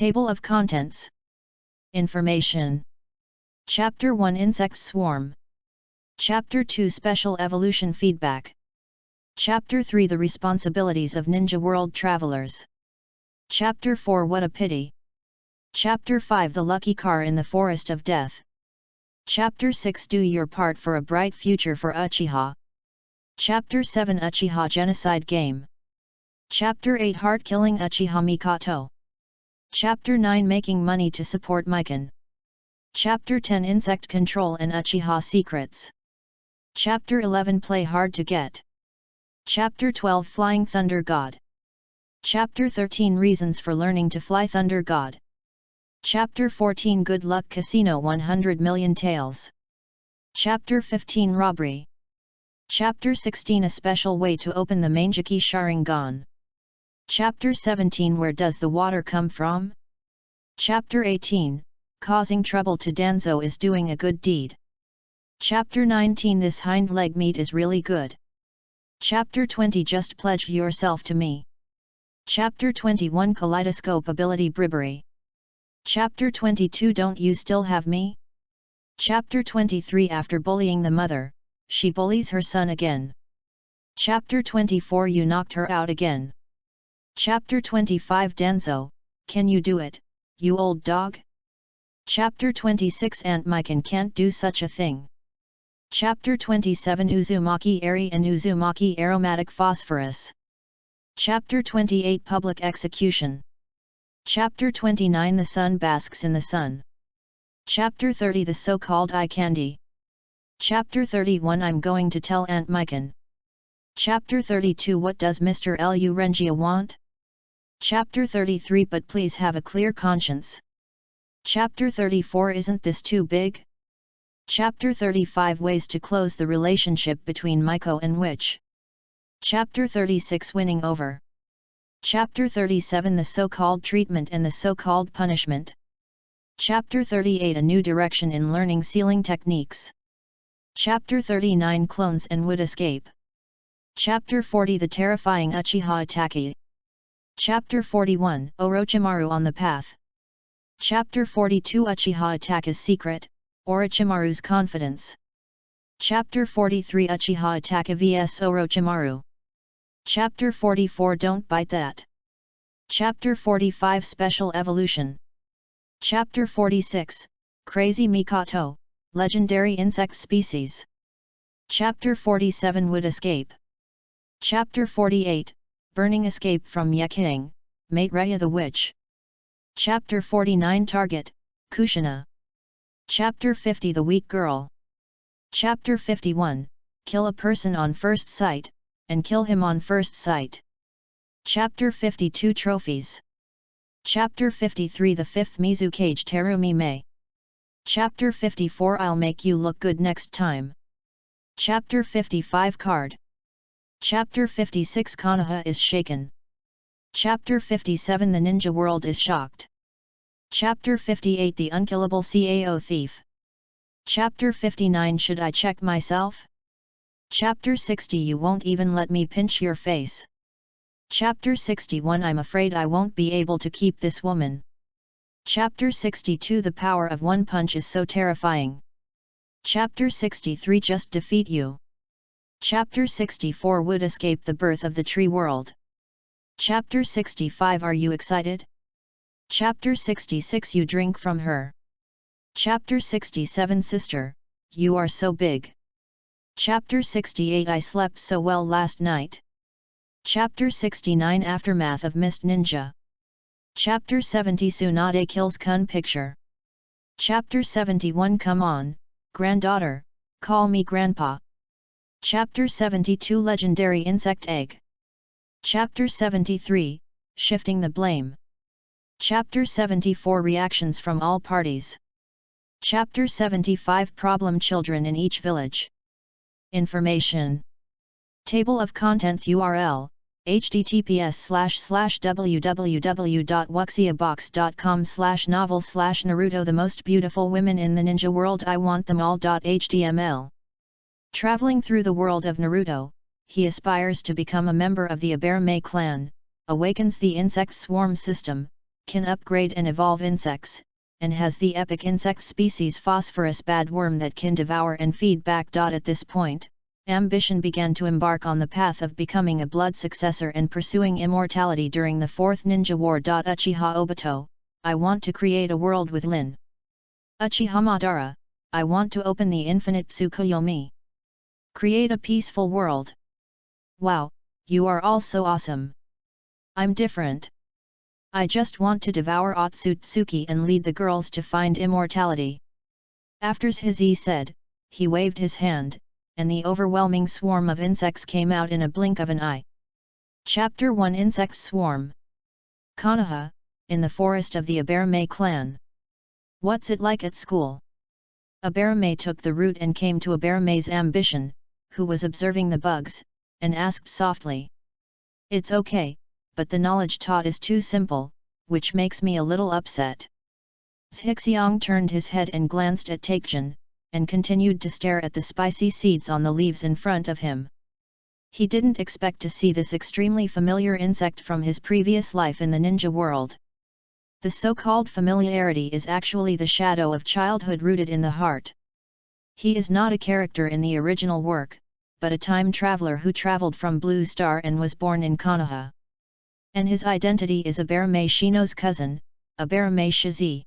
Table of Contents. Information. Chapter 1 Insect Swarm. Chapter 2 Special Evolution Feedback. Chapter 3 The Responsibilities of Ninja World Travelers. Chapter 4 What a Pity. Chapter 5 The Lucky Car in the Forest of Death. Chapter 6 Do Your Part for a Bright Future for Uchiha. Chapter 7 Uchiha Genocide Game. Chapter 8 Heart Killing Uchiha Mikoto. Chapter 9 Making Money to Support Mikan. Chapter 10 Insect Control and Uchiha Secrets. Chapter 11 Play Hard to Get. Chapter 12 Flying Thunder God. Chapter 13 Reasons for Learning to Fly Thunder God. Chapter 14 Good Luck Casino 100 Million Tales. Chapter 15 Robbery. Chapter 16 A Special Way to Open the Mangeki Sharingan. Chapter 17 Where Does the Water Come From? Chapter 18 Causing Trouble to Danzo is Doing a Good Deed. Chapter 19 This hind leg meat is really good. Chapter 20 Just Pledge Yourself to Me. Chapter 21 Kaleidoscope Ability Bribery. Chapter 22 Don't You Still Have Me? Chapter 23 After bullying the mother, she bullies her son again. Chapter 24 You knocked her out again. Chapter 25 Danzo, can you do it, you old dog? Chapter 26 Aunt Mikan can't do such a thing. Chapter 27 Uzumaki Airy and Uzumaki Aromatic Phosphorus. Chapter 28 Public Execution. Chapter 29 The Sun Basks in the Sun. Chapter 30 The So-Called Eye Candy. Chapter 31 I'm going to tell Aunt Mikan. Chapter 32 What does Mr. Lu Rengia want? Chapter 33 But please have a clear conscience. Chapter 34 Isn't this too big? Chapter 35 Ways to close the relationship between Miko and Witch. Chapter 36 Winning over. Chapter 37 The So-Called Treatment and the So-Called Punishment. Chapter 38 A New Direction in Learning Sealing Techniques. Chapter 39 Clones and Would Escape. Chapter 40 The Terrifying Uchiha Attack. Chapter 41 Orochimaru on the Path. Chapter 42 Uchiha Attack's Secret, Orochimaru's Confidence. Chapter 43 Uchiha Attack vs Orochimaru. Chapter 44 Don't Bite That. Chapter 45 Special Evolution. Chapter 46 Crazy Mikoto, Legendary Insect Species. Chapter 47 Would Escape. Chapter 48 Burning Escape from Yeking, Mate Raya the Witch. Chapter 49 Target, Kushina. Chapter 50 The Weak Girl. Chapter 51 Kill a person on first sight, and kill him on first sight. Chapter 52 Trophies. Chapter 53 The Fifth Mizukage Terumi Mei. Chapter 54 I'll make you look good next time. Chapter 55 Card. Chapter 56 Konoha is shaken. Chapter 57 The Ninja World is shocked. Chapter 58 The Unkillable Cao Thief. Chapter 59 Should I check myself? Chapter 60 You won't even let me pinch your face. Chapter 61 I'm afraid I won't be able to keep this woman. Chapter 62 The power of one punch is so terrifying. Chapter 63 Just defeat you. Chapter 64 Would escape the birth of the tree world. Chapter 65 Are you excited? Chapter 66 You drink from her. Chapter 67 Sister, you are so big. Chapter 68 I slept so well last night. Chapter 69 Aftermath of Mist Ninja. Chapter 70 Tsunade kills Kun picture. Chapter 71 Come on, granddaughter, call me grandpa. Chapter 72 Legendary Insect Egg. Chapter 73 Shifting the Blame. Chapter 74 Reactions from all parties. Chapter 75 Problem children in each village. Information. Table of Contents URL https://www.wuxiabox.com/novel/Naruto The most beautiful women in the ninja world, I want them all. HTML. Traveling through the world of Naruto, he aspires to become a member of the Aberame clan, awakens the insect swarm system, can upgrade and evolve insects, and has the epic insect species phosphorus badworm that can devour and feed back. At this point, Ambition began to embark on the path of becoming a blood successor and pursuing immortality during the Fourth Ninja War. Uchiha Obito, I want to create a world with Lin. Uchiha Madara, I want to open the infinite Tsukuyomi. Create a peaceful world. Wow, you are all so awesome. I'm different. I just want to devour Otsutsuki and lead the girls to find immortality. After Shizi said, he waved his hand, and the overwhelming swarm of insects came out in a blink of an eye. Chapter 1 Insect Swarm. Konoha, in the forest of the Aberame clan. What's it like at school? Aberame took the route and came to Aberame's Ambition, who was observing the bugs, and asked softly. It's okay, but the knowledge taught is too simple, which makes me a little upset. Zhixiang turned his head and glanced at Taekjin, and continued to stare at the spicy seeds on the leaves in front of him. He didn't expect to see this extremely familiar insect from his previous life in the ninja world. The so-called familiarity is actually the shadow of childhood rooted in the heart. He is not a character in the original work, but a time traveler who traveled from Blue Star and was born in Konoha. And his identity is Aberame Shino's cousin, Aberame Shizi.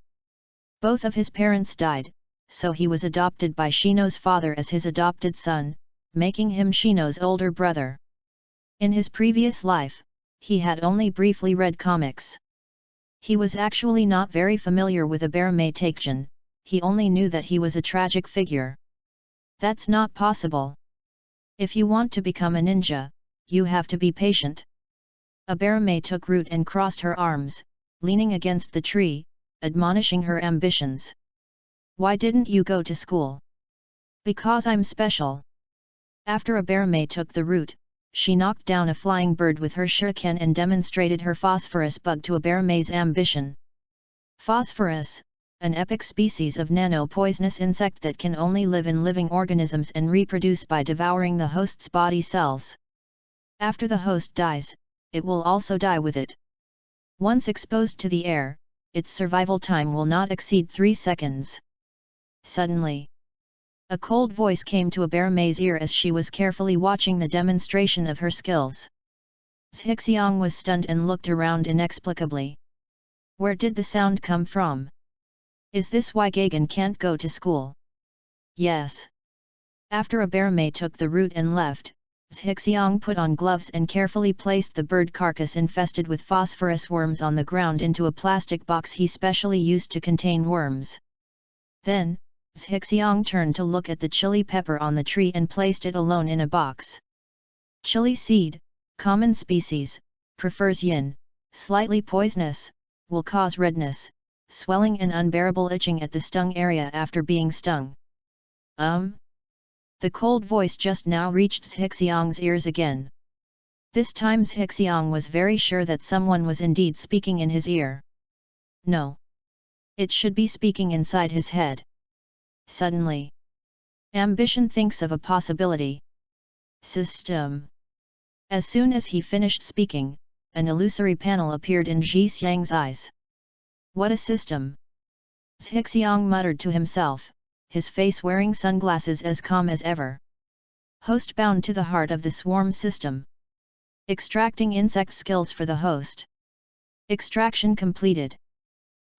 Both of his parents died, so he was adopted by Shino's father as his adopted son, making him Shino's older brother. In his previous life, he had only briefly read comics. He was actually not very familiar with Aberame Taekjin, he only knew that he was a tragic figure. That's not possible. If you want to become a ninja, you have to be patient. Aberame took root and crossed her arms, leaning against the tree, admonishing her ambitions. Why didn't you go to school? Because I'm special. After Aberame took the root, she knocked down a flying bird with her shuriken and demonstrated her phosphorus bug to Aberame's Ambition. Phosphorus, an epic species of nano-poisonous insect that can only live in living organisms and reproduce by devouring the host's body cells. After the host dies, it will also die with it. Once exposed to the air, its survival time will not exceed 3 seconds. Suddenly, a cold voice came to Aberame's ear as she was carefully watching the demonstration of her skills. Zhixiang was stunned and looked around inexplicably. Where did the sound come from? Is this why Gagan can't go to school? Yes. After Aberame took the root and left, Zhixiang put on gloves and carefully placed the bird carcass infested with phosphorus worms on the ground into a plastic box he specially used to contain worms. Then, Zhixiang turned to look at the chili pepper on the tree and placed it alone in a box. Chili seed, common species, prefers yin, slightly poisonous, will cause redness, swelling and unbearable itching at the stung area after being stung. The cold voice just now reached Zhixiang's ears again. This time Zhixiang was very sure that someone was indeed speaking in his ear. No. It should be speaking inside his head. Suddenly, Ambition thinks of a possibility. System. As soon as he finished speaking, an illusory panel appeared in Zhixiang's eyes. What a system! Zhixiang muttered to himself, his face wearing sunglasses as calm as ever. Host bound to the heart of the swarm system. Extracting insect skills for the host. Extraction completed.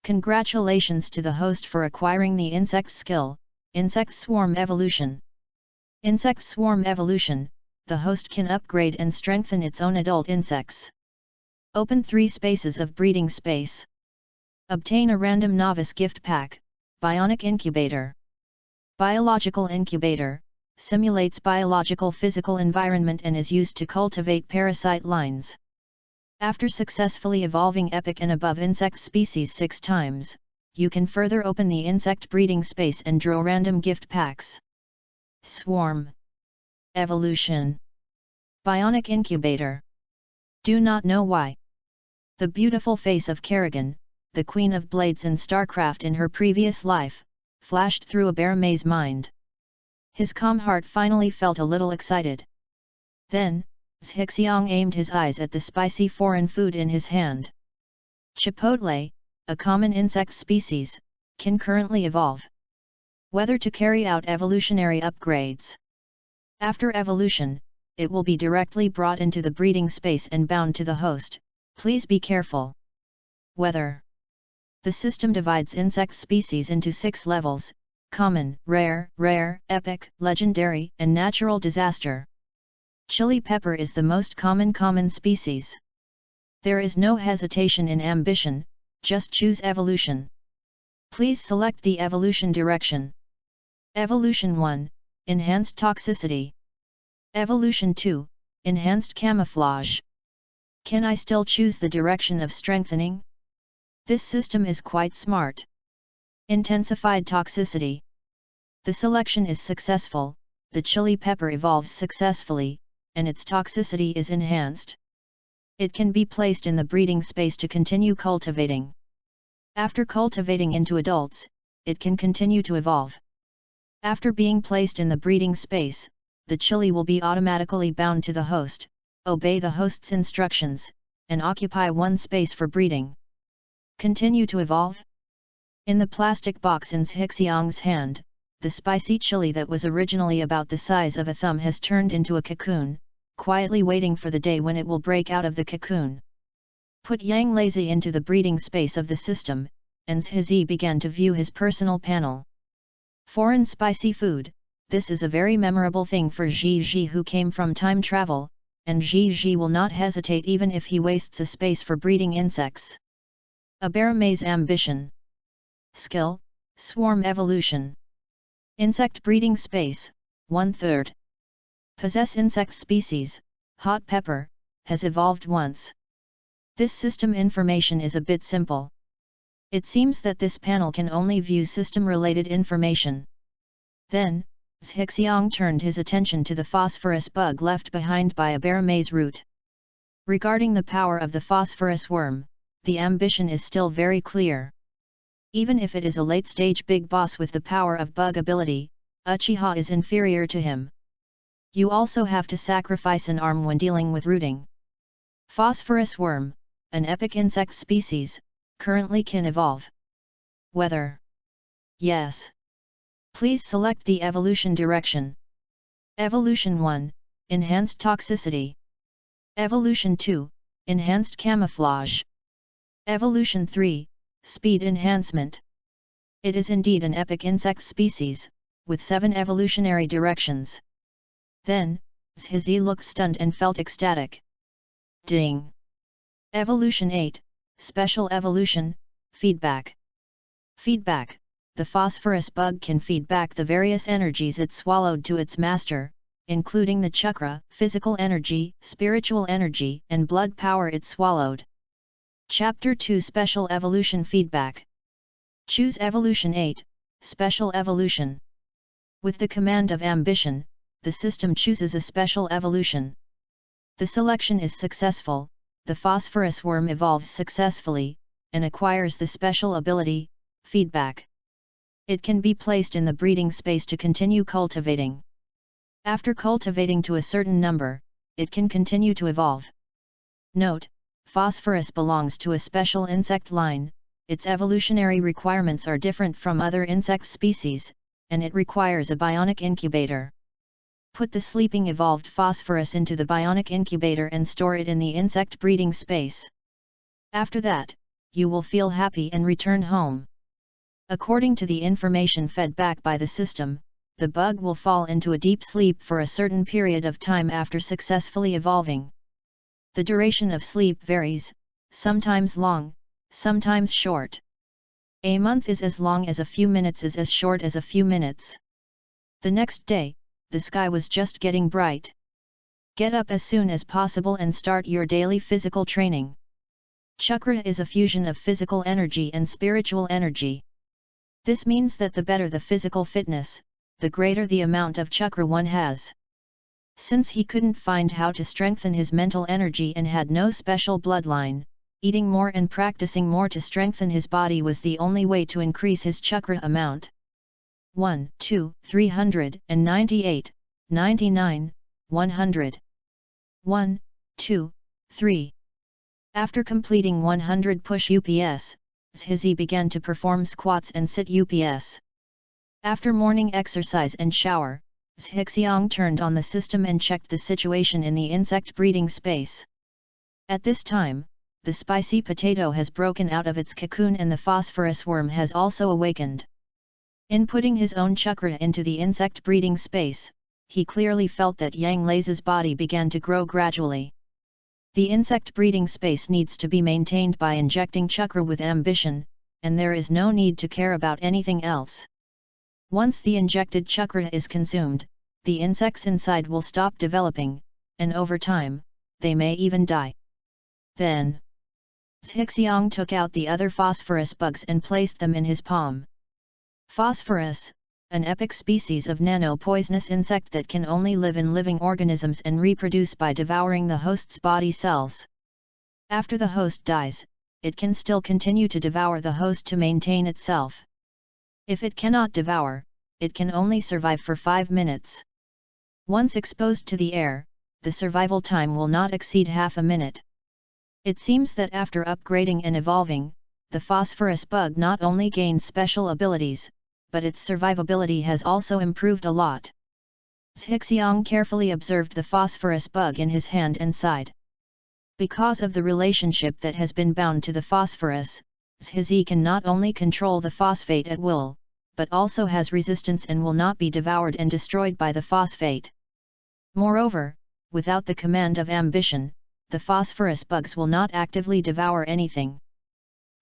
Congratulations to the host for acquiring the insect skill, Insect Swarm Evolution. Insect Swarm Evolution, the host can upgrade and strengthen its own adult insects. Open 3 spaces of breeding space. Obtain a random novice gift pack, Bionic Incubator. Biological Incubator, simulates biological physical environment and is used to cultivate parasite lines. After successfully evolving epic and above insect species 6 times, you can further open the insect breeding space and draw random gift packs. Swarm. Evolution. Bionic Incubator. Do not know why. The beautiful face of Kerrigan, the Queen of Blades in StarCraft in her previous life, flashed through Aberame's mind. His calm heart finally felt a little excited. Then, Zhixiang aimed his eyes at the spicy foreign food in his hand. Chipotle, a common insect species, can currently evolve. Whether to carry out evolutionary upgrades. After evolution, it will be directly brought into the breeding space and bound to the host. Please be careful. Whether. The system divides insect species into 6 levels: common, rare, epic, legendary, and natural disaster. Chili pepper is the most common species. There is no hesitation in ambition, just choose evolution. Please select the evolution direction. Evolution 1, Enhanced Toxicity. Evolution 2, Enhanced Camouflage. Can I still choose the direction of strengthening? This system is quite smart. Intensified Toxicity. The selection is successful, the chili pepper evolves successfully, and its toxicity is enhanced. It can be placed in the breeding space to continue cultivating. After cultivating into adults, it can continue to evolve. After being placed in the breeding space, the chili will be automatically bound to the host, obey the host's instructions, and occupy one space for breeding. Continue to evolve? In the plastic box in Zhixiang's hand, the spicy chili that was originally about the size of a thumb has turned into a cocoon, quietly waiting for the day when it will break out of the cocoon. Put Yang Lazy into the breeding space of the system, and Zhizi began to view his personal panel. Foreign spicy food. This is a very memorable thing for Zhi, who came from time travel, and Zhi will not hesitate even if he wastes a space for breeding insects. Abaramei's ambition. Skill, Swarm Evolution. Insect breeding space, 1/3. Possess insect species, hot pepper, has evolved once. This system information is a bit simple. It seems that this panel can only view system-related information. Then, Zhixiang turned his attention to the phosphorus bug left behind by a Abaramei's root. Regarding the power of the phosphorus worm, the ambition is still very clear. Even if it is a late-stage big boss with the power of bug ability, Uchiha is inferior to him. You also have to sacrifice an arm when dealing with rooting. Phosphorus worm, an epic insect species, currently can evolve. Whether. Yes. Please select the evolution direction. Evolution 1, Enhanced Toxicity. Evolution 2, Enhanced Camouflage. Evolution 3, Speed Enhancement. It is indeed an epic insect species, with 7 evolutionary directions. Then, Zhizi looked stunned and felt ecstatic. Ding! Evolution 8, Special Evolution, Feedback. Feedback. The phosphorus bug can feed back the various energies it swallowed to its master, including the chakra, physical energy, spiritual energy, and blood power it swallowed. Chapter 2 Special Evolution Feedback. Choose Evolution 8, Special Evolution. With the command of ambition, the system chooses a special evolution. The selection is successful, the phosphorus worm evolves successfully, and acquires the special ability, Feedback. It can be placed in the breeding space to continue cultivating. After cultivating to a certain number, it can continue to evolve. Note: phosphorus belongs to a special insect line, its evolutionary requirements are different from other insect species, and it requires a bionic incubator. Put the sleeping evolved phosphorus into the bionic incubator and store it in the insect breeding space. After that, you will feel happy and return home. According to the information fed back by the system, the bug will fall into a deep sleep for a certain period of time after successfully evolving. The duration of sleep varies, sometimes long, sometimes short. A month is as long as a few minutes is as short as a few minutes. The next day, the sky was just getting bright. Get up as soon as possible and start your daily physical training. Chakra is a fusion of physical energy and spiritual energy. This means that the better the physical fitness, the greater the amount of chakra one has. Since he couldn't find how to strengthen his mental energy and had no special bloodline, eating more and practicing more to strengthen his body was the only way to increase his chakra amount. 1, 2, 398, 99, 100. 1, 2, 3. After completing 100 push-ups, Zhizi began to perform squats and sit-ups. After morning exercise and shower, Zhixiang turned on the system and checked the situation in the insect breeding space. At this time, the spicy potato has broken out of its cocoon and the phosphorus worm has also awakened. In putting his own chakra into the insect breeding space, he clearly felt that Yang Lei's body began to grow gradually. The insect breeding space needs to be maintained by injecting chakra with ambition, and there is no need to care about anything else. Once the injected chakra is consumed, the insects inside will stop developing, and over time, they may even die. Then, Zhixiang took out the other phosphorus bugs and placed them in his palm. Phosphorus, an epic species of nano-poisonous insect that can only live in living organisms and reproduce by devouring the host's body cells. After the host dies, it can still continue to devour the host to maintain itself. If it cannot devour, it can only survive for 5 minutes. Once exposed to the air, the survival time will not exceed half a minute. It seems that after upgrading and evolving, the phosphorus bug not only gained special abilities, but its survivability has also improved a lot. Zhixiang carefully observed the phosphorus bug in his hand and sighed. Because of the relationship that has been bound to the phosphorus, Zhizi can not only control the phosphate at will, but also has resistance and will not be devoured and destroyed by the phosphate. Moreover, without the command of ambition, the phosphorus bugs will not actively devour anything.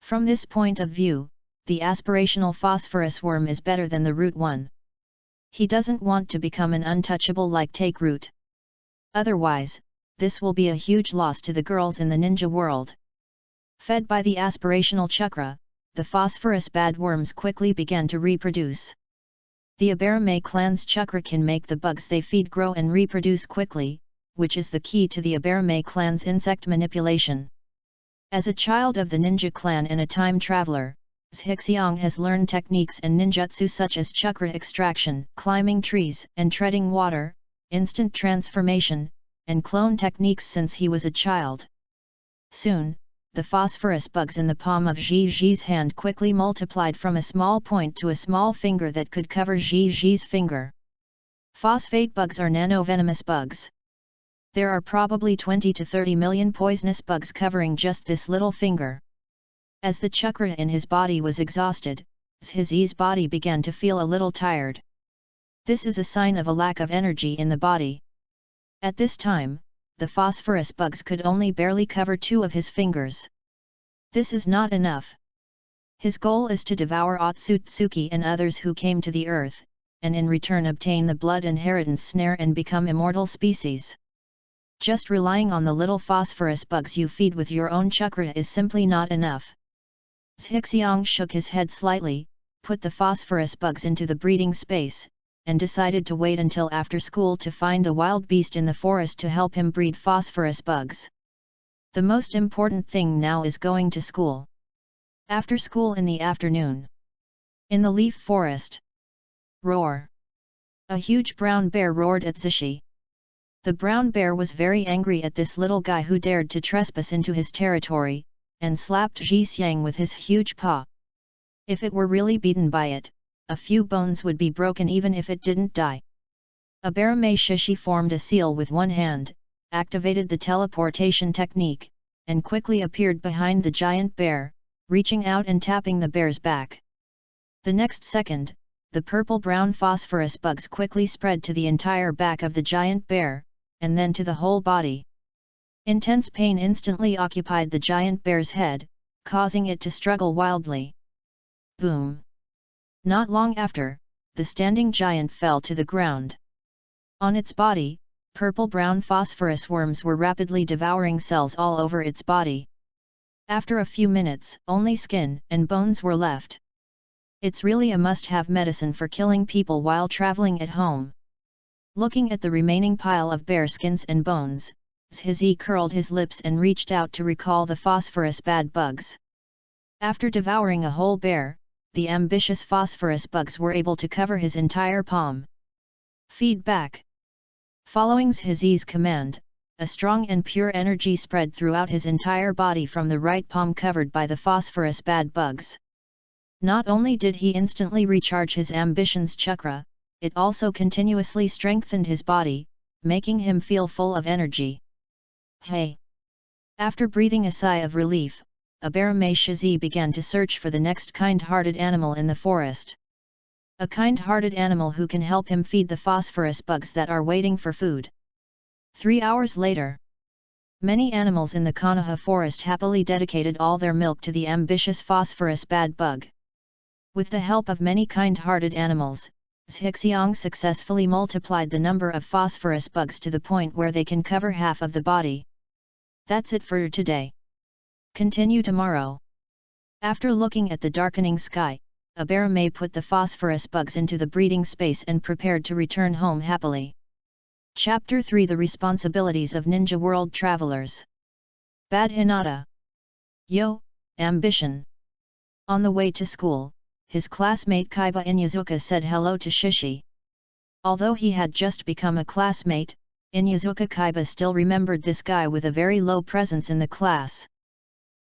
From this point of view, the aspirational phosphorus worm is better than the root one. He doesn't want to become an untouchable like take root. Otherwise, this will be a huge loss to the girls in the ninja world. Fed by the aspirational chakra, the phosphorus bad worms quickly began to reproduce. The Abarame clan's chakra can make the bugs they feed grow and reproduce quickly, which is the key to the Abarame clan's insect manipulation. As a child of the ninja clan and a time traveler, Zhixiang has learned techniques and ninjutsu such as chakra extraction, climbing trees and treading water, instant transformation, and clone techniques since he was a child. Soon, the phosphorus bugs in the palm of Zhi's hand quickly multiplied from a small point to a small finger that could cover Zhi's finger. Phosphate bugs are nano-venomous bugs. There are probably 20 to 30 million poisonous bugs covering just this little finger. As the chakra in his body was exhausted, Zhi's body began to feel a little tired. This is a sign of a lack of energy in the body. At this time, the phosphorus bugs could only barely cover 2 of his fingers. This is not enough. His goal is to devour Otsutsuki and others who came to the earth, and in return obtain the blood inheritance snare and become immortal species. Just relying on the little phosphorus bugs you feed with your own chakra is simply not enough. Zhixiang shook his head slightly, put the phosphorus bugs into the breeding space, and decided to wait until after school to find a wild beast in the forest to help him breed phosphorus bugs. The most important thing now is going to school. After school in the afternoon. In the leaf forest. Roar! A huge brown bear roared at Zhishi. The brown bear was very angry at this little guy who dared to trespass into his territory, and slapped Zhixiang with his huge paw. If it were really beaten by it, a few bones would be broken even if it didn't die. Abarame Shishi formed a seal with one hand, activated the teleportation technique, and quickly appeared behind the giant bear, reaching out and tapping the bear's back. The next second, the purple-brown phosphorus bugs quickly spread to the entire back of the giant bear, and then to the whole body. Intense pain instantly occupied the giant bear's head, causing it to struggle wildly. Boom! Not long after, the standing giant fell to the ground. On its body, purple-brown phosphorus worms were rapidly devouring cells all over its body. After a few minutes, only skin and bones were left. It's really a must-have medicine for killing people while traveling at home. Looking at the remaining pile of bear skins and bones, Zhizi curled his lips and reached out to recall the phosphorus bad bugs. After devouring a whole bear, the ambitious phosphorus bugs were able to cover his entire palm. Feedback. Following Zhizi's command, a strong and pure energy spread throughout his entire body from the right palm covered by the phosphorus bad bugs. Not only did he instantly recharge his ambition's chakra, it also continuously strengthened his body, making him feel full of energy. Hey! After breathing a sigh of relief, Abarame Shizi began to search for the next kind-hearted animal in the forest. A kind-hearted animal who can help him feed the phosphorus bugs that are waiting for food. 3 hours later. Many animals in the Konoha forest happily dedicated all their milk to the ambitious phosphorus bad bug. With the help of many kind-hearted animals, Zhixiang successfully multiplied the number of phosphorus bugs to the point where they can cover half of the body. That's it for today. Continue tomorrow. After looking at the darkening sky, Abarame put the phosphorus bugs into the breeding space and prepared to return home happily. Chapter 3: The Responsibilities of Ninja World Travelers. Bad Hinata. Yo, ambition. On the way to school, his classmate Kaiba Inyazuka said hello to Shishi. Although he had just become a classmate, Inyazuka Kaiba still remembered this guy with a very low presence in the class.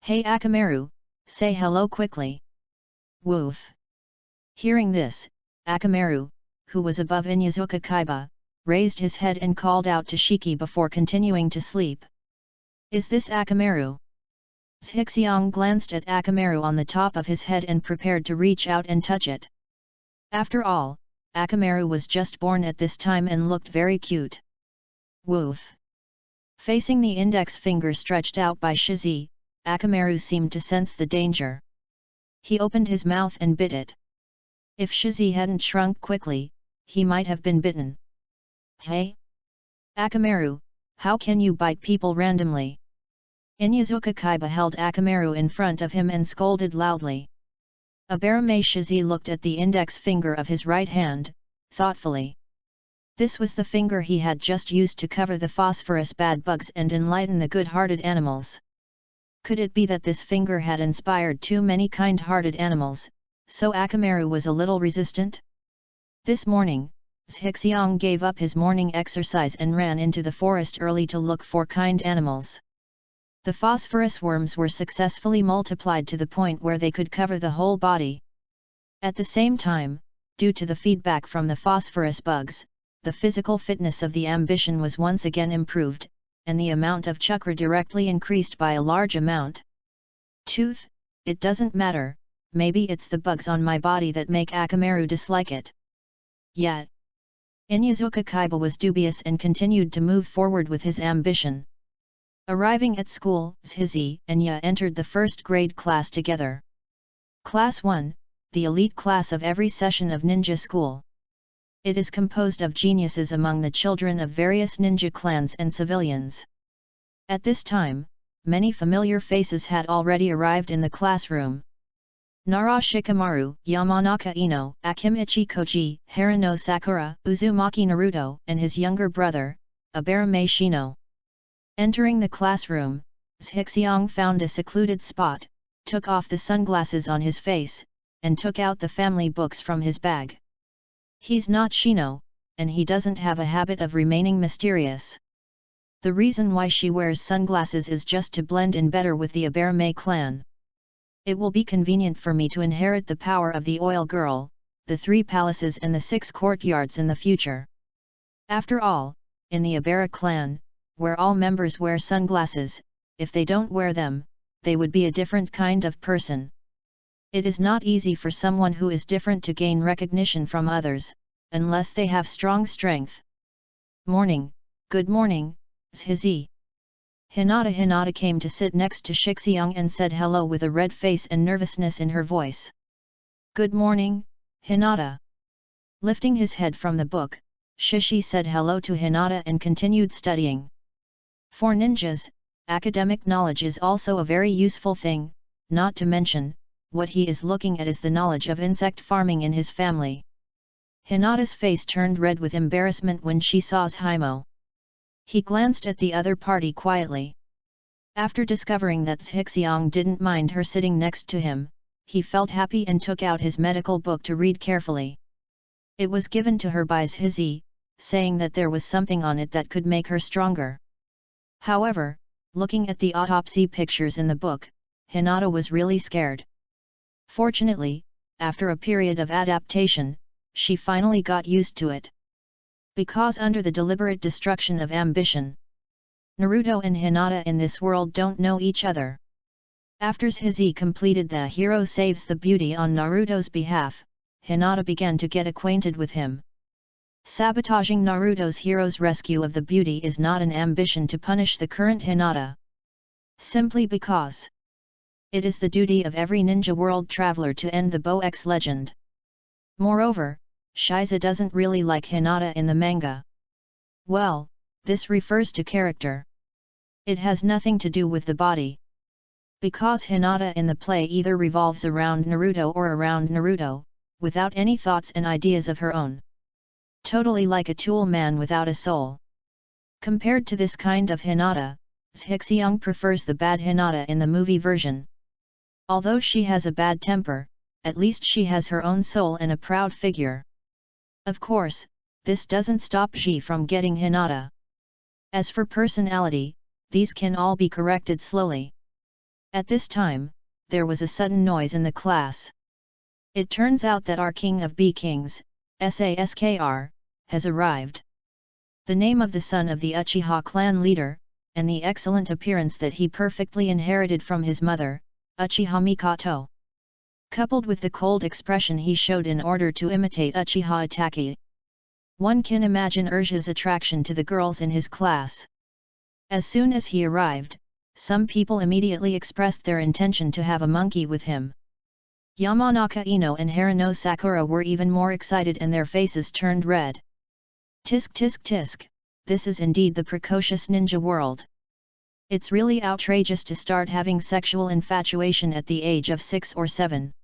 Hey Akamaru, say hello quickly. Woof. Hearing this, Akamaru, who was above Inyazuka Kaiba, raised his head and called out to Shiki before continuing to sleep. Is this Akamaru? Zhixiang glanced at Akamaru on the top of his head and prepared to reach out and touch it. After all, Akamaru was just born at this time and looked very cute. Woof. Facing the index finger stretched out by Shizi, Akamaru seemed to sense the danger. He opened his mouth and bit it. If Shizi hadn't shrunk quickly, he might have been bitten. Hey? Akamaru, how can you bite people randomly? Inyazuka Kaiba held Akamaru in front of him and scolded loudly. Abarame Shizi looked at the index finger of his right hand, thoughtfully. This was the finger he had just used to cover the phosphorus bad bugs and enlighten the good-hearted animals. Could it be that this finger had inspired too many kind-hearted animals, so Akamaru was a little resistant? This morning, Zhixiang gave up his morning exercise and ran into the forest early to look for kind animals. The phosphorus worms were successfully multiplied to the point where they could cover the whole body. At the same time, due to the feedback from the phosphorus bugs, the physical fitness of the ambition was once again improved, and the amount of chakra directly increased by a large amount. Tooth, it doesn't matter, maybe it's the bugs on my body that make Akamaru dislike it. Yet, Inyazuka Kaiba was dubious and continued to move forward with his ambition. Arriving at school, Zhizi and Ya entered the first grade class together. Class 1, the elite class of every session of ninja school. It is composed of geniuses among the children of various ninja clans and civilians. At this time, many familiar faces had already arrived in the classroom. Nara Shikamaru, Yamanaka Ino, Akimichi Koji, Harano Sakura, Uzumaki Naruto, and his younger brother, Abarame Shino. Entering the classroom, Zhixiang found a secluded spot, took off the sunglasses on his face, and took out the family books from his bag. He's not Shino, and he doesn't have a habit of remaining mysterious. The reason why she wears sunglasses is just to blend in better with the Abarame clan. It will be convenient for me to inherit the power of the Oil Girl, the 3 palaces and the 6 courtyards in the future. After all, in the Abara clan, where all members wear sunglasses, if they don't wear them, they would be a different kind of person. It is not easy for someone who is different to gain recognition from others, unless they have strong strength. Morning, good morning, Zhizi. Hinata came to sit next to Zhixiang and said hello with a red face and nervousness in her voice. Good morning, Hinata. Lifting his head from the book, Shishi said hello to Hinata and continued studying. For ninjas, academic knowledge is also a very useful thing, not to mention, what he is looking at is the knowledge of insect farming in his family. Hinata's face turned red with embarrassment when she saw Zhimo. He glanced at the other party quietly. After discovering that Zhixiang didn't mind her sitting next to him, he felt happy and took out his medical book to read carefully. It was given to her by Zhizi, saying that there was something on it that could make her stronger. However, looking at the autopsy pictures in the book, Hinata was really scared. Fortunately, after a period of adaptation, she finally got used to it. Because under the deliberate destruction of ambition, Naruto and Hinata in this world don't know each other. After Shizi completed the hero saves the beauty on Naruto's behalf, Hinata began to get acquainted with him. Sabotaging Naruto's hero's rescue of the beauty is not an ambition to punish the current Hinata. Simply because it is the duty of every ninja world traveler to end the Box legend. Moreover, Shiza doesn't really like Hinata in the manga. Well, this refers to character. It has nothing to do with the body. Because Hinata in the play either revolves around Naruto or around Naruto, without any thoughts and ideas of her own. Totally like a tool man without a soul. Compared to this kind of Hinata, Shixiang prefers the bad Hinata in the movie version. Although she has a bad temper, at least she has her own soul and a proud figure. Of course, this doesn't stop Ji from getting Hinata. As for personality, these can all be corrected slowly. At this time, there was a sudden noise in the class. It turns out that our King of B-Kings, Saskr, has arrived. The name of the son of the Uchiha clan leader, and the excellent appearance that he perfectly inherited from his mother, Uchiha Mikoto. Coupled with the cold expression he showed in order to imitate Uchiha Itachi. One can imagine Urshi's attraction to the girls in his class. As soon as he arrived, some people immediately expressed their intention to have a monkey with him. Yamanaka Ino and Harano Sakura were even more excited and their faces turned red. Tisk tisk tisk, this is indeed the precocious ninja world. It's really outrageous to start having sexual infatuation at the age of 6 or 7.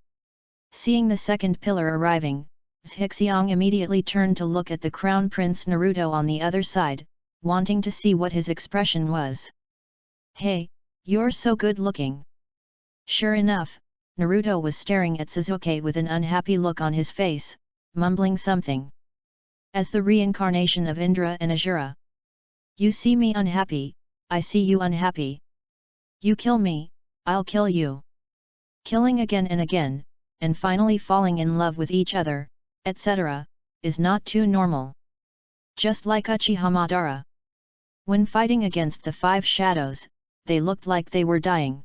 Seeing the second pillar arriving, Shixiang immediately turned to look at the Crown Prince Naruto on the other side, wanting to see what his expression was. Hey, you're so good looking. Sure enough, Naruto was staring at Sasuke with an unhappy look on his face, mumbling something. As the reincarnation of Indra and Asura. You see me unhappy, I see you unhappy. You kill me, I'll kill you. Killing again and again, and finally falling in love with each other, etc., is not too normal. Just like Uchiha Madara. When fighting against the 5 shadows, they looked like they were dying.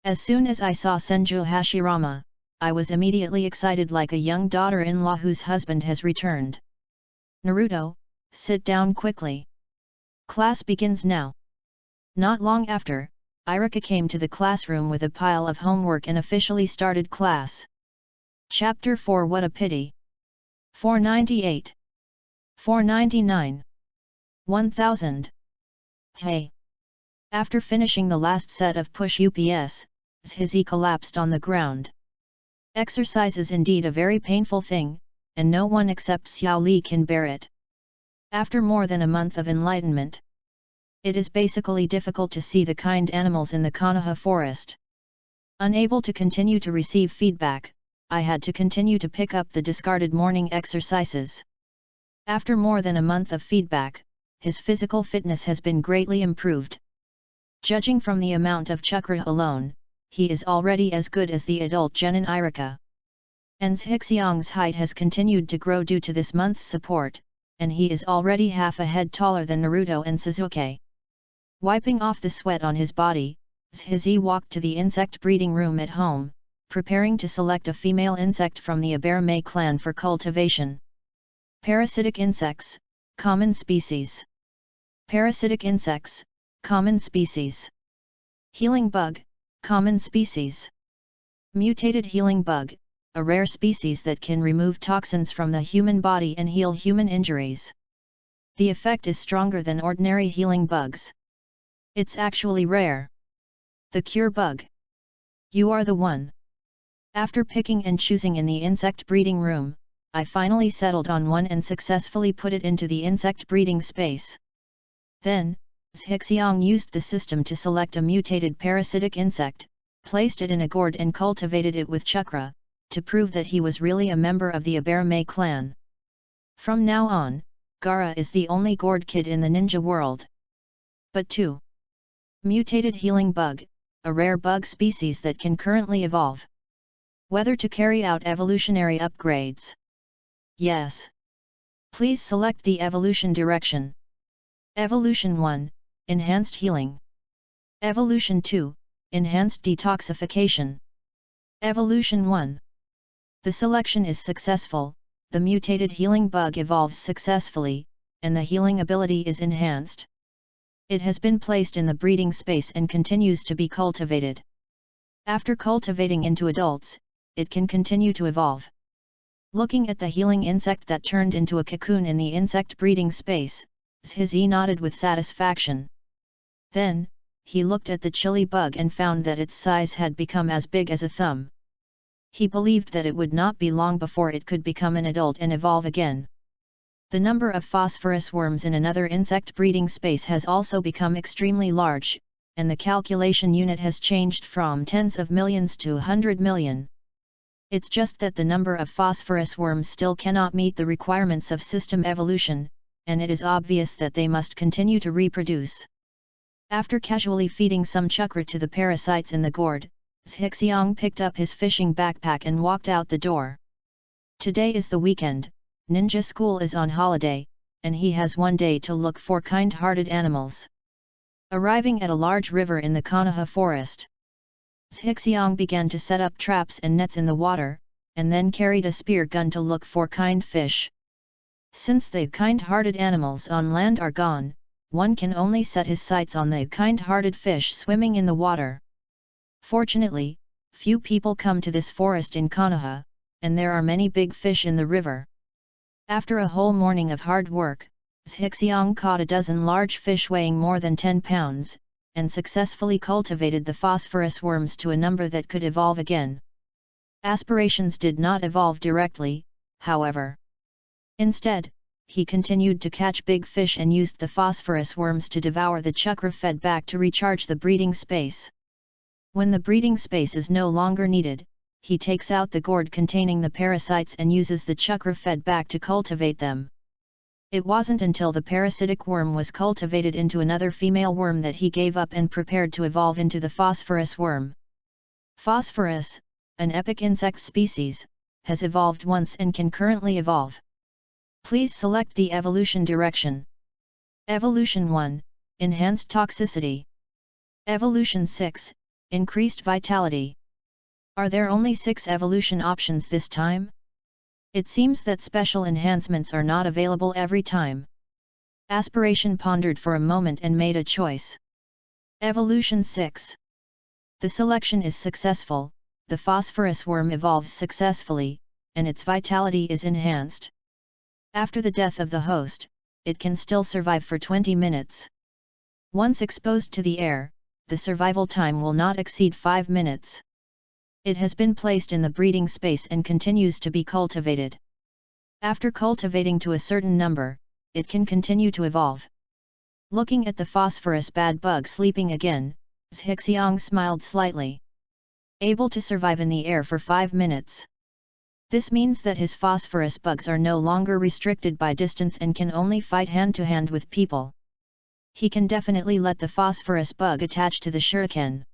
As soon as I saw Senju Hashirama, I was immediately excited like a young daughter-in-law whose husband has returned. Naruto, sit down quickly. Class begins now. Not long after, Irika came to the classroom with a pile of homework and officially started class. Chapter 4 What a pity. 498. 499. 1000. Hey! After finishing the last set of push-ups, Shizi collapsed on the ground. Exercise is indeed a very painful thing, and no one except Xiao Li can bear it. After more than a month of enlightenment, it is basically difficult to see the kind animals in the Konoha forest. Unable to continue to receive feedback, I had to continue to pick up the discarded morning exercises. After more than a month of feedback, his physical fitness has been greatly improved. Judging from the amount of chakra alone, he is already as good as the adult genin Irika. And Shixiang's height has continued to grow due to this month's support, and he is already half a head taller than Naruto and Sasuke. Wiping off the sweat on his body, Shizi walked to the insect breeding room at home, preparing to select a female insect from the Aberme clan for cultivation. Parasitic insects, common species. Parasitic insects, common species. Healing bug, common species. Mutated healing bug, a rare species that can remove toxins from the human body and heal human injuries. The effect is stronger than ordinary healing bugs. It's actually rare. The cure bug. You are the one. After picking and choosing in the insect breeding room, I finally settled on one and successfully put it into the insect breeding space. Then, Shixiang used the system to select a mutated parasitic insect, placed it in a gourd and cultivated it with chakra, to prove that he was really a member of the Aberme clan. From now on, Gaara is the only gourd kid in the ninja world. But 2. Mutated healing bug, a rare bug species that can currently evolve. Whether to carry out evolutionary upgrades? Yes. Please select the evolution direction. Evolution 1, Enhanced Healing. Evolution 2, Enhanced Detoxification. Evolution 1. The selection is successful, the mutated healing bug evolves successfully, and the healing ability is enhanced. It has been placed in the breeding space and continues to be cultivated. After cultivating into adults, it can continue to evolve. Looking at the healing insect that turned into a cocoon in the insect breeding space, Zhizi nodded with satisfaction. Then, he looked at the chili bug and found that its size had become as big as a thumb. He believed that it would not be long before it could become an adult and evolve again. The number of phosphorus worms in another insect breeding space has also become extremely large, and the calculation unit has changed from tens of millions to 100 million. It's just that the number of phosphorus worms still cannot meet the requirements of system evolution, and it is obvious that they must continue to reproduce. After casually feeding some chakra to the parasites in the gourd, Zhixiang picked up his fishing backpack and walked out the door. Today is the weekend, ninja school is on holiday, and he has one day to look for kind-hearted animals. Arriving at a large river in the Konoha forest, Zhixiang began to set up traps and nets in the water, and then carried a spear gun to look for kind fish. Since the kind-hearted animals on land are gone, one can only set his sights on the kind-hearted fish swimming in the water. Fortunately, few people come to this forest in Konoha, and there are many big fish in the river. After a whole morning of hard work, Zhixiang caught a dozen large fish weighing more than 10 pounds, and successfully cultivated the phosphorus worms to a number that could evolve again. Aspirations did not evolve directly, however. Instead, he continued to catch big fish and used the phosphorus worms to devour the chakra fed back to recharge the breeding space. When the breeding space is no longer needed, he takes out the gourd containing the parasites and uses the chakra fed back to cultivate them. It wasn't until the parasitic worm was cultivated into another female worm that he gave up and prepared to evolve into the phosphorus worm. Phosphorus, an epic insect species, has evolved once and can currently evolve. Please select the evolution direction. Evolution 1, Enhanced Toxicity. Evolution 6, Increased Vitality. Are there only 6 evolution options this time? It seems that special enhancements are not available every time. Aspiration pondered for a moment and made a choice. Evolution 6. The selection is successful, the phosphorus worm evolves successfully, and its vitality is enhanced. After the death of the host, it can still survive for 20 minutes. Once exposed to the air, the survival time will not exceed 5 minutes. It has been placed in the breeding space and continues to be cultivated. After cultivating to a certain number, it can continue to evolve. Looking at the phosphorus bad bug sleeping again, Zhixiang smiled slightly. Able to survive in the air for 5 minutes. This means that his phosphorus bugs are no longer restricted by distance and can only fight hand-to-hand with people. He can definitely let the phosphorus bug attach to the shuriken.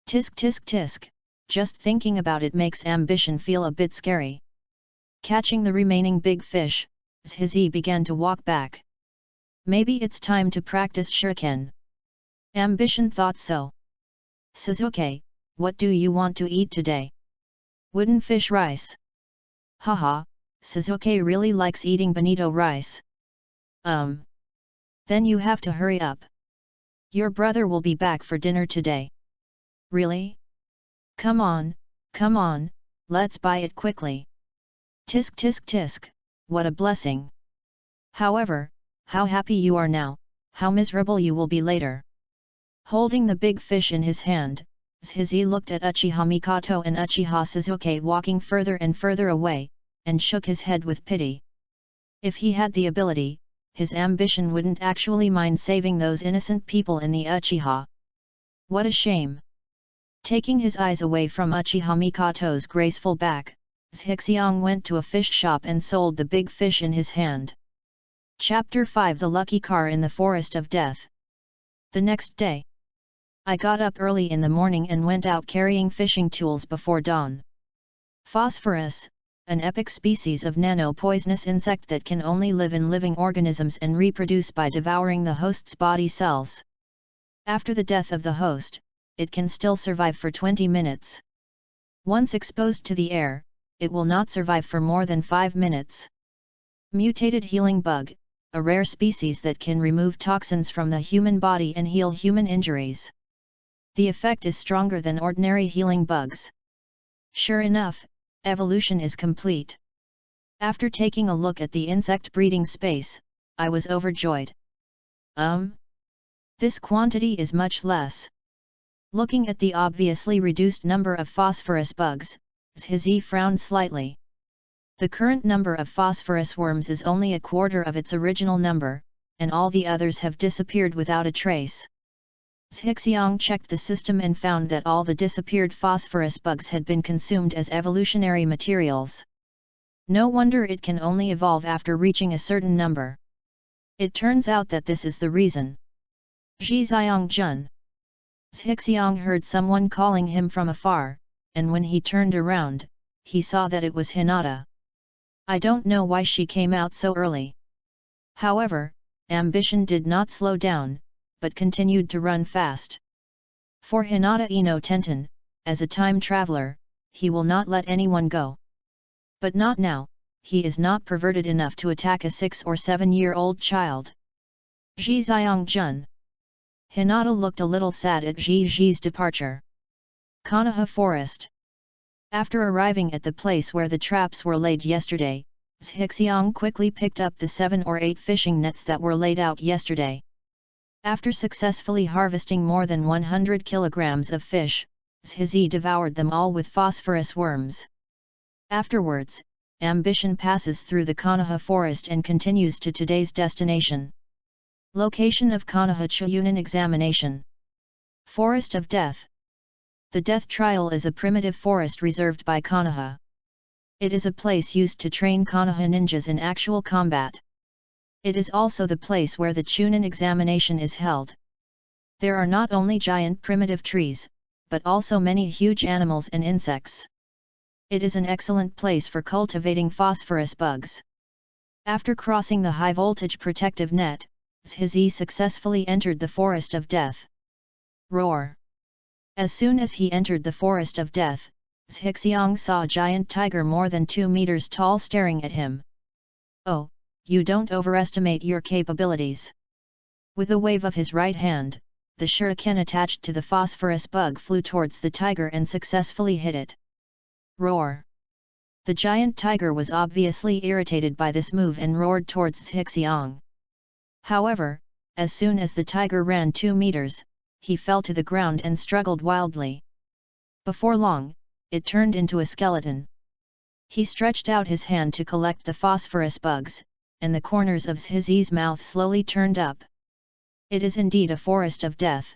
Tisk tisk tisk. Just thinking about it makes ambition feel a bit scary. Catching the remaining big fish, Zhizi began to walk back. Maybe it's time to practice shuriken. Ambition thought so. Suzuki, what do you want to eat today? Wooden fish rice. Haha, Suzuki really likes eating bonito rice. Then you have to hurry up. Your brother will be back for dinner today. Really? Come on, let's buy it quickly. Tisk tisk tisk, what a blessing. However, how happy you are now, how miserable you will be later. Holding the big fish in his hand, Zhizi looked at Uchiha Mikoto and Uchiha Suzuki walking further and further away, and shook his head with pity. If he had the ability, his ambition wouldn't actually mind saving those innocent people in the Uchiha. What a shame. Taking his eyes away from Uchiha Mikoto's graceful back, Zhixiang went to a fish shop and sold the big fish in his hand. Chapter 5 The Lucky Car in the Forest of Death. The next day, I got up early in the morning and went out carrying fishing tools before dawn. Phosphorus, an epic species of nano-poisonous insect that can only live in living organisms and reproduce by devouring the host's body cells. After the death of the host, it can still survive for 20 minutes. Once exposed to the air, it will not survive for more than 5 minutes. Mutated healing bug, a rare species that can remove toxins from the human body and heal human injuries. The effect is stronger than ordinary healing bugs. Sure enough, evolution is complete. After taking a look at the insect breeding space, I was overjoyed. This quantity is much less. Looking at the obviously reduced number of phosphorus bugs, Zhizi frowned slightly. The current number of phosphorus worms is only a quarter of its original number, and all the others have disappeared without a trace. Zhixiang checked the system and found that all the disappeared phosphorus bugs had been consumed as evolutionary materials. No wonder it can only evolve after reaching a certain number. It turns out that this is the reason. Zhixiang Jun. Zhixiang heard someone calling him from afar, and when he turned around, he saw that it was Hinata. I don't know why she came out so early. However, ambition did not slow down, but continued to run fast. For Hinata Ino Tenten, as a time traveler, he will not let anyone go. But not now, he is not perverted enough to attack a 6 or 7-year-old child. Zhixiang Jun. Hinata looked a little sad at Zhi's departure. Konoha Forest. After arriving at the place where the traps were laid yesterday, Zhixiang quickly picked up the 7 or 8 fishing nets that were laid out yesterday. After successfully harvesting more than 100 kilograms of fish, Zhizi devoured them all with phosphorus worms. Afterwards, ambition passes through the Konoha forest and continues to today's destination. Location of Konoha Chuyunin examination. Forest of Death. The Death Trial is a primitive forest reserved by Konoha. It is a place used to train Konoha ninjas in actual combat. It is also the place where the Chunin examination is held. There are not only giant primitive trees, but also many huge animals and insects. It is an excellent place for cultivating phosphorus bugs. After crossing the high-voltage protective net, Zhizi successfully entered the Forest of Death. Roar! As soon as he entered the Forest of Death, Zhixiang saw a giant tiger more than 2 meters tall staring at him. Oh! You don't overestimate your capabilities. With a wave of his right hand, the shuriken attached to the phosphorus bug flew towards the tiger and successfully hit it. Roar! The giant tiger was obviously irritated by this move and roared towards Zhixiang. However, as soon as the tiger ran 2 meters, he fell to the ground and struggled wildly. Before long, it turned into a skeleton. He stretched out his hand to collect the phosphorus bugs, and the corners of Zhizi's mouth slowly turned up. It is indeed a forest of death.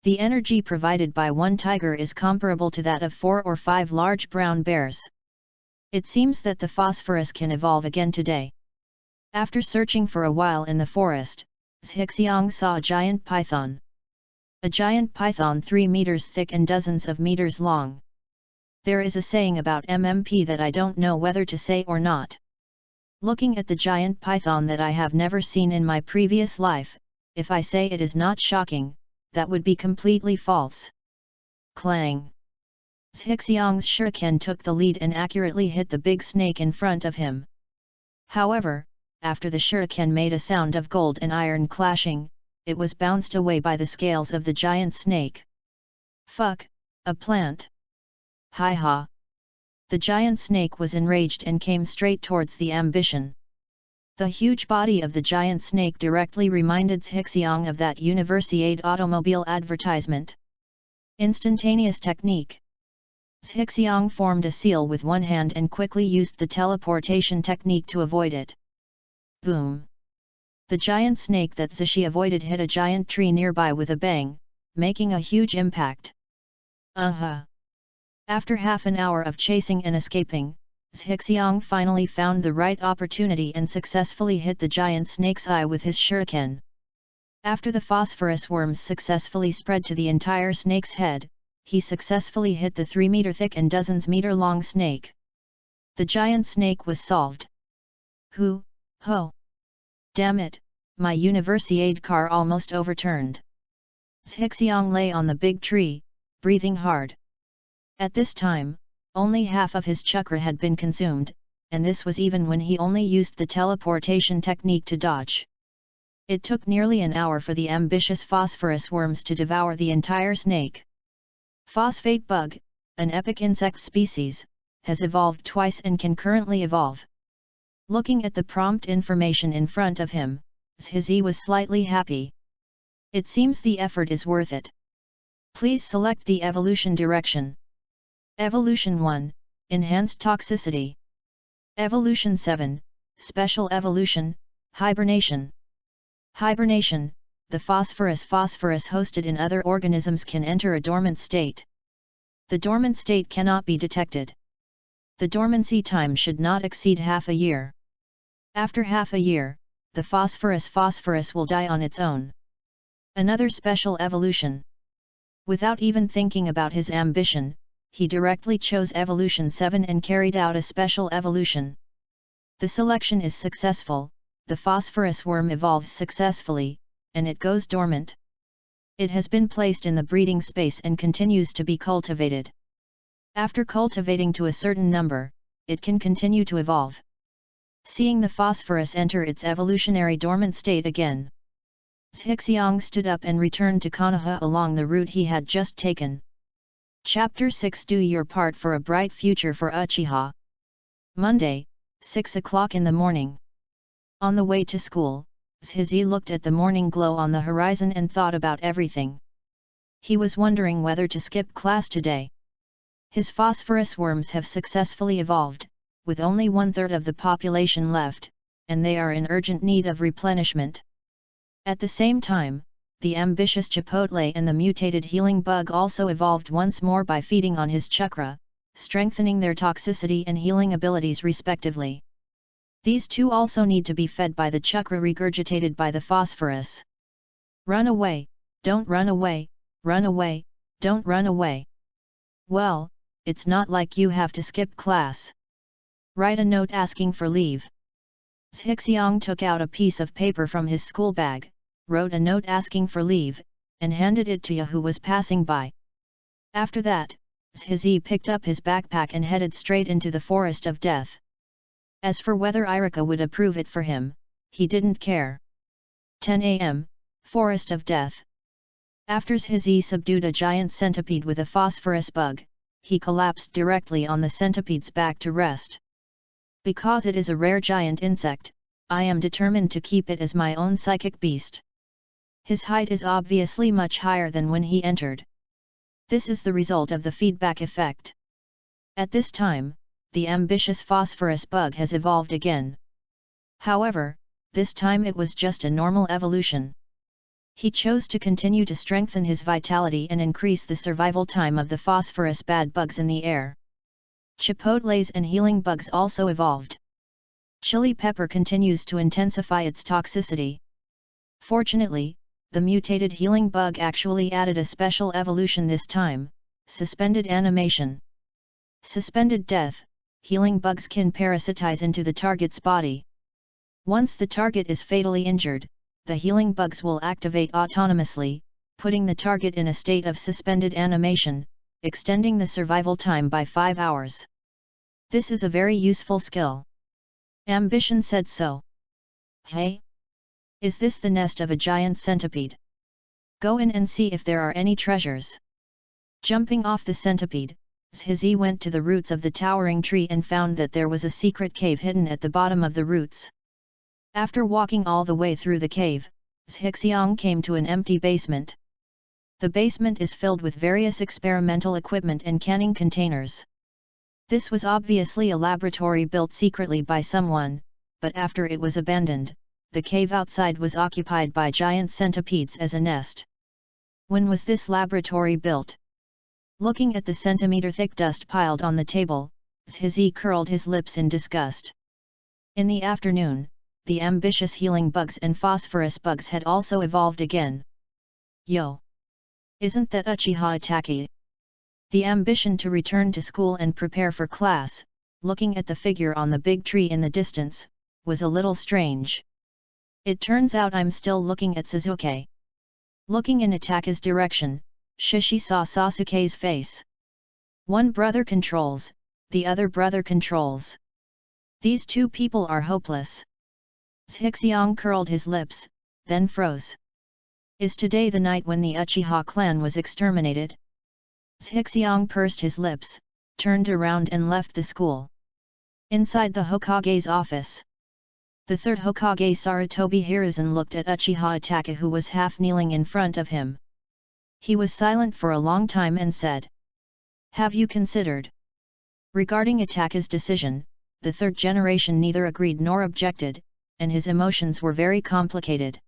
The energy provided by one tiger is comparable to that of 4 or 5 large brown bears. It seems that the phosphorus can evolve again today. After searching for a while in the forest, Zhixiang saw a giant python. A giant python 3 meters thick and dozens of meters long. There is a saying about MMP that I don't know whether to say or not. Looking at the giant python that I have never seen in my previous life, if I say it is not shocking, that would be completely false. Clang! Zhixiang's shuriken took the lead and accurately hit the big snake in front of him. However, after the shuriken made a sound of gold and iron clashing, it was bounced away by the scales of the giant snake. Fuck, a plant! Hi ha! The giant snake was enraged and came straight towards the ambition. The huge body of the giant snake directly reminded Zhixiang of that Universiade automobile advertisement. Instantaneous technique. Zhixiang formed a seal with one hand and quickly used the teleportation technique to avoid it. Boom! The giant snake that Zhishi avoided hit a giant tree nearby with a bang, making a huge impact. After half an hour of chasing and escaping, Zhixiang finally found the right opportunity and successfully hit the giant snake's eye with his shuriken. After the phosphorus worms successfully spread to the entire snake's head, he successfully hit the 3-meter-thick and dozens-meter-long snake. The giant snake was solved. Ho! Damn it, my Universiade car almost overturned. Zhixiang lay on the big tree, breathing hard. At this time, only half of his chakra had been consumed, and this was even when he only used the teleportation technique to dodge. It took nearly an hour for the ambitious phosphorus worms to devour the entire snake. Phosphate bug, an epic insect species, has evolved twice and can currently evolve. Looking at the prompt information in front of him, Zhizi was slightly happy. It seems the effort is worth it. Please select the evolution direction. Evolution 1, Enhanced Toxicity. Evolution 7, Special Evolution, Hibernation. Hibernation, the phosphorus hosted in other organisms can enter a dormant state. The dormant state cannot be detected. The dormancy time should not exceed half a year. After half a year, the phosphorus will die on its own. Another special evolution. Without even thinking about his ambition, he directly chose Evolution 7 and carried out a special evolution. The selection is successful, the phosphorus worm evolves successfully, and it goes dormant. It has been placed in the breeding space and continues to be cultivated. After cultivating to a certain number, it can continue to evolve. Seeing the phosphorus enter its evolutionary dormant state again, Zhixiang stood up and returned to Konoha along the route he had just taken. Chapter 6 Do your part for a bright future for Uchiha. Monday, 6 o'clock in the morning. On the way to school, Zhizi looked at the morning glow on the horizon and thought about everything. He was wondering whether to skip class today. His phosphorus worms have successfully evolved, with only 1/3 of the population left, and they are in urgent need of replenishment. At the same time, the ambitious Chipotle and the mutated healing bug also evolved once more by feeding on his chakra, strengthening their toxicity and healing abilities respectively. These two also need to be fed by the chakra regurgitated by the phosphorus. Run away, don't run away, run away, don't run away. Well, it's not like you have to skip class. Write a note asking for leave. Zhixiang took out a piece of paper from his school bag, wrote a note asking for leave, and handed it to Ya who was passing by. After that, Zhizi picked up his backpack and headed straight into the forest of death. As for whether Irika would approve it for him, he didn't care. 10 a.m., Forest of Death. After Zhizi subdued a giant centipede with a phosphorus bug, he collapsed directly on the centipede's back to rest. Because it is a rare giant insect, I am determined to keep it as my own psychic beast. His height is obviously much higher than when he entered. This is the result of the feedback effect. At this time, the ambitious phosphorus bug has evolved again. However, this time it was just a normal evolution. He chose to continue to strengthen his vitality and increase the survival time of the phosphorus bad bugs in the air. Chipotles and healing bugs also evolved. Chili pepper continues to intensify its toxicity. Fortunately, the mutated healing bug actually added a special evolution this time, suspended animation. Suspended death, healing bugs can parasitize into the target's body. Once the target is fatally injured, the healing bugs will activate autonomously, putting the target in a state of suspended animation, extending the survival time by 5 hours. This is a very useful skill. Ambition said so. Hey? Is this the nest of a giant centipede? Go in and see if there are any treasures. Jumping off the centipede, Zhizi went to the roots of the towering tree and found that there was a secret cave hidden at the bottom of the roots. After walking all the way through the cave, Zhixiang came to an empty basement. The basement is filled with various experimental equipment and canning containers. This was obviously a laboratory built secretly by someone, but after it was abandoned, the cave outside was occupied by giant centipedes as a nest. When was this laboratory built? Looking at the centimeter-thick dust piled on the table, Zhizi curled his lips in disgust. In the afternoon, the ambitious healing bugs and phosphorus bugs had also evolved again. Yo! Isn't that Uchiha Itachi? The ambition to return to school and prepare for class, looking at the figure on the big tree in the distance, was a little strange. It turns out I'm still looking at Sasuke. Looking in Itachi's direction, Shishi saw Sasuke's face. One brother controls, the other brother controls. These two people are hopeless. Zhixiang curled his lips, then froze. Is today the night when the Uchiha clan was exterminated? Zhixiang pursed his lips, turned around and left the school. Inside the Hokage's office, the third Hokage Sarutobi Hiruzen looked at Uchiha Itachi, who was half kneeling in front of him. He was silent for a long time and said, "Have you considered?" Regarding Itachi's decision, the third generation neither agreed nor objected, and his emotions were very complicated.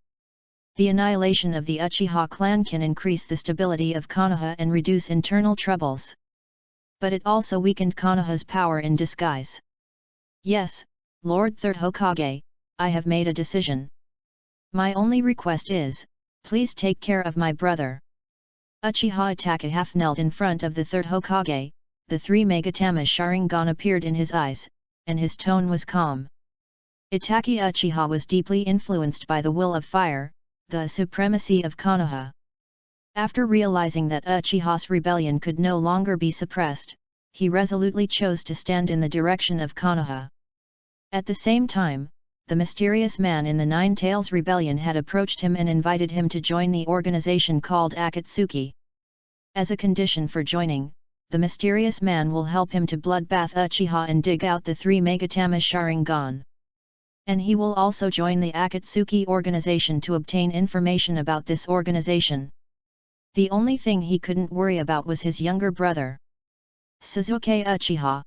The annihilation of the Uchiha clan can increase the stability of Konoha and reduce internal troubles. But it also weakened Konoha's power in disguise. Yes, Lord Third Hokage, I have made a decision. My only request is, please take care of my brother. Uchiha Itachi half knelt in front of the third Hokage, the three Megatama Sharingan appeared in his eyes, and his tone was calm. Itachi Uchiha was deeply influenced by the will of fire, the supremacy of Konoha. After realizing that Uchiha's rebellion could no longer be suppressed, he resolutely chose to stand in the direction of Konoha. At the same time, the mysterious man in the Nine Tails Rebellion had approached him and invited him to join the organization called Akatsuki. As a condition for joining, the mysterious man will help him to bloodbath Uchiha and dig out the three Megatama Sharingan. And he will also join the Akatsuki organization to obtain information about this organization. The only thing he couldn't worry about was his younger brother, Sasuke Uchiha.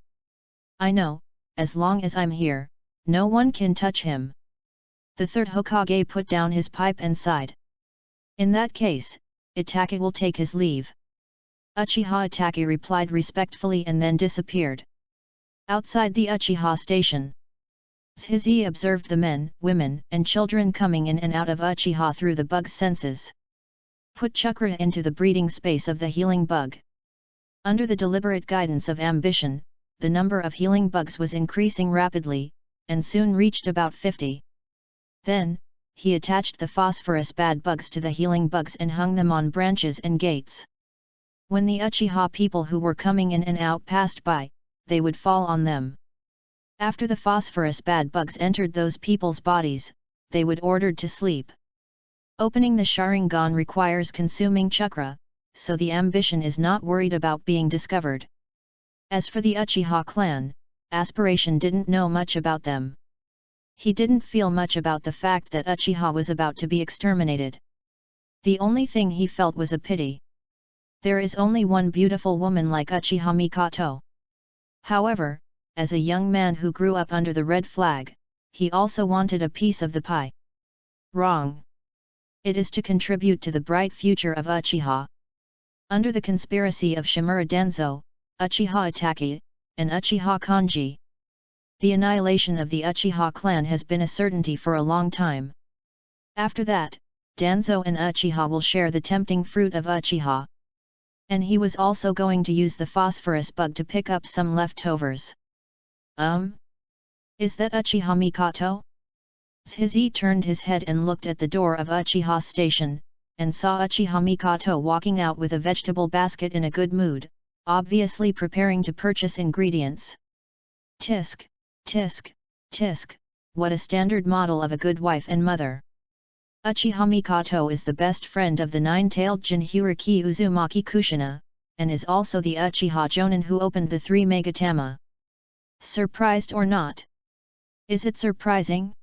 I know, as long as I'm here, no one can touch him. The third Hokage put down his pipe and sighed. In that case, Itachi will take his leave. Uchiha Itachi replied respectfully and then disappeared. Outside the Uchiha station, Zhizi observed the men, women, and children coming in and out of Uchiha through the bug's senses. Put chakra into the breeding space of the healing bug. Under the deliberate guidance of ambition, the number of healing bugs was increasing rapidly, and soon reached about 50. Then, he attached the phosphorus bad bugs to the healing bugs and hung them on branches and gates. When the Uchiha people who were coming in and out passed by, they would fall on them. After the phosphorus bad bugs entered those people's bodies, they would ordered to sleep. Opening the Sharingan requires consuming chakra, so the ambition is not worried about being discovered. As for the Uchiha clan, Aspiration didn't know much about them. He didn't feel much about the fact that Uchiha was about to be exterminated. The only thing he felt was a pity. There is only one beautiful woman like Uchiha Mikoto. However, as a young man who grew up under the red flag, he also wanted a piece of the pie. Wrong. It is to contribute to the bright future of Uchiha. Under the conspiracy of Shimura Danzo, Uchiha Itachi, and Uchiha Kanji, the annihilation of the Uchiha clan has been a certainty for a long time. After that, Danzo and Uchiha will share the tempting fruit of Uchiha. And he was also going to use the phosphorus bug to pick up some leftovers. Is that Uchiha Mikoto? Zhizi turned his head and looked at the door of Uchiha station, and saw Uchiha Mikoto walking out with a vegetable basket in a good mood, obviously preparing to purchase ingredients. Tisk, tisk, tisk, what a standard model of a good wife and mother. Uchiha Mikoto is the best friend of the nine-tailed Jinhyuriki Uzumaki Kushina, and is also the Uchiha Jonin who opened the three Megatama. Surprised or not? Is it surprising?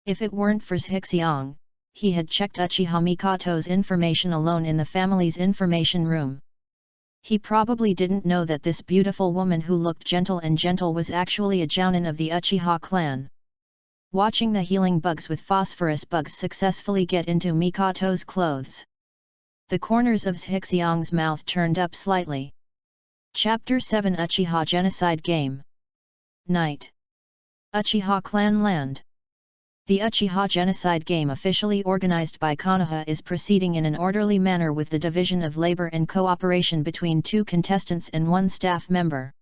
If it weren't for Zhixiang, he had checked Uchiha Mikoto's information alone in the family's information room. He probably didn't know that this beautiful woman who looked gentle was actually a jounin of the Uchiha clan. Watching the healing bugs with phosphorus bugs successfully get into Mikoto's clothes, the corners of Zhixiang's mouth turned up slightly. Chapter 7 Uchiha Genocide Game. Night. Uchiha Clan Land. The Uchiha genocide game officially organized by Konoha is proceeding in an orderly manner with the division of labor and cooperation between 2 contestants and 1 staff member.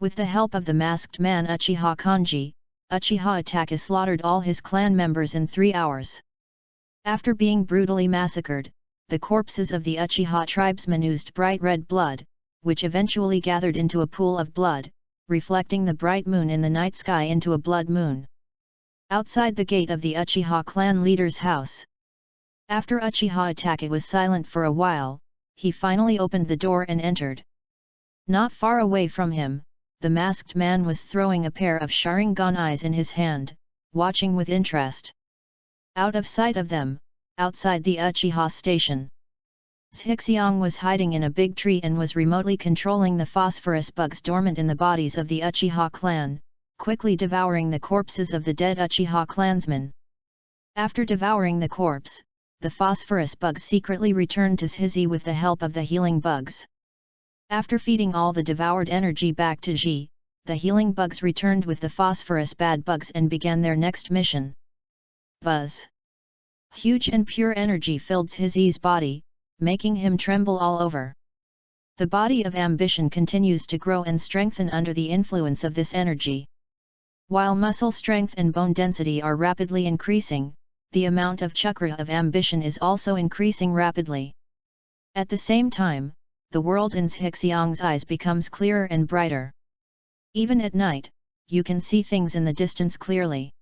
With the help of the masked man Uchiha Kanji, Uchiha Itake slaughtered all his clan members in 3 hours. After being brutally massacred, the corpses of the Uchiha tribesmen oozed bright red blood, which eventually gathered into a pool of blood, reflecting the bright moon in the night sky into a blood moon. Outside the gate of the Uchiha clan leader's house. After Uchiha Itake was silent for a while, he finally opened the door and entered. Not far away from him, the masked man was throwing a pair of Sharingan eyes in his hand, watching with interest. Out of sight of them, outside the Uchiha station, Zhixiang was hiding in a big tree and was remotely controlling the phosphorus bugs dormant in the bodies of the Uchiha clan, quickly devouring the corpses of the dead Uchiha clansmen. After devouring the corpse, the phosphorus bugs secretly returned to Zhizi with the help of the healing bugs. After feeding all the devoured energy back to Ji, the healing bugs returned with the phosphorus bad bugs and began their next mission. Buzz! Huge and pure energy filled Zhizi's body, making him tremble all over. The body of ambition continues to grow and strengthen under the influence of this energy. While muscle strength and bone density are rapidly increasing, the amount of chakra of ambition is also increasing rapidly. At the same time, the world in Zhixiang's eyes becomes clearer and brighter. Even at night, you can see things in the distance clearly.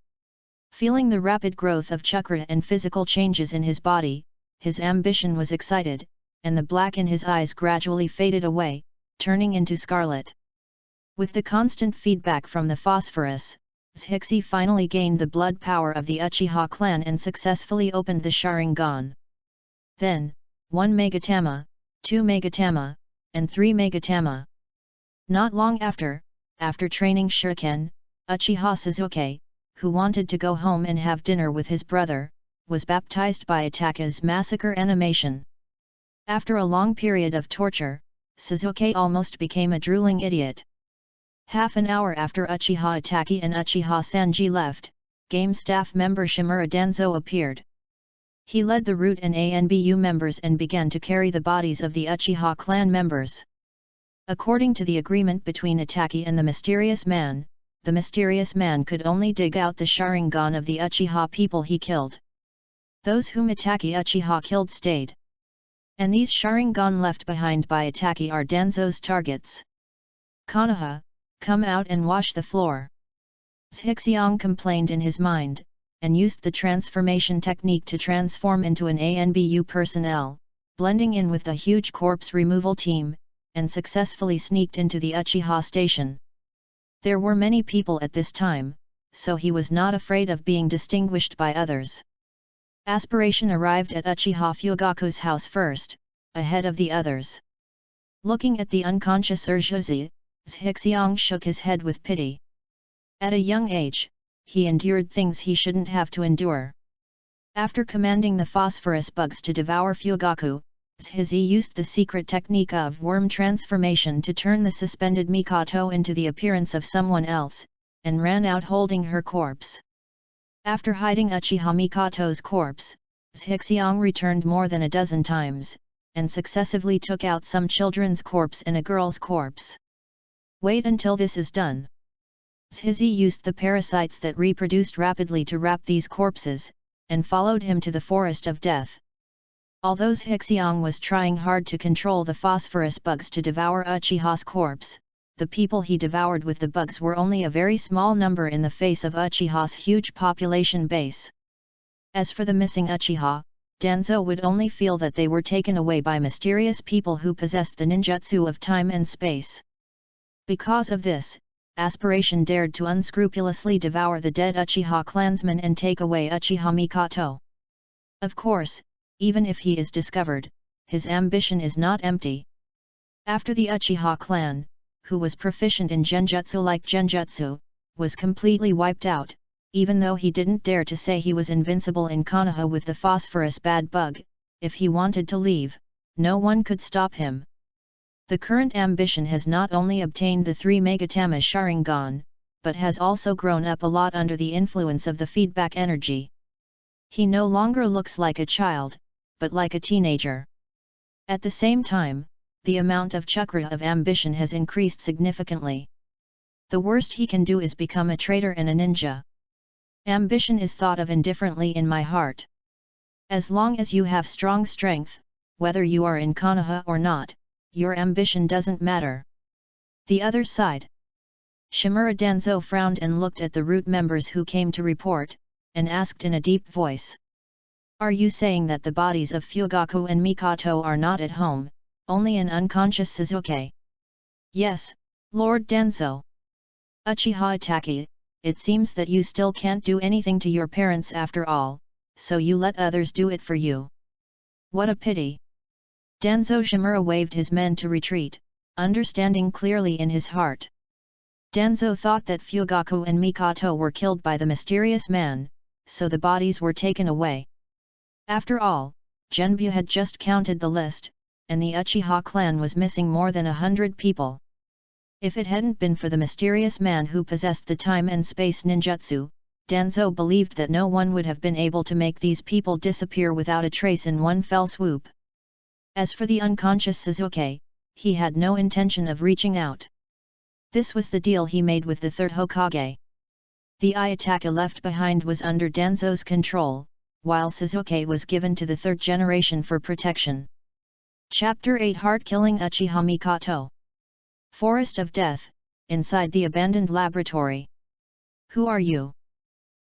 Feeling the rapid growth of chakra and physical changes in his body, his ambition was excited, and the black in his eyes gradually faded away, turning into scarlet. With the constant feedback from the phosphorus, Zhixi finally gained the blood power of the Uchiha clan and successfully opened the Sharingan. Then, 1 Megatama, 2 Megatama, and 3 Megatama. Not long after training Shuriken, Uchiha Sasuke, who wanted to go home and have dinner with his brother, was baptized by Itake's massacre animation. After a long period of torture, Sasuke almost became a drooling idiot. Half an hour after Uchiha Itake and Uchiha Sanji left, game staff member Shimura Danzo appeared. He led the Root and ANBU members and began to carry the bodies of the Uchiha clan members. According to the agreement between Itake and the mysterious man could only dig out the Sharingan of the Uchiha people he killed. Those whom Itake Uchiha killed stayed. And these Sharingan left behind by Itake are Danzo's targets. Konoha, come out and wash the floor. Zhixiang complained in his mind, and used the transformation technique to transform into an ANBU personnel, blending in with the huge corpse removal team, and successfully sneaked into the Uchiha station. There were many people at this time, so he was not afraid of being distinguished by others. Aspiration arrived at Uchiha Fugaku's house first, ahead of the others. Looking at the unconscious Urzuzi, Zhixiang shook his head with pity. At a young age, he endured things he shouldn't have to endure. After commanding the phosphorus bugs to devour Fugaku, Zhizi used the secret technique of worm transformation to turn the suspended Mikoto into the appearance of someone else, and ran out holding her corpse. After hiding Uchiha Mikoto's corpse, Zhixiang returned more than a dozen times, and successively took out some children's corpse and a girl's corpse. Wait until this is done. Zhizi used the parasites that reproduced rapidly to wrap these corpses, and followed him to the forest of death. Although Zhixiang was trying hard to control the phosphorus bugs to devour Uchiha's corpse, the people he devoured with the bugs were only a very small number in the face of Uchiha's huge population base. As for the missing Uchiha, Danzo would only feel that they were taken away by mysterious people who possessed the ninjutsu of time and space. Because of this, Aspiration dared to unscrupulously devour the dead Uchiha clansmen and take away Uchiha Mikoto. Of course, even if he is discovered, his ambition is not empty. After the Uchiha clan, who was proficient in genjutsu like genjutsu, was completely wiped out, even though he didn't dare to say he was invincible in Konoha with the phosphorus bad bug, if he wanted to leave, no one could stop him. The current ambition has not only obtained the 3 Megatama Sharingan, but has also grown up a lot under the influence of the feedback energy. He no longer looks like a child, but like a teenager. At the same time, the amount of chakra of ambition has increased significantly. The worst he can do is become a traitor and a ninja. Ambition is thought of indifferently in my heart. As long as you have strong strength, whether you are in Konoha or not, your ambition doesn't matter. The other side. Shimura Danzo frowned and looked at the root members who came to report, and asked in a deep voice. Are you saying that the bodies of Fugaku and Mikoto are not at home, only an unconscious Suzuki? Yes, Lord Danzo. Uchiha Itaki, it seems that you still can't do anything to your parents after all, so you let others do it for you. What a pity. Danzo Shimura waved his men to retreat, understanding clearly in his heart. Danzo thought that Fugaku and Mikoto were killed by the mysterious man, so the bodies were taken away. After all, Genbu had just counted the list, and the Uchiha clan was missing more than 100 people. If it hadn't been for the mysterious man who possessed the time and space ninjutsu, Danzo believed that no one would have been able to make these people disappear without a trace in one fell swoop. As for the unconscious Suzuki, he had no intention of reaching out. This was the deal he made with the third Hokage. The Ayataka left behind was under Danzo's control, while Suzuki was given to the third generation for protection. Chapter 8 Heart-Killing Uchiha Mikoto. Forest of Death, inside the abandoned laboratory. Who are you?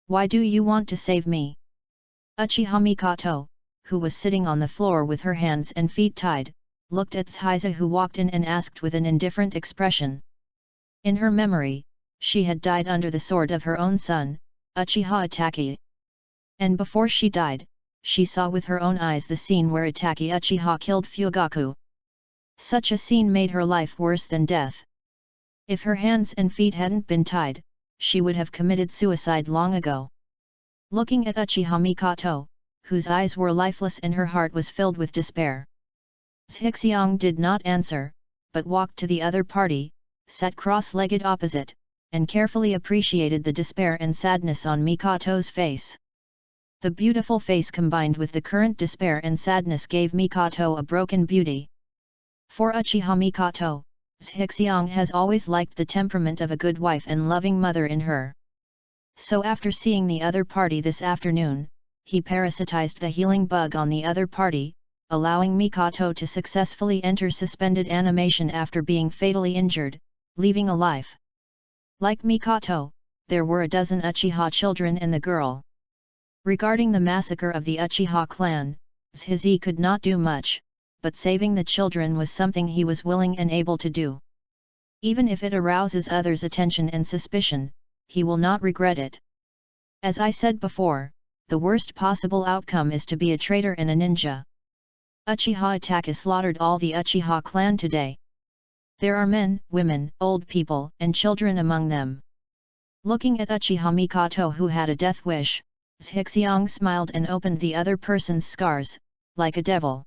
Why do you want to save me? Uchiha Mikoto, who was sitting on the floor with her hands and feet tied, looked at Tsuhiza who walked in and asked with an indifferent expression. In her memory, she had died under the sword of her own son, Uchiha Itaki. And before she died, she saw with her own eyes the scene where Itaki Uchiha killed Fugaku. Such a scene made her life worse than death. If her hands and feet hadn't been tied, she would have committed suicide long ago. Looking at Uchiha Mikoto, whose eyes were lifeless and her heart was filled with despair. Zhixiang did not answer, but walked to the other party, sat cross-legged opposite, and carefully appreciated the despair and sadness on Mikoto's face. The beautiful face combined with the current despair and sadness gave Mikoto a broken beauty. For Uchiha Mikoto, Zhixiang has always liked the temperament of a good wife and loving mother in her. So after seeing the other party this afternoon, he parasitized the healing bug on the other party, allowing Mikoto to successfully enter suspended animation after being fatally injured, leaving a life. Like Mikoto, there were a dozen Uchiha children and the girl. Regarding the massacre of the Uchiha clan, Zhizi could not do much, but saving the children was something he was willing and able to do. Even if it arouses others' attention and suspicion, he will not regret it. As I said before, the worst possible outcome is to be a traitor and a ninja. Uchiha Itaki slaughtered all the Uchiha clan today. There are men, women, old people, and children among them. Looking at Uchiha Mikoto who had a death wish, Zhixiang smiled and opened the other person's scars, like a devil.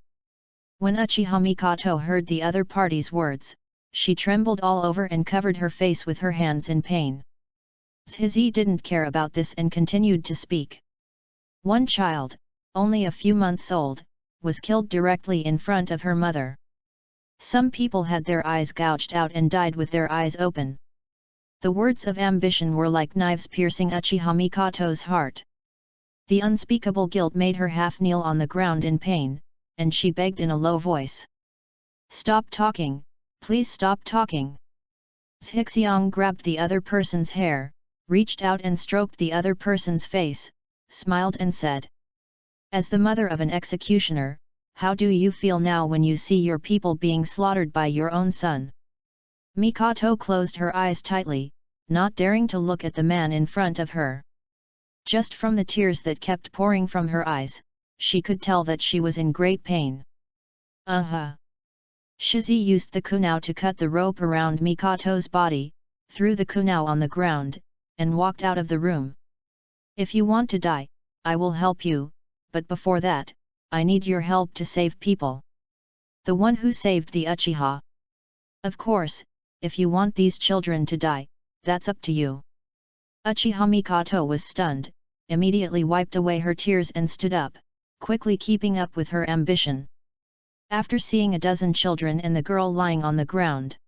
When Uchiha Mikoto heard the other party's words, she trembled all over and covered her face with her hands in pain. Zhizi didn't care about this and continued to speak. One child, only a few months old, was killed directly in front of her mother. Some people had their eyes gouged out and died with their eyes open. The words of ambition were like knives piercing Uchiha Mikoto's heart. The unspeakable guilt made her half kneel on the ground in pain, and she begged in a low voice. Stop talking, please stop talking. Zhixiang grabbed the other person's hair, reached out and stroked the other person's face, smiled and said. As the mother of an executioner, how do you feel now when you see your people being slaughtered by your own son? Mikoto closed her eyes tightly, not daring to look at the man in front of her. Just from the tears that kept pouring from her eyes, she could tell that she was in great pain. Shizi used the kunao to cut the rope around Mikoto's body, threw the kunao on the ground, and walked out of the room. If you want to die, I will help you, but before that, I need your help to save people. The one who saved the Uchiha. Of course, if you want these children to die, that's up to you. Uchiha Mikoto was stunned, immediately wiped away her tears and stood up, quickly keeping up with her ambition. After seeing a dozen children and the girl lying on the ground,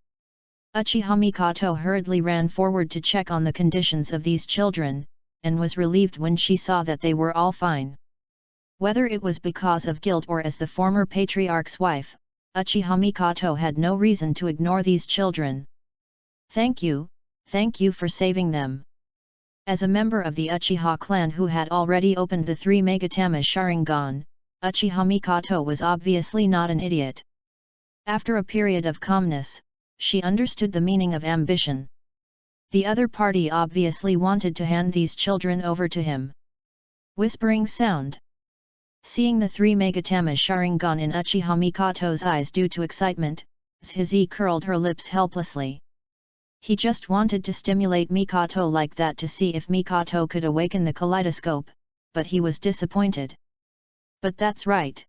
Uchiha Mikoto hurriedly ran forward to check on the conditions of these children, and was relieved when she saw that they were all fine. Whether it was because of guilt or as the former patriarch's wife, Uchiha Mikoto had no reason to ignore these children. Thank you for saving them." As a member of the Uchiha clan who had already opened the 3 Megatama Sharingan, Uchiha Mikoto was obviously not an idiot. After a period of calmness, she understood the meaning of ambition. The other party obviously wanted to hand these children over to him. Whispering sound. Seeing the 3 Megatama Sharingan in Uchiha Mikoto's eyes due to excitement, Shizi curled her lips helplessly. He just wanted to stimulate Mikoto like that to see if Mikoto could awaken the kaleidoscope, but he was disappointed. But that's right.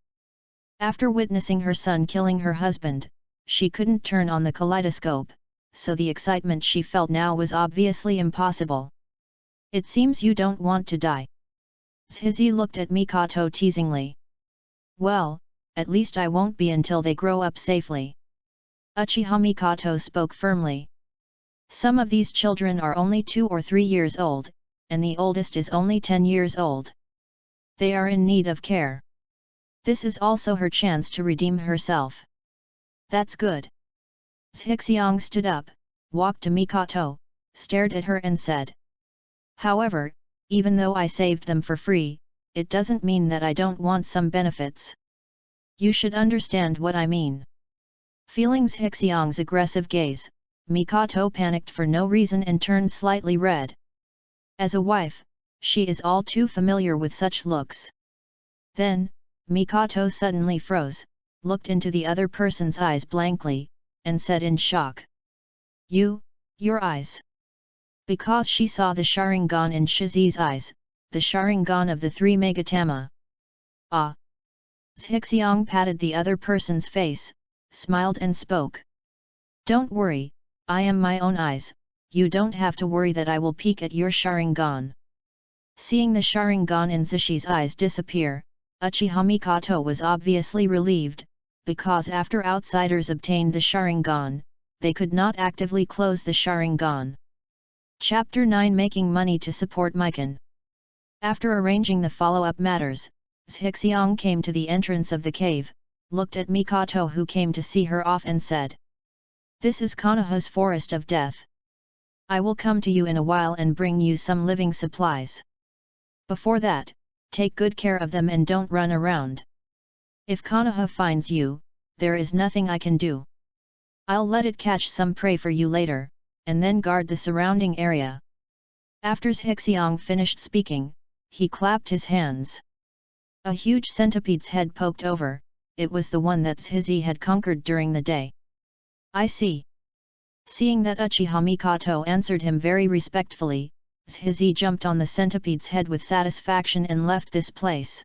After witnessing her son killing her husband, she couldn't turn on the kaleidoscope, so the excitement she felt now was obviously impossible. "It seems you don't want to die." Shizi looked at Mikoto teasingly. "Well, at least I won't be until they grow up safely." Uchiha Mikoto spoke firmly. "Some of these children are only 2 or 3 years old, and the oldest is only 10 years old. They are in need of care. This is also her chance to redeem herself." "That's good." Shixiang stood up, walked to Mikoto, stared at her and said. "However, even though I saved them for free, it doesn't mean that I don't want some benefits. You should understand what I mean." Feeling Shixiang's aggressive gaze, Mikoto panicked for no reason and turned slightly red. As a wife, she is all too familiar with such looks. Then, Mikoto suddenly froze, looked into the other person's eyes blankly, and said in shock. Your eyes." Because she saw the Sharingan in Shizi's eyes, the Sharingan of the 3 Megatama. "Ah!" Shixiang patted the other person's face, smiled and spoke. "Don't worry, I am my own eyes, you don't have to worry that I will peek at your Sharingan." Seeing the Sharingan in Zishi's eyes disappear, Uchiha Mikoto was obviously relieved, because after outsiders obtained the Sharingan, they could not actively close the Sharingan. Chapter 9 Making Money to Support Mikan. After arranging the follow-up matters, Shixiang came to the entrance of the cave, looked at Mikoto who came to see her off and said. "This is Konoha's Forest of Death. I will come to you in a while and bring you some living supplies. Before that, take good care of them and don't run around. If Konoha finds you, there is nothing I can do. I'll let it catch some prey for you later, and then guard the surrounding area." After Shixiang finished speaking, he clapped his hands. A huge centipede's head poked over. It was the one that Shizi had conquered during the day. "I see." Seeing that Uchiha Mikoto answered him very respectfully, Shizi jumped on the centipede's head with satisfaction and left this place.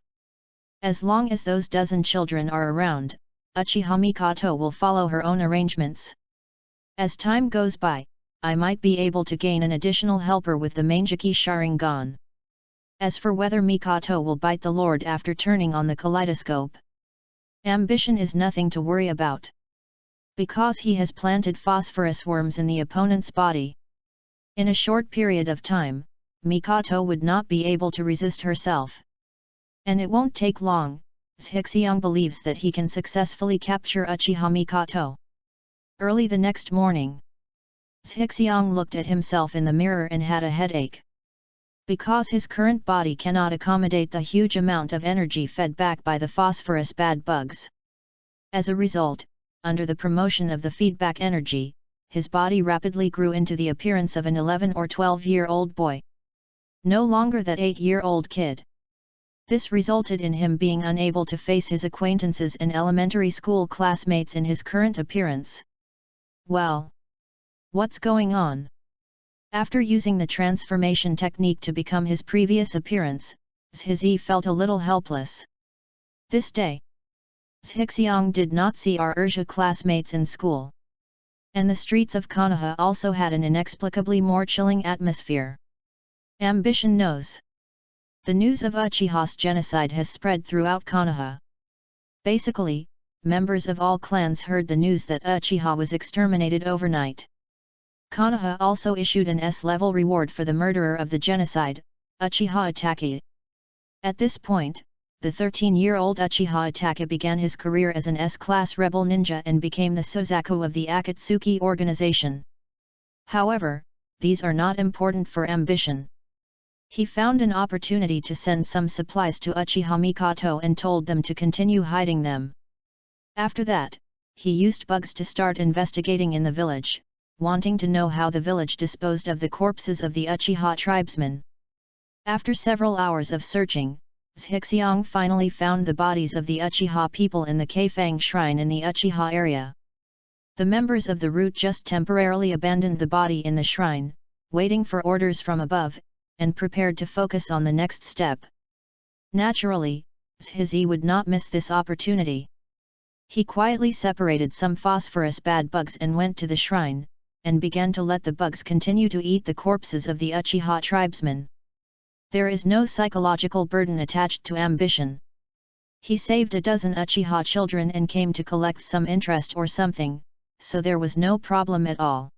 As long as those dozen children are around, Uchiha Mikoto will follow her own arrangements. As time goes by, I might be able to gain an additional helper with the Mangeki Sharingan. As for whether Mikoto will bite the Lord after turning on the kaleidoscope, ambition is nothing to worry about. Because he has planted phosphorus worms in the opponent's body. In a short period of time, Mikoto would not be able to resist herself. And it won't take long, Shixiang believes that he can successfully capture Uchiha Mikoto. Early the next morning, Shixiang looked at himself in the mirror and had a headache. Because his current body cannot accommodate the huge amount of energy fed back by the phosphorus bad bugs. As a result, under the promotion of the feedback energy, his body rapidly grew into the appearance of an 11 or 12-year-old boy. No longer that 8-year-old kid. This resulted in him being unable to face his acquaintances and elementary school classmates in his current appearance. Well, what's going on? After using the transformation technique to become his previous appearance, Shizi felt a little helpless. This day, Shixiang did not see our Ursha classmates in school. And the streets of Konoha also had an inexplicably more chilling atmosphere. Ambition knows. The news of Uchiha's genocide has spread throughout Konoha. Basically, members of all clans heard the news that Uchiha was exterminated overnight. Konoha also issued an S-level reward for the murderer of the genocide, Uchiha Itachi. At this point, the 13-year-old Uchiha Itachi began his career as an S-class rebel ninja and became the Suzaku of the Akatsuki organization. However, these are not important for ambition. He found an opportunity to send some supplies to Uchiha Mikoto and told them to continue hiding them. After that, he used bugs to start investigating in the village, wanting to know how the village disposed of the corpses of the Uchiha tribesmen. After several hours of searching, Zhixiang finally found the bodies of the Uchiha people in the Kaifang shrine in the Uchiha area. The members of the root just temporarily abandoned the body in the shrine, waiting for orders from above, and prepared to focus on the next step. Naturally, Zhizi would not miss this opportunity. He quietly separated some phosphorus bad bugs and went to the shrine, and began to let the bugs continue to eat the corpses of the Uchiha tribesmen. There is no psychological burden attached to ambition. He saved a dozen Uchiha children and came to collect some interest or something, so there was no problem at all.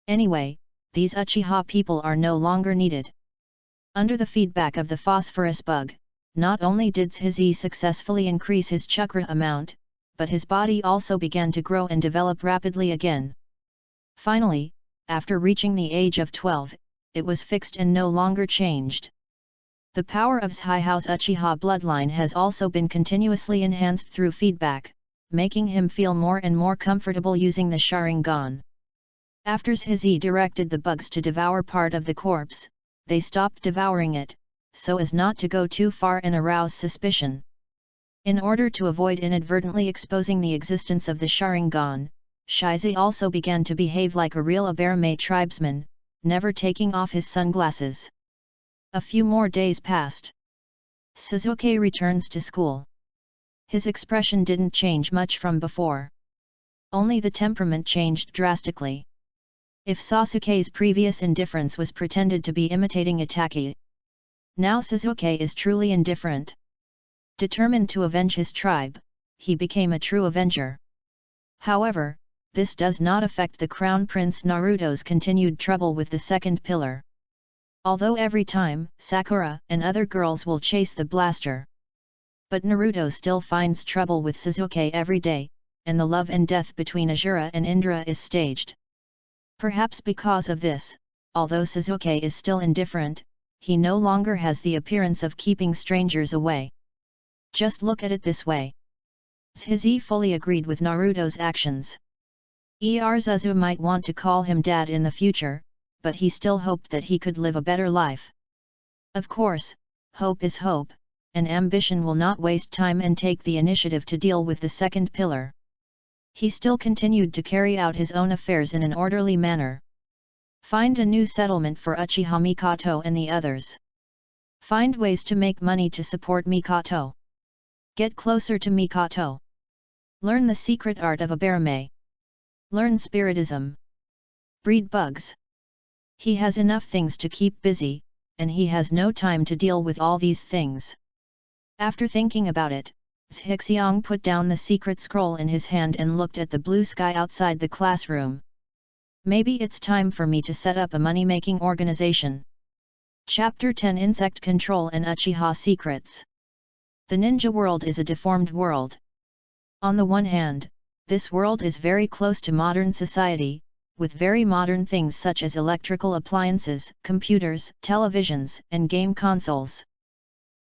Anyway, these Uchiha people are no longer needed. Under the feedback of the phosphorus bug, not only did Zhizi successfully increase his chakra amount, but his body also began to grow and develop rapidly again. Finally, after reaching the age of 12, it was fixed and no longer changed. The power of Zhihao's Uchiha bloodline has also been continuously enhanced through feedback, making him feel more and more comfortable using the Sharingan. After Zhizi directed the bugs to devour part of the corpse, they stopped devouring it, so as not to go too far and arouse suspicion. In order to avoid inadvertently exposing the existence of the Sharingan, Shizi also began to behave like a real Aberame tribesman, never taking off his sunglasses. A few more days passed. Sasuke returns to school. His expression didn't change much from before. Only the temperament changed drastically. If Sasuke's previous indifference was pretended to be imitating Itachi, now Sasuke is truly indifferent. Determined to avenge his tribe, he became a true avenger. However, this does not affect the Crown Prince Naruto's continued trouble with the second pillar. Although every time, Sakura and other girls will chase the blaster. But Naruto still finds trouble with Sasuke every day, and the love and death between Azura and Indra is staged. Perhaps because of this, although Sasuke is still indifferent, he no longer has the appearance of keeping strangers away. Just look at it this way. Zhizi fully agreed with Naruto's actions. Zazu might want to call him dad in the future, but he still hoped that he could live a better life. Of course, hope is hope, and ambition will not waste time and take the initiative to deal with the second pillar. He still continued to carry out his own affairs in an orderly manner. Find a new settlement for Uchiha Mikoto and the others. Find ways to make money to support Mikoto. Get closer to Mikoto. Learn the secret art of Aberame. Learn spiritism. Breed bugs. He has enough things to keep busy, and he has no time to deal with all these things. After thinking about it, Zhixiang put down the secret scroll in his hand and looked at the blue sky outside the classroom. Maybe it's time for me to set up a money-making organization. Chapter 10 Insect Control and Uchiha Secrets. The ninja world is a deformed world. On the one hand, this world is very close to modern society, with very modern things such as electrical appliances, computers, televisions, and game consoles.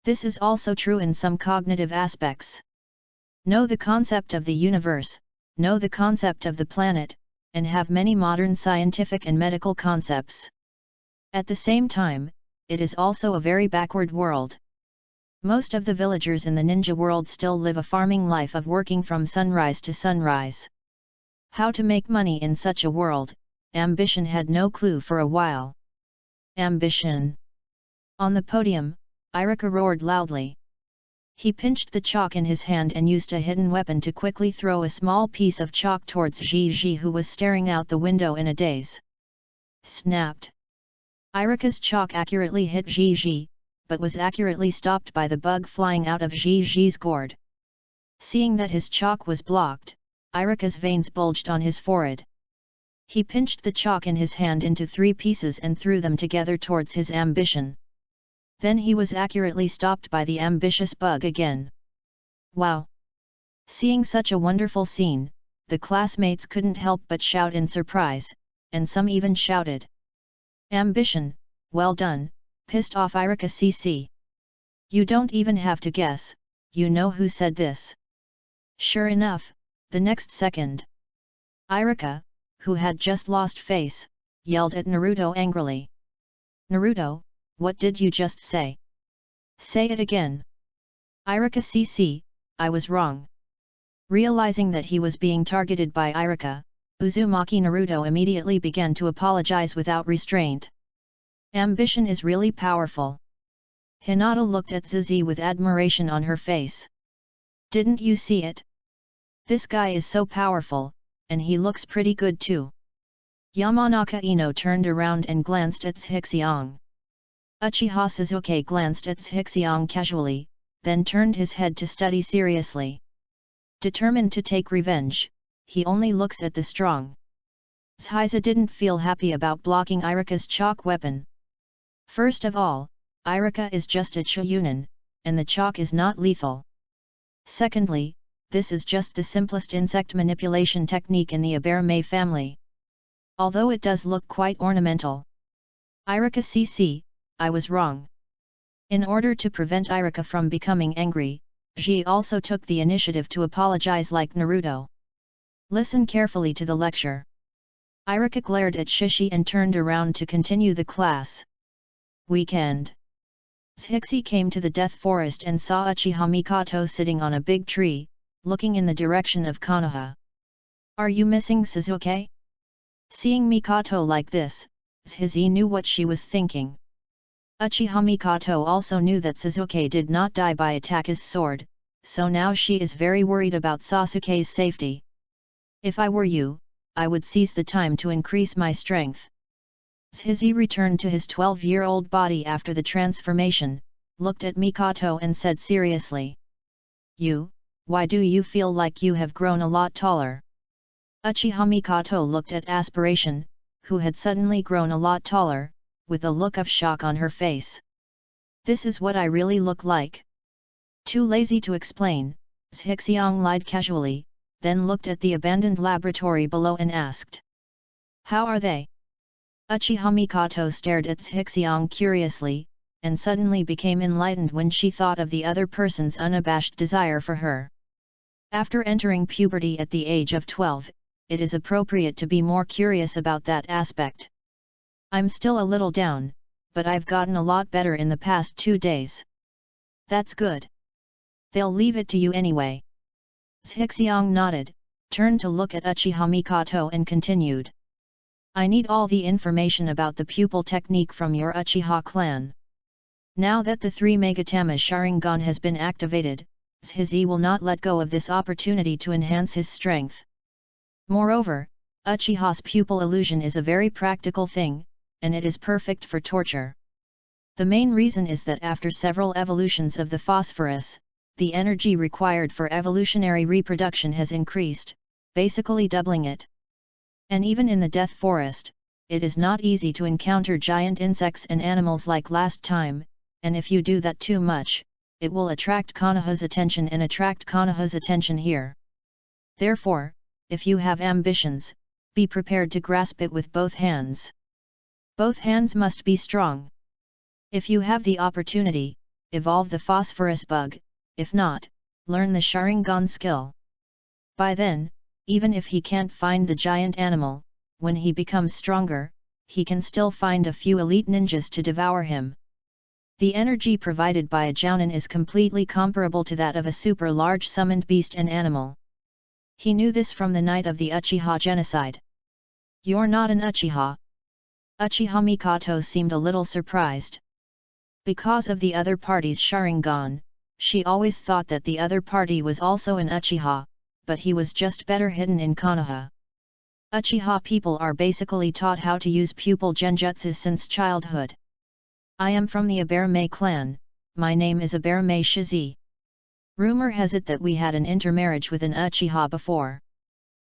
This is also true in some cognitive aspects. Know the concept of the universe, know the concept of the planet, and have many modern scientific and medical concepts. At the same time, it is also a very backward world. Most of the villagers in the ninja world still live a farming life of working from sunrise to sunrise. How to make money in such a world, Ambition had no clue for a while. Ambition! On the podium, Irika roared loudly. He pinched the chalk in his hand and used a hidden weapon to quickly throw a small piece of chalk towards Ji, who was staring out the window in a daze. Snapped! Irika's chalk accurately hit Ji, but was accurately stopped by the bug flying out of Ji's gourd. Seeing that his chalk was blocked, Irika's veins bulged on his forehead. He pinched the chalk in his hand into 3 pieces and threw them together towards his ambition. Then he was accurately stopped by the ambitious bug again. Wow! Seeing such a wonderful scene, the classmates couldn't help but shout in surprise, and some even shouted, "Ambition, well done, pissed off Irika CC. You don't even have to guess, you know who said this." Sure enough, the next second, Irika, who had just lost face, yelled at Naruto angrily. "Naruto, what did you just say? Say it again." "Irika CC, I was wrong." Realizing that he was being targeted by Irika, Uzumaki Naruto immediately began to apologize without restraint. Ambition is really powerful. Hinata looked at Zizi with admiration on her face. "Didn't you see it? This guy is so powerful, and he looks pretty good too." Yamanaka Ino turned around and glanced at Shixiang. Uchiha Sasuke glanced at Shixiang casually, then turned his head to study seriously. Determined to take revenge, he only looks at the strong. Shiza didn't feel happy about blocking Irika's chalk weapon. First of all, Irika is just a Chunin, and the chalk is not lethal. Secondly, this is just the simplest insect manipulation technique in the Aberme family. Although it does look quite ornamental. "Irika CC, I was wrong." In order to prevent Irika from becoming angry, Ji also took the initiative to apologize like Naruto. "Listen carefully to the lecture." Irika glared at Shishi and turned around to continue the class. Weekend. Shixi came to the Death Forest and saw Uchiha Mikoto sitting on a big tree, looking in the direction of Konoha. "Are you missing Sasuke?" Seeing Mikoto like this, Shizi knew what she was thinking. Uchiha Mikoto also knew that Sasuke did not die by Ataka's sword, so now she is very worried about Sasuke's safety. "If I were you, I would seize the time to increase my strength." Shizi returned to his 12-year-old body after the transformation, looked at Mikoto and said seriously, Why do you feel like you have grown a lot taller?" Uchiha Mikoto looked at Aspiration, who had suddenly grown a lot taller, with a look of shock on her face. "This is what I really look like." Too lazy to explain, Shixiang lied casually, then looked at the abandoned laboratory below and asked, "How are they?" Uchiha Mikoto stared at Shixiang curiously, and suddenly became enlightened when she thought of the other person's unabashed desire for her. After entering puberty at the age of 12, it is appropriate to be more curious about that aspect. "I'm still a little down, but I've gotten a lot better in the past 2 days." "That's good. They'll leave it to you anyway." Shixiang nodded, turned to look at Uchiha Mikoto and continued. "I need all the information about the pupil technique from your Uchiha clan. Now that the 3 Megatama Sharingan has been activated, Shizi will not let go of this opportunity to enhance his strength. Moreover, Uchiha's pupil illusion is a very practical thing, and it is perfect for torture. The main reason is that after several evolutions of the phosphorus, the energy required for evolutionary reproduction has increased, basically doubling it. And even in the Death Forest, it is not easy to encounter giant insects and animals like last time, and if you do that too much, it will attract Konoha's attention and attract Konoha's attention here. Therefore, if you have ambitions, be prepared to grasp it with both hands. Both hands must be strong. If you have the opportunity, evolve the phosphorus bug, if not, learn the Sharingan skill. By then, even if he can't find the giant animal, when he becomes stronger, he can still find a few elite ninjas to devour him. The energy provided by a Jounin is completely comparable to that of a super large summoned beast and animal. He knew this from the night of the Uchiha genocide. "You're not an Uchiha?" Uchiha Mikoto seemed a little surprised. Because of the other party's Sharingan, she always thought that the other party was also an Uchiha, but he was just better hidden in Konoha. Uchiha people are basically taught how to use pupil genjutsu since childhood. I am from the Abarame clan, my name is Abarame Shizi. Rumor has it that we had an intermarriage with an Uchiha before.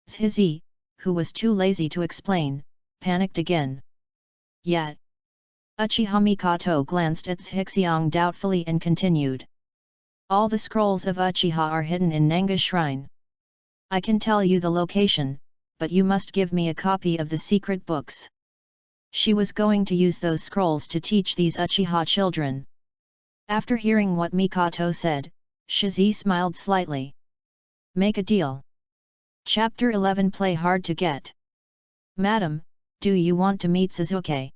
Shizi, who was too lazy to explain, panicked again. Yet, Uchiha Mikoto glanced at Shixiang doubtfully and continued. All the scrolls of Uchiha are hidden in Nanga Shrine. I can tell you the location, but you must give me a copy of the secret books. She was going to use those scrolls to teach these Uchiha children. After hearing what Mikoto said, Shizi smiled slightly. Make a deal. Chapter 11 Play hard to get. Madam, do you want to meet Sasuke?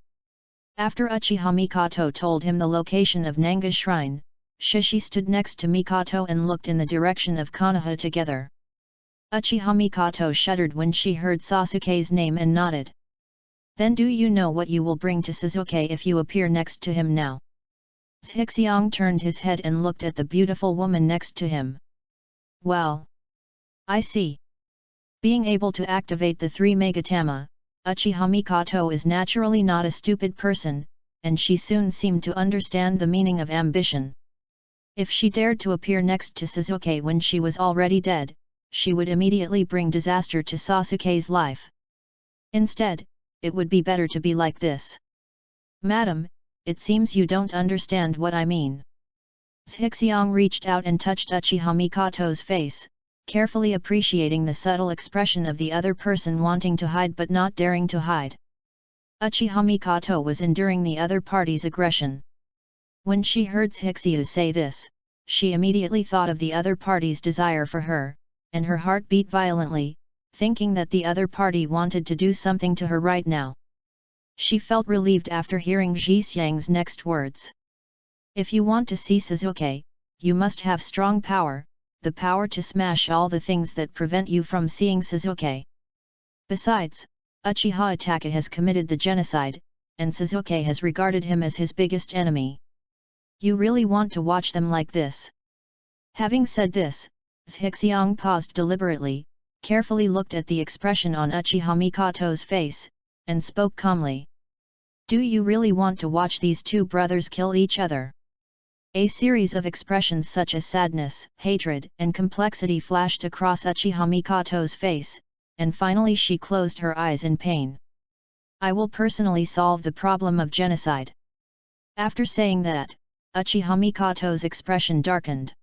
After Uchiha Mikoto told him the location of Nanga Shrine, Shishi stood next to Mikoto and looked in the direction of Konoha together. Uchiha Mikoto shuddered when she heard Sasuke's name and nodded. Then do you know what you will bring to Sasuke if you appear next to him now? Shixiang turned his head and looked at the beautiful woman next to him. Well, I see. Being able to activate the 3 Megatama, Uchiha Mikoto is naturally not a stupid person, and she soon seemed to understand the meaning of ambition. If she dared to appear next to Sasuke when she was already dead, she would immediately bring disaster to Sasuke's life. Instead, it would be better to be like this. Madam, it seems you don't understand what I mean. Shixiang reached out and touched Uchiha Mikoto's face, carefully appreciating the subtle expression of the other person wanting to hide but not daring to hide. Uchiha Mikoto was enduring the other party's aggression. When she heard Shixiu say this, she immediately thought of the other party's desire for her, and her heart beat violently, thinking that the other party wanted to do something to her right now. She felt relieved after hearing Zhixiang's next words. If you want to see Sasuke, you must have strong power, the power to smash all the things that prevent you from seeing Sasuke. Besides, Uchiha Itachi has committed the genocide, and Sasuke has regarded him as his biggest enemy. You really want to watch them like this? Having said this, Shixiang paused deliberately, carefully looked at the expression on Uchiha Mikoto's face, and spoke calmly. Do you really want to watch these two brothers kill each other? A series of expressions such as sadness, hatred, and complexity flashed across Uchiha Mikoto's face, and finally she closed her eyes in pain. I will personally solve the problem of genocide. After saying that, Uchiha Mikoto's expression darkened.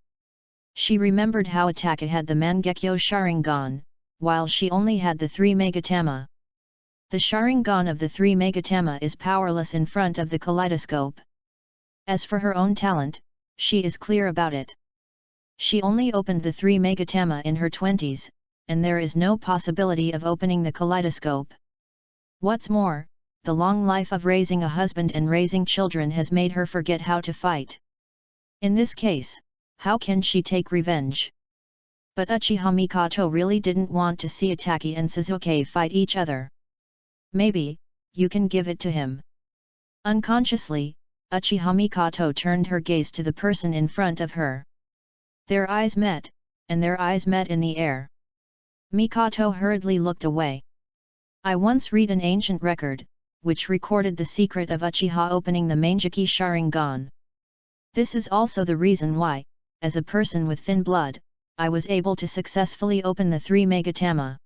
She remembered how Itachi had the Mangekyo Sharingan, while she only had the 3 Megatama. The Sharingan of the 3 Megatama is powerless in front of the kaleidoscope. As for her own talent, she is clear about it. She only opened the 3 Megatama in her 20s, and there is no possibility of opening the kaleidoscope. What's more, the long life of raising a husband and raising children has made her forget how to fight. In this case, how can she take revenge? But Uchiha Mikoto really didn't want to see Itachi and Sasuke fight each other. Maybe, you can give it to him. Unconsciously, Uchiha Mikoto turned her gaze to the person in front of her. Their eyes met, and their eyes met in the air. Mikoto hurriedly looked away. I once read an ancient record, which recorded the secret of Uchiha opening the Mangekyo Sharingan. This is also the reason why, as a person with thin blood, I was able to successfully open the 3 Megatama.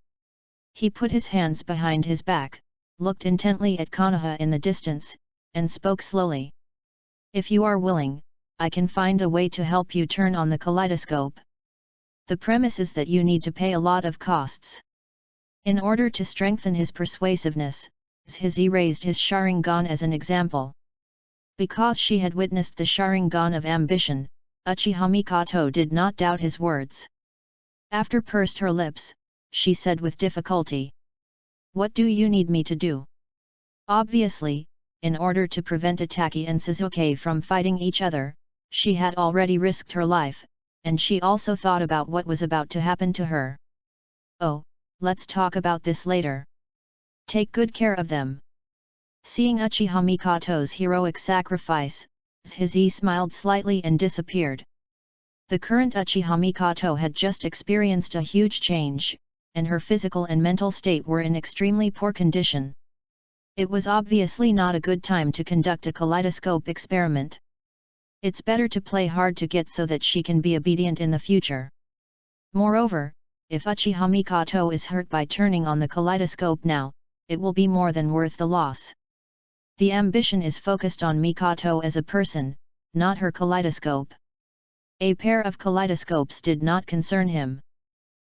He put his hands behind his back, looked intently at Konoha in the distance, and spoke slowly. If you are willing, I can find a way to help you turn on the kaleidoscope. The premise is that you need to pay a lot of costs. In order to strengthen his persuasiveness, Shizi raised his Sharingan as an example. Because she had witnessed the Sharingan of ambition, Uchiha Mikoto did not doubt his words. After pursed her lips, she said with difficulty. What do you need me to do? Obviously, in order to prevent Itachi and Sasuke from fighting each other, she had already risked her life, and she also thought about what was about to happen to her. Oh, let's talk about this later. Take good care of them. Seeing Uchiha Mikoto's heroic sacrifice, Shizi smiled slightly and disappeared. The current Uchiha Mikoto had just experienced a huge change. and her physical and mental state were in extremely poor condition. It was obviously not a good time to conduct a kaleidoscope experiment. It's better to play hard to get so that she can be obedient in the future. Moreover, if Uchiha Mikoto is hurt by turning on the kaleidoscope now, it will be more than worth the loss. The ambition is focused on Mikoto as a person, not her kaleidoscope. A pair of kaleidoscopes did not concern him.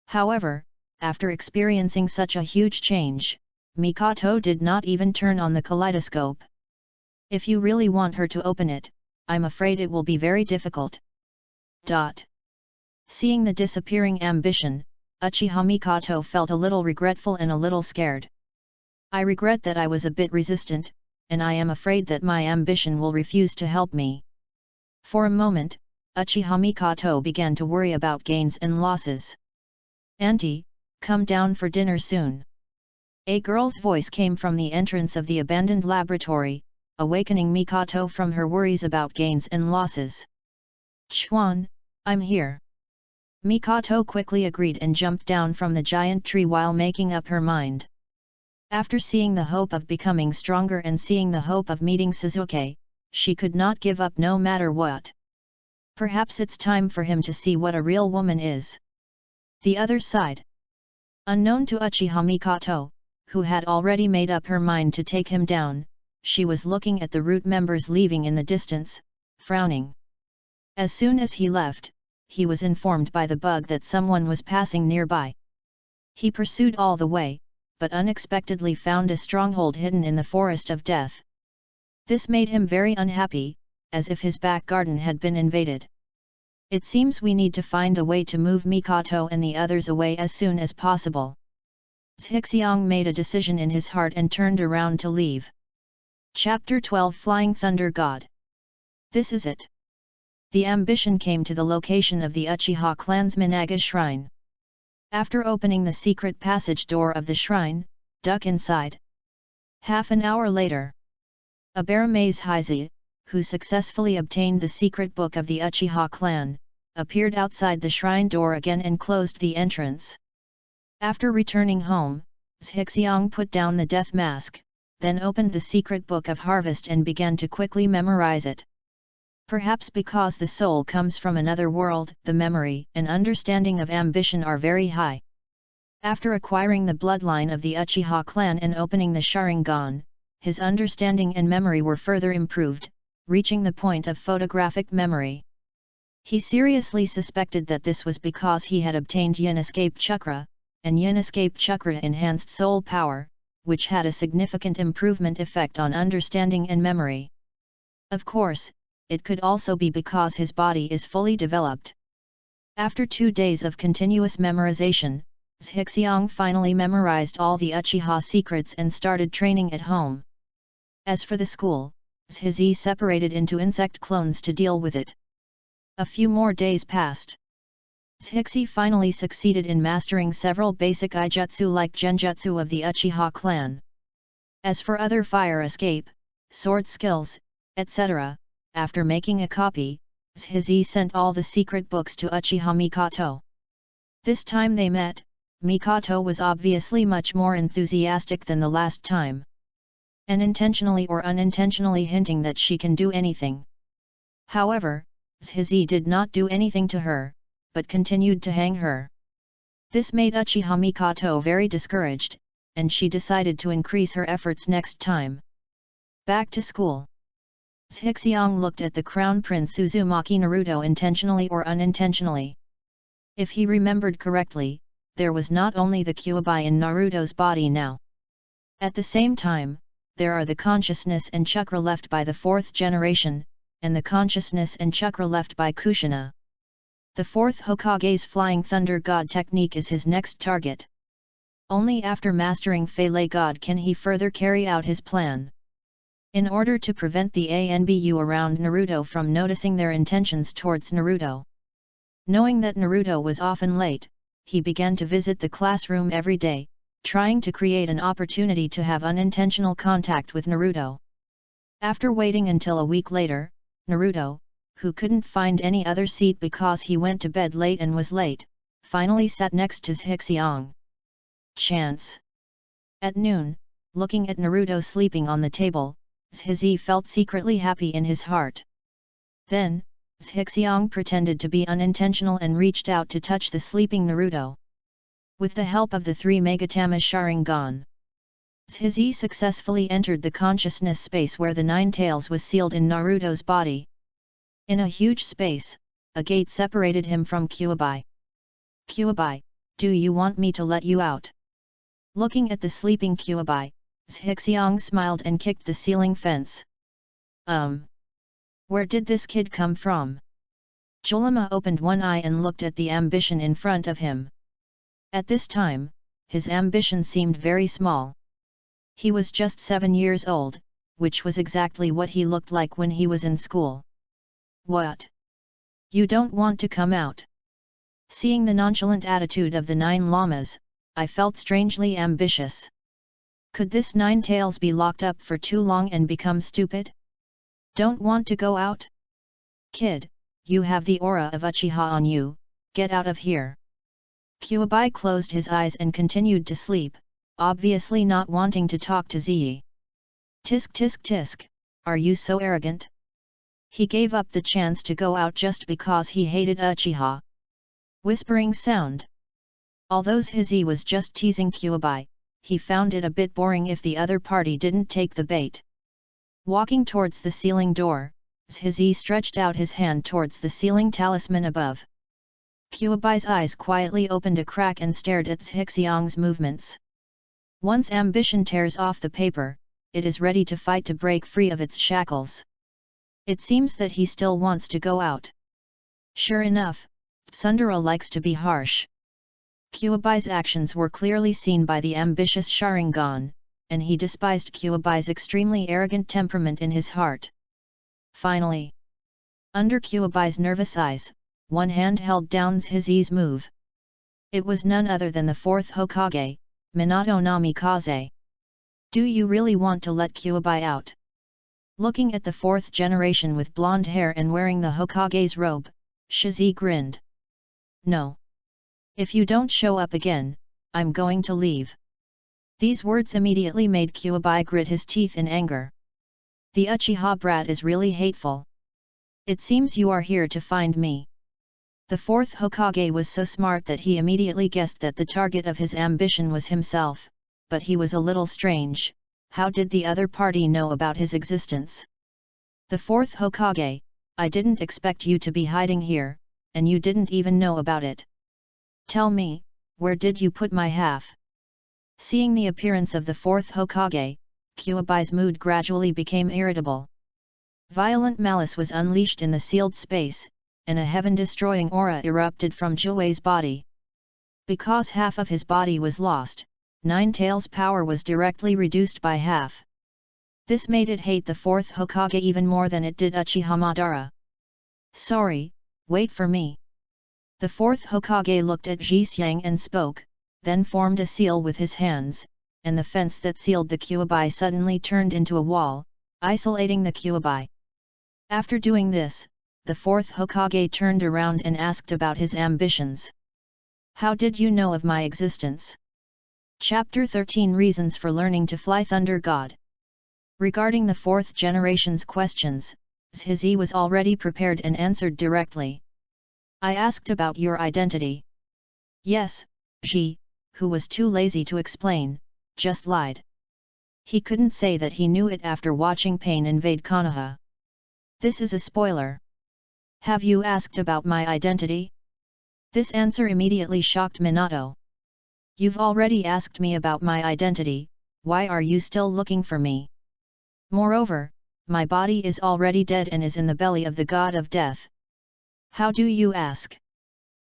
However, after experiencing such a huge change, Mikoto did not even turn on the kaleidoscope. If you really want her to open it, I'm afraid it will be very difficult. Seeing the disappearing ambition, Uchiha Mikoto felt a little regretful and a little scared. I regret that I was a bit resistant, and I am afraid that my ambition will refuse to help me. For a moment, Uchiha Mikoto began to worry about gains and losses. Auntie, come down for dinner soon. A girl's voice came from the entrance of the abandoned laboratory, awakening Mikoto from her worries about gains and losses. Chuan, I'm here. Mikoto quickly agreed and jumped down from the giant tree while making up her mind. After seeing the hope of becoming stronger and seeing the hope of meeting Suzuki, she could not give up no matter what. Perhaps it's time for him to see what a real woman is. The other side. Unknown to Uchiha Mikoto, who had already made up her mind to take him down, she was looking at the root members leaving in the distance, frowning. As soon as he left, he was informed by the bug that someone was passing nearby. He pursued all the way, but unexpectedly found a stronghold hidden in the forest of death. This made him very unhappy, as if his back garden had been invaded. It seems we need to find a way to move Mikoto and the others away as soon as possible. Zhixiang made a decision in his heart and turned around to leave. Chapter 12 Flying Thunder God. This is it. The ambition came to the location of the Uchiha clan's Minaga shrine. After opening the secret passage door of the shrine, duck inside. Half an hour later, Abaramaze Hizi, who successfully obtained the secret book of the Uchiha clan, appeared outside the shrine door again and closed the entrance. After returning home, Zhixiang put down the death mask, then opened the secret book of harvest and began to quickly memorize it. Perhaps because the soul comes from another world, the memory and understanding of ambition are very high. After acquiring the bloodline of the Uchiha clan and opening the Sharingan, his understanding and memory were further improved, reaching the point of photographic memory. He seriously suspected that this was because he had obtained Yin Escape Chakra, and Yin Escape Chakra enhanced soul power, which had a significant improvement effect on understanding and memory. Of course, it could also be because his body is fully developed. After 2 days of continuous memorization, Zhixiang finally memorized all the Uchiha secrets and started training at home. As for the school, Zhizi separated into insect clones to deal with it. A few more days passed. Zhixi finally succeeded in mastering several basic Ijutsu like Genjutsu of the Uchiha clan. As for other fire escape, sword skills, etc., after making a copy, Zhizi sent all the secret books to Uchiha Mikoto. This time they met, Mikoto was obviously much more enthusiastic than the last time. And intentionally or unintentionally hinting that she can do anything. However, Zhizi did not do anything to her, but continued to hang her. This made Uchiha Mikoto very discouraged, and she decided to increase her efforts next time. Back to school. Zhixiang looked at the Crown Prince Uzumaki Naruto intentionally or unintentionally. If he remembered correctly, there was not only the Kyuubi in Naruto's body now. At the same time, there are the consciousness and chakra left by the 4th generation, and the consciousness and chakra left by Kushina. The 4th Hokage's Flying Thunder God technique is his next target. Only after mastering Fele God can he further carry out his plan. In order to prevent the ANBU around Naruto from noticing their intentions towards Naruto. Knowing that Naruto was often late, he began to visit the classroom every day, trying to create an opportunity to have unintentional contact with Naruto. After waiting until a week later, Naruto, who couldn't find any other seat because he went to bed late and was late, finally sat next to Zhixiang. Chance. At noon, looking at Naruto sleeping on the table, Zhizi felt secretly happy in his heart. Then, Zhixiang pretended to be unintentional and reached out to touch the sleeping Naruto. With the help of the 3 Megatama Sharingan, Zhizi successfully entered the consciousness space where the 9 tails was sealed in Naruto's body. In a huge space, a gate separated him from Kyuubi. Kyuubi, do you want me to let you out? Looking at the sleeping Kyuubi, Zhixiang smiled and kicked the ceiling fence. Where did this kid come from? Julima opened one eye and looked at the ambition in front of him. At this time, his ambition seemed very small. He was just 7 years old, which was exactly what he looked like when he was in school. What? You don't want to come out? Seeing the nonchalant attitude of the 9 llamas, I felt strangely ambitious. Could this 9 tails be locked up for too long and become stupid? Don't want to go out? Kid, you have the aura of Uchiha on you, get out of here. Kyuubi closed his eyes and continued to sleep, obviously not wanting to talk to Zhiyi. Tisk tisk tisk, are you so arrogant? He gave up the chance to go out just because he hated Uchiha. Whispering sound. Although Zhizi was just teasing Kyuubi, he found it a bit boring if the other party didn't take the bait. Walking towards the ceiling door, Zhizi stretched out his hand towards the ceiling talisman above. Kyuubi's eyes quietly opened a crack and stared at Zhixiang's movements. Once ambition tears off the paper, it is ready to fight to break free of its shackles. It seems that he still wants to go out. Sure enough, Tsundere likes to be harsh. Kyuubi's actions were clearly seen by the ambitious Sharingan, and he despised Kyuubi's extremely arrogant temperament in his heart. Finally, under Kyuubi's nervous eyes, one hand held down Zhizi's move. It was none other than the 4th Hokage, Minato Namikaze. Do you really want to let Kyuubi out? Looking at the 4th generation with blonde hair and wearing the Hokage's robe, Zhizi grinned. No. If you don't show up again, I'm going to leave. These words immediately made Kyuubi grit his teeth in anger. The Uchiha brat is really hateful. It seems you are here to find me. The 4th Hokage was so smart that he immediately guessed that the target of his ambition was himself, but he was a little strange. How did the other party know about his existence? The 4th Hokage, I didn't expect you to be hiding here, and you didn't even know about it. Tell me, where did you put my half? Seeing the appearance of the 4th Hokage, Kyuubi's mood gradually became irritable. Violent malice was unleashed in the sealed space, and a heaven-destroying aura erupted from Jue's body. Because half of his body was lost, 9 Tails' power was directly reduced by half. This made it hate the 4th Hokage even more than it did Uchiha Madara. Sorry, wait for me. The 4th Hokage looked at Zhixiang and spoke, then formed a seal with his hands, and the fence that sealed the Kyuubi suddenly turned into a wall, isolating the Kyuubi. After doing this, the 4th Hokage turned around and asked about his ambitions. How did you know of my existence? Chapter 13 Reasons for Learning to Fly Thunder God. Regarding the 4th generation's questions, Zhizi was already prepared and answered directly. I asked about your identity. Yes, Zhi, who was too lazy to explain, just lied. He couldn't say that he knew it after watching Pain invade Konoha. This is a spoiler. Have you asked about my identity? This answer immediately shocked Minato. You've already asked me about my identity, why are you still looking for me? Moreover, my body is already dead and is in the belly of the god of death. How do you ask?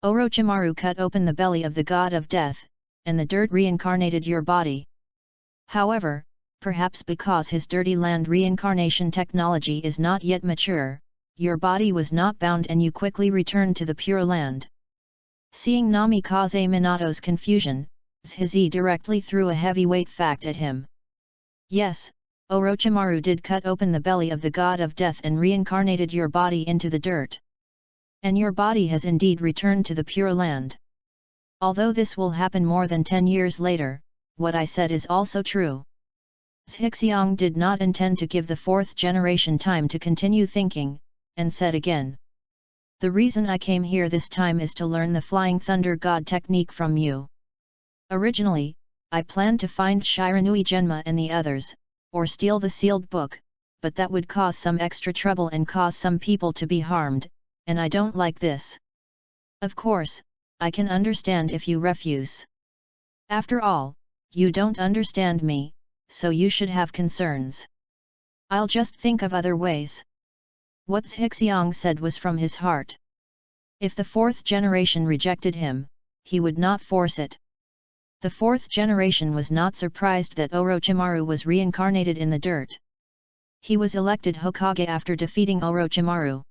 Orochimaru cut open the belly of the god of death, and the dirt reincarnated your body. However, perhaps because his dirty land reincarnation technology is not yet mature, your body was not bound and you quickly returned to the pure land. Seeing Namikaze Minato's confusion, Zhizi directly threw a heavyweight fact at him. Yes, Orochimaru did cut open the belly of the god of death and reincarnated your body into the dirt. And your body has indeed returned to the pure land. Although this will happen more than 10 years later, what I said is also true. Zhixiang did not intend to give the fourth generation time to continue thinking, and said again. The reason I came here this time is to learn the Flying Thunder God technique from you. Originally, I planned to find Shiranui Genma and the others, or steal the sealed book, but that would cause some extra trouble and cause some people to be harmed, and I don't like this. Of course, I can understand if you refuse. After all, you don't understand me, so you should have concerns. I'll just think of other ways. What Zhixiang said was from his heart. If the fourth generation rejected him, he would not force it. The fourth generation was not surprised that Orochimaru was reincarnated in the dirt. He was elected Hokage after defeating Orochimaru.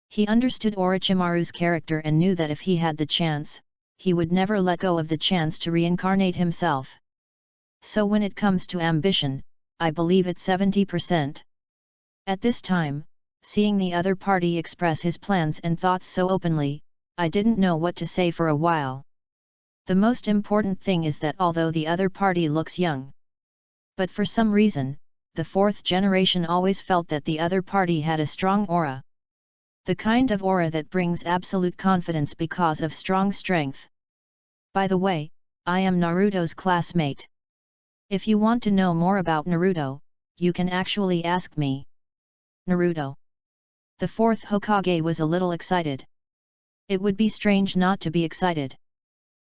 He understood Orochimaru's character and knew that if he had the chance, he would never let go of the chance to reincarnate himself. So when it comes to ambition, I believe it's 70%. At this time, seeing the other party express his plans and thoughts so openly, I didn't know what to say for a while. The most important thing is that although the other party looks young, but for some reason, the fourth generation always felt that the other party had a strong aura. The kind of aura that brings absolute confidence because of strong strength. By the way, I am Naruto's classmate. If you want to know more about Naruto, you can actually ask me. Naruto. The fourth Hokage was a little excited. It would be strange not to be excited.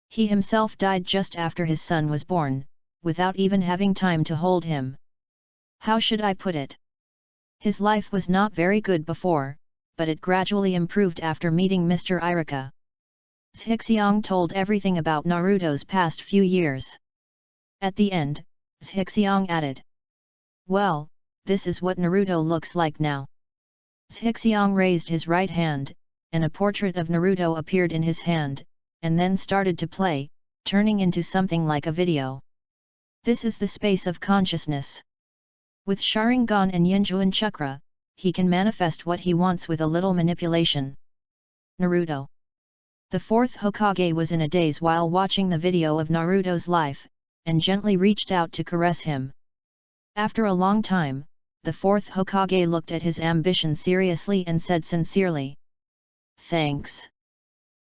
He himself died just after his son was born, without even having time to hold him. How should I put it? His life was not very good before, but it gradually improved after meeting Mr. Irika. Zhixiang told everything about Naruto's past few years. At the end, Zhixiang added. Well, this is what Naruto looks like now. Zhixiang raised his right hand, and a portrait of Naruto appeared in his hand, and then started to play, turning into something like a video. This is the space of consciousness. With Sharingan and Yinjuan Chakra, he can manifest what he wants with a little manipulation. Naruto. The fourth Hokage was in a daze while watching the video of Naruto's life, and gently reached out to caress him. After a long time, the fourth Hokage looked at his ambition seriously and said sincerely, "Thanks."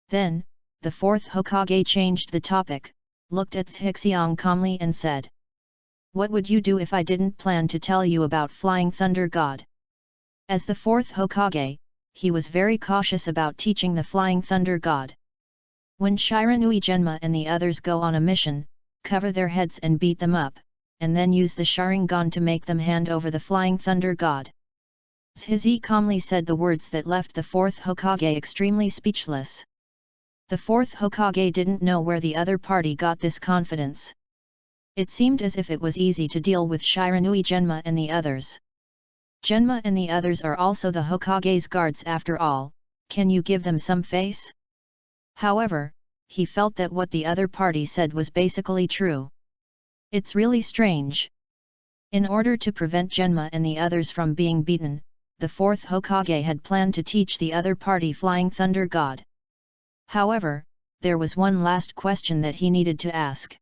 Then, the fourth Hokage changed the topic, looked at Zhixiang calmly and said, "What would you do if I didn't plan to tell you about Flying Thunder God?" As the fourth Hokage, he was very cautious about teaching the Flying Thunder God. When Shiranui Genma and the others go on a mission, cover their heads and beat them up, and then use the Sharingan to make them hand over the Flying Thunder God. Zhizi calmly said the words that left the fourth Hokage extremely speechless. The fourth Hokage didn't know where the other party got this confidence. It seemed as if it was easy to deal with Shiranui Genma and the others. Genma and the others are also the Hokage's guards after all, can you give them some face? However, he felt that what the other party said was basically true. It's really strange. In order to prevent Genma and the others from being beaten, the fourth Hokage had planned to teach the other party Flying Thunder God. However, there was one last question that he needed to ask.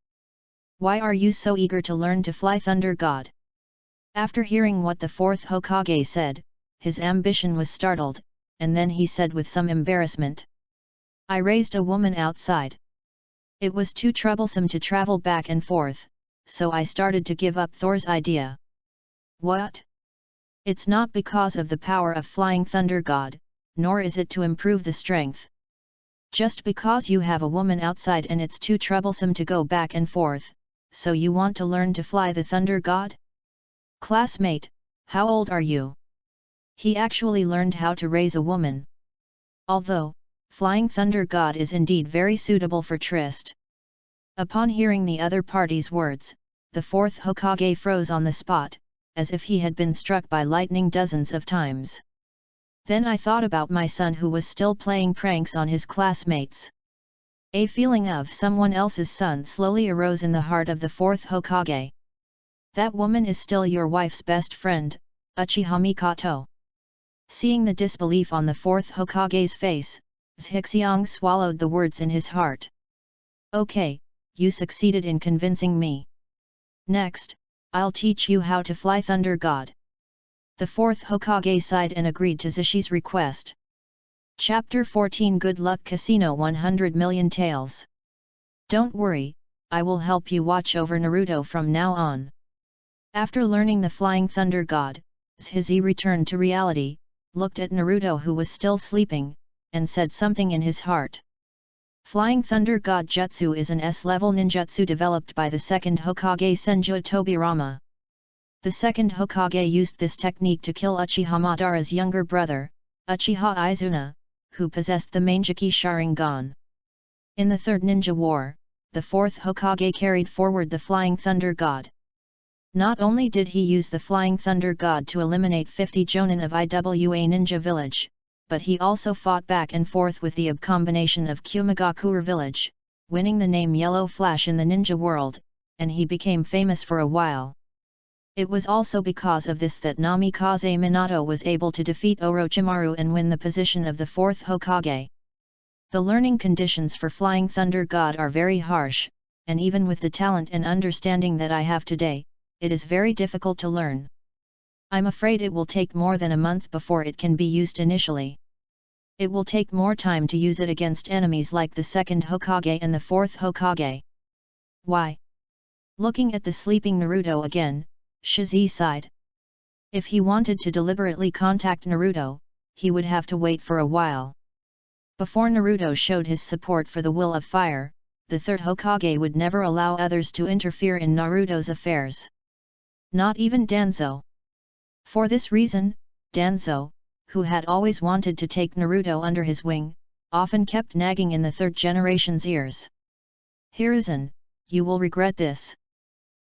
Why are you so eager to learn to fly Thunder God? After hearing what the fourth Hokage said, his ambition was startled, and then he said with some embarrassment, "I raised a woman outside. It was too troublesome to travel back and forth, so I started to give up Thor's idea." What? It's not because of the power of Flying Thunder God, nor is it to improve the strength. Just because you have a woman outside and it's too troublesome to go back and forth, so you want to learn to fly the Thunder God? Classmate, how old are you? He actually learned how to raise a woman. Although, Flying Thunder God is indeed very suitable for tryst. Upon hearing the other party's words, the fourth Hokage froze on the spot, as if he had been struck by lightning dozens of times. Then I thought about my son who was still playing pranks on his classmates. A feeling of someone else's son slowly arose in the heart of the fourth Hokage. That woman is still your wife's best friend, Uchiha Mikoto. Seeing the disbelief on the fourth Hokage's face, Zhixiang swallowed the words in his heart. Okay, you succeeded in convincing me. Next, I'll teach you how to fly Thunder God. The fourth Hokage sighed and agreed to Zishi's request. Chapter 14 Good Luck Casino 100 Million Tails. Don't worry, I will help you watch over Naruto from now on. After learning the Flying Thunder God, Zhizi returned to reality, looked at Naruto who was still sleeping, and said something in his heart. Flying Thunder God Jutsu is an S-level ninjutsu developed by the second Hokage Senju Tobirama. The second Hokage used this technique to kill Uchiha Madara's younger brother, Uchiha Izuna, who possessed the Manjiki Sharingan. In the Third Ninja War, the fourth Hokage carried forward the Flying Thunder God. Not only did he use the Flying Thunder God to eliminate 50 Jonin of Iwa Ninja Village, but he also fought back and forth with the combination of Kumagakure Village, winning the name Yellow Flash in the ninja world, and he became famous for a while. It was also because of this that Namikaze Minato was able to defeat Orochimaru and win the position of the fourth Hokage. The learning conditions for Flying Thunder God are very harsh, and even with the talent and understanding that I have today, it is very difficult to learn. I'm afraid it will take more than a month before it can be used initially. It will take more time to use it against enemies like the second Hokage and the fourth Hokage. Why? Looking at the sleeping Naruto again, Shizi sighed. If he wanted to deliberately contact Naruto, he would have to wait for a while. Before Naruto showed his support for the will of fire, the third Hokage would never allow others to interfere in Naruto's affairs. Not even Danzo. For this reason, Danzo, who had always wanted to take Naruto under his wing, often kept nagging in the third generation's ears. Hiruzen, you will regret this.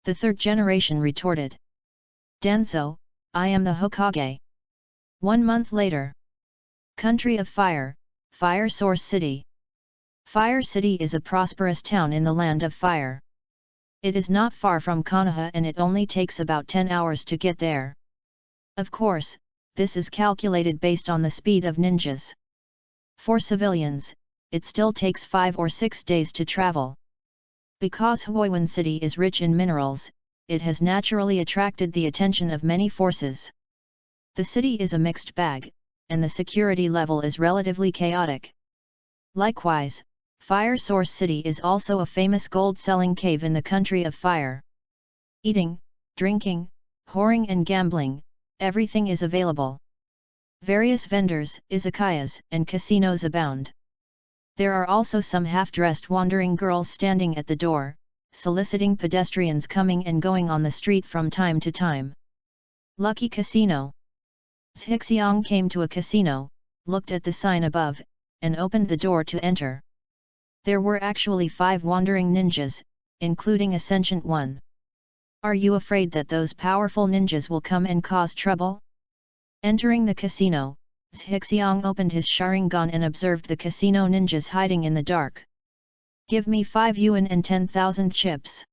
The third generation retorted. Danzo, I am the Hokage. 1 month later. Country of Fire, Fire Source City. Fire City is a prosperous town in the Land of Fire. It is not far from Konoha and it only takes about 10 hours to get there. Of course, this is calculated based on the speed of ninjas. For civilians, it still takes 5 or 6 days to travel. Because Huoyuan City is rich in minerals, it has naturally attracted the attention of many forces. The city is a mixed bag, and the security level is relatively chaotic. Likewise, Fire Source City is also a famous gold-selling cave in the country of fire. Eating, drinking, whoring and gambling, everything is available. Various vendors, izakayas, and casinos abound. There are also some half-dressed wandering girls standing at the door, soliciting pedestrians coming and going on the street from time to time. Lucky Casino. Zhixiang came to a casino, looked at the sign above, and opened the door to enter. There were actually 5 wandering ninjas, including a sentient one. Are you afraid that those powerful ninjas will come and cause trouble? Entering the casino, Zhixiang opened his Sharingan and observed the casino ninjas hiding in the dark. Give me 5 yuan and 10,000 chips.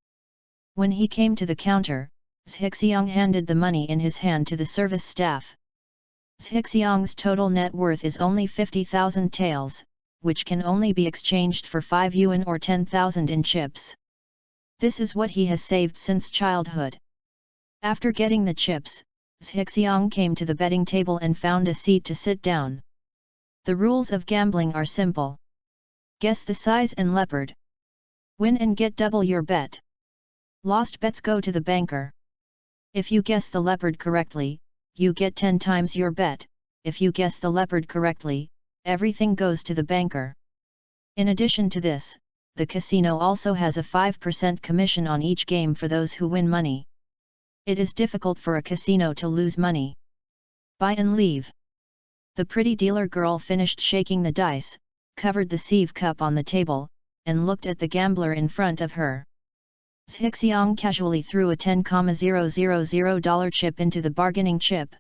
When he came to the counter, Zhixiang handed the money in his hand to the service staff. Zhixiang's total net worth is only 50,000 taels, which can only be exchanged for 5 yuan or 10,000 in chips. This is what he has saved since childhood. After getting the chips, Zhixiang came to the betting table and found a seat to sit down. The rules of gambling are simple. Guess the size and leopard. Win and get double your bet. Lost bets go to the banker. If you guess the leopard correctly, you get 10 times your bet. If you guess the leopard correctly, everything goes to the banker. In addition to this, the casino also has a 5% commission on each game for those who win money. It is difficult for a casino to lose money. Buy and leave. The pretty dealer girl finished shaking the dice, covered the sieve cup on the table, and looked at the gambler in front of her. Zhixiang casually threw a $10,000 chip into the bargaining chip.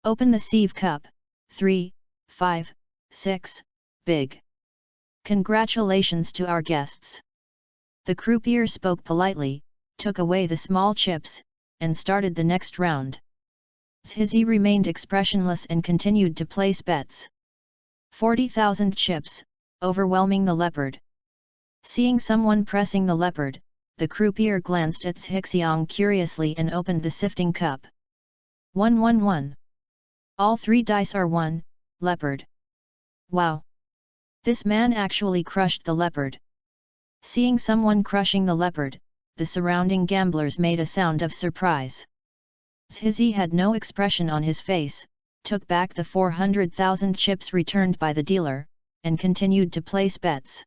Open the sieve cup. 3, 5, 6, big. Congratulations to our guests. The croupier spoke politely, took away the small chips, and started the next round. Zhizi remained expressionless and continued to place bets. 40,000 chips, overwhelming the leopard. Seeing someone pressing the leopard, the croupier glanced at Zhixiang curiously and opened the sifting cup. 111. All 3 dice are 1, leopard. Wow! This man actually crushed the leopard. Seeing someone crushing the leopard, the surrounding gamblers made a sound of surprise. Zhizi had no expression on his face, took back the 400,000 chips returned by the dealer, and continued to place bets.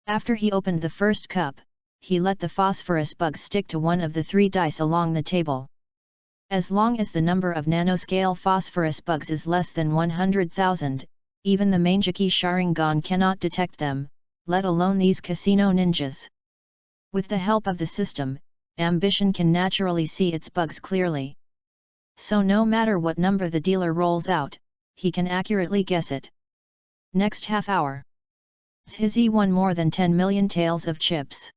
After he opened the first cup, he let the phosphorus bug stick to one of the 3 dice along the table. As long as the number of nanoscale phosphorus bugs is less than 100,000, even the Manjaki Sharingan cannot detect them, let alone these casino ninjas. With the help of the system, ambition can naturally see its bugs clearly. So no matter what number the dealer rolls out, he can accurately guess it. Next half hour, Zhizi won more than 10 million taels of chips.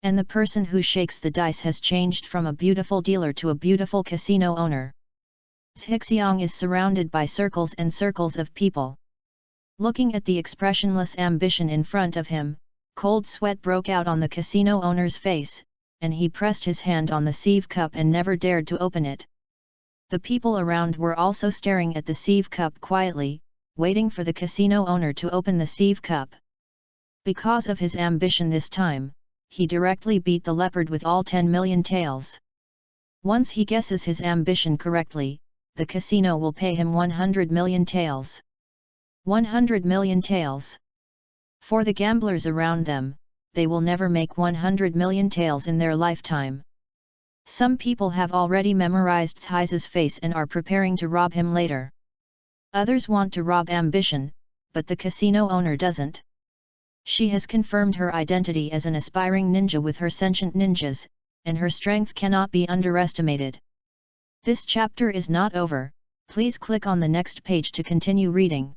And the person who shakes the dice has changed from a beautiful dealer to a beautiful casino owner. Zhixiang is surrounded by circles and circles of people. Looking at the expressionless ambition in front of him, cold sweat broke out on the casino owner's face, and he pressed his hand on the sieve cup and never dared to open it. The people around were also staring at the sieve cup quietly, waiting for the casino owner to open the sieve cup. Because of his ambition this time, he directly beat the leopard with all 10 million taels. Once he guesses his ambition correctly, the casino will pay him 100 million taels. 100 million taels. For the gamblers around them, they will never make 100 million taels in their lifetime. Some people have already memorized Zhizi's face and are preparing to rob him later. Others want to rob ambition, but the casino owner doesn't. She has confirmed her identity as an aspiring ninja with her sentient ninjas, and her strength cannot be underestimated. This chapter is not over, please click on the next page to continue reading.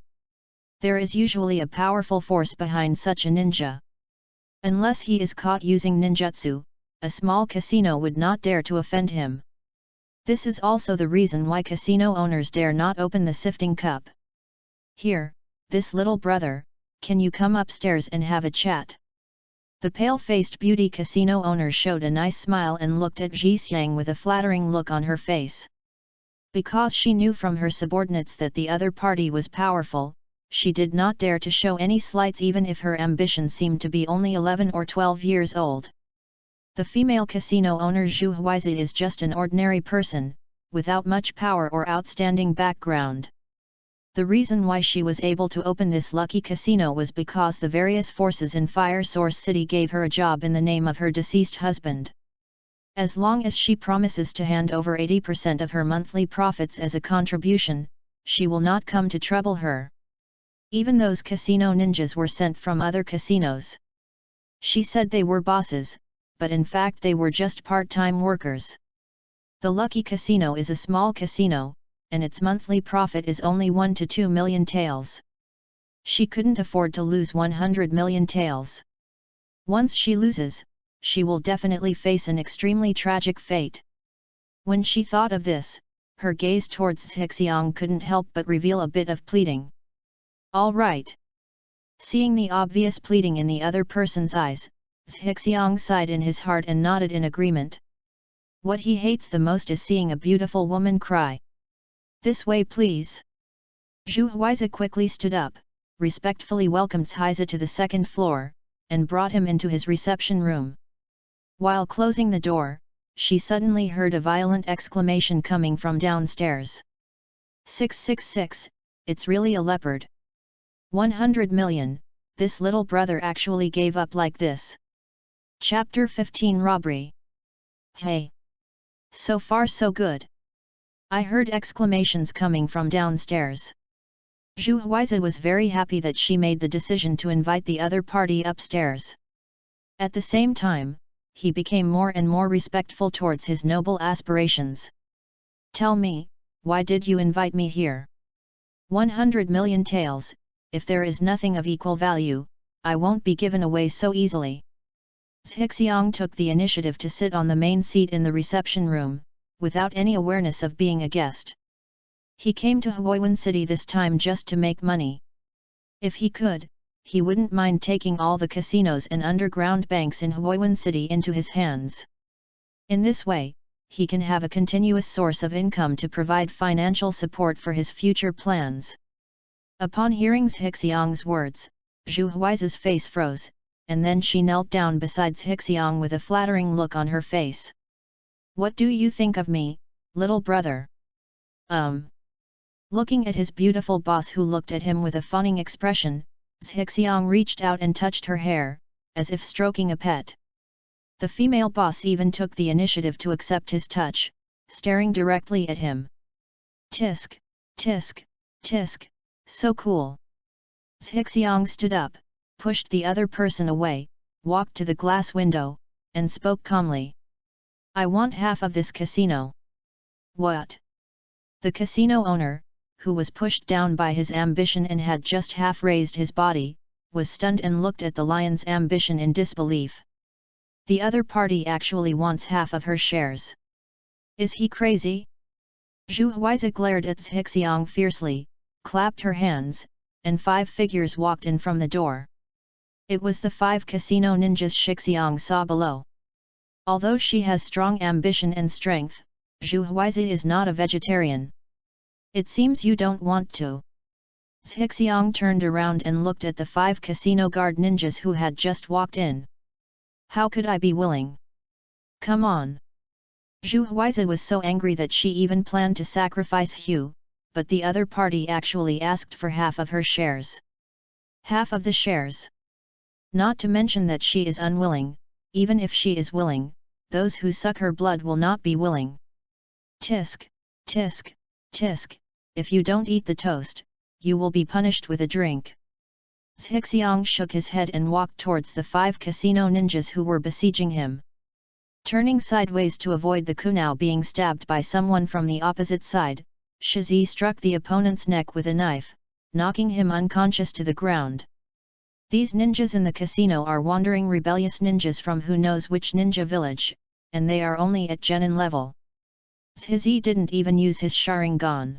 There is usually a powerful force behind such a ninja. Unless he is caught using ninjutsu, a small casino would not dare to offend him. This is also the reason why casino owners dare not open the sifting cup. Here, this little brother, can you come upstairs and have a chat? The pale-faced beauty casino owner showed a nice smile and looked at Zhixiang with a flattering look on her face. Because she knew from her subordinates that the other party was powerful, she did not dare to show any slights even if her ambition seemed to be only 11 or 12 years old. The female casino owner Zhu Huizi is just an ordinary person, without much power or outstanding background. The reason why she was able to open this lucky casino was because the various forces in Fire Source City gave her a job in the name of her deceased husband. As long as she promises to hand over 80% of her monthly profits as a contribution, she will not come to trouble her. Even those casino ninjas were sent from other casinos. She said they were bosses, but in fact they were just part-time workers. The Lucky Casino is a small casino, and its monthly profit is only 1 to 2 million taels. She couldn't afford to lose 100 million taels. Once she loses, she will definitely face an extremely tragic fate. When she thought of this, her gaze towards Zhixiang couldn't help but reveal a bit of pleading. All right. Seeing the obvious pleading in the other person's eyes, Zhixiang sighed in his heart and nodded in agreement. What he hates the most is seeing a beautiful woman cry. This way please. Zhu Huizi quickly stood up, respectfully welcomed Zhizi to the second floor, and brought him into his reception room. While closing the door, she suddenly heard a violent exclamation coming from downstairs. 666, it's really a leopard. 100 million, this little brother actually gave up like this. Chapter 15 Robbery. Hey! So far so good. I heard exclamations coming from downstairs. Zhu Huizi was very happy that she made the decision to invite the other party upstairs. At the same time, he became more and more respectful towards his noble aspirations. Tell me, why did you invite me here? 100 million taels, if there is nothing of equal value, I won't be given away so easily. Zhixiang took the initiative to sit on the main seat in the reception room, without any awareness of being a guest. He came to Huoyuan City this time just to make money. If he could, he wouldn't mind taking all the casinos and underground banks in Huoyuan City into his hands. In this way, he can have a continuous source of income to provide financial support for his future plans. Upon hearing Hixiang's words, Zhu Huaizi's face froze, and then she knelt down beside Hixiang with a flattering look on her face. "What do you think of me, little brother?" Looking at his beautiful boss who looked at him with a fawning expression, Hixiang reached out and touched her hair, as if stroking a pet. The female boss even took the initiative to accept his touch, staring directly at him. "Tisk, tisk, tisk, so cool." Hixiang stood up, pushed the other person away, walked to the glass window, and spoke calmly. "I want half of this casino." "What?" The casino owner, who was pushed down by his ambition and had just half raised his body, was stunned and looked at the lion's ambition in disbelief. "The other party actually wants half of her shares. Is he crazy?" Zhu Huaizi glared at Hixiang fiercely, clapped her hands, and 5 figures walked in from the door. It was the 5 casino ninjas Hixiang saw below. Although she has strong ambition and strength, Zhu Huaizi is not a vegetarian. "It seems you don't want to." Hixiang turned around and looked at the 5 casino guard ninjas who had just walked in. "How could I be willing? Come on." Zhu Huaizi was so angry that she even planned to sacrifice Hu, but the other party actually asked for half of her shares. Half of the shares. Not to mention that she is unwilling. Even if she is willing, those who suck her blood will not be willing. "Tisk, tisk, tisk, if you don't eat the toast, you will be punished with a drink." Hixiang shook his head and walked towards the 5 casino ninjas who were besieging him. Turning sideways to avoid the kunao being stabbed by someone from the opposite side, Shizi struck the opponent's neck with a knife, knocking him unconscious to the ground. These ninjas in the casino are wandering rebellious ninjas from who knows which ninja village, and they are only at genin level. Shizi didn't even use his Sharingan.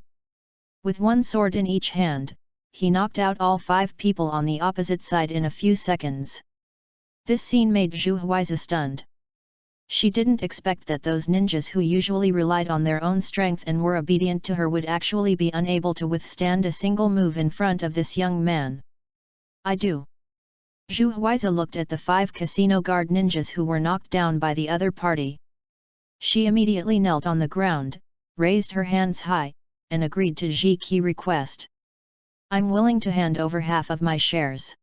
With one sword in each hand, he knocked out all 5 people on the opposite side in a few seconds. This scene made Zhu Huaizi stunned. She didn't expect that those ninjas who usually relied on their own strength and were obedient to her would actually be unable to withstand a single move in front of this young man. "I do." Zhu Huaizi looked at the 5 casino guard ninjas who were knocked down by the other party. She immediately knelt on the ground, raised her hands high, and agreed to Ji Qi's request. "I'm willing to hand over half of my shares."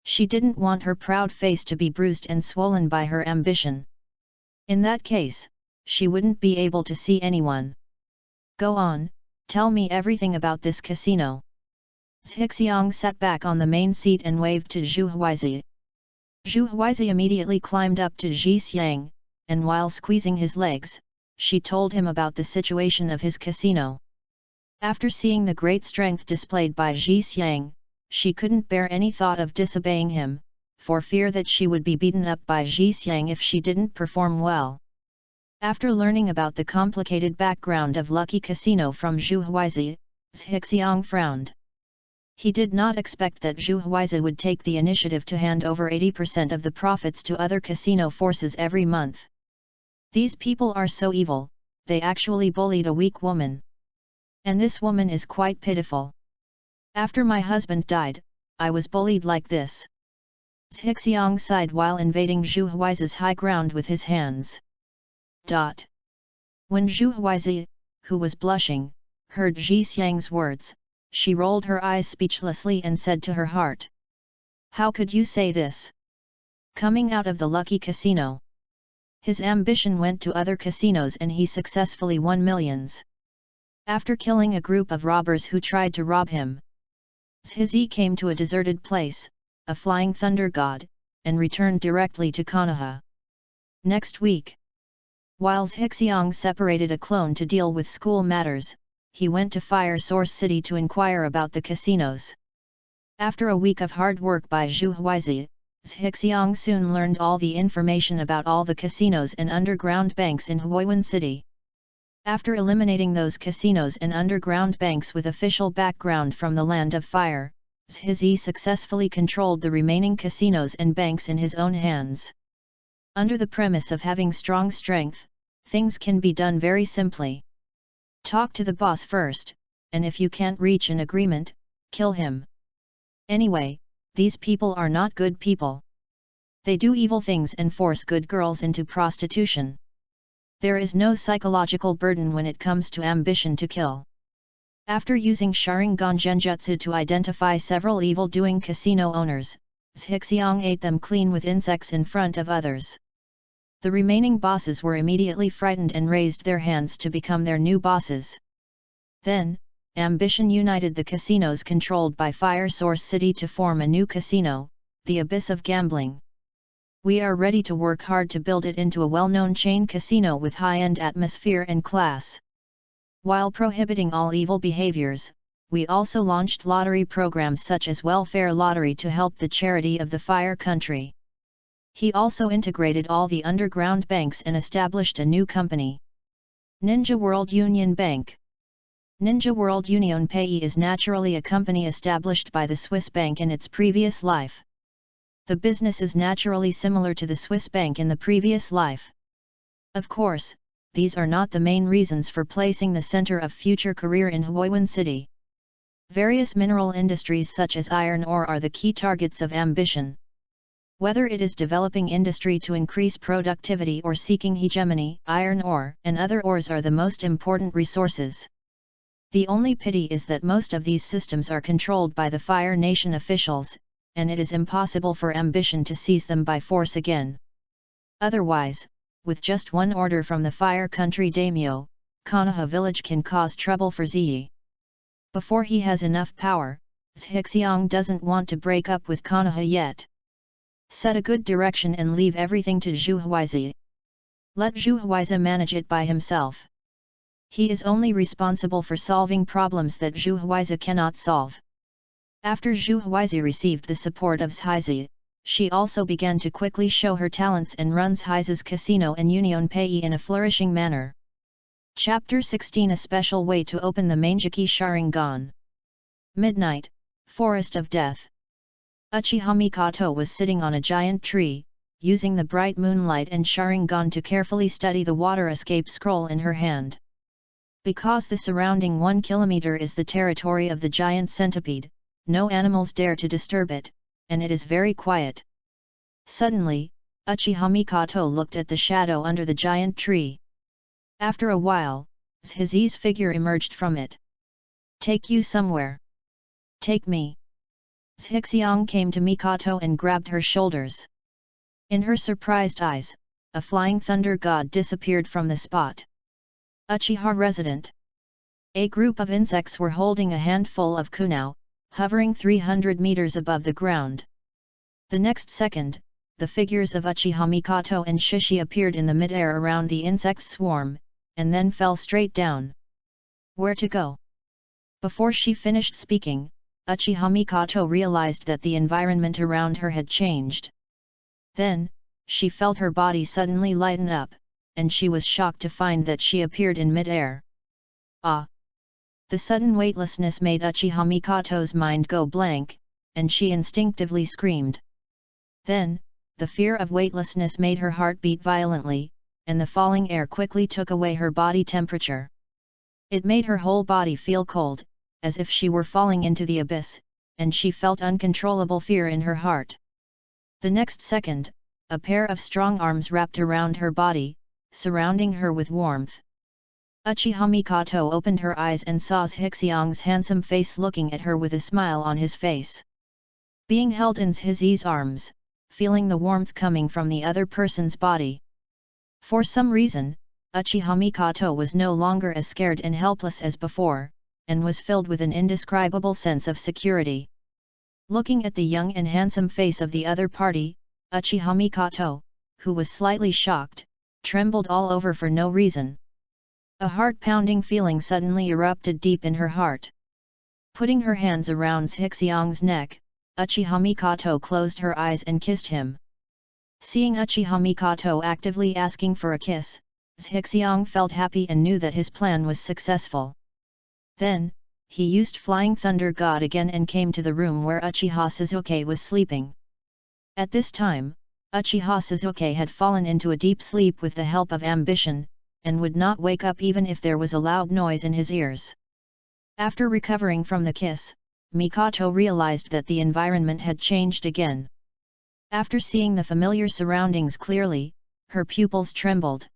She didn't want her proud face to be bruised and swollen by her ambition. In that case, she wouldn't be able to see anyone. "Go on, tell me everything about this casino." Hixiang sat back on the main seat and waved to Zhu Huaizi. Zhu Huaizi immediately climbed up to Ji Xiang, and while squeezing his legs, she told him about the situation of his casino. After seeing the great strength displayed by Ji Xiang, she couldn't bear any thought of disobeying him, for fear that she would be beaten up by Ji Xiang if she didn't perform well. After learning about the complicated background of Lucky Casino from Zhu Huaizi, Hixiang frowned. He did not expect that Zhu Huaizi would take the initiative to hand over 80% of the profits to other casino forces every month. These people are so evil, they actually bullied a weak woman. And this woman is quite pitiful. After my husband died, I was bullied like this. Hixiang sighed while invading Zhu Huaizi's high ground with his hands. When Zhu Huaizi, who was blushing, heard Ji Xiang's words, she rolled her eyes speechlessly and said to her heart. "How could you say this? Coming out of the Lucky Casino. His ambition went to other casinos and he successfully won millions. After killing a group of robbers who tried to rob him, Hizi came to a deserted place, a flying thunder god, and returned directly to Konoha. Next week, while Hixiang separated a clone to deal with school matters, he went to Fire Source City to inquire about the casinos. After a week of hard work by Zhu Huaizi, Hixiang soon learned all the information about all the casinos and underground banks in Huoyuan City. After eliminating those casinos and underground banks with official background from the Land of Fire, Zhizi successfully controlled the remaining casinos and banks in his own hands. Under the premise of having strong strength, things can be done very simply. Talk to the boss first, and if you can't reach an agreement, kill him. Anyway, these people are not good people. They do evil things and force good girls into prostitution. There is no psychological burden when it comes to ambition to kill. After using Sharingan Genjutsu to identify several evil-doing casino owners, Zhixiang ate them clean with insects in front of others. The remaining bosses were immediately frightened and raised their hands to become their new bosses. Then, ambition united the casinos controlled by Fire Source City to form a new casino, the Abyss of Gambling. We are ready to work hard to build it into a well-known chain casino with high-end atmosphere and class. While prohibiting all evil behaviors, we also launched lottery programs such as welfare lottery to help the charity of the Fire Country. He also integrated all the underground banks and established a new company. Ninja World Union Bank. Ninja World Union Pay is naturally a company established by the Swiss bank in its previous life. The business is naturally similar to the Swiss bank in the previous life. Of course, these are not the main reasons for placing the center of future career in Huiwen City. Various mineral industries such as iron ore are the key targets of ambition. Whether it is developing industry to increase productivity or seeking hegemony, iron ore and other ores are the most important resources. The only pity is that most of these systems are controlled by the Fire Nation officials, and it is impossible for ambition to seize them by force again. Otherwise, with just one order from the Fire Country daimyo, Konoha village can cause trouble for Ziyi. Before he has enough power, Zhixiang doesn't want to break up with Konoha yet. Set a good direction and leave everything to Zhu Huizi. Let Zhu Huizi manage it by himself. He is only responsible for solving problems that Zhu Huizi cannot solve. After Zhu Huizi received the support of Zhizi, she also began to quickly show her talents and runs Huizi's casino and Union Pei in a flourishing manner. Chapter 16 A Special Way to Open the Manjiki Sharingan. Midnight, Forest of Death. Uchiha Mikoto was sitting on a giant tree, using the bright moonlight and Sharingan to carefully study the water escape scroll in her hand. Because the surrounding 1 kilometer is the territory of the giant centipede, no animals dare to disturb it, and it is very quiet. Suddenly, Uchiha Mikoto looked at the shadow under the giant tree. After a while, Zhizi's figure emerged from it. Take you somewhere. Take me. Zhixiang came to Mikoto and grabbed her shoulders. In her surprised eyes, a flying thunder god disappeared from the spot. Uchiha resident. A group of insects were holding a handful of kunao, hovering 300 meters above the ground. The next second, the figures of Uchiha Mikoto and Shishi appeared in the mid-air around the insect swarm, and then fell straight down. Where to go? Before she finished speaking, Uchiha Mikoto realized that the environment around her had changed. Then, she felt her body suddenly lighten up, and she was shocked to find that she appeared in mid-air. Ah! The sudden weightlessness made Uchiha Mikoto's mind go blank, and she instinctively screamed. Then, the fear of weightlessness made her heart beat violently, and the falling air quickly took away her body temperature. It made her whole body feel cold, as if she were falling into the abyss, and she felt uncontrollable fear in her heart. The next second, a pair of strong arms wrapped around her body, surrounding her with warmth. Uchiha Mikoto opened her eyes and saw Zhixiang's handsome face looking at her with a smile on his face. Being held in Zhizi's arms, feeling the warmth coming from the other person's body. For some reason, Uchiha Mikoto was no longer as scared and helpless as before, and was filled with an indescribable sense of security. Looking at the young and handsome face of the other party, Uchiha Mikoto, who was slightly shocked, trembled all over for no reason. A heart-pounding feeling suddenly erupted deep in her heart. Putting her hands around Zhixiang's neck, Uchiha Mikoto closed her eyes and kissed him. Seeing Uchiha Mikoto actively asking for a kiss, Zhixiang felt happy and knew that his plan was successful. Then, he used Flying Thunder God again and came to the room where Uchiha Sasuke was sleeping. At this time, Uchiha Sasuke had fallen into a deep sleep with the help of ambition, and would not wake up even if there was a loud noise in his ears. After recovering from the kiss, Mikoto realized that the environment had changed again. After seeing the familiar surroundings clearly, her pupils trembled.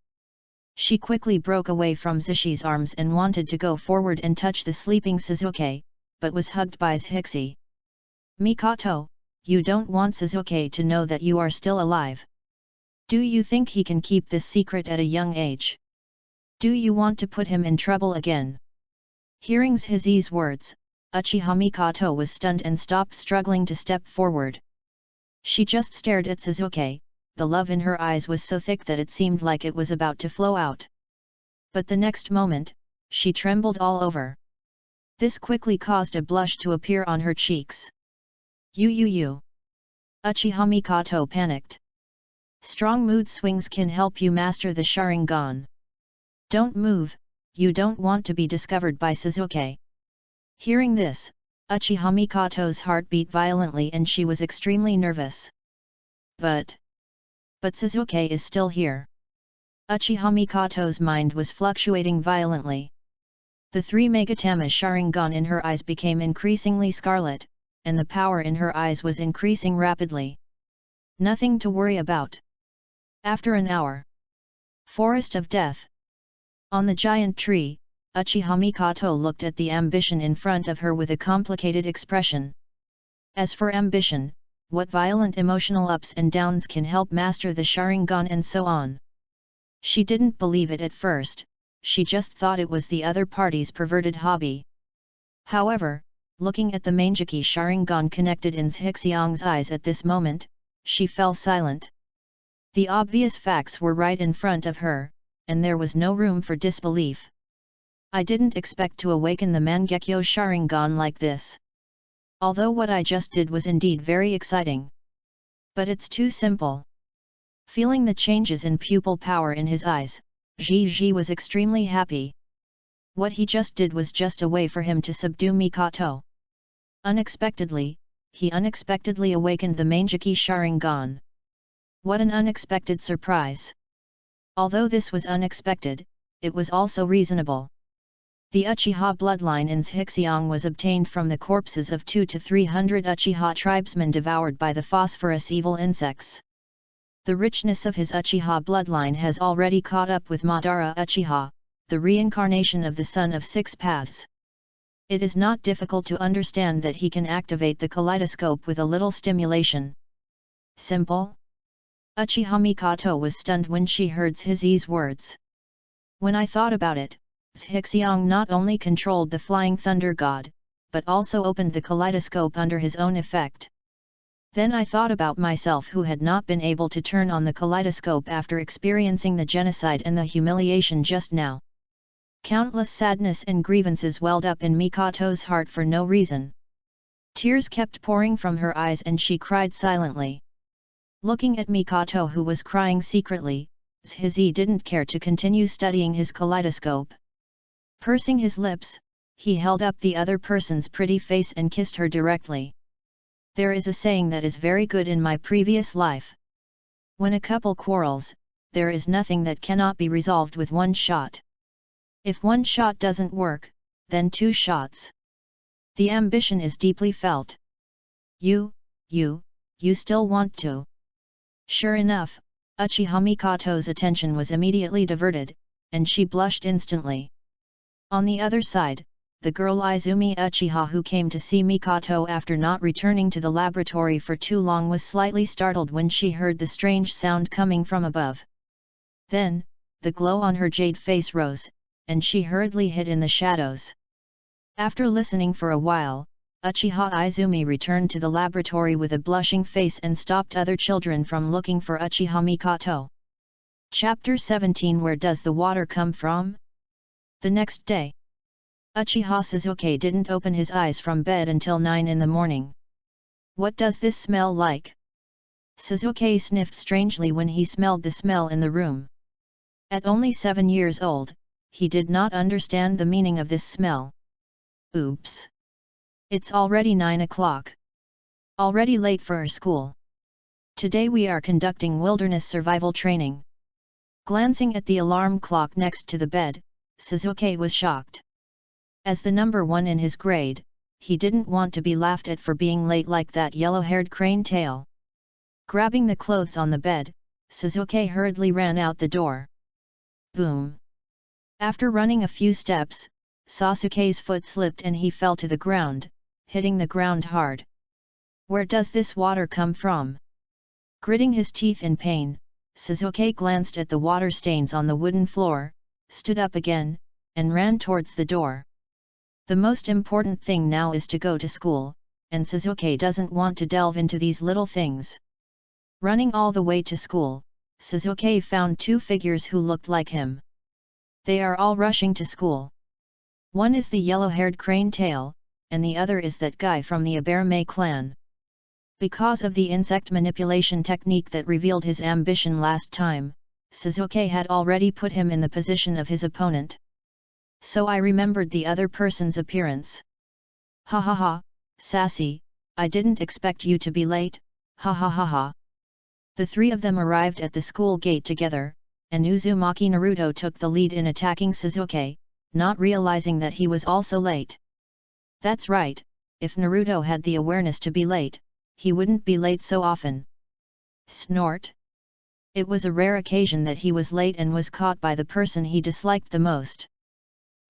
She quickly broke away from Zishi's arms and wanted to go forward and touch the sleeping Sasuke, but was hugged by Zhixi. "Mikoto, you don't want Sasuke to know that you are still alive. Do you think he can keep this secret at a young age? Do you want to put him in trouble again?" Hearing Zhixi's words, Uchiha Mikoto was stunned and stopped struggling to step forward. She just stared at Sasuke. The love in her eyes was so thick that it seemed like it was about to flow out. But the next moment, she trembled all over. This quickly caused a blush to appear on her cheeks. You. Uchiha Mikoto panicked. Strong mood swings can help you master the Sharingan. Don't move, you don't want to be discovered by Sasuke. Hearing this, Uchiha Mikoto's heart beat violently and she was extremely nervous. But Sasuke is still here. Uchiha Mikoto's mind was fluctuating violently. The 3 Megatama Sharingan in her eyes became increasingly scarlet, and the power in her eyes was increasing rapidly. Nothing to worry about. After an hour. Forest of Death. On the giant tree, Uchiha Mikoto looked at the ambition in front of her with a complicated expression. As for ambition, what violent emotional ups and downs can help master the Sharingan and so on. She didn't believe it at first, she just thought it was the other party's perverted hobby. However, looking at the Manjiki Sharingan connected in Zhixiang's eyes at this moment, she fell silent. The obvious facts were right in front of her, and there was no room for disbelief. I didn't expect to awaken the Mangekyo Sharingan like this. Although what I just did was indeed very exciting. But it's too simple. Feeling the changes in pupil power in his eyes, Zhi was extremely happy. What he just did was just a way for him to subdue Mikoto. Unexpectedly, he unexpectedly awakened the Manjiki Sharingan. What an unexpected surprise! Although this was unexpected, it was also reasonable. The Uchiha bloodline in Zhixiang was obtained from the corpses of 200 to 300 Uchiha tribesmen devoured by the phosphorus evil insects. The richness of his Uchiha bloodline has already caught up with Madara Uchiha, the reincarnation of the Son of Six Paths. It is not difficult to understand that he can activate the kaleidoscope with a little stimulation. Simple? Uchiha Mikoto was stunned when she heard Zhixi's words. When I thought about it, Zhixiang not only controlled the Flying Thunder God, but also opened the kaleidoscope under his own effect. Then I thought about myself who had not been able to turn on the kaleidoscope after experiencing the genocide and the humiliation just now. Countless sadness and grievances welled up in Mikoto's heart for no reason. Tears kept pouring from her eyes and she cried silently. Looking at Mikoto who was crying secretly, Zhixi didn't care to continue studying his kaleidoscope. Pursing his lips, he held up the other person's pretty face and kissed her directly. There is a saying that is very good in my previous life. When a couple quarrels, there is nothing that cannot be resolved with one shot. If one shot doesn't work, then 2 shots. The ambition is deeply felt. You still want to. Sure enough, Uchiha Mikoto's attention was immediately diverted, and she blushed instantly. On the other side, the girl Izumi Uchiha who came to see Mikoto after not returning to the laboratory for too long was slightly startled when she heard the strange sound coming from above. Then, the glow on her jade face rose, and she hurriedly hid in the shadows. After listening for a while, Uchiha Izumi returned to the laboratory with a blushing face and stopped other children from looking for Uchiha Mikoto. Chapter 17 Where does the water come from? The next day, Uchiha Sasuke didn't open his eyes from bed until 9 in the morning. What does this smell like? Sasuke sniffed strangely when he smelled the smell in the room. At only 7 years old, he did not understand the meaning of this smell. Oops! It's already 9 o'clock. Already late for our school. Today we are conducting wilderness survival training. Glancing at the alarm clock next to the bed, Sasuke was shocked. As the number one in his grade, he didn't want to be laughed at for being late like that yellow-haired crane tail. Grabbing the clothes on the bed, Sasuke hurriedly ran out the door. Boom! After running a few steps, Sasuke's foot slipped and he fell to the ground, hitting the ground hard. Where does this water come from? Gritting his teeth in pain, Sasuke glanced at the water stains on the wooden floor, stood up again, and ran towards the door. The most important thing now is to go to school, and Sasuke doesn't want to delve into these little things. Running all the way to school, Sasuke found two figures who looked like him. They are all rushing to school. One is the yellow-haired crane tail, and the other is that guy from the Aberame clan. Because of the insect manipulation technique that revealed his ambition last time, Sasuke had already put him in the position of his opponent. So I remembered the other person's appearance. Ha ha ha, Sassy, I didn't expect you to be late, ha ha ha ha. The three of them arrived at the school gate together, and Uzumaki Naruto took the lead in attacking Sasuke, not realizing that he was also late. That's right, if Naruto had the awareness to be late, he wouldn't be late so often. Snort! It was a rare occasion that he was late and was caught by the person he disliked the most.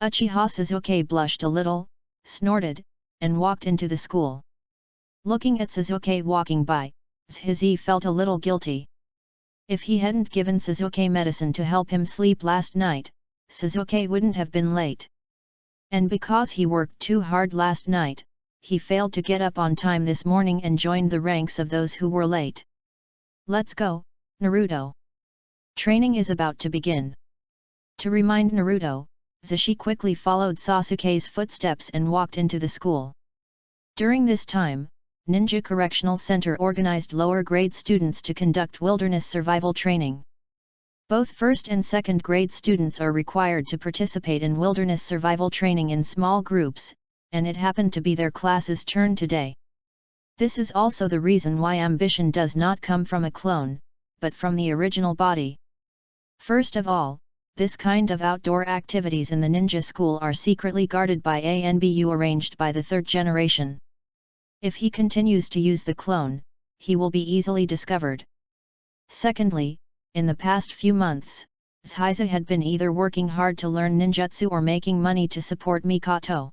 Uchiha Sasuke blushed a little, snorted, and walked into the school. Looking at Sasuke walking by, he felt a little guilty. If he hadn't given Sasuke medicine to help him sleep last night, Sasuke wouldn't have been late. And because he worked too hard last night, he failed to get up on time this morning and joined the ranks of those who were late. Let's go, Naruto. Training is about to begin. To remind Naruto, Zashi quickly followed Sasuke's footsteps and walked into the school. During this time, Ninja Correctional Center organized lower-grade students to conduct wilderness survival training. Both first and second grade students are required to participate in wilderness survival training in small groups, and it happened to be their class's turn today. This is also the reason why ambition does not come from a clone, but from the original body. First of all, this kind of outdoor activities in the ninja school are secretly guarded by ANBU arranged by the third generation. If he continues to use the clone, he will be easily discovered. Secondly, in the past few months, Shiza had been either working hard to learn ninjutsu or making money to support Mikoto.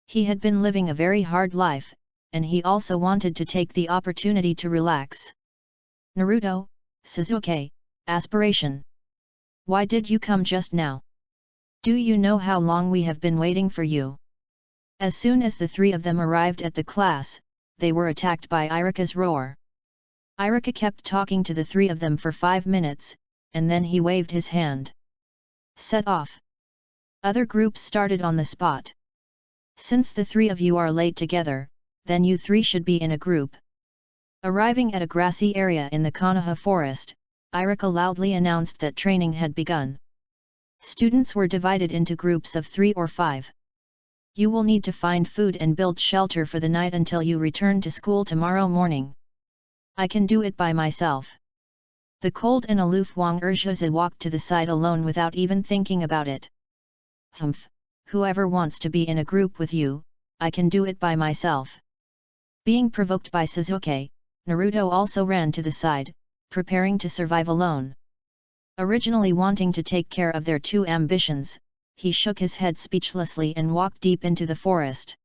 He had been living a very hard life, and he also wanted to take the opportunity to relax. Naruto, Sasuke, aspiration. Why did you come just now? Do you know how long we have been waiting for you? As soon as the three of them arrived at the class, they were attacked by Iruka's roar. Iruka kept talking to the three of them for 5 minutes, and then he waved his hand. Set off. Other groups started on the spot. Since the three of you are late together, then you three should be in a group. Arriving at a grassy area in the Konoha forest, Iruka loudly announced that training had begun. Students were divided into groups of 3 or 5. You will need to find food and build shelter for the night until you return to school tomorrow morning. I can do it by myself. The cold and aloof Wang Erzheze walked to the side alone without even thinking about it. Humph, whoever wants to be in a group with you, I can do it by myself. Being provoked by Sasuke, Naruto also ran to the side, preparing to survive alone. Originally wanting to take care of their two ambitions, he shook his head speechlessly and walked deep into the forest.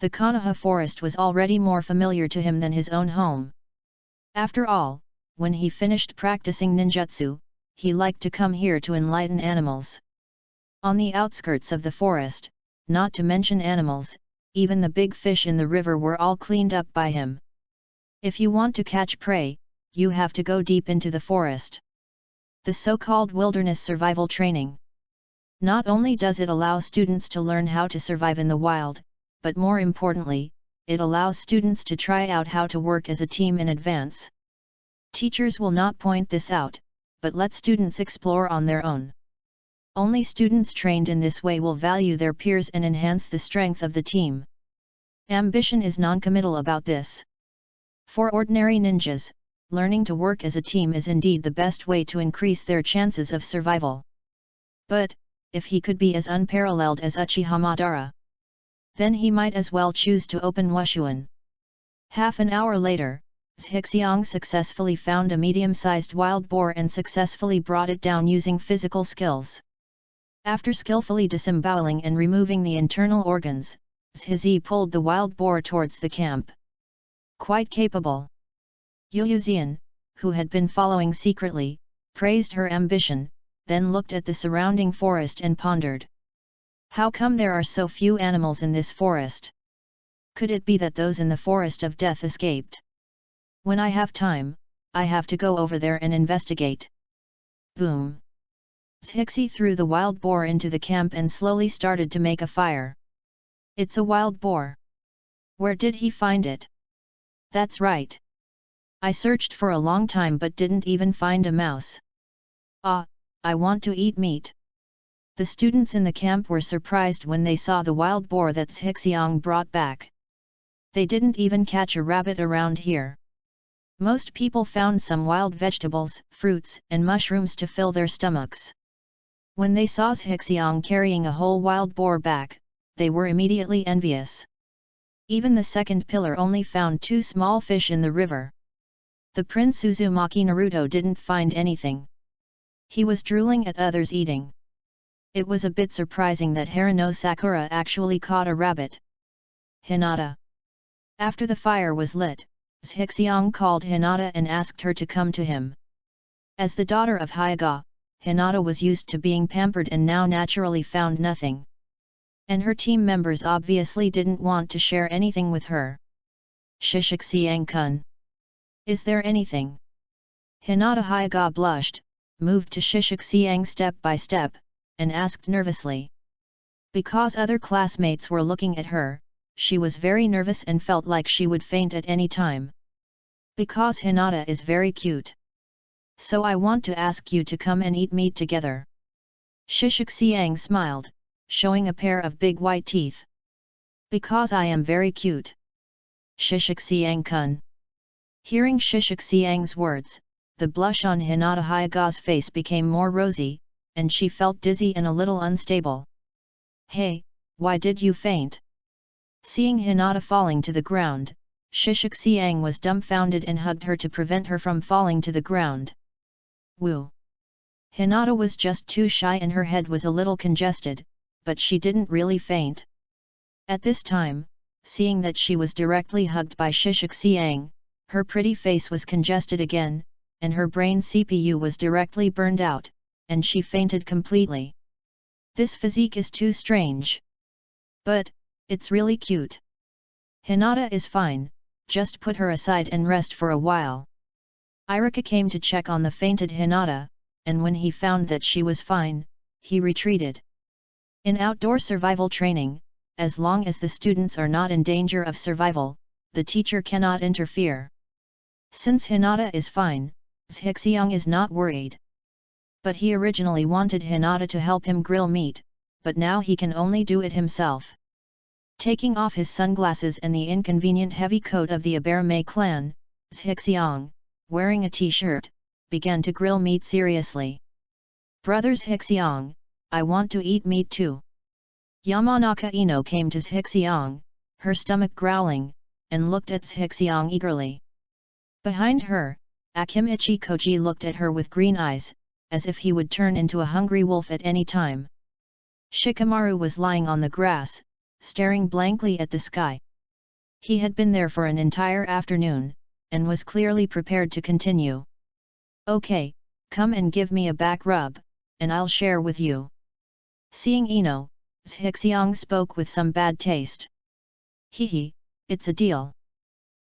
The Konoha forest was already more familiar to him than his own home. After all, when he finished practicing ninjutsu, he liked to come here to enlighten animals. On the outskirts of the forest, not to mention animals, even the big fish in the river were all cleaned up by him. If you want to catch prey, you have to go deep into the forest. The so-called wilderness survival training. Not only does it allow students to learn how to survive in the wild, but more importantly, it allows students to try out how to work as a team in advance. Teachers will not point this out, but let students explore on their own. Only students trained in this way will value their peers and enhance the strength of the team. Ambition is non-committal about this. For ordinary ninjas, learning to work as a team is indeed the best way to increase their chances of survival. But, if he could be as unparalleled as Uchiha Madara, then he might as well choose to open Wushuan. Half an hour later, Zhixiang successfully found a medium-sized wild boar and successfully brought it down using physical skills. After skillfully disemboweling and removing the internal organs, Zhizi pulled the wild boar towards the camp. Quite capable. Yuzian, who had been following secretly, praised her ambition, then looked at the surrounding forest and pondered. How come there are so few animals in this forest? Could it be that those in the forest of death escaped? When I have time, I have to go over there and investigate. Boom! Zhixi threw the wild boar into the camp and slowly started to make a fire. It's a wild boar. Where did he find it? That's right. I searched for a long time but didn't even find a mouse. Ah, I want to eat meat. The students in the camp were surprised when they saw the wild boar that Zhixiang brought back. They didn't even catch a rabbit around here. Most people found some wild vegetables, fruits, and mushrooms to fill their stomachs. When they saw Zhixiang carrying a whole wild boar back, they were immediately envious. Even the second pillar only found 2 small fish in the river. The Prince Uzumaki Naruto didn't find anything. He was drooling at others eating. It was a bit surprising that Haruno Sakura actually caught a rabbit. Hinata. After the fire was lit, Zhixiang called Hinata and asked her to come to him. As the daughter of Hyuga, Hinata was used to being pampered and now naturally found nothing. And her team members obviously didn't want to share anything with her. Zhixiang-kun. Is there anything? Hinata Hyuga blushed, moved to Zhixiang step by step, and asked nervously. Because other classmates were looking at her, she was very nervous and felt like she would faint at any time. Because Hinata is very cute. So I want to ask you to come and eat meat together. Zhixiang smiled, showing a pair of big white teeth. Because I am very cute. Zhixiang-kun. Hearing Zhixiang's words, the blush on Hinata Hyuga's face became more rosy, and she felt dizzy and a little unstable. Hey, why did you faint? Seeing Hinata falling to the ground, Zhixiang was dumbfounded and hugged her to prevent her from falling to the ground. Woo! Hinata was just too shy and her head was a little congested, but she didn't really faint. At this time, seeing that she was directly hugged by Zhixiang, her pretty face was congested again, and her brain CPU was directly burned out, and she fainted completely. This physique is too strange. But, it's really cute. Hinata is fine, just put her aside and rest for a while. Irika came to check on the fainted Hinata, and when he found that she was fine, he retreated. In outdoor survival training, as long as the students are not in danger of survival, the teacher cannot interfere. Since Hinata is fine, Zhixiang is not worried. But he originally wanted Hinata to help him grill meat, but now he can only do it himself. Taking off his sunglasses and the inconvenient heavy coat of the Aberame clan, Zhixiang, wearing a t-shirt, began to grill meat seriously. Brothers Zhixiang, I want to eat meat too. Yamanaka Ino came to Zhixiang, her stomach growling, and looked at Zhixiang eagerly. Behind her, Akimichi Koji looked at her with green eyes, as if he would turn into a hungry wolf at any time. Shikamaru was lying on the grass, staring blankly at the sky. He had been there for an entire afternoon, and was clearly prepared to continue. Okay, come and give me a back rub, and I'll share with you. Seeing Ino, Zhixiang spoke with some bad taste. Hehe, it's a deal.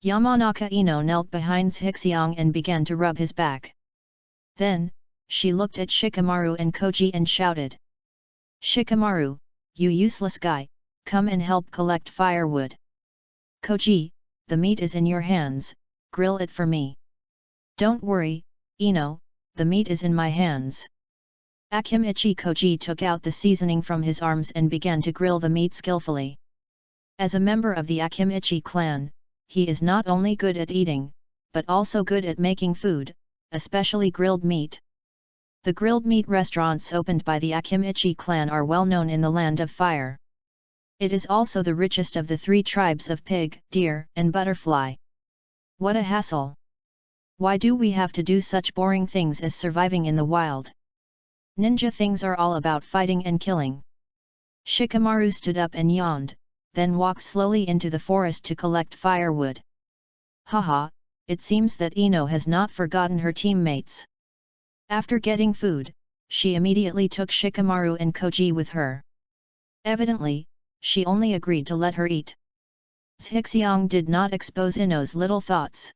Yamanaka Ino knelt behind Zhixiang and began to rub his back. Then, she looked at Shikamaru and Koji and shouted. Shikamaru, you useless guy, come and help collect firewood. Koji, the meat is in your hands, grill it for me. Don't worry, Ino, the meat is in my hands. Akimichi Koji took out the seasoning from his arms and began to grill the meat skillfully. As a member of the Akimichi clan, he is not only good at eating, but also good at making food, especially grilled meat. The grilled meat restaurants opened by the Akimichi clan are well known in the Land of Fire. It is also the richest of the 3 tribes of pig, deer, and butterfly. What a hassle! Why do we have to do such boring things as surviving in the wild? Ninja things are all about fighting and killing. Shikamaru stood up and yawned, then walked slowly into the forest to collect firewood. Haha, it seems that Ino has not forgotten her teammates. After getting food, she immediately took Shikamaru and Koji with her. Evidently, she only agreed to let her eat. Zhixiang did not expose Ino's little thoughts.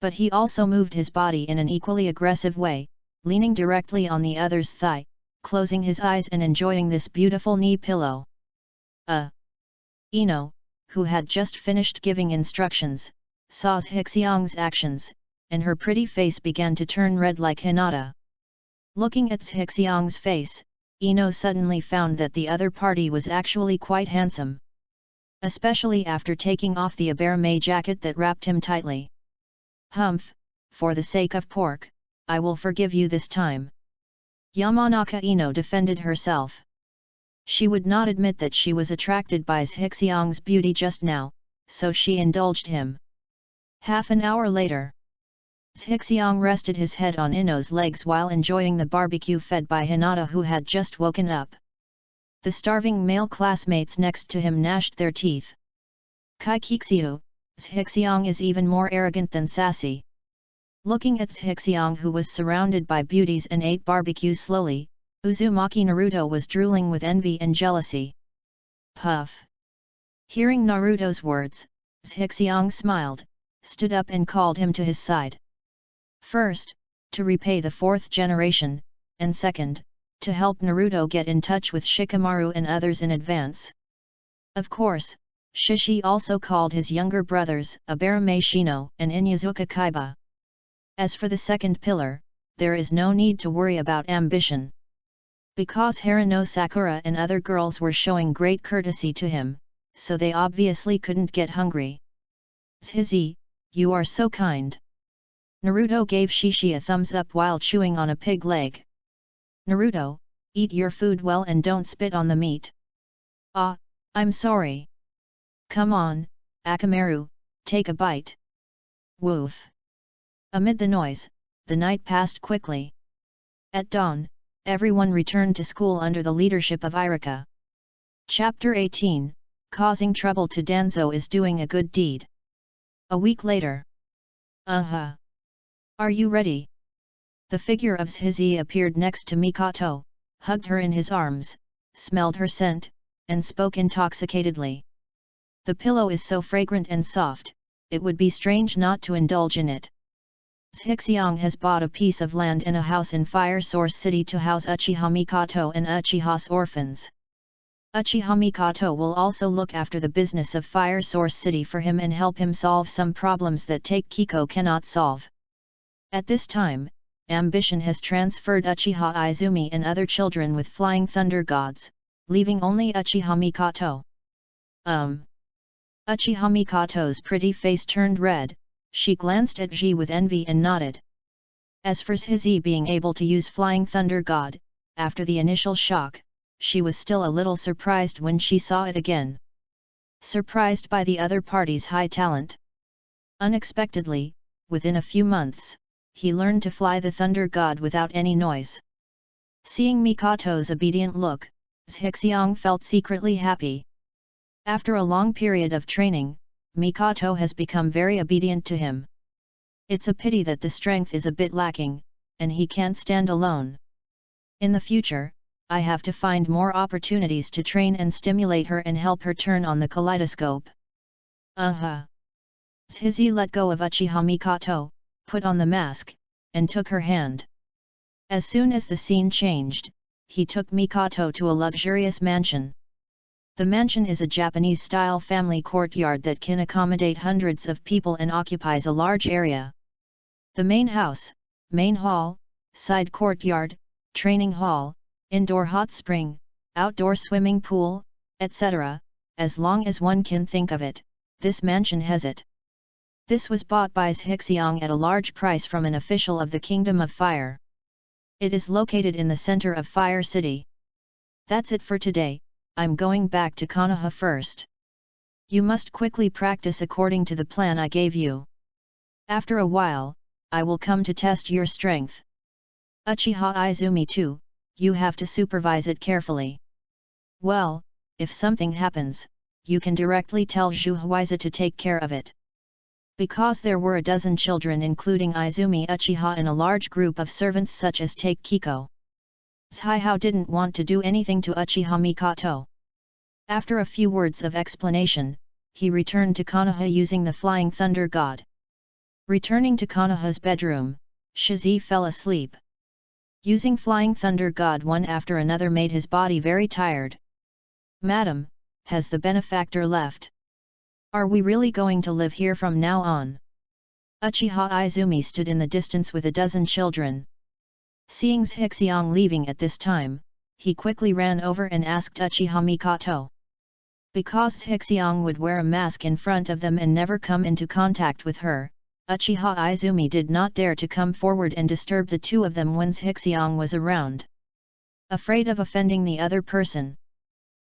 But he also moved his body in an equally aggressive way, leaning directly on the other's thigh, closing his eyes and enjoying this beautiful knee pillow. Ino, who had just finished giving instructions, saw Zhixiang's actions, and her pretty face began to turn red like Hinata. Looking at Zhixiang's face, Ino suddenly found that the other party was actually quite handsome. Especially after taking off the abarame jacket that wrapped him tightly. Humph, for the sake of pork, I will forgive you this time. Yamanaka Ino defended herself. She would not admit that she was attracted by Zhixiang's beauty just now, so she indulged him. Half an hour later, Zhixiang rested his head on Ino's legs while enjoying the barbecue fed by Hinata, who had just woken up. The starving male classmates next to him gnashed their teeth. Kaikixiu, Zhixiang is even more arrogant than sassy. Looking at Zhixiang, who was surrounded by beauties and ate barbecue slowly, Uzumaki Naruto was drooling with envy and jealousy. Puff! Hearing Naruto's words, Zhixiang smiled, stood up and called him to his side. First, to repay the 4th generation, and second, to help Naruto get in touch with Shikamaru and others in advance. Of course, Shishi also called his younger brothers Abarame Shino and Inyazuka Kaiba. As for the second pillar, there is no need to worry about ambition. Because Harano Sakura and other girls were showing great courtesy to him, so they obviously couldn't get hungry. Zhizi, you are so kind. Naruto gave Shishi a thumbs up while chewing on a pig leg. Naruto, eat your food well and don't spit on the meat. Ah, I'm sorry. Come on, Akamaru, take a bite. Woof. Amid the noise, the night passed quickly. At dawn, everyone returned to school under the leadership of Irika. Chapter 18, Causing Trouble to Danzo is Doing a Good Deed. A week later. Are you ready? The figure of Zhizi appeared next to Mikoto, hugged her in his arms, smelled her scent, and spoke intoxicatedly. The pillow is so fragrant and soft, it would be strange not to indulge in it. Zhixiang has bought a piece of land and a house in Fire Source City to house Uchiha Mikoto and Uchiha's orphans. Uchiha Mikoto will also look after the business of Fire Source City for him and help him solve some problems that Take Kiko cannot solve. At this time, ambition has transferred Uchiha Izumi and other children with flying thunder gods, leaving only Uchiha Mikoto. Uchiha Mikoto's pretty face turned red, she glanced at Ji with envy and nodded. As for Zhizi being able to use flying thunder god, after the initial shock, she was still a little surprised when she saw it again. Surprised by the other party's high talent. Unexpectedly, within a few months, he learned to fly the thunder god without any noise. Seeing Mikoto's obedient look, Zhixiang felt secretly happy. After a long period of training, Mikoto has become very obedient to him. It's a pity that the strength is a bit lacking, and he can't stand alone. In the future, I have to find more opportunities to train and stimulate her and help her turn on the kaleidoscope. Zhizi let go of Uchiha Mikoto, put on the mask, and took her hand. As soon as the scene changed, he took Mikoto to a luxurious mansion. The mansion is a Japanese-style family courtyard that can accommodate hundreds of people and occupies a large area. The main house, main hall, side courtyard, training hall, indoor hot spring, outdoor swimming pool, etc. As long as one can think of it, this mansion has it. This was bought by Zhixiang at a large price from an official of the Kingdom of Fire. It is located in the center of Fire City. That's it for today. I'm going back to Konoha first. You must quickly practice according to the plan I gave you. After a while, I will come to test your strength. Uchiha Izumi too, you have to supervise it carefully. Well, if something happens, you can directly tell Zhu Huiza to take care of it. Because there were a dozen children including Izumi Uchiha and a large group of servants such as Take Kiko. Zhihao didn't want to do anything to Uchiha Mikoto. After a few words of explanation, he returned to Konoha using the Flying Thunder God. Returning to Konoha's bedroom, Shizi fell asleep. Using Flying Thunder God one after another made his body very tired. Madam, has the benefactor left? Are we really going to live here from now on? Uchiha Izumi stood in the distance with a dozen children. Seeing Zhixiang leaving at this time, he quickly ran over and asked Uchiha Mikoto. Because Zhixiang would wear a mask in front of them and never come into contact with her, Uchiha Izumi did not dare to come forward and disturb the two of them when Zhixiang was around. Afraid of offending the other person.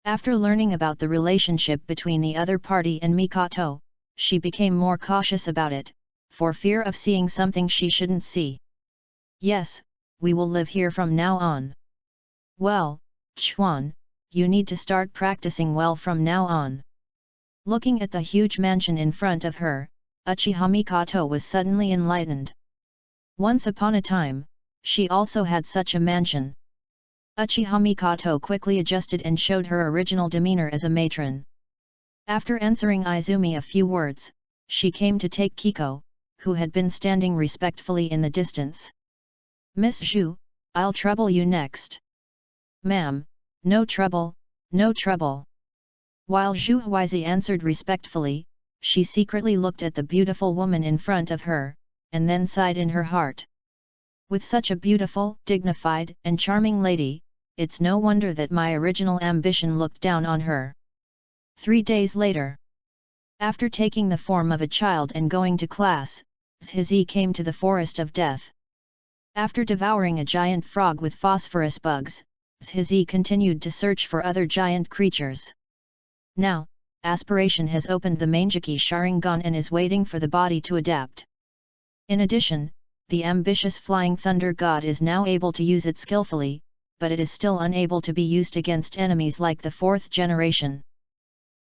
After learning about the relationship between the other party and Mikoto, she became more cautious about it, for fear of seeing something she shouldn't see. Yes, we will live here from now on. Well, Chuan, you need to start practicing well from now on. Looking at the huge mansion in front of her, Uchiha Mikoto was suddenly enlightened. Once upon a time, she also had such a mansion. Uchiha Mikoto quickly adjusted and showed her original demeanor as a matron. After answering Izumi a few words, she came to take Kiko, who had been standing respectfully in the distance. Miss Zhu, I'll trouble you next. Ma'am, no trouble, no trouble. While Zhu Huizi answered respectfully, she secretly looked at the beautiful woman in front of her, and then sighed in her heart. With such a beautiful, dignified, and charming lady, it's no wonder that my original ambition looked down on her. 3 days later. After taking the form of a child and going to class, Zhizi came to the forest of death. After devouring a giant frog with phosphorus bugs, Zhizi continued to search for other giant creatures. Now, aspiration has opened the Mangeki Sharingan and is waiting for the body to adapt. In addition, the ambitious Flying Thunder God is now able to use it skillfully, but it is still unable to be used against enemies like the 4th generation.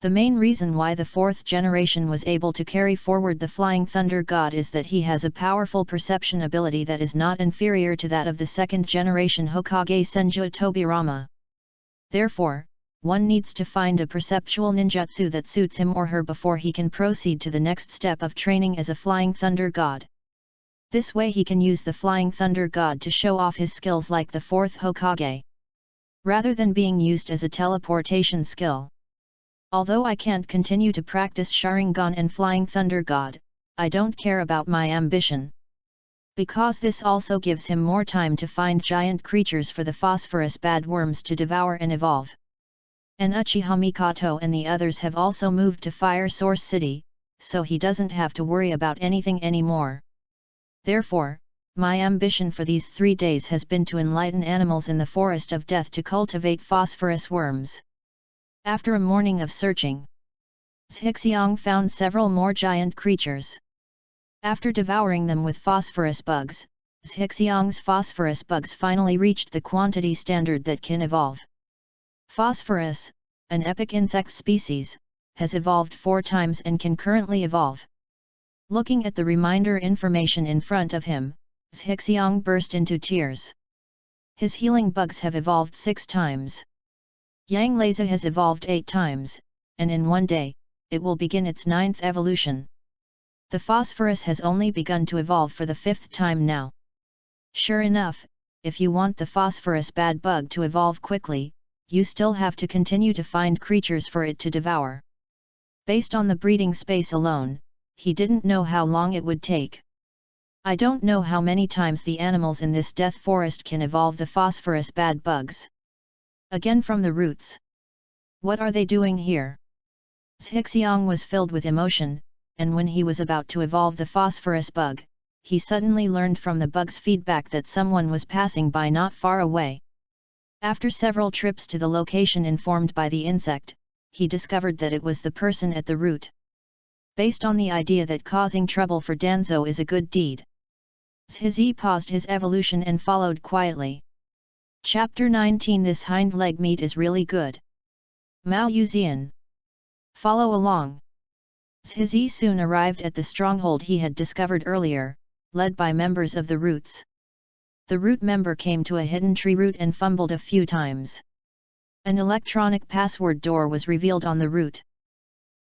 The main reason why the 4th generation was able to carry forward the Flying Thunder God is that he has a powerful perception ability that is not inferior to that of the 2nd generation Hokage Senju Tobirama. Therefore, one needs to find a perceptual ninjutsu that suits him or her before he can proceed to the next step of training as a Flying Thunder God. This way he can use the Flying Thunder God to show off his skills like the 4th Hokage, rather than being used as a teleportation skill. Although I can't continue to practice Sharingan and Flying Thunder God, I don't care about my ambition. Because this also gives him more time to find giant creatures for the phosphorus bad worms to devour and evolve. And Uchiha Mikoto and the others have also moved to Fire Source City, so he doesn't have to worry about anything anymore. Therefore, my ambition for these 3 days has been to enlighten animals in the forest of death to cultivate phosphorus worms. After a morning of searching, Zhixiang found several more giant creatures. After devouring them with phosphorus bugs, Zhixiang's phosphorus bugs finally reached the quantity standard that can evolve. Phosphorus, an epic insect species, has evolved 4 times and can currently evolve. Looking at the reminder information in front of him, Zhixiang burst into tears. His healing bugs have evolved 6 times. Yang Laza has evolved 8 times, and in one day, it will begin its 9th evolution. The phosphorus has only begun to evolve for the 5th time now. Sure enough, if you want the phosphorus bad bug to evolve quickly, you still have to continue to find creatures for it to devour. Based on the breeding space alone, he didn't know how long it would take. I don't know how many times the animals in this death forest can evolve the phosphorus bad bugs. Again from the roots. What are they doing here? Zhixiang was filled with emotion, and when he was about to evolve the phosphorus bug, he suddenly learned from the bug's feedback that someone was passing by not far away. After several trips to the location informed by the insect, he discovered that it was the person at the root. Based on the idea that causing trouble for Danzo is a good deed, Zhizi paused his evolution and followed quietly. Chapter 19. This hind leg meat is really good. Mao Yuzian. Follow along. Zhizi soon arrived at the stronghold he had discovered earlier, led by members of the roots. The root member came to a hidden tree root and fumbled a few times. An electronic password door was revealed on the root.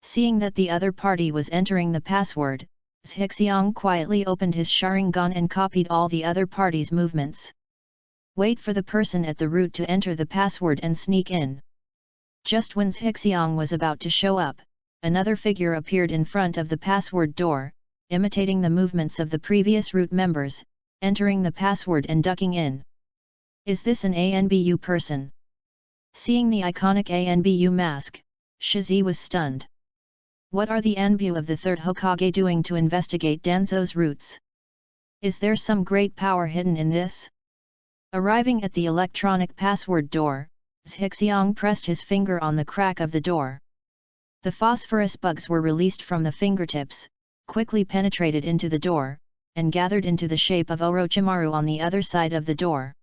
Seeing that the other party was entering the password, Zhixiang quietly opened his Sharingan and copied all the other party's movements. Wait for the person at the root to enter the password and sneak in. Just when Zhixiang was about to show up, another figure appeared in front of the password door, imitating the movements of the previous root members, entering the password and ducking in. Is this an ANBU person? Seeing the iconic ANBU mask, Shizi was stunned. What are the ANBU of the third Hokage doing to investigate Danzo's roots? Is there some great power hidden in this? Arriving at the electronic password door, Zhixiang pressed his finger on the crack of the door. The phosphorus bugs were released from the fingertips, quickly penetrated into the door, and gathered into the shape of Orochimaru on the other side of the door.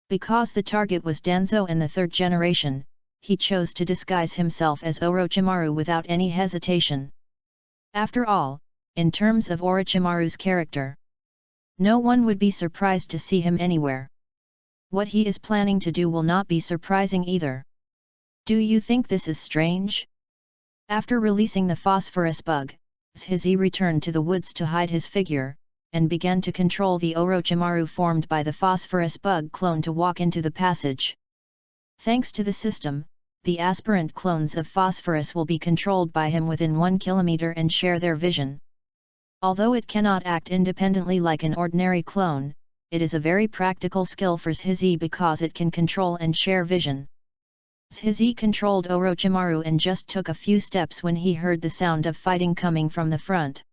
Because the target was Danzo and the third generation, he chose to disguise himself as Orochimaru without any hesitation. After all, in terms of Orochimaru's character, no one would be surprised to see him anywhere. What he is planning to do will not be surprising either. Do you think this is strange? After releasing the phosphorus bug, Zhizi returned to the woods to hide his figure, and began to control the Orochimaru formed by the phosphorus bug clone to walk into the passage. Thanks to the system, the aspirant clones of phosphorus will be controlled by him within 1 kilometer and share their vision. Although it cannot act independently like an ordinary clone, it is a very practical skill for Zhizi because it can control and share vision. Zhizi controlled Orochimaru and just took a few steps when he heard the sound of fighting coming from the front.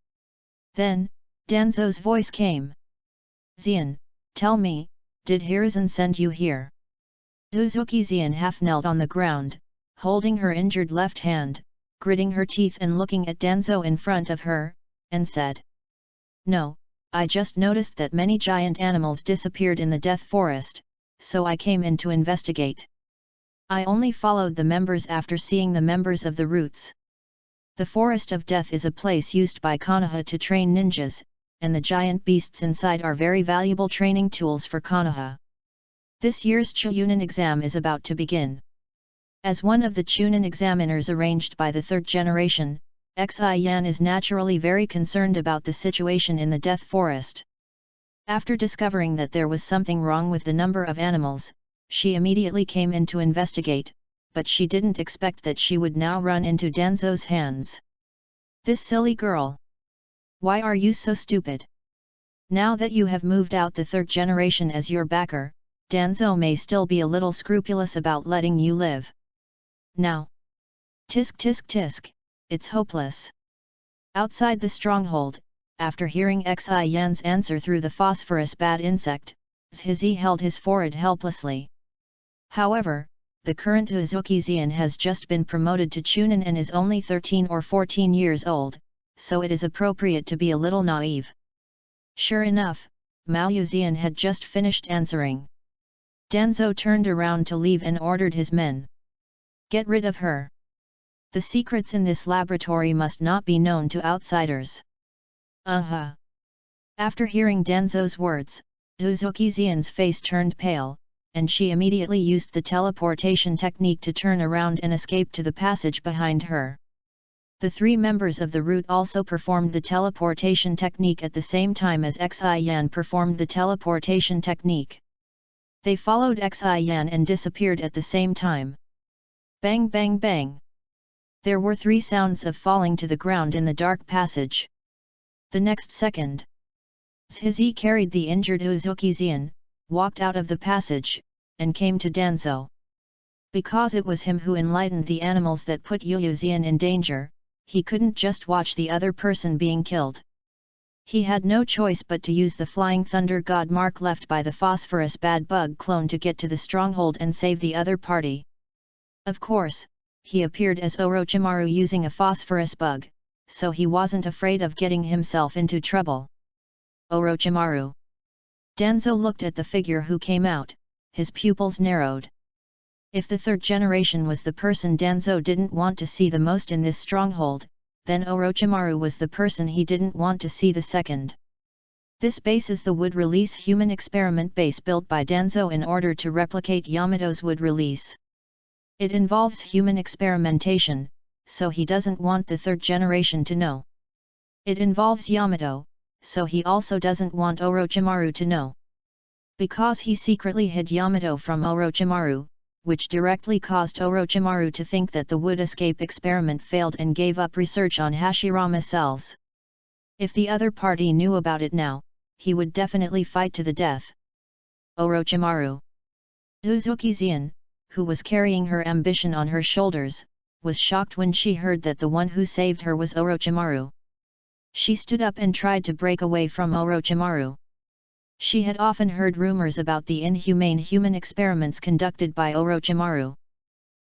Then, Danzo's voice came. Xian, tell me, did Hiruzen send you here? Uzuki Xian half knelt on the ground, holding her injured left hand, gritting her teeth and looking at Danzo in front of her, and said, No, I just noticed that many giant animals disappeared in the death forest, so I came in to investigate. I only followed the members after seeing the members of the roots. The Forest of Death is a place used by Konoha to train ninjas, and the giant beasts inside are very valuable training tools for Konoha. This year's Chunin exam is about to begin. As one of the Chunin examiners arranged by the third generation, Xi Yan is naturally very concerned about the situation in the Death Forest. After discovering that there was something wrong with the number of animals, she immediately came in to investigate, but she didn't expect that she would now run into Danzo's hands. This silly girl! Why are you so stupid? Now that you have moved out the third generation as your backer, Danzo may still be a little scrupulous about letting you live. Now, tisk tisk tisk, it's hopeless. Outside the stronghold, after hearing Xi Yan's answer through the phosphorus bad insect, Zhizi held his forehead helplessly. However, the current Uzuki Xian has just been promoted to Chunin and is only 13 or 14 years old, so it is appropriate to be a little naive. Sure enough, Mao Yuzian had just finished answering. Danzo turned around to leave and ordered his men. Get rid of her. The secrets in this laboratory must not be known to outsiders. After hearing Danzo's words, Uzuki Xian's face turned pale, and she immediately used the teleportation technique to turn around and escape to the passage behind her. The three members of the route also performed the teleportation technique at the same time as Xi Yan performed the teleportation technique. They followed Xi Yan and disappeared at the same time. Bang bang bang! There were 3 sounds of falling to the ground in the dark passage. The next second, Zhizi carried the injured Uzuki Xian, walked out of the passage, and came to Danzo. Because it was him who enlightened the animals that put Yu Xian in danger, he couldn't just watch the other person being killed. He had no choice but to use the flying thunder god mark left by the phosphorus bad bug clone to get to the stronghold and save the other party. Of course, he appeared as Orochimaru using a phosphorus bug, so he wasn't afraid of getting himself into trouble. Orochimaru. Danzo looked at the figure who came out, his pupils narrowed. If the third generation was the person Danzo didn't want to see the most in this stronghold, then Orochimaru was the person he didn't want to see the second. This base is the wood release human experiment base built by Danzo in order to replicate Yamato's wood release. It involves human experimentation, so he doesn't want the third generation to know. It involves Yamato, so he also doesn't want Orochimaru to know. Because he secretly hid Yamato from Orochimaru, which directly caused Orochimaru to think that the wood escape experiment failed and gave up research on Hashirama cells. If the other party knew about it now, he would definitely fight to the death. Orochimaru. Uzuki Xian, who was carrying her ambition on her shoulders, was shocked when she heard that the one who saved her was Orochimaru. She stood up and tried to break away from Orochimaru. She had often heard rumors about the inhumane human experiments conducted by Orochimaru.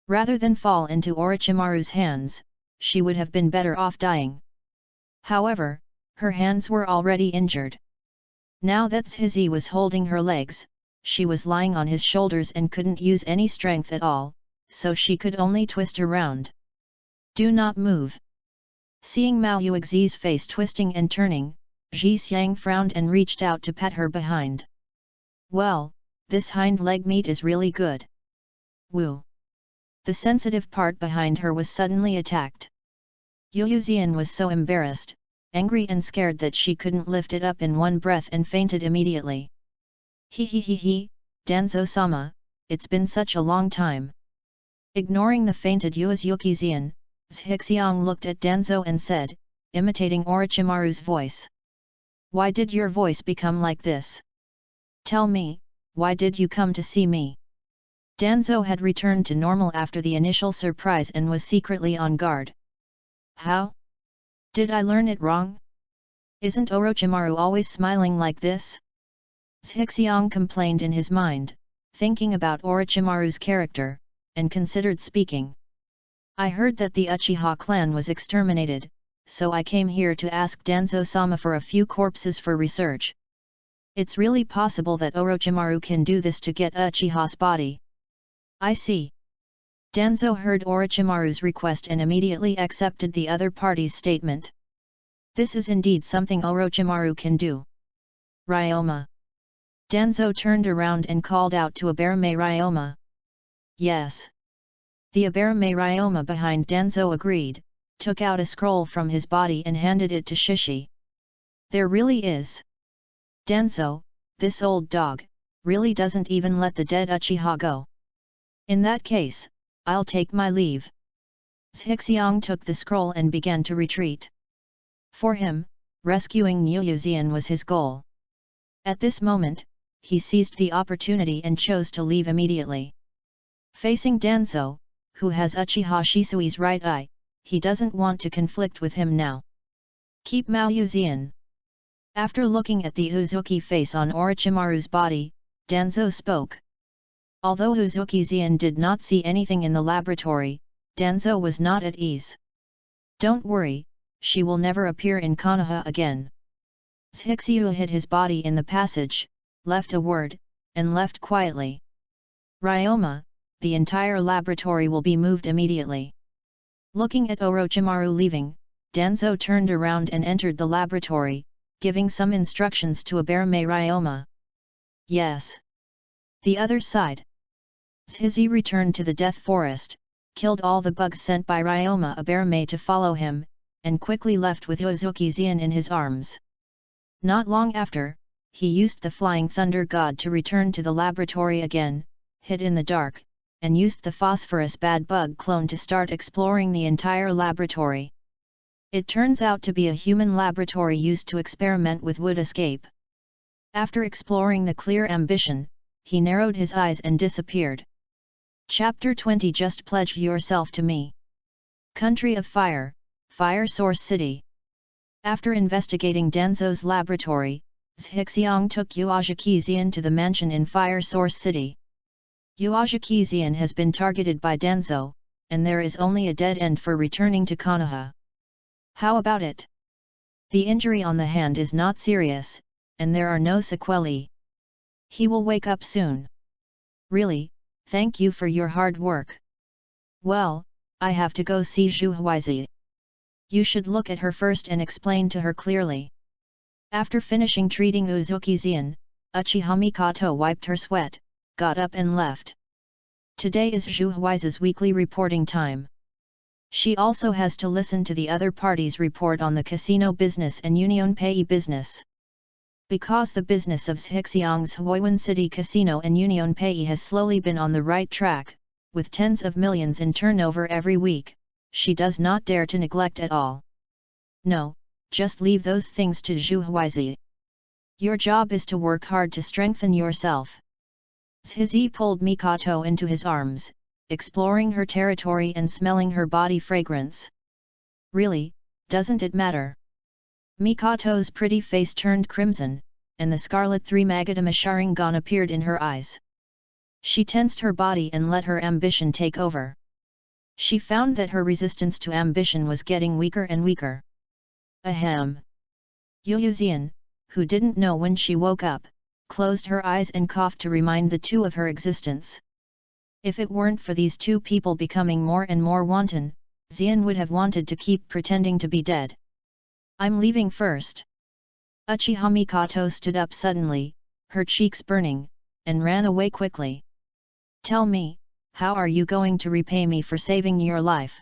Rather than fall into Orochimaru's hands, she would have been better off dying. However, her hands were already injured. Now that Zhizi was holding her legs, she was lying on his shoulders and couldn't use any strength at all, so she could only twist around. Do not move. Seeing Mao Yuexi's face twisting and turning, Ji Xiang frowned and reached out to pat her behind. Well, this hind leg meat is really good. Woo! The sensitive part behind her was suddenly attacked. Yu Xian was so embarrassed, angry and scared that she couldn't lift it up in one breath and fainted immediately. He, Danzo-sama, it's been such a long time. Ignoring the fainted Uzuki Xian, Zhixiang looked at Danzo and said, imitating Orochimaru's voice. Why did your voice become like this? Tell me, why did you come to see me? Danzo had returned to normal after the initial surprise and was secretly on guard. How? Did I learn it wrong? Isn't Orochimaru always smiling like this? Zhixiang complained in his mind, thinking about Orochimaru's character, and considered speaking. I heard that the Uchiha clan was exterminated, so I came here to ask Danzo-sama for a few corpses for research. It's really possible that Orochimaru can do this to get Uchiha's body. I see. Danzo heard Orochimaru's request and immediately accepted the other party's statement. This is indeed something Orochimaru can do. Ryoma. Danzo turned around and called out to Abarame Ryoma. Yes. The Abarame Ryoma behind Danzo agreed, took out a scroll from his body and handed it to Shishi. There really is. Danzo, this old dog, really doesn't even let the dead Uchiha go. In that case, I'll take my leave. Zhixiang took the scroll and began to retreat. For him, rescuing Yu Xian was his goal. At this moment, he seized the opportunity and chose to leave immediately. Facing Danzo, who has Uchiha Shisui's right eye, he doesn't want to conflict with him now. Keep Mao Xian. After looking at the Uzuki face on Orochimaru's body, Danzo spoke. Although Uzuki Xian did not see anything in the laboratory, Danzo was not at ease. Don't worry, she will never appear in Konoha again. Zhixiu hid his body in the passage, left a word, and left quietly. Ryoma, the entire laboratory will be moved immediately. Looking at Orochimaru leaving, Danzo turned around and entered the laboratory, giving some instructions to Abarame Ryoma. Yes. The other side. Zhizi returned to the Death Forest, killed all the bugs sent by Ryoma Abarame to follow him, and quickly left with Uzuki Xian in his arms. Not long after, he used the Flying Thunder God to return to the laboratory again, hid in the dark, and used the phosphorus bad bug clone to start exploring the entire laboratory. It turns out to be a human laboratory used to experiment with wood escape. After exploring the clear ambition, he narrowed his eyes and disappeared. Chapter 20. Just pledge yourself to me. Country of Fire, Fire Source City. After investigating Danzo's laboratory, Zhixiang took Yuajiqizian to the mansion in Fire Source City. Yuajiqizian has been targeted by Danzo, and there is only a dead end for returning to Konoha. How about it? The injury on the hand is not serious, and there are no sequelae. He will wake up soon. Really, thank you for your hard work. Well, I have to go see Zhu Huizi. You should look at her first and explain to her clearly. After finishing treating Uzuki-zian, Uchiha Mikoto wiped her sweat, got up and left. Today is Zhu Huizi's weekly reporting time. She also has to listen to the other parties' report on the casino business and Union Pei business. Because the business of Zhixiang's Huiwen City Casino and Union Pei has slowly been on the right track, with tens of millions in turnover every week, she does not dare to neglect at all. No, just leave those things to Zhu Huizi. Your job is to work hard to strengthen yourself. Zhizi pulled Mikoto into his arms, exploring her territory and smelling her body fragrance. Really, doesn't it matter? Mikoto's pretty face turned crimson, and the scarlet three-magadama Sharingan appeared in her eyes. She tensed her body and let her ambition take over. She found that her resistance to ambition was getting weaker and weaker. Ahem. Yuuzian, who didn't know when she woke up, closed her eyes and coughed to remind the two of her existence. If it weren't for these two people becoming more and more wanton, Xian would have wanted to keep pretending to be dead. I'm leaving first. Uchiha Mikoto stood up suddenly, her cheeks burning, and ran away quickly. Tell me, how are you going to repay me for saving your life?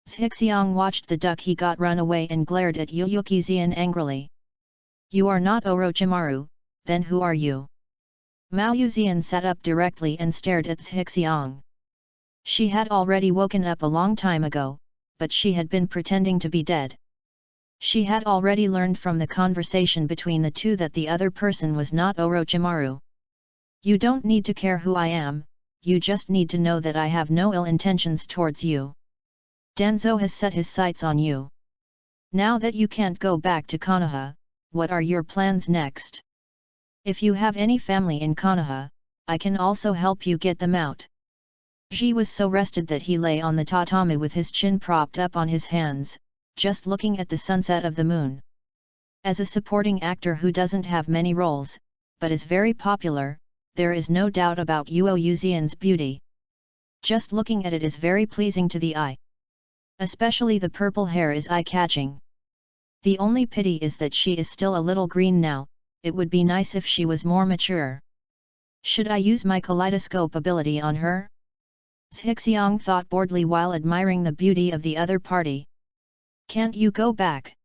Zhixiang watched the duck he got run away and glared at Yuuki-zian angrily. You are not Orochimaru, then who are you? Mao Yuzian sat up directly and stared at Zhixiang. She had already woken up a long time ago, but she had been pretending to be dead. She had already learned from the conversation between the two that the other person was not Orochimaru. You don't need to care who I am, you just need to know that I have no ill intentions towards you. Danzo has set his sights on you. Now that you can't go back to Konoha, what are your plans next? If you have any family in Konoha, I can also help you get them out. Ji was so rested that he lay on the tatami with his chin propped up on his hands, just looking at the sunset of the moon. As a supporting actor who doesn't have many roles, but is very popular, there is no doubt about Yuuzian's beauty. Just looking at it is very pleasing to the eye. Especially the purple hair is eye-catching. The only pity is that she is still a little green now, it would be nice if she was more mature. Should I use my kaleidoscope ability on her? Zhixiang thought boredly while admiring the beauty of the other party. Can't you go back?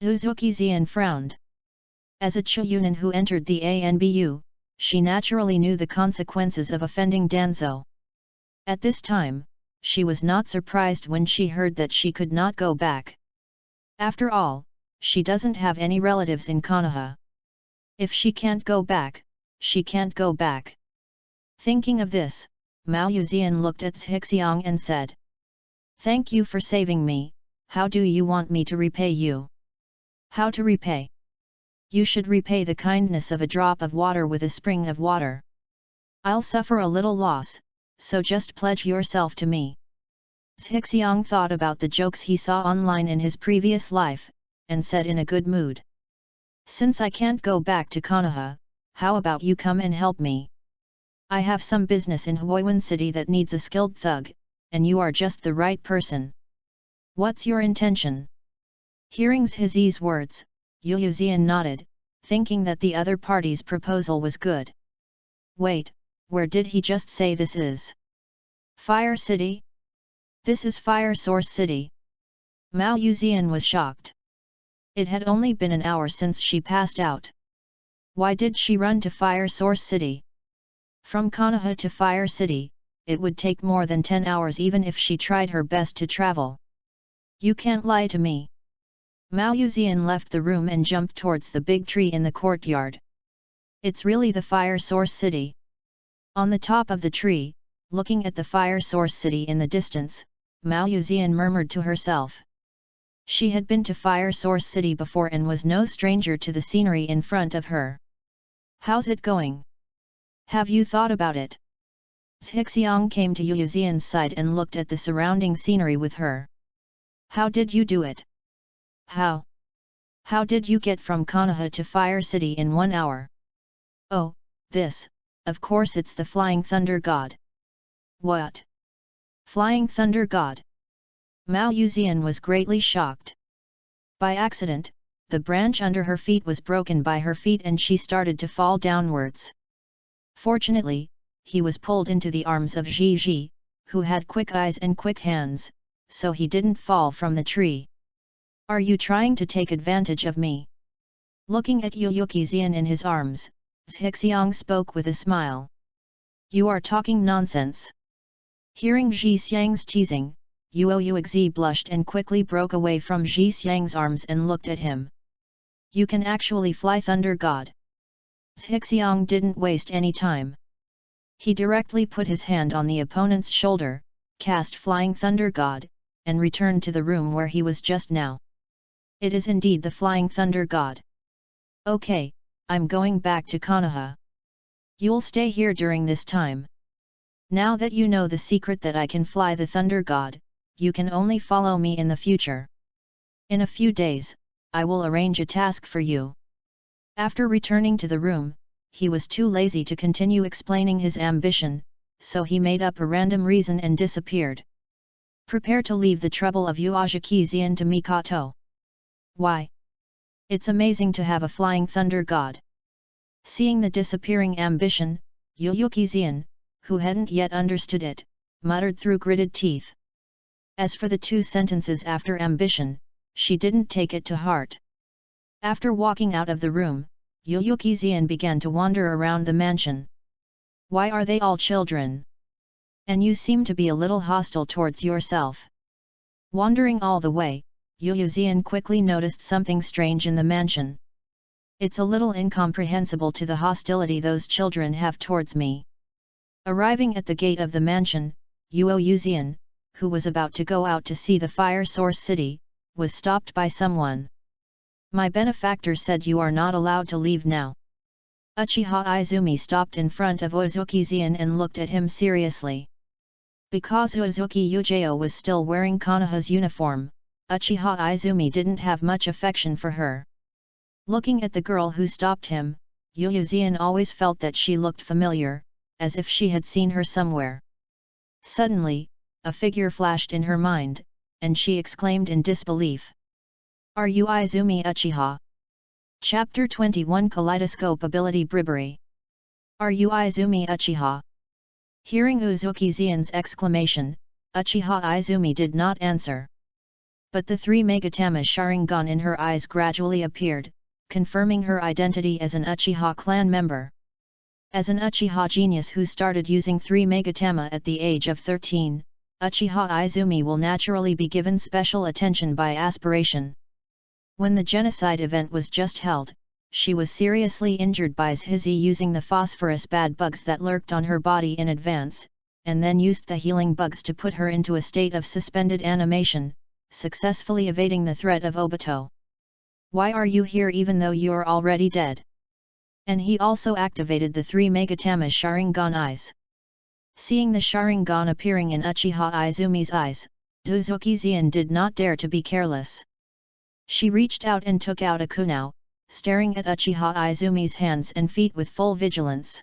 Uzuki-zian frowned. As a Chuyunin who entered the ANBU, she naturally knew the consequences of offending Danzo. At this time, she was not surprised when she heard that she could not go back. After all, she doesn't have any relatives in Konoha. If she can't go back, she can't go back. Thinking of this, Mao Yuzian looked at Zhixiang and said, Thank you for saving me, how do you want me to repay you? How to repay? You should repay the kindness of a drop of water with a spring of water. I'll suffer a little loss, so just pledge yourself to me. Zhixiang thought about the jokes he saw online in his previous life, and said in a good mood. Since I can't go back to Konoha, how about you come and help me? I have some business in Huiwen City that needs a skilled thug, and you are just the right person. What's your intention? Hearing Zhizi's words, Yuuzian nodded, thinking that the other party's proposal was good. Wait, where did he just say this is? Fire City? This is Fire Source City. Mao Yuzian was shocked. It had only been an hour since she passed out. Why did she run to Fire Source City? From Konoha to Fire City, it would take more than 10 hours even if she tried her best to travel. You can't lie to me. Mao Yuzian left the room and jumped towards the big tree in the courtyard, It's really the fire source city. On the top of the tree, looking at the fire source city in the distance, Mao Yuzian murmured to herself. She had been to fire source city before and was no stranger to the scenery in front of her. How's it going? Have you thought about it? Zhixiang came to Yuzian's side and looked at the surrounding scenery with her. How did you do it? How? How did you get from Konoha to Fire City in 1 hour? Oh, this, of course it's the Flying Thunder God. What? Flying Thunder God? Mao Yuzian was greatly shocked. By accident, the branch under her feet was broken by her feet and she started to fall downwards. Fortunately, he was pulled into the arms of Ji, who had quick eyes and quick hands, so he didn't fall from the tree. Are you trying to take advantage of me? Looking at Yukizian in his arms, Zhixiang spoke with a smile. You are talking nonsense. Hearing Ji Xiang's teasing, Yuoyuexi blushed and quickly broke away from Ji Xiang's arms and looked at him. You can actually fly, Thunder God. Zhixiang didn't waste any time. He directly put his hand on the opponent's shoulder, cast Flying Thunder God, and returned to the room where he was just now. It is indeed the Flying Thunder God. Okay, I'm going back to Konoha. You'll stay here during this time. Now that you know the secret that I can fly the Thunder God, you can only follow me in the future. In a few days, I will arrange a task for you. After returning to the room, he was too lazy to continue explaining his ambition, so he made up a random reason and disappeared. Prepare to leave the trouble of Yuajikizian to Mikoto. Why? It's amazing to have a Flying Thunder God. Seeing the disappearing ambition, Yukizian, who hadn't yet understood it, muttered through gritted teeth. As for the 2 sentences after ambition, she didn't take it to heart. After walking out of the room, Yukizian began to wander around the mansion. Why are they all children? And you seem to be a little hostile towards yourself. Wandering all the way, Yukizian quickly noticed something strange in the mansion. It's a little incomprehensible to the hostility those children have towards me. Arriving at the gate of the mansion, Yukizian, who was about to go out to see the fire source city, was stopped by someone. My benefactor said you are not allowed to leave now. Uchiha Izumi stopped in front of Uzuki-zian and looked at him seriously. Because Uzuki Yujeo was still wearing Konoha's uniform, Uchiha Izumi didn't have much affection for her. Looking at the girl who stopped him, Yuzian always felt that she looked familiar, as if she had seen her somewhere. Suddenly, a figure flashed in her mind, and she exclaimed in disbelief. Are you Izumi Uchiha? Chapter 21 Kaleidoscope Ability Bribery. Are you Izumi Uchiha? Hearing Uzuki-zian's exclamation, Uchiha Izumi did not answer. But the 3 Megatama Sharingan in her eyes gradually appeared, confirming her identity as an Uchiha clan member. As an Uchiha genius who started using 3 Megatama at the age of 13, Uchiha Izumi will naturally be given special attention by aspiration. When the genocide event was just held, she was seriously injured by Zhizi using the phosphorus bad bugs that lurked on her body in advance, and then used the healing bugs to put her into a state of suspended animation, successfully evading the threat of Obito. Why are you here even though you're already dead? And he also activated the 3 Megatama Sharingan eyes. Seeing the Sharingan appearing in Uchiha Izumi's eyes, Uzuki-zian did not dare to be careless. She reached out and took out a kunao, staring at Uchiha Izumi's hands and feet with full vigilance.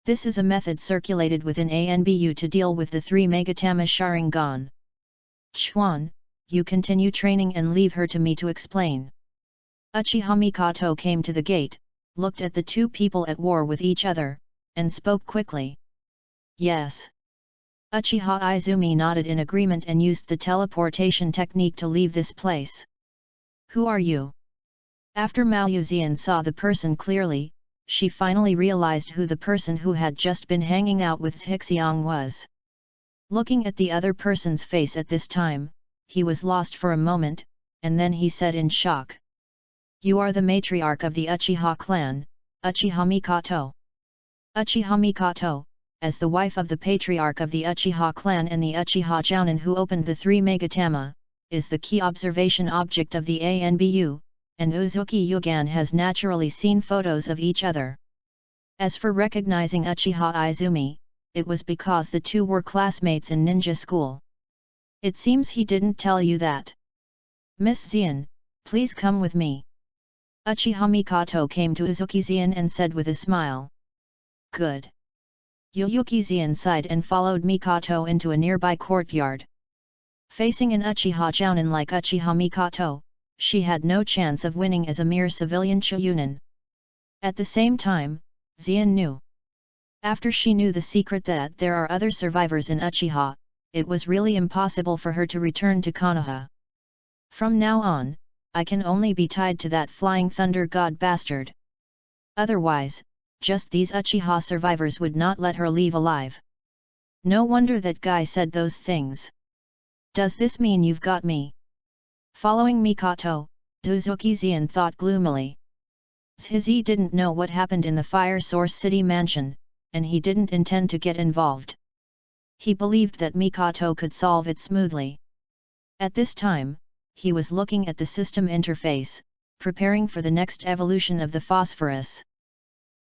This is a method circulated within ANBU to deal with the 3 Megatama Sharingan. Chuan, you continue training and leave her to me to explain. Uchiha Mikoto came to the gate, looked at the 2 people at war with each other, and spoke quickly. Yes. Uchiha Izumi nodded in agreement and used the teleportation technique to leave this place. Who are you? After Mao Yuzian saw the person clearly, she finally realized who the person who had just been hanging out with Zhixiang was. Looking at the other person's face at this time, he was lost for a moment, and then he said in shock. You are the matriarch of the Uchiha clan, Uchiha Mikoto. Uchiha Mikoto, as the wife of the patriarch of the Uchiha clan and the Uchiha Jounin who opened the three Megatama, is the key observation object of the ANBU, and Uzuki Yugan has naturally seen photos of each other. As for recognizing Uchiha Izumi, it was because the two were classmates in ninja school. It seems he didn't tell you that. Miss Zian, please come with me. Uchiha Mikoto came to Uzuki Zian and said with a smile. Good. Yuyuki Zian sighed and followed Mikoto into a nearby courtyard. Facing an Uchiha Jounin like Uchiha Mikoto, she had no chance of winning as a mere civilian Chunin. At the same time, Zian knew. After she knew the secret that there are other survivors in Uchiha, it was really impossible for her to return to Konoha. From now on, I can only be tied to that flying thunder god bastard. Otherwise, just these Uchiha survivors would not let her leave alive. No wonder that guy said those things. Does this mean you've got me? Following Mikoto, Uzuki Zian thought gloomily. He didn't know what happened in the Fire Source City mansion, and he didn't intend to get involved. He believed that Mikoto could solve it smoothly. At this time, he was looking at the system interface, preparing for the next evolution of the Phosphorus.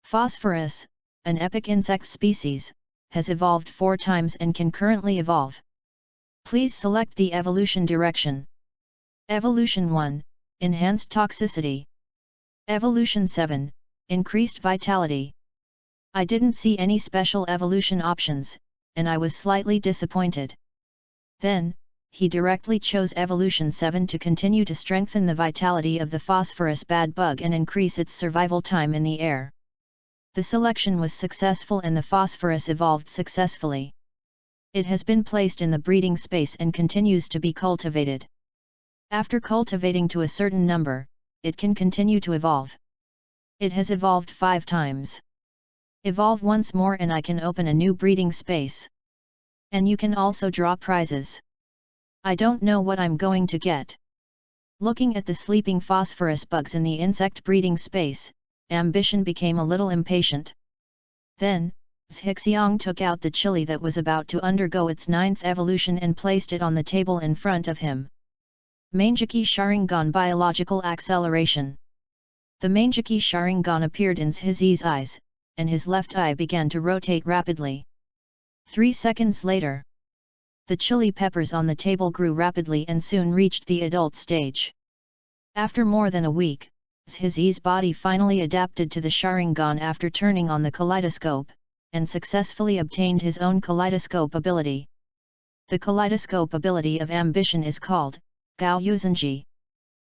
Phosphorus, an epic insect species, has evolved 4 times and can currently evolve. Please select the evolution direction. Evolution 1, Enhanced Toxicity. Evolution 7, Increased Vitality. I didn't see any special evolution options, and I was slightly disappointed. Then, he directly chose Evolution 7 to continue to strengthen the vitality of the phosphorus bad bug and increase its survival time in the air. The selection was successful and the phosphorus evolved successfully. It has been placed in the breeding space and continues to be cultivated. After cultivating to a certain number, it can continue to evolve. It has evolved 5 times. Evolve once more and I can open a new breeding space. And you can also draw prizes. I don't know what I'm going to get. Looking at the sleeping phosphorus bugs in the insect breeding space, Ambition became a little impatient. Then, Zhixiang took out the chili that was about to undergo its 9th evolution and placed it on the table in front of him. Mangeki Sharingan Biological Acceleration. The Mangeki Sharingan appeared in Zhixi's eyes, and his left eye began to rotate rapidly. 3 seconds later, the chili peppers on the table grew rapidly and soon reached the adult stage. After more than a week, Zhixi's body finally adapted to the Sharingan after turning on the kaleidoscope, and successfully obtained his own kaleidoscope ability. The kaleidoscope ability of Ambition is called Gao Yuzenji.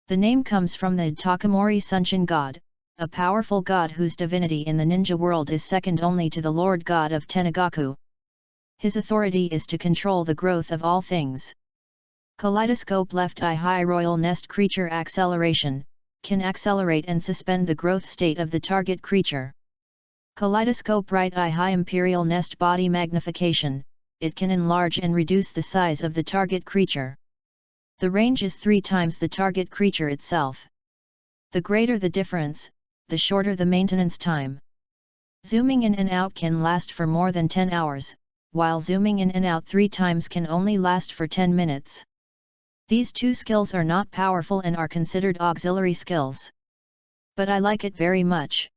The name comes from the Takamori Sunshin god, a powerful god whose divinity in the ninja world is second only to the Lord God of Tenagaku. His authority is to control the growth of all things. Kaleidoscope Left Eye High Royal Nest Creature Acceleration, can accelerate and suspend the growth state of the target creature. Kaleidoscope Right Eye High Imperial Nest Body Magnification, it can enlarge and reduce the size of the target creature. The range is 3 times the target creature itself. The greater the difference, the shorter the maintenance time. Zooming in and out can last for more than 10 hours, while zooming in and out 3 times can only last for 10 minutes. These 2 skills are not powerful and are considered auxiliary skills. But I like it very much.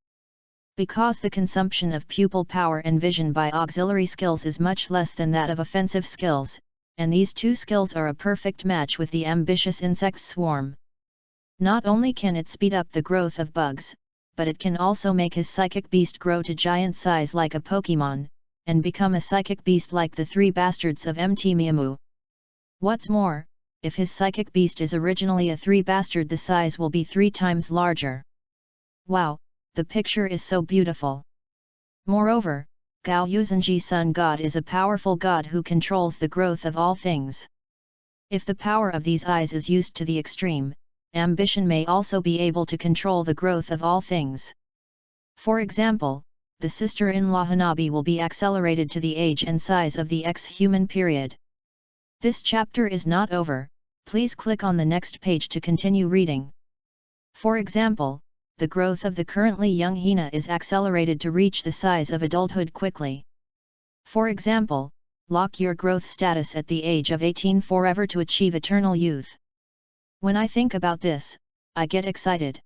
Because the consumption of pupil power and vision by auxiliary skills is much less than that of offensive skills, and these 2 skills are a perfect match with the ambitious insect swarm. Not only can it speed up the growth of bugs, but it can also make his psychic beast grow to giant size like a Pokemon, and become a psychic beast like the 3 bastards of MT Miyamu. What's more, if his psychic beast is originally a 3 bastard, the size will be 3 times larger. Wow, the picture is so beautiful. Moreover, Gao Yuzenji Sun God is a powerful god who controls the growth of all things. If the power of these eyes is used to the extreme, Ambition may also be able to control the growth of all things. For example, the sister-in-law Hanabi will be accelerated to the age and size of the ex-human period. This chapter is not over, please click on the next page to continue reading. For example, the growth of the currently young Hina is accelerated to reach the size of adulthood quickly. For example, lock your growth status at the age of 18 forever to achieve eternal youth. When I think about this, I get excited.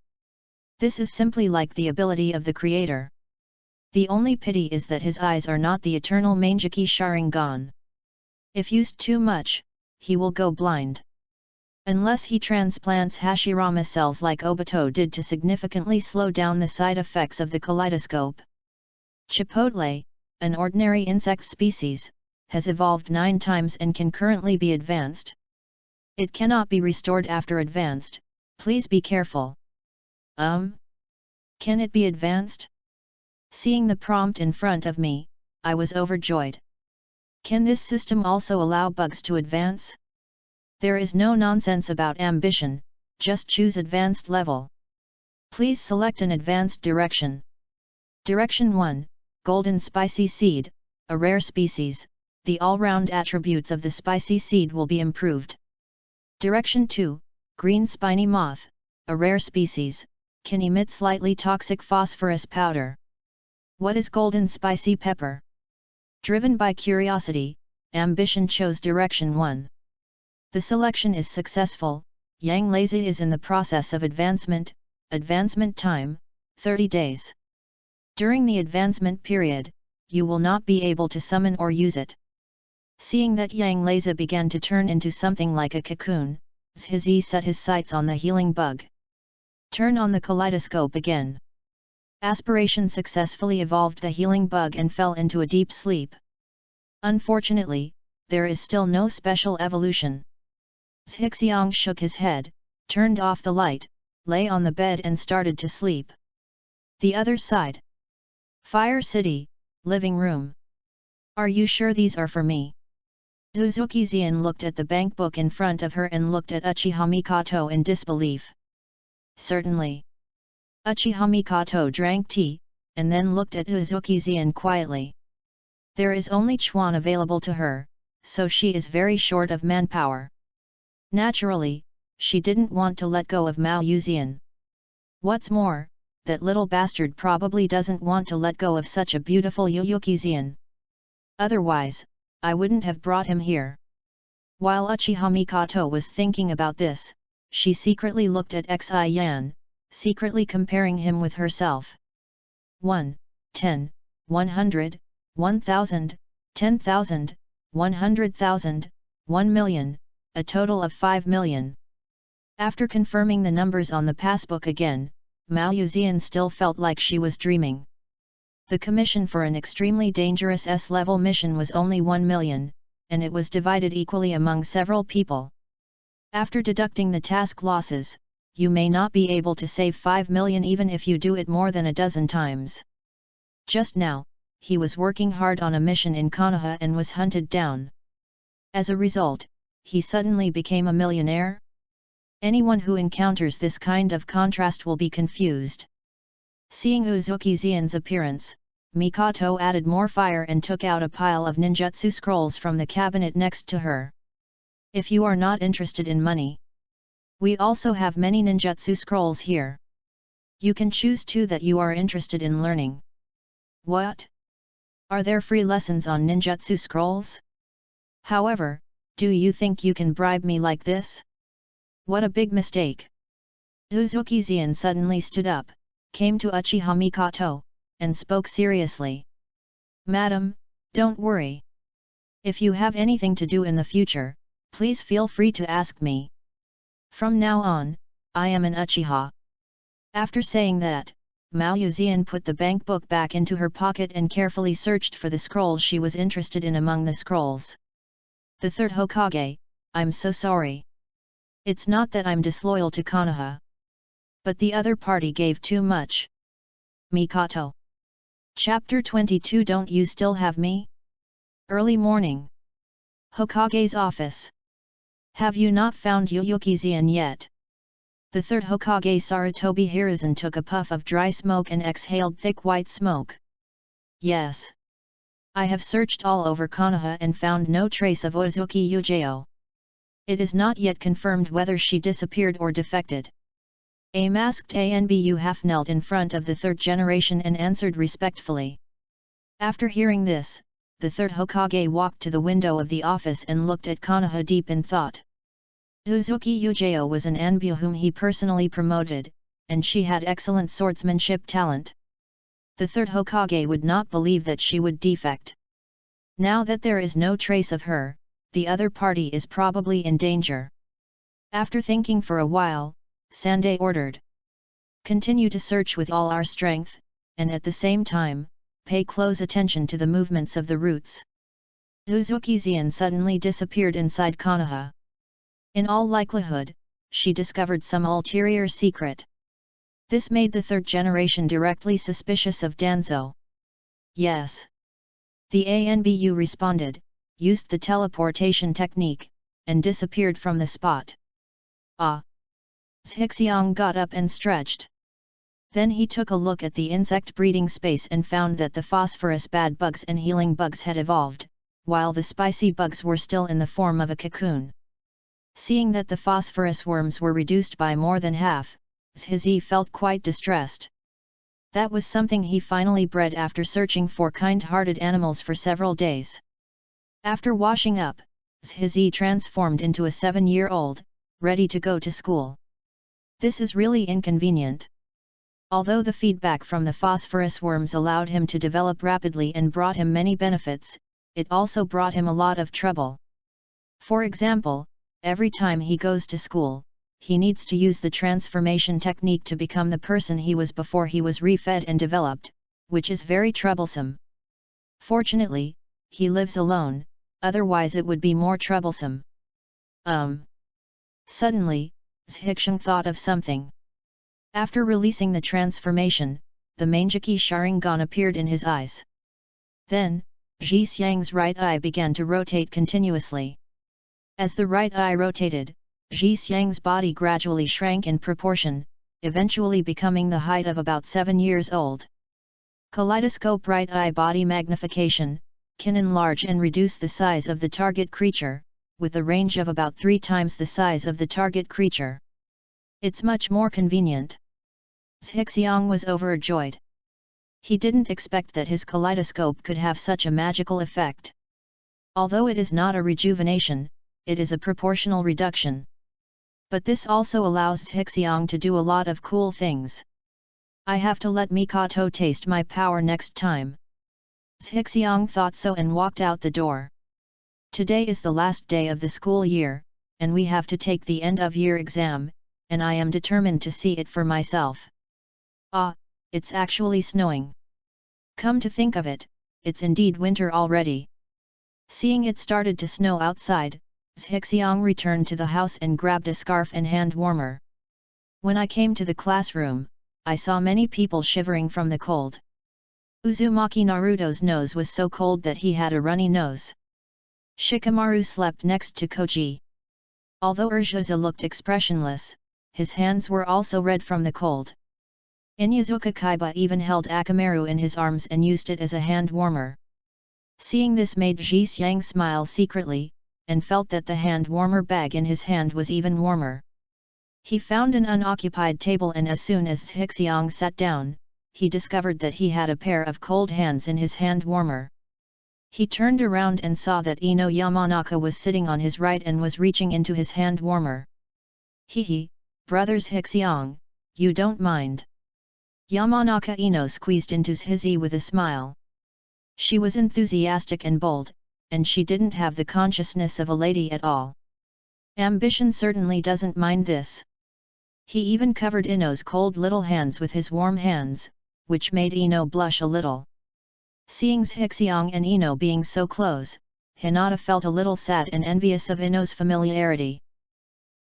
This is simply like the ability of the creator. The only pity is that his eyes are not the eternal Mangeki Sharingan. If used too much, he will go blind. Unless he transplants Hashirama cells like Obito did to significantly slow down the side effects of the kaleidoscope. Chipotle, an ordinary insect species, has evolved 9 times and can currently be advanced. It cannot be restored after advanced, please be careful. Can it be advanced? Seeing the prompt in front of me, I was overjoyed. Can this system also allow bugs to advance? There is no nonsense about ambition, just choose advanced level. Please select an advanced direction. Direction 1, Golden Spicy Seed, a rare species, the all-round attributes of the spicy seed will be improved. Direction 2, Green Spiny Moth, a rare species, can emit slightly toxic phosphorus powder. What is Golden Spicy Pepper? Driven by curiosity, ambition chose Direction 1. The selection is successful, Yang Lazy is in the process of advancement time, 30 days. During the advancement period, you will not be able to summon or use it. Seeing that Yang Lazy began to turn into something like a cocoon, Zhizi set his sights on the healing bug. Turn on the kaleidoscope again. Aspiration successfully evolved the healing bug and fell into a deep sleep. Unfortunately, there is still no special evolution. Zhixiang shook his head, turned off the light, lay on the bed and started to sleep. The other side. Fire City, living room. Are you sure these are for me? Uzuki Zian looked at the bank book in front of her and looked at Uchiha Mikoto in disbelief. Certainly. Uchiha Mikoto drank tea, and then looked at Uzuki Zian quietly. There is only Chuan available to her, so she is very short of manpower. Naturally, she didn't want to let go of Mao Yuzian. What's more, that little bastard probably doesn't want to let go of such a beautiful Uzuki Zian. Otherwise, I wouldn't have brought him here. While Uchiha Mikoto was thinking about this, she secretly looked at Xi Yan, secretly comparing him with herself. 1, 10, 100, 1000, 10,000, 100,000, 1 million, a total of 5 million. After confirming the numbers on the passbook again, Mao Yuzian still felt like she was dreaming. The commission for an extremely dangerous S-level mission was only 1 million, and it was divided equally among several people. After deducting the task losses, you may not be able to save 5 million even if you do it more than a dozen times. Just now, he was working hard on a mission in Konoha and was hunted down. As a result, he suddenly became a millionaire? Anyone who encounters this kind of contrast will be confused. Seeing Uzuki Zian's appearance, Mikoto added more fire and took out a pile of ninjutsu scrolls from the cabinet next to her. If you are not interested in money, we also have many ninjutsu scrolls here. You can choose 2 that you are interested in learning. What? Are there free lessons on ninjutsu scrolls? However, do you think you can bribe me like this? What a big mistake! Uzuki Zian suddenly stood up, came to Uchiha Mikoto, and spoke seriously. Madam, don't worry. If you have anything to do in the future, please feel free to ask me. From now on, I am an Uchiha. After saying that, Mao Yuzian put the bank book back into her pocket and carefully searched for the scroll she was interested in among the scrolls. The 3rd Hokage, I'm so sorry. It's not that I'm disloyal to Konoha. But the other party gave too much. Mikoto. Chapter 22. Don't you still have me? Early morning. Hokage's office. Have you not found Uzuki Zian yet? The 3rd Hokage Sarutobi Hiruzen took a puff of dry smoke and exhaled thick white smoke. Yes. I have searched all over Konoha and found no trace of Uzuki Yujao. It is not yet confirmed whether she disappeared or defected. A masked ANBU half knelt in front of the third generation and answered respectfully. After hearing this, the third Hokage walked to the window of the office and looked at Konoha deep in thought. Uzuki Yujao was an ANBU whom he personally promoted, and she had excellent swordsmanship talent. The third Hokage would not believe that she would defect. Now that there is no trace of her, the other party is probably in danger. After thinking for a while, Sande ordered. Continue to search with all our strength, and at the same time, pay close attention to the movements of the roots. Uzuki Xian suddenly disappeared inside Konoha. In all likelihood, she discovered some ulterior secret. This made the third generation directly suspicious of Danzo. Yes. The ANBU responded, used the teleportation technique, and disappeared from the spot. Ah! Zhixiang got up and stretched. Then he took a look at the insect breeding space and found that the phosphorus bad bugs and healing bugs had evolved, while the spicy bugs were still in the form of a cocoon. Seeing that the phosphorus worms were reduced by more than half, Zhizi felt quite distressed. That was something he finally bred after searching for kind-hearted animals for several days. After washing up, Zhizi transformed into a 7-year-old, ready to go to school. This is really inconvenient. Although the feedback from the phosphorus worms allowed him to develop rapidly and brought him many benefits, it also brought him a lot of trouble. For example, every time he goes to school, he needs to use the transformation technique to become the person he was before he was refed and developed, which is very troublesome. Fortunately, he lives alone, otherwise it would be more troublesome. Suddenly, Zhixiang thought of something. After releasing the transformation, the Mangeki Sharingan appeared in his eyes. Then, Zhixiang's right eye began to rotate continuously. As the right eye rotated, Zhixiang's body gradually shrank in proportion, eventually becoming the height of about 7 years old. Kaleidoscope right eye body magnification can enlarge and reduce the size of the target creature, with a range of about 3 times the size of the target creature. It's much more convenient. Zhixiang was overjoyed. He didn't expect that his kaleidoscope could have such a magical effect. Although it is not a rejuvenation, it is a proportional reduction. But this also allows Zhixiang to do a lot of cool things. I have to let Mikoto taste my power next time. Zhixiang thought so and walked out the door. Today is the last day of the school year, and we have to take the end-of-year exam, and I am determined to see it for myself. Ah, it's actually snowing. Come to think of it, it's indeed winter already. Seeing it started to snow outside, Zhixiang returned to the house and grabbed a scarf and hand warmer. When I came to the classroom, I saw many people shivering from the cold. Uzumaki Naruto's nose was so cold that he had a runny nose. Shikamaru slept next to Koji. Although Urshasa looked expressionless, his hands were also red from the cold. Inyazuka Kaiba even held Akamaru in his arms and used it as a hand warmer. Seeing this made Zhixiang smile secretly, and felt that the hand warmer bag in his hand was even warmer. He found an unoccupied table and as soon as Zhixiang sat down, he discovered that he had a pair of cold hands in his hand warmer. He turned around and saw that Ino Yamanaka was sitting on his right and was reaching into his hand warmer. Hehe, brothers Zhixiang, you don't mind. Yamanaka Ino squeezed into Zhizi with a smile. She was enthusiastic and bold, and she didn't have the consciousness of a lady at all. Ambition certainly doesn't mind this. He even covered Ino's cold little hands with his warm hands, which made Ino blush a little. Seeing Zhixiang and Ino being so close, Hinata felt a little sad and envious of Ino's familiarity.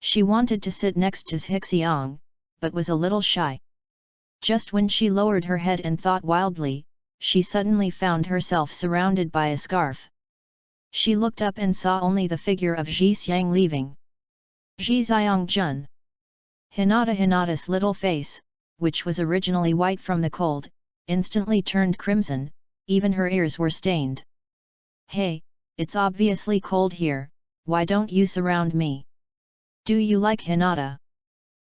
She wanted to sit next to Zhixiang, but was a little shy. Just when she lowered her head and thought wildly, she suddenly found herself surrounded by a scarf. She looked up and saw only the figure of Zhixiang leaving. Zhixiang-jun. Hinata's little face, which was originally white from the cold, instantly turned crimson, even her ears were stained. Hey, it's obviously cold here, why don't you surround me? Do you like Hinata?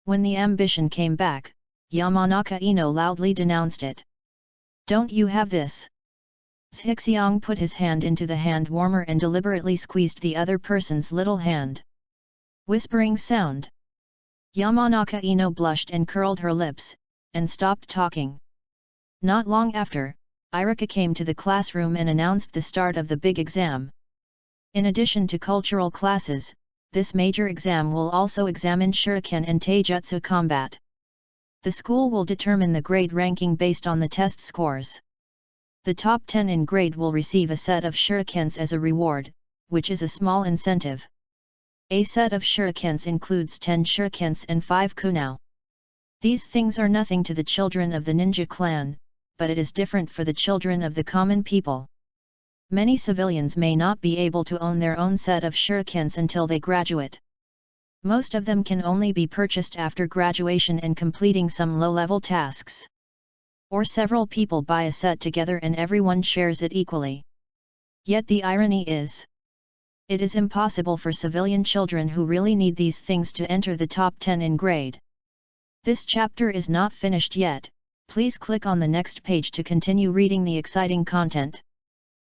When the ambition came back, Yamanaka Ino loudly denounced it. "Don't you have this?" Zhixiang put his hand into the hand warmer and deliberately squeezed the other person's little hand. Whispering sound. Yamanaka Ino blushed and curled her lips, and stopped talking. Not long after, Irika came to the classroom and announced the start of the big exam. In addition to cultural classes, this major exam will also examine shuriken and taijutsu combat. The school will determine the grade ranking based on the test scores. The top 10 in grade will receive a set of shurikens as a reward, which is a small incentive. A set of shurikens includes 10 shurikens and 5 kunao. These things are nothing to the children of the ninja clan, but it is different for the children of the common people. Many civilians may not be able to own their own set of shurikens until they graduate. Most of them can only be purchased after graduation and completing some low-level tasks. Or several people buy a set together and everyone shares it equally. Yet the irony is, it is impossible for civilian children who really need these things to enter the top 10 in grade. This chapter is not finished yet, please click on the next page to continue reading the exciting content.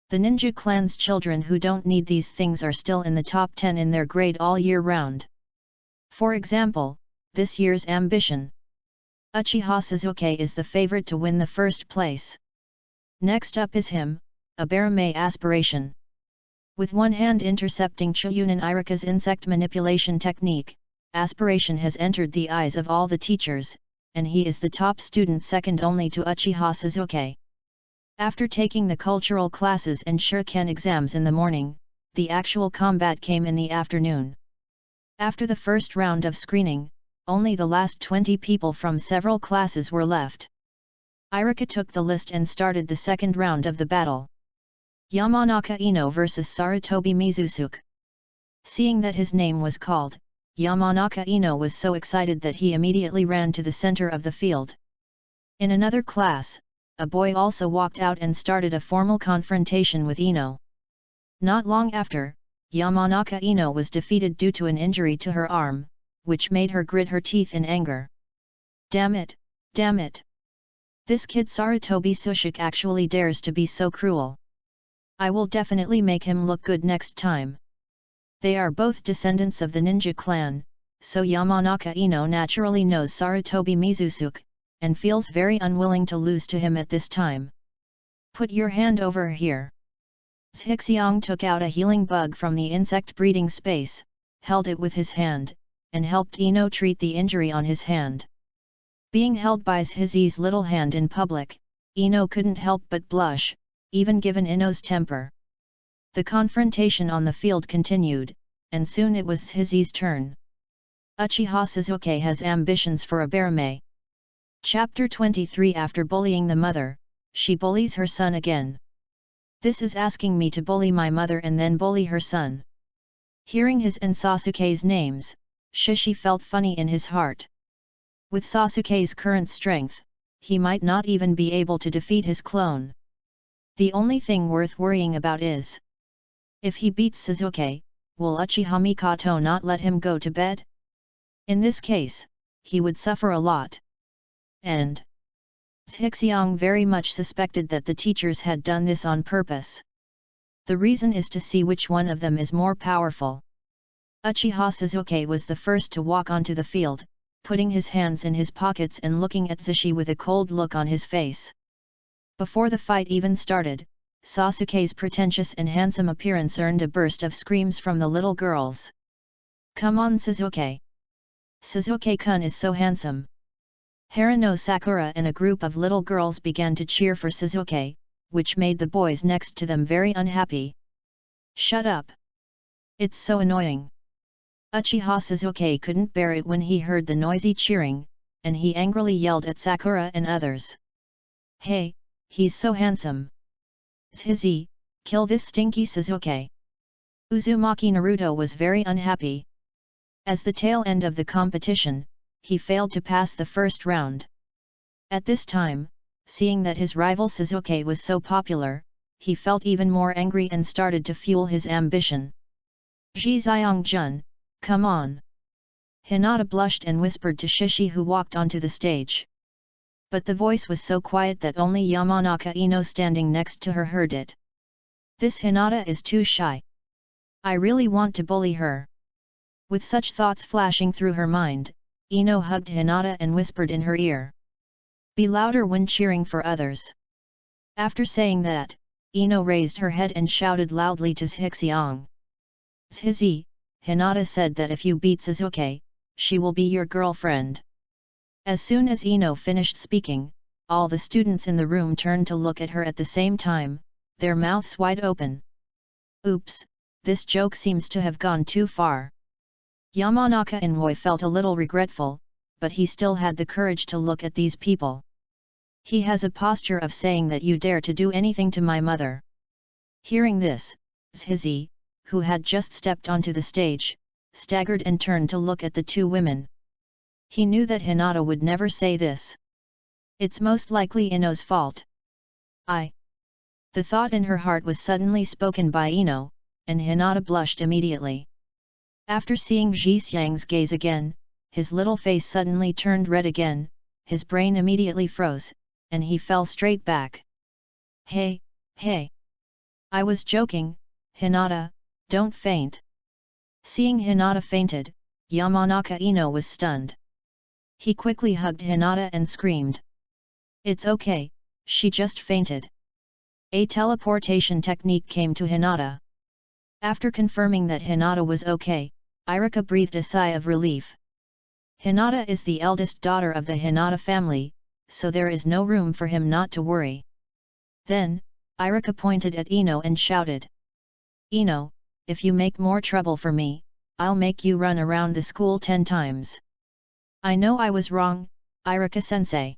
The ninja clan's children who don't need these things are still in the top 10 in their grade all year round. For example, this year's ambition. Uchiha Sasuke is the favorite to win the first place. Next up is him, a Barame aspiration. With one hand intercepting Chiyunin Irika's insect manipulation technique, aspiration has entered the eyes of all the teachers, and he is the top student second only to Uchiha Sasuke. After taking the cultural classes and shuriken exams in the morning, the actual combat came in the afternoon. After the first round of screening, only the last 20 people from several classes were left. Irika took the list and started the second round of the battle. Yamanaka Ino vs Sarutobi Mizusuke. Seeing that his name was called, Yamanaka Ino was so excited that he immediately ran to the center of the field. In another class, a boy also walked out and started a formal confrontation with Ino. Not long after, Yamanaka Ino was defeated due to an injury to her arm, which made her grit her teeth in anger. Damn it, damn it! This kid Sarutobi Sushik actually dares to be so cruel. I will definitely make him look good next time. They are both descendants of the ninja clan, so Yamanaka Ino naturally knows Sarutobi Mizusuke, and feels very unwilling to lose to him at this time. Put your hand over here. Zhixiang took out a healing bug from the insect breeding space, held it with his hand, and helped Ino treat the injury on his hand. Being held by Zhixi's little hand in public, Ino couldn't help but blush, even given Ino's temper. The confrontation on the field continued, and soon it was Zhixi's turn. Uchiha Sasuke has ambitions for a Barame. Chapter 23. After bullying the mother, she bullies her son again. This is asking me to bully my mother and then bully her son. Hearing his and Sasuke's names, Shishi felt funny in his heart. With Sasuke's current strength, he might not even be able to defeat his clone. The only thing worth worrying about is, if he beats Sasuke, will Uchiha Mikoto not let him go to bed? In this case, he would suffer a lot. And Zhixiang very much suspected that the teachers had done this on purpose. The reason is to see which one of them is more powerful. Uchiha Sasuke was the first to walk onto the field, putting his hands in his pockets and looking at Shishi with a cold look on his face. Before the fight even started, Sasuke's pretentious and handsome appearance earned a burst of screams from the little girls. Come on Sasuke! Sasuke-kun is so handsome! Harano Sakura and a group of little girls began to cheer for Sasuke, which made the boys next to them very unhappy. Shut up! It's so annoying! Uchiha Sasuke couldn't bear it when he heard the noisy cheering, and he angrily yelled at Sakura and others. Hey, he's so handsome! Shishi, kill this stinky Sasuke! Uzumaki Naruto was very unhappy. As the tail end of the competition, he failed to pass the first round. At this time, seeing that his rival Sasuke was so popular, he felt even more angry and started to fuel his ambition. Zhixiang-jun, come on! Hinata blushed and whispered to Shishi, who walked onto the stage. But the voice was so quiet that only Yamanaka Ino standing next to her heard it. This Hinata is too shy. I really want to bully her. With such thoughts flashing through her mind, Ino hugged Hinata and whispered in her ear. Be louder when cheering for others. After saying that, Ino raised her head and shouted loudly to Zhixiang. Zhizi, Hinata said that if you beat Suzuki, she will be your girlfriend. As soon as Ino finished speaking, all the students in the room turned to look at her at the same time, their mouths wide open. Oops, this joke seems to have gone too far. Yamanaka Inouye felt a little regretful, but he still had the courage to look at these people. He has a posture of saying that you dare to do anything to my mother. Hearing this, Zhizi, who had just stepped onto the stage, staggered and turned to look at the two women. He knew that Hinata would never say this. It's most likely Ino's fault. The thought in her heart was suddenly spoken by Ino, and Hinata blushed immediately. After seeing Zhixiang's gaze again, his little face suddenly turned red again, his brain immediately froze, and he fell straight back. Hey! I was joking, Hinata, don't faint. Seeing Hinata fainted, Yamanaka Ino was stunned. He quickly hugged Hinata and screamed. It's okay, she just fainted. A teleportation technique came to Hinata. After confirming that Hinata was okay, Irika breathed a sigh of relief. Hinata is the eldest daughter of the Hinata family, so there is no room for him not to worry. Then, Irika pointed at Ino and shouted. Ino, if you make more trouble for me, I'll make you run around the school 10 times. I know I was wrong, Irika-sensei.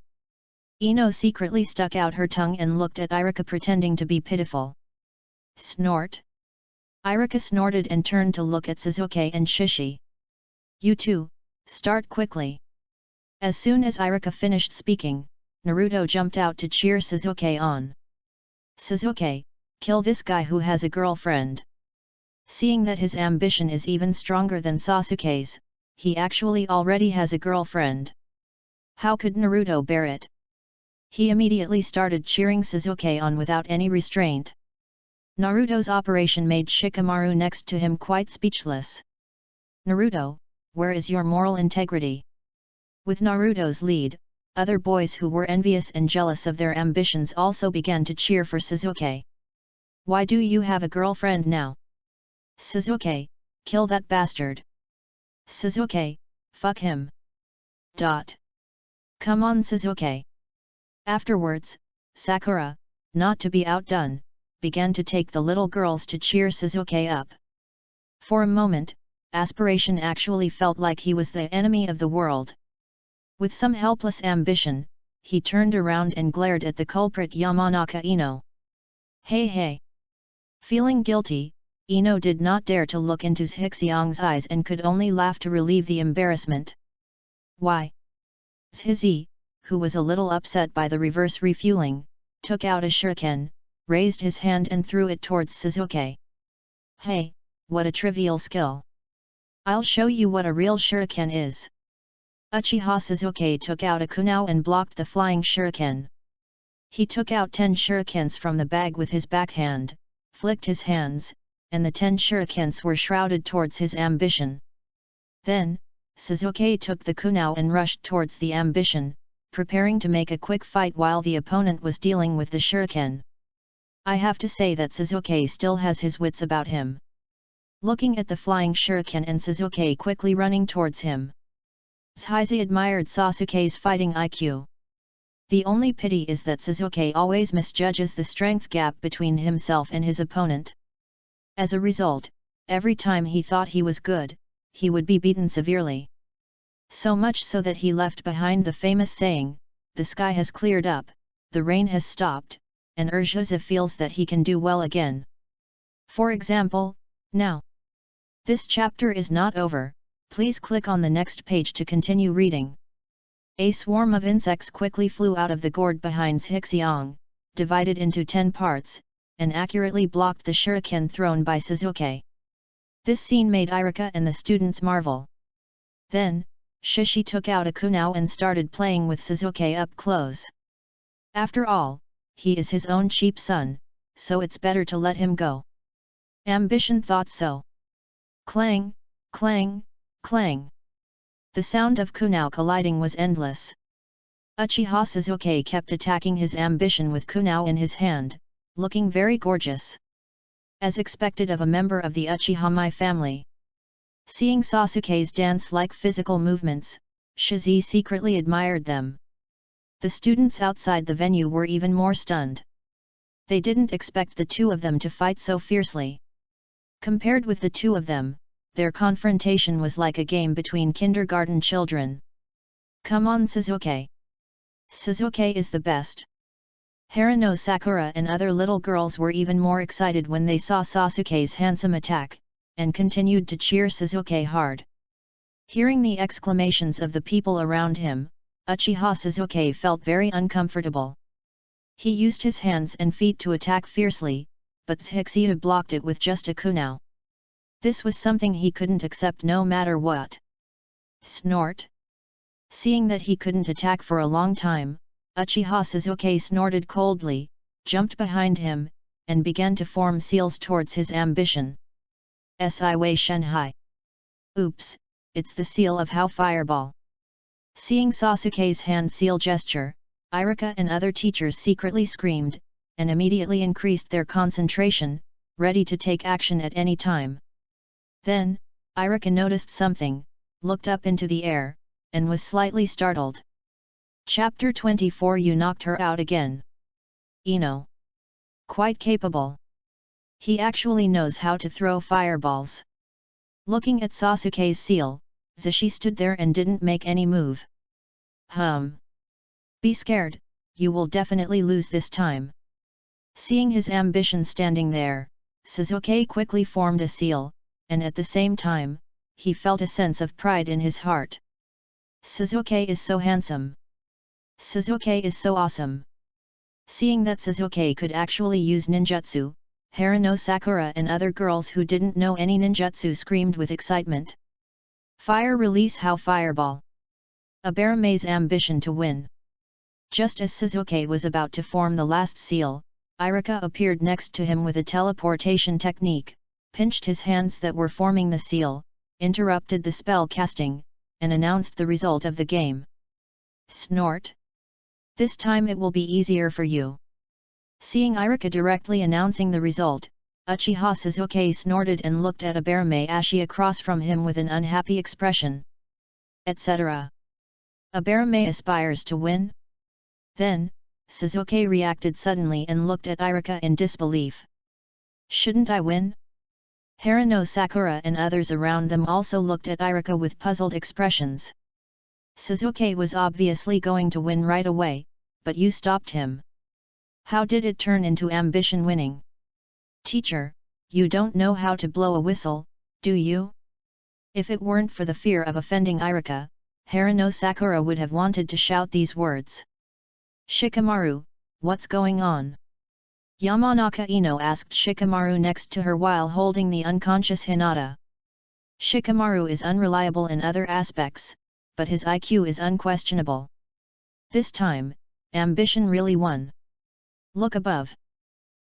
Ino secretly stuck out her tongue and looked at Irika pretending to be pitiful. Snort. Irika snorted and turned to look at Suzuki and Shishi. You two, start quickly. As soon as Irika finished speaking, Naruto jumped out to cheer Suzuki on. Suzuki, kill this guy who has a girlfriend. Seeing that his ambition is even stronger than Sasuke's, he actually already has a girlfriend. How could Naruto bear it? He immediately started cheering Suzuki on without any restraint. Naruto's operation made Shikamaru next to him quite speechless. Naruto, where is your moral integrity? With Naruto's lead, other boys who were envious and jealous of their ambitions also began to cheer for Suzuki. Why do you have a girlfriend now? Suzuki, kill that bastard. Suzuki, fuck him. Come on Suzuki. Afterwards, Sakura, not to be outdone, began to take the little girls to cheer Suzuki up. For a moment, Aspiration actually felt like he was the enemy of the world. With some helpless ambition, he turned around and glared at the culprit Yamanaka Ino. Hey! Feeling guilty, Ino did not dare to look into Zhixiang's eyes and could only laugh to relieve the embarrassment. Why? Zhizi, who was a little upset by the reverse refueling, took out a shuriken, raised his hand and threw it towards Suzuki. Hey, what a trivial skill! I'll show you what a real shuriken is. Uchiha Suzuki took out a kunao and blocked the flying shuriken. He took out 10 shurikens from the bag with his backhand, flicked his hands, and the 10 shurikens were shrouded towards his ambition. Then, Suzuki took the kunao and rushed towards the ambition, preparing to make a quick fight while the opponent was dealing with the shuriken. I have to say that Suzuki still has his wits about him. Looking at the flying shuriken and Suzuki quickly running towards him, Zhizi admired Sasuke's fighting IQ. The only pity is that Suzuki always misjudges the strength gap between himself and his opponent. As a result, every time he thought he was good, he would be beaten severely. So much so that he left behind the famous saying, "The sky has cleared up, the rain has stopped," and Urjuza feels that he can do well again. For example, now. This chapter is not over, please click on the next page to continue reading. A swarm of insects quickly flew out of the gourd behind Zhixiang, divided into 10 parts, and accurately blocked the shuriken thrown by Suzuki. This scene made Irika and the students marvel. Then, Shishi took out a kunao and started playing with Sasuke up close. After all, he is his own cheap son, so it's better to let him go. Ambition thought so. Clang, clang, clang. The sound of kunao colliding was endless. Uchiha Sasuke kept attacking his ambition with kunao in his hand, looking very gorgeous. As expected of a member of the Uchiha family. Seeing Sasuke's dance-like physical movements, Shizi secretly admired them. The students outside the venue were even more stunned. They didn't expect the two of them to fight so fiercely. Compared with the two of them, their confrontation was like a game between kindergarten children. Come on Sasuke! Sasuke is the best! Haruno Sakura and other little girls were even more excited when they saw Sasuke's handsome attack, and continued to cheer Sasuke hard. Hearing the exclamations of the people around him, Uchiha Sasuke felt very uncomfortable. He used his hands and feet to attack fiercely, but Tsuchitsu blocked it with just a kunao. This was something he couldn't accept no matter what. Snort! Seeing that he couldn't attack for a long time, Uchiha Sasuke snorted coldly, jumped behind him, and began to form seals towards his ambition. Wei Shenhai. Oops, it's the seal of How Fireball. Seeing Sasuke's hand seal gesture, Irika and other teachers secretly screamed, and immediately increased their concentration, ready to take action at any time. Then, Irika noticed something, looked up into the air, and was slightly startled. Chapter 24 You knocked her out again. Ino. Quite capable. He actually knows how to throw fireballs. Looking at Sasuke's seal, Zashi stood there and didn't make any move. Be scared, you will definitely lose this time. Seeing his ambition standing there, Sasuke quickly formed a seal, and at the same time, he felt a sense of pride in his heart. Sasuke is so handsome. Sasuke is so awesome. Seeing that Sasuke could actually use ninjutsu, Haruno Sakura and other girls who didn't know any ninjutsu screamed with excitement. Fire release How Fireball. Abarame's ambition to win. Just as Sasuke was about to form the last seal, Irika appeared next to him with a teleportation technique, pinched his hands that were forming the seal, interrupted the spell casting, and announced the result of the game. Snort! This time it will be easier for you. Seeing Irika directly announcing the result, Uchiha Sasuke snorted and looked at Abarame Ashi across from him with an unhappy expression. Etc. Abarame aspires to win? Then, Sasuke reacted suddenly and looked at Irika in disbelief. Shouldn't I win? Haruno Sakura and others around them also looked at Irika with puzzled expressions. Sasuke was obviously going to win right away, but you stopped him. How did it turn into ambition winning? Teacher, you don't know how to blow a whistle, do you? If it weren't for the fear of offending Irika, Haruno Sakura would have wanted to shout these words. Shikamaru, what's going on? Yamanaka Ino asked Shikamaru next to her while holding the unconscious Hinata. Shikamaru is unreliable in other aspects, but his IQ is unquestionable. This time, ambition really won. Look above.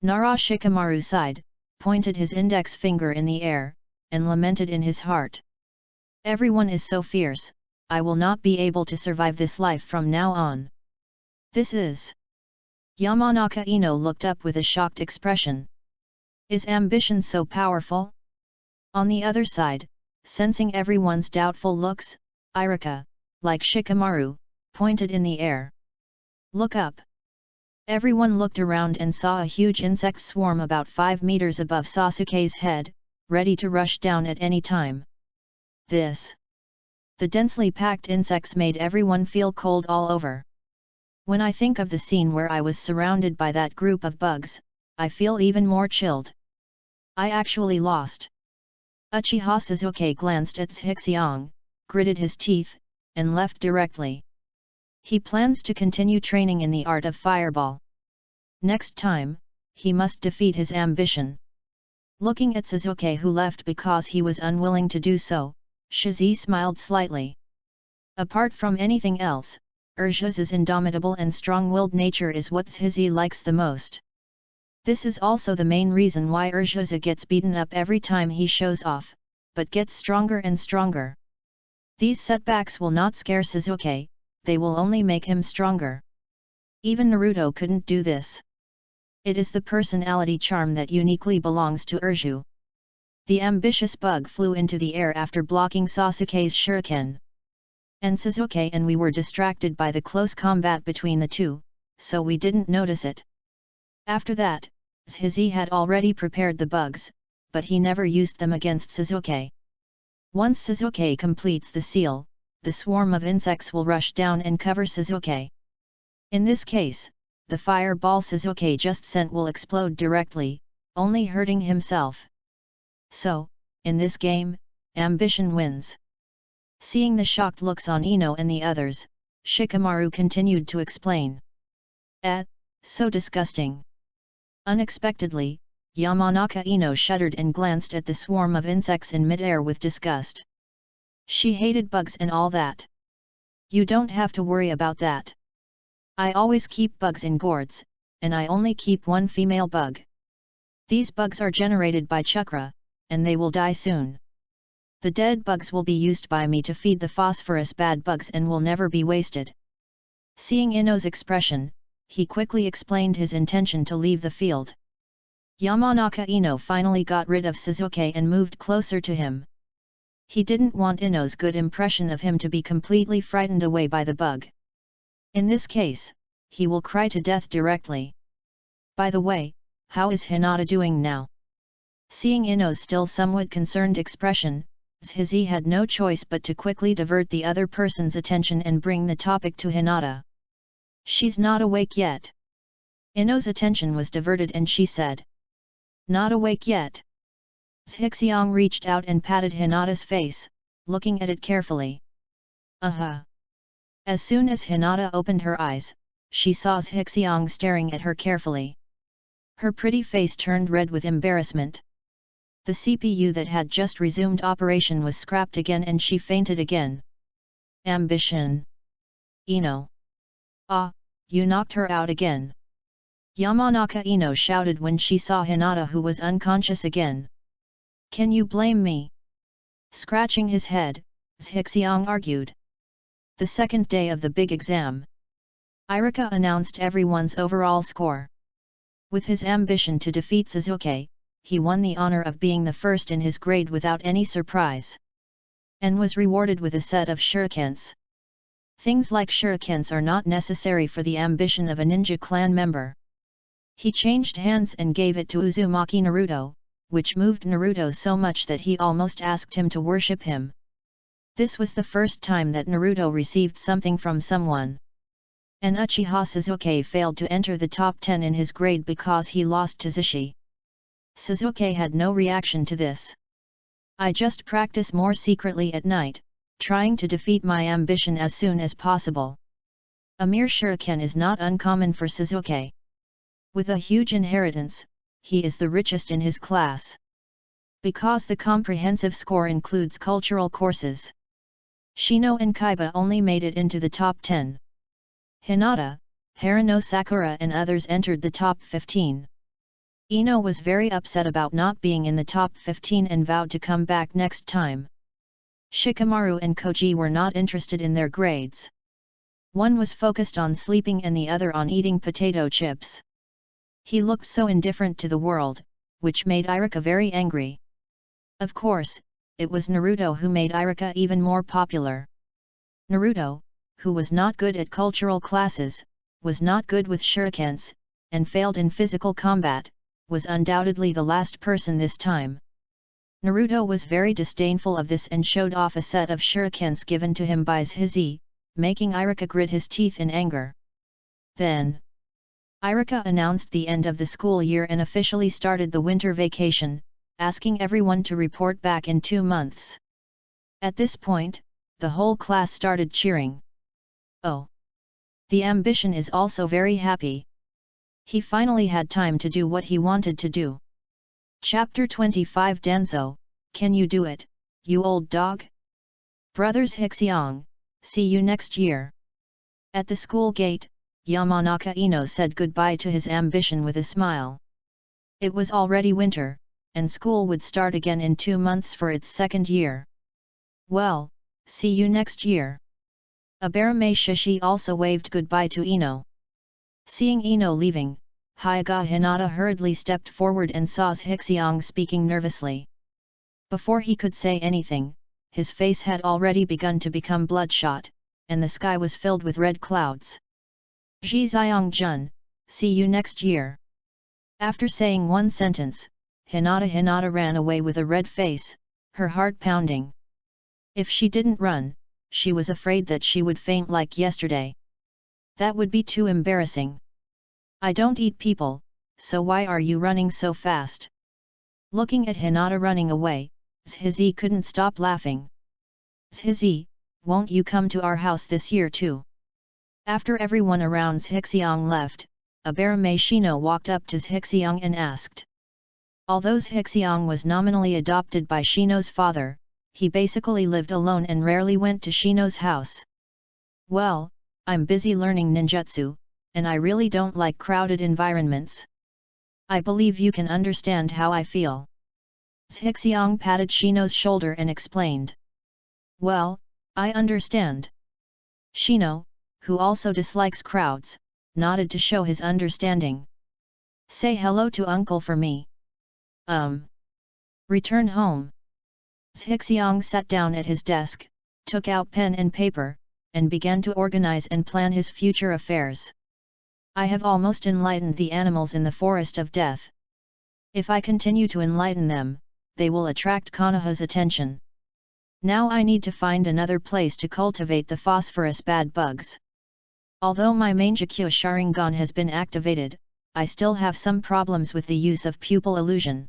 Nara Shikamaru sighed, pointed his index finger in the air, and lamented in his heart. Everyone is so fierce, I will not be able to survive this life from now on. This is... Yamanaka Ino looked up with a shocked expression. Is ambition so powerful? On the other side, sensing everyone's doubtful looks, Irika, like Shikamaru, pointed in the air. Look up. Everyone looked around and saw a huge insect swarm about 5 meters above Sasuke's head, ready to rush down at any time. The densely packed insects made everyone feel cold all over. When I think of the scene where I was surrounded by that group of bugs, I feel even more chilled. I actually lost. Uchiha Sasuke glanced at Tsuchitsu, gritted his teeth, and left directly. He plans to continue training in the art of fireball. Next time, he must defeat his ambition. Looking at Sasuke who left because he was unwilling to do so, Shizi smiled slightly. Apart from anything else, Urja's indomitable and strong-willed nature is what Shizi likes the most. This is also the main reason why Urja gets beaten up every time he shows off, but gets stronger and stronger. These setbacks will not scare Shizuke, they will only make him stronger. Even Naruto couldn't do this. It is the personality charm that uniquely belongs to Urju. The ambitious bug flew into the air after blocking Sasuke's shuriken. And Shizuke and we were distracted by the close combat between the two, so we didn't notice it. After that, Shizi had already prepared the bugs, but he never used them against Shizuke. Once Shizuke completes the seal, the swarm of insects will rush down and cover Shizuke. In this case, the fireball Shizuke just sent will explode directly, only hurting himself. So, in this game, ambition wins. Seeing the shocked looks on Ino and the others, Shikamaru continued to explain. So disgusting. Unexpectedly, Yamanaka Ino shuddered and glanced at the swarm of insects in midair with disgust. She hated bugs and all that. You don't have to worry about that. I always keep bugs in gourds, and I only keep one female bug. These bugs are generated by chakra, and they will die soon. The dead bugs will be used by me to feed the phosphorus bad bugs and will never be wasted. Seeing Ino's expression, he quickly explained his intention to leave the field. Yamanaka Ino finally got rid of Shizuke and moved closer to him. He didn't want Ino's good impression of him to be completely frightened away by the bug. In this case, he will cry to death directly. By the way, how is Hinata doing now? Seeing Ino's still somewhat concerned expression, Shizi had no choice but to quickly divert the other person's attention and bring the topic to Hinata. She's not awake yet. Ino's attention was diverted and she said. Not awake yet. Zhixiang reached out and patted Hinata's face, looking at it carefully. As soon as Hinata opened her eyes, she saw Zhixiang staring at her carefully. Her pretty face turned red with embarrassment. The CPU that had just resumed operation was scrapped again and she fainted again. Ambition. Ino. You knocked her out again. Yamanaka Ino shouted when she saw Hinata who was unconscious again. Can you blame me? Scratching his head, Zhixiang argued. The second day of the big exam. Irika announced everyone's overall score. With his ambition to defeat Shizuke, he won the honor of being the first in his grade without any surprise. And was rewarded with a set of shurikens. Things like shurikens are not necessary for the ambition of a ninja clan member. He changed hands and gave it to Uzumaki Naruto, which moved Naruto so much that he almost asked him to worship him. This was the first time that Naruto received something from someone. And Uchiha Shizuke failed to enter the top 10 in his grade because he lost to Zishi. Shizuke had no reaction to this. I just practice more secretly at night, trying to defeat my ambition as soon as possible. A mere shuriken is not uncommon for Shizuke. With a huge inheritance, he is the richest in his class. Because the comprehensive score includes cultural courses. Shino and Kaiba only made it into the top 10. Hinata, Haruno Sakura and others entered the top 15. Ino was very upset about not being in the top 15 and vowed to come back next time. Shikamaru and Koji were not interested in their grades. One was focused on sleeping and the other on eating potato chips. He looked so indifferent to the world, which made Irika very angry. Of course, it was Naruto who made Irika even more popular. Naruto, who was not good at cultural classes, was not good with shurikens, and failed in physical combat, was undoubtedly the last person this time. Naruto was very disdainful of this and showed off a set of shurikens given to him by Shizi, making Irika grit his teeth in anger. Then, Irika announced the end of the school year and officially started the winter vacation, asking everyone to report back in 2 months. At this point, the whole class started cheering. Oh! The ambition is also very happy. He finally had time to do what he wanted to do. Chapter 25 Danzo, can you do it, you old dog? Brothers Hixiong, see you next year. At the school gate, Yamanaka Ino said goodbye to his ambition with a smile. It was already winter, and school would start again in 2 months for its second year. Well, see you next year. Abarame Shishi also waved goodbye to Ino. Seeing Ino leaving, Hyuga Hinata hurriedly stepped forward and saw Hixiong speaking nervously. Before he could say anything, his face had already begun to become bloodshot, and the sky was filled with red clouds. Ji Xiong Jun, see you next year. After saying one sentence, Hinata ran away with a red face, her heart pounding. If she didn't run, she was afraid that she would faint like yesterday. That would be too embarrassing. I don't eat people, so why are you running so fast? Looking at Hinata running away, Zhizi couldn't stop laughing. Zhizi, won't you come to our house this year too? After everyone around Hixiong left, Abarame Shino walked up to Hixiong and asked. Although Hixiong was nominally adopted by Shino's father, he basically lived alone and rarely went to Shino's house. Well, I'm busy learning ninjutsu, and I really don't like crowded environments. I believe you can understand how I feel. Hixiong patted Shino's shoulder and explained. Well, I understand. Shino, who also dislikes crowds, nodded to show his understanding. Say hello to uncle for me. Return home. Hixiong sat down at his desk, took out pen and paper, and began to organize and plan his future affairs. I have almost enlightened the animals in the forest of death. If I continue to enlighten them, they will attract Konoha's attention. Now I need to find another place to cultivate the phosphorus bad bugs. Although my Mangekyo Sharingan has been activated, I still have some problems with the use of pupil illusion.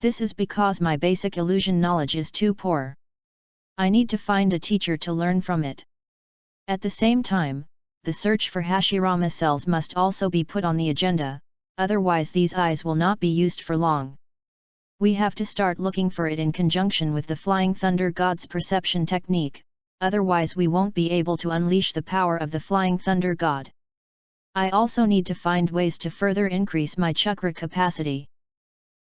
This is because my basic illusion knowledge is too poor. I need to find a teacher to learn from it. At the same time, the search for Hashirama cells must also be put on the agenda, otherwise these eyes will not be used for long. We have to start looking for it in conjunction with the Flying Thunder God's perception technique, otherwise we won't be able to unleash the power of the Flying Thunder God. I also need to find ways to further increase my chakra capacity.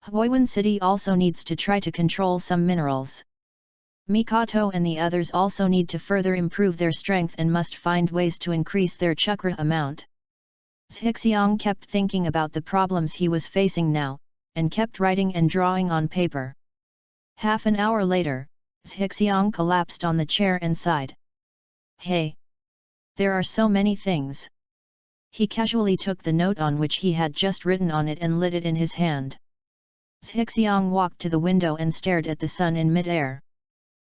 Huiwen City also needs to try to control some minerals. Mikoto and the others also need to further improve their strength and must find ways to increase their chakra amount. Hixiong kept thinking about the problems he was facing now, and kept writing and drawing on paper. Half an hour later, Hixiong collapsed on the chair and sighed. Hey! There are so many things. He casually took the note on which he had just written on it and lit it in his hand. Hixiong walked to the window and stared at the sun in mid-air.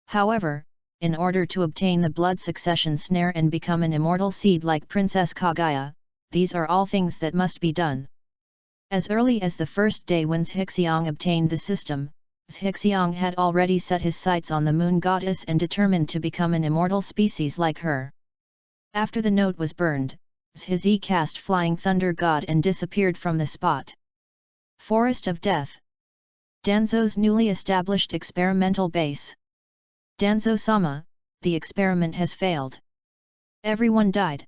However, in order to obtain the blood succession snare and become an immortal seed like Princess Kaguya, these are all things that must be done. As early as the first day when Hixiong obtained the system, Hixiong had already set his sights on the moon goddess and determined to become an immortal species like her. After the note was burned, Zhizi cast Flying Thunder God and disappeared from the spot. Forest of Death. Danzo's newly established experimental base. Danzo-sama, the experiment has failed. Everyone died.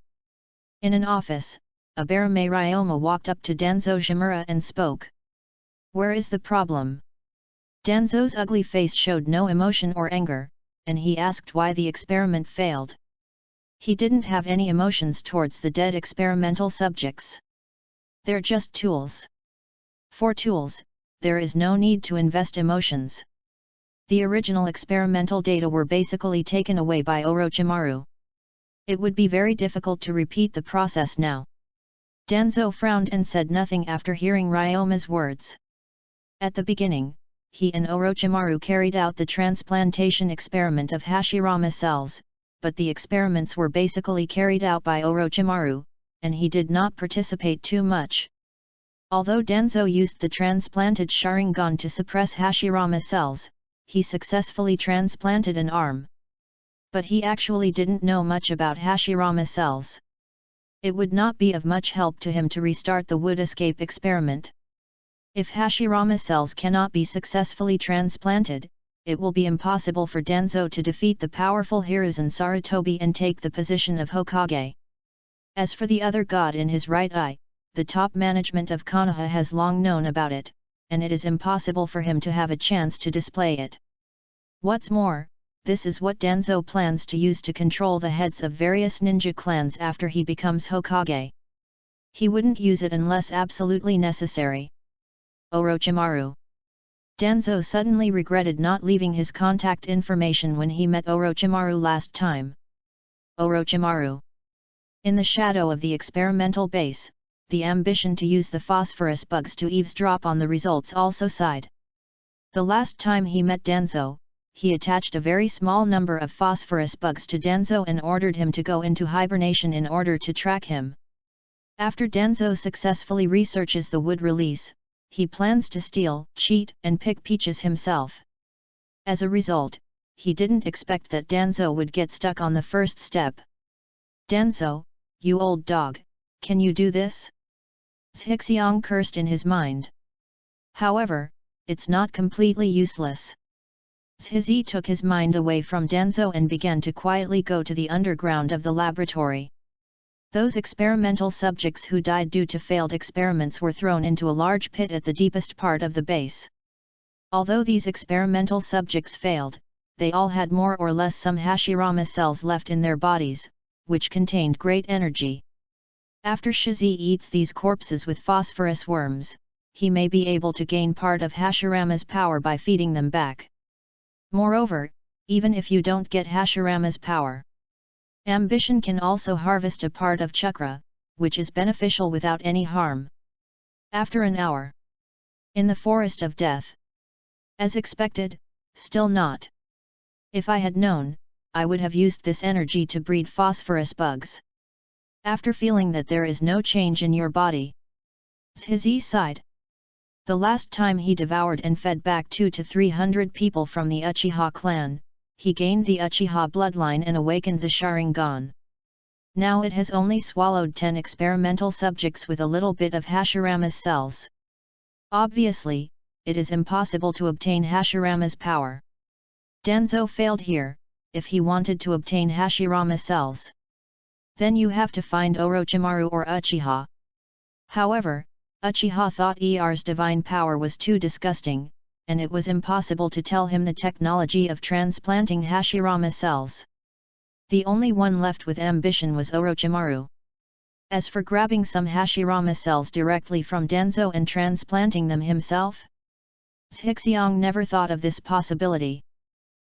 In an office, Abarame Ryoma walked up to Danzo Shimura and spoke. Where is the problem? Danzo's ugly face showed no emotion or anger, and he asked why the experiment failed. He didn't have any emotions towards the dead experimental subjects. They're just tools. For tools, there is no need to invest emotions. The original experimental data were basically taken away by Orochimaru. It would be very difficult to repeat the process now. Danzo frowned and said nothing after hearing Ryoma's words. At the beginning, he and Orochimaru carried out the transplantation experiment of Hashirama cells, but the experiments were basically carried out by Orochimaru, and he did not participate too much. Although Danzo used the transplanted Sharingan to suppress Hashirama cells, he successfully transplanted an arm. But he actually didn't know much about Hashirama cells. It would not be of much help to him to restart the wood escape experiment. If Hashirama cells cannot be successfully transplanted, it will be impossible for Danzo to defeat the powerful Hiruzen Sarutobi and take the position of Hokage. As for the other god in his right eye, the top management of Konoha has long known about it, and it is impossible for him to have a chance to display it. What's more, this is what Danzo plans to use to control the heads of various ninja clans after he becomes Hokage. He wouldn't use it unless absolutely necessary. Orochimaru. Danzo suddenly regretted not leaving his contact information when he met Orochimaru last time. Orochimaru. In the shadow of the experimental base, the ambition to use the phosphorus bugs to eavesdrop on the results also sighed. The last time he met Danzo, he attached a very small number of phosphorus bugs to Danzo and ordered him to go into hibernation in order to track him. After Danzo successfully researches the wood release, he plans to steal, cheat, and pick peaches himself. As a result, he didn't expect that Danzo would get stuck on the first step. Danzo, you old dog, can you do this? Zhixiang cursed in his mind. However, it's not completely useless. Zhizi took his mind away from Danzo and began to quietly go to the underground of the laboratory. Those experimental subjects who died due to failed experiments were thrown into a large pit at the deepest part of the base. Although these experimental subjects failed, they all had more or less some Hashirama cells left in their bodies, which contained great energy. After Shizi eats these corpses with phosphorus worms, he may be able to gain part of Hashirama's power by feeding them back. Moreover, even if you don't get Hashirama's power, ambition can also harvest a part of chakra, which is beneficial without any harm. After an hour. In the forest of death. As expected, still not. If I had known, I would have used this energy to breed phosphorus bugs. After feeling that there is no change in your body, Zhizi sighed. The last time he devoured and fed back 200 to 300 people from the Uchiha clan, he gained the Uchiha bloodline and awakened the Sharingan. Now it has only swallowed 10 experimental subjects with a little bit of Hashirama's cells. Obviously, it is impossible to obtain Hashirama's power. Danzo failed here, if he wanted to obtain Hashirama cells. Then you have to find Orochimaru or Uchiha. However, Uchiha thought ER's divine power was too disgusting, and it was impossible to tell him the technology of transplanting Hashirama cells. The only one left with ambition was Orochimaru. As for grabbing some Hashirama cells directly from Danzo and transplanting them himself, Zhixiang never thought of this possibility.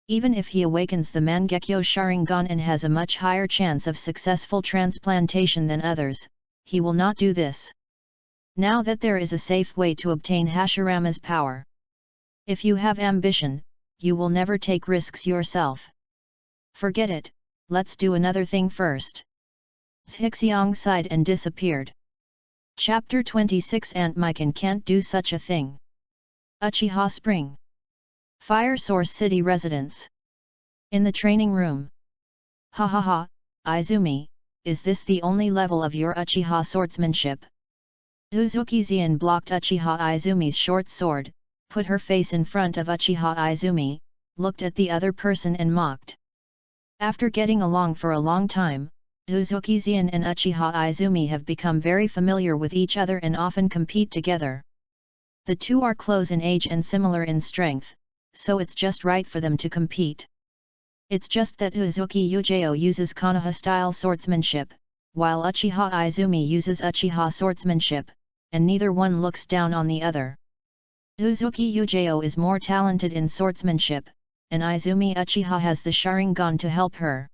Even if he awakens the Mangekyo Sharingan and has a much higher chance of successful transplantation than others, he will not do this. Now that there is a safe way to obtain Hashirama's power. If you have ambition, you will never take risks yourself. Forget it, let's do another thing first. Zhixiang sighed and disappeared. Chapter 26 Aunt Mikan can't do such a thing. Uchiha Spring. Fire Source City Residence. In the training room. Ha ha ha, Izumi, is this the only level of your Uchiha swordsmanship? Uzuki Xian blocked Uchiha Izumi's short sword, put her face in front of Uchiha Izumi, looked at the other person and mocked. After getting along for a long time, Uzuki Xian and Uchiha Izumi have become very familiar with each other and often compete together. The two are close in age and similar in strength, so it's just right for them to compete. It's just that Uzuki Yujao uses Konoha-style swordsmanship, while Uchiha Izumi uses Uchiha swordsmanship, and neither one looks down on the other. Uzuki Yujao is more talented in swordsmanship, and Izumi Uchiha has the Sharingan to help her.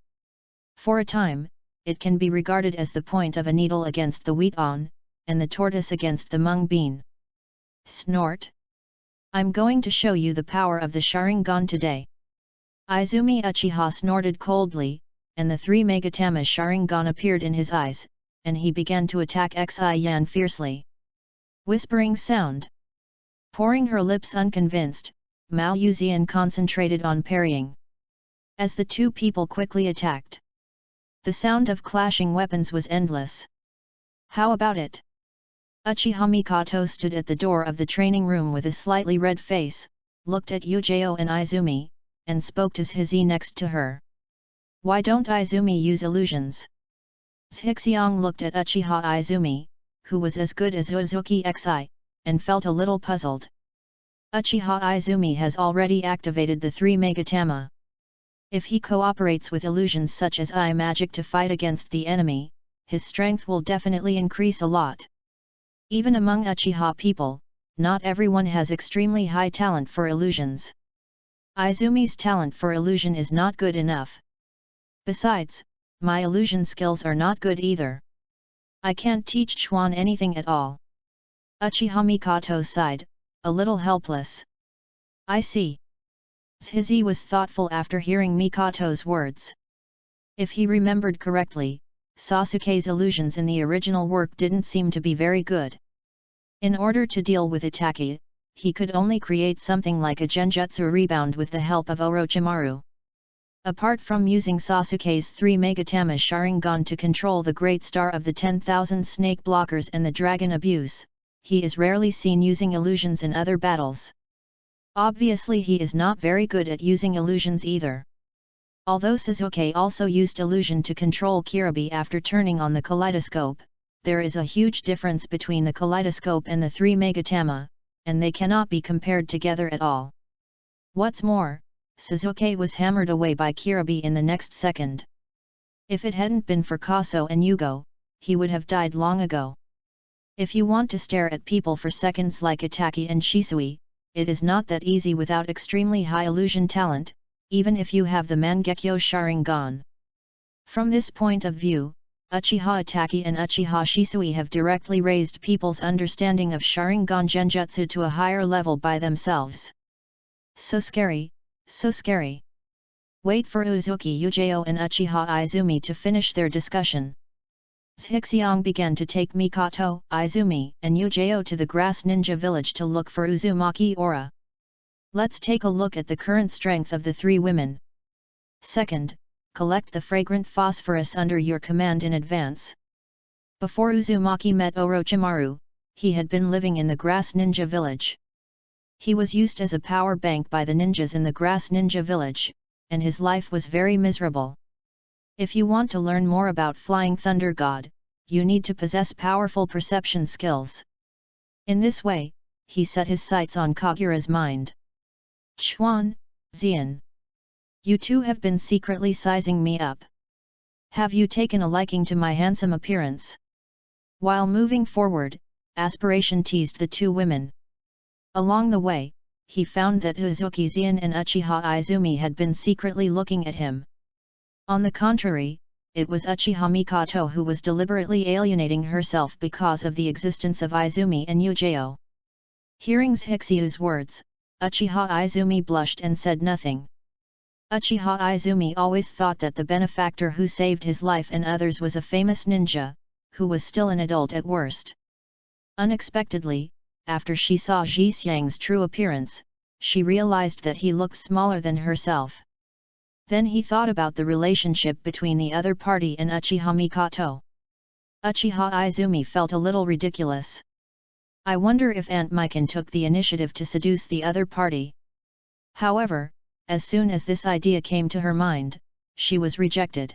For a time, it can be regarded as the point of a needle against the wheat on, and the tortoise against the mung bean. Snort! I'm going to show you the power of the Sharingan today. Izumi Uchiha snorted coldly, and the 3 Megatama Sharingan appeared in his eyes, and he began to attack Xi Yan fiercely. Whispering sound. Pouring her lips unconvinced, Mao Yuzian concentrated on parrying. As the two people quickly attacked, the sound of clashing weapons was endless. How about it? Uchiha Mikoto stood at the door of the training room with a slightly red face, looked at Yujao and Izumi, and spoke to Zhizi next to her. Why don't Izumi use illusions? Zhixiang looked at Uchiha Izumi, who was as good as Uzuki Xi, and felt a little puzzled. Uchiha Izumi has already activated the 3 Megatama. If he cooperates with illusions such as eye magic to fight against the enemy, his strength will definitely increase a lot. Even among Uchiha people, not everyone has extremely high talent for illusions. Izumi's talent for illusion is not good enough. Besides, my illusion skills are not good either. I can't teach Chuan anything at all. Uchiha Mikoto sighed, a little helpless. I see. Zhizi was thoughtful after hearing Mikoto's words. If he remembered correctly, Sasuke's illusions in the original work didn't seem to be very good. In order to deal with Itachi, he could only create something like a genjutsu rebound with the help of Orochimaru. Apart from using Sasuke's 3 Megatama Sharingan to control the Great Star of the 10,000 Snake Blockers and the Dragon Abuse, he is rarely seen using illusions in other battles. Obviously he is not very good at using illusions either. Although Sasuke also used illusion to control Kiribi after turning on the kaleidoscope, there is a huge difference between the kaleidoscope and the 3 Megatama, and they cannot be compared together at all. What's more, Sasuke was hammered away by Kiribi in the next second. If it hadn't been for Kaso and Yugo, he would have died long ago. If you want to stare at people for seconds like Itachi and Shisui, it is not that easy without extremely high illusion talent, even if you have the Mangekyo Sharingan. From this point of view, Uchiha Itachi and Uchiha Shisui have directly raised people's understanding of Sharingan Genjutsu to a higher level by themselves. So scary, so scary. Wait for Uzuki Yujao and Uchiha Izumi to finish their discussion. Zhixiang began to take Mikoto, Izumi, and Yujao to the grass ninja village to look for Uzumaki aura. Let's take a look at the current strength of the 3 women. Second, collect the fragrant phosphorus under your command in advance. Before Uzumaki met Orochimaru, he had been living in the grass ninja village. He was used as a power bank by the ninjas in the grass ninja village, and his life was very miserable. If you want to learn more about Flying Thunder God, you need to possess powerful perception skills. In this way, he set his sights on Kagura's mind. Chuan, Xian. You two have been secretly sizing me up. Have you taken a liking to my handsome appearance? While moving forward, aspiration teased the 2 women. Along the way, he found that Uzuki Xian and Uchiha Izumi had been secretly looking at him. On the contrary, it was Uchiha Mikoto who was deliberately alienating herself because of the existence of Izumi and Yujao. Hearing Zhixiu's words, Uchiha Izumi blushed and said nothing. Uchiha Izumi always thought that the benefactor who saved his life and others was a famous ninja, who was still an adult at worst. Unexpectedly, after she saw Zhixiang's true appearance, she realized that he looked smaller than herself. Then he thought about the relationship between the other party and Uchiha Mikoto. Uchiha Izumi felt a little ridiculous. I wonder if Aunt Mikan took the initiative to seduce the other party. However, as soon as this idea came to her mind, she was rejected.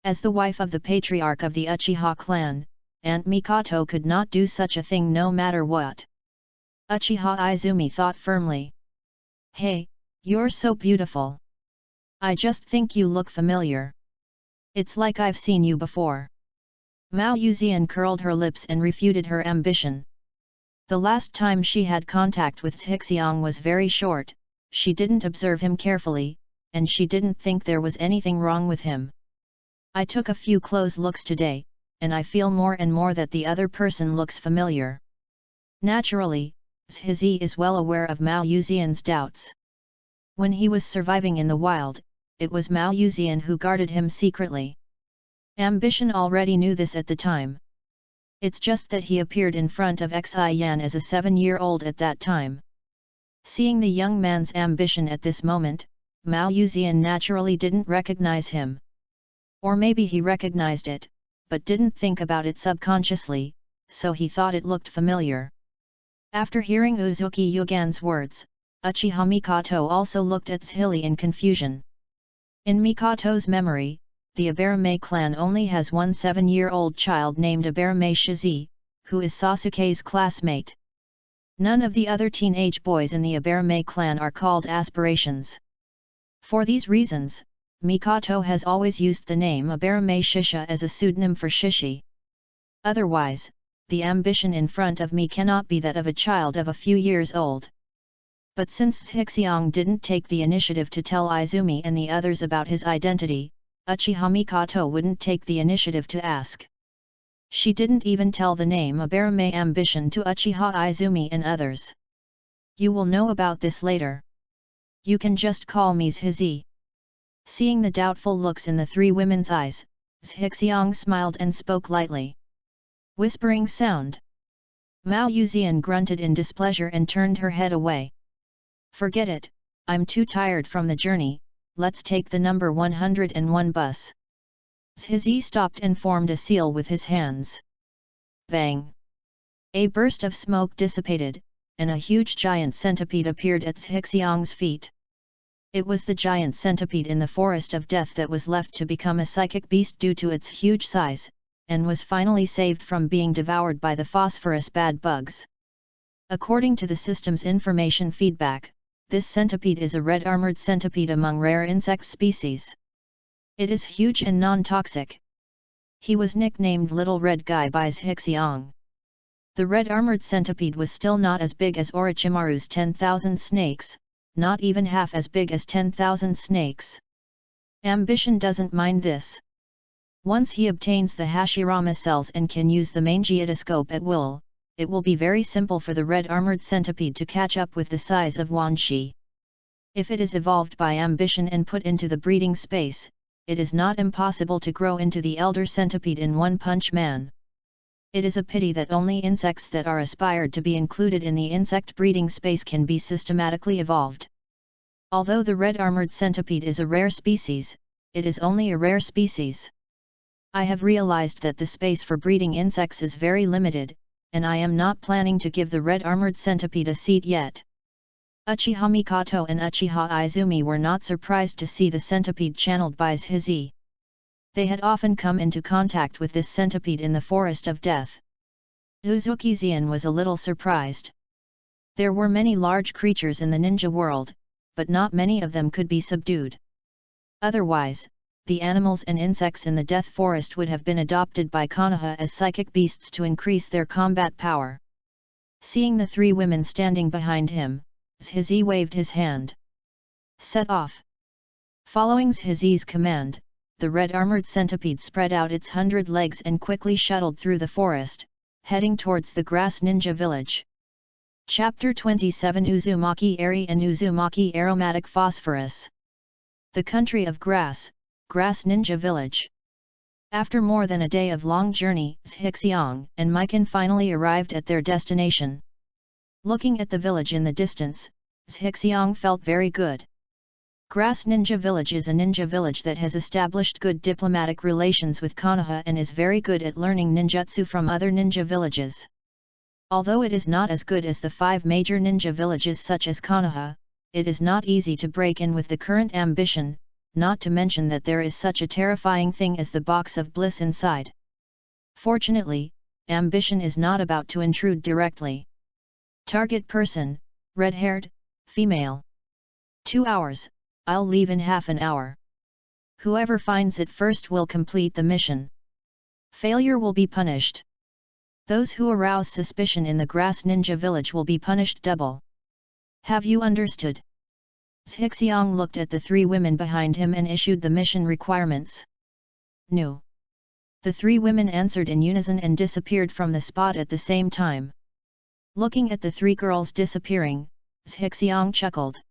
As the wife of the patriarch of the Uchiha clan, Aunt Mikoto could not do such a thing no matter what. Uchiha Izumi thought firmly. Hey, you're so beautiful. I just think you look familiar. It's like I've seen you before. Mao Yuzian curled her lips and refuted her ambition. The last time she had contact with Zhixiang was very short, she didn't observe him carefully, and she didn't think there was anything wrong with him. I took a few close looks today, and I feel more and more that the other person looks familiar. Naturally, Zhizi is well aware of Mao Yuzian's doubts. When he was surviving in the wild, it was Mao Yuzian who guarded him secretly. Ambition already knew this at the time. It's just that he appeared in front of Xi Yan as a 7-year-old at that time. Seeing the young man's ambition at this moment, Mao Yuzian naturally didn't recognize him. Or maybe he recognized it, but didn't think about it subconsciously, so he thought it looked familiar. After hearing Uzuki Yugan's words, Uchiha Mikoto also looked at Zhili in confusion. In Mikoto's memory, the Abarame clan only has one 7-year-old child named Abarame Shizi, who is Sasuke's classmate. None of the other teenage boys in the Abarame clan are called aspirations. For these reasons, Mikoto has always used the name Abarame Shisha as a pseudonym for Shishi. Otherwise, the ambition in front of me cannot be that of a child of a few years old. But since Zhixiang didn't take the initiative to tell Izumi and the others about his identity, Uchiha Mikoto wouldn't take the initiative to ask. She didn't even tell the name Abarame ambition to Uchiha Izumi and others. You will know about this later. You can just call me Zhizi. Seeing the doubtful looks in the three women's eyes, Zhixiang smiled and spoke lightly. Whispering sound. Mao Yuzian grunted in displeasure and turned her head away. Forget it, I'm too tired from the journey, let's take the number 101 bus. Zhizi stopped and formed a seal with his hands. Bang! A burst of smoke dissipated, and a huge giant centipede appeared at Zhixiang's feet. It was the giant centipede in the forest of death that was left to become a psychic beast due to its huge size, and was finally saved from being devoured by the phosphorus bad bugs. According to the system's information feedback, this centipede is a red-armored centipede among rare insect species. It is huge and non-toxic. He was nicknamed Little Red Guy by Zhixiang. The red-armored centipede was still not as big as Orochimaru's 10,000 snakes, not even half as big as 10,000 snakes. Ambition doesn't mind this. Once he obtains the Hashirama cells and can use the Mangiotoscope at will, it will be very simple for the red-armored centipede to catch up with the size of Wanshi. If it is evolved by ambition and put into the breeding space, it is not impossible to grow into the elder centipede in one punch man. It is a pity that only insects that are aspired to be included in the insect breeding space can be systematically evolved. Although the red-armored centipede is a rare species, it is only a rare species. I have realized that the space for breeding insects is very limited, and I am not planning to give the red-armored centipede a seat yet. Uchiha Mikoto and Uchiha Izumi were not surprised to see the centipede channeled by Zhizi. They had often come into contact with this centipede in the forest of death. Uzuki Xian was a little surprised. There were many large creatures in the ninja world, but not many of them could be subdued. Otherwise, the animals and insects in the death forest would have been adopted by Konoha as psychic beasts to increase their combat power. Seeing the three women standing behind him, Zhizi waved his hand. Set off. Following Zhizi's command, the red-armored centipede spread out its 100 legs and quickly shuttled through the forest, heading towards the grass ninja village. Chapter 27 Uzumaki Airy and Uzumaki Aromatic Phosphorus. The country of grass ninja village. After more than a day of long journey, Zhixiang and Mikan finally arrived at their destination. Looking at the village in the distance, Zhixiang felt very good. Grass Ninja Village is a ninja village that has established good diplomatic relations with Konoha and is very good at learning ninjutsu from other ninja villages. Although it is not as good as the 5 major ninja villages such as Konoha, it is not easy to break in with the current ambition, not to mention that there is such a terrifying thing as the box of bliss inside. Fortunately, ambition is not about to intrude directly. Target person, red-haired, female. 2 hours, I'll leave in half an hour. Whoever finds it first will complete the mission. Failure will be punished. Those who arouse suspicion in the grass ninja village will be punished double. Have you understood? Zhixiang looked at the 3 women behind him and issued the mission requirements. No. The 3 women answered in unison and disappeared from the spot at the same time. Looking at the 3 girls disappearing, Zhixiang chuckled.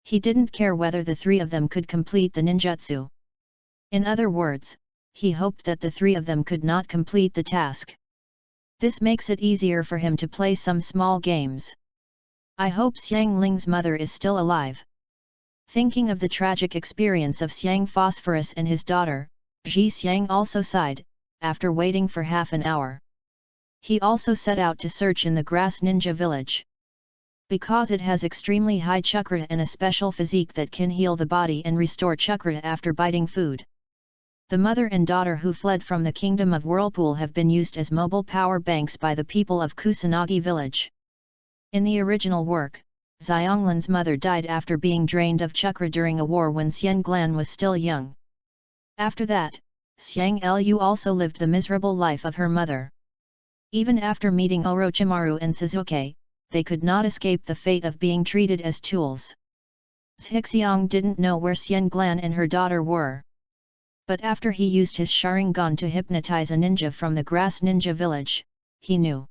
He didn't care whether the 3 of them could complete the ninjutsu. In other words, he hoped that the 3 of them could not complete the task. This makes it easier for him to play some small games. I hope Xiang Ling's mother is still alive. Thinking of the tragic experience of Xiang Phosphorus and his daughter, Ji Xiang also sighed, after waiting for half an hour. He also set out to search in the grass ninja village. because it has extremely high chakra and a special physique that can heal the body and restore chakra after biting food. The mother and daughter who fled from the kingdom of Whirlpool have been used as mobile power banks by the people of Kusanagi village. In the original work, Xionglan's mother died after being drained of chakra during a war when Xianglan was still young. After that, Xiang Lu also lived the miserable life of her mother. Even after meeting Orochimaru and Sasuke, they could not escape the fate of being treated as tools. Zhixiang didn't know where Xianglan and her daughter were. But after he used his Sharingan to hypnotize a ninja from the grass ninja village, he knew.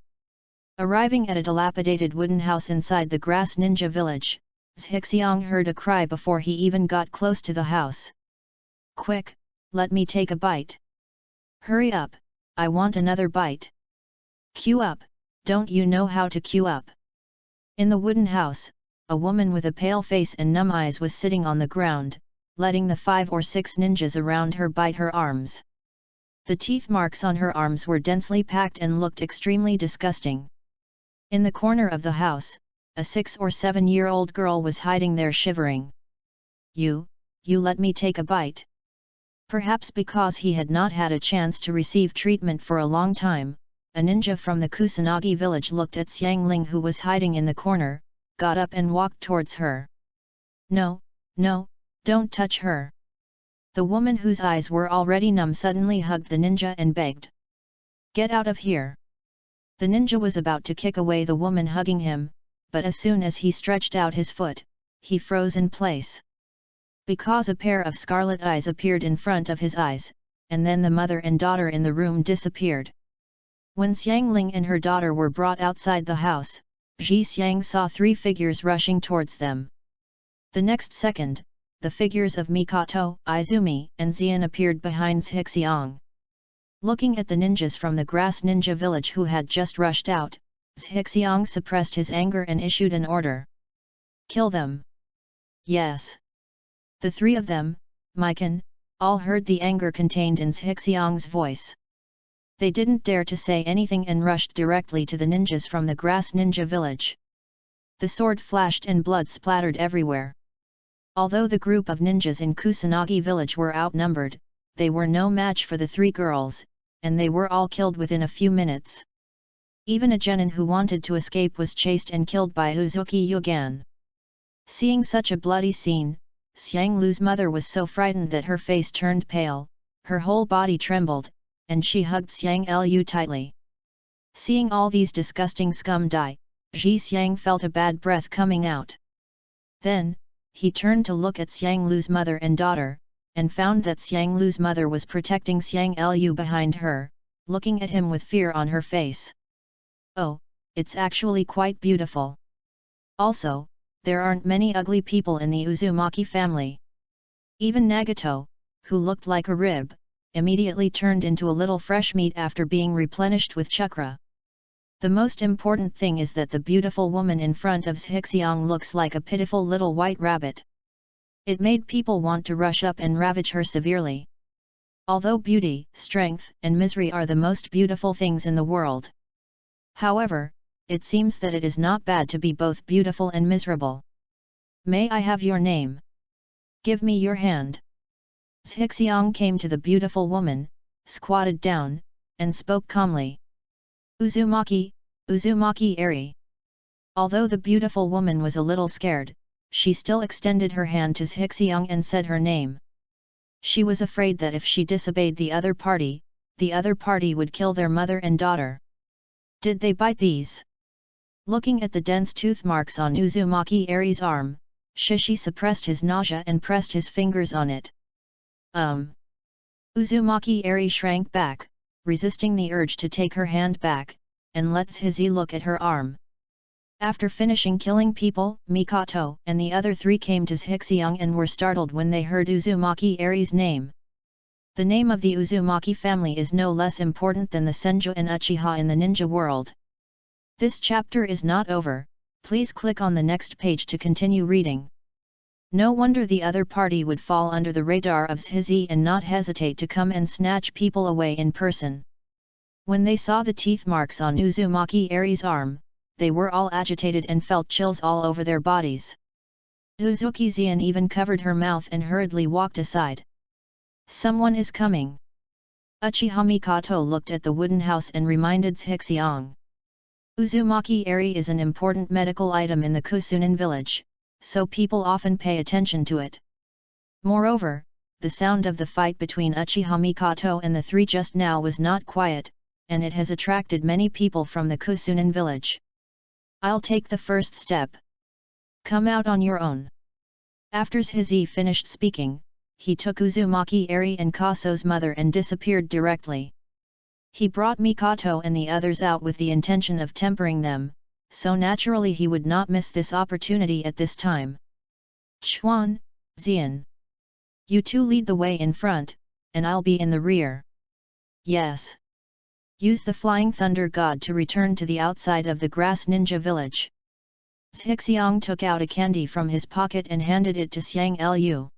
Arriving at a dilapidated wooden house inside the grass ninja village, Zhixiang heard a cry before he even got close to the house. "Quick, let me take a bite. Hurry up, I want another bite. Queue up, don't you know how to queue up?" In the wooden house, a woman with a pale face and numb eyes was sitting on the ground, letting the 5 or 6 ninjas around her bite her arms. The teeth marks on her arms were densely packed and looked extremely disgusting. In the corner of the house, a 6 or 7-year-old girl was hiding there shivering. You let me take a bite." Perhaps because he had not had a chance to receive treatment for a long time, a ninja from the Kusanagi village looked at Xiangling who was hiding in the corner, got up and walked towards her. No, don't touch her." The woman whose eyes were already numb suddenly hugged the ninja and begged. "Get out of here." The ninja was about to kick away the woman hugging him, but as soon as he stretched out his foot, he froze in place. Because a pair of scarlet eyes appeared in front of his eyes, and then the mother and daughter in the room disappeared. When Xiangling and her daughter were brought outside the house, Zhixiang saw 3 figures rushing towards them. The next second, the figures of Mikoto, Izumi, and Xian appeared behind Zhixiang. Looking at the ninjas from the grass ninja village who had just rushed out, Zhixiang suppressed his anger and issued an order. "Kill them." "Yes." The 3 of them, Mikan, all heard the anger contained in Zhixiang's voice. They didn't dare to say anything and rushed directly to the ninjas from the grass ninja village. The sword flashed and blood splattered everywhere. Although the group of ninjas in Kusanagi village were outnumbered, they were no match for the 3 girls, and they were all killed within a few minutes. Even a genin who wanted to escape was chased and killed by Uzuki Yugan. Seeing such a bloody scene, Xianglu's mother was so frightened that her face turned pale, her whole body trembled, and she hugged Xianglu tightly. Seeing all these disgusting scum die, Zhixiang felt a bad breath coming out. Then, he turned to look at Xianglu's mother and daughter, and found that Xianglu's mother was protecting Xianglu behind her, looking at him with fear on her face. "Oh, it's actually quite beautiful. Also, there aren't many ugly people in the Uzumaki family." Even Nagato, who looked like a rib, immediately turned into a little fresh meat after being replenished with chakra. The most important thing is that the beautiful woman in front of Zhixiang looks like a pitiful little white rabbit. It made people want to rush up and ravage her severely. Although beauty, strength, and misery are the most beautiful things in the world. However, it seems that it is not bad to be both beautiful and miserable. "May I have your name? Give me your hand." Zhixiang came to the beautiful woman, squatted down, and spoke calmly. "Uzumaki, Uzumaki Eri." Although the beautiful woman was a little scared, she still extended her hand to Zhixiang and said her name. She was afraid that if she disobeyed the other party would kill their mother and daughter. Did they bite these? Looking at the dense tooth marks on Uzumaki Eri's arm, Shishi suppressed his nausea and pressed his fingers on it. Uzumaki Eri shrank back, resisting the urge to take her hand back, and let Zhizi look at her arm. After finishing killing people, Mikoto and the other 3 came to Zhixiang and were startled when they heard Uzumaki Eri's name. The name of the Uzumaki family is no less important than the Senju and Uchiha in the ninja world. This chapter is not over, please click on the next page to continue reading. No wonder the other party would fall under the radar of Zhizi and not hesitate to come and snatch people away in person. When they saw the teeth marks on Uzumaki Eri's arm, they were all agitated and felt chills all over their bodies. Uzuki Zian even covered her mouth and hurriedly walked aside. Someone is coming. Uchiha Mikoto looked at the wooden house and reminded Hixiang. Uzumaki Eri is an important medical item in the Kusunan village, so people often pay attention to it. Moreover, the sound of the fight between Uchiha Mikoto and the three just now was not quiet, and it has attracted many people from the Kusunan village. I'll take the first step. Come out on your own. After Zhizi finished speaking, he took Uzumaki Eri and Kaso's mother and disappeared directly. He brought Mikoto and the others out with the intention of tempering them, so naturally he would not miss this opportunity at this time. Chuan, Xian. You two lead the way in front, and I'll be in the rear. Yes. Use the Flying Thunder God to return to the outside of the Grass Ninja village. Hixiang took out a candy from his pocket and handed it to Xiang Lu.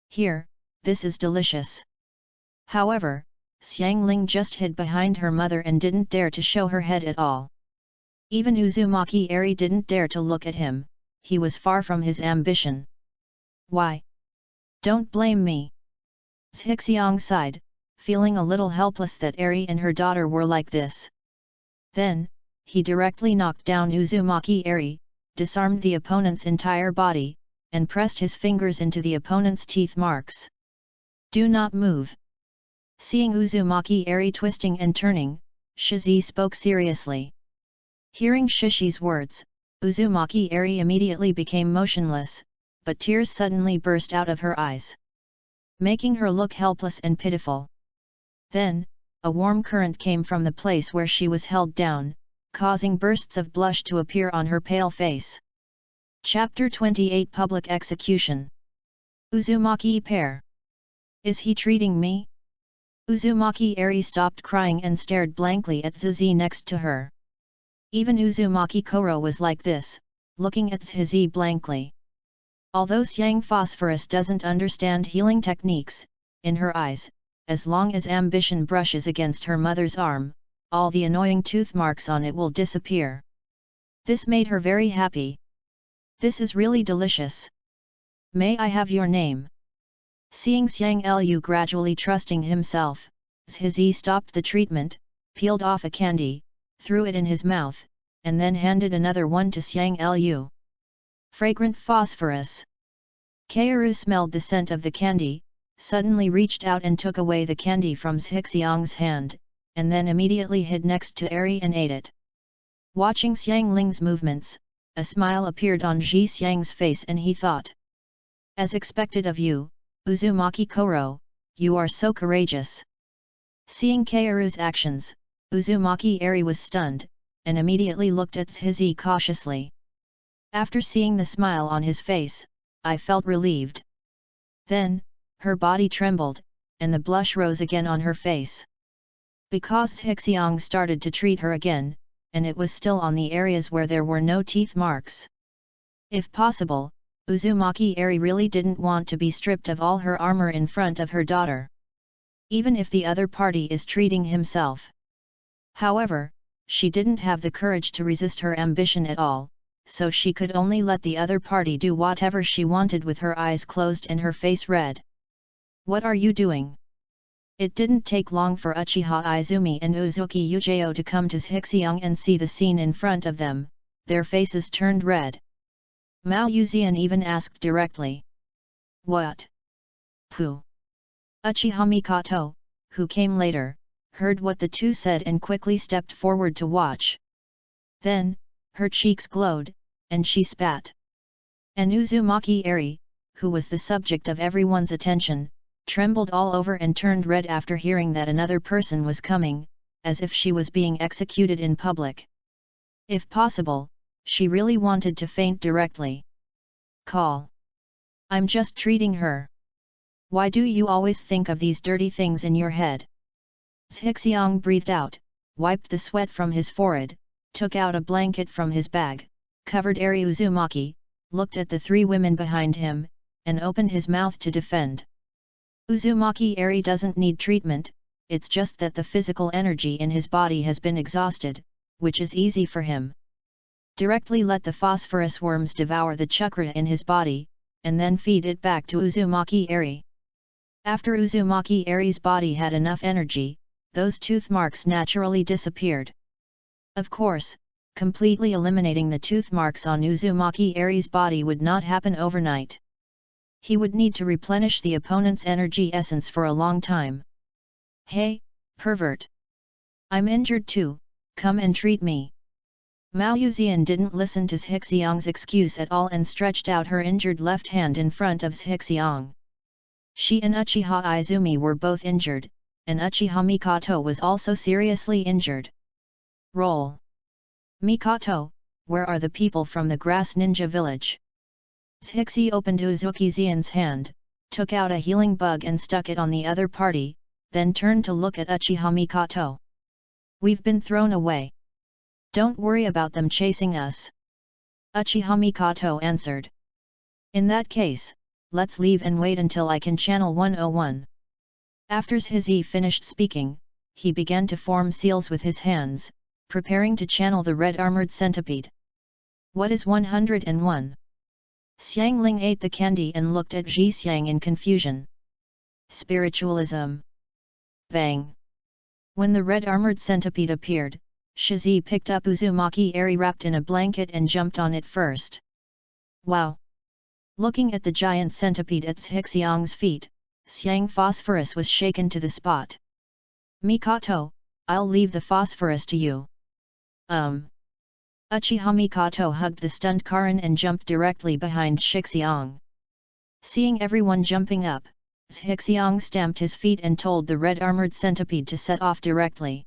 Here, this is delicious. However, Xiang Ling just hid behind her mother and didn't dare to show her head at all. Even Uzumaki Eri didn't dare to look at him, he was far from his ambition. Why? Don't blame me. Hixiang sighed, feeling a little helpless that Eri and her daughter were like this. Then, he directly knocked down Uzumaki Eri, disarmed the opponent's entire body, and pressed his fingers into the opponent's teeth marks. Do not move. Seeing Uzumaki Eri twisting and turning, Shizi spoke seriously. Hearing Shishi's words, Uzumaki Eri immediately became motionless, but tears suddenly burst out of her eyes, making her look helpless and pitiful. Then, a warm current came from the place where she was held down, causing bursts of blush to appear on her pale face. Chapter 28 Public Execution. Uzumaki pair. Is he treating me? Uzumaki Eri stopped crying and stared blankly at Zizi next to her. Even Uzumaki Koro was like this, looking at Zizi blankly. Although Xiang Phosphorus doesn't understand healing techniques, in her eyes, as long as ambition brushes against her mother's arm, all the annoying tooth marks on it will disappear. This made her very happy. This is really delicious. May I have your name? Seeing Xiang Lu gradually trusting himself, Zhizi stopped the treatment, peeled off a candy, threw it in his mouth, and then handed another one to Xiang Lu. Fragrant phosphorus. Kaoru smelled the scent of the candy, suddenly reached out and took away the candy from Hixiang's hand, and then immediately hid next to Eri and ate it. Watching Xiang Ling's movements, a smile appeared on Ji Xiang's face and he thought. As expected of you, Uzumaki Koro, you are so courageous. Seeing Kaoru's actions, Uzumaki Eri was stunned, and immediately looked at Zhizi cautiously. After seeing the smile on his face, I felt relieved. Then, her body trembled, and the blush rose again on her face. Because Hixiang started to treat her again, and it was still on the areas where there were no teeth marks. If possible, Uzumaki Eri really didn't want to be stripped of all her armor in front of her daughter. Even if the other party is treating himself. However, she didn't have the courage to resist her ambition at all, so she could only let the other party do whatever she wanted with her eyes closed and her face red. What are you doing? It didn't take long for Uchiha Izumi and Uzuki Yujeo to come to Hixiang and see the scene in front of them, their faces turned red. Mao Yuzian even asked directly. What? Who? Uchiha Mikoto, who came later, heard what the two said and quickly stepped forward to watch. Then, her cheeks glowed, and she spat. And Uzumaki Eri, who was the subject of everyone's attention, trembled all over and turned red after hearing that another person was coming, as if she was being executed in public. If possible, she really wanted to faint directly. Call. I'm just treating her. Why do you always think of these dirty things in your head? Hixiang breathed out, wiped the sweat from his forehead, took out a blanket from his bag, covered Eri Uzumaki, looked at the three women behind him, and opened his mouth to defend. Uzumaki Eri doesn't need treatment, it's just that the physical energy in his body has been exhausted, which is easy for him. Directly let the phosphorus worms devour the chakra in his body, and then feed it back to Uzumaki-eri. After Uzumaki-eri's body had enough energy, those tooth marks naturally disappeared. Of course, completely eliminating the tooth marks on Uzumaki-eri's body would not happen overnight. He would need to replenish the opponent's energy essence for a long time. Hey, pervert! I'm injured too, come and treat me. Mao Yuzian didn't listen to Zhixiang's excuse at all and stretched out her injured left hand in front of Zhixiang. She and Uchiha Izumi were both injured, and Uchiha Mikoto was also seriously injured. Roll. Mikoto, where are the people from the grass ninja village? Zhixi opened Uzuki Xian's hand, took out a healing bug and stuck it on the other party, then turned to look at Uchiha Mikoto. We've been thrown away. Don't worry about them chasing us. Uchiha Mikoto answered. In that case, let's leave and wait until I can channel 101. After Zhizi finished speaking, he began to form seals with his hands, preparing to channel the red armored centipede. What is 101? Xiangling ate the candy and looked at Zhixiang in confusion. Spiritualism. Bang! When the red armored centipede appeared, Shizi picked up Uzumaki-eri wrapped in a blanket and jumped on it first. Wow! Looking at the giant centipede at Zhixiang's feet, Xiang Phosphorus was shaken to the spot. Mikoto, I'll leave the phosphorus to you. Uchiha Mikoto hugged the stunned Karin and jumped directly behind Zhixiang. Seeing everyone jumping up, Zhixiang stamped his feet and told the red armored centipede to set off directly.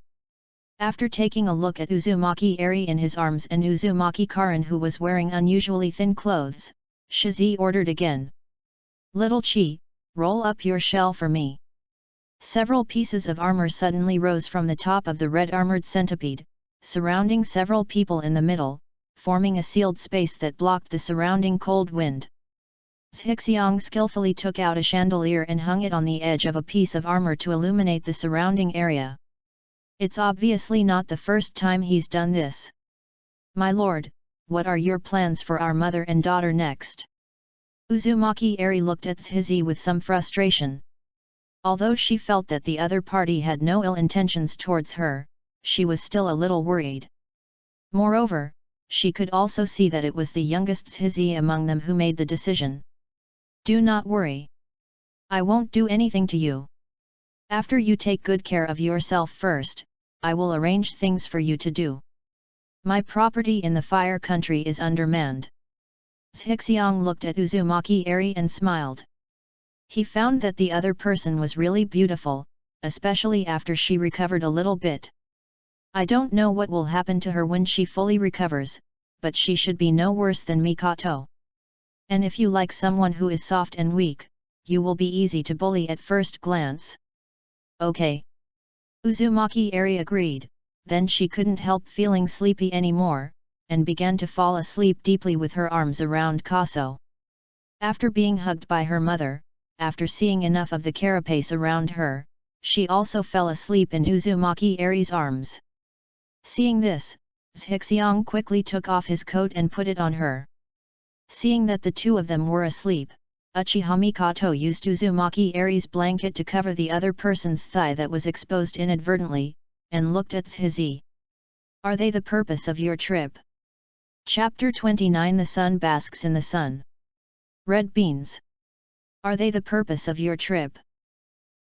After taking a look at Uzumaki-eri in his arms and Uzumaki Karin who was wearing unusually thin clothes, Shizi ordered again. Little Chi, roll up your shell for me. Several pieces of armor suddenly rose from the top of the red armored centipede, surrounding several people in the middle, forming a sealed space that blocked the surrounding cold wind. Zhixiang skillfully took out a chandelier and hung it on the edge of a piece of armor to illuminate the surrounding area. It's obviously not the first time he's done this. My lord, what are your plans for our mother and daughter next? Uzumaki-eri looked at Zhizi with some frustration. Although she felt that the other party had no ill intentions towards her, she was still a little worried. Moreover, she could also see that it was the youngest Zhizi among them who made the decision. Do not worry. I won't do anything to you. After you take good care of yourself first, I will arrange things for you to do. My property in the fire country is undermanned. Zhixiang looked at Uzumaki-eri and smiled. He found that the other person was really beautiful, especially after she recovered a little bit. I don't know what will happen to her when she fully recovers, but she should be no worse than Mikoto. And if you like someone who is soft and weak, you will be easy to bully at first glance. Okay. Uzumaki-eri agreed, then she couldn't help feeling sleepy anymore, and began to fall asleep deeply with her arms around Kaso. After being hugged by her mother, after seeing enough of the carapace around her, she also fell asleep in Uzumaki-eri's arms. Seeing this, Zhixiang quickly took off his coat and put it on her. Seeing that the two of them were asleep, Uchiha Mikoto used Uzumaki-eri's blanket to cover the other person's thigh that was exposed inadvertently, and looked at Zhizi. Are they the purpose of your trip? Chapter 29 The sun basks in the sun. Red beans. Are they the purpose of your trip?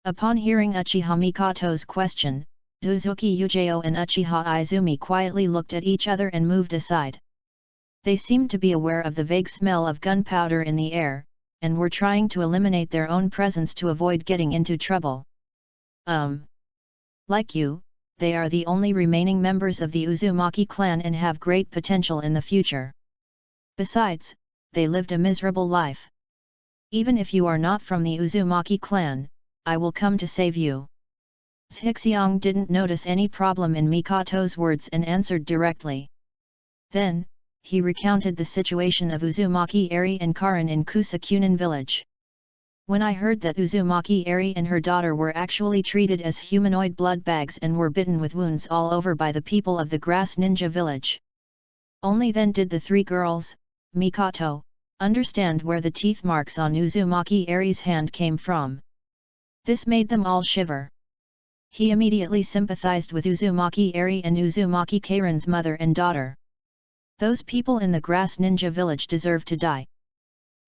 Upon hearing Uchiha Mikoto's question, Uzuki Yujeo and Uchiha Izumi quietly looked at each other and moved aside. They seemed to be aware of the vague smell of gunpowder in the air, and were trying to eliminate their own presence to avoid getting into trouble. Like you, they are the only remaining members of the Uzumaki clan and have great potential in the future. Besides, they lived a miserable life. Even if you are not from the Uzumaki clan, I will come to save you. Zhixiang didn't notice any problem in Mikoto's words and answered directly. Then, he recounted the situation of Uzumaki-eri and Karin in Kusakunin village. When I heard that Uzumaki-eri and her daughter were actually treated as humanoid blood bags and were bitten with wounds all over by the people of the grass ninja village. Only then did the three girls, Mikoto, understand where the teeth marks on Uzumaki Ari's hand came from. This made them all shiver. He immediately sympathized with Uzumaki Ari and Uzumaki Kairan's mother and daughter. Those people in the grass ninja village deserve to die.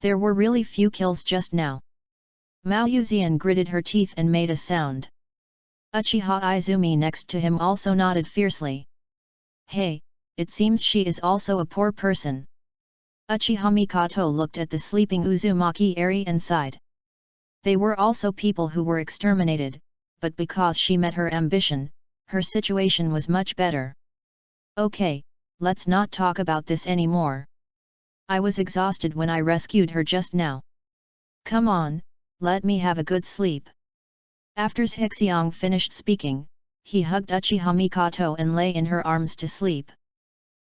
There were really few kills just now. Mao Yuzian gritted her teeth and made a sound. Uchiha Izumi next to him also nodded fiercely. Hey, it seems she is also a poor person. Uchiha Mikoto looked at the sleeping Uzumaki Ari and sighed. They were also people who were exterminated, but because she met her ambition, her situation was much better. Okay, let's not talk about this anymore. I was exhausted when I rescued her just now. Come on, let me have a good sleep. After Zhixiang finished speaking, he hugged Uchiha Mikoto and lay in her arms to sleep.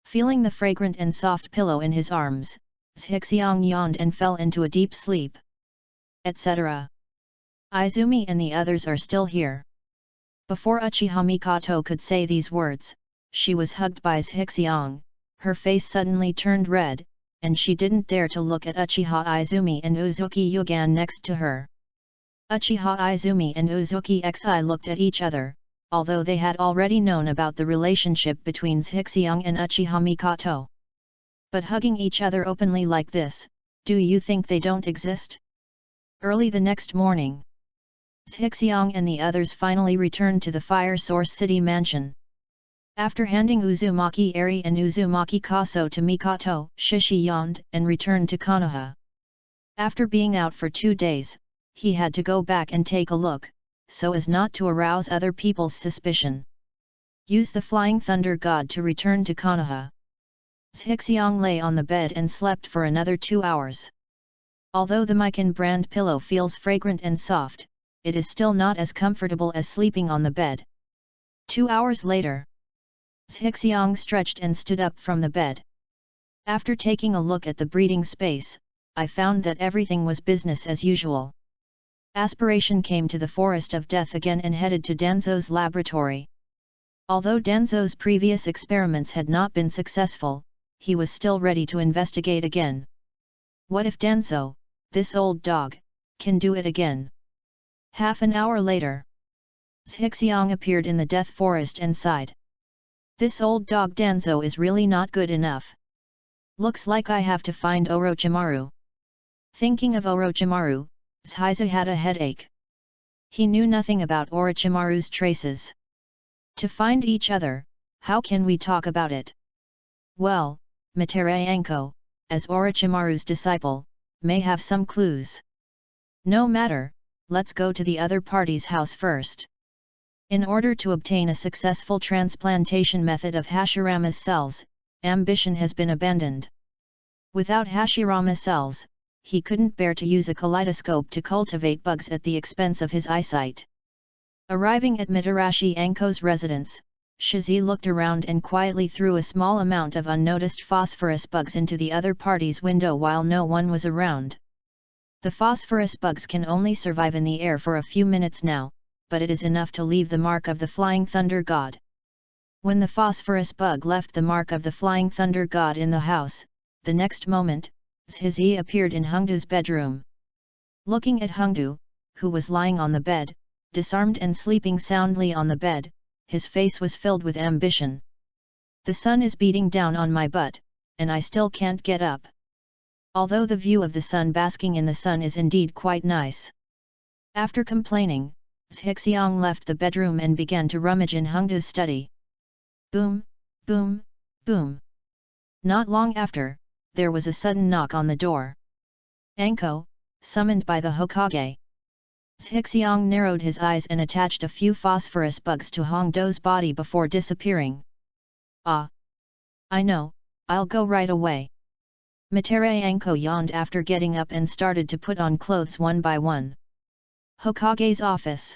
Feeling the fragrant and soft pillow in his arms, Zhixiang yawned and fell into a deep sleep. Etc. Izumi and the others are still here. Before Uchiha Mikoto could say these words, she was hugged by Zhixiang, her face suddenly turned red, and she didn't dare to look at Uchiha Izumi and Uzuki Yugan next to her. Uchiha Izumi and Uzuki Xi looked at each other, although they had already known about the relationship between Zhixiang and Uchiha Mikoto. But hugging each other openly like this, do you think they don't exist? Early the next morning, Zhixiang and the others finally returned to the Fire Source City mansion. After handing Uzumaki Ari and Uzumaki Kaso to Mikoto, Shishi yawned and returned to Konoha. After being out for 2 days, he had to go back and take a look, so as not to arouse other people's suspicion. Use the Flying Thunder God to return to Konoha. Zhixiang lay on the bed and slept for another 2 hours. Although the Mikan brand pillow feels fragrant and soft, it is still not as comfortable as sleeping on the bed. 2 hours later, Zhixiang stretched and stood up from the bed. After taking a look at the breeding space, I found that everything was business as usual. Aspiration came to the Forest of Death again and headed to Danzo's laboratory. Although Danzo's previous experiments had not been successful, he was still ready to investigate again. What if Danzo, this old dog, can do it again? Half an hour later, Zhixiang appeared in the Death Forest and sighed. This old dog Danzo is really not good enough. Looks like I have to find Orochimaru. Thinking of Orochimaru, Zhiza had a headache. He knew nothing about Orochimaru's traces. To find each other, how can we talk about it? Well, Mitarayanko, as Orochimaru's disciple, may have some clues. No matter, let's go to the other party's house first. In order to obtain a successful transplantation method of Hashirama's cells, ambition has been abandoned. Without Hashirama cells, he couldn't bear to use a kaleidoscope to cultivate bugs at the expense of his eyesight. Arriving at Mitarashi Anko's residence, Shizi looked around and quietly threw a small amount of unnoticed phosphorus bugs into the other party's window while no one was around. The phosphorus bugs can only survive in the air for a few minutes now, but it is enough to leave the mark of the Flying Thunder God. When the phosphorus bug left the mark of the Flying Thunder God in the house, the next moment, Zhizi appeared in Hongdu's bedroom. Looking at Hongdu, who was lying on the bed, disarmed and sleeping soundly on the bed, his face was filled with ambition. The sun is beating down on my butt, and I still can't get up. Although the view of the sun basking in the sun is indeed quite nice. After complaining, Zhixiang left the bedroom and began to rummage in Hongdu's study. Boom, boom, boom. Not long after, there was a sudden knock on the door. Anko, summoned by the Hokage. Zhixiang narrowed his eyes and attached a few phosphorus bugs to Hongdu's body before disappearing. Ah! I know, I'll go right away. Mitarayanko yawned after getting up and started to put on clothes one by one. Hokage's office.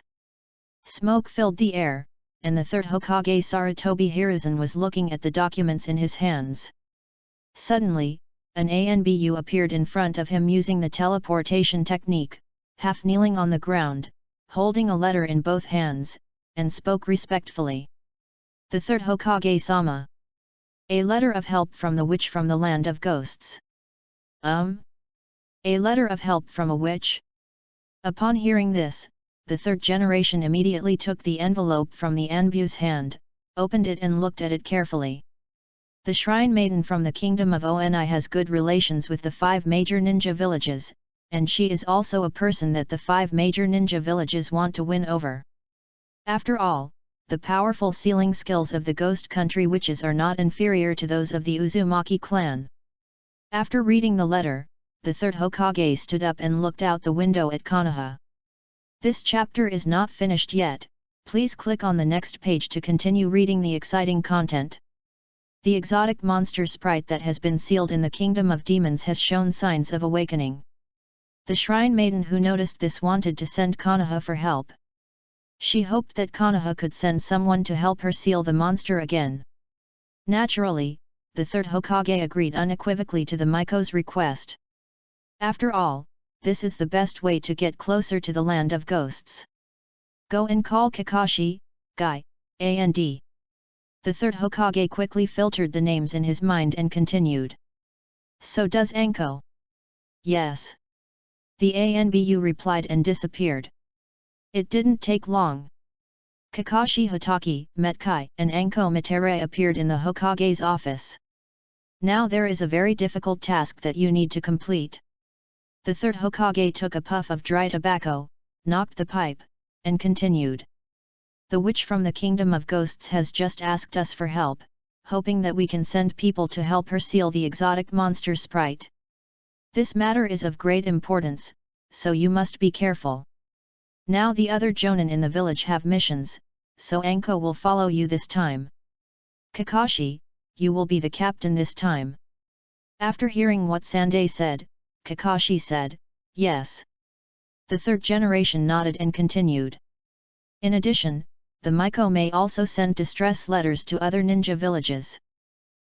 Smoke filled the air, and the third Hokage Sarutobi Hiruzen was looking at the documents in his hands. Suddenly, an ANBU appeared in front of him using the teleportation technique, half kneeling on the ground, holding a letter in both hands, and spoke respectfully. The third Hokage-sama. A letter of help from the witch from the land of ghosts. A letter of help from a witch? Upon hearing this, the third generation immediately took the envelope from the Anbu's hand, opened it and looked at it carefully. The shrine maiden from the kingdom of Oni has good relations with the 5 major ninja villages, and she is also a person that the 5 major ninja villages want to win over. After all, the powerful sealing skills of the ghost country witches are not inferior to those of the Uzumaki clan. After reading the letter, the third Hokage stood up and looked out the window at Konoha. This chapter is not finished yet, please click on the next page to continue reading the exciting content. The exotic monster sprite that has been sealed in the kingdom of demons has shown signs of awakening. The shrine maiden who noticed this wanted to send Konoha for help. She hoped that Konoha could send someone to help her seal the monster again. Naturally, the third Hokage agreed unequivocally to the Miko's request. After all, this is the best way to get closer to the land of ghosts. Go and call Kakashi, Guy, and The third Hokage quickly filtered the names in his mind and continued. So does Anko. Yes. The Anbu replied and disappeared. It didn't take long. Kakashi Hatake, Metkai, and Anko Mitere appeared in the Hokage's office. Now there is a very difficult task that you need to complete. The third Hokage took a puff of dry tobacco, knocked the pipe, and continued. The witch from the kingdom of ghosts has just asked us for help, hoping that we can send people to help her seal the exotic monster sprite. This matter is of great importance, so you must be careful. Now the other jonin in the village have missions, so Anko will follow you this time. Kakashi, you will be the captain this time. After hearing what Sandai said, Kakashi said, yes. The third generation nodded and continued. In addition, the Miko may also send distress letters to other ninja villages.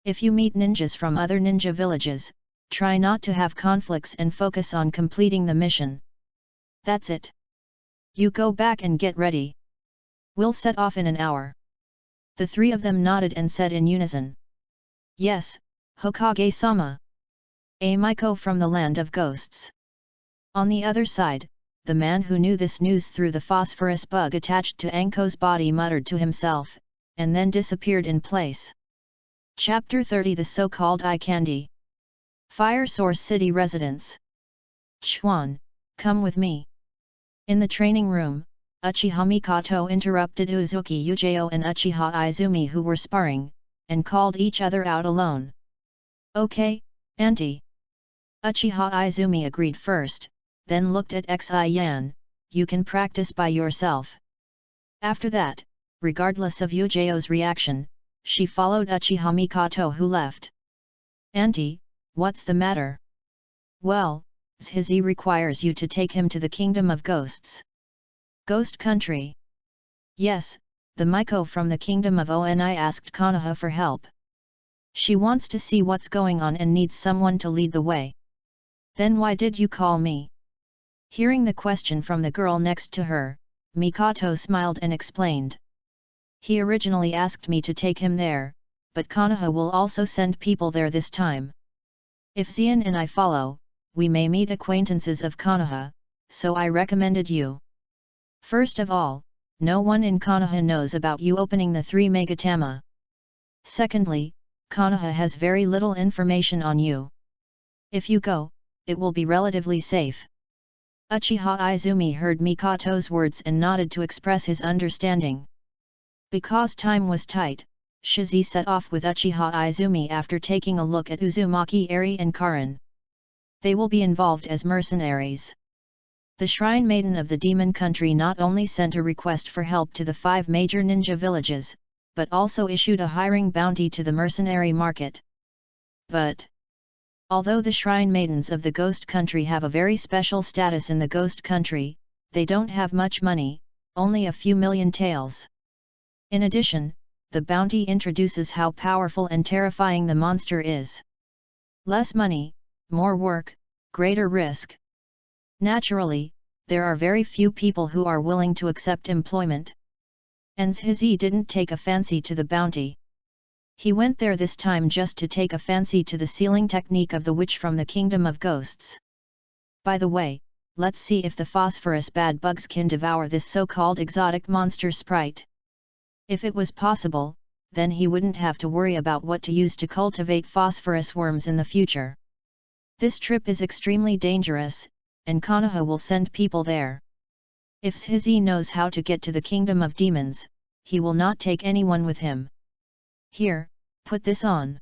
If you meet ninjas from other ninja villages, try not to have conflicts and focus on completing the mission. That's it. You go back and get ready. We'll set off in an hour. The 3 of them nodded and said in unison. Yes, Hokage-sama. A Miko from the land of ghosts. On the other side, the man who knew this news through the phosphorus bug attached to Anko's body muttered to himself, and then disappeared in place. Chapter 30 The so-called eye candy. Fire Source City Residence. Chuan, come with me. In the training room, Uchiha Mikoto interrupted Uzuki Ujio and Uchiha Izumi who were sparring, and called each other out alone. Okay, Auntie. Uchiha Izumi agreed first, then looked at Xian, you can practice by yourself. After that, regardless of Ujio's reaction, she followed Uchiha Mikoto who left. Auntie, what's the matter? Well, Zhizi requires you to take him to the kingdom of ghosts. Ghost country. Yes, the Miko from the kingdom of Oni asked Konoha for help. She wants to see what's going on and needs someone to lead the way. Then why did you call me? Hearing the question from the girl next to her, Mikoto smiled and explained. He originally asked me to take him there, but Konoha will also send people there this time. If Xian and I follow, we may meet acquaintances of Konoha, so I recommended you. First of all, no one in Konoha knows about you opening the 3 Megatama. Secondly, Konoha has very little information on you. If you go, it will be relatively safe. Uchiha Izumi heard Mikoto's words and nodded to express his understanding. Because time was tight, Shizi set off with Uchiha Izumi after taking a look at Uzumaki Eri and Karin. They will be involved as mercenaries. The Shrine Maiden of the Demon Country not only sent a request for help to the 5 major ninja villages, but also issued a hiring bounty to the mercenary market. But although the Shrine Maidens of the Ghost Country have a very special status in the Ghost Country, they don't have much money, only a few million taels. In addition, the bounty introduces how powerful and terrifying the monster is. Less money, more work, greater risk. Naturally, there are very few people who are willing to accept employment. And Zhizi didn't take a fancy to the bounty. He went there this time just to take a fancy to the sealing technique of the witch from the kingdom of ghosts. By the way, let's see if the phosphorus bad bugs can devour this so-called exotic monster sprite. If it was possible, then he wouldn't have to worry about what to use to cultivate phosphorus worms in the future. This trip is extremely dangerous, and Konoha will send people there. If Shizi knows how to get to the kingdom of demons, he will not take anyone with him. Here, put this on.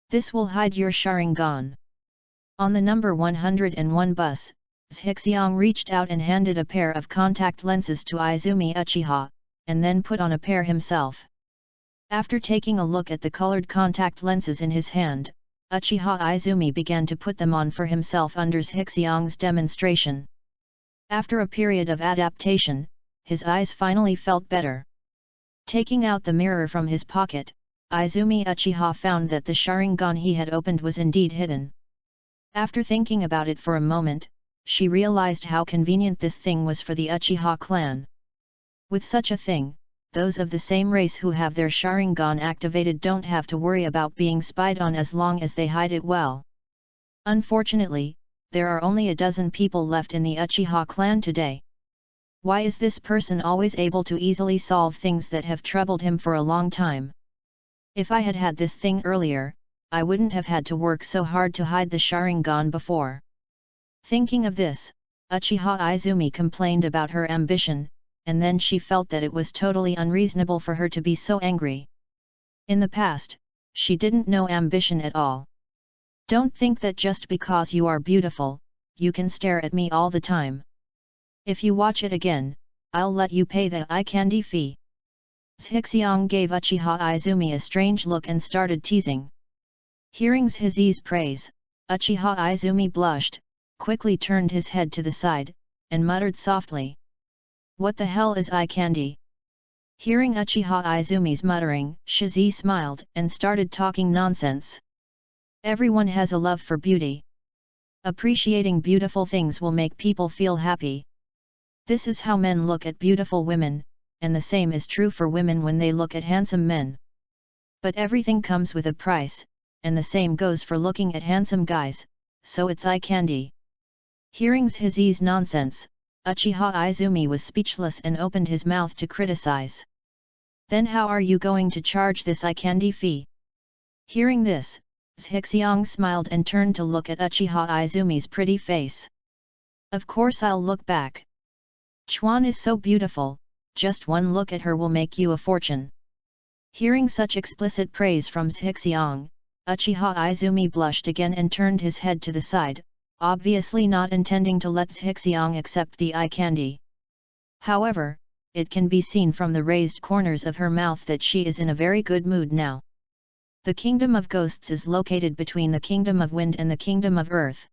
This will hide your Sharingan. On the number 101 bus, Zhixiang reached out and handed a pair of contact lenses to Izumi Uchiha, and then put on a pair himself. After taking a look at the colored contact lenses in his hand, Uchiha Izumi began to put them on for himself under Zhixiang's demonstration. After a period of adaptation, his eyes finally felt better. Taking out the mirror from his pocket, Izumi Uchiha found that the Sharingan he had opened was indeed hidden. After thinking about it for a moment, she realized how convenient this thing was for the Uchiha clan. With such a thing, those of the same race who have their Sharingan activated don't have to worry about being spied on as long as they hide it well. Unfortunately, there are only a dozen people left in the Uchiha clan today. Why is this person always able to easily solve things that have troubled him for a long time? If I had had this thing earlier, I wouldn't have had to work so hard to hide the Sharingan before. Thinking of this, Uchiha Izumi complained about her ambition, and then she felt that it was totally unreasonable for her to be so angry. In the past, she didn't know ambition at all. Don't think that just because you are beautiful, you can stare at me all the time. If you watch it again, I'll let you pay the eye candy fee. Zhixiang gave Uchiha Izumi a strange look and started teasing. Hearing Shizi's praise, Uchiha Izumi blushed, quickly turned his head to the side, and muttered softly, "What the hell is eye candy?" Hearing Uchiha Izumi's muttering, Shizi smiled and started talking nonsense. Everyone has a love for beauty. Appreciating beautiful things will make people feel happy. This is how men look at beautiful women, and the same is true for women when they look at handsome men. But everything comes with a price, and the same goes for looking at handsome guys, so it's eye candy. Hearing Shizi's nonsense, Uchiha Izumi was speechless and opened his mouth to criticize. Then how are you going to charge this eye candy fee? Hearing this, Zhixiang smiled and turned to look at Uchiha Izumi's pretty face. Of course I'll look back. Chuan is so beautiful, just one look at her will make you a fortune. Hearing such explicit praise from Zhixiang, Uchiha Izumi blushed again and turned his head to the side, obviously not intending to let Zhixiang accept the eye candy. However, it can be seen from the raised corners of her mouth that she is in a very good mood now. The Kingdom of Ghosts is located between the Kingdom of Wind and the Kingdom of Earth.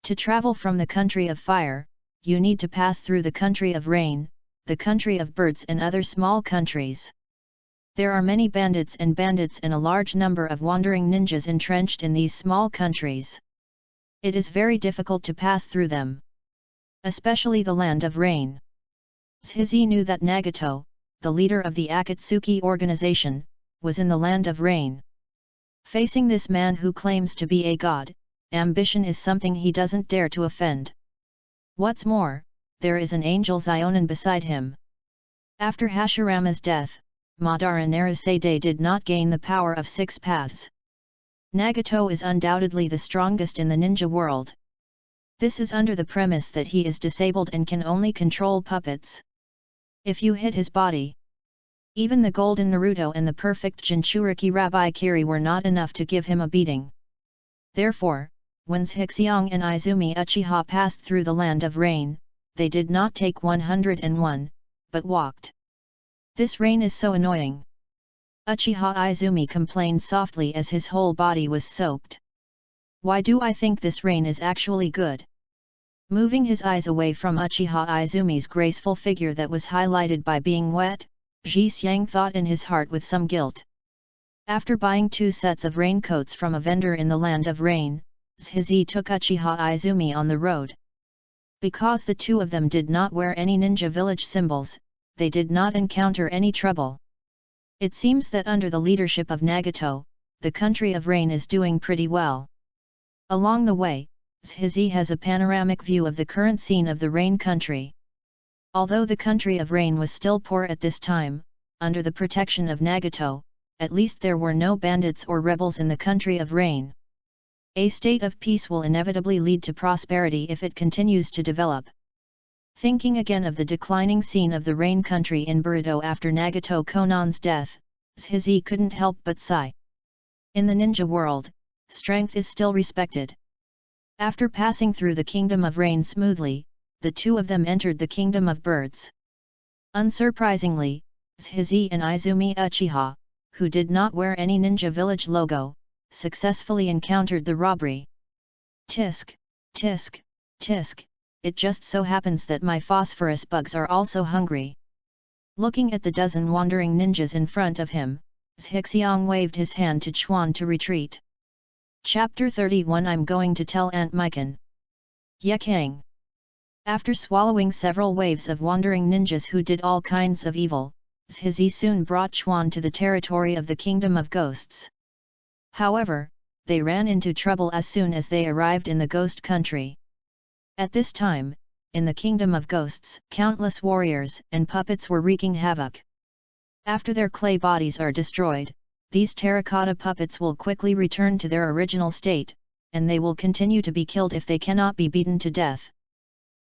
To travel from the country of fire, you need to pass through the country of rain, the country of birds and other small countries. There are many bandits and a large number of wandering ninjas entrenched in these small countries. It is very difficult to pass through them. Especially the land of rain. Shizi knew that Nagato, the leader of the Akatsuki organization, was in the land of rain. Facing this man who claims to be a god, ambition is something he doesn't dare to offend. What's more, there is an angel Zionin beside him. After Hashirama's death, Madara Narusei did not gain the power of 6 paths. Nagato is undoubtedly the strongest in the ninja world. This is under the premise that he is disabled and can only control puppets. If you hit his body, even the golden Naruto and the perfect Jinchuriki Rabbi Kiri were not enough to give him a beating. Therefore, when Zhixiang and Izumi Uchiha passed through the land of rain, they did not take 101, but walked. This rain is so annoying. Uchiha Izumi complained softly as his whole body was soaked. Why do I think this rain is actually good? Moving his eyes away from Uchiha Izumi's graceful figure that was highlighted by being wet, Zhixiang thought in his heart with some guilt. After buying 2 sets of raincoats from a vendor in the land of rain, Shizi took Uchiha Izumi on the road. Because the two of them did not wear any ninja village symbols, they did not encounter any trouble. It seems that under the leadership of Nagato, the country of rain is doing pretty well. Along the way, Zhizi has a panoramic view of the current scene of the rain country. Although the country of rain was still poor at this time, under the protection of Nagato, at least there were no bandits or rebels in the country of rain. A state of peace will inevitably lead to prosperity if it continues to develop. Thinking again of the declining scene of the rain country in Boruto after Nagato Konan's death, Zhizi couldn't help but sigh. In the ninja world, strength is still respected. After passing through the kingdom of rain smoothly, the two of them entered the kingdom of birds. Unsurprisingly, Zhizi and Izumi Uchiha, who did not wear any ninja village logo, successfully encountered the robbery. Tisk, tisk, tisk, it just so happens that my phosphorus bugs are also hungry. Looking at the dozen wandering ninjas in front of him, Zhixiang waved his hand to Chuan to retreat. Chapter 31 I'm going to tell Aunt Mikan. Yekang. After swallowing several waves of wandering ninjas who did all kinds of evil, Zhizi soon brought Chuan to the territory of the Kingdom of Ghosts. However, they ran into trouble as soon as they arrived in the ghost country. At this time, in the Kingdom of Ghosts, countless warriors and puppets were wreaking havoc. After their clay bodies are destroyed, these terracotta puppets will quickly return to their original state, and they will continue to be killed if they cannot be beaten to death.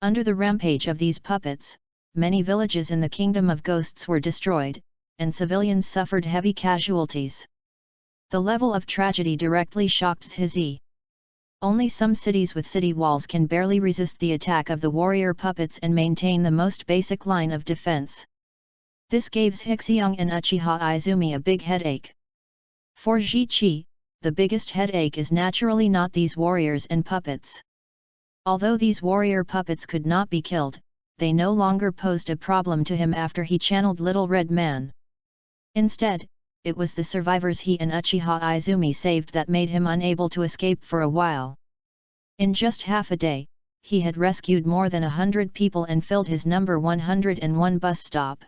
Under the rampage of these puppets, many villages in the Kingdom of Ghosts were destroyed, and civilians suffered heavy casualties. The level of tragedy directly shocked Zhizi. Only some cities with city walls can barely resist the attack of the warrior puppets and maintain the most basic line of defense. This gave Zhixiang and Uchiha Izumi a big headache. For Zhiqi, the biggest headache is naturally not these warriors and puppets. Although these warrior puppets could not be killed, they no longer posed a problem to him after he channeled Little Red Man. Instead, it was the survivors he and Uchiha Izumi saved that made him unable to escape for a while. In just half a day, he had rescued more than 100 people and filled his number 101 bus stop.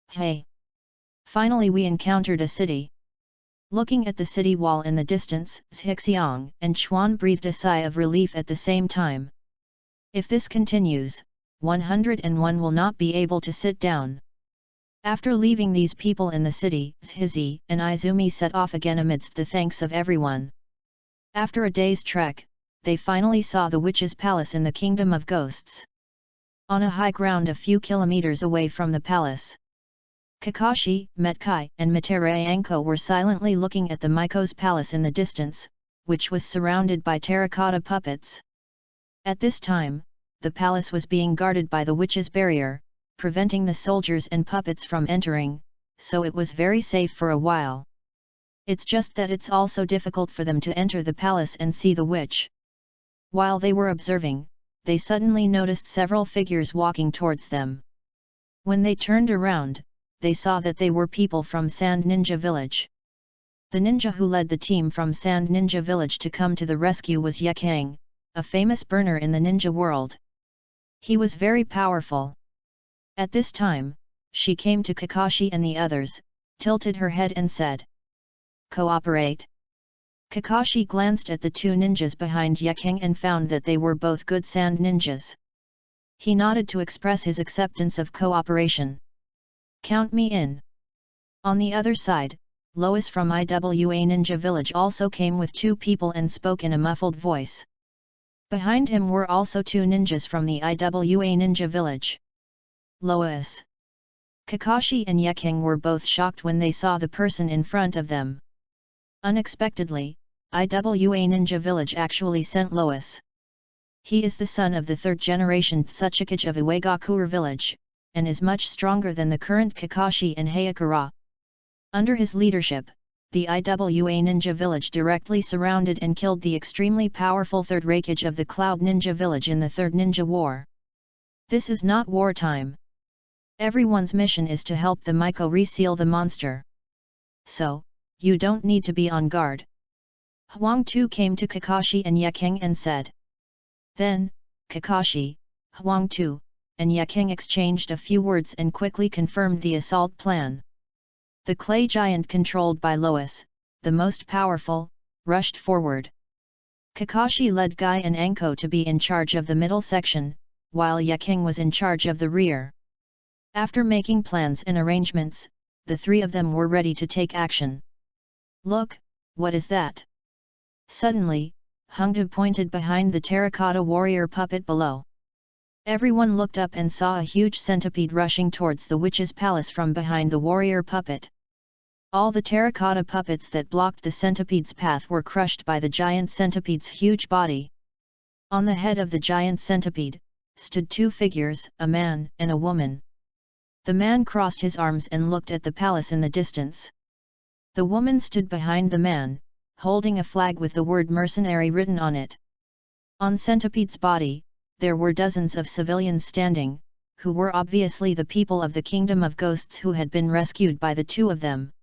Hey! Finally we encountered a city. Looking at the city wall in the distance, Zhixiang and Chuan breathed a sigh of relief at the same time. If this continues, 101 will not be able to sit down. After leaving these people in the city, Zhizi and Izumi set off again amidst the thanks of everyone. After a day's trek, they finally saw the witch's palace in the Kingdom of Ghosts. On a high ground a few kilometers away from the palace, Kakashi, Metkai, and Materayanko were silently looking at the Miko's palace in the distance, which was surrounded by terracotta puppets. At this time, the palace was being guarded by the witch's barrier, preventing the soldiers and puppets from entering, so it was very safe for a while. It's just that it's also difficult for them to enter the palace and see the witch. While they were observing, they suddenly noticed several figures walking towards them. When they turned around, they saw that they were people from Sand Ninja Village. The ninja who led the team from Sand Ninja Village to come to the rescue was Yekang, a famous burner in the ninja world. He was very powerful. At this time, she came to Kakashi and the others, tilted her head and said, "Cooperate." Kakashi glanced at the two ninjas behind Yekang and found that they were both good sand ninjas. He nodded to express his acceptance of cooperation. "Count me in." On the other side, Lois from IWA Ninja Village also came with two people and spoke in a muffled voice. Behind him were also two ninjas from the IWA Ninja Village. Lois. Kakashi and Yekang were both shocked when they saw the person in front of them. Unexpectedly, IWA Ninja Village actually sent Lois. He is the son of the third-generation Tsuchikage of Iwagakure Village, and is much stronger than the current Kakashi and Hayakura. Under his leadership, the IWA Ninja Village directly surrounded and killed the extremely powerful Third Raikage of the Cloud Ninja Village in the Third Ninja War. This is not wartime. Everyone's mission is to help the Miko reseal the monster. So, you don't need to be on guard. Huang Tu came to Kakashi and Yekang and said. Then, Kakashi, Huang Tu, and Yekang exchanged a few words and quickly confirmed the assault plan. The clay giant controlled by Lois, the most powerful, rushed forward. Kakashi led Guy and Anko to be in charge of the middle section, while Yaking was in charge of the rear. After making plans and arrangements, the three of them were ready to take action. "Look, what is that?" Suddenly, Hongdu pointed behind the terracotta warrior puppet below. Everyone looked up and saw a huge centipede rushing towards the witch's palace from behind the warrior puppet. All the terracotta puppets that blocked the centipede's path were crushed by the giant centipede's huge body. On the head of the giant centipede, stood two figures, a man and a woman. The man crossed his arms and looked at the palace in the distance. The woman stood behind the man, holding a flag with the word mercenary written on it. On Centipede's body, there were dozens of civilians standing, who were obviously the people of the Kingdom of Ghosts who had been rescued by the two of them.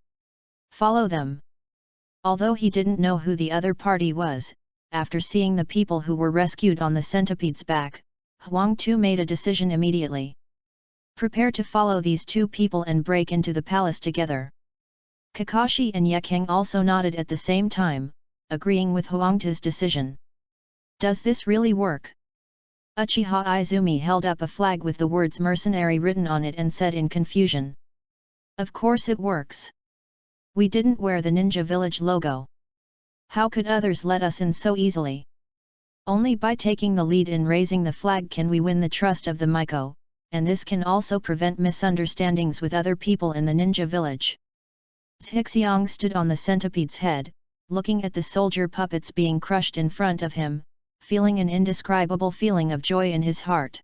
"Follow them." Although he didn't know who the other party was, after seeing the people who were rescued on the centipede's back, Huang Tu made a decision immediately. Prepare to follow these two people and break into the palace together. Kakashi and Yaking also nodded at the same time, agreeing with Huang Tu's decision. Does this really work? Uchiha Izumi held up a flag with the words mercenary written on it and said in confusion. Of course it works. We didn't wear the Ninja Village logo. How could others let us in so easily? Only by taking the lead in raising the flag can we win the trust of the Miko, and this can also prevent misunderstandings with other people in the Ninja Village. Zhixiang stood on the centipede's head, looking at the soldier puppets being crushed in front of him, feeling an indescribable feeling of joy in his heart.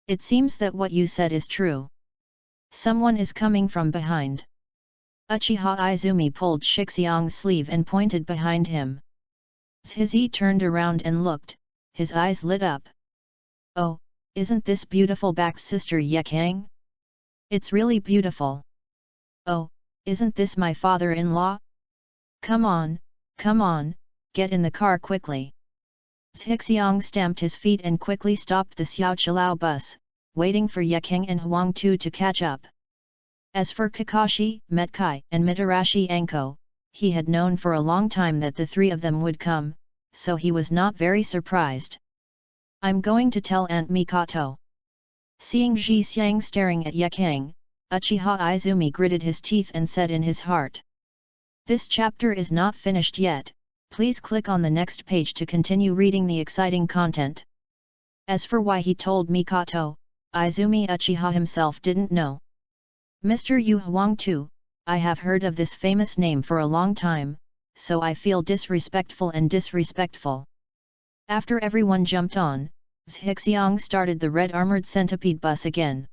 It seems that what you said is true. Someone is coming from behind. Uchiha Izumi pulled Shixiang's sleeve and pointed behind him. Zhizi turned around and looked, his eyes lit up. Oh, isn't this beautiful back sister Yaking? It's really beautiful. Oh, isn't this my father-in-law? Come on, get in the car quickly. Zhixiang stamped his feet and quickly stopped the Xiaoqiao bus, waiting for Yaking and Huang Tu to catch up. As for Kakashi, Metkai, and Mitarashi Anko, he had known for a long time that the three of them would come, so he was not very surprised. I'm going to tell Aunt Mikoto. Seeing Zhixiang staring at Yaking, Uchiha Izumi gritted his teeth and said in his heart. This chapter is not finished yet, please click on the next page to continue reading the exciting content. As for why he told Mikoto, Izumi Uchiha himself didn't know. Mr. Yu Huang Tu, I have heard of this famous name for a long time, so I feel disrespectful. After everyone jumped on, Zhixiang started the red armored centipede bus again.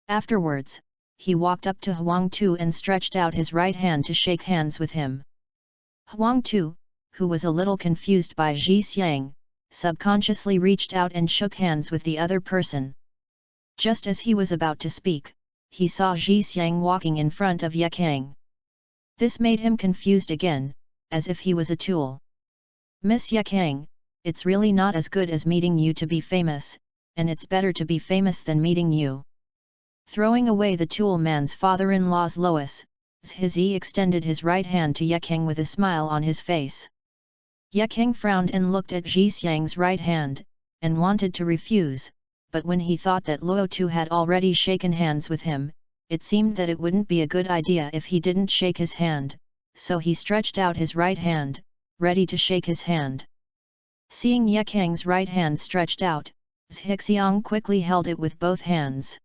Afterwards, he walked up to Huang Tu and stretched out his right hand to shake hands with him. Huang Tu, who was a little confused by Zhixiang, subconsciously reached out and shook hands with the other person. Just as he was about to speak, he saw Zhixiang walking in front of Yaking. This made him confused again, as if he was a tool. Miss Yaking, it's really not as good as meeting you to be famous, and it's better to be famous than meeting you. Throwing away the tool man's father-in-law's Lois, Zhizi extended his right hand to Yaking with a smile on his face. Yaking frowned and looked at Zhixiang's right hand, and wanted to refuse, but when he thought that Luo Tu had already shaken hands with him, it seemed that it wouldn't be a good idea if he didn't shake his hand, so he stretched out his right hand, ready to shake his hand. Seeing Yaking's right hand stretched out, Zhixiang quickly held it with both hands.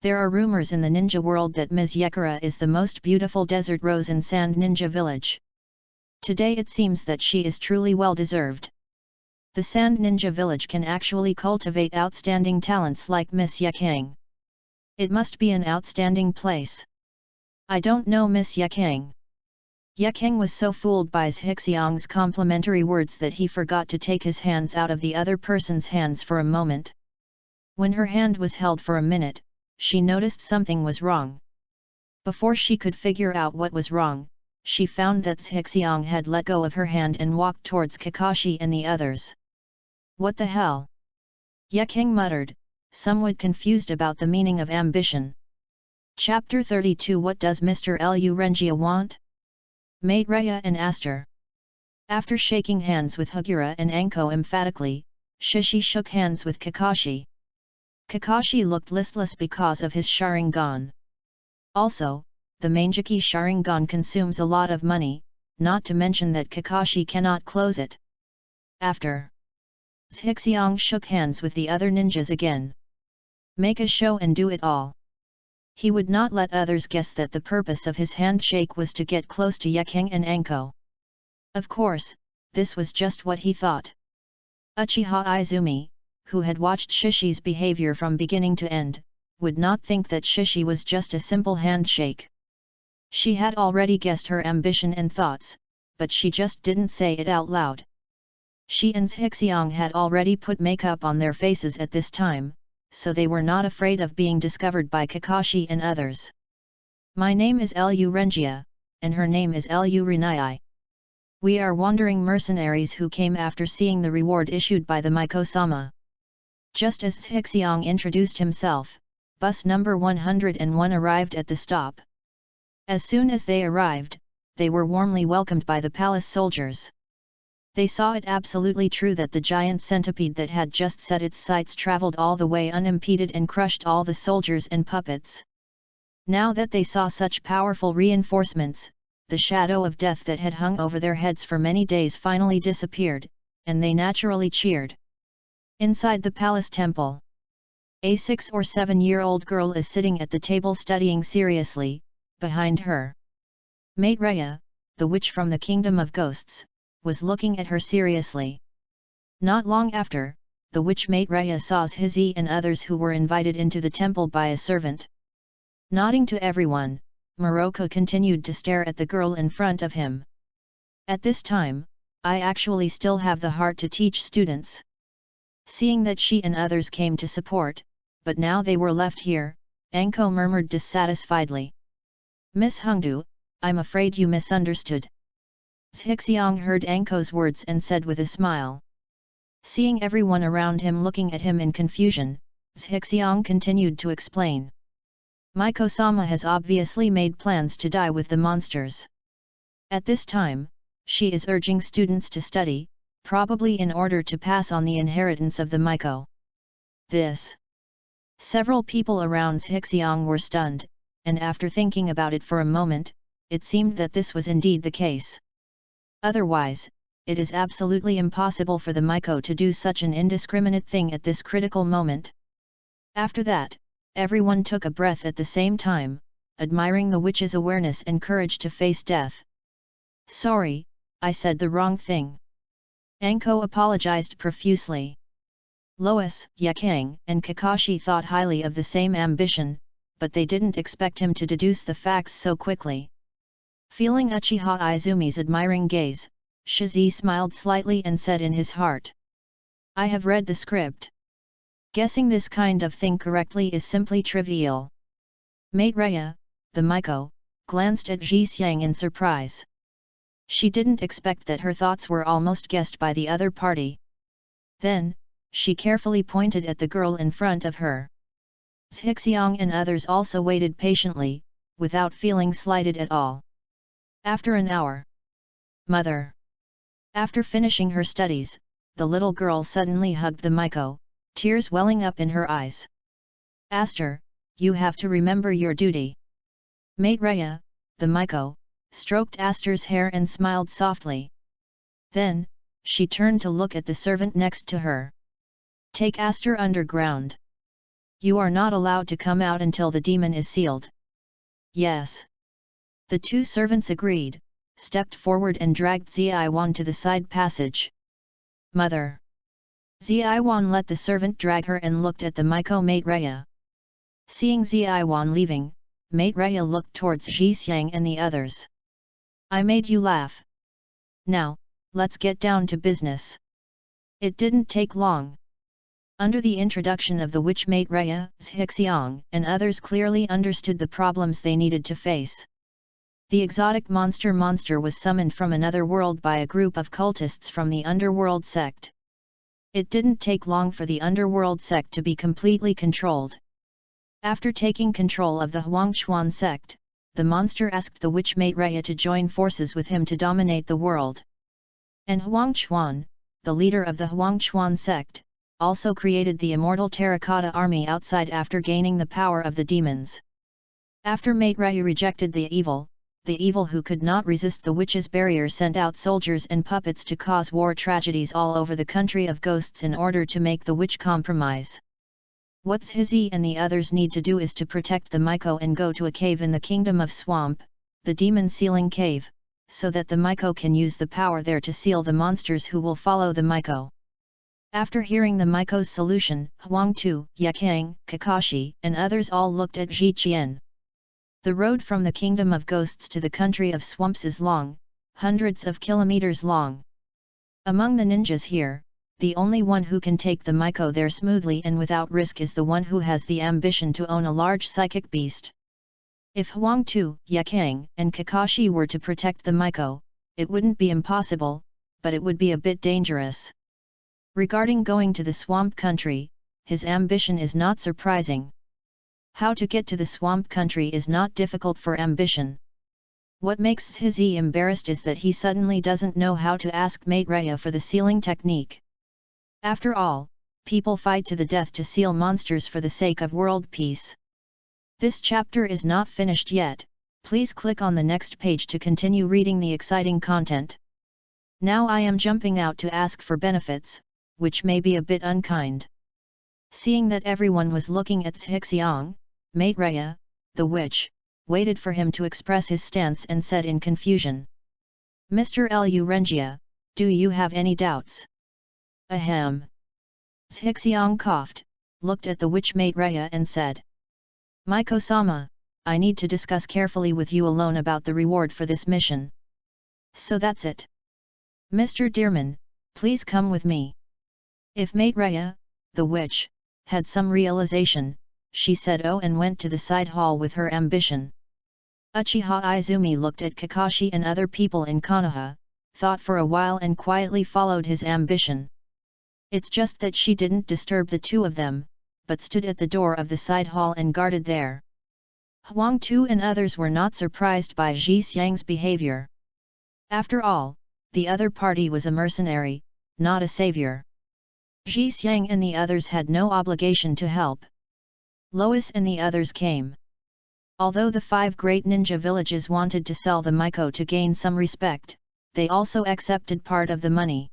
There are rumors in the ninja world that Ms. Yekara is the most beautiful desert rose in Sand Ninja Village. Today it seems that she is truly well deserved. The Sand Ninja Village can actually cultivate outstanding talents like Miss Yaking. It must be an outstanding place. I don't know Miss Yaking. Yaking was so fooled by Zhixiang's complimentary words that he forgot to take his hands out of the other person's hands for a moment. When her hand was held for a minute, she noticed something was wrong. Before she could figure out what was wrong, she found that Zhixiang had let go of her hand and walked towards Kakashi and the others. What the hell? Yaking muttered, somewhat confused about the meaning of ambition. Chapter 32 What does Mr. Lu Rengia want? Mate Rhea and Aster. After shaking hands with Hagura and Anko emphatically, Shishi shook hands with Kakashi. Kakashi looked listless because of his Sharingan. Also, the Mangeki Sharingan consumes a lot of money, not to mention that Kakashi cannot close it. After Zhixiang shook hands with the other ninjas again. Make a show and do it all. He would not let others guess that the purpose of his handshake was to get close to Yekeng and Anko. Of course, this was just what he thought. Uchiha Izumi, who had watched Shishi's behavior from beginning to end, would not think that Shishi was just a simple handshake. She had already guessed her ambition and thoughts, but she just didn't say it out loud. She and Zhixiang had already put makeup on their faces at this time, so they were not afraid of being discovered by Kakashi and others. My name is Lu Rengia, and her name is Lu Renai. We are wandering mercenaries who came after seeing the reward issued by the Miko-sama. Just as Zhixiang introduced himself, bus number 101 arrived at the stop. As soon as they arrived, they were warmly welcomed by the palace soldiers. They saw it absolutely true that the giant centipede that had just set its sights traveled all the way unimpeded and crushed all the soldiers and puppets. Now that they saw such powerful reinforcements, the shadow of death that had hung over their heads for many days finally disappeared, and they naturally cheered. Inside the palace temple, a 6 or 7-year-old girl is sitting at the table studying seriously. Behind her, Mate Rhea, the witch from the Kingdom of Ghosts, was looking at her seriously. Not long after, the witch Mate Rhea saw Zhizi and others who were invited into the temple by a servant. Nodding to everyone, Moroka continued to stare at the girl in front of him. At this time, I actually still have the heart to teach students. Seeing that she and others came to support, but now they were left here, Anko murmured dissatisfiedly. Miss Hungdu, I'm afraid you misunderstood. Zhixiang heard Anko's words and said with a smile. Seeing everyone around him looking at him in confusion, Zhixiang continued to explain. Miko-sama has obviously made plans to die with the monsters. At this time, she is urging students to study, probably in order to pass on the inheritance of the Miko. This. Several people around Zhixiang were stunned, and after thinking about it for a moment, it seemed that this was indeed the case. Otherwise, it is absolutely impossible for the Miko to do such an indiscriminate thing at this critical moment. After that, everyone took a breath at the same time, admiring the witch's awareness and courage to face death. Sorry, I said the wrong thing. Anko apologized profusely. Lois, Yekeng, and Kakashi thought highly of the same ambition, but they didn't expect him to deduce the facts so quickly. Feeling Uchiha Izumi's admiring gaze, Shizi smiled slightly and said in his heart. I have read the script. Guessing this kind of thing correctly is simply trivial. Mate Rhea, the Miko, glanced at Zhixiang in surprise. She didn't expect that her thoughts were almost guessed by the other party. Then, she carefully pointed at the girl in front of her. Zhixiang and others also waited patiently, without feeling slighted at all. After an hour. Mother. After finishing her studies, the little girl suddenly hugged the Miko, tears welling up in her eyes. Aster, you have to remember your duty. Mate Rhea, the Miko, stroked Aster's hair and smiled softly. Then, she turned to look at the servant next to her. Take Aster underground. You are not allowed to come out until the demon is sealed. Yes. The two servants agreed, stepped forward and dragged Ziaiwan to the side passage. Mother. Ziaiwan let the servant drag her and looked at the Miko Mate Rhea. Seeing Ziaiwan leaving, Mate Rhea looked towards Zhixiang and the others. I made you laugh. Now, let's get down to business. It didn't take long. Under the introduction of the witch Mate Rhea, Zhixiang and others clearly understood the problems they needed to face. The exotic monster was summoned from another world by a group of cultists from the underworld sect. It didn't take long for the underworld sect to be completely controlled. After taking control of the Huangchuan sect, the monster asked the witch Maitreya to join forces with him to dominate the world. And Huangchuan, the leader of the Huangchuan sect, also created the immortal terracotta army outside after gaining the power of the demons. After Maitreya rejected the evil who could not resist the witch's barrier sent out soldiers and puppets to cause war tragedies all over the country of ghosts in order to make the witch compromise. What Zhizi and the others need to do is to protect the Miko and go to a cave in the kingdom of Swamp, the demon sealing cave, so that the Miko can use the power there to seal the monsters who will follow the Miko. After hearing the Miko's solution, Huangtu, Yakang, Kakashi, and others all looked at Ji Qian. The road from the kingdom of ghosts to the country of swamps is long, hundreds of kilometers long. Among the ninjas here, the only one who can take the Miko there smoothly and without risk is the one who has the ambition to own a large psychic beast. If Huangtu, Yakang, and Kakashi were to protect the Miko, it wouldn't be impossible, but it would be a bit dangerous. Regarding going to the swamp country, his ambition is not surprising. How to get to the swamp country is not difficult for ambition. What makes Zhizi embarrassed is that he suddenly doesn't know how to ask Maitreya for the sealing technique. After all, people fight to the death to seal monsters for the sake of world peace. This chapter is not finished yet, please click on the next page to continue reading the exciting content. Now I am jumping out to ask for benefits, which may be a bit unkind. Seeing that everyone was looking at Zhixiang, Maitreya, the witch, waited for him to express his stance and said in confusion. Mr. Lu Renjia, do you have any doubts? Ahem. Zhixiang coughed, looked at the witch Maitreya and said. Miko-sama, I need to discuss carefully with you alone about the reward for this mission. So that's it. Mr. Dearman, please come with me. If Maitreya, the witch, had some realization, she said oh and went to the side hall with her ambition. Uchiha Izumi looked at Kakashi and other people in Konoha, thought for a while and quietly followed his ambition. It's just that she didn't disturb the two of them, but stood at the door of the side hall and guarded there. Huangtu and others were not surprised by Zhixiang's behavior. After all, the other party was a mercenary, not a savior. Zhixiang and the others had no obligation to help. Lois and the others came. Although the 5 great ninja villages wanted to sell the Miko to gain some respect, they also accepted part of the money.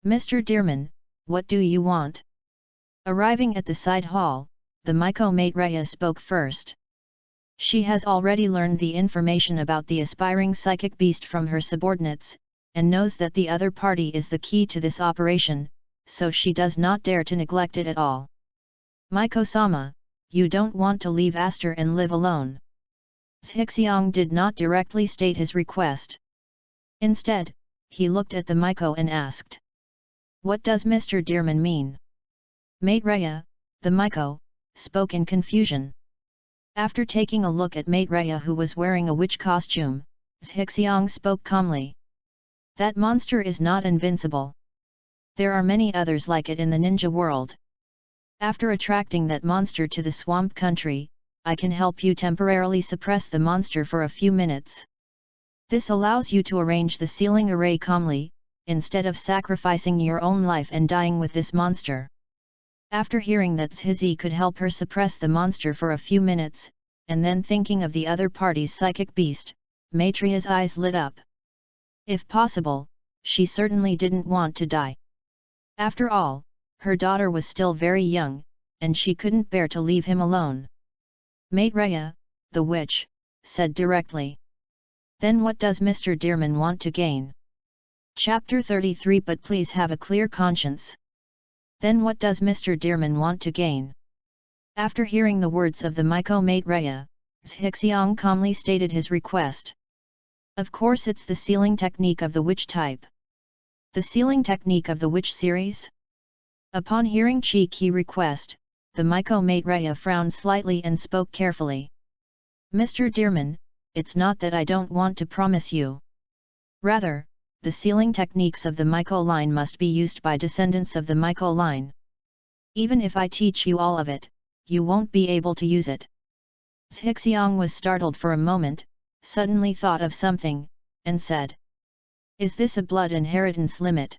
Mr. Dearman, what do you want? Arriving at the side hall, the Miko Maitreya spoke first. She has already learned the information about the aspiring psychic beast from her subordinates, and knows that the other party is the key to this operation, so she does not dare to neglect it at all. Miko-sama, you don't want to leave Aster and live alone. Zhixiang did not directly state his request. Instead, he looked at the Miko and asked. What does Mr. Dearman mean? Maitreya, the Miko, spoke in confusion. After taking a look at Maitreya who was wearing a witch costume, Zhixiang spoke calmly. That monster is not invincible. There are many others like it in the ninja world. After attracting that monster to the swamp country, I can help you temporarily suppress the monster for a few minutes. This allows you to arrange the sealing array calmly, instead of sacrificing your own life and dying with this monster. After hearing that Zhizi could help her suppress the monster for a few minutes, and then thinking of the other party's psychic beast, Maitreya's eyes lit up. If possible, she certainly didn't want to die. After all, her daughter was still very young, and she couldn't bear to leave him alone. Maitreya, the witch, said directly. Then what does Mr. Dearman want to gain? Chapter 33 But please have a clear conscience. Then what does Mr. Dearman want to gain? After hearing the words of the Miko Maitreya, Zhixiang calmly stated his request. Of course it's the sealing technique of the witch type. The sealing technique of the witch series? Upon hearing Chi-Ki request, the Miko Maitreya frowned slightly and spoke carefully. Mr. Dearman, it's not that I don't want to promise you. Rather, the sealing techniques of the Miko line must be used by descendants of the Miko line. Even if I teach you all of it, you won't be able to use it. Zhixiang was startled for a moment, suddenly thought of something, and said, "Is this a blood inheritance limit?"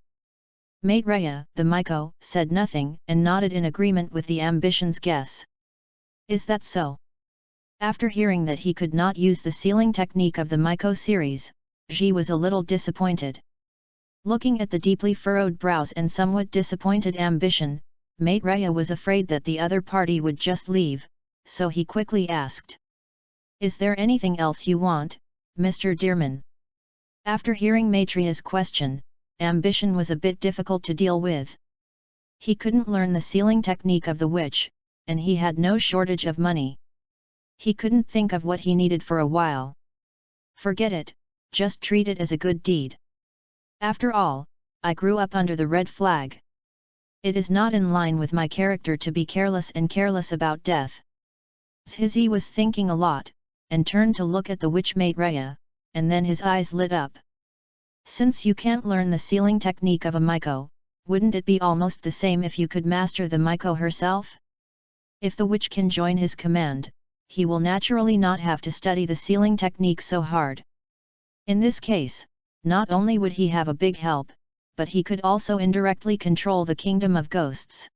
Maitreya, the Miko, said nothing and nodded in agreement with the ambition's guess. "Is that so?" After hearing that he could not use the sealing technique of the Miko series, Ji was a little disappointed. Looking at the deeply furrowed brows and somewhat disappointed ambition, Maitreya was afraid that the other party would just leave, so he quickly asked, "Is there anything else you want, Mr. Dearman?" After hearing Maitreya's question, ambition was a bit difficult to deal with. He couldn't learn the sealing technique of the witch, and he had no shortage of money. He couldn't think of what he needed for a while. "Forget it, just treat it as a good deed. After all, I grew up under the red flag. It is not in line with my character to be careless about death." Zhizi was thinking a lot, and turned to look at the witch Maitreya, and then his eyes lit up. "Since you can't learn the sealing technique of a Miko, wouldn't it be almost the same if you could master the Miko herself? If the witch can join his command, he will naturally not have to study the sealing technique so hard. In this case, not only would he have a big help, but he could also indirectly control the kingdom of ghosts.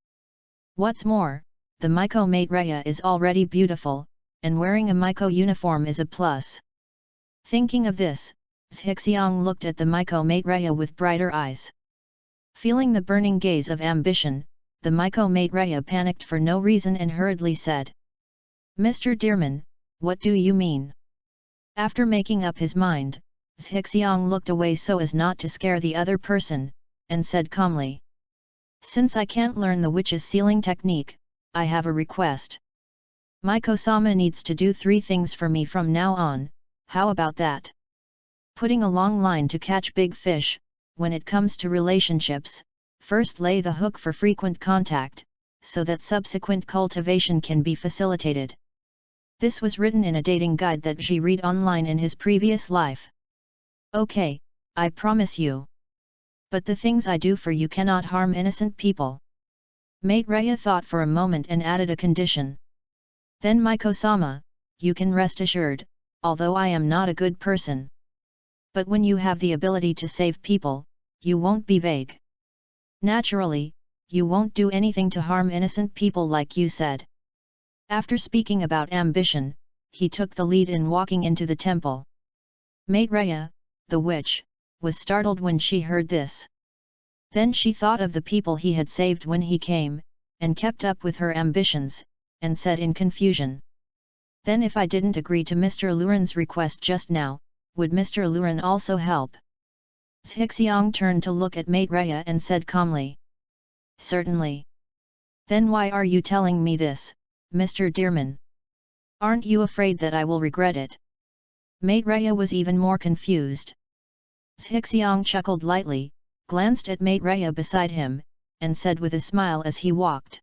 What's more, the Miko Maitreya is already beautiful, and wearing a Miko uniform is a plus." Thinking of this, Zhixiang looked at the Miko Maitreya with brighter eyes. Feeling the burning gaze of ambition, the Miko Maitreya panicked for no reason and hurriedly said, "Mr. Dearman, what do you mean?" After making up his mind, Zhixiang looked away so as not to scare the other person, and said calmly, "Since I can't learn the witch's sealing technique, I have a request. Miko-sama needs to do 3 things for me from now on, how about that? Putting a long line to catch big fish, when it comes to relationships, first lay the hook for frequent contact, so that subsequent cultivation can be facilitated." This was written in a dating guide that Ji read online in his previous life. "Okay, I promise you. But the things I do for you cannot harm innocent people." Maitreya thought for a moment and added a condition. "Then Miko-sama, you can rest assured, although I am not a good person. But when you have the ability to save people, you won't be vague. Naturally, you won't do anything to harm innocent people like you said." After speaking about ambition, he took the lead in walking into the temple. Maitreya, the witch, was startled when she heard this. Then she thought of the people he had saved when he came, and kept up with her ambitions, and said in confusion, "Then if I didn't agree to Mr. Luren's request just now, would Mr. Luren also help?" Zhixiang turned to look at Maitreya and said calmly, "Certainly. Then why are you telling me this, Mr. Dearman? Aren't you afraid that I will regret it?" Maitreya was even more confused. Zhixiang chuckled lightly, glanced at Maitreya beside him, and said with a smile as he walked,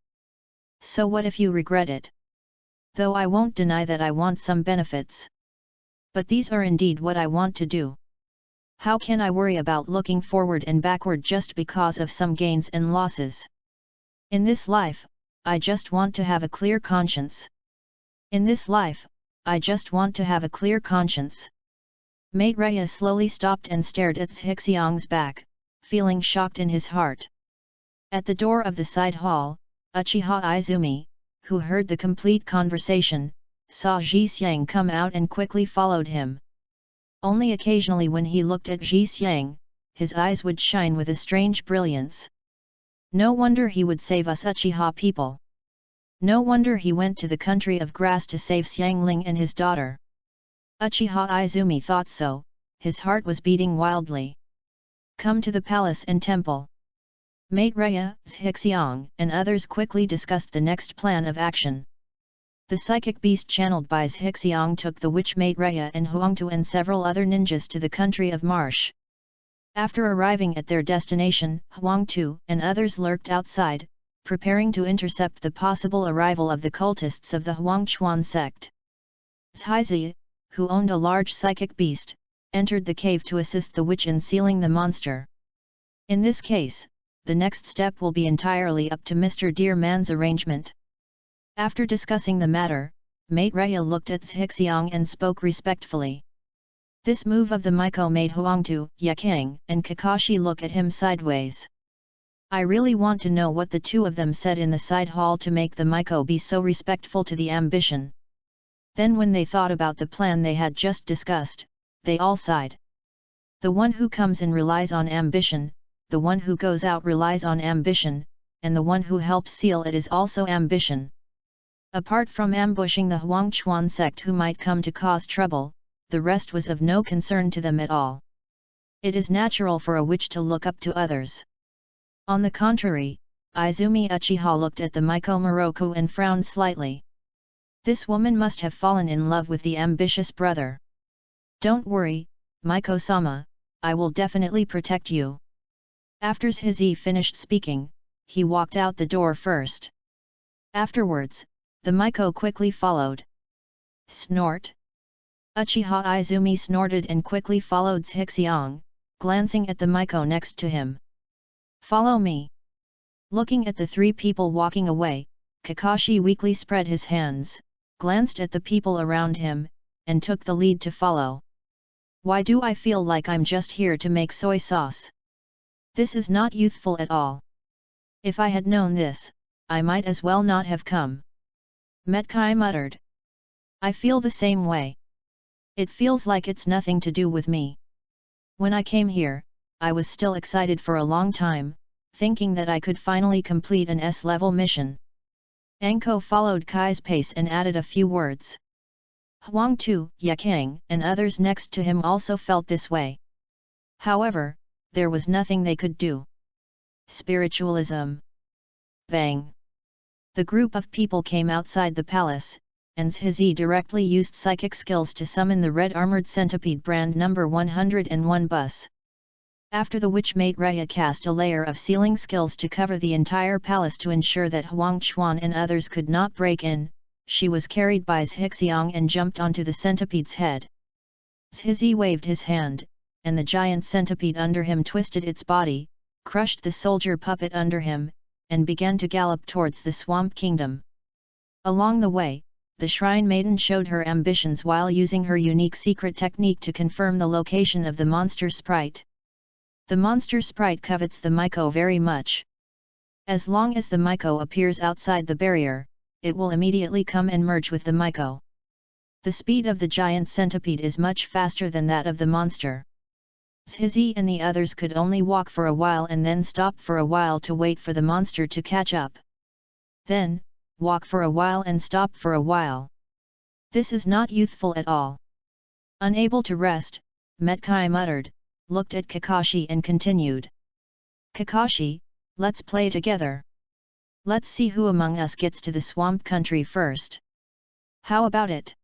"So what if you regret it? Though I won't deny that I want some benefits. But these are indeed what I want to do. How can I worry about looking forward and backward just because of some gains and losses? In this life, I just want to have a clear conscience. In this life, I just want to have a clear conscience." Maitreya slowly stopped and stared at Zhixiang's back, feeling shocked in his heart. At the door of the side hall, Uchiha Izumi, who heard the complete conversation, saw Ji Xiang come out and quickly followed him. Only occasionally when he looked at Ji Xiang, his eyes would shine with a strange brilliance. No wonder he would save us Uchiha people. No wonder he went to the country of grass to save Xiangling and his daughter. Uchiha Izumi thought so, his heart was beating wildly. Come to the palace and temple. Maitreya, Zhixiang, and others quickly discussed the next plan of action. The psychic beast channeled by Zhixiang took the witch Maitreya and Huangtu and several other ninjas to the country of Marsh. After arriving at their destination, Huangtu and others lurked outside, preparing to intercept the possible arrival of the cultists of the Huangchuan sect. Zhizi, who owned a large psychic beast, entered the cave to assist the witch in sealing the monster. In this case, the next step will be entirely up to Mr. Dearman's arrangement. After discussing the matter, Mate Rhea looked at Zhixiang and spoke respectfully. This move of the Miko made Huangtu, Yakang, and Kakashi look at him sideways. I really want to know what the two of them said in the side hall to make the Miko be so respectful to the ambition. Then when they thought about the plan they had just discussed, they all sighed. The one who comes in relies on ambition, the one who goes out relies on ambition, and the one who helps seal it is also ambition. Apart from ambushing the Huangchuan sect who might come to cause trouble, the rest was of no concern to them at all. It is natural for a witch to look up to others. On the contrary, Izumi Uchiha looked at the Miko Moroku and frowned slightly. This woman must have fallen in love with the ambitious brother. Don't worry, Miko-sama, I will definitely protect you. After Zhizi finished speaking, he walked out the door first. Afterwards, the Miko quickly followed. Snort! Uchiha Izumi snorted and quickly followed Zhixiang, glancing at the Miko next to him. Follow me. Looking at the three people walking away, Kakashi weakly spread his hands, glanced at the people around him, and took the lead to follow. Why do I feel like I'm just here to make soy sauce? This is not youthful at all. If I had known this, I might as well not have come. Metkai muttered. I feel the same way. It feels like it's nothing to do with me. When I came here, I was still excited for a long time, thinking that I could finally complete an S-level mission. Anko followed Kai's pace and added a few words. Huangtu, Yakang, and others next to him also felt this way. However, there was nothing they could do. Spiritualism. Bang! The group of people came outside the palace, and Zhizi directly used psychic skills to summon the red armored centipede brand number 101 bus. After the witch Mate Rhea cast a layer of sealing skills to cover the entire palace to ensure that Huangchuan and others could not break in, she was carried by Zhixiang and jumped onto the centipede's head. Zhizi waved his hand, and the giant centipede under him twisted its body, crushed the soldier puppet under him, and began to gallop towards the Swamp Kingdom. Along the way, the Shrine Maiden showed her ambitions while using her unique secret technique to confirm the location of the monster sprite. The monster sprite covets the Miko very much. As long as the Miko appears outside the barrier, it will immediately come and merge with the Miko. The speed of the giant centipede is much faster than that of the monster. Zhizi and the others could only walk for a while and then stop for a while to wait for the monster to catch up. Then, walk for a while and stop for a while. This is not youthful at all. Unable to rest, Metkai muttered, looked at Kakashi and continued. Kakashi, let's play together. Let's see who among us gets to the swamp country first. How about it?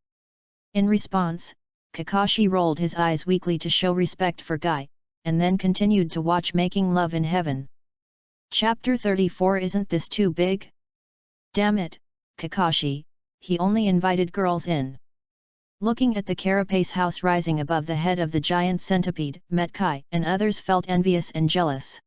In response, Kakashi rolled his eyes weakly to show respect for Guy, and then continued to watch Making Love in Heaven. Chapter 34. Isn't this too big? Damn it, Kakashi, he only invited girls in. Looking at the carapace house rising above the head of the giant centipede, Metkai and others felt envious and jealous.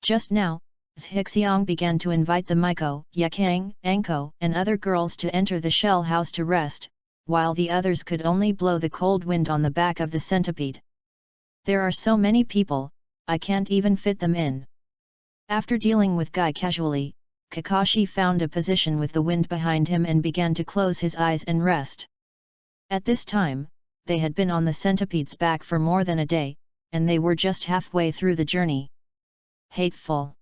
Just now, Zhixiang began to invite the Miko, Yakang, Anko, and other girls to enter the shell house to rest, while the others could only blow the cold wind on the back of the centipede. There are so many people, I can't even fit them in. After dealing with Guy casually, Kakashi found a position with the wind behind him and began to close his eyes and rest. At this time, they had been on the centipede's back for more than a day, and they were just halfway through the journey. Hateful!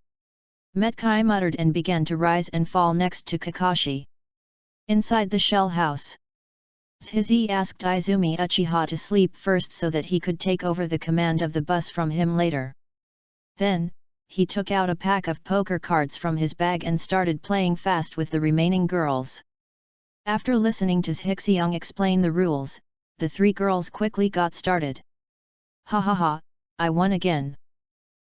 Metkai muttered and began to rise and fall next to Kakashi. Inside the shell house, Zhizi asked Izumi Uchiha to sleep first so that he could take over the command of the bus from him later. Then, he took out a pack of poker cards from his bag and started playing fast with the remaining girls. After listening to Zhixiang explain the rules, the three girls quickly got started. Ha ha ha, I won again.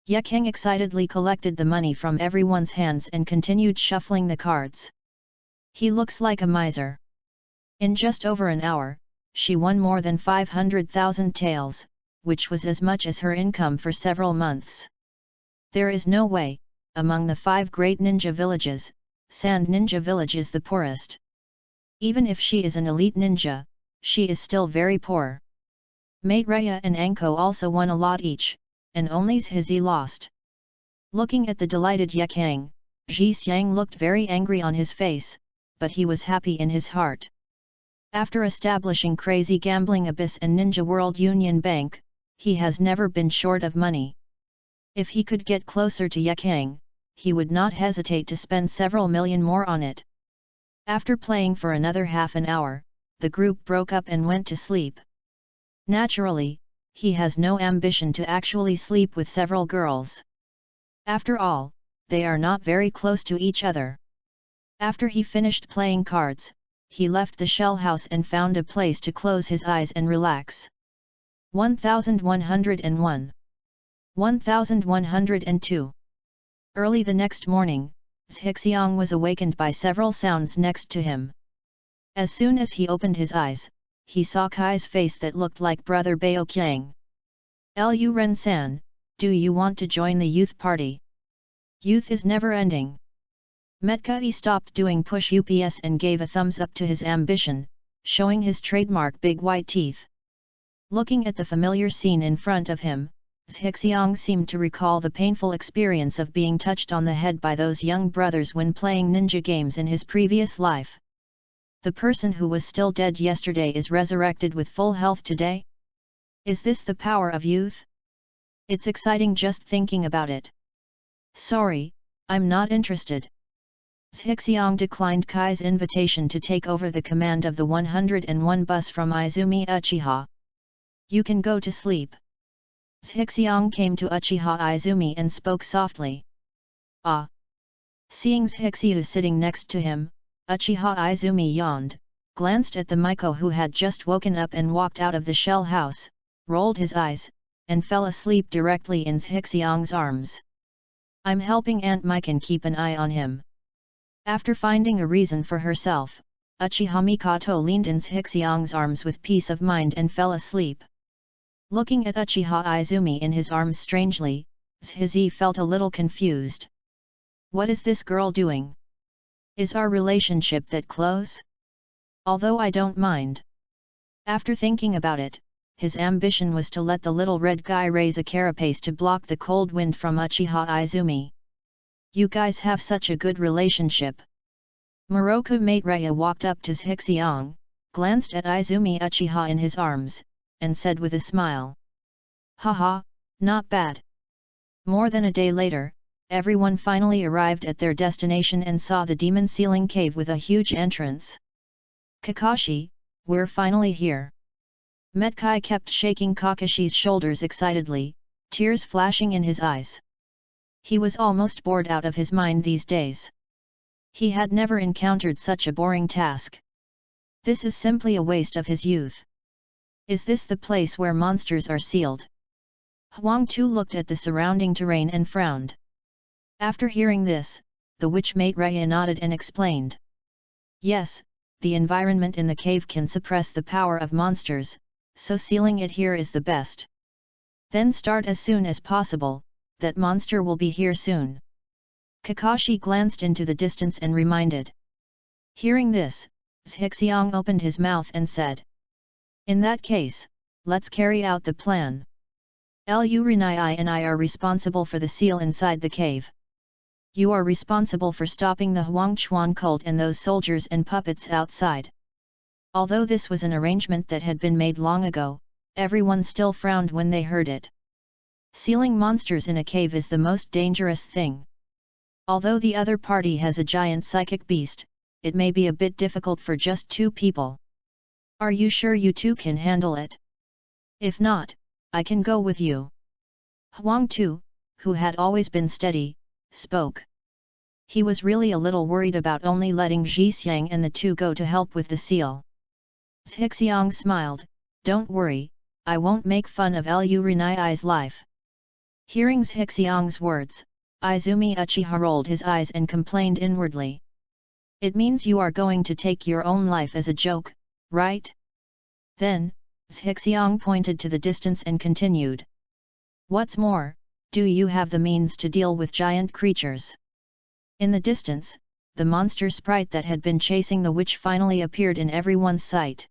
Yakang excitedly collected the money from everyone's hands and continued shuffling the cards. He looks like a miser. In just over an hour, she won more than 500,000 taels, which was as much as her income for several months. There is no way, among the 5 great ninja villages, Sand Ninja Village is the poorest. Even if she is an elite ninja, she is still very poor. Mate Raya and Anko also won a lot each, and only Zhizi lost. Looking at the delighted Yekang, Ji Xiang looked very angry on his face, but he was happy in his heart. After establishing Crazy Gambling Abyss and Ninja World Union Bank, he has never been short of money. If he could get closer to Yekang, he would not hesitate to spend several million more on it. After playing for another half an hour, the group broke up and went to sleep. Naturally, he has no ambition to actually sleep with several girls. After all, they are not very close to each other. After he finished playing cards, he left the shell house and found a place to close his eyes and relax. 1101. 1102. Early the next morning, Zhixiang was awakened by several sounds next to him. As soon as he opened his eyes, he saw Kai's face that looked like brother Baoqiang. Lu Ren-san, do you want to join the youth party? Youth is never ending. Metkai stopped doing push ups and gave a thumbs up to his ambition, showing his trademark big white teeth. Looking at the familiar scene in front of him, Zhixiang seemed to recall the painful experience of being touched on the head by those young brothers when playing ninja games in his previous life. The person who was still dead yesterday is resurrected with full health today? Is this the power of youth? It's exciting just thinking about it. Sorry, I'm not interested. Zhixiang declined Kai's invitation to take over the command of the 101 bus from Izumi Uchiha. You can go to sleep. Zhixiang came to Uchiha Izumi and spoke softly. Ah! Seeing Zhixiu sitting next to him, Uchiha Izumi yawned, glanced at the Miko who had just woken up and walked out of the shell house, rolled his eyes, and fell asleep directly in Zhixiang's arms. I'm helping Aunt Mikan keep an eye on him. After finding a reason for herself, Uchiha Mikoto leaned in Zhixiang's arms with peace of mind and fell asleep. Looking at Uchiha Izumi in his arms strangely, Zhizi felt a little confused. What is this girl doing? Is our relationship that close? Although I don't mind. After thinking about it, his ambition was to let the little red guy raise a carapace to block the cold wind from Uchiha Izumi. You guys have such a good relationship. Moroku Mate Raya walked up to Zhixiang, glanced at Izumi Uchiha in his arms, and said with a smile. Haha, not bad. More than a day later, everyone finally arrived at their destination and saw the demon ceiling cave with a huge entrance. Kakashi, we're finally here. Metkai kept shaking Kakashi's shoulders excitedly, tears flashing in his eyes. He was almost bored out of his mind these days. He had never encountered such a boring task. This is simply a waste of his youth. Is this the place where monsters are sealed? Huang Tu looked at the surrounding terrain and frowned. After hearing this, the witch Mate Raya nodded and explained. Yes, the environment in the cave can suppress the power of monsters, so sealing it here is the best. Then start as soon as possible, that monster will be here soon. Kakashi glanced into the distance and reminded. Hearing this, Zhixiang opened his mouth and said. In that case, let's carry out the plan. Lu Renai and I are responsible for the seal inside the cave. You are responsible for stopping the Huangchuan cult and those soldiers and puppets outside. Although this was an arrangement that had been made long ago, everyone still frowned when they heard it. Sealing monsters in a cave is the most dangerous thing. Although the other party has a giant psychic beast, it may be a bit difficult for just 2 people. Are you sure you two can handle it? If not, I can go with you. Huang Tu, who had always been steady, spoke. He was really a little worried about only letting Ji Xiang and the 2 go to help with the seal. Zhixiang smiled, don't worry, I won't make fun of Lu Renai's life. Hearing Zhixiang's words, Izumi Uchiha rolled his eyes and complained inwardly. It means you are going to take your own life as a joke, right? Then, Zhixiang pointed to the distance and continued. What's more, do you have the means to deal with giant creatures? In the distance, the monster sprite that had been chasing the witch finally appeared in everyone's sight.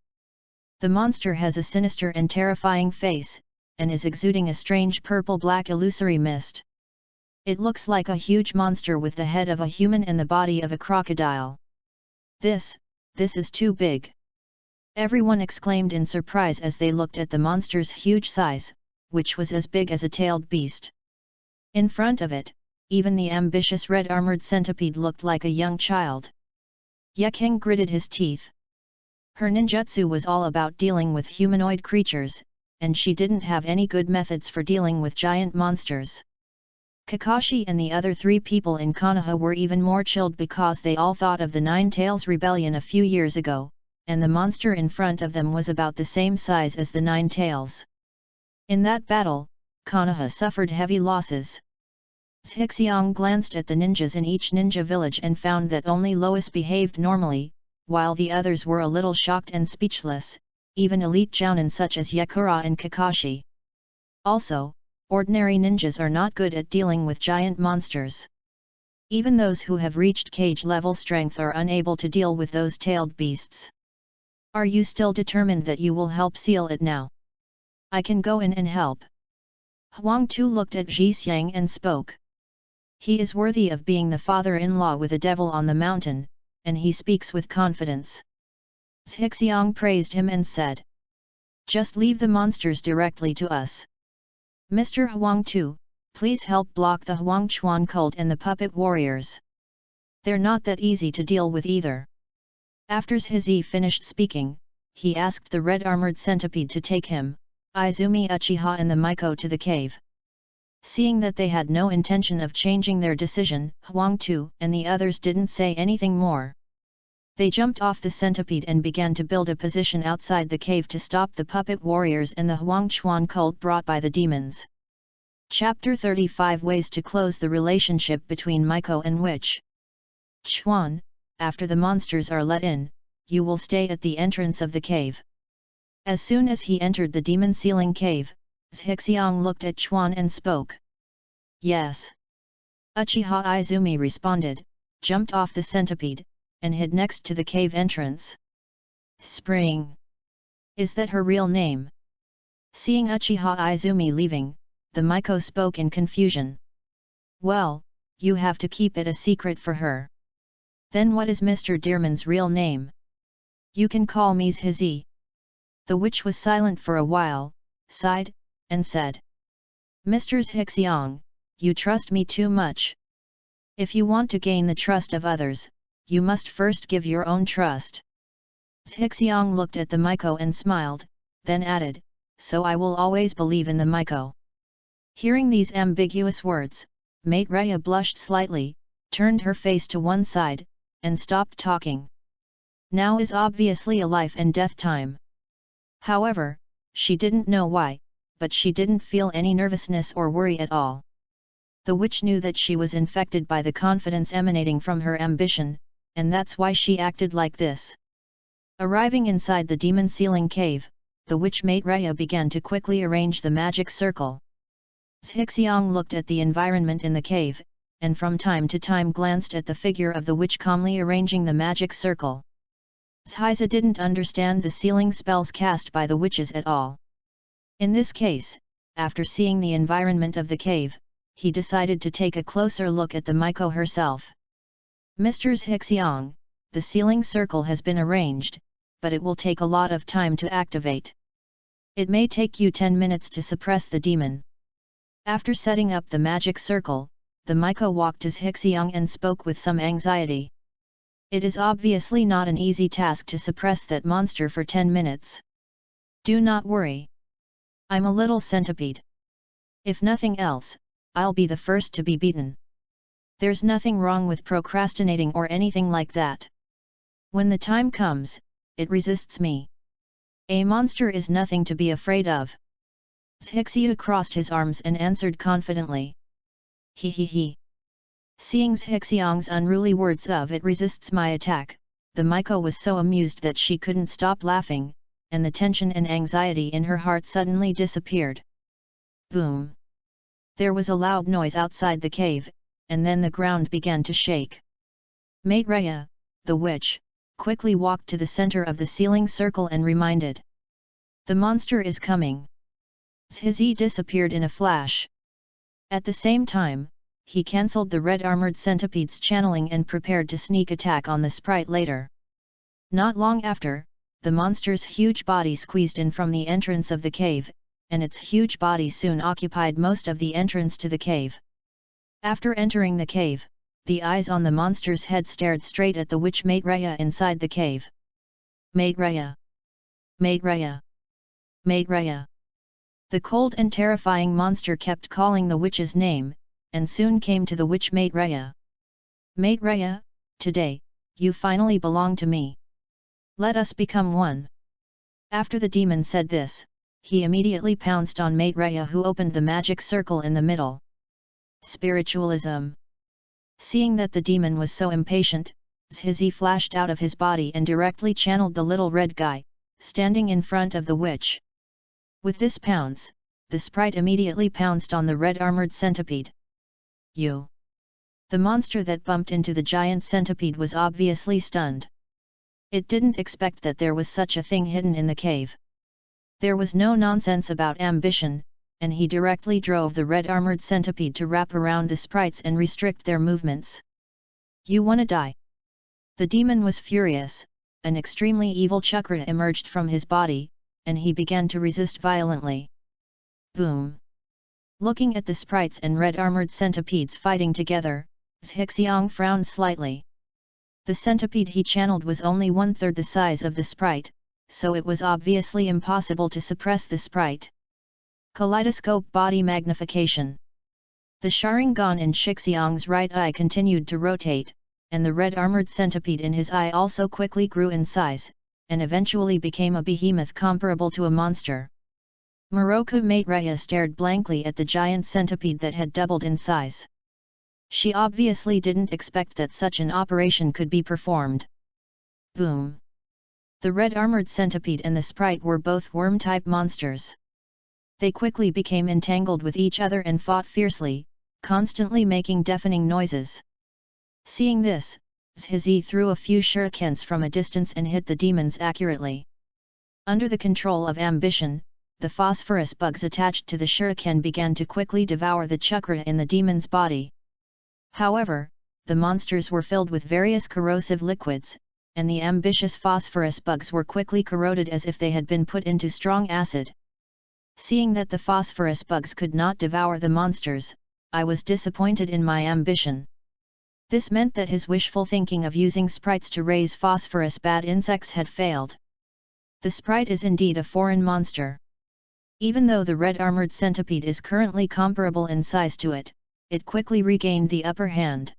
The monster has a sinister and terrifying face, and is exuding a strange purple-black illusory mist. It looks like a huge monster with the head of a human and the body of a crocodile. This is too big! Everyone exclaimed in surprise as they looked at the monster's huge size, which was as big as a tailed beast. In front of it, even the ambitious red-armored centipede looked like a young child. Yeking gritted his teeth. Her ninjutsu was all about dealing with humanoid creatures, and she didn't have any good methods for dealing with giant monsters. Kakashi and the other 3 people in Konoha were even more chilled because they all thought of the Nine Tails Rebellion a few years ago, and the monster in front of them was about the same size as the Nine Tails. In that battle, Konoha suffered heavy losses. Zhixiang glanced at the ninjas in each ninja village and found that only Lois behaved normally, while the others were a little shocked and speechless, even elite jounin such as Yakura and Kakashi. Also, ordinary ninjas are not good at dealing with giant monsters. Even those who have reached cage-level strength are unable to deal with those tailed beasts. Are you still determined that you will help seal it now? I can go in and help. Huang Tu looked at Zhixiang and spoke. He is worthy of being the father-in-law with a devil on the mountain, and he speaks with confidence. Zhixiang praised him and said, "Just leave the monsters directly to us. Mr. Huang Tu, please help block the Huangchuan cult and the puppet warriors. They're not that easy to deal with either." After Zhizi finished speaking, he asked the red-armored centipede to take him, Izumi Uchiha and the Miko to the cave. Seeing that they had no intention of changing their decision, Huang Tu and the others didn't say anything more. They jumped off the centipede and began to build a position outside the cave to stop the puppet warriors and the Huangchuan cult brought by the demons. Chapter 35 Ways to close the relationship between Miko and Witch. Chuan, after the monsters are let in, you will stay at the entrance of the cave. As soon as he entered the demon sealing cave, Zhixiang looked at Chuan and spoke. Yes. Uchiha Izumi responded, jumped off the centipede, and hid next to the cave entrance. Spring. Is that her real name? Seeing Uchiha Izumi leaving, the Miko spoke in confusion. Well, you have to keep it a secret for her. Then what is Mr. Dearman's real name? You can call me Zhizi. The witch was silent for a while, sighed, and said. Mr. Zhixiang, you trust me too much. If you want to gain the trust of others, you must first give your own trust. Zhixiang looked at the Miko and smiled, then added, so I will always believe in the Miko. Hearing these ambiguous words, Mate Rhea blushed slightly, turned her face to one side, and stopped talking. Now is obviously a life and death time. However, she didn't know why, but she didn't feel any nervousness or worry at all. The witch knew that she was infected by the confidence emanating from her ambition, and that's why she acted like this. Arriving inside the demon sealing cave, the witch Mate Rhea began to quickly arrange the magic circle. Zhixiang looked at the environment in the cave, and from time to time glanced at the figure of the witch calmly arranging the magic circle. Zhizi didn't understand the sealing spells cast by the witches at all. In this case, after seeing the environment of the cave, he decided to take a closer look at the Miko herself. Mr. Zhixiang, the sealing circle has been arranged, but it will take a lot of time to activate. It may take you 10 minutes to suppress the demon. After setting up the magic circle, the Miko walked to Zhixiang and spoke with some anxiety. It is obviously not an easy task to suppress that monster for 10 minutes. Do not worry. I'm a little centipede. If nothing else, I'll be the first to be beaten. There's nothing wrong with procrastinating or anything like that. When the time comes, it resists me. A monster is nothing to be afraid of. Zhixiang crossed his arms and answered confidently. He he he. Seeing Zhixiang's unruly words of "it resists my attack," the Miko was so amused that she couldn't stop laughing, and the tension and anxiety in her heart suddenly disappeared. Boom! There was a loud noise outside the cave, and then the ground began to shake. Mate Rhea, the witch, quickly walked to the center of the ceiling circle and reminded. The monster is coming. Zhizi disappeared in a flash. At the same time, he cancelled the red armored centipede's channeling and prepared to sneak attack on the sprite later. Not long after, the monster's huge body squeezed in from the entrance of the cave, and its huge body soon occupied most of the entrance to the cave. After entering the cave, the eyes on the monster's head stared straight at the witch Mate Rhea inside the cave. Mate Rhea! Mate Rhea! Mate Rhea! The cold and terrifying monster kept calling the witch's name, and soon came to the witch Mate Rhea. Mate Rhea, today, you finally belong to me. Let us become one. After the demon said this, he immediately pounced on Mate Rhea, who opened the magic circle in the middle. Spiritualism. Seeing that the demon was so impatient, Zhizi flashed out of his body and directly channeled the little red guy, standing in front of the witch. With this pounce, the sprite immediately pounced on the red armored centipede. You! The monster that bumped into the giant centipede was obviously stunned. It didn't expect that there was such a thing hidden in the cave. There was no nonsense about ambition, and he directly drove the red armored centipede to wrap around the sprites and restrict their movements. You wanna die? The demon was furious. An extremely evil chakra emerged from his body, and he began to resist violently. Boom! Looking at the sprites and red armored centipedes fighting together, Zhixiang frowned slightly. The centipede he channeled was only 1/3 the size of the sprite, so it was obviously impossible to suppress the sprite. Kaleidoscope body magnification. The Sharingan in Zhixiang's right eye continued to rotate, and the red armored centipede in his eye also quickly grew in size, and eventually became a behemoth comparable to a monster. Moroku Mate Rhea stared blankly at the giant centipede that had doubled in size. She obviously didn't expect that such an operation could be performed. Boom! The red armored centipede and the sprite were both worm-type monsters. They quickly became entangled with each other and fought fiercely, constantly making deafening noises. Seeing this, Zhizi threw a few shurikens from a distance and hit the demons accurately. Under the control of ambition, the phosphorus bugs attached to the shuriken began to quickly devour the chakra in the demon's body. However, the monsters were filled with various corrosive liquids, and the ambitious phosphorus bugs were quickly corroded as if they had been put into strong acid. Seeing that the phosphorus bugs could not devour the monsters, I was disappointed in my ambition. This meant that his wishful thinking of using sprites to raise phosphorus bad insects had failed. The sprite is indeed a foreign monster. Even though the red armored centipede is currently comparable in size to it, it quickly regained the upper hand.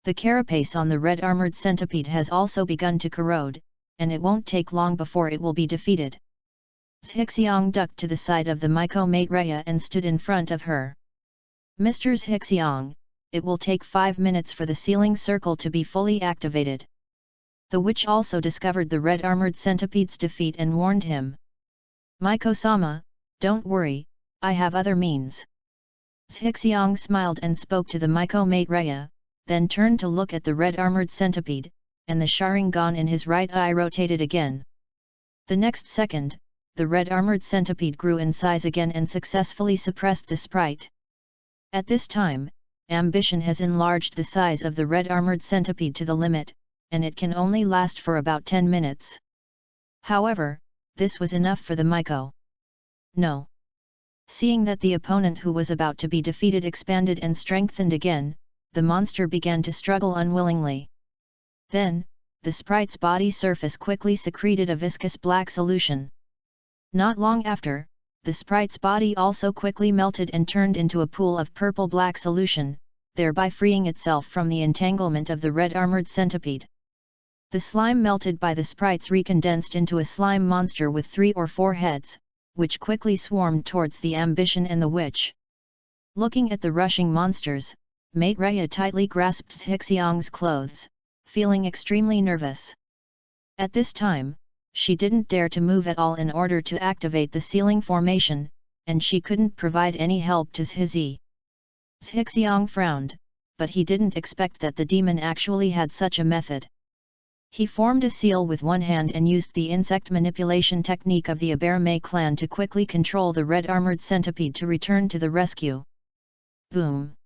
The carapace on the red armored centipede has also begun to corrode, and it won't take long before it will be defeated. Zhixiang ducked to the side of the Miko Mate Rhea and stood in front of her. Mr. Zhixiang, it will take 5 minutes for the ceiling circle to be fully activated. The witch also discovered the red armored centipede's defeat and warned him. Miko-sama, don't worry, I have other means. Zhixiang smiled and spoke to the Miko Mate Rhea, then turned to look at the red armored centipede, and the Sharingan in his right eye rotated again. The next second, the red armored centipede grew in size again and successfully suppressed the sprite. At this time, ambition has enlarged the size of the red armored centipede to the limit, and it can only last for about 10 minutes. However, this was enough for the Miko. No. Seeing that the opponent who was about to be defeated expanded and strengthened again, the monster began to struggle unwillingly. Then, the sprite's body surface quickly secreted a viscous black solution. Not long after, the sprite's body also quickly melted and turned into a pool of purple-black solution, thereby freeing itself from the entanglement of the red armored centipede. The slime melted by the sprites recondensed into a slime monster with 3 or 4 heads, which quickly swarmed towards the ambition and the witch. Looking at the rushing monsters, Mate Rhea tightly grasped Zhixiang's clothes, feeling extremely nervous. At this time, she didn't dare to move at all in order to activate the ceiling formation, and she couldn't provide any help to Zhizi. Zhixiang frowned, but he didn't expect that the demon actually had such a method. He formed a seal with one hand and used the insect manipulation technique of the Aberme clan to quickly control the red armored centipede to return to the rescue. Boom!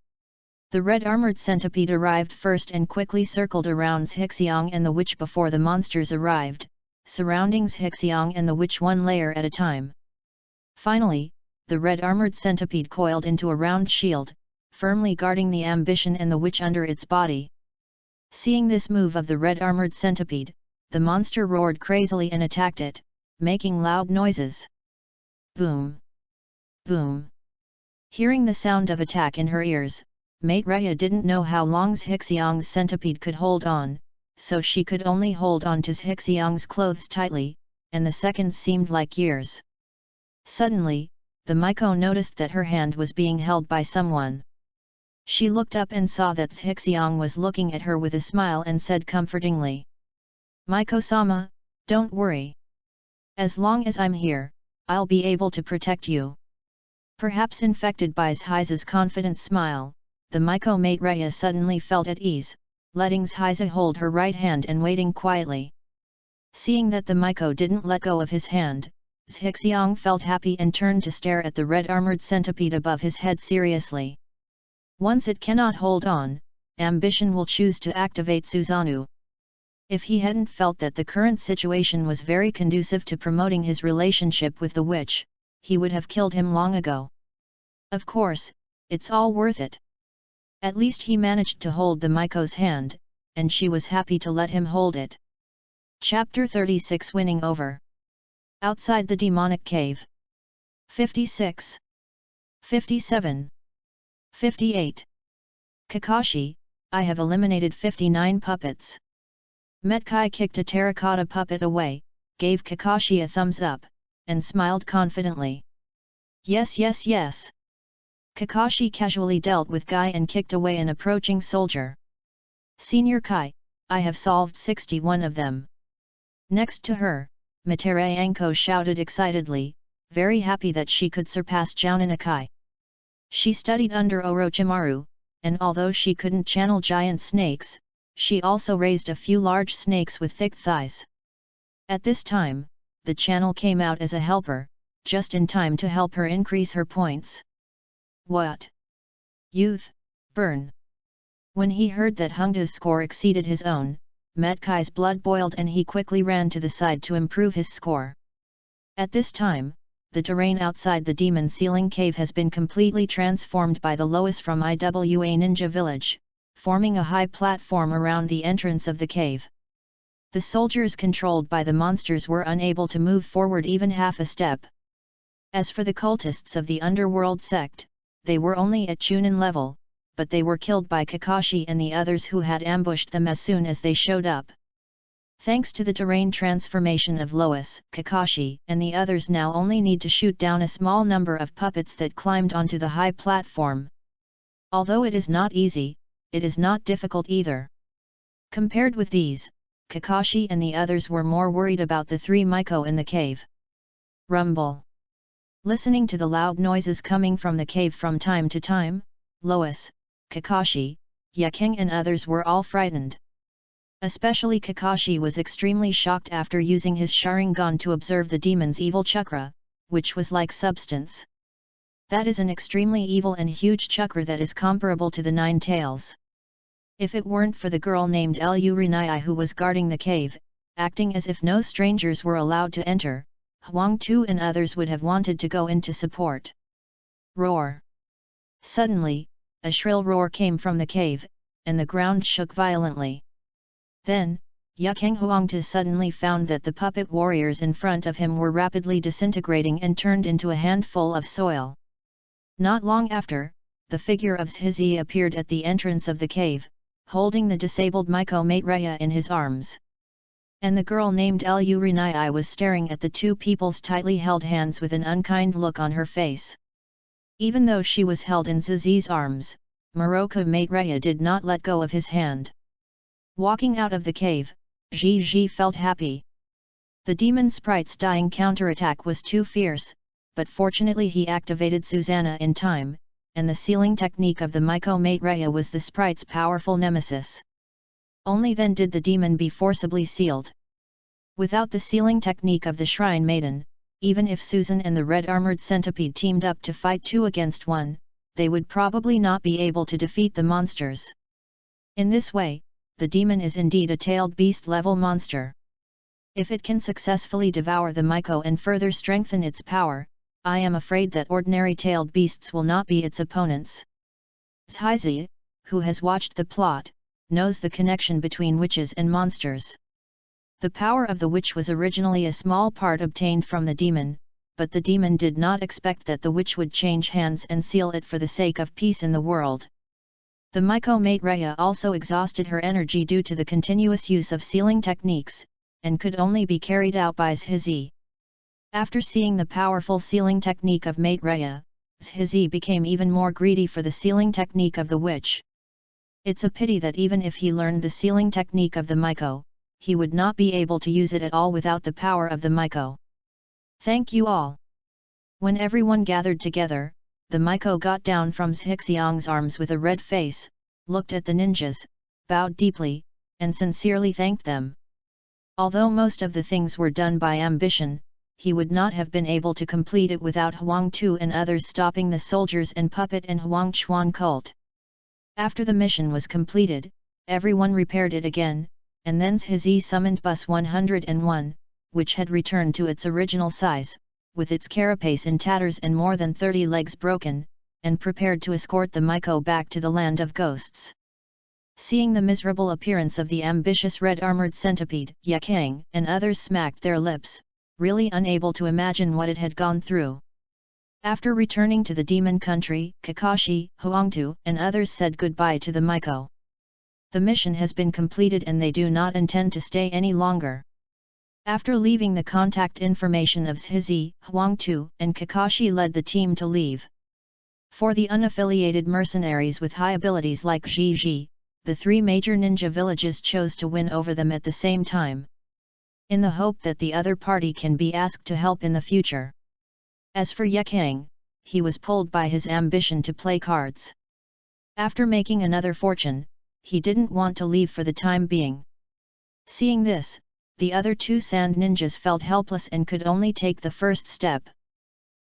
The red armored centipede arrived first and quickly circled around Zhixiang and the witch before the monsters arrived, surrounding Zhixiang and the witch one layer at a time. Finally, the red armored centipede coiled into a round shield, firmly guarding the ambition and the witch under its body. Seeing this move of the red armored centipede, the monster roared crazily and attacked it, making loud noises. Boom! Boom! Hearing the sound of attack in her ears, Maitreya didn't know how long Zhixiang's centipede could hold on, so she could only hold on to Zhixiang's clothes tightly, and the seconds seemed like years. Suddenly, the Maiko noticed that her hand was being held by someone. She looked up and saw that Zhixiang was looking at her with a smile and said comfortingly, "Maiko-sama, don't worry. As long as I'm here, I'll be able to protect you." Perhaps infected by Zhiza's confident smile, the Maiko Maitreya suddenly felt at ease, letting Zhiza hold her right hand and waiting quietly. Seeing that the Maiko didn't let go of his hand, Zhixiang felt happy and turned to stare at the red armored centipede above his head seriously. Once it cannot hold on, ambition will choose to activate Susanoo. If he hadn't felt that the current situation was very conducive to promoting his relationship with the witch, he would have killed him long ago. Of course, it's all worth it. At least he managed to hold the Maiko's hand, and she was happy to let him hold it. Chapter 36 Winning Over. Outside the demonic cave. 56. 57. 58. Kakashi, I have eliminated 59 puppets. Metkai kicked a terracotta puppet away, gave Kakashi a thumbs up, and smiled confidently. Yes, yes, yes. Kakashi casually dealt with Guy and kicked away an approaching soldier. Senior Kai, I have solved 61 of them. Next to her, Materayanko shouted excitedly, very happy that she could surpass Jounin Akai. She studied under Orochimaru, and although she couldn't channel giant snakes, she also raised a few large snakes with thick thighs. At this time, the channel came out as a helper, just in time to help her increase her points. What? Youth, burn! When he heard that Hungda's score exceeded his own, Metkai's blood boiled and he quickly ran to the side to improve his score. At this time, the terrain outside the demon ceiling cave has been completely transformed by the Lois from IWA Ninja Village, forming a high platform around the entrance of the cave. The soldiers controlled by the monsters were unable to move forward even half a step. As for the cultists of the underworld sect, they were only at Chunin level, but they were killed by Kakashi and the others who had ambushed them as soon as they showed up. Thanks to the terrain transformation of Lois, Kakashi and the others now only need to shoot down a small number of puppets that climbed onto the high platform. Although it is not easy, it is not difficult either. Compared with these, Kakashi and the others were more worried about the three Maiko in the cave. Rumble. Listening to the loud noises coming from the cave from time to time, Lois, Kakashi, Yaking and others were all frightened. Especially Kakashi was extremely shocked after using his Sharingan to observe the demon's evil chakra, which was like substance. That is an extremely evil and huge chakra that is comparable to the Nine Tails. If it weren't for the girl named Lu Rinai who was guarding the cave, acting as if no strangers were allowed to enter, Huang Tu and others would have wanted to go in to support. Roar! Suddenly, a shrill roar came from the cave, and the ground shook violently. Then, Yaking Huangtu suddenly found that the puppet warriors in front of him were rapidly disintegrating and turned into a handful of soil. Not long after, the figure of Zhizi appeared at the entrance of the cave, holding the disabled Maiko Maitreya in his arms. And the girl named Lu Rinai was staring at the two people's tightly held hands with an unkind look on her face. Even though she was held in Zhizi's arms, Maiko Maitreya did not let go of his hand. Walking out of the cave, Zhi felt happy. The demon sprite's dying counterattack was too fierce, but fortunately he activated Susanna in time, and the sealing technique of the Miko Maitreya was the sprite's powerful nemesis. Only then did the demon be forcibly sealed. Without the sealing technique of the Shrine Maiden, even if Susan and the red-armored centipede teamed up to fight 2 against 1, they would probably not be able to defeat the monsters. In this way, the demon is indeed a tailed beast-level monster. If it can successfully devour the Miko and further strengthen its power, I am afraid that ordinary tailed beasts will not be its opponents. Zhizi, who has watched the plot, knows the connection between witches and monsters. The power of the witch was originally a small part obtained from the demon, but the demon did not expect that the witch would change hands and seal it for the sake of peace in the world. The Miko Maitreya also exhausted her energy due to the continuous use of sealing techniques, and could only be carried out by Zhizi. After seeing the powerful sealing technique of Maitreya, Zhizi became even more greedy for the sealing technique of the witch. It's a pity that even if he learned the sealing technique of the Miko, he would not be able to use it at all without the power of the Miko. Thank you all. When everyone gathered together, the Miko got down from Zhixiang's arms with a red face, looked at the ninjas, bowed deeply, and sincerely thanked them. Although most of the things were done by ambition, he would not have been able to complete it without Huang Tu and others stopping the soldiers and puppet and Huang Chuan cult. After the mission was completed, everyone repaired it again, and then Zhizi summoned Bus 101, which had returned to its original size, with its carapace in tatters and more than 30 legs broken, and prepared to escort the Miko back to the land of ghosts. Seeing the miserable appearance of the ambitious red-armored centipede, Yakang and others smacked their lips, really unable to imagine what it had gone through. After returning to the demon country, Kakashi, Huangtu and others said goodbye to the Miko. The mission has been completed and they do not intend to stay any longer. After leaving the contact information of Zhizi, Huangtu and Kakashi led the team to leave. For the unaffiliated mercenaries with high abilities like Zhi, the 3 major ninja villages chose to win over them at the same time, in the hope that the other party can be asked to help in the future. As for Yakang, he was pulled by his ambition to play cards. After making another fortune, he didn't want to leave for the time being. Seeing this, the other 2 sand ninjas felt helpless and could only take the first step.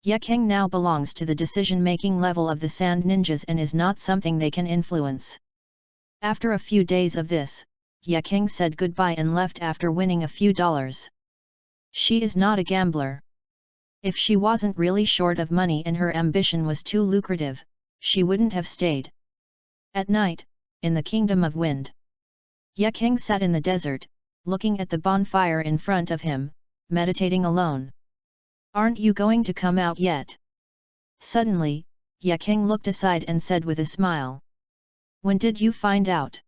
Yakang now belongs to the decision-making level of the sand ninjas and is not something they can influence. After a few days of this, Yakang said goodbye and left after winning a few dollars. She is not a gambler. If she wasn't really short of money and her ambition was too lucrative, she wouldn't have stayed. At night, in the Kingdom of Wind, Yakang sat in the desert, looking at the bonfire in front of him, meditating alone. "Aren't you going to come out yet?" Suddenly, Yakang looked aside and said with a smile. "When did you find out?"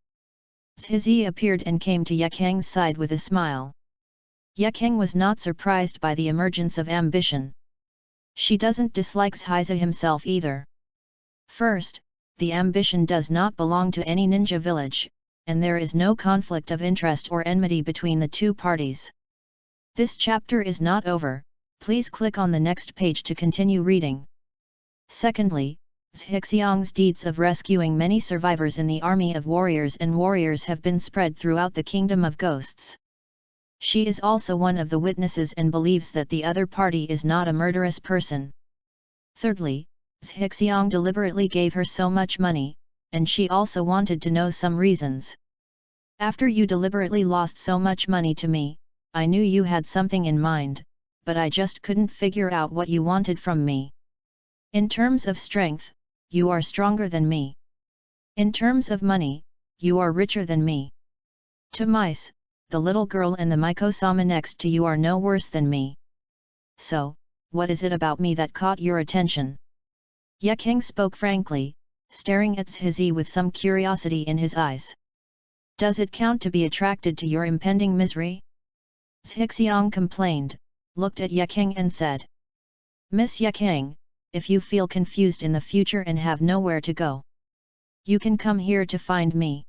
Zhizi appeared and came to Yakang's side with a smile. Yakang was not surprised by the emergence of ambition. She doesn't dislike Zhizi himself either. First, the ambition does not belong to any ninja village, and there is no conflict of interest or enmity between the 2 parties. This chapter is not over, please click on the next page to continue reading. Secondly, Zhixiang's deeds of rescuing many survivors in the army of warriors and warriors have been spread throughout the Kingdom of Ghosts. She is also one of the witnesses and believes that the other party is not a murderous person. Thirdly, Zhixiang deliberately gave her so much money, and she also wanted to know some reasons. "After you deliberately lost so much money to me, I knew you had something in mind, but I just couldn't figure out what you wanted from me. In terms of strength, you are stronger than me. In terms of money, you are richer than me. To mice, the little girl and the Miko-sama next to you are no worse than me. So, what is it about me that caught your attention?" Yakang spoke frankly, staring at Zhizi with some curiosity in his eyes. "Does it count to be attracted to your impending misery?" Zhixiang complained, looked at Yakang and said. "Miss Yakang, if you feel confused in the future and have nowhere to go, you can come here to find me."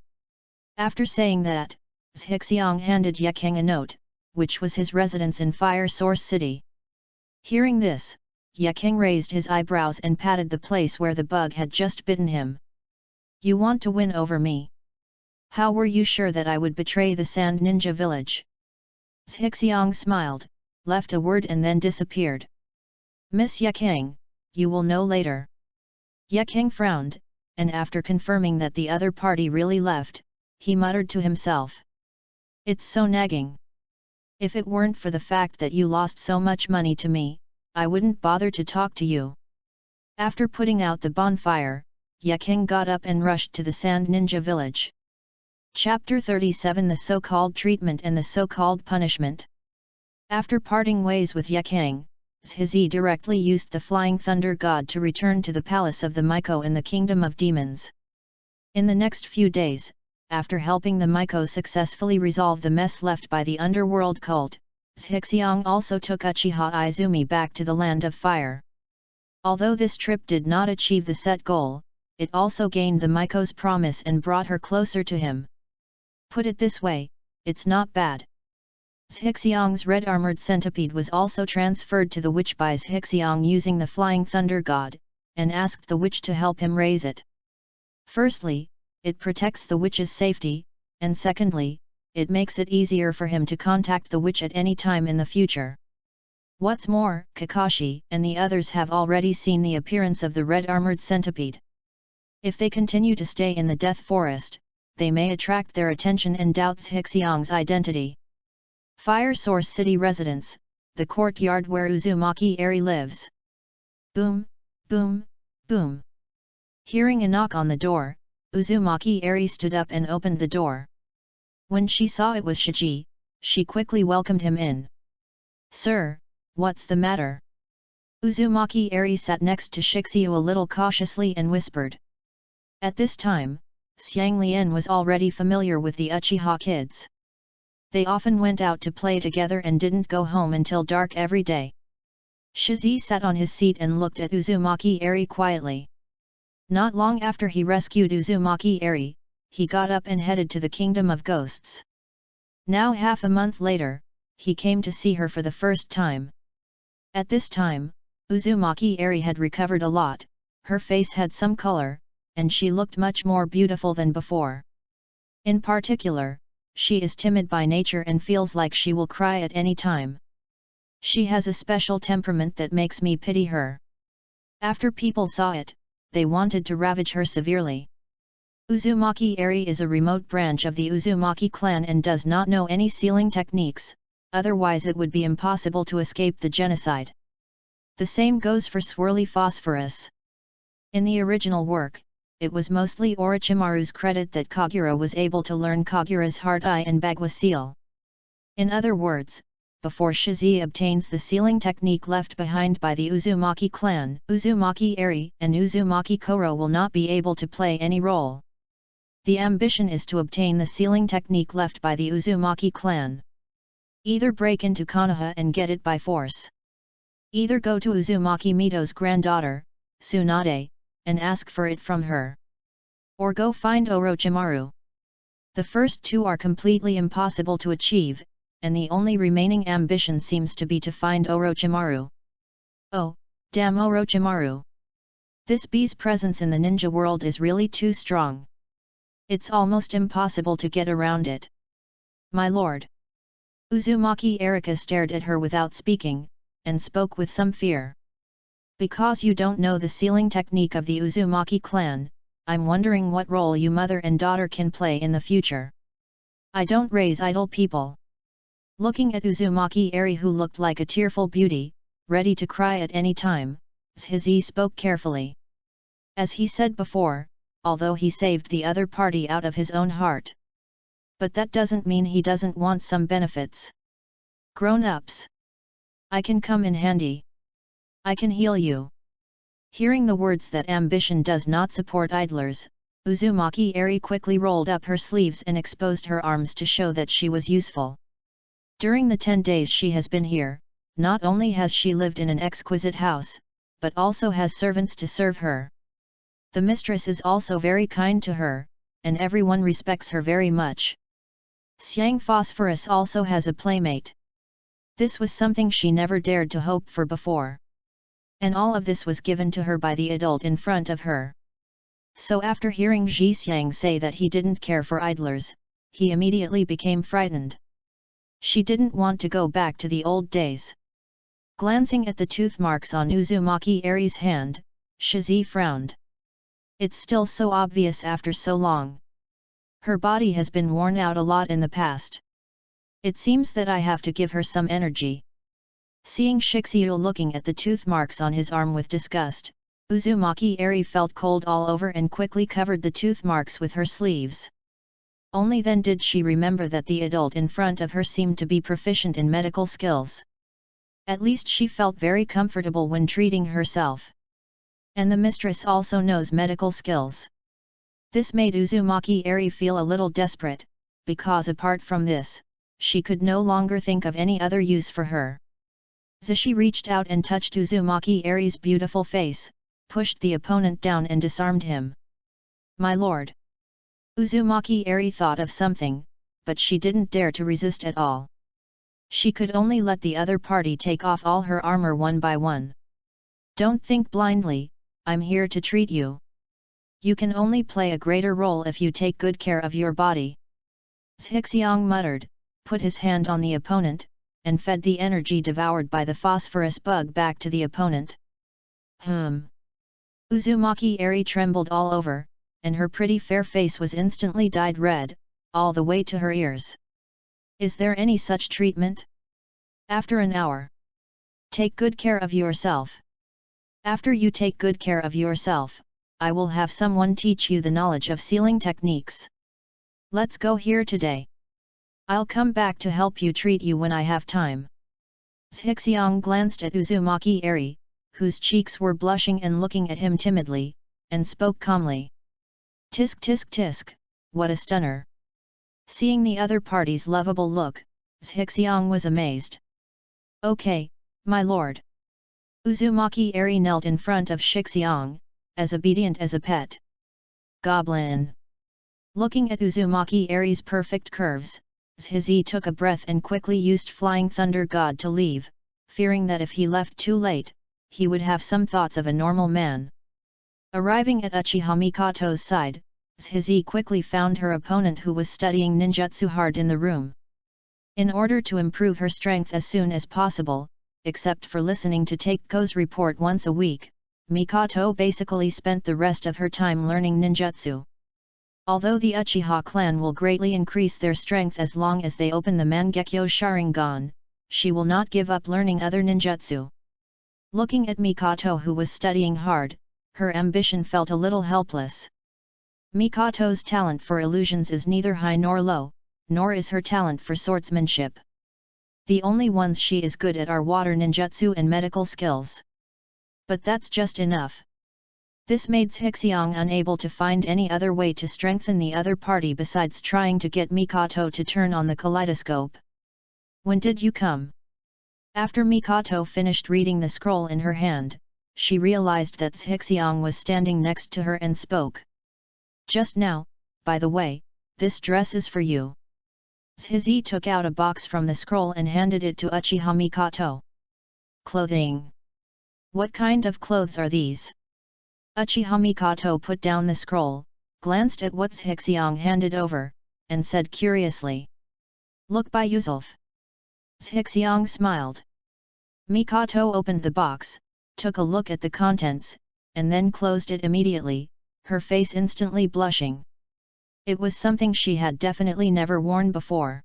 After saying that, Zhixiang handed Yakang a note, which was his residence in Fire Source City. Hearing this, King raised his eyebrows and patted the place where the bug had just bitten him. You want to win over me? How were you sure that I would betray the Sand Ninja village? Zhixiang smiled, left a word and then disappeared. Miss King, you will know later. King frowned, and after confirming that the other party really left, he muttered to himself. It's so nagging. If it weren't for the fact that you lost so much money to me, I wouldn't bother to talk to you. After putting out the bonfire, King got up and rushed to the Sand Ninja village. Chapter 37 The So-Called Treatment and the So-Called Punishment. After parting ways with King, Zhizi directly used the Flying Thunder God to return to the palace of the Miko in the Kingdom of Demons. In the next few days, after helping the Miko successfully resolve the mess left by the underworld cult, Zhixiang also took Uchiha Izumi back to the Land of Fire. Although this trip did not achieve the set goal, it also gained the Miko's promise and brought her closer to him. Put it this way, it's not bad. Zhixiang's red-armored centipede was also transferred to the witch by Zhixiang using the Flying Thunder God, and asked the witch to help him raise it. Firstly, it protects the witch's safety, and secondly, it makes it easier for him to contact the witch at any time in the future. What's more, Kakashi and the others have already seen the appearance of the red-armored centipede. If they continue to stay in the Death Forest, they may attract their attention and doubt Zhixiang's identity. Fire Source City Residence, the courtyard where Uzumaki Eri lives. Boom, boom, boom. Hearing a knock on the door, Uzumaki Eri stood up and opened the door. When she saw it was Shiji, she quickly welcomed him in. Sir, what's the matter? Uzumaki Eri sat next to Shixiu a little cautiously and whispered. At this time, Xiang Lian was already familiar with the Uchiha kids. They often went out to play together and didn't go home until dark every day. Shizi sat on his seat and looked at Uzumaki Eri quietly. Not long after he rescued Uzumaki Eri, he got up and headed to the Kingdom of Ghosts. Now half a month later, he came to see her for the first time. At this time, Uzumaki Eri had recovered a lot, her face had some color, and she looked much more beautiful than before. In particular, she is timid by nature and feels like she will cry at any time. She has a special temperament that makes me pity her. After people saw it, they wanted to ravage her severely. Uzumaki Eri is a remote branch of the Uzumaki clan and does not know any sealing techniques, otherwise it would be impossible to escape the genocide. The same goes for Swirly Phosphorus. In the original work, it was mostly Orochimaru's credit that Kagura was able to learn Kagura's Heart Eye and Bagua Seal. In other words, before Shizi obtains the sealing technique left behind by the Uzumaki clan, Uzumaki Eri and Uzumaki Koro will not be able to play any role. The ambition is to obtain the sealing technique left by the Uzumaki clan. Either break into Konoha and get it by force. Either go to Uzumaki Mito's granddaughter, Tsunade, and ask for it from her. Or go find Orochimaru. The first two are completely impossible to achieve, and the only remaining ambition seems to be to find Orochimaru. Oh, damn Orochimaru! This bee's presence in the ninja world is really too strong. It's almost impossible to get around it. My lord! Uzumaki Erika stared at her without speaking, and spoke with some fear. Because you don't know the sealing technique of the Uzumaki clan, I'm wondering what role you mother and daughter can play in the future. I don't raise idle people. Looking at Uzumaki Eri who looked like a tearful beauty, ready to cry at any time, Zhizi spoke carefully. As he said before, although he saved the other party out of his own heart. But that doesn't mean he doesn't want some benefits. Grown-ups! I can come in handy. I can heal you. Hearing the words that ambition does not support idlers, Uzumaki Eri quickly rolled up her sleeves and exposed her arms to show that she was useful. During the 10 days she has been here, not only has she lived in an exquisite house, but also has servants to serve her. The mistress is also very kind to her, and everyone respects her very much. Xiang Phosphorus also has a playmate. This was something she never dared to hope for before. And all of this was given to her by the adult in front of her. So after hearing Ji Xiang say that he didn't care for idlers, he immediately became frightened. She didn't want to go back to the old days. Glancing at the tooth marks on Uzumaki Eri's hand, Shizi frowned. It's still so obvious after so long. Her body has been worn out a lot in the past. It seems that I have to give her some energy. Seeing Shixiu looking at the tooth marks on his arm with disgust, Uzumaki Eri felt cold all over and quickly covered the tooth marks with her sleeves. Only then did she remember that the adult in front of her seemed to be proficient in medical skills. At least she felt very comfortable when treating herself. And the mistress also knows medical skills. This made Uzumaki Eri feel a little desperate, because apart from this, she could no longer think of any other use for her. Zishi reached out and touched Uzumaki Eri's beautiful face, pushed the opponent down and disarmed him. My lord! Uzumaki Eri thought of something, but she didn't dare to resist at all. She could only let the other party take off all her armor one by one. Don't think blindly, I'm here to treat you. You can only play a greater role if you take good care of your body. Zhixiang muttered, put his hand on the opponent, and fed the energy devoured by the phosphorus bug back to the opponent. Uzumaki Eri trembled all over, and her pretty fair face was instantly dyed red, all the way to her ears. Is there any such treatment? After an hour. Take good care of yourself. After you take good care of yourself, I will have someone teach you the knowledge of sealing techniques. Let's go here today. I'll come back to help you treat you when I have time. Zhixiang glanced at Uzumaki Eri, whose cheeks were blushing and looking at him timidly, and spoke calmly. Tisk tisk tisk, what a stunner! Seeing the other party's lovable look, Zhixiang was amazed. Okay, my lord. Uzumaki Eri knelt in front of Shixiang, as obedient as a pet. Goblin! Looking at Uzumaki Eri's perfect curves, Zhizi took a breath and quickly used Flying Thunder God to leave, fearing that if he left too late, he would have some thoughts of a normal man. Arriving at Uchiha Mikato's side, Zhizi quickly found her opponent who was studying ninjutsu hard in the room. In order to improve her strength as soon as possible, except for listening to Takeko's report once a week, Mikato basically spent the rest of her time learning ninjutsu. Although the Uchiha clan will greatly increase their strength as long as they open the Mangekyo Sharingan, she will not give up learning other ninjutsu. Looking at Mikato who was studying hard, her ambition felt a little helpless. Mikato's talent for illusions is neither high nor low, nor is her talent for swordsmanship. The only ones she is good at are water ninjutsu and medical skills. But that's just enough. This made Zhixiang unable to find any other way to strengthen the other party besides trying to get Mikato to turn on the kaleidoscope. When did you come? After Mikato finished reading the scroll in her hand, she realized that Zhixiang was standing next to her and spoke. Just now, by the way, this dress is for you. Zhizi took out a box from the scroll and handed it to Uchiha Mikato. Clothing. What kind of clothes are these? Uchiha Mikato put down the scroll, glanced at what Zhixiang handed over, and said curiously. Look by yourself. Zhixiang smiled. Mikato opened the box, took a look at the contents, and then closed it immediately, her face instantly blushing. It was something she had definitely never worn before.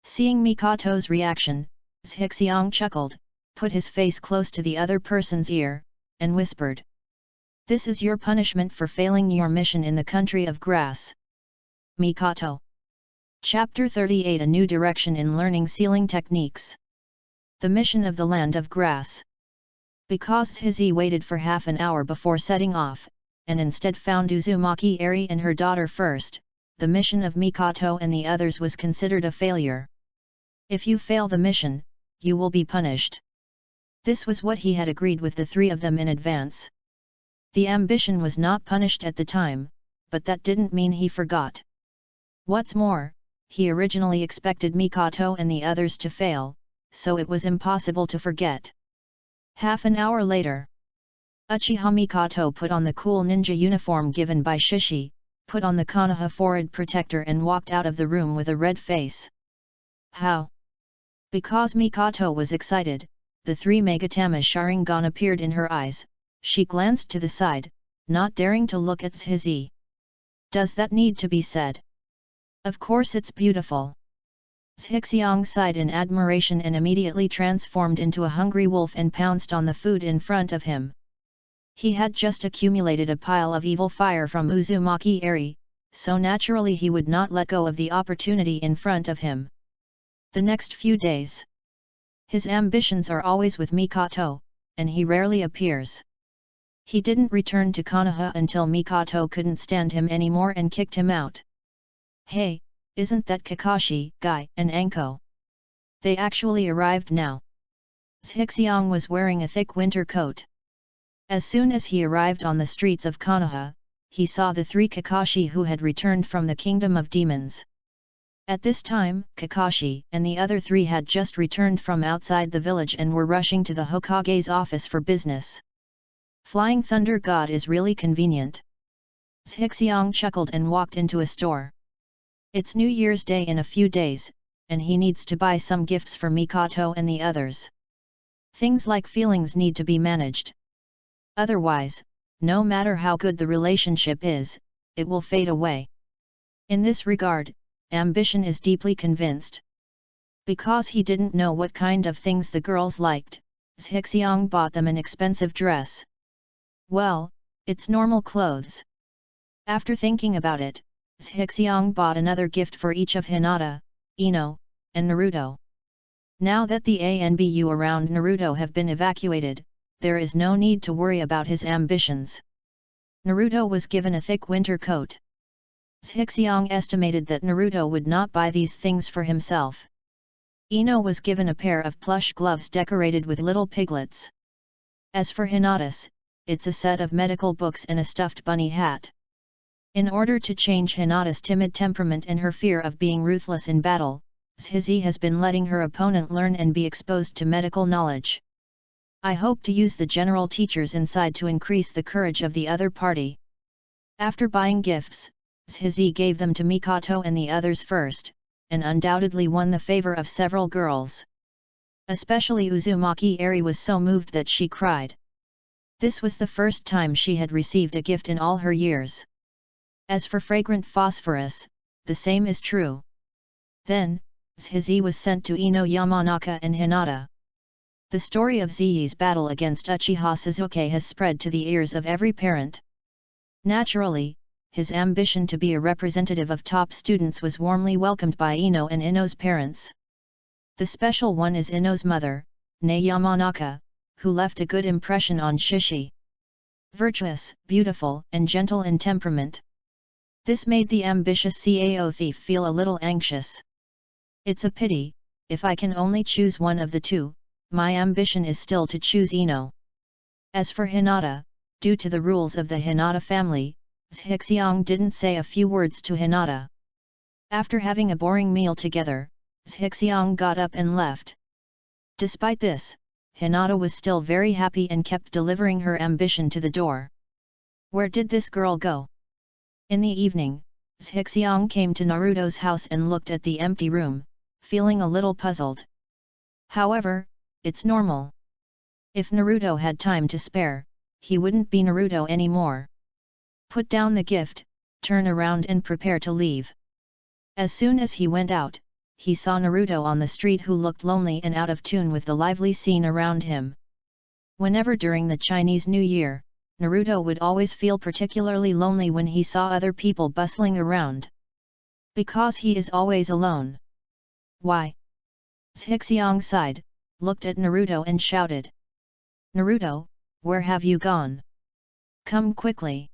Seeing Mikato's reaction, Zhixiang chuckled, put his face close to the other person's ear, and whispered. This is your punishment for failing your mission in the country of grass. Mikato. Chapter 38 A New Direction in Learning Sealing Techniques. The Mission of the Land of Grass. Because Zhizi waited for half an hour before setting off, and instead found Uzumaki Eri and her daughter first, the mission of Mikato and the others was considered a failure. If you fail the mission, you will be punished. This was what he had agreed with the three of them in advance. The ambition was not punished at the time, but that didn't mean he forgot. What's more, he originally expected Mikato and the others to fail, so it was impossible to forget. Half an hour later. Uchiha Mikoto put on the cool ninja uniform given by Shishi, put on the Konoha forehead protector and walked out of the room with a red face. How? Because Mikoto was excited, the three Megatama Sharingan appeared in her eyes. She glanced to the side, not daring to look at Shizi. Does that need to be said? Of course it's beautiful. Zhixiang sighed in admiration and immediately transformed into a hungry wolf and pounced on the food in front of him. He had just accumulated a pile of evil fire from Uzumaki-eri, so naturally he would not let go of the opportunity in front of him. The next few days, his ambitions are always with Mikoto, and he rarely appears. He didn't return to Konoha until Mikoto couldn't stand him anymore and kicked him out. Hey, isn't that Kakashi, Guy, and Anko? They actually arrived now. Zhixiang was wearing a thick winter coat. As soon as he arrived on the streets of Konoha, he saw the three Kakashi who had returned from the Kingdom of Demons. At this time, Kakashi and the other three had just returned from outside the village and were rushing to the Hokage's office for business. Flying Thunder God is really convenient. Zhixiang chuckled and walked into a store. It's New Year's Day in a few days, and he needs to buy some gifts for Mikoto and the others. Things like feelings need to be managed. Otherwise, no matter how good the relationship is, it will fade away. In this regard, ambition is deeply convinced. Because he didn't know what kind of things the girls liked, Zhixiang bought them an expensive dress. Well, it's normal clothes. After thinking about it, Zhixiang bought another gift for each of Hinata, Ino, and Naruto. Now that the ANBU around Naruto have been evacuated, there is no need to worry about his ambitions. Naruto was given a thick winter coat. Zhixiang estimated that Naruto would not buy these things for himself. Ino was given a pair of plush gloves decorated with little piglets. As for Hinata's, it's a set of medical books and a stuffed bunny hat. In order to change Hinata's timid temperament and her fear of being ruthless in battle, Shizi has been letting her opponent learn and be exposed to medical knowledge. I hope to use the general teachers inside to increase the courage of the other party. After buying gifts, Shizi gave them to Mikoto and the others first, and undoubtedly won the favor of several girls. Especially Uzumaki-eri was so moved that she cried. This was the first time she had received a gift in all her years. As for fragrant phosphorus, the same is true. Then, Shizi was sent to Ino Yamanaka and Hinata. The story of Ziyi's battle against Uchiha Sasuke has spread to the ears of every parent. Naturally, his ambition to be a representative of top students was warmly welcomed by Ino and Ino's parents. The special one is Ino's mother, Nae Yamanaka, who left a good impression on Shishi. Virtuous, beautiful, and gentle in temperament. This made the ambitious CAO thief feel a little anxious. It's a pity, if I can only choose one of the two, my ambition is still to choose Ino. As for Hinata, due to the rules of the Hinata family, Zhixiang didn't say a few words to Hinata. After having a boring meal together, Zhixiang got up and left. Despite this, Hinata was still very happy and kept delivering her ambition to the door. Where did this girl go? In the evening, Zhixiang came to Naruto's house and looked at the empty room, feeling a little puzzled. However, it's normal. If Naruto had time to spare, he wouldn't be Naruto anymore. Put down the gift, turn around and prepare to leave. As soon as he went out, he saw Naruto on the street who looked lonely and out of tune with the lively scene around him. Whenever during the Chinese New Year, Naruto would always feel particularly lonely when he saw other people bustling around. Because he is always alone. Why? Zhixiang sighed, looked at Naruto and shouted. Naruto, where have you gone? Come quickly.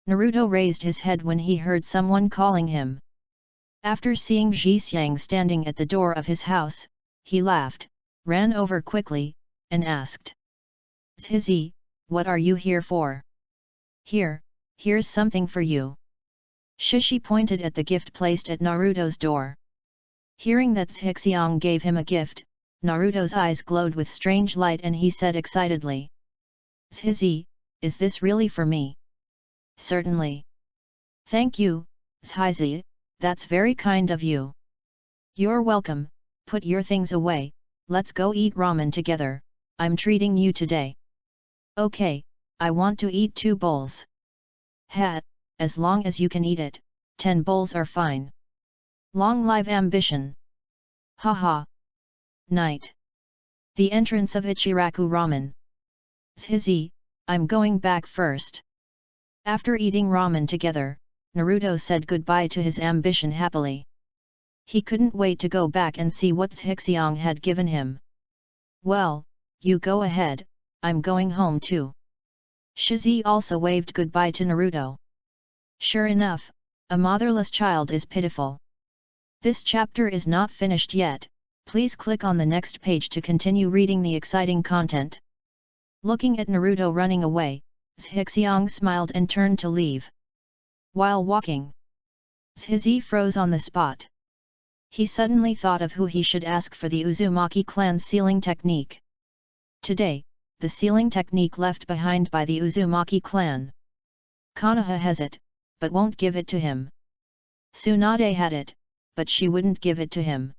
Naruto raised his head when he heard someone calling him. After seeing Zhixiang standing at the door of his house, he laughed, ran over quickly, and asked. Shizi, what are you here for? Here's something for you. Shishi pointed at the gift placed at Naruto's door. Hearing that Zhixiang gave him a gift, Naruto's eyes glowed with strange light and he said excitedly. Shizi, is this really for me? Certainly. Thank you, Shizi, that's very kind of you. You're welcome, put your things away, let's go eat ramen together, I'm treating you today. Okay, I want to eat 2 bowls. As long as you can eat it, 10 bowls are fine. Long live ambition. Haha. Night. The entrance of Ichiraku Ramen. Shizi, I'm going back first. After eating ramen together, Naruto said goodbye to his ambition happily. He couldn't wait to go back and see what Shixiang had given him. Well, you go ahead, I'm going home too. Shizi also waved goodbye to Naruto. Sure enough, a motherless child is pitiful. This chapter is not finished yet, please click on the next page to continue reading the exciting content. Looking at Naruto running away, Shixiang smiled and turned to leave. While walking, Shizi froze on the spot. He suddenly thought of who he should ask for the Uzumaki clan's sealing technique. Today, the sealing technique left behind by the Uzumaki clan. Konoha has it, but won't give it to him. Tsunade had it, but she wouldn't give it to him.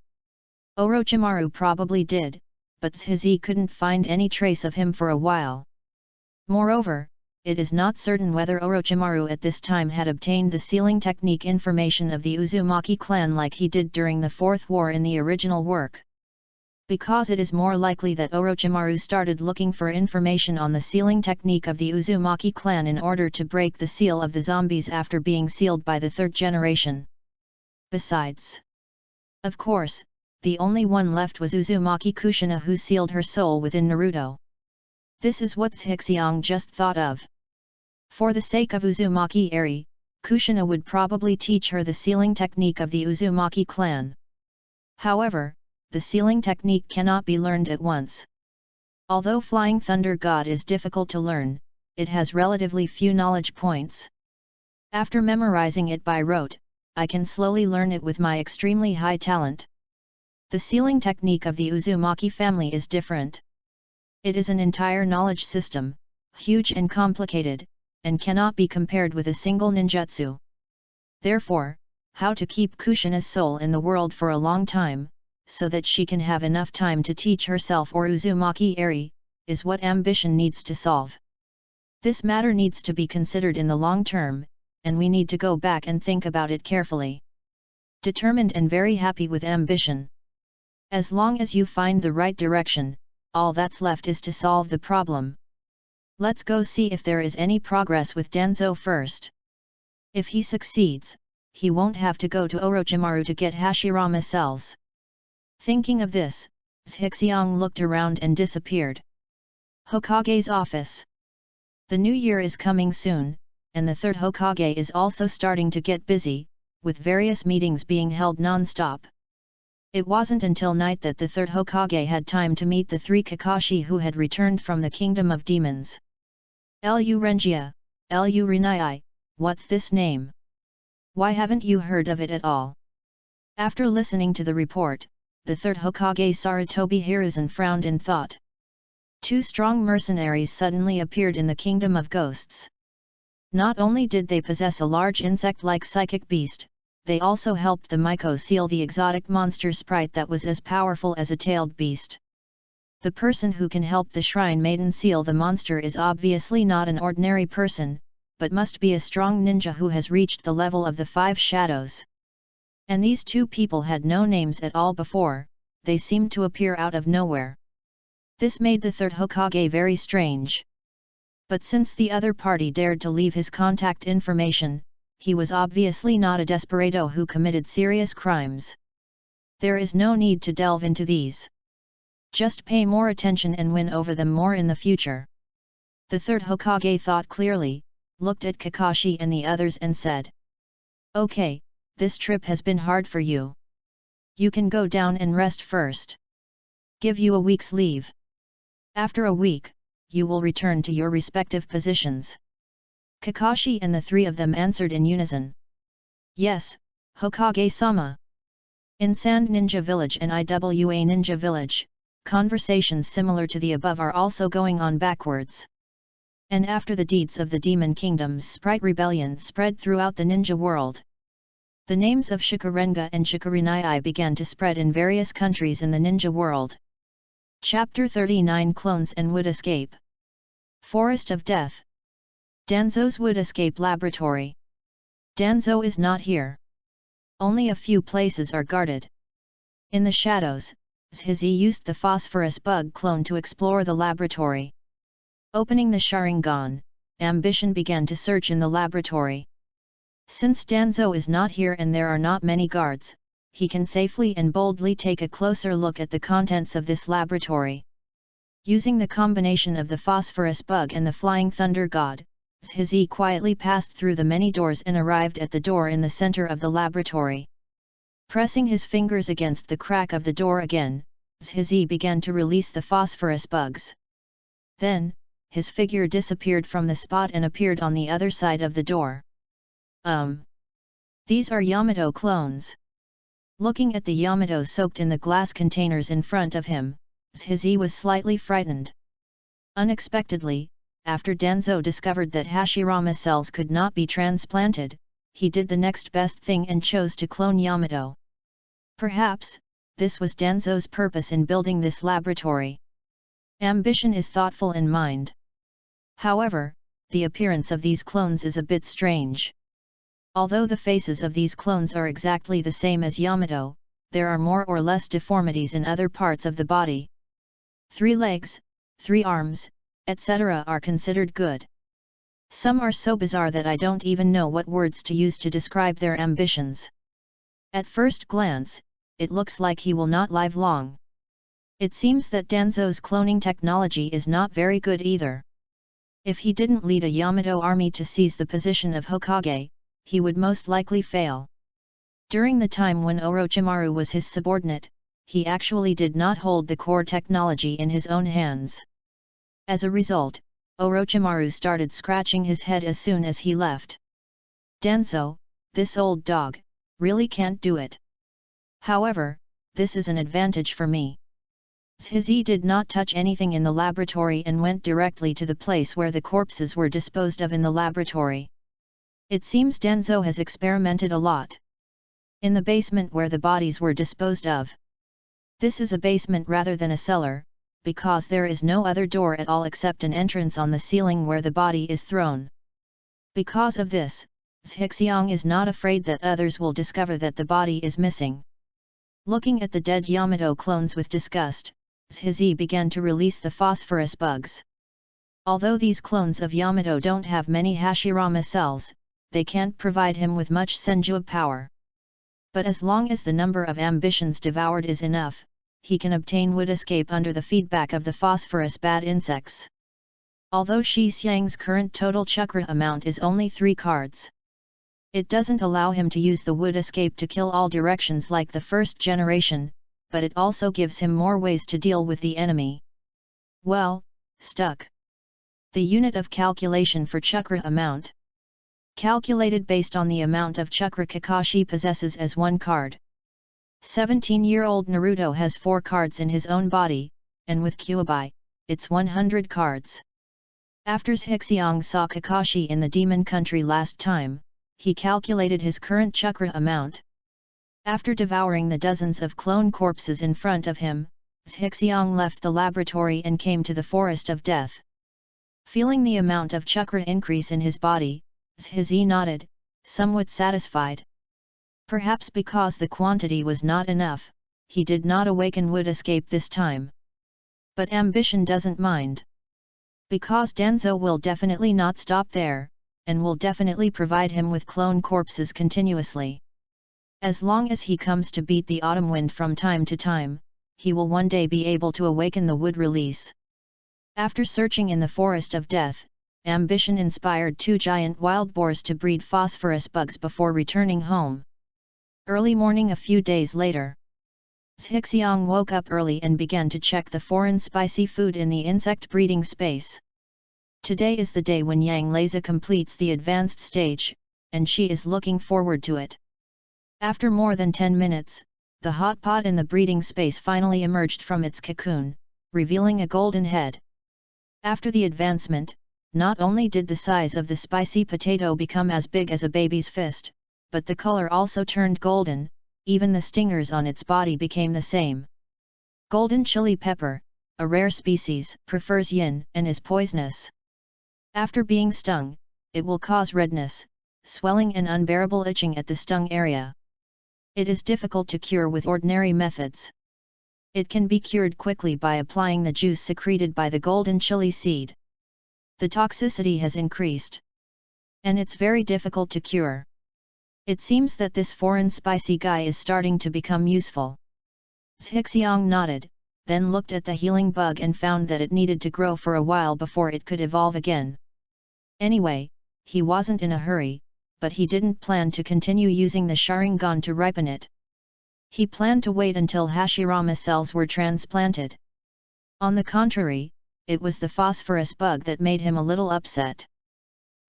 Orochimaru probably did, but Shizi couldn't find any trace of him for a while. Moreover, it is not certain whether Orochimaru at this time had obtained the sealing technique information of the Uzumaki clan like he did during the Fourth War in the original work. Because it is more likely that Orochimaru started looking for information on the sealing technique of the Uzumaki clan in order to break the seal of the zombies after being sealed by the 3rd generation. Besides, of course, the only one left was Uzumaki Kushina, who sealed her soul within Naruto. This is what Shixiang just thought of. For the sake of Uzumaki Eri, Kushina would probably teach her the sealing technique of the Uzumaki clan. However, the sealing technique cannot be learned at once. Although Flying Thunder God is difficult to learn, it has relatively few knowledge points. After memorizing it by rote, I can slowly learn it with my extremely high talent. The sealing technique of the Uzumaki family is different. It is an entire knowledge system, huge and complicated, and cannot be compared with a single ninjutsu. Therefore, how to keep Kushina's soul in the world for a long time, so that she can have enough time to teach herself or Uzumaki Eri, is what ambition needs to solve. This matter needs to be considered in the long term, and we need to go back and think about it carefully. Determined and very happy with ambition. As long as you find the right direction, all that's left is to solve the problem. Let's go see if there is any progress with Danzo first. If he succeeds, he won't have to go to Orochimaru to get Hashirama cells. Thinking of this, Shixiang looked around and disappeared. Hokage's office. The new year is coming soon, and the 3rd Hokage is also starting to get busy, with various meetings being held non-stop. It wasn't until night that the 3rd Hokage had time to meet the 3 Kakashi who had returned from the Kingdom of Demons. Lu Renjia, Lu Rinai, what's this name? Why haven't you heard of it at all? After listening to the report, the 3rd Hokage Sarutobi Hiruzen frowned in thought. 2 strong mercenaries suddenly appeared in the Kingdom of Ghosts. Not only did they possess a large insect-like psychic beast, they also helped the Miko seal the exotic monster sprite that was as powerful as a tailed beast. The person who can help the Shrine Maiden seal the monster is obviously not an ordinary person, but must be a strong ninja who has reached the level of the 5 shadows. And these 2 people had no names at all before, they seemed to appear out of nowhere. This made the 3rd Hokage very strange. But since the other party dared to leave his contact information, he was obviously not a desperado who committed serious crimes. There is no need to delve into these. Just pay more attention and win over them more in the future. The 3rd Hokage thought clearly, looked at Kakashi and the others and said, "Okay, this trip has been hard for you. You can go down and rest first. Give you a week's leave. After a week, you will return to your respective positions." Kakashi and the 3 of them answered in unison. "Yes, Hokage-sama." In Sand Ninja Village and Iwa Ninja Village, conversations similar to the above are also going on backwards. And after the deeds of the Demon Kingdom's sprite rebellion spread throughout the ninja world, the names of Shikarenga and Shikarinai began to spread in various countries in the ninja world. Chapter 39 Clones and Wood Escape. Forest of Death. Danzo's Wood Escape Laboratory. Danzo is not here. Only a few places are guarded. In the shadows, Zhizi used the phosphorus bug clone to explore the laboratory. Opening the Sharingan, Ambition began to search in the laboratory. Since Danzo is not here and there are not many guards, he can safely and boldly take a closer look at the contents of this laboratory. Using the combination of the phosphorus bug and the flying thunder god, Zhizi quietly passed through the many doors and arrived at the door in the center of the laboratory. Pressing his fingers against the crack of the door again, Zhizi began to release the phosphorus bugs. Then, his figure disappeared from the spot and appeared on the other side of the door. These are Yamato clones. Looking at the Yamato soaked in the glass containers in front of him, Zhizi was slightly frightened. Unexpectedly, after Danzo discovered that Hashirama cells could not be transplanted, he did the next best thing and chose to clone Yamato. Perhaps, this was Danzo's purpose in building this laboratory. Ambition is thoughtful in mind. However, the appearance of these clones is a bit strange. Although the faces of these clones are exactly the same as Yamato, there are more or less deformities in other parts of the body. 3 legs, 3 arms, etc. are considered good. Some are so bizarre that I don't even know what words to use to describe their ambitions. At first glance, it looks like he will not live long. It seems that Danzo's cloning technology is not very good either. If he didn't lead a Yamato army to seize the position of Hokage, he would most likely fail. During the time when Orochimaru was his subordinate, he actually did not hold the core technology in his own hands. As a result, Orochimaru started scratching his head as soon as he left. Danzo, this old dog, really can't do it. However, this is an advantage for me. Zhizi did not touch anything in the laboratory and went directly to the place where the corpses were disposed of in the laboratory. It seems Danzo has experimented a lot. In the basement where the bodies were disposed of. This is a basement rather than a cellar, because there is no other door at all except an entrance on the ceiling where the body is thrown. Because of this, Zhixiang is not afraid that others will discover that the body is missing. Looking at the dead Yamato clones with disgust, Zhizi began to release the phosphorus bugs. Although these clones of Yamato don't have many Hashirama cells, they can't provide him with much Senju power. But as long as the number of ambitions devoured is enough, he can obtain wood escape under the feedback of the phosphorus bad insects. Although Shi Xiang's current total chakra amount is only 3 cards, it doesn't allow him to use the wood escape to kill all directions like the first generation, but it also gives him more ways to deal with the enemy. Well, stuck. The unit of calculation for chakra amount. Calculated based on the amount of chakra Kakashi possesses as 1 card. 17-year-old Naruto has 4 cards in his own body, and with Kyuubi, it's 100 cards. After Zhixiang saw Kakashi in the demon country last time, he calculated his current chakra amount. After devouring the dozens of clone corpses in front of him, Zhixiang left the laboratory and came to the Forest of Death. Feeling the amount of chakra increase in his body, Zhizi nodded, somewhat satisfied. Perhaps because the quantity was not enough, he did not awaken wood escape this time. But ambition doesn't mind. Because Danzo will definitely not stop there, and will definitely provide him with clone corpses continuously. As long as he comes to beat the autumn wind from time to time, he will one day be able to awaken the wood release. After searching in the Forest of Death, Ambition inspired 2 giant wild boars to breed phosphorus bugs before returning home. Early morning a few days later, Zhixiang woke up early and began to check the foreign spicy food in the insect breeding space. Today is the day when Yang Laza completes the advanced stage, and she is looking forward to it. After more than 10 minutes, the hot pot in the breeding space finally emerged from its cocoon, revealing a golden head. After the advancement, not only did the size of the spicy potato become as big as a baby's fist, but the color also turned golden, even the stingers on its body became the same. Golden chili pepper, a rare species, prefers yin and is poisonous. After being stung, it will cause redness, swelling and unbearable itching at the stung area. It is difficult to cure with ordinary methods. It can be cured quickly by applying the juice secreted by the golden chili seed. The toxicity has increased, and it's very difficult to cure. It seems that this foreign spicy guy is starting to become useful. Zhixiang nodded, then looked at the healing bug and found that it needed to grow for a while before it could evolve again. Anyway, he wasn't in a hurry, but he didn't plan to continue using the Sharingan to ripen it. He planned to wait until Hashirama cells were transplanted. On the contrary, it was the phosphorus bug that made him a little upset.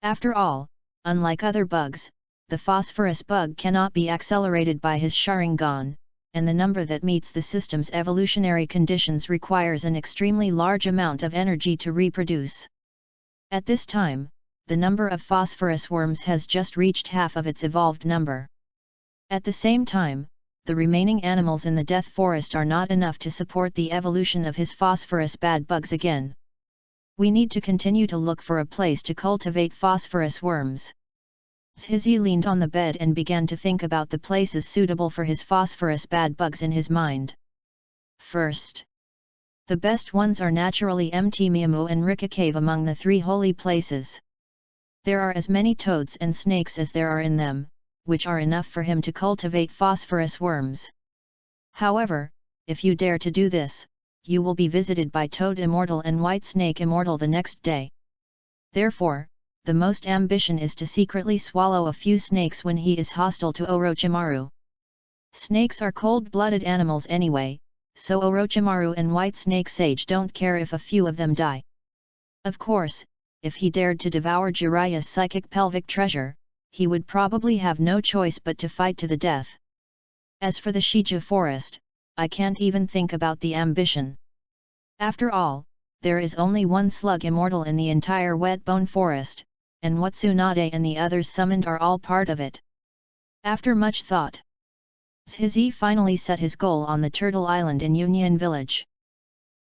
After all, unlike other bugs, the phosphorus bug cannot be accelerated by his Sharingan, and the number that meets the system's evolutionary conditions requires an extremely large amount of energy to reproduce. At this time, the number of phosphorus worms has just reached half of its evolved number. At the same time, the remaining animals in the death forest are not enough to support the evolution of his phosphorus bad bugs again. We need to continue to look for a place to cultivate phosphorus worms. Zhizi leaned on the bed and began to think about the places suitable for his phosphorus bad bugs in his mind. First, the best ones are naturally Mtmiamu and Rika Cave among the 3 holy places. There are as many toads and snakes as there are in them, which are enough for him to cultivate phosphorus worms. However, if you dare to do this, you will be visited by Toad Immortal and White Snake Immortal the next day. Therefore, the most ambition is to secretly swallow a few snakes when he is hostile to Orochimaru. Snakes are cold-blooded animals anyway, so Orochimaru and White Snake Sage don't care if a few of them die. Of course, if he dared to devour Jiraiya's psychic pelvic treasure, he would probably have no choice but to fight to the death. As for the Shija forest, I can't even think about the ambition. After all, there is only one slug immortal in the entire wet bone forest, and what Tsunade and the others summoned are all part of it. After much thought, Zhizi finally set his goal on the Turtle Island in Union Village.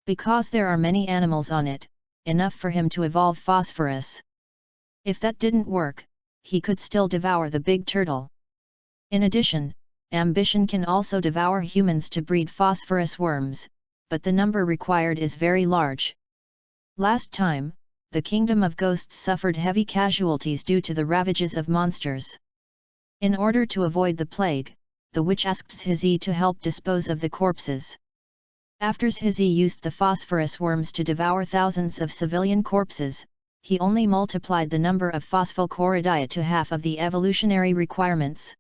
Because there are many animals on it, enough for him to evolve phosphorus. If that didn't work, he could still devour the big turtle. In addition, ambition can also devour humans to breed phosphorus worms, but the number required is very large. Last time, the Kingdom of Ghosts suffered heavy casualties due to the ravages of monsters. In order to avoid the plague, the witch asked Zhizi to help dispose of the corpses. After Zhizi used the phosphorus worms to devour thousands of civilian corpses, he only multiplied the number of phosphochloridia to half of the evolutionary requirements.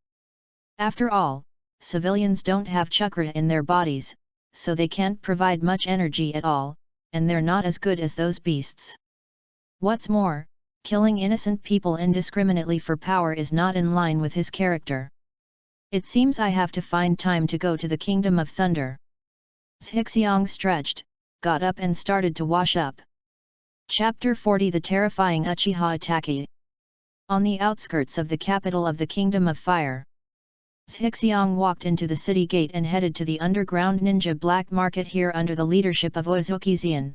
After all, civilians don't have chakra in their bodies, so they can't provide much energy at all, and they're not as good as those beasts. What's more, killing innocent people indiscriminately for power is not in line with his character. It seems I have to find time to go to the Kingdom of Thunder. Zhixiang stretched, got up and started to wash up. Chapter 40 The Terrifying Uchiha Itaki. On the outskirts of the capital of the Kingdom of Fire, Zhixiang walked into the city gate and headed to the underground ninja black market here under the leadership of Uzuki Xian.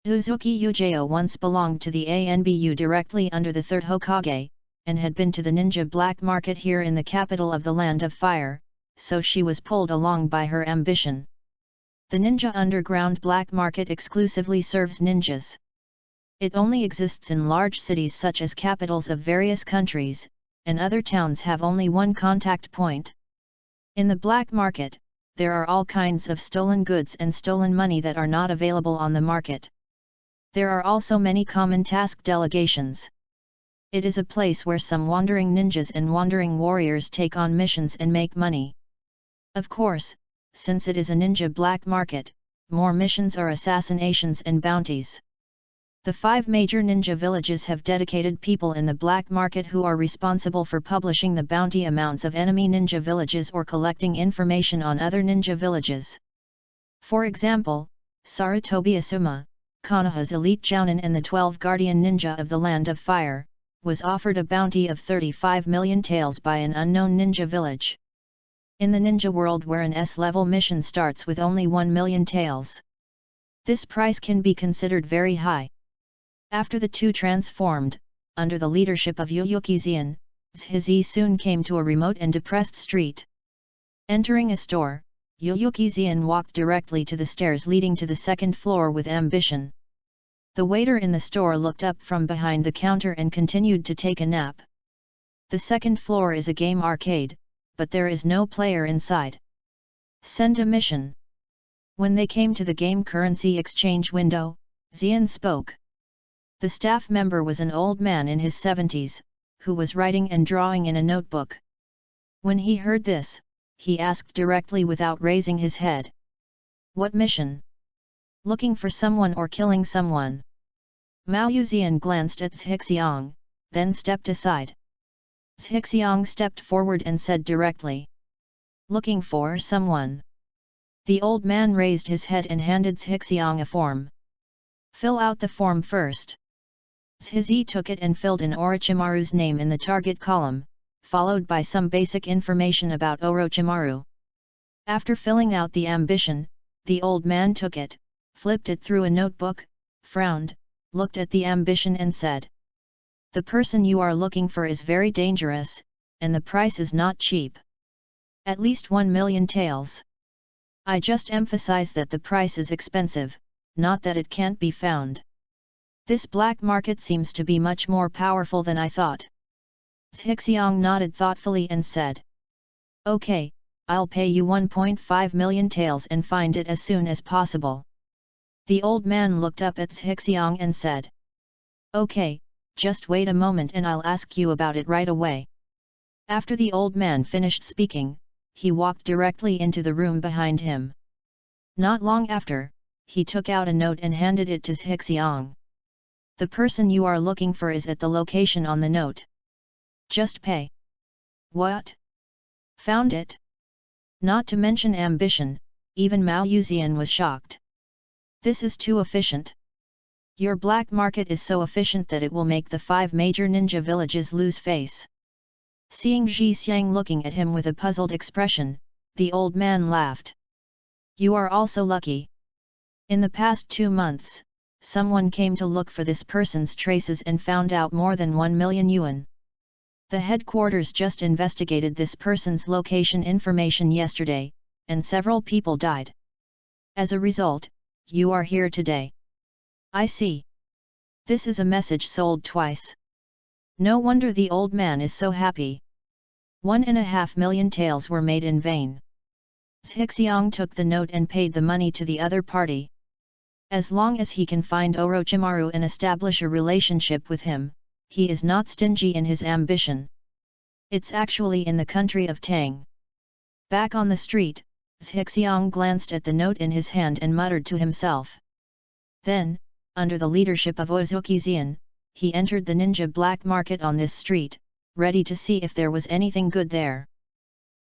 Uzuki Ujao once belonged to the ANBU directly under the third Hokage, and had been to the ninja black market here in the capital of the Land of Fire, so she was pulled along by her ambition. The ninja underground black market exclusively serves ninjas. It only exists in large cities such as capitals of various countries, and other towns have only one contact point. In the black market, there are all kinds of stolen goods and stolen money that are not available on the market. There are also many common task delegations. It is a place where some wandering ninjas and wandering warriors take on missions and make money. Of course, since it is a ninja black market, more missions are assassinations and bounties. The 5 major ninja villages have dedicated people in the black market who are responsible for publishing the bounty amounts of enemy ninja villages or collecting information on other ninja villages. For example, Sarutobi Asuma, Konoha's elite Jounin and the 12 guardian ninja of the Land of Fire, was offered a bounty of 35 million taels by an unknown ninja village. In the ninja world where an S-level mission starts with only 1 million taels. This price can be considered very high. After the two transformed, under the leadership of Yuyuki Zian, Zhizi soon came to a remote and depressed street. Entering a store, Yuyuki Zian walked directly to the stairs leading to the second floor with ambition. The waiter in the store looked up from behind the counter and continued to take a nap. The second floor is a game arcade, but there is no player inside. Send a mission. When they came to the game currency exchange window, Zian spoke. The staff member was an old man in his 70s, who was writing and drawing in a notebook. When he heard this, he asked directly without raising his head. What mission? Looking for someone or killing someone? Mao Yuzian glanced at Zhixiang, then stepped aside. Zhixiang stepped forward and said directly. Looking for someone. The old man raised his head and handed Zhixiang a form. Fill out the form first. Zhizi took it and filled in Orochimaru's name in the target column, followed by some basic information about Orochimaru. After filling out the ambition, the old man took it, flipped it through a notebook, frowned, looked at the ambition and said. The person you are looking for is very dangerous, and the price is not cheap. At least 1 million taels. I just emphasize that the price is expensive, not that it can't be found. This black market seems to be much more powerful than I thought. Zhixiang nodded thoughtfully and said. Okay, I'll pay you 1.5 million taels and find it as soon as possible. The old man looked up at Zhixiang and said. Okay, just wait a moment and I'll ask you about it right away. After the old man finished speaking, he walked directly into the room behind him. Not long after, he took out a note and handed it to Zhixiang. The person you are looking for is at the location on the note. Just pay. What? Found it? Not to mention ambition, even Mao Yuzian was shocked. This is too efficient. Your black market is so efficient that it will make the 5 major ninja villages lose face. Seeing Zhixiang looking at him with a puzzled expression, the old man laughed. You are also lucky. In the past 2 months, someone came to look for this person's traces and found out more than 1 million yuan. The headquarters just investigated this person's location information yesterday, and several people died. As a result, you are here today. I see. This is a message sold twice. No wonder the old man is so happy. 1.5 million taels were made in vain. Zhixiang took the note and paid the money to the other party. As long as he can find Orochimaru and establish a relationship with him, he is not stingy in his ambition. It's actually in the country of Tang. Back on the street, Zhixiang glanced at the note in his hand and muttered to himself. Then, under the leadership of Ozuki Zian, he entered the ninja black market on this street, ready to see if there was anything good there.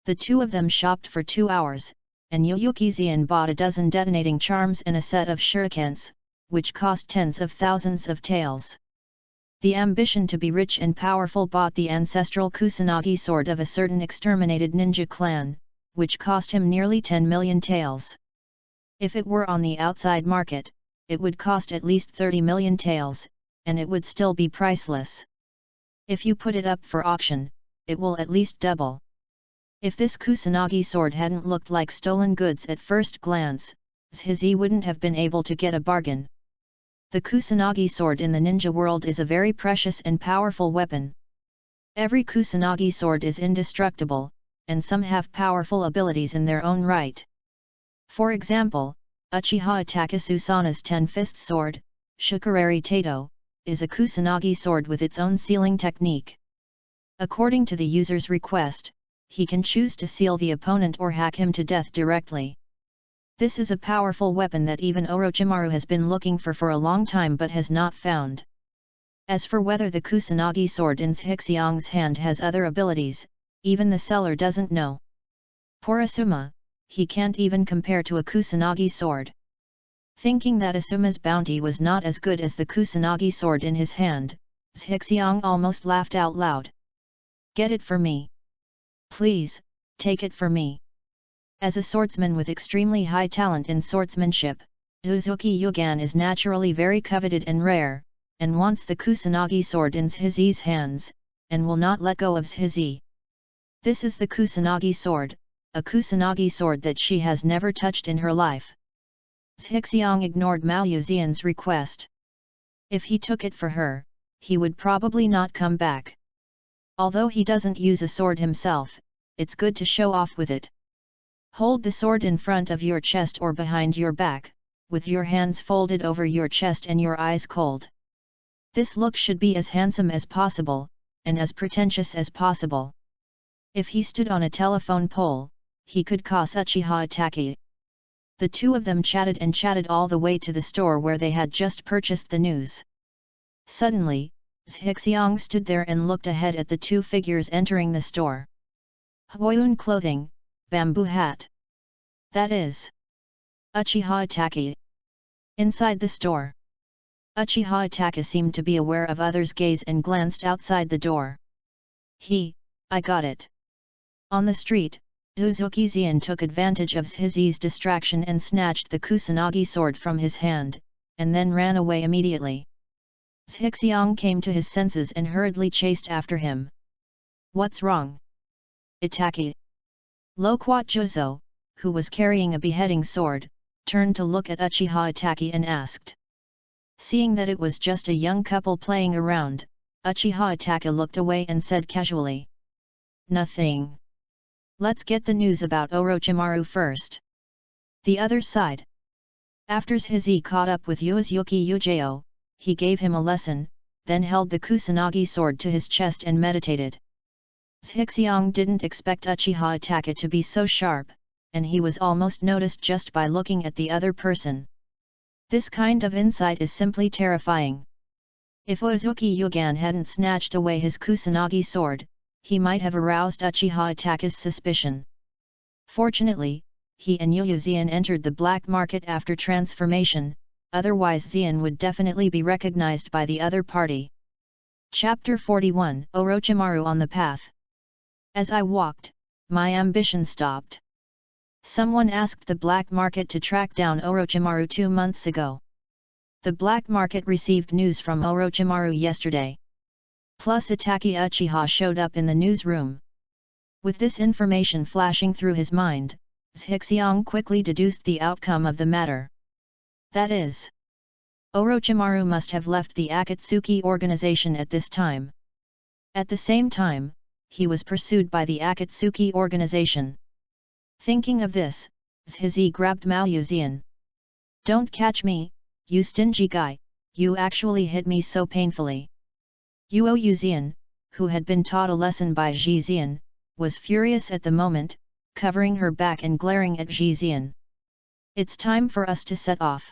The two of them shopped for 2 hours, and Yuyuki Zian bought a dozen detonating charms and a set of shurikens, which cost tens of thousands of taels. The ambition to be rich and powerful bought the ancestral Kusanagi sword of a certain exterminated ninja clan, which cost him nearly 10 million taels. If it were on the outside market, it would cost at least 30 million taels, and it would still be priceless. If you put it up for auction, it will at least double. If this Kusanagi sword hadn't looked like stolen goods at first glance, Zhizi wouldn't have been able to get a bargain. The Kusanagi sword in the ninja world is a very precious and powerful weapon. Every Kusanagi sword is indestructible, and some have powerful abilities in their own right. For example, Uchiha Takasusana's Ten-Fist Sword, Shukurari Tato, is a Kusanagi sword with its own sealing technique. According to the user's request, he can choose to seal the opponent or hack him to death directly. This is a powerful weapon that even Orochimaru has been looking for a long time but has not found. As for whether the Kusanagi sword in Zhixiang's hand has other abilities, even the seller doesn't know. Poor Asuma, he can't even compare to a Kusanagi sword. Thinking that Asuma's bounty was not as good as the Kusanagi sword in his hand, Zhixiang almost laughed out loud. Get it for me. Please, take it for me. As a swordsman with extremely high talent in swordsmanship, Uzuki Yugan is naturally very coveted and rare, and wants the Kusanagi sword in Zhixi's hands, and will not let go of Zhixi. This is the Kusanagi sword, a Kusanagi sword that she has never touched in her life. Zhixiang ignored Mao Yuzian's request. If he took it for her, he would probably not come back. Although he doesn't use a sword himself, it's good to show off with it. Hold the sword in front of your chest or behind your back, with your hands folded over your chest and your eyes cold. This look should be as handsome as possible, and as pretentious as possible. If he stood on a telephone pole, he could cause Uchiha Itaki. The two of them chatted and chatted all the way to the store where they had just purchased the news. Suddenly, Zhixiang stood there and looked ahead at the two figures entering the store. Huayun clothing, bamboo hat. That is Uchiha Itaki. Inside the store, Uchiha Itaka seemed to be aware of others' gaze and glanced outside the door. I got it. On the street, Uzuki Xian took advantage of Zhixi's distraction and snatched the Kusanagi sword from his hand, and then ran away immediately. Zhixiang came to his senses and hurriedly chased after him. What's wrong? Itaki. Loquat Juzo, who was carrying a beheading sword, turned to look at Uchiha Itaki and asked. Seeing that it was just a young couple playing around, Uchiha Itaka looked away and said casually. Nothing. Let's get the news about Orochimaru first. The other side. After Zhixi caught up with Uzuki Yujao, he gave him a lesson, then held the Kusanagi sword to his chest and meditated. Zhixiang didn't expect Uchiha Itaka to be so sharp, and he was almost noticed just by looking at the other person. This kind of insight is simply terrifying. If Uzuki Yugan hadn't snatched away his Kusanagi sword, he might have aroused Uchiha Itaka's suspicion. Fortunately, he and Yu Xian entered the black market after transformation, otherwise Xian would definitely be recognized by the other party. Chapter 41 Orochimaru on the Path. As I walked, my ambition stopped. Someone asked the black market to track down Orochimaru 2 months ago. The black market received news from Orochimaru yesterday. Plus Itaki Uchiha showed up in the newsroom. With this information flashing through his mind, Zhixiang quickly deduced the outcome of the matter. That is, Orochimaru must have left the Akatsuki organization at this time. At the same time, he was pursued by the Akatsuki organization. Thinking of this, Zhixi grabbed Mao Yuzian. Don't catch me, you stingy guy, you actually hit me so painfully. Yuo Yuzian, who had been taught a lesson by Zhixian, was furious at the moment, covering her back and glaring at Zhixian. It's time for us to set off.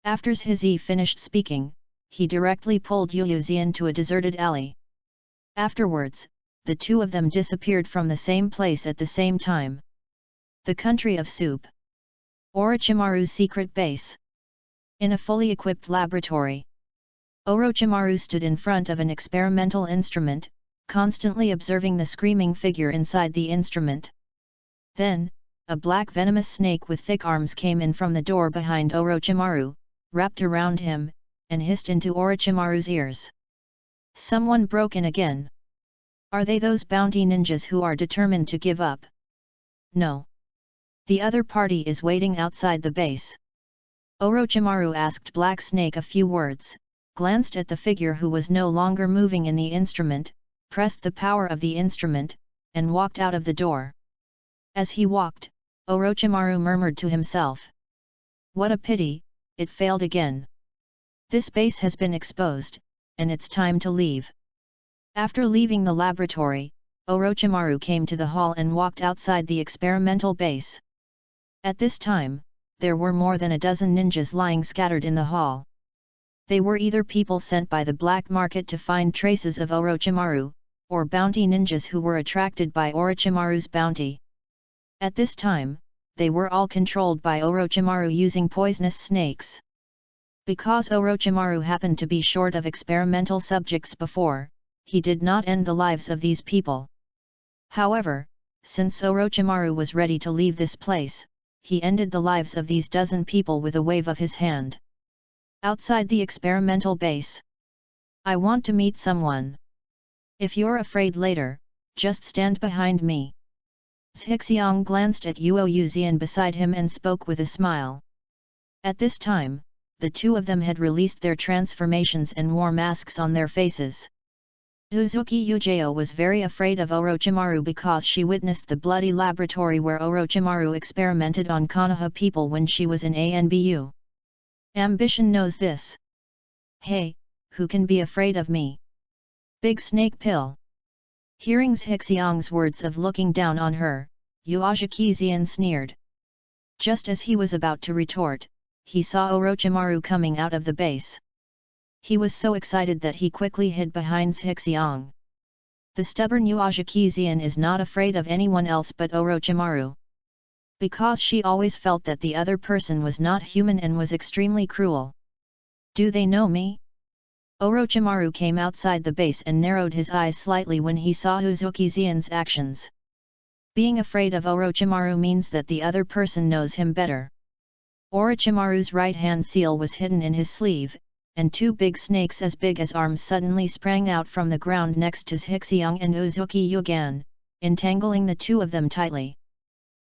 After Zhixi finished speaking, he directly pulled Yu Yuzian to a deserted alley. Afterwards, the two of them disappeared from the same place at the same time. The country of soup. Orochimaru's secret base. In a fully equipped laboratory, Orochimaru stood in front of an experimental instrument, constantly observing the screaming figure inside the instrument. Then, a black venomous snake with thick arms came in from the door behind Orochimaru, wrapped around him, and hissed into Orochimaru's ears. Someone broke in again. Are they those bounty ninjas who are determined to give up? No. The other party is waiting outside the base. Orochimaru asked Black Snake a few words, glanced at the figure who was no longer moving in the instrument, pressed the power of the instrument, and walked out of the door. As he walked, Orochimaru murmured to himself. What a pity, it failed again. This base has been exposed, and it's time to leave. After leaving the laboratory, Orochimaru came to the hall and walked outside the experimental base. At this time, there were more than a dozen ninjas lying scattered in the hall. They were either people sent by the black market to find traces of Orochimaru, or bounty ninjas who were attracted by Orochimaru's bounty. At this time, they were all controlled by Orochimaru using poisonous snakes. Because Orochimaru happened to be short of experimental subjects before, he did not end the lives of these people. However, since Orochimaru was ready to leave this place, he ended the lives of these dozen people with a wave of his hand. Outside the experimental base. I want to meet someone. If you're afraid later, just stand behind me. Zhixiang glanced at Yuo Yuzian beside him and spoke with a smile. At this time, the two of them had released their transformations and wore masks on their faces. Uzuki Yujao was very afraid of Orochimaru because she witnessed the bloody laboratory where Orochimaru experimented on Konoha people when she was in ANBU. Ambition knows this. Hey, who can be afraid of me? Big Snake Pill. Hearing Zhixiang's words of looking down on her, Yuzuki Xian sneered. Just as he was about to retort, he saw Orochimaru coming out of the base. He was so excited that he quickly hid behind Zhixiang. The stubborn Yuzuki Xian is not afraid of anyone else but Orochimaru. Because she always felt that the other person was not human and was extremely cruel. Do they know me? Orochimaru came outside the base and narrowed his eyes slightly when he saw Uzuki Xian's actions. Being afraid of Orochimaru means that the other person knows him better. Orochimaru's right-hand seal was hidden in his sleeve, and two big snakes as big as arms suddenly sprang out from the ground next to Zhixiang and Uzuki Yugan, entangling the two of them tightly.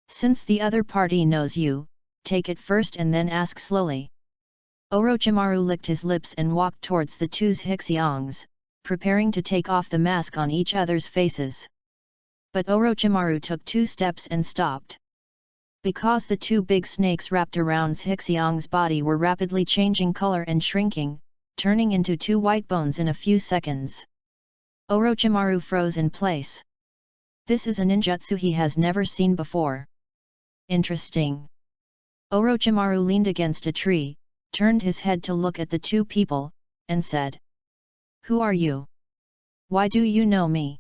Since the other party knows you, take it first and then ask slowly. Orochimaru licked his lips and walked towards the two Zhixiangs, preparing to take off the mask on each other's faces. But Orochimaru took 2 steps and stopped. Because the two big snakes wrapped around Zhixiang's body were rapidly changing color and shrinking, turning into 2 white bones in a few seconds. Orochimaru froze in place. This is a ninjutsu he has never seen before. Interesting. Orochimaru leaned against a tree, turned his head to look at the two people, and said, "Who are you? Why do you know me?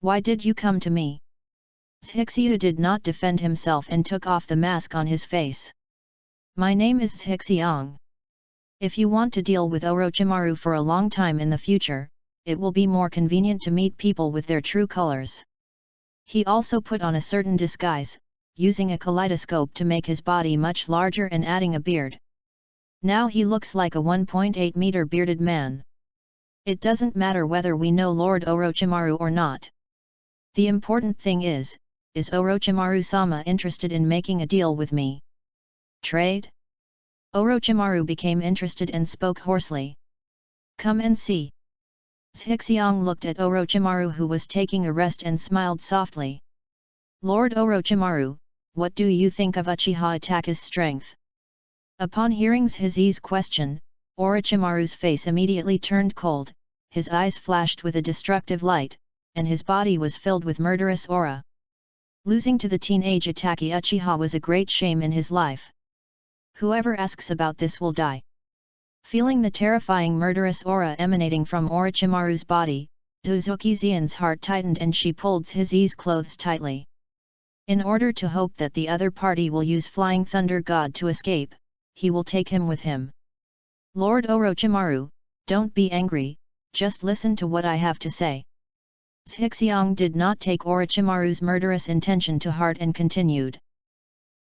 Why did you come to me?" Zhixiu did not defend himself and took off the mask on his face. "My name is Zhixiang. If you want to deal with Orochimaru for a long time in the future, it will be more convenient to meet people with their true colors." He also put on a certain disguise, using a kaleidoscope to make his body much larger and adding a beard. Now he looks like a 1.8-meter bearded man. It doesn't matter whether we know Lord Orochimaru or not. The important thing is Orochimaru-sama interested in making a deal with me? Trade? Orochimaru became interested and spoke hoarsely. "Come and see." Zhixiang looked at Orochimaru, who was taking a rest, and smiled softly. "Lord Orochimaru, what do you think of Uchiha Itachi's strength?" Upon hearing Zhixi's question, Orochimaru's face immediately turned cold, his eyes flashed with a destructive light, and his body was filled with murderous aura. Losing to the teenage Itachi Uchiha was a great shame in his life. Whoever asks about this will die. Feeling the terrifying murderous aura emanating from Orochimaru's body, Uzuki Xian's heart tightened and she pulled Zhixi's clothes tightly. In order to hope that the other party will use Flying Thunder God to escape, he will take him with him. "Lord Orochimaru, don't be angry, just listen to what I have to say." Zhixiang did not take Orochimaru's murderous intention to heart and continued.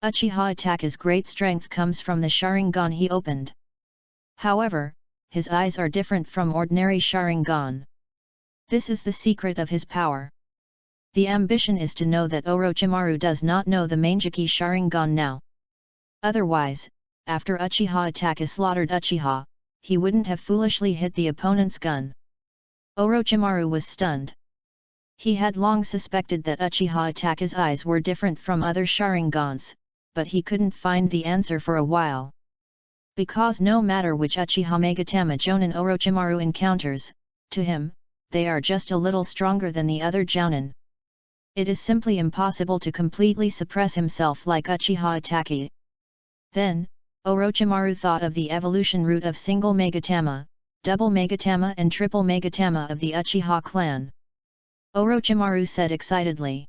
Uchiha Itachi's great strength comes from the Sharingan he opened. However, his eyes are different from ordinary Sharingan. This is the secret of his power. The ambition is to know that Orochimaru does not know the Manjiki Sharingan now. Otherwise, after Uchiha Itachi slaughtered Uchiha, he wouldn't have foolishly hit the opponent's gun. Orochimaru was stunned. He had long suspected that Uchiha Itachi's eyes were different from other Sharingans, but he couldn't find the answer for a while. Because no matter which Uchiha Megatama Jonin Orochimaru encounters, to him, they are just a little stronger than the other Jounin. It is simply impossible to completely suppress himself like Uchiha Itachi. Then, Orochimaru thought of the evolution route of single Megatama, double Megatama and triple Megatama of the Uchiha clan. Orochimaru said excitedly.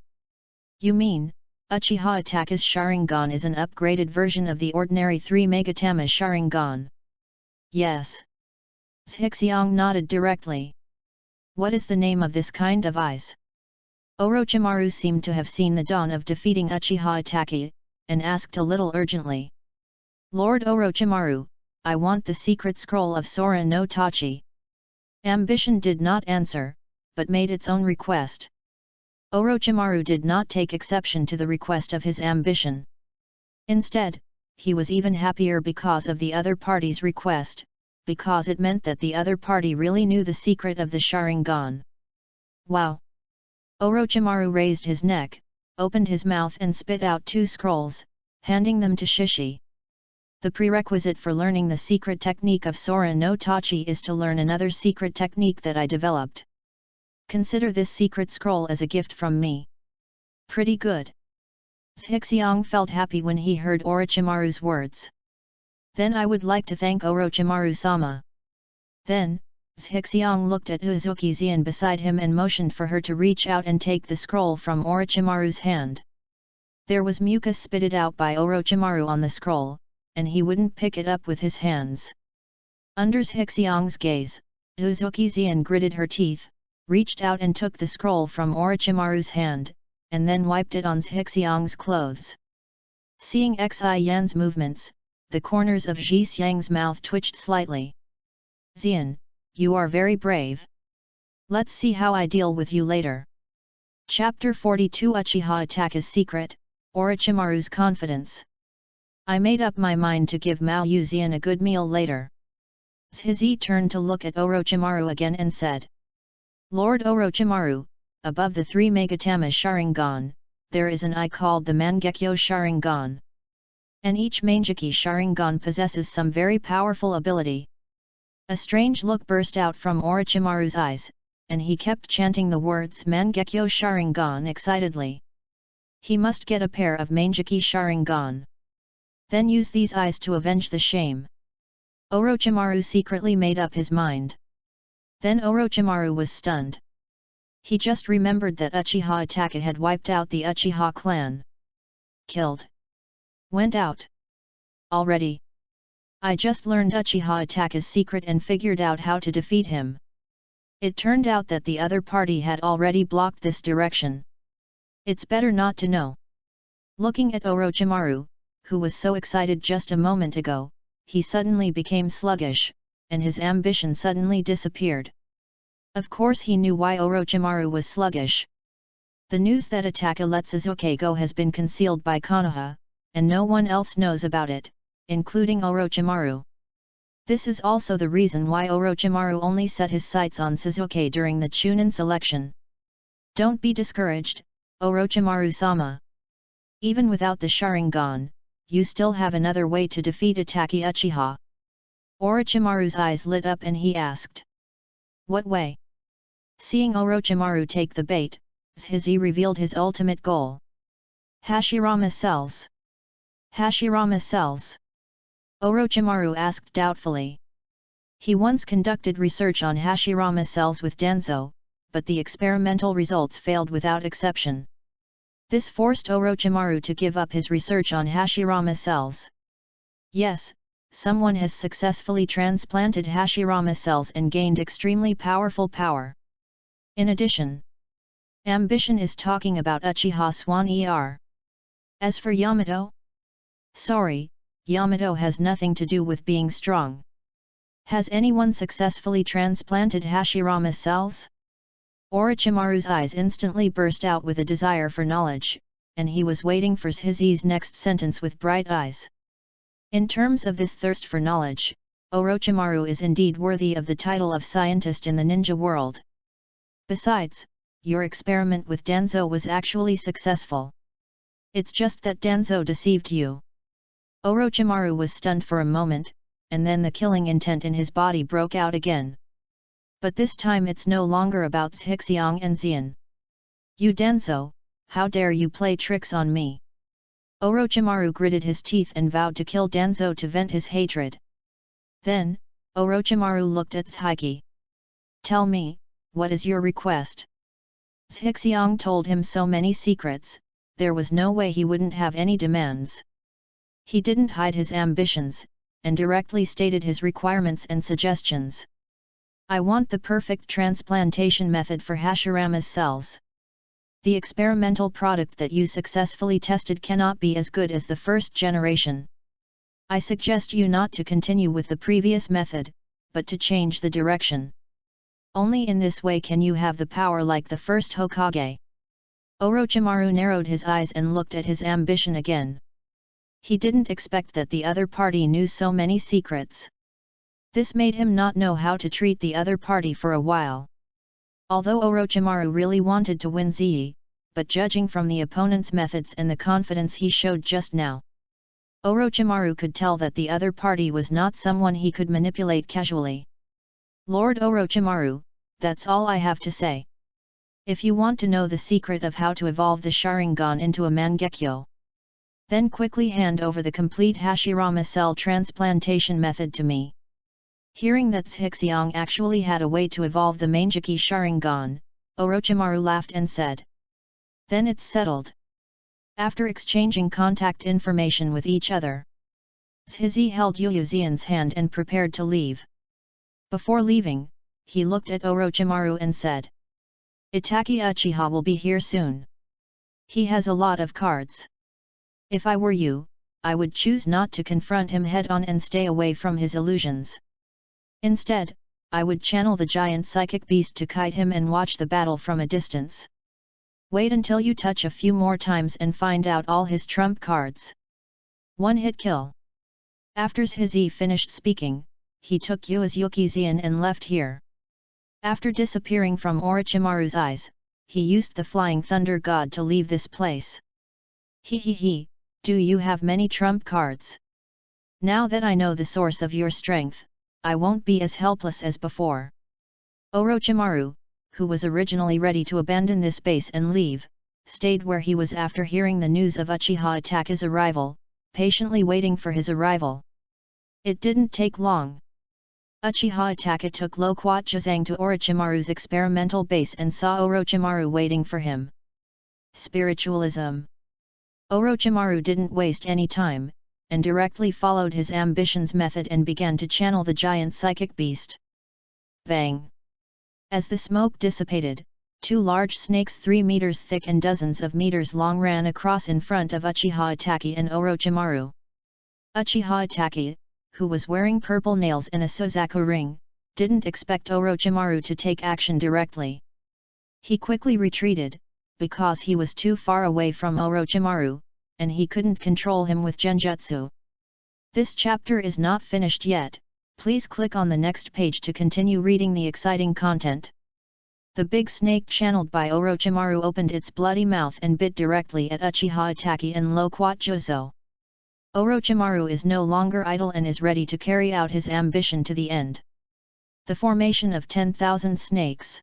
"You mean, Uchiha Itachi's Sharingan is an upgraded version of the ordinary 3 Megatama's Sharingan. Yes. Zhixiang nodded directly. What is the name of this kind of eyes? Orochimaru seemed to have seen the dawn of defeating Uchiha Itachi, and asked a little urgently. Lord Orochimaru, I want the secret scroll of Sora no Tachi. Ambition did not answer, but made its own request. Orochimaru did not take exception to the request of his ambition. Instead, he was even happier because of the other party's request, because it meant that the other party really knew the secret of the Sharingan. Wow! Orochimaru raised his neck, opened his mouth and spit out 2 scrolls, handing them to Shishi. The prerequisite for learning the secret technique of Sora no Tachi is to learn another secret technique that I developed. Consider this secret scroll as a gift from me. Pretty good. Zhixiang felt happy when he heard Orochimaru's words. Then I would like to thank Orochimaru-sama. Then, Zhixiang looked at Uzuki Xian beside him and motioned for her to reach out and take the scroll from Orochimaru's hand. There was mucus spitted out by Orochimaru on the scroll, and he wouldn't pick it up with his hands. Under Zhixiang's gaze, Uzuki Xian gritted her teeth, reached out and took the scroll from Orochimaru's hand, and then wiped it on Zhixiang's clothes. Seeing Xi Yan's movements, the corners of Ji Xiang's mouth twitched slightly. Xian, you are very brave. Let's see how I deal with you later. Chapter 42 Uchiha Itachi's Secret, Orochimaru's Confidence. I made up my mind to give Mao Yu Xian a good meal later. Zhizi turned to look at Orochimaru again and said. Lord Orochimaru, above the 3 Megatama Sharingan, there is an eye called the Mangekyo Sharingan. And each Mangeki Sharingan possesses some very powerful ability. A strange look burst out from Orochimaru's eyes, and he kept chanting the words Mangekyo Sharingan excitedly. He must get a pair of Mangeki Sharingan. Then use these eyes to avenge the shame. Orochimaru secretly made up his mind. Then Orochimaru was stunned. He just remembered that Uchiha Itachi had wiped out the Uchiha clan. Killed. Went out. Already. I just learned Uchiha Itachi's secret and figured out how to defeat him. It turned out that the other party had already blocked this direction. It's better not to know. Looking at Orochimaru, who was so excited just a moment ago, he suddenly became sluggish, and his ambition suddenly disappeared. Of course he knew why Orochimaru was sluggish. The news that Itachi let Sasuke go has been concealed by Konoha, and no one else knows about it, including Orochimaru. This is also the reason why Orochimaru only set his sights on Sasuke during the Chunin selection. Don't be discouraged, Orochimaru-sama. Even without the Sharingan, you still have another way to defeat Itachi Uchiha. Orochimaru's eyes lit up and he asked. What way? Seeing Orochimaru take the bait, Zhizi revealed his ultimate goal. Hashirama cells. Hashirama cells? Orochimaru asked doubtfully. He once conducted research on Hashirama cells with Danzo, but the experimental results failed without exception. This forced Orochimaru to give up his research on Hashirama cells. Yes, someone has successfully transplanted Hashirama cells and gained extremely powerful power. In addition, Ambition is talking about Uchiha Swan ER. As for Yamato? Sorry, Yamato has nothing to do with being strong. Has anyone successfully transplanted Hashirama cells? Orochimaru's eyes instantly burst out with a desire for knowledge, and he was waiting for Zhizi's next sentence with bright eyes. In terms of this thirst for knowledge, Orochimaru is indeed worthy of the title of scientist in the ninja world. Besides, your experiment with Danzo was actually successful. It's just that Danzo deceived you. Orochimaru was stunned for a moment, and then the killing intent in his body broke out again. But this time it's no longer about Zhixiang and Xian. You Danzo, how dare you play tricks on me? Orochimaru gritted his teeth and vowed to kill Danzo to vent his hatred. Then, Orochimaru looked at Zhiki. Tell me, what is your request? Zhixiang told him so many secrets, there was no way he wouldn't have any demands. He didn't hide his ambitions, and directly stated his requirements and suggestions. I want the perfect transplantation method for Hashirama's cells. The experimental product that you successfully tested cannot be as good as the first generation. I suggest you not to continue with the previous method, but to change the direction. Only in this way can you have the power like the first Hokage. Orochimaru narrowed his eyes and looked at his ambition again. He didn't expect that the other party knew so many secrets. This made him not know how to treat the other party for a while. Although Orochimaru really wanted to win Zei, but judging from the opponent's methods and the confidence he showed just now, Orochimaru could tell that the other party was not someone he could manipulate casually. Lord Orochimaru, that's all I have to say. If you want to know the secret of how to evolve the Sharingan into a Mangekyo, then quickly hand over the complete Hashirama cell transplantation method to me. Hearing that Zhixiang actually had a way to evolve the Mangekyo Sharingan, Orochimaru laughed and said, "Then it's settled." After exchanging contact information with each other, Zhizi held Yu Yuzian's hand and prepared to leave. Before leaving, he looked at Orochimaru and said, "Itachi Uchiha will be here soon. He has a lot of cards. If I were you, I would choose not to confront him head-on and stay away from his illusions. Instead, I would channel the giant psychic beast to kite him and watch the battle from a distance. Wait until you touch a few more times and find out all his trump cards. One-hit kill." After Zhizi finished speaking, he took Yuzukizian and left here. After disappearing from Orochimaru's eyes, he used the Flying Thunder God to leave this place. He, do you have many trump cards? Now that I know the source of your strength, I won't be as helpless as before. Orochimaru, who was originally ready to abandon this base and leave, stayed where he was after hearing the news of Uchiha Itachi's arrival, patiently waiting for his arrival. It didn't take long. Uchiha Itachi took Loquat Juzang to Orochimaru's experimental base and saw Orochimaru waiting for him. Spiritualism. Orochimaru didn't waste any time, and directly followed his ambitions method and began to channel the giant psychic beast. Bang! As the smoke dissipated, two large snakes 3 meters thick and dozens of meters long ran across in front of Uchiha Itachi and Orochimaru. Uchiha Itachi, who was wearing purple nails and a Suzaku ring, didn't expect Orochimaru to take action directly. He quickly retreated, because he was too far away from Orochimaru, and he couldn't control him with genjutsu. This chapter is not finished yet, please click on the next page to continue reading the exciting content. The big snake channeled by Orochimaru opened its bloody mouth and bit directly at Uchiha Itachi and Loquat Jozo. Orochimaru is no longer idle and is ready to carry out his ambition to the end. The formation of 10,000 snakes.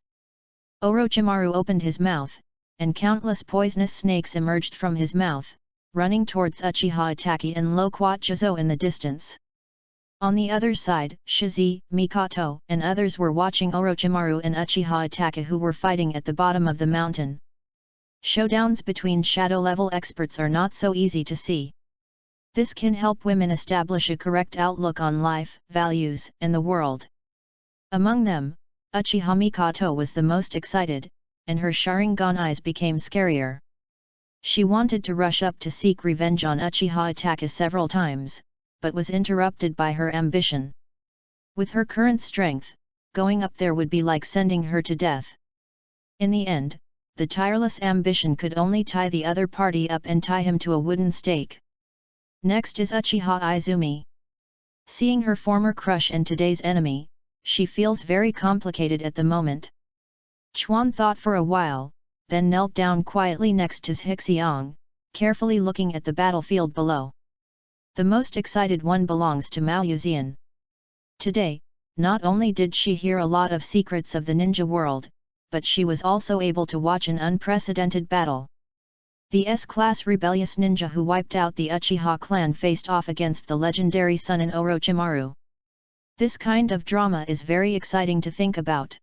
Orochimaru opened his mouth, and countless poisonous snakes emerged from his mouth, running towards Uchiha Itachi and Loquat Jozo in the distance. On the other side, Shizi, Mikoto, and others were watching Orochimaru and Uchiha Itachi, who were fighting at the bottom of the mountain. Showdowns between shadow-level experts are not so easy to see. This can help women establish a correct outlook on life, values, and the world. Among them, Uchiha Mikoto was the most excited, and her Sharingan eyes became scarier. She wanted to rush up to seek revenge on Uchiha Itachi several times, but was interrupted by her ambition. With her current strength, going up there would be like sending her to death. In the end, the tireless ambition could only tie the other party up and tie him to a wooden stake. Next is Uchiha Izumi. Seeing her former crush and today's enemy, she feels very complicated at the moment. Chuan thought for a while, then knelt down quietly next to Zhixiang, carefully looking at the battlefield below. The most excited one belongs to Mao Yuzian. Today, not only did she hear a lot of secrets of the ninja world, but she was also able to watch an unprecedented battle. The S-class rebellious ninja who wiped out the Uchiha clan faced off against the legendary Sunin Orochimaru. This kind of drama is very exciting to think about.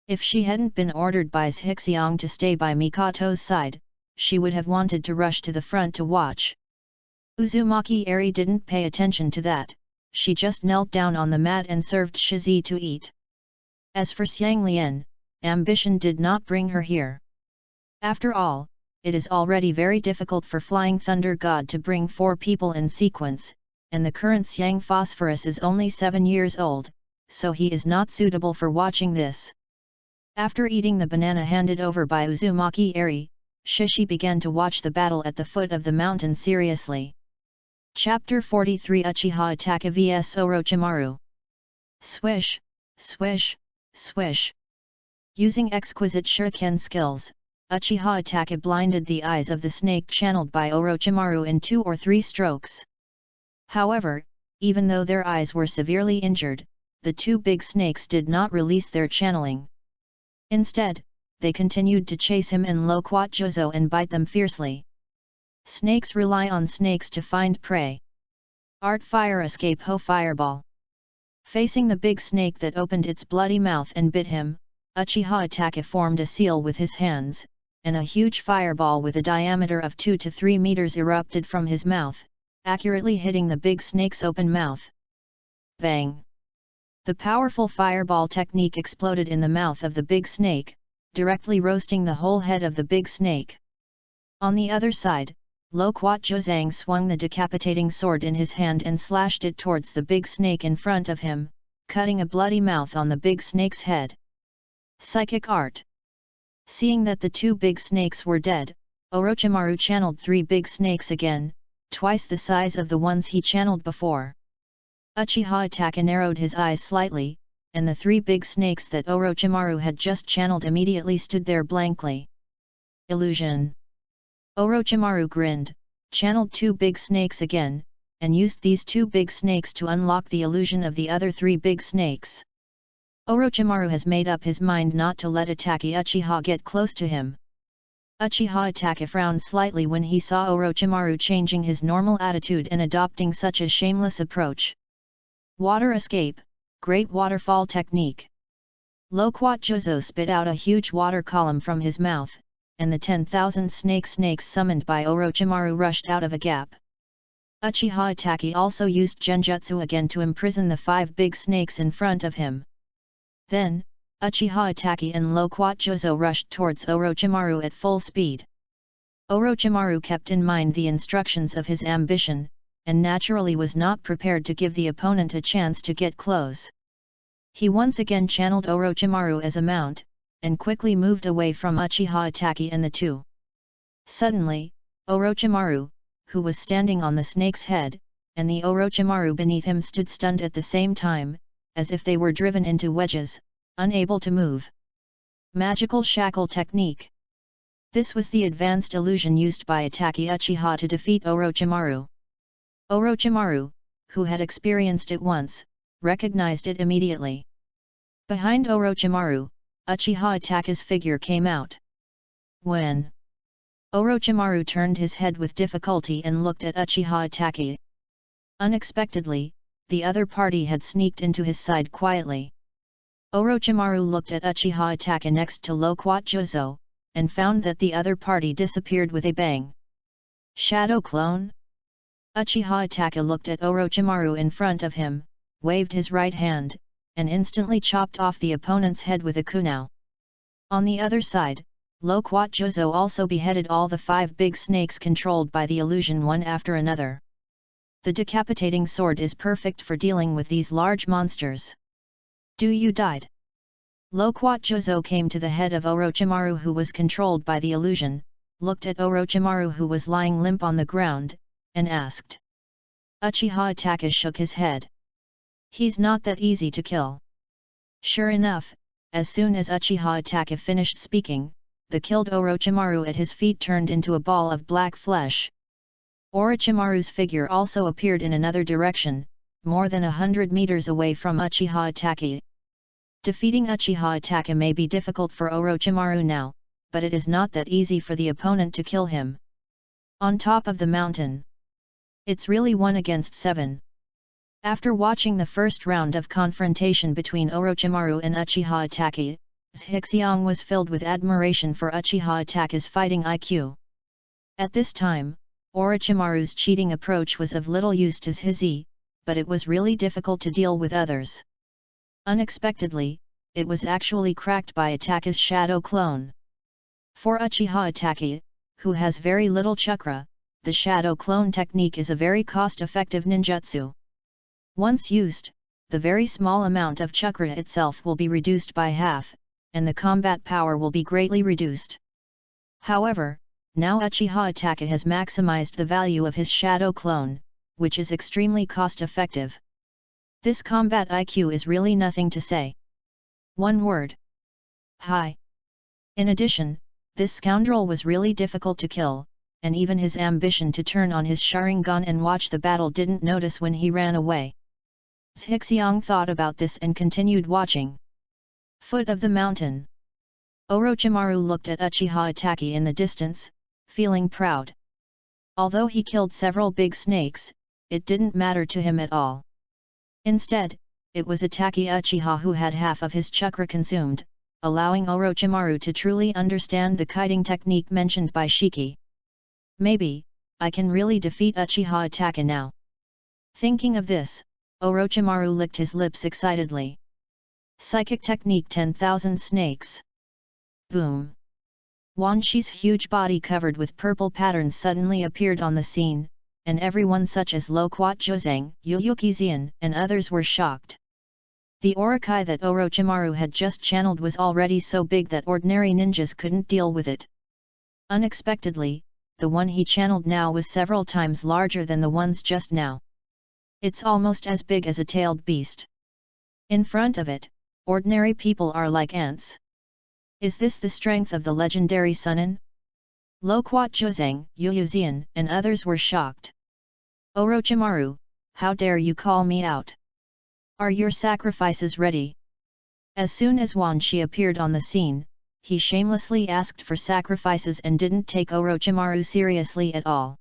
If she hadn't been ordered by Zhixiang to stay by Mikoto's side, she would have wanted to rush to the front to watch. Uzumaki Eri didn't pay attention to that, she just knelt down on the mat and served Shizi to eat. As for Xiang Lian, ambition did not bring her here. After all, it is already very difficult for Flying Thunder God to bring 4 people in sequence, and the current Xiang Phosphorus is only 7 years old, so he is not suitable for watching this. After eating the banana handed over by Uzumaki Eri, Shishi began to watch the battle at the foot of the mountain seriously. Chapter 43 Uchiha Attack vs Orochimaru. Swish, swish, swish. Using exquisite shuriken skills, Uchiha Attack blinded the eyes of the snake channeled by Orochimaru in 2 or 3 strokes. However, even though their eyes were severely injured, the 2 big snakes did not release their channeling. Instead, they continued to chase him and Loquat Jozo and bite them fiercely. Snakes rely on snakes to find prey. Art Fire Escape Ho Fireball. Facing the big snake that opened its bloody mouth and bit him, Uchiha Attack formed a seal with his hands, and a huge fireball with a diameter of 2 to 3 meters erupted from his mouth, accurately hitting the big snake's open mouth. Bang! The powerful fireball technique exploded in the mouth of the big snake, directly roasting the whole head of the big snake. On the other side, Loquat Zhozang swung the decapitating sword in his hand and slashed it towards the big snake in front of him, cutting a bloody mouth on the big snake's head. Psychic Art. Seeing that the 2 big snakes were dead, Orochimaru channeled 3 big snakes again, twice the size of the ones he channeled before. Uchiha Attack narrowed his eyes slightly, and the 3 big snakes that Orochimaru had just channeled immediately stood there blankly. Illusion. Orochimaru grinned, channeled 2 big snakes again, and used these 2 big snakes to unlock the illusion of the other 3 big snakes. Orochimaru has made up his mind not to let Attacky Uchiha get close to him. Uchiha Attack frowned slightly when he saw Orochimaru changing his normal attitude and adopting such a shameless approach. Water Escape, Great Waterfall Technique. Loquat Jozo spit out a huge water column from his mouth, and the 10,000 snakes summoned by Orochimaru rushed out of a gap. Uchiha Attack also used Genjutsu again to imprison the 5 big snakes in front of him. Then, Uchiha Attack and Loquat Jozo rushed towards Orochimaru at full speed. Orochimaru kept in mind the instructions of his ambition, and naturally was not prepared to give the opponent a chance to get close. He once again channeled Orochimaru as a mount, and quickly moved away from Uchiha Attack and the 2. Suddenly, Orochimaru, who was standing on the snake's head, and the Orochimaru beneath him stood stunned at the same time, as if they were driven into wedges, unable to move. Magical Shackle Technique. This was the advanced illusion used by Attacky Uchiha to defeat Orochimaru. Orochimaru, who had experienced it once, recognized it immediately. Behind Orochimaru, Uchiha Attack's figure came out. When Orochimaru turned his head with difficulty and looked at Uchiha Attack. Unexpectedly, the other party had sneaked into his side quietly. Orochimaru looked at Uchiha Attack next to Loquat Jozo, and found that the other party disappeared with a bang. Shadow Clone? Uchiha Attack looked at Orochimaru in front of him, waved his right hand, and instantly chopped off the opponent's head with a kunao. On the other side, Loquat Jozo also beheaded all the 5 big snakes controlled by the illusion one after another. The decapitating sword is perfect for dealing with these large monsters. Do you died? Loquat Jozo came to the head of Orochimaru who was controlled by the illusion, looked at Orochimaru who was lying limp on the ground, and asked. Uchiha Attack shook his head. He's not that easy to kill. Sure enough, as soon as Uchiha Attack finished speaking, the killed Orochimaru at his feet turned into a ball of black flesh. Orochimaru's figure also appeared in another direction, more than 100 meters away from Uchiha Attack. Defeating Uchiha Attack may be difficult for Orochimaru now, but it is not that easy for the opponent to kill him. On top of the mountain. It's really 1 against 7. After watching the first round of confrontation between Orochimaru and Uchiha Attack, Zhixiang was filled with admiration for Uchiha Attack's fighting IQ. At this time, Orochimaru's cheating approach was of little use to his, but it was really difficult to deal with others. Unexpectedly, it was actually cracked by Itachi's shadow clone. For Uchiha Itachi, who has very little chakra, the shadow clone technique is a very cost-effective ninjutsu. Once used, the very small amount of chakra itself will be reduced by half, and the combat power will be greatly reduced. However, now Uchiha Itachi has maximized the value of his shadow clone, which is extremely cost-effective. This combat IQ is really nothing to say. One word. High. In addition, this scoundrel was really difficult to kill, and even his ambition to turn on his Sharingan and watch the battle didn't notice when he ran away. Zhixiang thought about this and continued watching. Foot of the mountain. Orochimaru looked at Uchiha Itachi in the distance, feeling proud. Although he killed several big snakes, it didn't matter to him at all. Instead, it was Itachi Uchiha who had half of his chakra consumed, allowing Orochimaru to truly understand the kiting technique mentioned by Shiki. Maybe, I can really defeat Uchiha Itachi now. Thinking of this, Orochimaru licked his lips excitedly. Psychic technique 10,000 snakes. Boom! Wan Shi's huge body covered with purple patterns suddenly appeared on the scene, and everyone such as Lo Kuat Zhozang, Yuyuki Xian, and others were shocked. The Orokai that Orochimaru had just channeled was already so big that ordinary ninjas couldn't deal with it. Unexpectedly, the one he channeled now was several times larger than the ones just now. It's almost as big as a tailed beast. In front of it, ordinary people are like ants. Is this the strength of the legendary Sunin? Lo Kuat Zhozang, Yu Xian, and others were shocked. Orochimaru, how dare you call me out? Are your sacrifices ready? As soon as Wan Shi appeared on the scene, he shamelessly asked for sacrifices and didn't take Orochimaru seriously at all.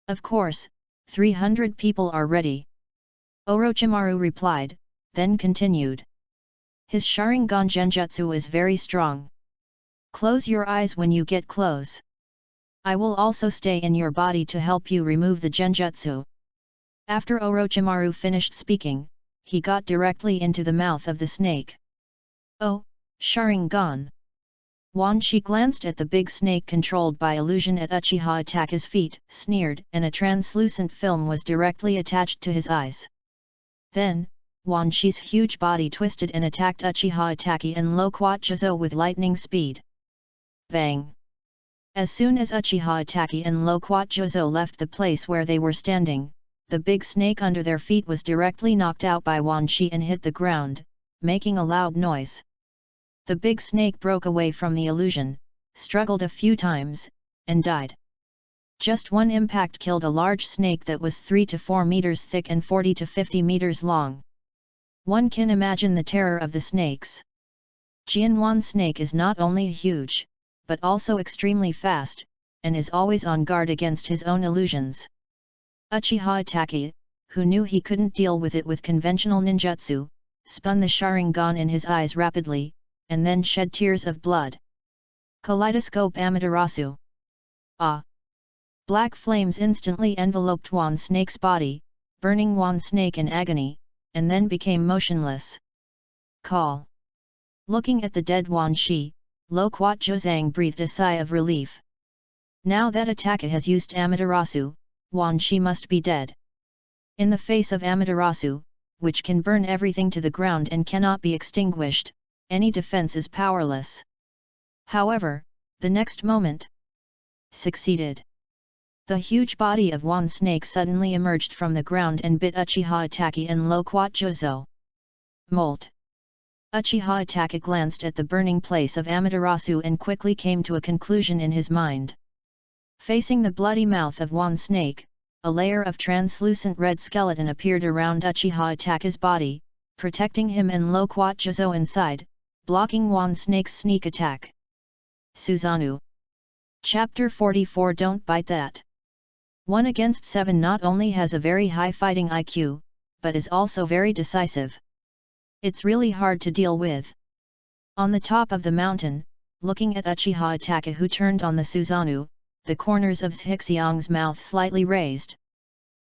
Of course, 300 people are ready. Orochimaru replied, then continued. His Sharingan Genjutsu is very strong. Close your eyes when you get close. I will also stay in your body to help you remove the Genjutsu. After Orochimaru finished speaking, he got directly into the mouth of the snake. Oh, Sharingan! Wan Shi glanced at the big snake controlled by illusion at Uchiha Itachi's feet, sneered, and a translucent film was directly attached to his eyes. Then, Wan Shi's huge body twisted and attacked Uchiha Itachi and Lo Kuat Zhozang with lightning speed. Bang! As soon as Uchiha Itachi and Lo Kuat Zhozang left the place where they were standing, the big snake under their feet was directly knocked out by Wan Shi and hit the ground, making a loud noise. The big snake broke away from the illusion, struggled a few times, and died. Just one impact killed a large snake that was 3 to 4 meters thick and 40 to 50 meters long. One can imagine the terror of the snakes. Jianwan snake is not only huge, but also extremely fast, and is always on guard against his own illusions. Uchiha Itachi, who knew he couldn't deal with it with conventional ninjutsu, spun the Sharingan in his eyes rapidly, and then shed tears of blood. Kaleidoscope Amaterasu. Ah! Black flames instantly enveloped Wan Snake's body, burning Wan Snake in agony, and then became motionless. Call. Looking at the dead Wan Shi, Lo Kuat Zhozang breathed a sigh of relief. Now that Itachi has used Amaterasu, Wan Shi must be dead. In the face of Amaterasu, which can burn everything to the ground and cannot be extinguished, any defense is powerless. However, the next moment succeeded. The huge body of Wan Snake suddenly emerged from the ground and bit Uchiha Itachi and Lo Kuat Zhozang. Molt. Uchiha Itachi glanced at the burning place of Amaterasu and quickly came to a conclusion in his mind. Facing the bloody mouth of Wan Snake, a layer of translucent red skeleton appeared around Uchiha Itachi's body, protecting him and Lo Kuat Zhozang inside, blocking Wan Snake's sneak attack. Susanoo. Chapter 44 Don't Bite That. 1 against 7 not only has a very high fighting IQ, but is also very decisive. It's really hard to deal with. On the top of the mountain, looking at Uchiha Itachi who turned on the Susanoo, the corners of Zhixiang's mouth slightly raised.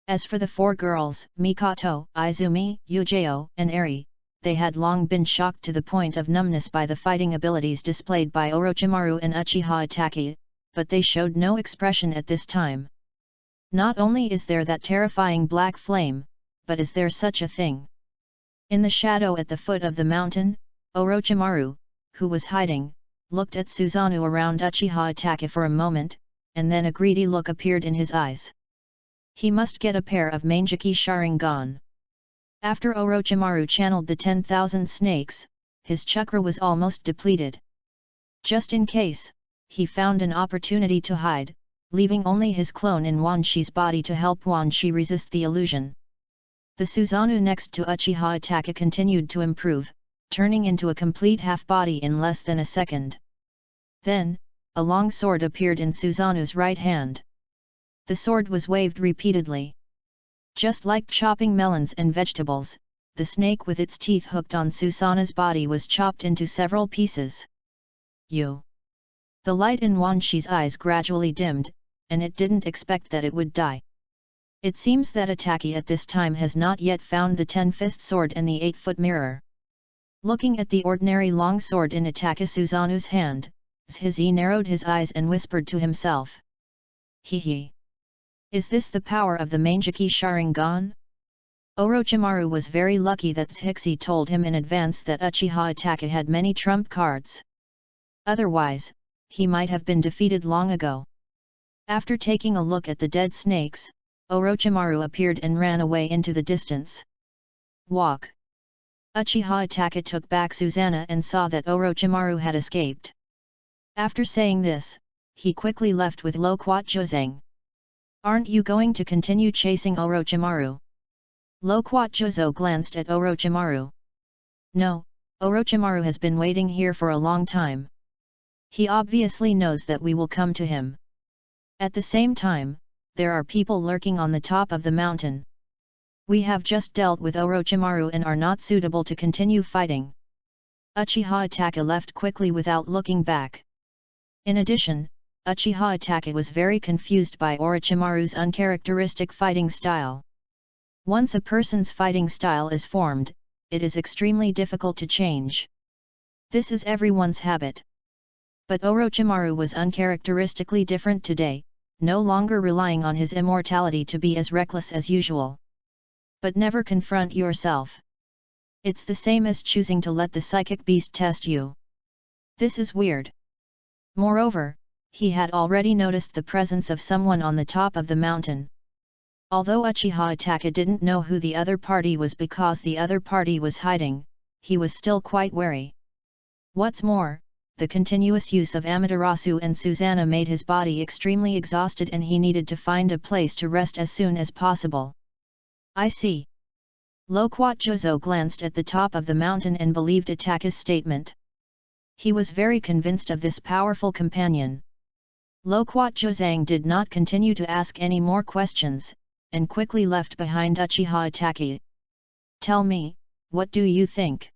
As for the four girls, Mikoto, Izumi, Yujao, and Eri, they had long been shocked to the point of numbness by the fighting abilities displayed by Orochimaru and Uchiha Itachi, but they showed no expression at this time. Not only is there that terrifying black flame, but is there such a thing? In the shadow at the foot of the mountain, Orochimaru, who was hiding, looked at Susanoo around Uchiha Itachi for a moment, and then a greedy look appeared in his eyes. He must get a pair of Mangeki Sharingan. After Orochimaru channeled the 10,000 snakes, his chakra was almost depleted. Just in case, he found an opportunity to hide, leaving only his clone in Wan Shi's body to help Wan Shi resist the illusion. The Susanoo next to Uchiha Itachi continued to improve, turning into a complete half-body in less than a second. Then, a long sword appeared in Susanoo's right hand. The sword was waved repeatedly. Just like chopping melons and vegetables, the snake with its teeth hooked on Susanoo's body was chopped into several pieces. The light in Wan Shi's eyes gradually dimmed, and it didn't expect that it would die. It seems that Itachi at this time has not yet found the 10-fist sword and the 8-foot mirror. Looking at the ordinary long sword in Itachi Susanoo's hand, Zhizi narrowed his eyes and whispered to himself. Hee. Is this the power of the Mangeki Sharingan? Orochimaru was very lucky that Zhizi told him in advance that Uchiha Itachi had many trump cards. Otherwise, he might have been defeated long ago. After taking a look at the dead snakes, Orochimaru appeared and ran away into the distance. Walk. Uchiha Itachi took back Susanoo and saw that Orochimaru had escaped. After saying this, he quickly left with Loquat Jozang. Aren't you going to continue chasing Orochimaru? Loquat Jozo glanced at Orochimaru. No, Orochimaru has been waiting here for a long time. He obviously knows that we will come to him. At the same time, there are people lurking on the top of the mountain. We have just dealt with Orochimaru and are not suitable to continue fighting. Uchiha Itachi left quickly without looking back. In addition, Uchiha Itachi was very confused by Orochimaru's uncharacteristic fighting style. Once a person's fighting style is formed, it is extremely difficult to change. This is everyone's habit. But Orochimaru was uncharacteristically different today, no longer relying on his immortality to be as reckless as usual. But never confront yourself. It's the same as choosing to let the psychic beast test you. This is weird. Moreover, he had already noticed the presence of someone on the top of the mountain. Although Uchiha Itachi didn't know who the other party was because the other party was hiding, he was still quite wary. What's more, the continuous use of Amaterasu and Susanoo made his body extremely exhausted and he needed to find a place to rest as soon as possible. I see. Loquat Jozo glanced at the top of the mountain and believed Itachi's statement. He was very convinced of this powerful companion. Loquat Jozang did not continue to ask any more questions, and quickly left behind Uchiha Itachi. Tell me, what do you think?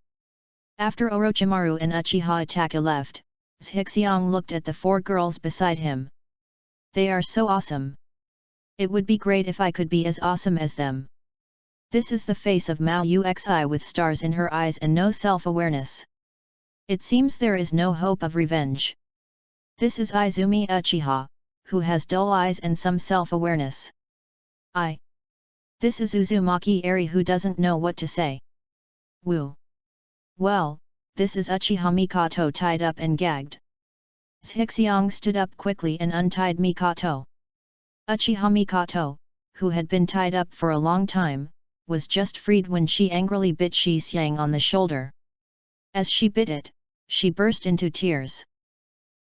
After Orochimaru and Uchiha Itachi left, Zhixiang looked at the four girls beside him. They are so awesome. It would be great if I could be as awesome as them. This is the face of Mao Uxi with stars in her eyes and no self-awareness. It seems there is no hope of revenge. This is Izumi Uchiha, who has dull eyes and some self-awareness. This is Uzumaki Eri who doesn't know what to say. Woo. Well, this is Uchiha Mikoto tied up and gagged. Zhixiang stood up quickly and untied Mikoto. Uchiha Mikoto, who had been tied up for a long time, was just freed when she angrily bit Shi Xiang on the shoulder. As she bit it, she burst into tears.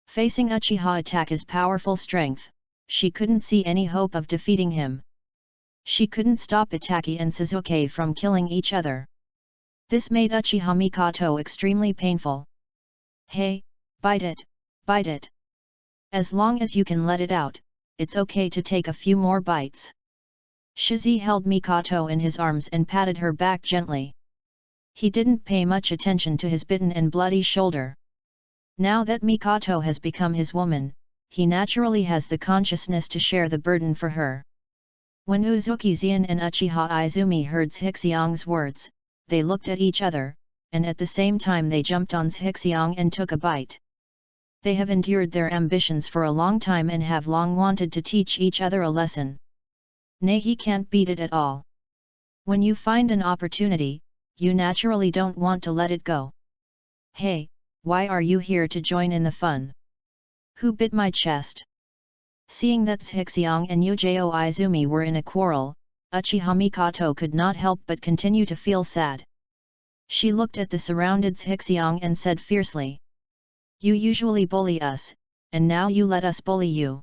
Facing Uchiha Itachi's powerful strength, she couldn't see any hope of defeating him. She couldn't stop Itachi and Sasuke from killing each other. This made Uchiha Mikoto extremely painful. Hey, bite it, bite it. As long as you can let it out, it's okay to take a few more bites. Shizi held Mikoto in his arms and patted her back gently. He didn't pay much attention to his bitten and bloody shoulder. Now that Mikoto has become his woman, he naturally has the consciousness to share the burden for her. When Uzuki Xian and Uchiha Izumi heard Zhixiang's words, they looked at each other, and at the same time they jumped on Zhixiang and took a bite. They have endured their ambitions for a long time and have long wanted to teach each other a lesson. Nay, he can't beat it at all. When you find an opportunity, you naturally don't want to let it go. Hey, why are you here to join in the fun? Who bit my chest? Seeing that Zhixiang and Ujo Izumi were in a quarrel, Uchiha Mikoto could not help but continue to feel sad. She looked at the surrounded Zhixiang and said fiercely, "You usually bully us, and now you let us bully you."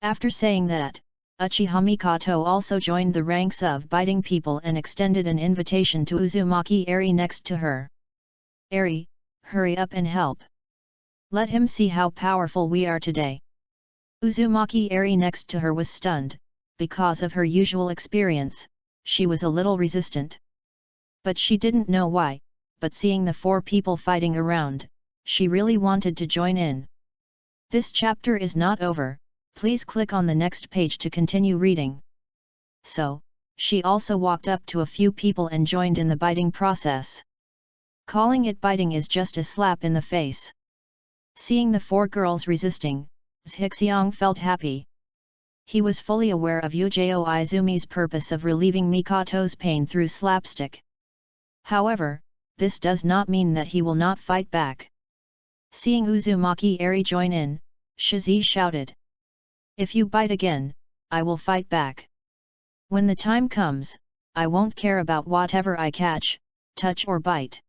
After saying that, Uchiha Mikoto also joined the ranks of biting people and extended an invitation to Uzumaki Eri next to her. "Eri, hurry up and help. Let him see how powerful we are today." Uzumaki Eri next to her was stunned. Because of her usual experience, she was a little resistant. But she didn't know why, but seeing the four people fighting around, she really wanted to join in. This chapter is not over, please click on the next page to continue reading. So, she also walked up to a few people and joined in the biting process. Calling it biting is just a slap in the face. Seeing the four girls resisting, Zhixiang felt happy. He was fully aware of Ujo Izumi's purpose of relieving Mikoto's pain through slapstick. However, this does not mean that he will not fight back. Seeing Uzumaki Eri join in, Shizi shouted, "If you bite again, I will fight back. When the time comes, I won't care about whatever I catch, touch or bite."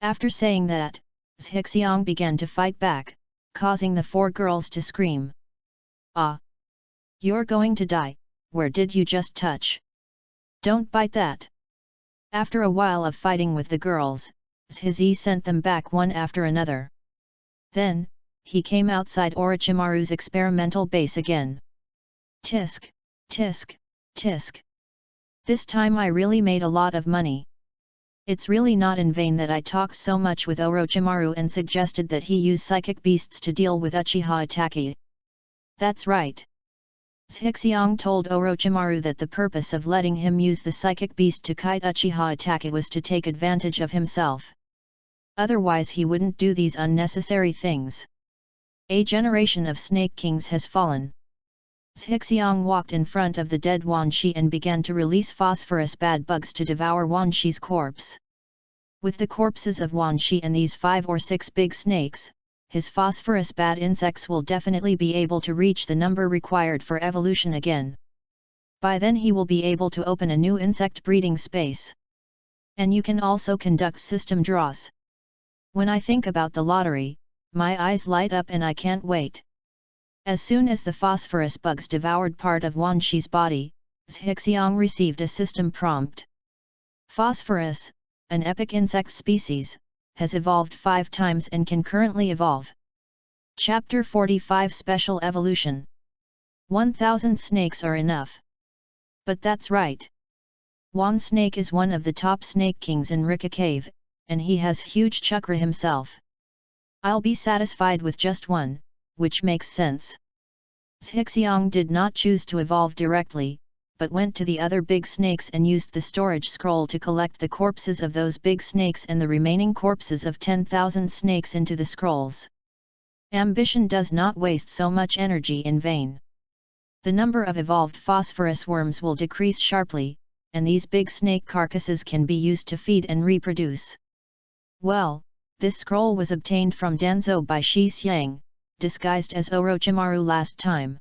After saying that, Zhixiang began to fight back, causing the four girls to scream. "Ah! You're going to die, where did you just touch? Don't bite that!" After a while of fighting with the girls, Zhizi sent them back one after another. Then, he came outside Orochimaru's experimental base again. Tisk, tisk, tisk. This time I really made a lot of money. It's really not in vain that I talked so much with Orochimaru and suggested that he use psychic beasts to deal with Uchiha Itachi. That's right. Zhixiang told Orochimaru that the purpose of letting him use the psychic beast to kite Uchiha Itachi was to take advantage of himself. Otherwise he wouldn't do these unnecessary things. A generation of Snake Kings has fallen. Zhixiang walked in front of the dead Wan Shi and began to release phosphorus bad bugs to devour Wan Shi's corpse. With the corpses of Wan Shi and these 5 or 6 big snakes, his phosphorus bad insects will definitely be able to reach the number required for evolution again. By then he will be able to open a new insect breeding space. And you can also conduct system draws. When I think about the lottery, my eyes light up and I can't wait. As soon as the phosphorus bugs devoured part of Wan Shi's body, Zhixiang received a system prompt. Phosphorus, an epic insect species, has evolved 5 times and can currently evolve. Chapter 45 Special Evolution. 1000 snakes are enough. But that's right. Wan Snake is one of the top snake kings in Rika Cave, and he has huge chakra himself. I'll be satisfied with just one, which makes sense. Zhixiang did not choose to evolve directly, but went to the other big snakes and used the storage scroll to collect the corpses of those big snakes and the remaining corpses of 10,000 snakes into the scrolls. Ambition does not waste so much energy in vain. The number of evolved phosphorus worms will decrease sharply, and these big snake carcasses can be used to feed and reproduce. Well, this scroll was obtained from Danzou by Shi Xiang, disguised as Orochimaru last time.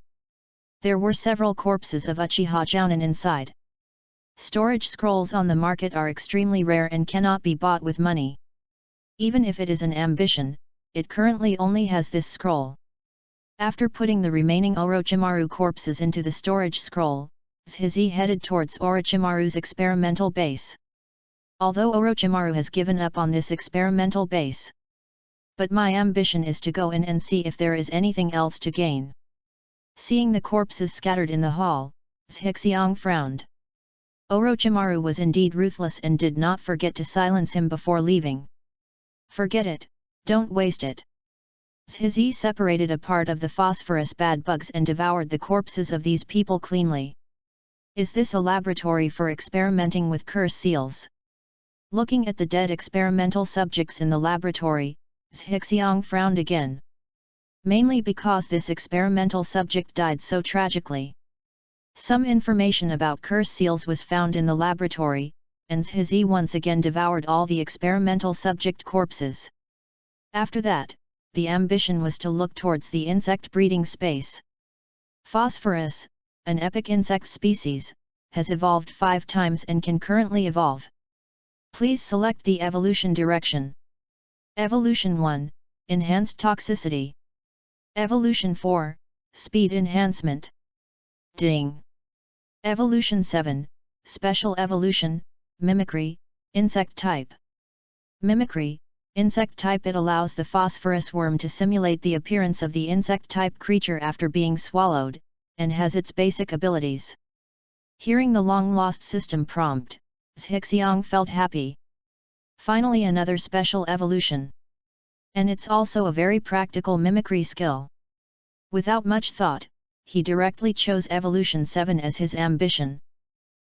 There were several corpses of Uchiha Jounin inside. Storage scrolls on the market are extremely rare and cannot be bought with money. Even if it is an ambition, it currently only has this scroll. After putting the remaining Orochimaru corpses into the storage scroll, Zhizi headed towards Orochimaru's experimental base. Although Orochimaru has given up on this experimental base. But my ambition is to go in and see if there is anything else to gain. Seeing the corpses scattered in the hall, Zhixiang frowned. Orochimaru was indeed ruthless and did not forget to silence him before leaving. Forget it, don't waste it. Zhizi separated a part of the phosphorus bad bugs and devoured the corpses of these people cleanly. Is this a laboratory for experimenting with curse seals? Looking at the dead experimental subjects in the laboratory, Zhixiang frowned again. Mainly because this experimental subject died so tragically. Some information about curse seals was found in the laboratory, and Zhizi once again devoured all the experimental subject corpses. After that, the ambition was to look towards the insect breeding space. Phosphorus, an epic insect species, has evolved 5 times and can currently evolve. Please select the evolution direction. Evolution 1, Enhanced Toxicity. Evolution 4, Speed Enhancement. Ding! Evolution 7, Special Evolution, Mimicry, Insect Type. Mimicry, Insect Type. It allows the phosphorus worm to simulate the appearance of the insect type creature after being swallowed, and has its basic abilities. Hearing the long-lost system prompt, Zhixiang felt happy. Finally another special evolution. And it's also a very practical mimicry skill. Without much thought, he directly chose Evolution 7 as his ambition.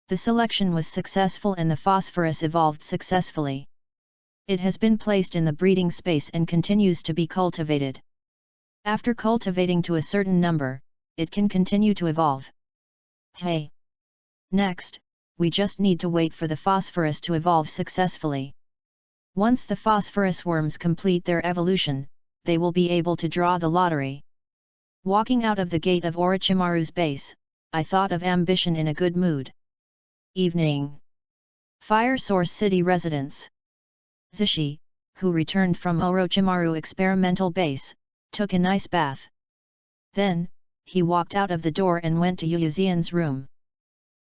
The selection was successful and the phosphorus evolved successfully. It has been placed in the breeding space and continues to be cultivated. After cultivating to a certain number, it can continue to evolve. Hey! Next, we just need to wait for the phosphorus to evolve successfully. Once the phosphorus worms complete their evolution, they will be able to draw the lottery. Walking out of the gate of Orochimaru's base, I thought of ambition in a good mood. Evening. Fire Source City residence. Zishi, who returned from Orochimaru experimental base, took a nice bath. Then, he walked out of the door and went to Yu Xian's room.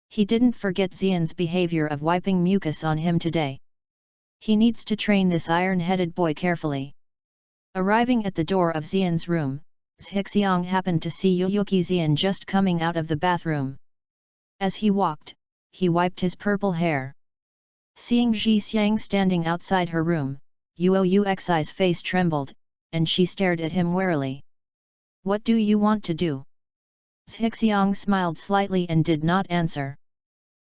He didn't forget Xian's behavior of wiping mucus on him today. He needs to train this iron-headed boy carefully. Arriving at the door of Xian's room, Zhixiang happened to see Yuyuki Xian just coming out of the bathroom. As he walked, he wiped his purple hair. Seeing Zhixiang standing outside her room, Yuoyuxi's face trembled, and she stared at him warily. What do you want to do? Zhixiang smiled slightly and did not answer.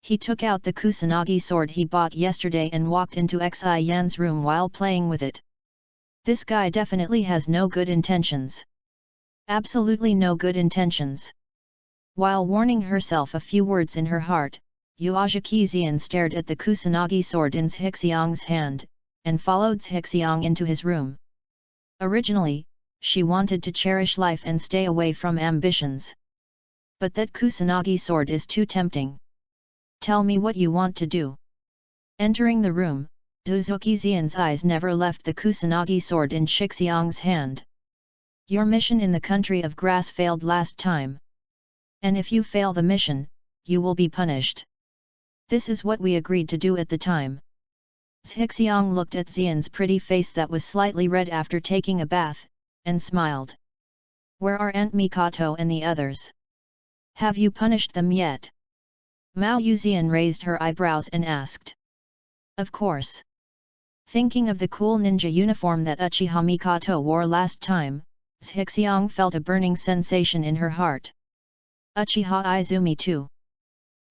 He took out the Kusanagi sword he bought yesterday and walked into Xi Yan's room while playing with it. This guy definitely has no good intentions. Absolutely no good intentions. While warning herself a few words in her heart, Yuoyuki Xian stared at the Kusanagi sword in Zhixiang's hand, and followed Zhixiang into his room. Originally, she wanted to cherish life and stay away from ambitions. But that Kusanagi sword is too tempting. Tell me what you want to do. Entering the room, Yuoyuki Xian's eyes never left the Kusanagi sword in Zhixiang's hand. Your mission in the country of grass failed last time. And if you fail the mission, you will be punished. This is what we agreed to do at the time. Zhixiang looked at Xian's pretty face that was slightly red after taking a bath, and smiled. Where are Aunt Mikoto and the others? Have you punished them yet? Mao Yuxian raised her eyebrows and asked. Of course. Thinking of the cool ninja uniform that Uchiha Mikoto wore last time, Zhixiang felt a burning sensation in her heart. Uchiha Izumi too.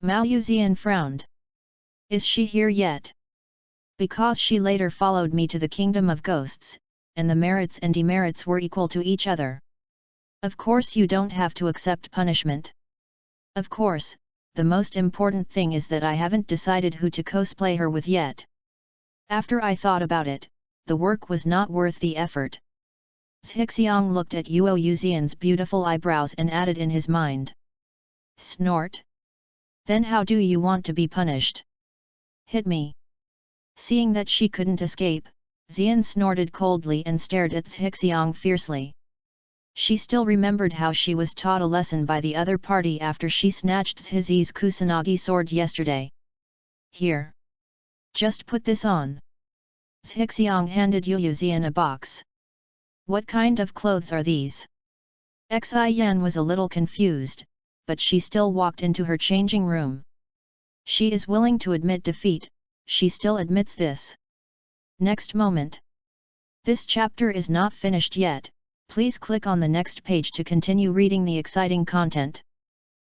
Mao Yuxian frowned. Is she here yet? Because she later followed me to the kingdom of ghosts, and the merits and demerits were equal to each other. Of course you don't have to accept punishment. Of course, the most important thing is that I haven't decided who to cosplay her with yet. After I thought about it, the work was not worth the effort. Zhixiang looked at Yuoyuxian's beautiful eyebrows and added in his mind. Snort. Then how do you want to be punished? Hit me. Seeing that she couldn't escape, Xian snorted coldly and stared at Zhixiang fiercely. She still remembered how she was taught a lesson by the other party after she snatched Zhizi's Kusanagi sword yesterday. Here. Just put this on. Zhixiang handed Yuoyuxian a box. What kind of clothes are these? Xi Yan was a little confused, but she still walked into her changing room. She is willing to admit defeat, she still admits this. Next moment. This chapter is not finished yet, Please click on the next page to continue reading the exciting content.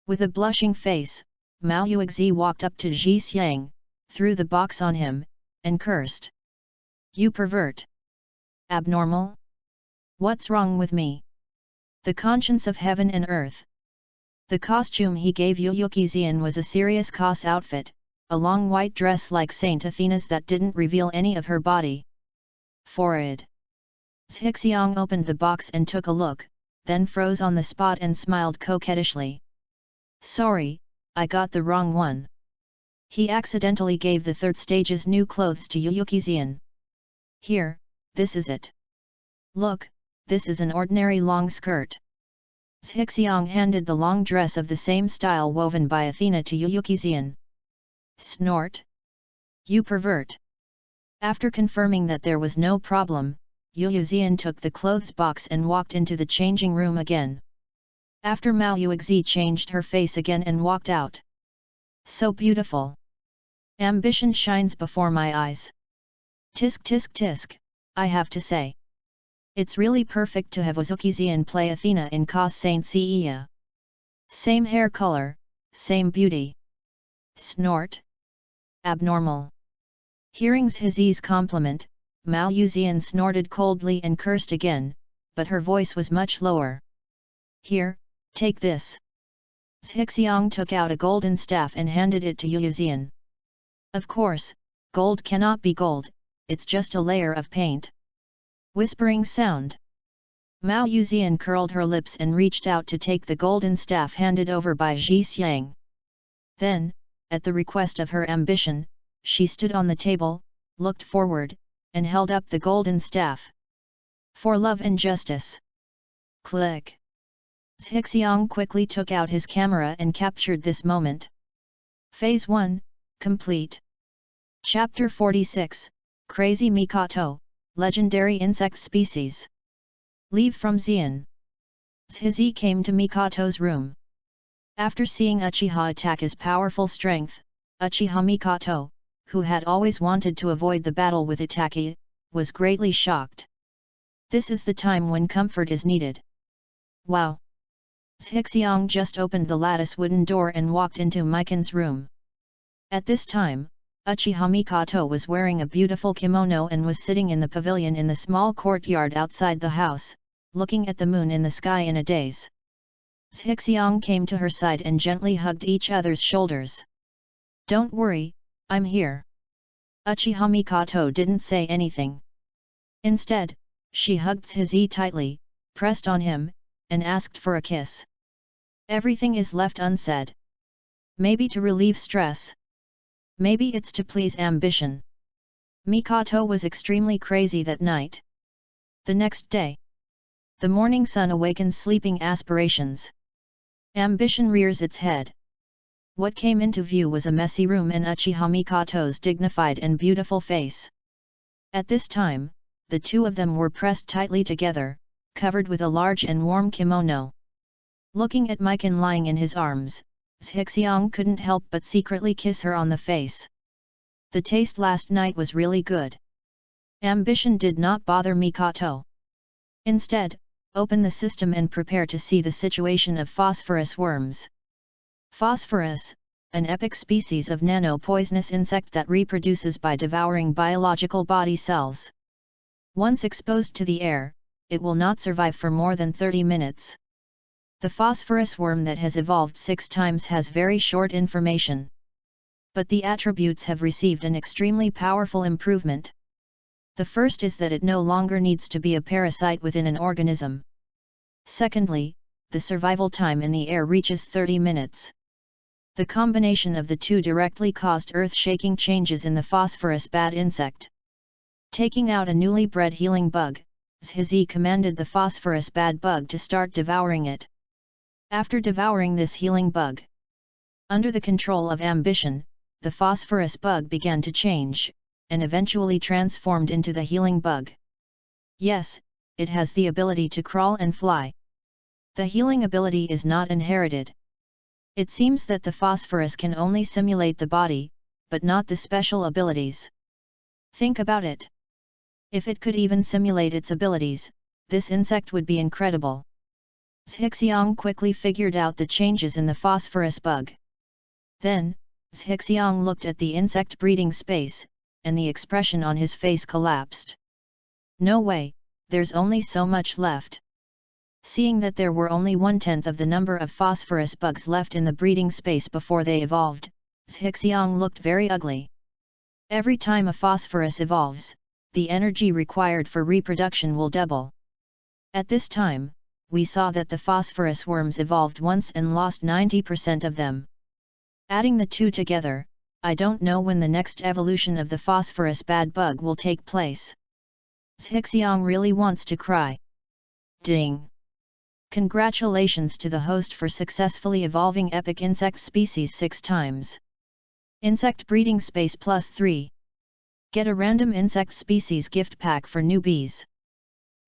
With a blushing face, Mao Yuexi walked up to Ji Xiang, threw the box on him, and cursed. You pervert! Abnormal? What's wrong with me? The conscience of heaven and earth. The costume he gave Yu Yukizian was a serious cos outfit, a long white dress like Saint Athena's that didn't reveal any of her body. Forehead. Zhixiang opened the box and took a look, then froze on the spot and smiled coquettishly. Sorry, I got the wrong one. He accidentally gave the third stage's new clothes to Yu Yukizian. Here, this is it. Look, this is an ordinary long skirt. Zhixiang handed the long dress of the same style woven by Athena to Yu Yukizian. Snort! You pervert! After confirming that there was no problem, Yu Yukizian took the clothes box and walked into the changing room again. After Mao Yuexi changed her face again and walked out. So beautiful! Ambition shines before my eyes. Tisk tisk tisk, I have to say. It's really perfect to have Yukizian play Athena in cos Saint Seiya. Same hair color, same beauty. Snort! Abnormal! Hearing Zhixi's compliment, Mao Yuxian snorted coldly and cursed again, but her voice was much lower. Here, take this. Zhixiang took out a golden staff and handed it to Yu Yuxian. Of course, gold cannot be gold, it's just a layer of paint. Whispering sound. Mao Yuxian curled her lips and reached out to take the golden staff handed over by Ji Xiang. Then, at the request of her ambition, she stood on the table, looked forward, and held up the golden staff. For love and justice. Click. Zhixiang quickly took out his camera and captured this moment. Phase 1, complete. Chapter 46, Crazy Mikoto, Legendary Insect Species. Leave from Xian. Zhixi came to Mikoto's room. After seeing Uchiha attack his powerful strength, Uchiha Mikoto, who had always wanted to avoid the battle with Itaki, was greatly shocked. This is the time when comfort is needed. Wow! Zhixiang just opened the lattice wooden door and walked into Mikan's room. At this time, Uchiha Mikoto was wearing a beautiful kimono and was sitting in the pavilion in the small courtyard outside the house, looking at the moon in the sky in a daze. Zhixiang came to her side and gently hugged each other's shoulders. Don't worry, I'm here. Uchiha Mikoto didn't say anything. Instead, she hugged Zhixiang tightly, pressed on him, and asked for a kiss. Everything is left unsaid. Maybe to relieve stress. Maybe it's to please ambition. Mikoto was extremely crazy that night. The next day. The morning sun awakens sleeping aspirations. Ambition rears its head. What came into view was a messy room and Uchiha Mikoto's dignified and beautiful face. At this time, the two of them were pressed tightly together, covered with a large and warm kimono. Looking at Mikan lying in his arms, Zhixiang couldn't help but secretly kiss her on the face. The taste last night was really good. Ambition did not bother Mikoto. Instead, open the system and prepare to see the situation of phosphorus worms. Phosphorus, an epic species of nano-poisonous insect that reproduces by devouring biological body cells. Once exposed to the air, it will not survive for more than 30 minutes. The phosphorus worm that has evolved 6 times has very short information. But the attributes have received an extremely powerful improvement. The first is that it no longer needs to be a parasite within an organism. Secondly, the survival time in the air reaches 30 minutes. The combination of the two directly caused earth-shaking changes in the phosphorus bad insect. Taking out a newly bred healing bug, Zhixiang commanded the phosphorus bad bug to start devouring it. After devouring this healing bug, under the control of ambition, the phosphorus bug began to change, and eventually transformed into the healing bug. Yes, it has the ability to crawl and fly. The healing ability is not inherited. It seems that the phosphorus can only simulate the body, but not the special abilities. Think about it. If it could even simulate its abilities, this insect would be incredible. Zhixiang quickly figured out the changes in the phosphorus bug. Then, Zhixiang looked at the insect breeding space, and the expression on his face collapsed. No way, there's only so much left. Seeing that there were only 1/10 of the number of phosphorus bugs left in the breeding space before they evolved, Zhixiang looked very ugly. Every time a phosphorus evolves, the energy required for reproduction will double. At this time, we saw that the phosphorus worms evolved once and lost 90% of them. Adding the two together, I don't know when the next evolution of the phosphorus bad bug will take place. Zhixiang really wants to cry. Ding! Congratulations to the host for successfully evolving epic insect species 6 times. Insect breeding space +3. Get a random insect species gift pack for newbies.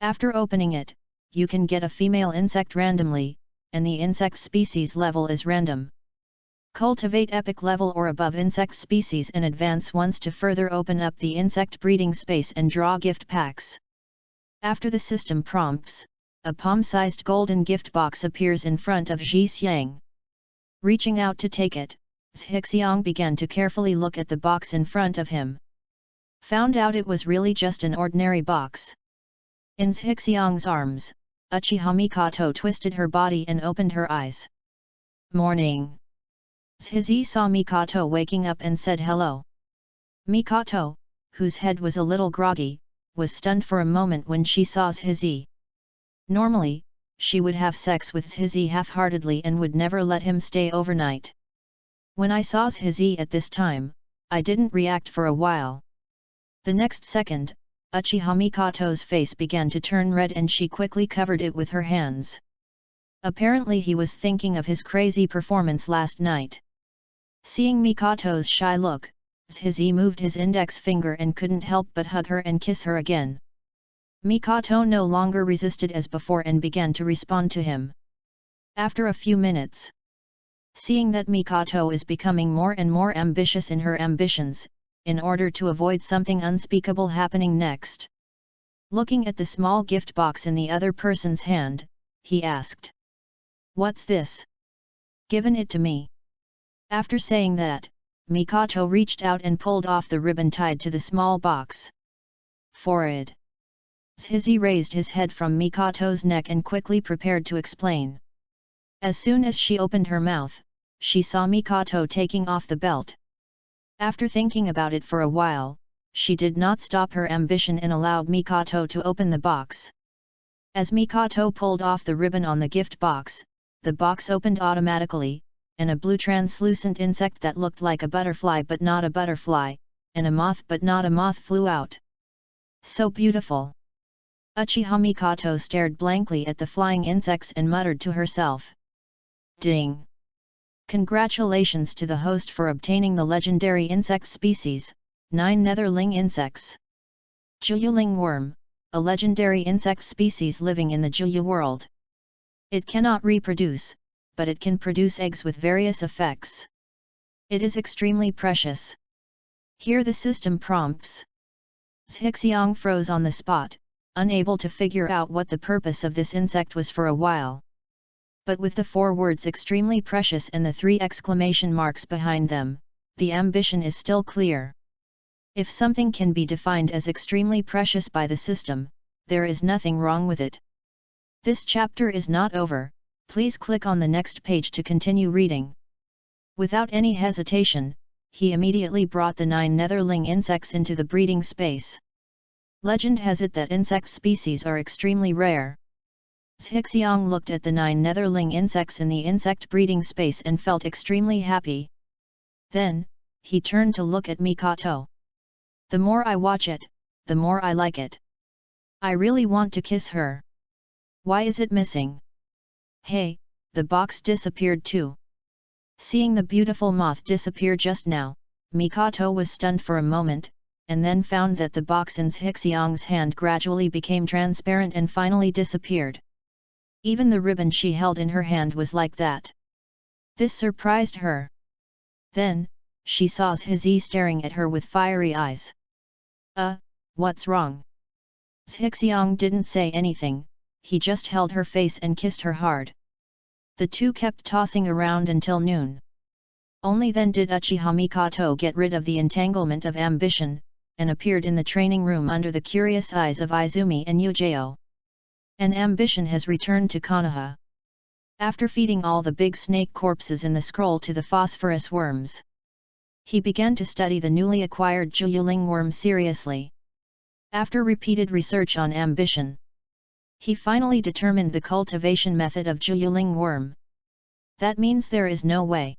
After opening it, you can get a female insect randomly, and the insect species level is random. Cultivate epic level or above insect species and advance once to further open up the insect breeding space and draw gift packs. After the system prompts, a palm-sized golden gift box appears in front of Zhixiang. Reaching out to take it, Zhixiang began to carefully look at the box in front of him. Found out it was really just an ordinary box. In Zhixiang's arms, Uchiha Mikoto twisted her body and opened her eyes. Morning. Zhizi saw Mikoto waking up and said hello. Mikoto, whose head was a little groggy, was stunned for a moment when she saw Zhizi. Normally, she would have sex with Zhizi half-heartedly and would never let him stay overnight. When I saw Zhizi at this time, I didn't react for a while. The next second, Uchiha Mikoto's face began to turn red and she quickly covered it with her hands. Apparently he was thinking of his crazy performance last night. Seeing Mikoto's shy look, Zhizi moved his index finger and couldn't help but hug her and kiss her again. Mikoto no longer resisted as before and began to respond to him. After a few minutes, seeing that Mikoto is becoming more and more ambitious in her ambitions, in order to avoid something unspeakable happening next. Looking at the small gift box in the other person's hand, he asked, "What's this? Given it to me." After saying that, Mikoto reached out and pulled off the ribbon tied to the small box. Forward. Zhizi raised his head from Mikoto's neck and quickly prepared to explain. As soon as she opened her mouth, she saw Mikoto taking off the belt. After thinking about it for a while, she did not stop her ambition and allowed Mikoto to open the box. As Mikoto pulled off the ribbon on the gift box, the box opened automatically, and a blue translucent insect that looked like a butterfly but not a butterfly, and a moth but not a moth flew out. So beautiful! Uchiha Mikoto stared blankly at the flying insects and muttered to herself. Ding! Congratulations to the host for obtaining the legendary insect species, 9 netherling insects. Juyuling worm, a legendary insect species living in the Juyu world. It cannot reproduce, but it can produce eggs with various effects. It is extremely precious. Here the system prompts. Zhixiang froze on the spot, unable to figure out what the purpose of this insect was for a while. But with the 4 words extremely precious and the 3 exclamation marks behind them, the ambition is still clear. If something can be defined as extremely precious by the system, there is nothing wrong with it. This chapter is not over, please click on the next page to continue reading. Without any hesitation, he immediately brought the 9 netherling insects into the breeding space. Legend has it that insect species are extremely rare. Zhixiang looked at the 9 netherling insects in the insect breeding space and felt extremely happy. Then, he turned to look at Mikoto. The more I watch it, the more I like it. I really want to kiss her. Why is it missing? Hey, the box disappeared too. Seeing the beautiful moth disappear just now, Mikoto was stunned for a moment, and then found that the box in Zhixiang's hand gradually became transparent and finally disappeared. Even the ribbon she held in her hand was like that. This surprised her. Then, she saw Zhizi staring at her with fiery eyes. What's wrong? Zhixiang didn't say anything, he just held her face and kissed her hard. The two kept tossing around until noon. Only then did Uchiha Mikoto get rid of the entanglement of ambition, and appeared in the training room under the curious eyes of Izumi and Yujao. And ambition has returned to Konoha. After feeding all the big snake corpses in the scroll to the phosphorus worms, he began to study the newly acquired Juyuling worm seriously. After repeated research on ambition, he finally determined the cultivation method of Juyuling worm. That means there is no way.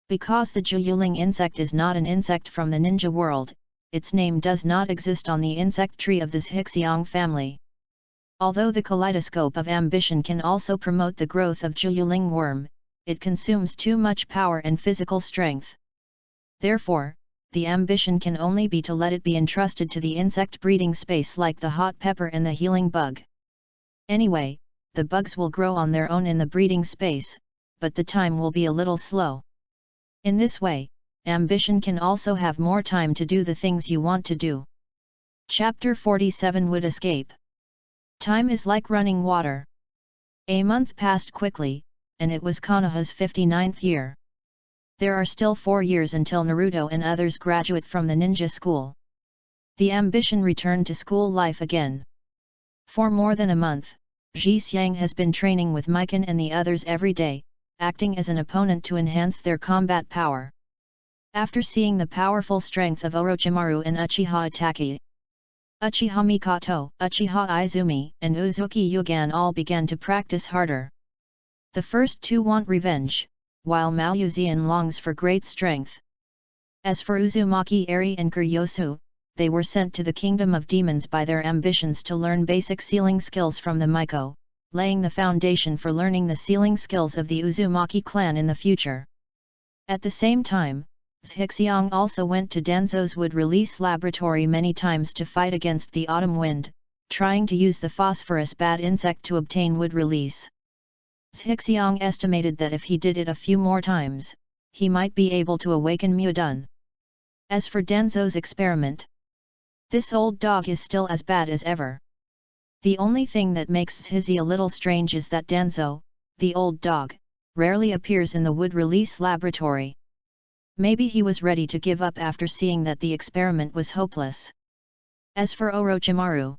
Because the Juyuling insect is not an insect from the ninja world, its name does not exist on the insect tree of the Zhixiang family. Although the kaleidoscope of ambition can also promote the growth of Juyuling worm, it consumes too much power and physical strength. Therefore, the ambition can only be to let it be entrusted to the insect breeding space like the hot pepper and the healing bug. Anyway, the bugs will grow on their own in the breeding space, but the time will be a little slow. In this way, ambition can also have more time to do the things you want to do. Chapter 47 Would Escape. Time is like running water. A month passed quickly, and it was Konoha's 59th year. There are still 4 years until Naruto and others graduate from the ninja school. The ambition returned to school life again. For more than a month, Ji Xiang has been training with Mikan and the others every day, acting as an opponent to enhance their combat power. After seeing the powerful strength of Orochimaru and Uchiha Itachi, Uchiha Mikoto, Uchiha Izumi, and Uzuki Yugan all began to practice harder. The first two want revenge, while Maoyuzian longs for great strength. As for Uzumaki Eri and Kuryosu, they were sent to the kingdom of demons by their ambitions to learn basic sealing skills from the Miko, laying the foundation for learning the sealing skills of the Uzumaki clan in the future. At the same time, Zhixiang also went to Danzo's wood release laboratory many times to fight against the autumn wind, trying to use the phosphorus bat insect to obtain wood release. Zhixiang estimated that if he did it a few more times, he might be able to awaken Mudun. As for Danzo's experiment, this old dog is still as bad as ever. The only thing that makes Zhizi a little strange is that Danzo, the old dog, rarely appears in the wood release laboratory. Maybe he was ready to give up after seeing that the experiment was hopeless. As for Orochimaru,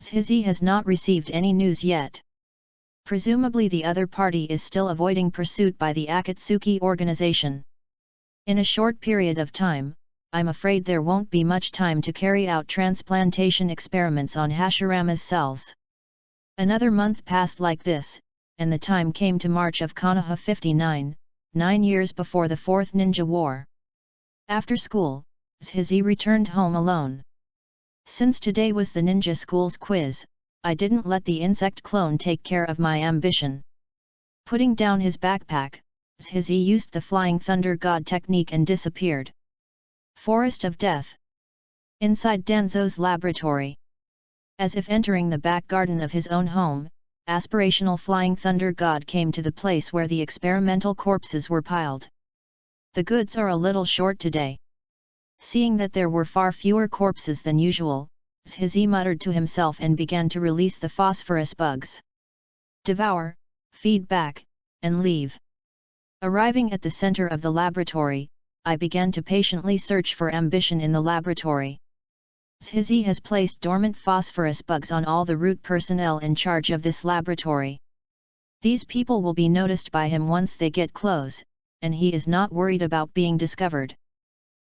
Zhizi has not received any news yet. Presumably the other party is still avoiding pursuit by the Akatsuki organization. In a short period of time, I'm afraid there won't be much time to carry out transplantation experiments on Hashirama's cells. Another month passed like this, and the time came to March of Konoha 59, 9 years before the Fourth Ninja War. After school, Zhizi returned home alone. Since today was the ninja school's quiz, I didn't let the insect clone take care of my ambition. Putting down his backpack, Zhizi used the Flying Thunder God technique and disappeared. Forest of Death. Inside Danzo's laboratory. As if entering the back garden of his own home, aspirational Flying Thunder God came to the place where the experimental corpses were piled. The goods are a little short today. Seeing that there were far fewer corpses than usual, Zhizi muttered to himself and began to release the phosphorus bugs. Devour, feed back, and leave. Arriving at the center of the laboratory, I began to patiently search for ambition in the laboratory. Zhizi has placed dormant phosphorus bugs on all the root personnel in charge of this laboratory. These people will be noticed by him once they get close, and he is not worried about being discovered.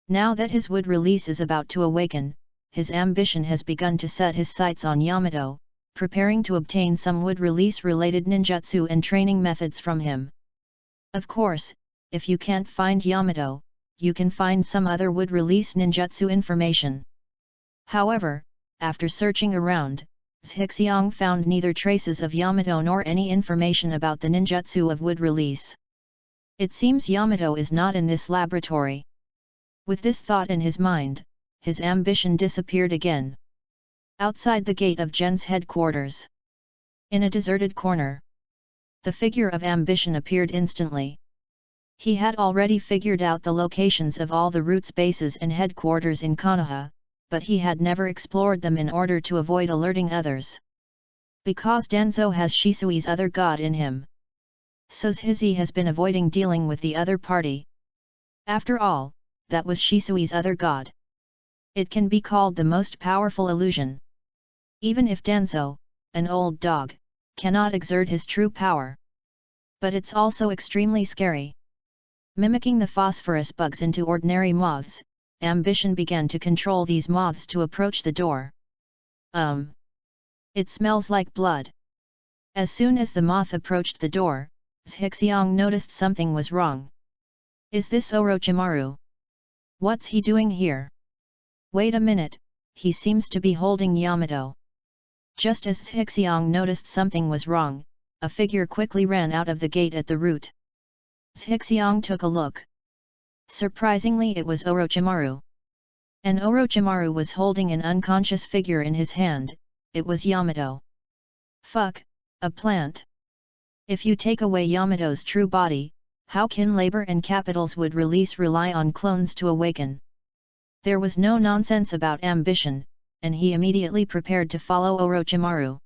Now that his wood release is about to awaken, his ambition has begun to set his sights on Yamato, preparing to obtain some wood release related ninjutsu and training methods from him. Of course, if you can't find Yamato, you can find some other wood release ninjutsu information. However, after searching around, Zhixiang found neither traces of Yamato nor any information about the ninjutsu of wood release. It seems Yamato is not in this laboratory. With this thought in his mind, his ambition disappeared again. Outside the gate of Gen's headquarters, in a deserted corner, the figure of ambition appeared instantly. He had already figured out the locations of all the roots bases and headquarters in Konoha, but he had never explored them in order to avoid alerting others. Because Danzo has Shisui's other god in him, so Zhizi has been avoiding dealing with the other party. After all, that was Shisui's other god. It can be called the most powerful illusion. Even if Danzo, an old dog, cannot exert his true power. But it's also extremely scary. Mimicking the phosphorus bugs into ordinary moths, Ambition began to control these moths to approach the door. It smells like blood. As soon as the moth approached the door, Zhixiang noticed something was wrong. Is this Orochimaru? What's he doing here? Wait a minute, he seems to be holding Yamato. Just as Zhixiang noticed something was wrong, a figure quickly ran out of the gate at the root. Zhixiang took a look. Surprisingly, it was Orochimaru. And Orochimaru was holding an unconscious figure in his hand. It was Yamato. Fuck, a plant. If you take away Yamato's true body, how can labor and capitals would rely on clones to awaken? There was no nonsense about Ambition, and he immediately prepared to follow Orochimaru.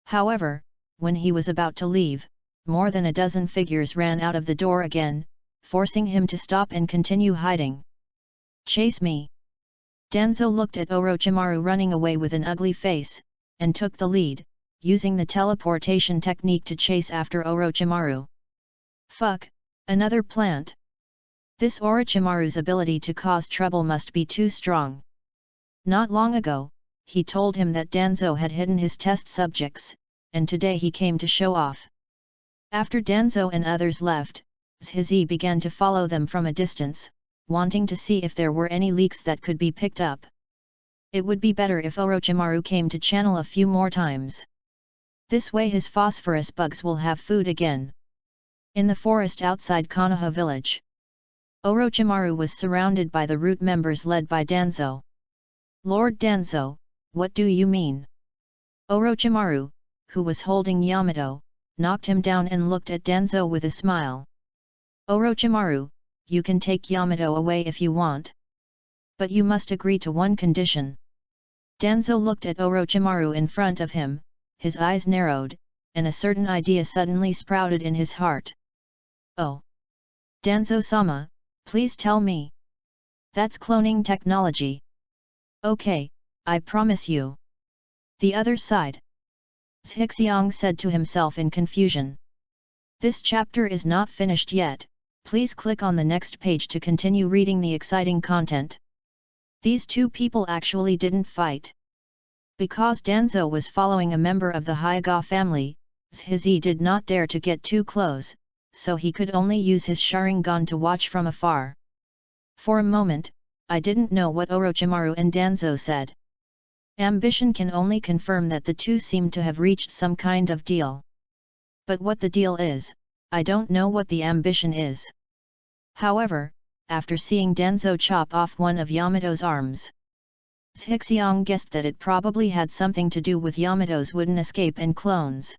However, when he was about to leave, more than a dozen figures ran out of the door again, forcing him to stop and continue hiding. Chase me! Danzo looked at Orochimaru running away with an ugly face, and took the lead, using the teleportation technique to chase after Orochimaru. Fuck, another plant! This Orochimaru's ability to cause trouble must be too strong. Not long ago, he told him that Danzo had hidden his test subjects, and today he came to show off. After Danzo and others left, Zhizi began to follow them from a distance, wanting to see if there were any leaks that could be picked up. It would be better if Orochimaru came to channel a few more times. This way his phosphorus bugs will have food again. In the forest outside Konoha village, Orochimaru was surrounded by the root members led by Danzo. Lord Danzo, what do you mean? Orochimaru, who was holding Yamato, knocked him down and looked at Danzo with a smile. Orochimaru, you can take Yamato away if you want. But you must agree to one condition. Danzo looked at Orochimaru in front of him, his eyes narrowed, and a certain idea suddenly sprouted in his heart. Oh! Danzo-sama, please tell me. That's cloning technology. Okay, I promise you. The other side. Zhixiang said to himself in confusion. This chapter is not finished yet, please click on the next page to continue reading the exciting content. These two people actually didn't fight. Because Danzo was following a member of the Hyuga family, Zhizi did not dare to get too close, so he could only use his Sharingan to watch from afar. For a moment, I didn't know what Orochimaru and Danzo said. Ambition can only confirm that the two seem to have reached some kind of deal. But what the deal is, I don't know what the ambition is. However, after seeing Danzo chop off one of Yamato's arms, Zhixiang guessed that it probably had something to do with Yamato's wooden escape and clones.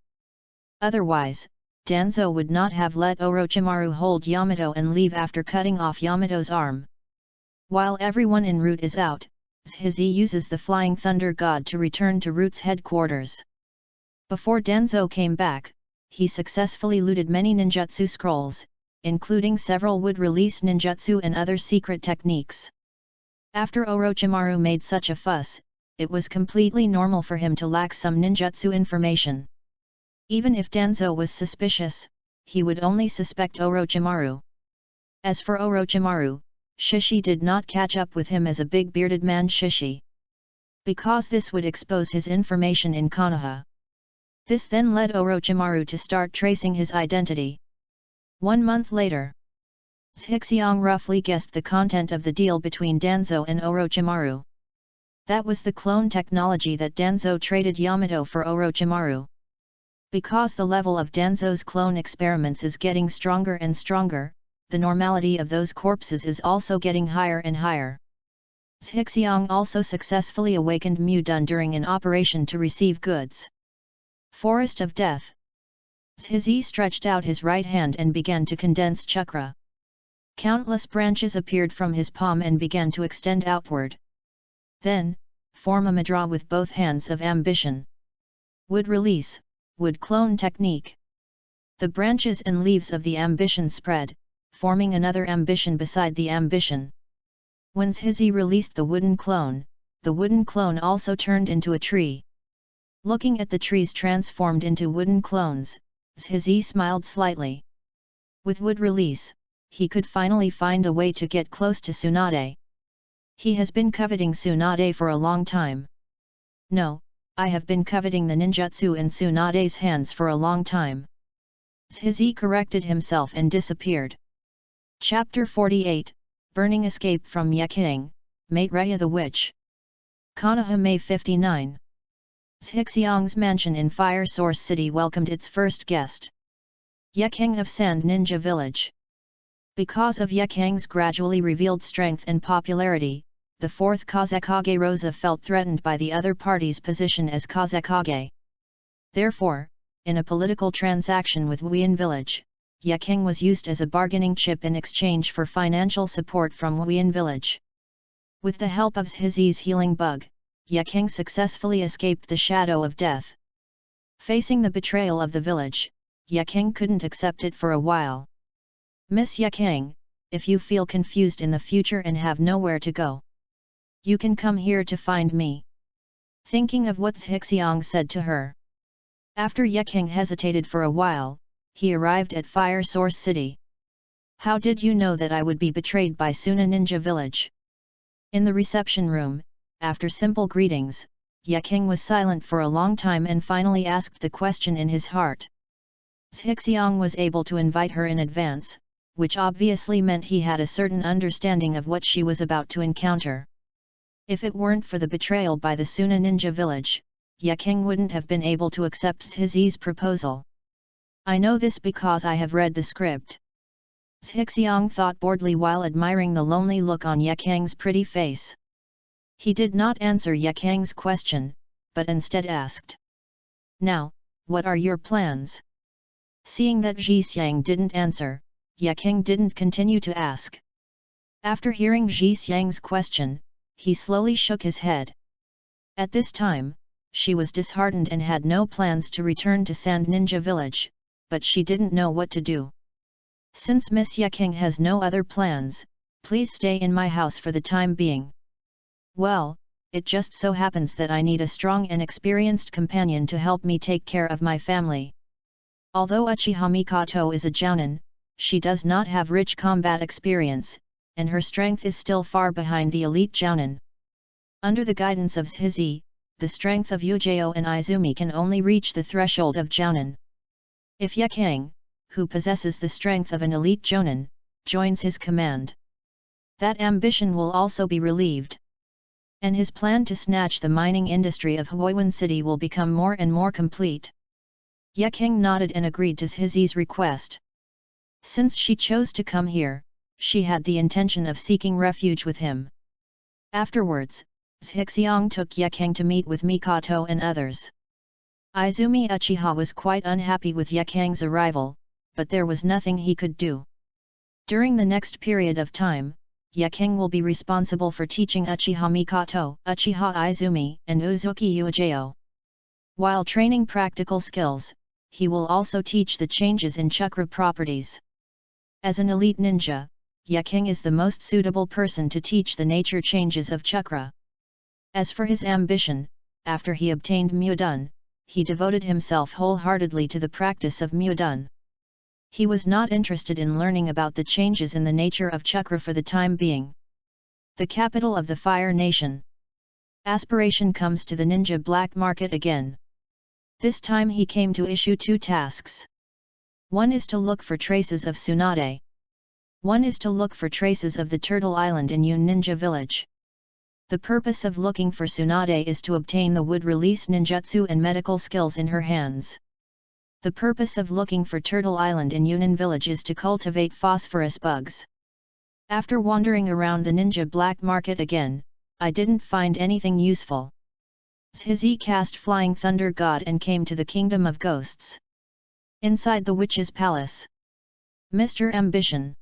Otherwise, Danzo would not have let Orochimaru hold Yamato and leave after cutting off Yamato's arm. While everyone en route is out, Zhizi uses the Flying Thunder God to return to Root's headquarters. Before Danzo came back, he successfully looted many ninjutsu scrolls, including several wood-release ninjutsu and other secret techniques. After Orochimaru made such a fuss, it was completely normal for him to lack some ninjutsu information. Even if Danzo was suspicious, he would only suspect Orochimaru. As for Orochimaru, Shishi did not catch up with him as a big bearded man Shishi. Because this would expose his information in Konoha. This then led Orochimaru to start tracing his identity. 1 month later, Zhixiang roughly guessed the content of the deal between Danzo and Orochimaru. That was the clone technology that Danzo traded Yamato for Orochimaru. Because the level of Danzo's clone experiments is getting stronger and stronger, the normality of those corpses is also getting higher and higher. Zhixiang also successfully awakened Mudun during an operation to receive goods. Forest of Death. Zhizi stretched out his right hand and began to condense chakra. Countless branches appeared from his palm and began to extend outward. Then, form a mudra with both hands of ambition. Wood release, wood clone technique. The branches and leaves of the ambition spread, forming another ambition beside the ambition. When Zhizi released the wooden clone also turned into a tree. Looking at the trees transformed into wooden clones, Zhizi smiled slightly. With wood release, he could finally find a way to get close to Tsunade. He has been coveting Tsunade for a long time. No, I have been coveting the ninjutsu in Tsunade's hands for a long time. Zhizi corrected himself and disappeared. Chapter 48, Burning Escape from Yeking, Maitreya the Witch. Konoha, May 59. Zhixiang's mansion in Fire Source City welcomed its first guest. Yeking of Sand Ninja Village. Because of Yeking's gradually revealed strength and popularity, the fourth Kazekage Rosa felt threatened by the other party's position as Kazekage. Therefore, in a political transaction with Wuyin Village, Yeking was used as a bargaining chip in exchange for financial support from Wuyin Village. With the help of Zhizi's healing bug, Yeking successfully escaped the shadow of death. Facing the betrayal of the village, Yeking couldn't accept it for a while. Miss Yeking, if you feel confused in the future and have nowhere to go, you can come here to find me. Thinking of what Zhixiang said to her. After Yeking hesitated for a while, he arrived at Fire Source City. How did you know that I would be betrayed by Suna Ninja Village? In the reception room, after simple greetings, Yeking was silent for a long time and finally asked the question in his heart. Zhixiang was able to invite her in advance, which obviously meant he had a certain understanding of what she was about to encounter. If it weren't for the betrayal by the Suna Ninja Village, Yeking wouldn't have been able to accept Zhizi's proposal. I know this because I have read the script. Zhixiang thought boredly while admiring the lonely look on Yeking's pretty face. He did not answer Yeking's question, but instead asked. Now, what are your plans? Seeing that Zhixiang didn't answer, Yeking didn't continue to ask. After hearing Zhixiang's question, he slowly shook his head. At this time, she was disheartened and had no plans to return to Sand Ninja Village, but she didn't know what to do. Since Miss Yeking has no other plans, please stay in my house for the time being. Well, it just so happens that I need a strong and experienced companion to help me take care of my family. Although Uchiha Mikoto is a jounin, she does not have rich combat experience, and her strength is still far behind the elite jounin. Under the guidance of Zhizi, the strength of Yujao and Izumi can only reach the threshold of jounin. If Yeking, who possesses the strength of an elite jounin, joins his command, that ambition will also be relieved. And his plan to snatch the mining industry of Huoyuan City will become more and more complete. Yeking nodded and agreed to Zhizi's request. Since she chose to come here, she had the intention of seeking refuge with him. Afterwards, Zhixiang took Yeking to meet with Mikoto and others. Izumi Uchiha was quite unhappy with Yeking's arrival, but there was nothing he could do. During the next period of time, Yeking will be responsible for teaching Uchiha Mikoto, Uchiha Izumi, and Uzuki Yujao. While training practical skills, he will also teach the changes in chakra properties. As an elite ninja, Yeking is the most suitable person to teach the nature changes of chakra. As for his ambition, after he obtained Mudun, he devoted himself wholeheartedly to the practice of Mudun. He was not interested in learning about the changes in the nature of chakra for the time being. The capital of the Fire Nation. Aspiration comes to the ninja black market again. This time he came to issue 2 tasks. One is to look for traces of Tsunade. One is to look for traces of the Turtle Island in Yun Ninja Village. The purpose of looking for Tsunade is to obtain the wood release ninjutsu and medical skills in her hands. The purpose of looking for Turtle Island in Yunin Village is to cultivate phosphorus bugs. After wandering around the ninja black market again, I didn't find anything useful. Zhizi cast Flying Thunder God and came to the Kingdom of Ghosts. Inside the witch's palace. Mr. Ambition.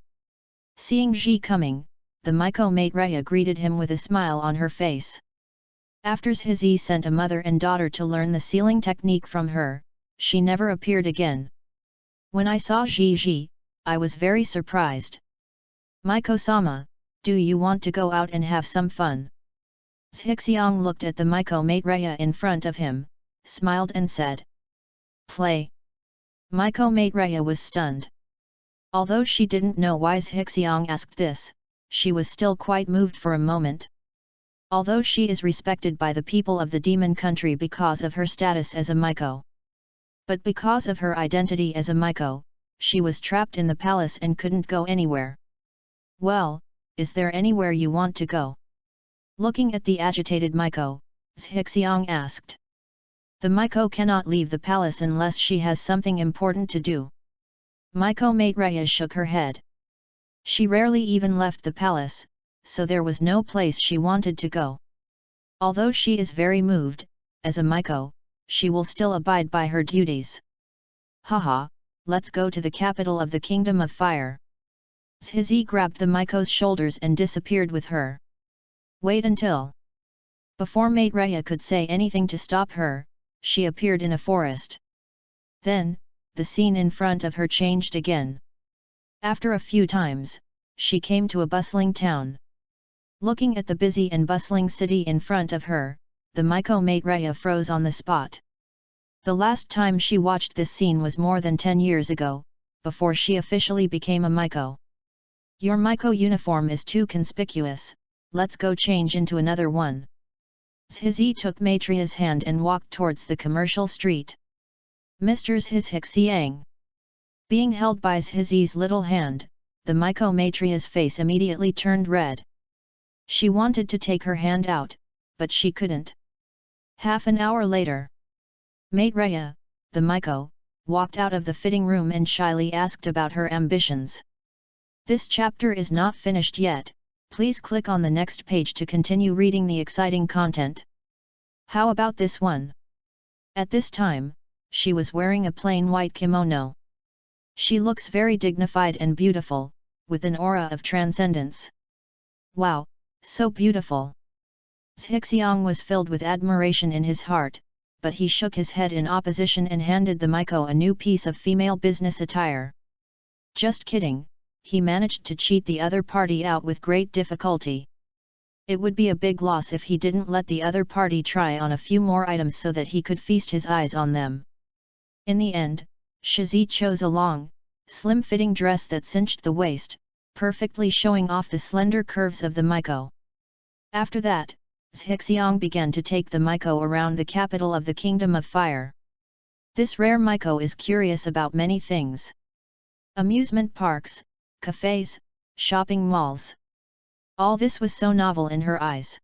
Seeing Zhi coming, the Miko Maitreya greeted him with a smile on her face. After Zhizi sent a mother and daughter to learn the sealing technique from her, she never appeared again. When I saw Zhi, I was very surprised. Maiko-sama, do you want to go out and have some fun? Zhixiang looked at the Maiko Maitreya in front of him, smiled and said. Play. Maiko Maitreya was stunned. Although she didn't know why Zhixiang asked this, she was still quite moved for a moment. Although she is respected by the people of the demon country because of her status as a Maiko. But because of her identity as a Maiko, she was trapped in the palace and couldn't go anywhere. Well, is there anywhere you want to go? Looking at the agitated Maiko, Zhixiang asked. The Maiko cannot leave the palace unless she has something important to do. Maiko Maitreya shook her head. She rarely even left the palace, so there was no place she wanted to go. Although she is very moved, as a Maiko, she will still abide by her duties. Haha, let's go to the capital of the Kingdom of Fire. Zhizi grabbed the Maiko's shoulders and disappeared with her. Wait until. Before Maitreya could say anything to stop her, she appeared in a forest. Then, the scene in front of her changed again. After a few times, she came to a bustling town. Looking at the busy and bustling city in front of her, the Maiko Maitreya froze on the spot. The last time she watched this scene was more than 10 years ago, before she officially became a Maiko. Your Maiko uniform is too conspicuous, let's go change into another one. Zhizi took Maitreya's hand and walked towards the commercial street. Mr. Zhixiang. Being held by Zhizi's little hand, the Maiko Maitreya's face immediately turned red. She wanted to take her hand out, but she couldn't. Half an hour later, Maitreya, the Maiko, walked out of the fitting room and shyly asked about her ambitions. This chapter is not finished yet, please click on the next page to continue reading the exciting content. How about this one? At this time, she was wearing a plain white kimono. She looks very dignified and beautiful, with an aura of transcendence. Wow, so beautiful! Zhixiang was filled with admiration in his heart, but he shook his head in opposition and handed the Maiko a new piece of female business attire. Just kidding, he managed to cheat the other party out with great difficulty. It would be a big loss if he didn't let the other party try on a few more items so that he could feast his eyes on them. In the end, Zhizi chose a long, slim-fitting dress that cinched the waist, perfectly showing off the slender curves of the Maiko. After that, Zhixiang began to take the Maiko around the capital of the Kingdom of Fire. This rare Maiko is curious about many things. Amusement parks, cafes, shopping malls. All this was so novel in her eyes.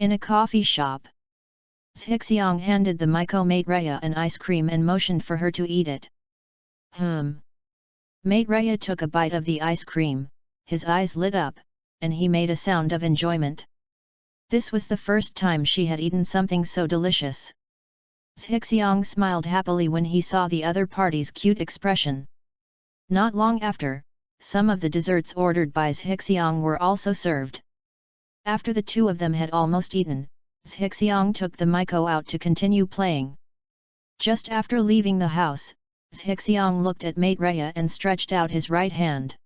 In a coffee shop, Zhixiang handed the Maiko Maitreya an ice cream and motioned for her to eat it. Maitreya took a bite of the ice cream, his eyes lit up, and he made a sound of enjoyment. This was the first time she had eaten something so delicious. Zhixiang smiled happily when he saw the other party's cute expression. Not long after, some of the desserts ordered by Zhixiang were also served. After the two of them had almost eaten, Zhixiang took the Maiko out to continue playing. Just after leaving the house, Zhixiang looked at Maitreya and stretched out his right hand.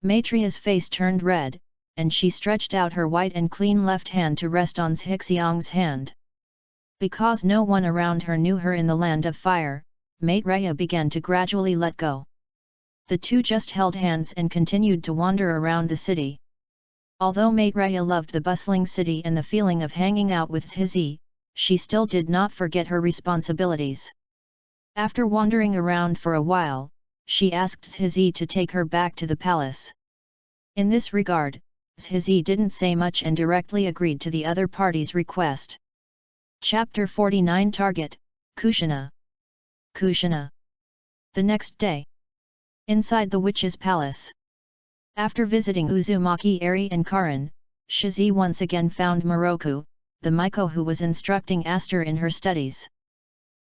Maitreya's face turned red, and she stretched out her white and clean left hand to rest on Zhixiang's hand. Because no one around her knew her in the land of fire, Maitreya began to gradually let go. The two just held hands and continued to wander around the city. Although Maitreya loved the bustling city and the feeling of hanging out with Zhizi, she still did not forget her responsibilities. After wandering around for a while, she asked Zhizi to take her back to the palace. In this regard, Zhizi didn't say much and directly agreed to the other party's request. Chapter 49 Target, Kushina. Kushina. The next day, inside the witch's palace. After visiting Uzumaki Eri and Karin, Zhizi once again found Moroku, the Maiko who was instructing Aster in her studies.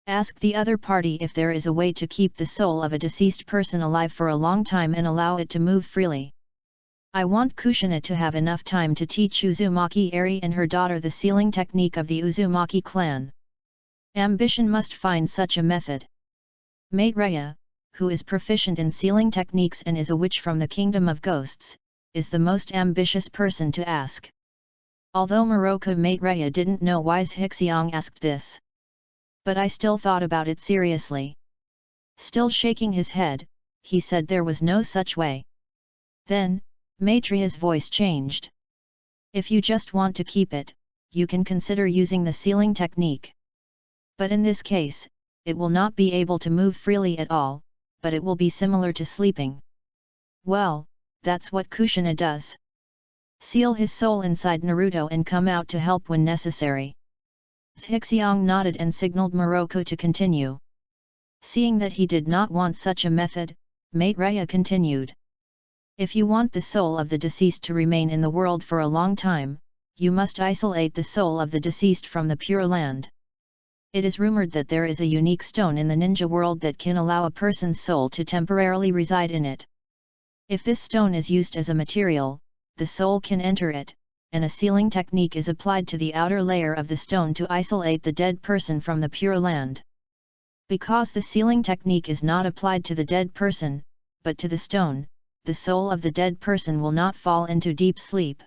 Ask the other party if there is a way to keep the soul of a deceased person alive for a long time and allow it to move freely. I want Kushina to have enough time to teach Uzumaki Eri and her daughter the sealing technique of the Uzumaki clan. Ambition must find such a method. Maitreya, who is proficient in sealing techniques and is a witch from the kingdom of ghosts, is the most ambitious person to ask. Although Moroku Maitreya didn't know why Zhixiang asked this. But I still thought about it seriously. Still shaking his head, he said there was no such way. Then, Maitreya's voice changed. If you just want to keep it, you can consider using the sealing technique. But in this case, it will not be able to move freely at all, but it will be similar to sleeping. Well, that's what Kushina does. Seal his soul inside Naruto and come out to help when necessary. Zhixiang nodded and signaled Moroku to continue. Seeing that he did not want such a method, Maitreya continued. If you want the soul of the deceased to remain in the world for a long time, you must isolate the soul of the deceased from the Pure Land. It is rumored that there is a unique stone in the ninja world that can allow a person's soul to temporarily reside in it. If this stone is used as a material, the soul can enter it, and a sealing technique is applied to the outer layer of the stone to isolate the dead person from the Pure Land. Because the sealing technique is not applied to the dead person, but to the stone, the soul of the dead person will not fall into deep sleep.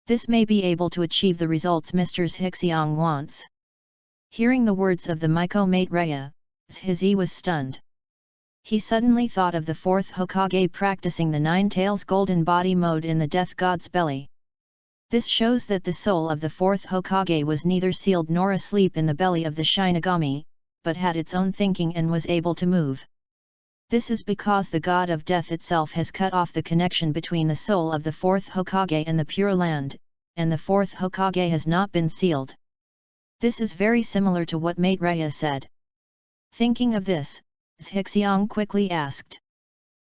This may be able to achieve the results Mr. Zhixiang wants. Hearing the words of the Miko Maitreya, Zhizi was stunned. He suddenly thought of the fourth Hokage practicing the Nine Tails Golden Body mode in the Death God's belly. This shows that the soul of the fourth Hokage was neither sealed nor asleep in the belly of the Shinigami, but had its own thinking and was able to move. This is because the god of death itself has cut off the connection between the soul of the fourth Hokage and the Pure Land, and the fourth Hokage has not been sealed. This is very similar to what Maitreya said. Thinking of this, Zhixiang quickly asked.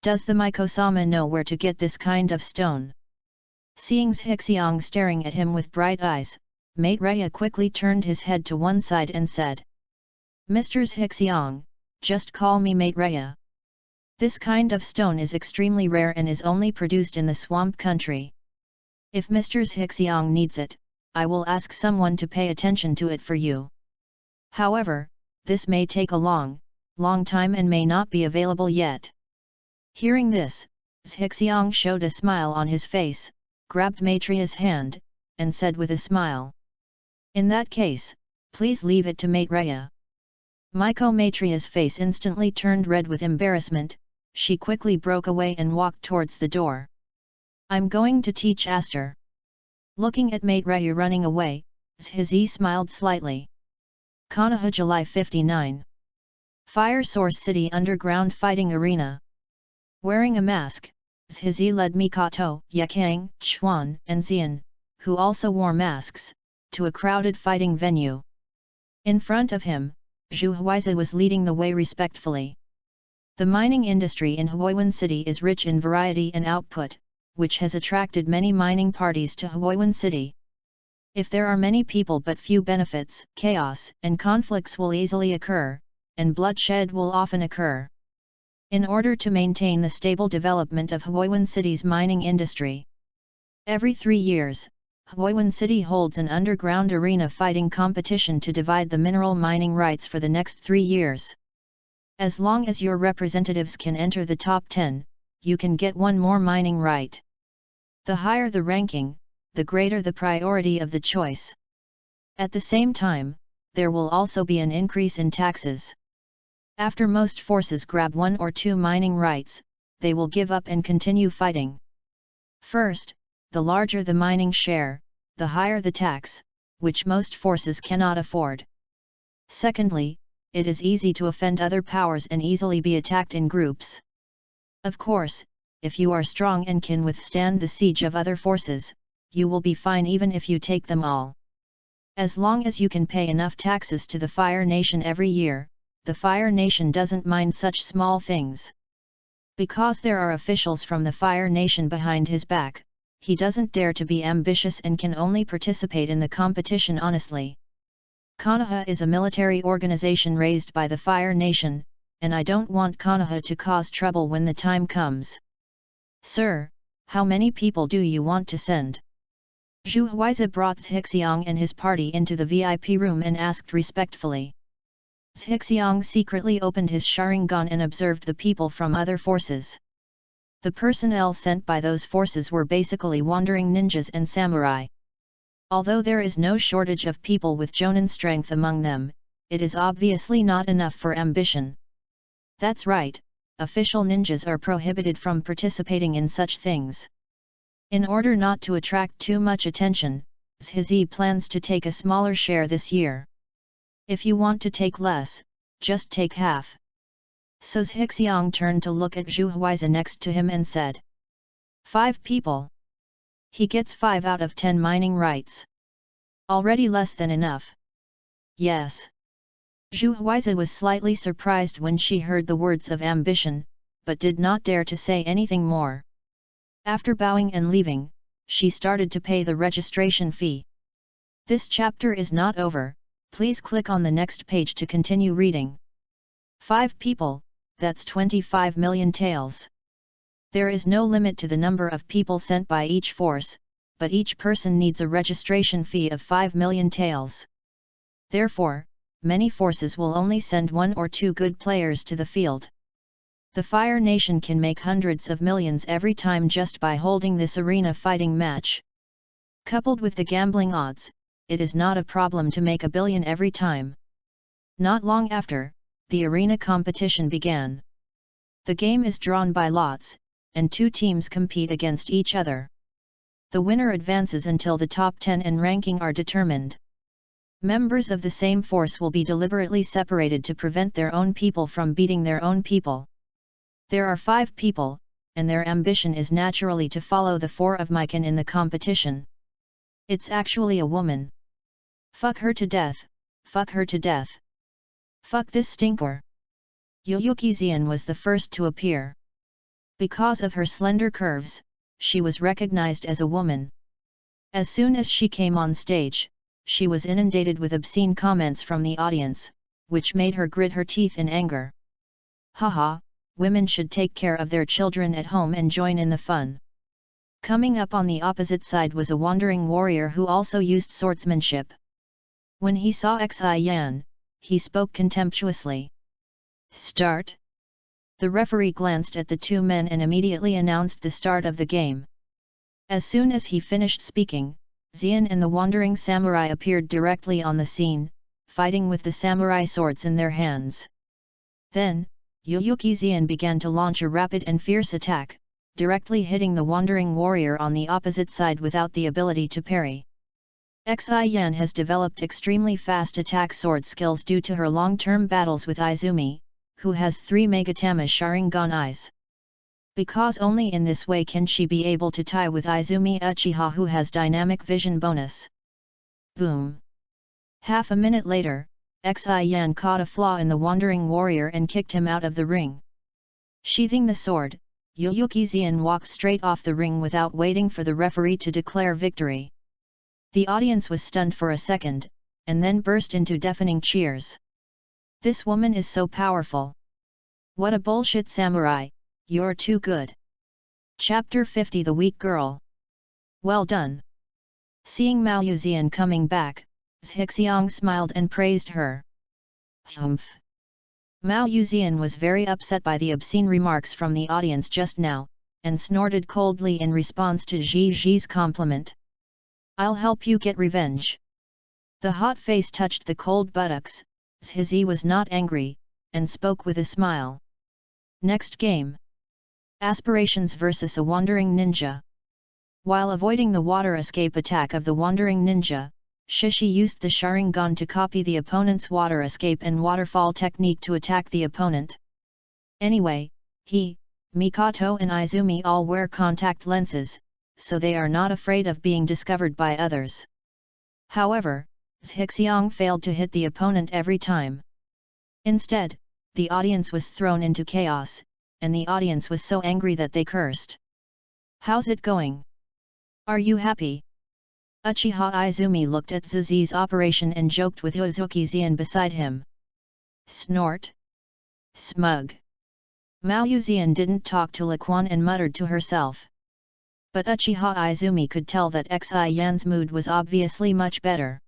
Does the Miko-sama know where to get this kind of stone? Seeing Zhixiang staring at him with bright eyes, Maitreya quickly turned his head to one side and said. Mr. Zhixiang, just call me Maitreya. This kind of stone is extremely rare and is only produced in the swamp country. If Mr. Zhixiang needs it, I will ask someone to pay attention to it for you. However, this may take a long time and may not be available yet. Hearing this, Zhixiang showed a smile on his face, grabbed Maitreya's hand, and said with a smile. In that case, please leave it to Maitreya. Miko Maitreya's face instantly turned red with embarrassment, she quickly broke away and walked towards the door. I'm going to teach Aster. Looking at Maitreya running away, Zhizi smiled slightly. Konoha July 59. Fire Source City Underground Fighting Arena. Wearing a mask, Zhizi led Mikoto, Yakang, Chuan, and Xian, who also wore masks, to a crowded fighting venue. In front of him, Zhu Huizi was leading the way respectfully. The mining industry in Huoyuan City is rich in variety and output, which has attracted many mining parties to Huoyuan City. If there are many people but few benefits, chaos and conflicts will easily occur, and bloodshed will often occur. In order to maintain the stable development of Huoyuan City's mining industry, every 3 years, Huoyuan City holds an underground arena fighting competition to divide the mineral mining rights for the next 3 years. As long as your representatives can enter the top 10, you can get one more mining right. The higher the ranking, the greater the priority of the choice. At the same time, there will also be an increase in taxes. After most forces grab 1 or 2 mining rights, they will give up and continue fighting. First, the larger the mining share, the higher the tax, which most forces cannot afford. Secondly, it is easy to offend other powers and easily be attacked in groups. Of course, if you are strong and can withstand the siege of other forces, you will be fine even if you take them all. As long as you can pay enough taxes to the Fire Nation every year, the Fire Nation doesn't mind such small things. Because there are officials from the Fire Nation behind his back, he doesn't dare to be ambitious and can only participate in the competition honestly. Konoha is a military organization raised by the Fire Nation, and I don't want Konoha to cause trouble when the time comes. Sir, How many people do you want to send? Zhu Huizi brought Zhixiang and his party into the VIP room and asked respectfully. Zhixiang secretly opened his Sharingan and observed the people from other forces. The personnel sent by those forces were basically wandering ninjas and samurai. Although there is no shortage of people with Jonin strength among them, it is obviously not enough for ambition. That's right, official ninjas are prohibited from participating in such things. In order not to attract too much attention, Zhizi plans to take a smaller share this year. If you want to take less, just take half. So Zhixiang turned to look at Zhu Huizi next to him and said. 5 people. He gets 5 out of 10 mining rights. Already less than enough. Yes. Zhu Huizi was slightly surprised when she heard the words of ambition, but did not dare to say anything more. After bowing and leaving, she started to pay the registration fee. This chapter is not over, please click on the next page to continue reading. 5 people, that's 25 million taels. There is no limit to the number of people sent by each force, but each person needs a registration fee of 5 million taels. Therefore, many forces will only send 1 or 2 good players to the field. The Fire Nation can make hundreds of millions every time just by holding this arena fighting match. Coupled with the gambling odds, it is not a problem to make $1 billion every time. Not long after, the arena competition began. The game is drawn by lots, and 2 teams compete against each other. The winner advances until the top 10 and ranking are determined. Members of the same force will be deliberately separated to prevent their own people from beating their own people. There are 5 people, and their ambition is naturally to follow the 4 of Mikan in the competition. It's actually a woman. Fuck her to death, fuck her to death. Fuck this stinker. Yuyuki Xian was the first to appear. Because of her slender curves, she was recognized as a woman. As soon as she came on stage, she was inundated with obscene comments from the audience, which made her grit her teeth in anger. Haha, women should take care of their children at home and join in the fun. Coming up on the opposite side was a wandering warrior who also used swordsmanship. When he saw Xi Yan, he spoke contemptuously. Start. The referee glanced at the 2 men and immediately announced the start of the game. As soon as he finished speaking, Xian and the wandering samurai appeared directly on the scene, fighting with the samurai swords in their hands. Then, Yuyuki Xian began to launch a rapid and fierce attack, directly hitting the wandering warrior on the opposite side without the ability to parry. Xi Yan has developed extremely fast attack sword skills due to her long-term battles with Izumi, who has 3 Megatama Sharingan eyes. Because only in this way can she be able to tie with Izumi Uchiha, who has dynamic vision bonus. Boom! Half a minute later, Xi Yan caught a flaw in the wandering warrior and kicked him out of the ring. Sheathing the sword, Yuyuki Xian walked straight off the ring without waiting for the referee to declare victory. The audience was stunned for a second, and then burst into deafening cheers. This woman is so powerful. What a bullshit samurai, you're too good. Chapter 50 The Weak Girl. Well done. Seeing Mao Yuzian coming back, Zhixiang smiled and praised her. Humph. Mao Yuzian was very upset by the obscene remarks from the audience just now, and snorted coldly in response to Zi's compliment. I'll help you get revenge. The hot face touched the cold buttocks. Zhi was not angry, and spoke with a smile. Next game. Aspirations vs. a Wandering Ninja. While avoiding the water escape attack of the Wandering Ninja, Shishi used the Sharingan to copy the opponent's water escape and waterfall technique to attack the opponent. Anyway, he, Mikoto and Izumi all wear contact lenses, so they are not afraid of being discovered by others. However, Zhixiang failed to hit the opponent every time. Instead, the audience was thrown into chaos, and the audience was so angry that they cursed. How's it going? Are you happy? Uchiha Izumi looked at Zi's operation and joked with Yuyuki Xian beside him. Snort. Smug. Mao Yuzian didn't talk to Laquan and muttered to herself. But Uchiha Izumi could tell that Xi Yan's mood was obviously much better.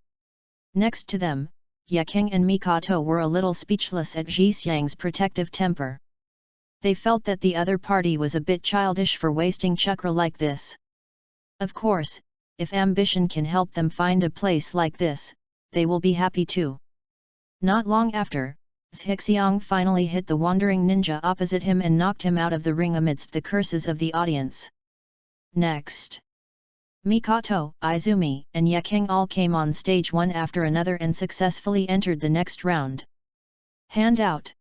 Next to them, Yaking and Mikoto were a little speechless at Ji Xiang's protective temper. They felt that the other party was a bit childish for wasting chakra like this. Of course, if ambition can help them find a place like this, they will be happy too. Not long after, Zhixiang finally hit the wandering ninja opposite him and knocked him out of the ring amidst the curses of the audience. Next, Mikoto, Izumi, and Yaking all came on stage one after another and successfully entered the next round. Hand out.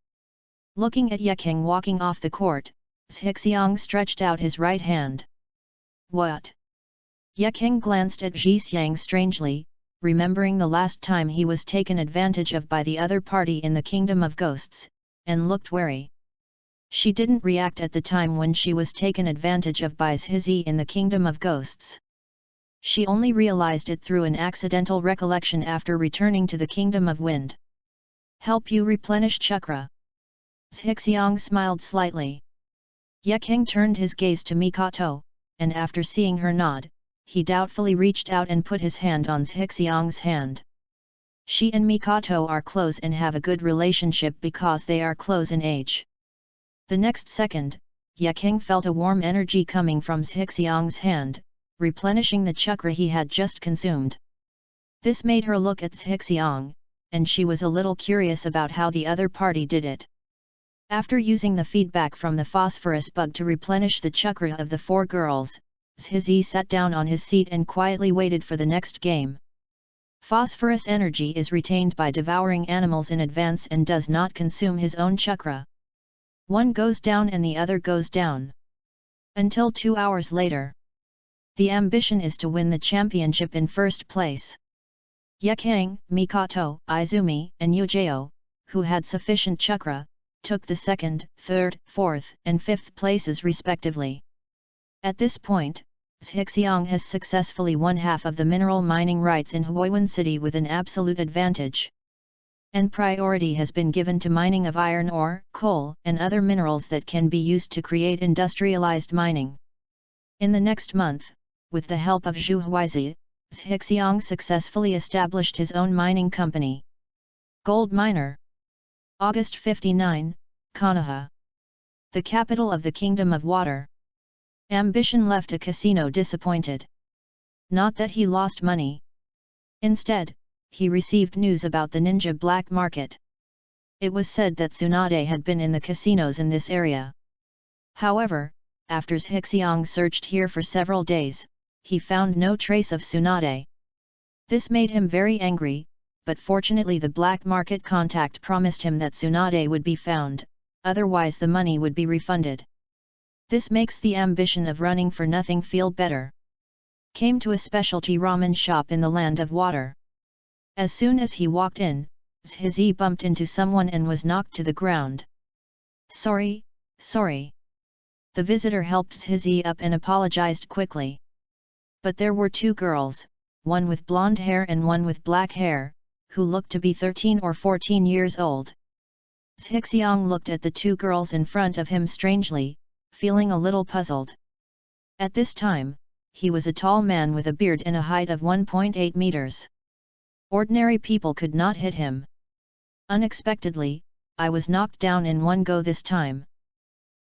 Looking at Yaking walking off the court, Zhixiang stretched out his right hand. What? Yaking glanced at Ji Xiang strangely, remembering the last time he was taken advantage of by the other party in the Kingdom of Ghosts, and looked wary. She didn't react at the time when she was taken advantage of by Zhizi in the Kingdom of Ghosts. She only realized it through an accidental recollection after returning to the Kingdom of Wind. Help you replenish chakra. Zhixiang smiled slightly. Yaking turned his gaze to Mikoto, and after seeing her nod, he doubtfully reached out and put his hand on Zhixiang's hand. She and Mikoto are close and have a good relationship because they are close in age. The next second, Yaking felt a warm energy coming from Zhixiang's hand, replenishing the chakra he had just consumed. This made her look at Zhixiang, and she was a little curious about how the other party did it. After using the feedback from the phosphorus bug to replenish the chakra of the four girls, Zhizi sat down on his seat and quietly waited for the next game. Phosphorus energy is retained by devouring animals in advance and does not consume his own chakra. One goes down and the other goes down. Until 2 hours later. The ambition is to win the championship in first place. Yaking, Mikoto, Izumi, and Yujao, who had sufficient chakra, took the second, third, fourth, and fifth places respectively. At this point, Zhixiang has successfully won half of the mineral mining rights in Huiwen City with an absolute advantage. And priority has been given to mining of iron ore, coal, and other minerals that can be used to create industrialized mining. In the next month, with the help of Zhu Huizi, Zhixiang successfully established his own mining company. Gold Miner. August 59, Konoha. The capital of the Kingdom of Water. Ambition left a casino disappointed. Not that he lost money. Instead, he received news about the ninja black market. It was said that Tsunade had been in the casinos in this area. However, after Zhixiang searched here for several days, he found no trace of Tsunade. This made him very angry, but fortunately the black market contact promised him that Tsunade would be found, otherwise the money would be refunded. This makes the ambition of running for nothing feel better. Came to a specialty ramen shop in the Land of Water. As soon as he walked in, Zhizi bumped into someone and was knocked to the ground. Sorry. The visitor helped Zhizi up and apologized quickly. But there were two girls, one with blonde hair and one with black hair, who looked to be 13 or 14 years old. Zhixiang looked at the two girls in front of him strangely, feeling a little puzzled. At this time, he was a tall man with a beard and a height of 1.8 meters. Ordinary people could not hit him. Unexpectedly, I was knocked down in one go this time.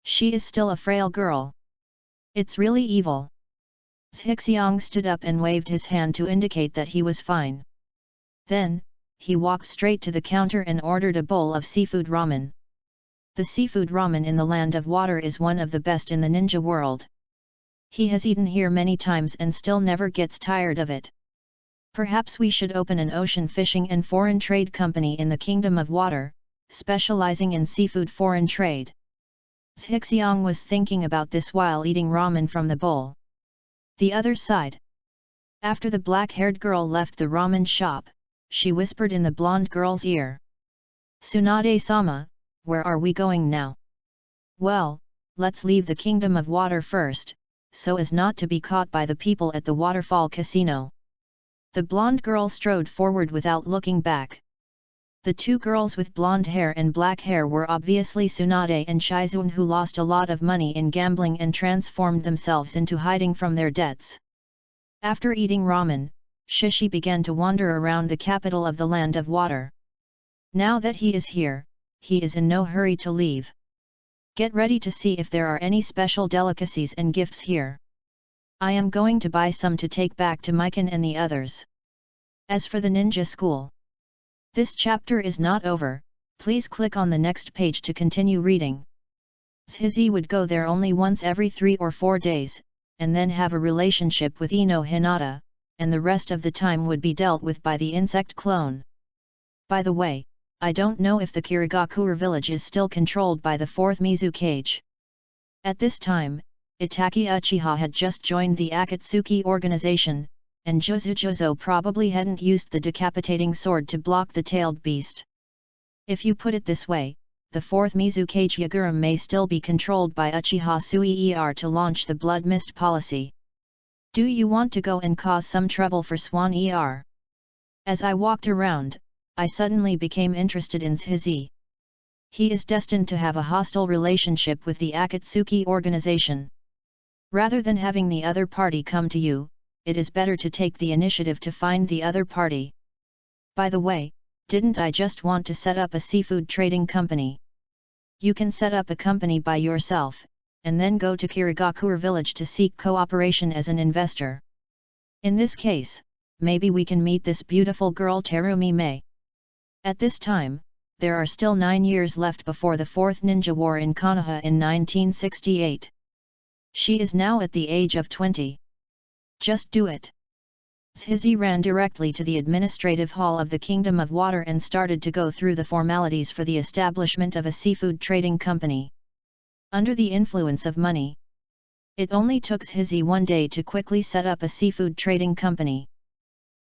She is still a frail girl. It's really evil. Zhixiang stood up and waved his hand to indicate that he was fine. Then, he walked straight to the counter and ordered a bowl of seafood ramen. The seafood ramen in the Land of Water is one of the best in the ninja world. He has eaten here many times and still never gets tired of it. Perhaps we should open an ocean fishing and foreign trade company in the Kingdom of Water, specializing in seafood foreign trade. Zhixiang was thinking about this while eating ramen from the bowl. The other side. After the black-haired girl left the ramen shop, she whispered in the blonde girl's ear. Tsunade-sama, where are we going now? Well, let's leave the Kingdom of Water first, so as not to be caught by the people at the Waterfall Casino. The blonde girl strode forward without looking back. The two girls with blonde hair and black hair were obviously Tsunade and Shizun, who lost a lot of money in gambling and transformed themselves into hiding from their debts. After eating ramen, Shishi began to wander around the capital of the Land of Water. Now that he is here, he is in no hurry to leave. Get ready to see if there are any special delicacies and gifts here. I am going to buy some to take back to Mikan and the others. As for the ninja school, this chapter is not over. Please click on the next page to continue reading. Shizi would go there only once every 3 or 4 days, and then have a relationship with Ino Hinata, and the rest of the time would be dealt with by the insect clone. By the way, I don't know if the Kirigakure village is still controlled by the 4th Mizukage. At this time, Itaki Uchiha had just joined the Akatsuki organization, and Jozo probably hadn't used the decapitating sword to block the tailed beast. If you put it this way, the 4th Mizukage Yagura may still be controlled by Uchiha Suier to launch the Blood Mist policy. Do you want to go and cause some trouble for Swan Er? As I walked around, I suddenly became interested in Shizi. He is destined to have a hostile relationship with the Akatsuki organization. Rather than having the other party come to you, it is better to take the initiative to find the other party. By the way, didn't I just want to set up a seafood trading company? You can set up a company by yourself, and then go to Kirigakure village to seek cooperation as an investor. In this case, maybe we can meet this beautiful girl Terumi Mei. At this time, there are still 9 years left before the 4th Ninja War in Konoha in 1968. She is now at the age of 20. Just do it. Shizi ran directly to the administrative hall of the Kingdom of Water and started to go through the formalities for the establishment of a seafood trading company. Under the influence of money, it only took Shizi 1 day to quickly set up a seafood trading company.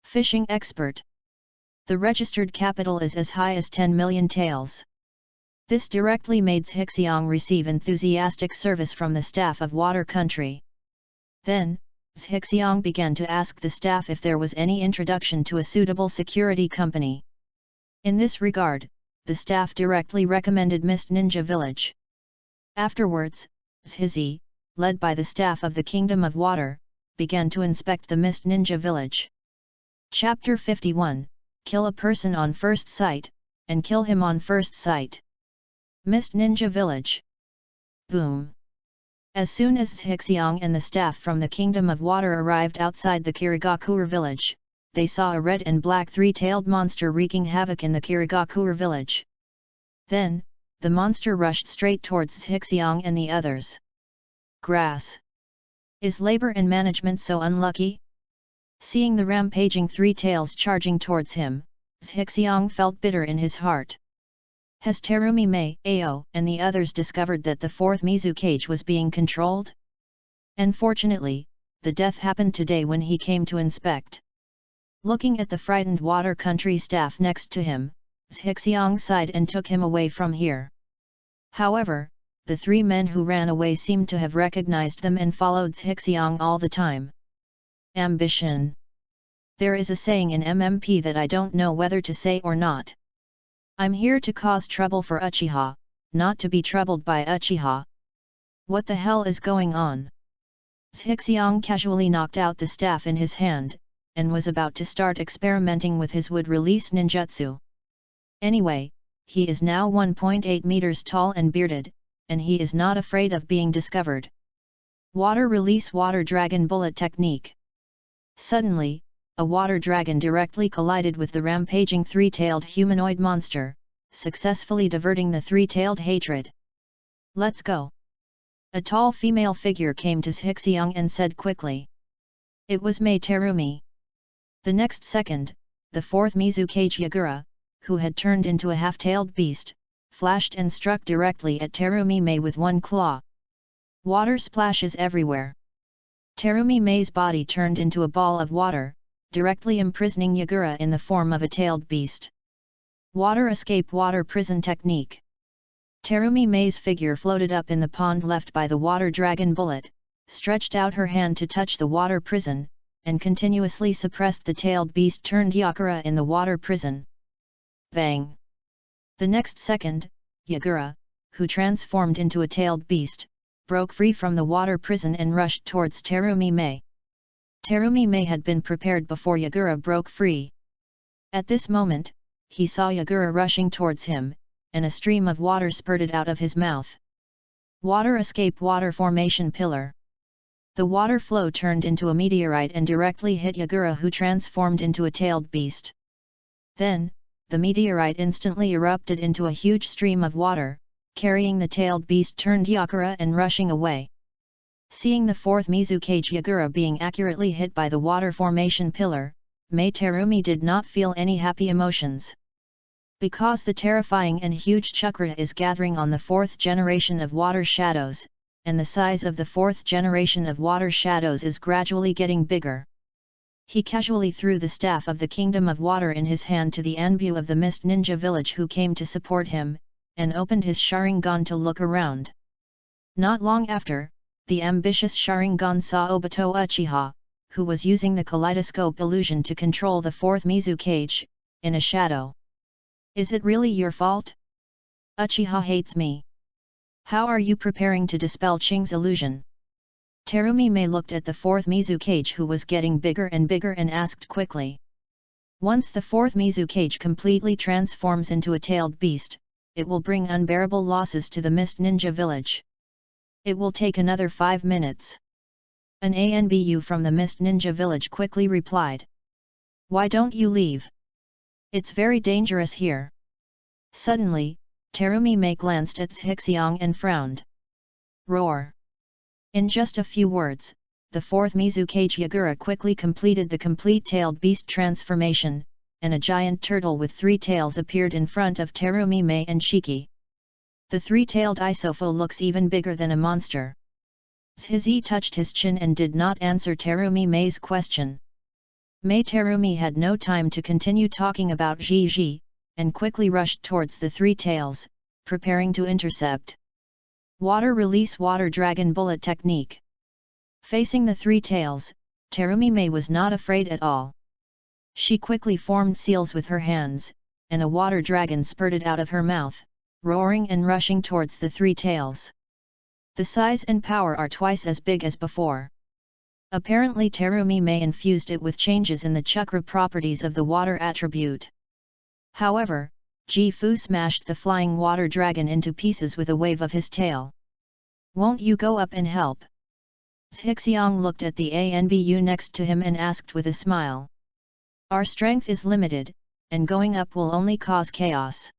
Fishing expert. The registered capital is as high as 10 million taels. This directly made Shixiang receive enthusiastic service from the staff of Water Country. Then, Shixiang began to ask the staff if there was any introduction to a suitable security company. In this regard, the staff directly recommended Mist Ninja Village. Afterwards, Shizi, led by the staff of the Kingdom of Water, began to inspect the Mist Ninja Village. Chapter 51, Kill a person on first sight, and kill him on first sight. Mist Ninja Village. Boom. As soon as Shixiang and the staff from the Kingdom of Water arrived outside the Kirigakure village, they saw a red and black 3-tailed monster wreaking havoc in the Kirigakure village. Then, the monster rushed straight towards Shixiang and the others. Grass. Is labor and management so unlucky? Seeing the rampaging 3 tails charging towards him, Shixiang felt bitter in his heart. Has Terumi Mei, Ao, and the others discovered that the 4th Mizukage was being controlled? Unfortunately, the death happened today when he came to inspect. Looking at the frightened Water Country staff next to him, Shixiang sighed and took him away from here. However, the 3 men who ran away seemed to have recognized them and followed Shixiang all the time. Ambition. There is a saying in MMP that I don't know whether to say or not. I'm here to cause trouble for Uchiha, not to be troubled by Uchiha. What the hell is going on? Shixiang casually knocked out the staff in his hand, and was about to start experimenting with his wood-release ninjutsu. Anyway, he is now 1.8 meters tall and bearded, and he is not afraid of being discovered. Water-release water dragon bullet technique. Suddenly, a water dragon directly collided with the rampaging 3-tailed humanoid monster, successfully diverting the 3-tailed hatred. Let's go. A tall female figure came to Shixiang and said quickly. It was Mei Terumi. The next second, the 4th Mizukage Yagura, who had turned into a half-tailed beast, flashed and struck directly at Terumi Mei with one claw. Water splashes everywhere. Terumi Mei's body turned into a ball of water, directly imprisoning Yagura in the form of a tailed beast. Water escape water prison technique. Terumi Mei's figure floated up in the pond left by the water dragon bullet, stretched out her hand to touch the water prison, and continuously suppressed the tailed beast turned Yagura in the water prison. Bang! The next second, Yagura, who transformed into a tailed beast, broke free from the water prison and rushed towards Terumi Mei. Terumi Mei had been prepared before Yagura broke free. At this moment, he saw Yagura rushing towards him, and a stream of water spurted out of his mouth. Water escape water formation pillar. The water flow turned into a meteorite and directly hit Yagura, who transformed into a tailed beast. Then, the meteorite instantly erupted into a huge stream of water, carrying the tailed beast turned Yagura and rushing away. Seeing the fourth Mizukage Yagura being accurately hit by the water formation pillar, Mei Terumi did not feel any happy emotions. Because the terrifying and huge chakra is gathering on the fourth generation of water shadows, and the size of the fourth generation of water shadows is gradually getting bigger. He casually threw the staff of the Kingdom of Water in his hand to the Anbu of the Mist Ninja Village, who came to support him, and opened his Sharingan to look around. Not long after, the ambitious Sharingan saw Obito Uchiha, who was using the kaleidoscope illusion to control the fourth Mizukage, in a shadow. Is it really your fault? Uchiha hates me. How are you preparing to dispel Qing's illusion? Terumi Mei looked at the fourth Mizukage, who was getting bigger and bigger, and asked quickly. Once the fourth Mizukage completely transforms into a tailed beast, it will bring unbearable losses to the Mist Ninja Village. It will take another 5 minutes. An ANBU from the Mist Ninja Village quickly replied. Why don't you leave? It's very dangerous here. Suddenly, Terumi Mei glanced at Zhixiang and frowned. Roar! In just a few words, the fourth Mizukage Yagura quickly completed the complete tailed beast transformation, and a giant turtle with 3 tails appeared in front of Terumi Mei and Shiki. The 3-tailed Isofo looks even bigger than a monster. Zhizi touched his chin and did not answer Terumi Mei's question. Mei Terumi had no time to continue talking about Zhi, and quickly rushed towards the 3 tails, preparing to intercept. Water Release Water Dragon Bullet Technique. Facing the 3 tails, Terumi Mei was not afraid at all. She quickly formed seals with her hands, and a water dragon spurted out of her mouth, roaring and rushing towards the 3 tails. The size and power are twice as big as before. Apparently Terumi Mei infused it with changes in the chakra properties of the water attribute. However, Ji Fu smashed the flying water dragon into pieces with a wave of his tail. Won't you go up and help? Zhixiang looked at the ANBU next to him and asked with a smile. Our strength is limited, and going up will only cause chaos.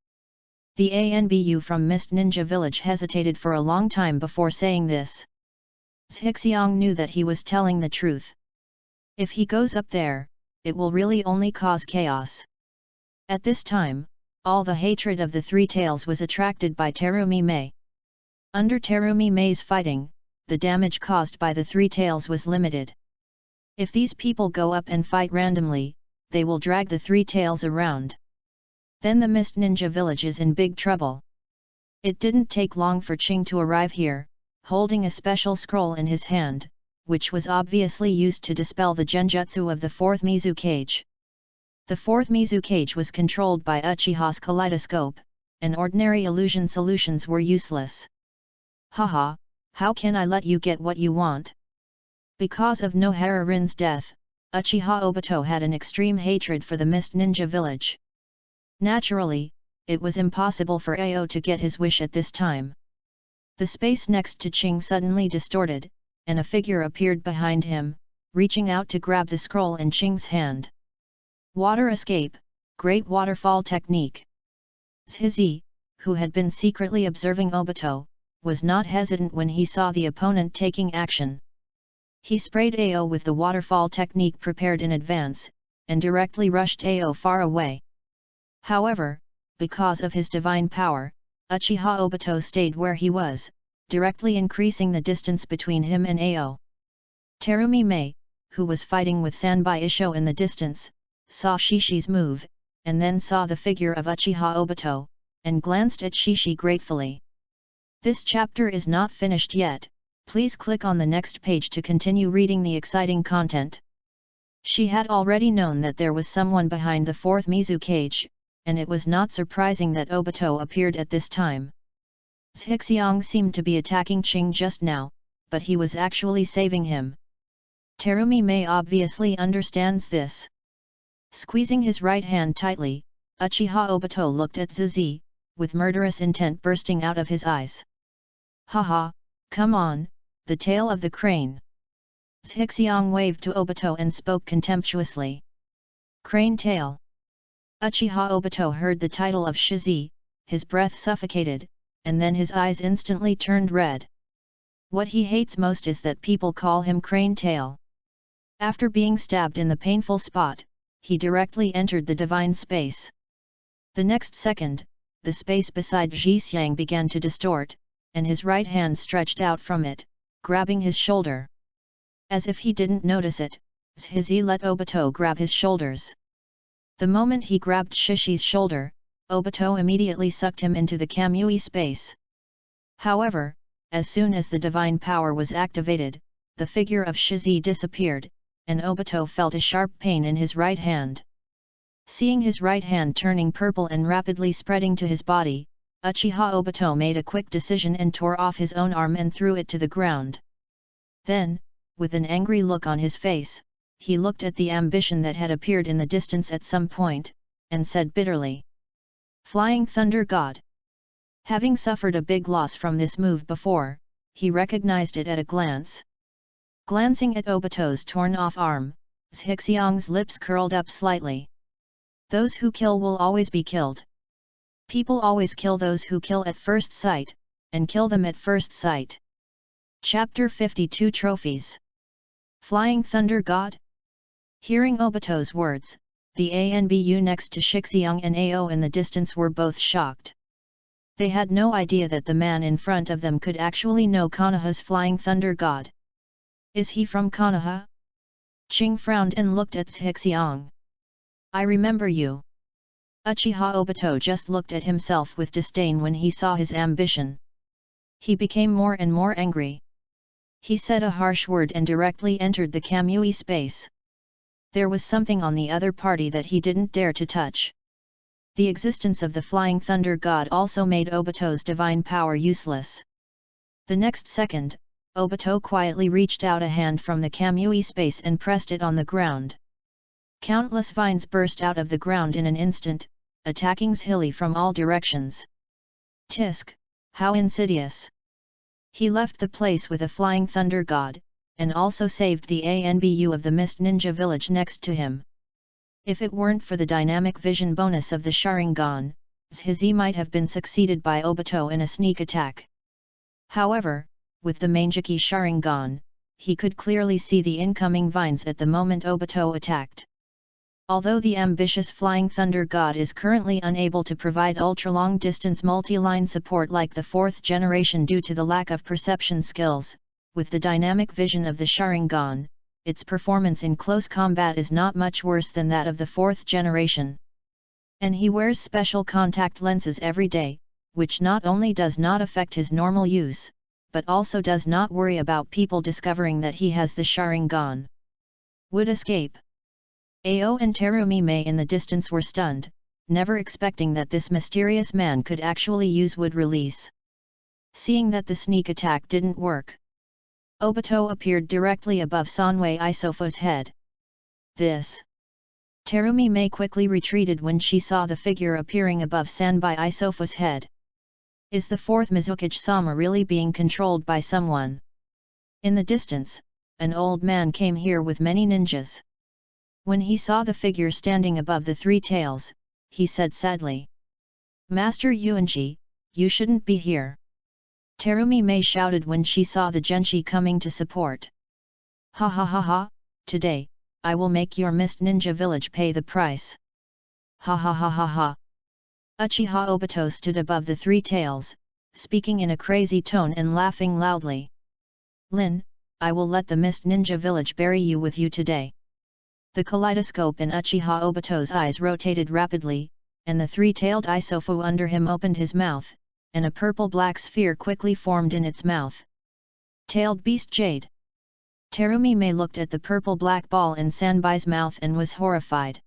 The ANBU from Mist Ninja Village hesitated for a long time before saying this. Zhixiang knew that he was telling the truth. If he goes up there, it will really only cause chaos. At this time, all the hatred of the 3 tails was attracted by Terumi Mei. Under Terumi Mei's fighting, the damage caused by the 3 tails was limited. If these people go up and fight randomly, they will drag the 3 tails around. Then the Mist Ninja Village is in big trouble. It didn't take long for Qing to arrive here, holding a special scroll in his hand, which was obviously used to dispel the genjutsu of the 4th Mizukage. The 4th Mizukage was controlled by Uchiha's kaleidoscope, and ordinary illusion solutions were useless. Haha, how can I let you get what you want? Because of Nohara Rin's death, Uchiha Obito had an extreme hatred for the Mist Ninja Village. Naturally, it was impossible for Ao to get his wish at this time. The space next to Qing suddenly distorted, and a figure appeared behind him, reaching out to grab the scroll in Qing's hand. Water Escape, Great Waterfall Technique. Zhizi, who had been secretly observing Obito, was not hesitant when he saw the opponent taking action. He sprayed Ao with the waterfall technique prepared in advance, and directly rushed Ao far away. However, because of his divine power, Uchiha Obito stayed where he was, directly increasing the distance between him and Ao. Terumi Mei, who was fighting with Sanbai Isho in the distance, saw Shishi's move, and then saw the figure of Uchiha Obito, and glanced at Shishi gratefully. This chapter is not finished yet, please click on the next page to continue reading the exciting content. She had already known that there was someone behind the 4th Mizukage, and it was not surprising that Obito appeared at this time. Zhixiang seemed to be attacking Qing just now, but he was actually saving him. Terumi Mei obviously understands this. Squeezing his right hand tightly, Uchiha Obito looked at Zizi, with murderous intent bursting out of his eyes. Haha, come on, the tail of the crane. Zhixiang waved to Obito and spoke contemptuously. Crane tail. Uchiha Obito heard the title of Shizi, his breath suffocated, and then his eyes instantly turned red. What he hates most is that people call him Crane Tail. After being stabbed in the painful spot, he directly entered the divine space. The next second, the space beside Zhixiang began to distort, and his right hand stretched out from it, grabbing his shoulder. As if he didn't notice it, Zhizi let Obito grab his shoulders. The moment he grabbed Shishi's shoulder, Obito immediately sucked him into the Kamui space. However, as soon as the divine power was activated, the figure of Shizi disappeared, and Obito felt a sharp pain in his right hand. Seeing his right hand turning purple and rapidly spreading to his body, Uchiha Obito made a quick decision and tore off his own arm and threw it to the ground. Then, with an angry look on his face, he looked at the ambition that had appeared in the distance at some point, and said bitterly, "Flying Thunder God." Having suffered a big loss from this move before, he recognized it at a glance. Glancing at Obito's torn-off arm, Zhixiang's lips curled up slightly. Those who kill will always be killed. People always kill those who kill at first sight, and kill them at first sight. Chapter 52 Trophies. Flying Thunder God? Hearing Obito's words, the ANBU next to Zhixiang and Ao in the distance were both shocked. They had no idea that the man in front of them could actually know Konoha's Flying Thunder God. Is he from Konoha? Qing frowned and looked at Zhixiang. I remember you. Uchiha Obito just looked at himself with disdain when he saw his ambition. He became more and more angry. He said a harsh word and directly entered the Kamui space. There was something on the other party that he didn't dare to touch. The existence of the Flying Thunder God also made Obito's divine power useless. The next second, Obito quietly reached out a hand from the Kamui space and pressed it on the ground. Countless vines burst out of the ground in an instant, attacking Zhili from all directions. Tisk, how insidious! He left the place with a Flying Thunder God, and also saved the ANBU of the Mist Ninja village next to him. If it weren't for the dynamic vision bonus of the Sharingan, Zhizi might have been succeeded by Obito in a sneak attack. However, with the Manjiki Sharingan, he could clearly see the incoming vines at the moment Obito attacked. Although the ambitious Flying Thunder God is currently unable to provide ultra-long-distance multi-line support like the 4th generation due to the lack of perception skills, with the dynamic vision of the Sharingan, its performance in close combat is not much worse than that of the 4th generation. And he wears special contact lenses every day, which not only does not affect his normal use, but also does not worry about people discovering that he has the Sharingan. Would escape. Ao and Terumi Mei in the distance were stunned, never expecting that this mysterious man could actually use wood release. Seeing that the sneak attack didn't work, Obito appeared directly above Sanwei Isofu's head. This. Terumi Mei quickly retreated when she saw the figure appearing above Sanbai Isofu's head. Is the 4th Mizukage-sama really being controlled by someone? In the distance, an old man came here with many ninjas. When he saw the figure standing above the 3 tails, he said sadly, "Master Yuanji, you shouldn't be here." Terumi Mei shouted when she saw the Genshi coming to support. "Ha ha ha ha, today, I will make your Mist Ninja village pay the price." Ha ha ha ha ha. Uchiha Obito stood above the 3 tails, speaking in a crazy tone and laughing loudly. "Lin, I will let the Mist Ninja village bury you with you today." The kaleidoscope in Uchiha Obito's eyes rotated rapidly, and the 3-tailed Isofu under him opened his mouth, and a purple-black sphere quickly formed in its mouth. Tailed Beast Jade. Terumi Mei looked at the purple-black ball in Sanbai's mouth and was horrified.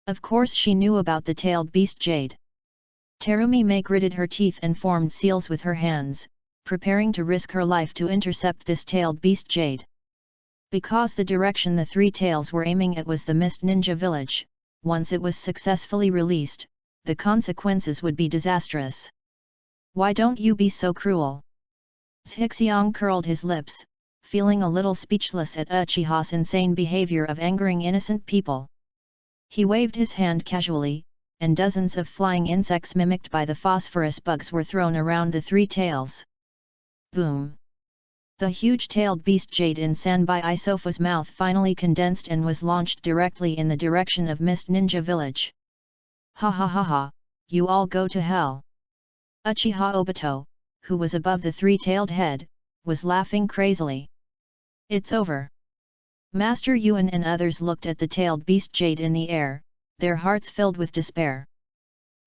Of course she knew about the tailed beast jade. Terumi May gritted her teeth and formed seals with her hands, preparing to risk her life to intercept this tailed beast jade. Because the direction the three tails were aiming at was the Mist Ninja Village, once it was successfully released, the consequences would be disastrous. Why don't you be so cruel? Zhixiang curled his lips, feeling a little speechless at Uchiha's insane behavior of angering innocent people. He waved his hand casually, and dozens of flying insects mimicked by the phosphorus bugs were thrown around the three tails. Boom! The huge-tailed beast jade in Sanbai Isofa's mouth finally condensed and was launched directly in the direction of Mist Ninja Village. Ha ha ha ha, you all go to hell! Uchiha Obito, who was above the three-tailed head, was laughing crazily. It's over. Master Yuan and others looked at the tailed beast jade in the air, their hearts filled with despair.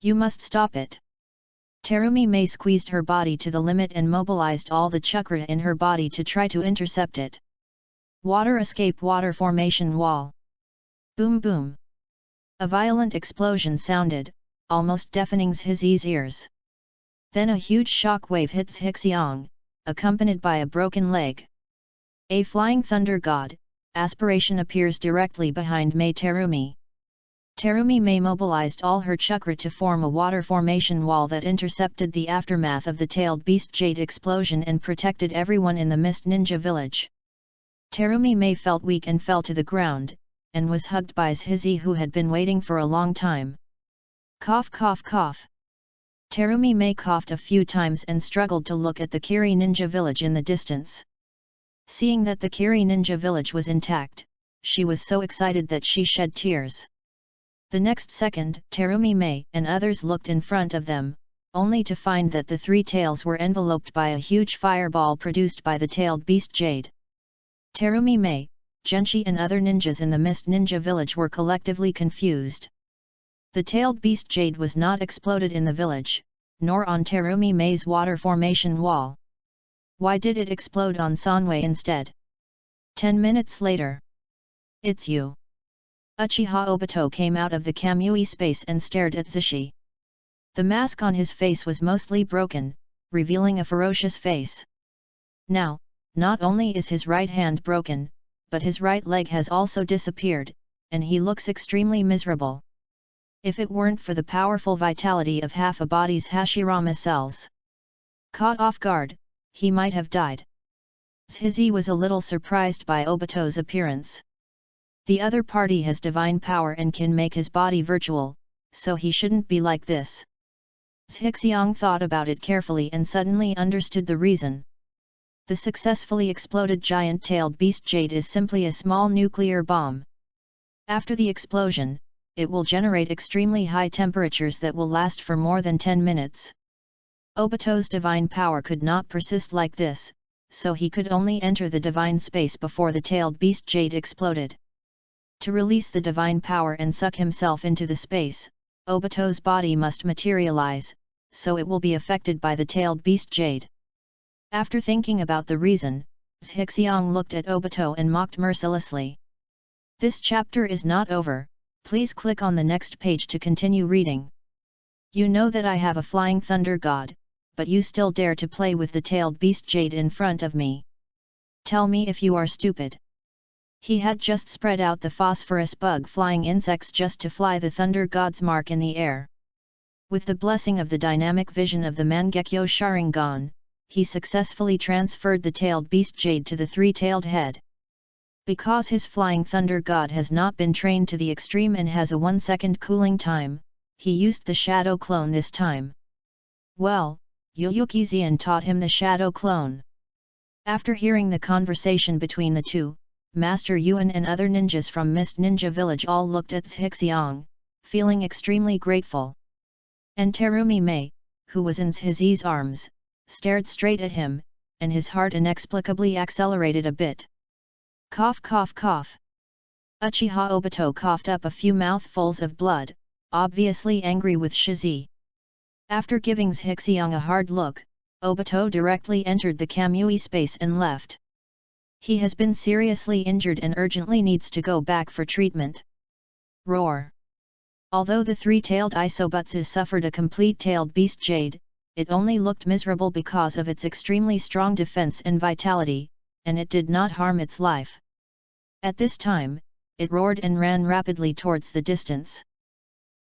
You must stop it. Terumi May squeezed her body to the limit and mobilized all the chakra in her body to try to intercept it. Water escape, water formation wall. Boom boom. A violent explosion sounded, almost deafening Zhixi's ears. Then a huge shock wave hit Zhixiang, accompanied by a broken leg. A flying thunder god, aspiration appears directly behind May Terumi. Terumi May mobilized all her chakra to form a water formation wall that intercepted the aftermath of the tailed beast jade explosion and protected everyone in the Mist Ninja Village. Terumi May felt weak and fell to the ground, and was hugged by Zhixi, who had been waiting for a long time. Cough cough cough. Terumi May coughed a few times and struggled to look at the Kiri Ninja Village in the distance. Seeing that the Kiri Ninja Village was intact, she was so excited that she shed tears. The next second, Terumi May and others looked in front of them, only to find that the three tails were enveloped by a huge fireball produced by the tailed beast jade. Terumi May, Genshi and other ninjas in the Mist Ninja Village were collectively confused. The tailed beast jade was not exploded in the village, nor on Terumi May's water formation wall. Why did it explode on Sanwei instead? 10 minutes later. It's you. Uchiha Obito came out of the Kamui space and stared at Zhishi. The mask on his face was mostly broken, revealing a ferocious face. Now, not only is his right hand broken, but his right leg has also disappeared, and he looks extremely miserable. If it weren't for the powerful vitality of half a body's Hashirama cells. Caught off guard, he might have died. Zhizi was a little surprised by Obito's appearance. The other party has divine power and can make his body virtual, so he shouldn't be like this. Zhixiang thought about it carefully and suddenly understood the reason. The successfully exploded giant-tailed beast jade is simply a small nuclear bomb. After the explosion, it will generate extremely high temperatures that will last for more than 10 minutes. Obito's divine power could not persist like this, so he could only enter the divine space before the tailed beast jade exploded. To release the divine power and suck himself into the space, Obito's body must materialize, so it will be affected by the tailed beast jade. After thinking about the reason, Zhixiang looked at Obito and mocked mercilessly. This chapter is not over, please click on the next page to continue reading. You know that I have a flying thunder god, but you still dare to play with the tailed beast jade in front of me. Tell me if you are stupid. He had just spread out the phosphorus bug flying insects just to fly the thunder god's mark in the air. With the blessing of the dynamic vision of the Mangekyo Sharingan, he successfully transferred the tailed beast jade to the three-tailed head. Because his flying thunder god has not been trained to the extreme and has a 1-second cooling time, he used the shadow clone this time. Well, Yuyuki Xian taught him the shadow clone. After hearing the conversation between the two, Master Yuan and other ninjas from Mist Ninja Village all looked at Zhixiang, feeling extremely grateful. And Terumi May, who was in Zhixi's arms, stared straight at him, and his heart inexplicably accelerated a bit. Cough cough cough. Uchiha Obito coughed up a few mouthfuls of blood, obviously angry with Zhizi. After giving Zhixiang a hard look, Obito directly entered the Kamui space and left. He has been seriously injured and urgently needs to go back for treatment. Roar! Although the three-tailed isobutsu suffered a complete tailed beast jade, it only looked miserable because of its extremely strong defense and vitality, and it did not harm its life. At this time, it roared and ran rapidly towards the distance.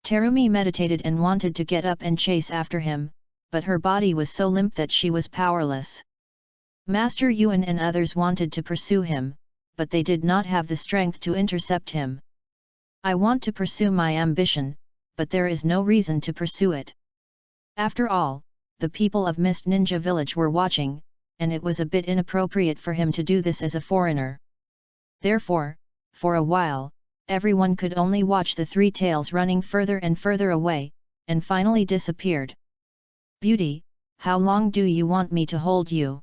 Terumi meditated and wanted to get up and chase after him, but her body was so limp that she was powerless. Master Yuan and others wanted to pursue him, but they did not have the strength to intercept him. I want to pursue my ambition, but there is no reason to pursue it. After all, the people of Mist Ninja Village were watching, and it was a bit inappropriate for him to do this as a foreigner. Therefore, for a while, everyone could only watch the three tails running further and further away, and finally disappeared. Beauty, how long do you want me to hold you?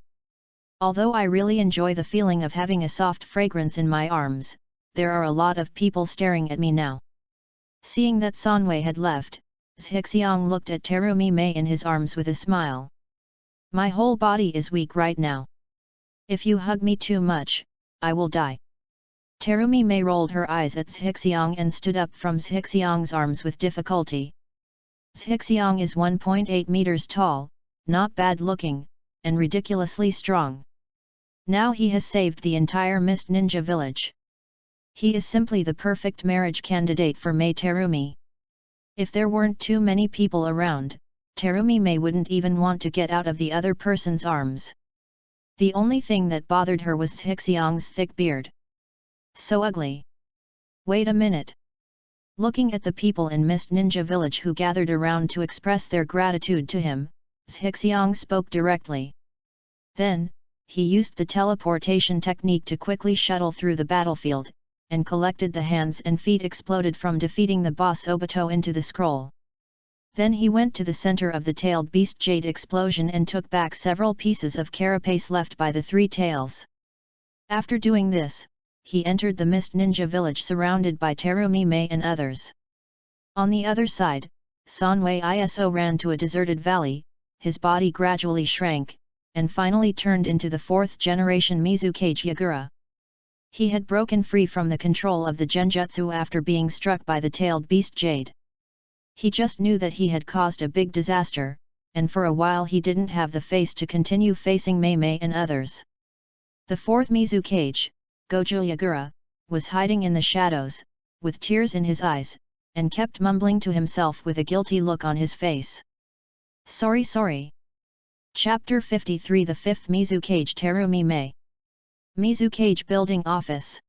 Although I really enjoy the feeling of having a soft fragrance in my arms, there are a lot of people staring at me now. Seeing that Sanwei had left, Zhixiang looked at Terumi Mei in his arms with a smile. My whole body is weak right now. If you hug me too much, I will die. Terumi Mei rolled her eyes at Zhixiang and stood up from Zhixiang's arms with difficulty. Zhixiang is 1.8 meters tall, not bad looking, and ridiculously strong. Now he has saved the entire Mist Ninja Village. He is simply the perfect marriage candidate for Mei Terumi. If there weren't too many people around, Terumi Mei wouldn't even want to get out of the other person's arms. The only thing that bothered her was Zhixiang's thick beard. So ugly. Wait a minute. Looking at the people in Mist Ninja Village who gathered around to express their gratitude to him, Zhixiang spoke directly. Then, he used the teleportation technique to quickly shuttle through the battlefield, and collected the hands and feet exploded from defeating the boss Obito into the scroll. Then he went to the center of the tailed beast jade explosion and took back several pieces of carapace left by the three tails. After doing this, he entered the Mist Ninja Village surrounded by Terumi Mei and others. On the other side, Sanwei Iso ran to a deserted valley, his body gradually shrank, and finally turned into the fourth-generation Mizukage Yagura. He had broken free from the control of the genjutsu after being struck by the tailed beast jade. He just knew that he had caused a big disaster, and for a while he didn't have the face to continue facing Mei and others. The fourth Mizukage, Gojo Yagura, was hiding in the shadows, with tears in his eyes, and kept mumbling to himself with a guilty look on his face. Sorry. Chapter 53 The fifth Mizukage Terumi Mei. Mizukage Building Office.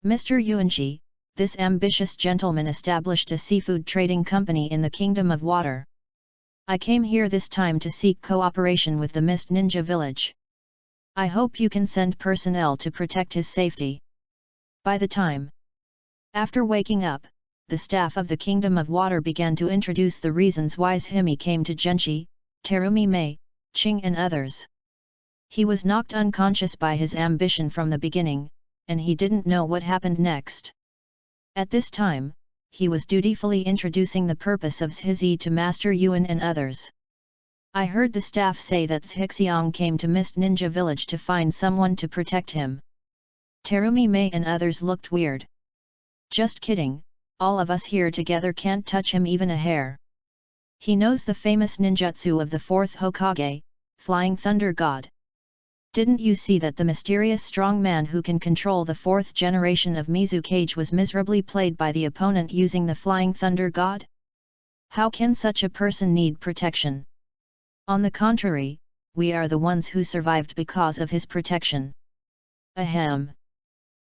Mr. Yuanji, this ambitious gentleman established a seafood trading company in the Kingdom of Water. I came here this time to seek cooperation with the Mist Ninja Village. I hope you can send personnel to protect his safety. By the time after waking up, the staff of the Kingdom of Water began to introduce the reasons why Himi came to Genshi, Terumi Mei, Qing and others. He was knocked unconscious by his ambition from the beginning, and he didn't know what happened next. At this time, he was dutifully introducing the purpose of Zhizi to Master Yuan and others. I heard the staff say that Zhixiang came to Mist Ninja Village to find someone to protect him. Terumi Mei and others looked weird. Just kidding, all of us here together can't touch him even a hair. He knows the famous ninjutsu of the fourth Hokage, Flying Thunder God. Didn't you see that the mysterious strong man who can control the fourth generation of Mizukage was miserably played by the opponent using the Flying Thunder God? How can such a person need protection? On the contrary, we are the ones who survived because of his protection. Ahem.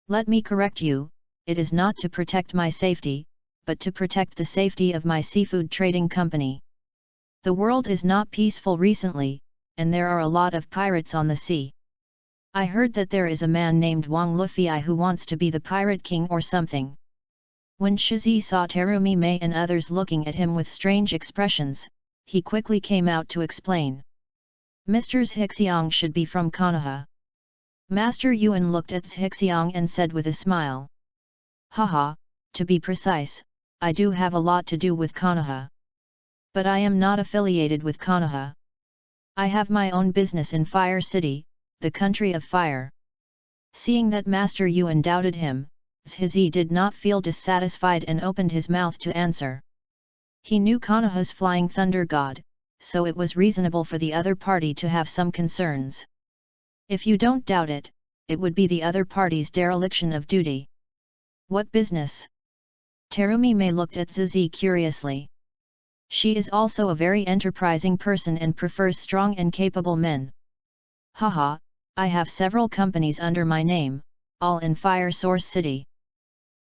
Let me correct you, it is not to protect my safety, but to protect the safety of my seafood trading company. The world is not peaceful recently, and there are a lot of pirates on the sea. I heard that there is a man named Wang Lufei who wants to be the pirate king or something. When Shizi saw Terumi Mei and others looking at him with strange expressions, he quickly came out to explain. Mr. Zhixiang should be from Konoha. Master Yuan looked at Zhixiang and said with a smile. Haha, to be precise, I do have a lot to do with Konoha. But I am not affiliated with Konoha. I have my own business in Fire City, the country of fire. Seeing that Master Yuan doubted him, Zhizi did not feel dissatisfied and opened his mouth to answer. He knew Konoha's flying thunder god, so it was reasonable for the other party to have some concerns. If you don't doubt it, it would be the other party's dereliction of duty. What business? Terumi Mei looked at Zhizi curiously. She is also a very enterprising person and prefers strong and capable men. Haha, I have several companies under my name, all in Fire Source City.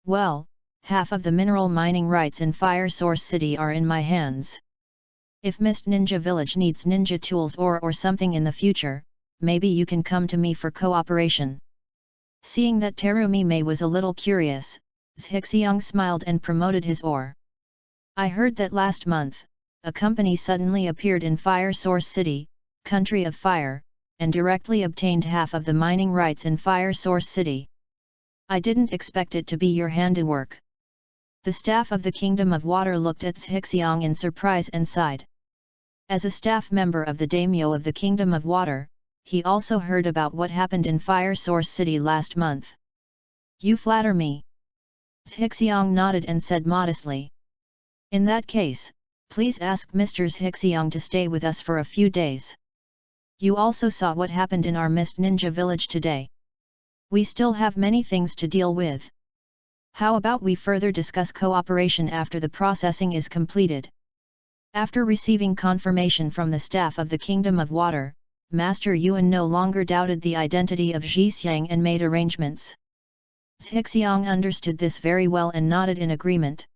Well, half of the mineral mining rights in Fire Source City are in my hands. If Mist Ninja Village needs ninja tools or something in the future, maybe you can come to me for cooperation. Seeing that Terumi Mei was a little curious, Zhixiang smiled and promoted his oar. I heard that last month, a company suddenly appeared in Fire Source City, Country of Fire, and directly obtained half of the mining rights in Fire Source City. I didn't expect it to be your handiwork. The staff of the Kingdom of Water looked at Zhixiang in surprise and sighed. As a staff member of the daimyo of the Kingdom of Water, he also heard about what happened in Fire Source City last month. You flatter me. Zhixiang nodded and said modestly. In that case, please ask Mr. Zhixiang to stay with us for a few days. You also saw what happened in our Mist Ninja Village today. We still have many things to deal with. How about we further discuss cooperation after the processing is completed? After receiving confirmation from the staff of the Kingdom of Water, Master Yuan no longer doubted the identity of Zhixiang and made arrangements. Zhixiang understood this very well and nodded in agreement.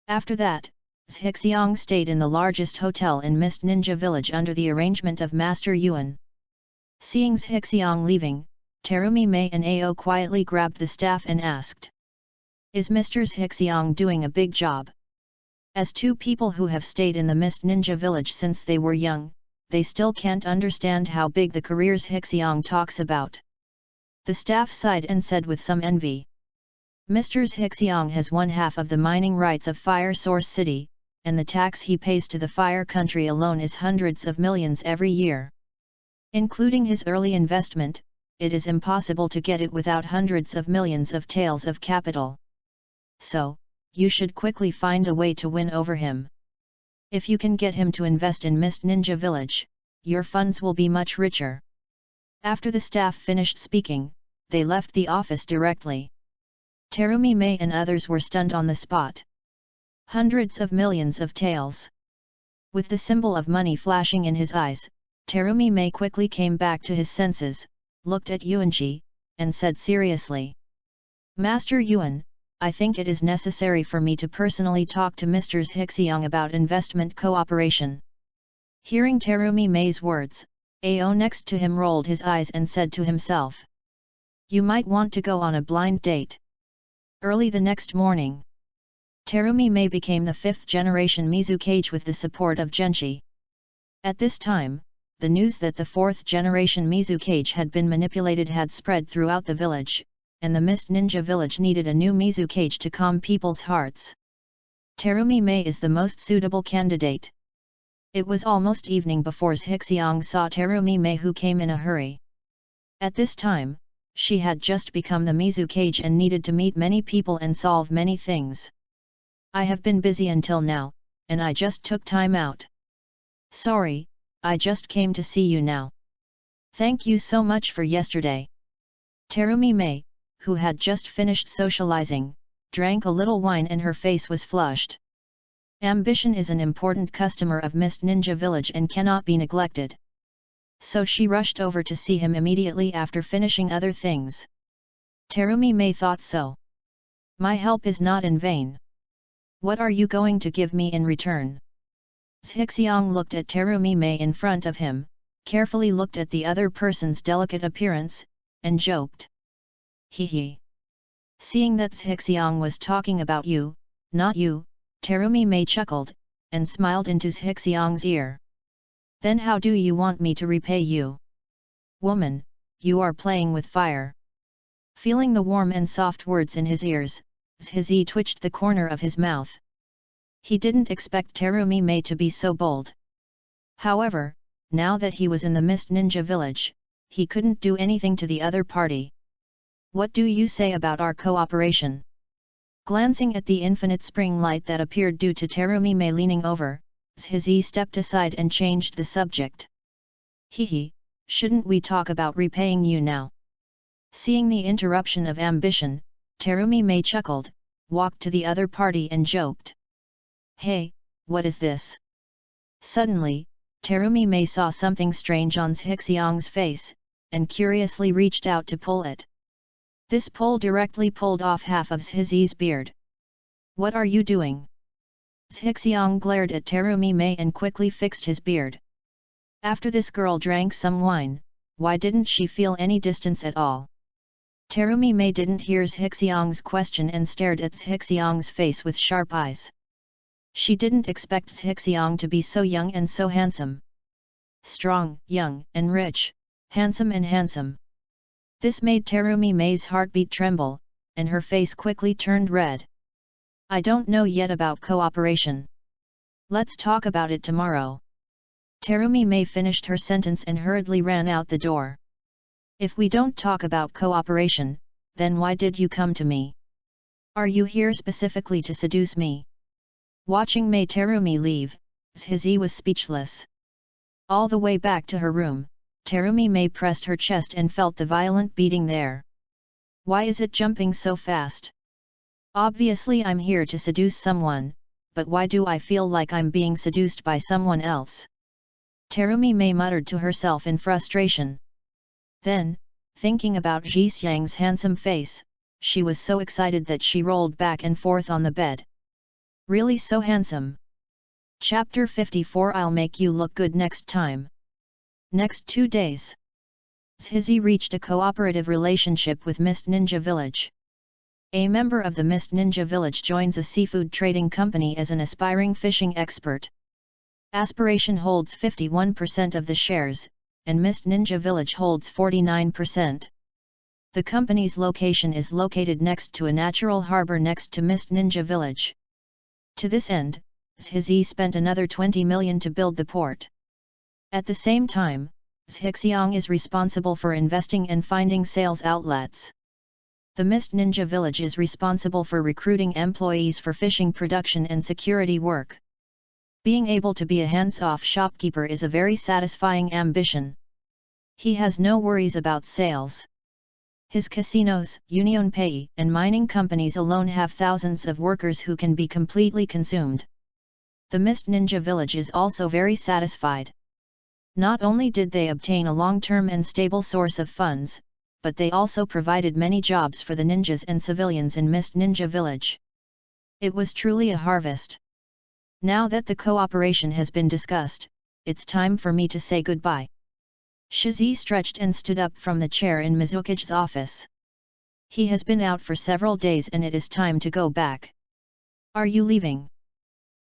After that, Zhixiang stayed in the largest hotel in Mist Ninja Village under the arrangement of Master Yuan. Seeing Zhixiang leaving, Terumi Mei and Ao quietly grabbed the staff and asked. Is Mr. Zhixiang doing a big job? As two people who have stayed in the Mist Ninja Village since they were young, they still can't understand how big the careers Zhixiang talks about. The staff sighed and said with some envy. Mr. Zhixiang has one half of the mining rights of Fire Source City, and the tax he pays to the Fire Country alone is hundreds of millions every year. Including his early investment, it is impossible to get it without hundreds of millions of taels of capital. So, you should quickly find a way to win over him. If you can get him to invest in Mist Ninja Village, your funds will be much richer. After the staff finished speaking, they left the office directly. Terumi Mei and others were stunned on the spot. Hundreds of millions of taels. With the symbol of money flashing in his eyes, Terumi Mei quickly came back to his senses, looked at Yuanji, and said seriously. Master Yuan, I think it is necessary for me to personally talk to Mr. Zhixiang about investment cooperation. Hearing Terumi Mei's words, Ao next to him rolled his eyes and said to himself. You might want to go on a blind date. Early the next morning, Terumi Mei became the fifth-generation Mizukage with the support of Genshi. At this time, the news that the fourth-generation Mizukage had been manipulated had spread throughout the village, and the Mist Ninja Village needed a new Mizukage to calm people's hearts. Terumi Mei is the most suitable candidate. It was almost evening before Zhixiang saw Terumi Mei, who came in a hurry. At this time, she had just become the Mizukage and needed to meet many people and solve many things. I have been busy until now, and I just took time out. Sorry, I just came to see you now. Thank you so much for yesterday. Terumi Mei, who had just finished socializing, drank a little wine and her face was flushed. Ambition is an important customer of Mist Ninja Village and cannot be neglected. So she rushed over to see him immediately after finishing other things. Terumi Mei thought so. My help is not in vain. What are you going to give me in return? Zhixiang looked at Terumi Mei in front of him, carefully looked at the other person's delicate appearance, and joked. Hee hee. Seeing that Zhixiang was talking about you, not you, Terumi Mei chuckled, and smiled into Zhixiang's ear. Then how do you want me to repay you? Woman, you are playing with fire. Feeling the warm and soft words in his ears, Zhizi twitched the corner of his mouth. He didn't expect Terumi Mei to be so bold. However, now that he was in the Mist Ninja Village, he couldn't do anything to the other party. What do you say about our cooperation? Glancing at the infinite spring light that appeared due to Terumi Mei leaning over, Zhizi stepped aside and changed the subject. Hehe, shouldn't we talk about repaying you now? Seeing the interruption of ambition, Terumi Mei chuckled, walked to the other party and joked. Hey, what is this? Suddenly, Terumi Mei saw something strange on Zhixiang's face, and curiously reached out to pull it. This pull directly pulled off half of Zhizi's beard. What are you doing? Zhixiang glared at Terumi Mei and quickly fixed his beard. After this girl drank some wine, why didn't she feel any distance at all? Terumi Mei didn't hear Zhixiang's question and stared at Zhixiang's face with sharp eyes. She didn't expect Zhixiang to be so young and so handsome. Strong, young, and rich, handsome. This made Terumi Mei's heartbeat tremble, and her face quickly turned red. I don't know yet about cooperation. Let's talk about it tomorrow. Terumi Mei finished her sentence and hurriedly ran out the door. If we don't talk about cooperation, then why did you come to me? Are you here specifically to seduce me? Watching Mei Terumi leave, Zhizi was speechless. All the way back to her room, Terumi Mei pressed her chest and felt the violent beating there. Why is it jumping so fast? Obviously I'm here to seduce someone, but why do I feel like I'm being seduced by someone else? Terumi Mei muttered to herself in frustration. Then, thinking about Zhixiang's handsome face, she was so excited that she rolled back and forth on the bed. Really so handsome. Chapter 54 I'll make you look good next time. Next 2 days. Zhizi reached a cooperative relationship with Mist Ninja Village. A member of the Mist Ninja Village joins a seafood trading company as an aspiring fishing expert. Aspiration holds 51% of the shares, and Mist Ninja Village holds 49%. The company's location is located next to a natural harbor next to Mist Ninja Village. To this end, Zhizi spent another 20 million to build the port. At the same time, Zhixiang is responsible for investing and finding sales outlets. The Mist Ninja Village is responsible for recruiting employees for fishing production and security work. Being able to be a hands-off shopkeeper is a very satisfying ambition. He has no worries about sales. His casinos, UnionPay, and mining companies alone have thousands of workers who can be completely consumed. The Mist Ninja Village is also very satisfied. Not only did they obtain a long-term and stable source of funds, but they also provided many jobs for the ninjas and civilians in Mist Ninja Village. It was truly a harvest. Now that the cooperation has been discussed, it's time for me to say goodbye. Zhizi stretched and stood up from the chair in Mizuki's office. He has been out for several days and it is time to go back. Are you leaving?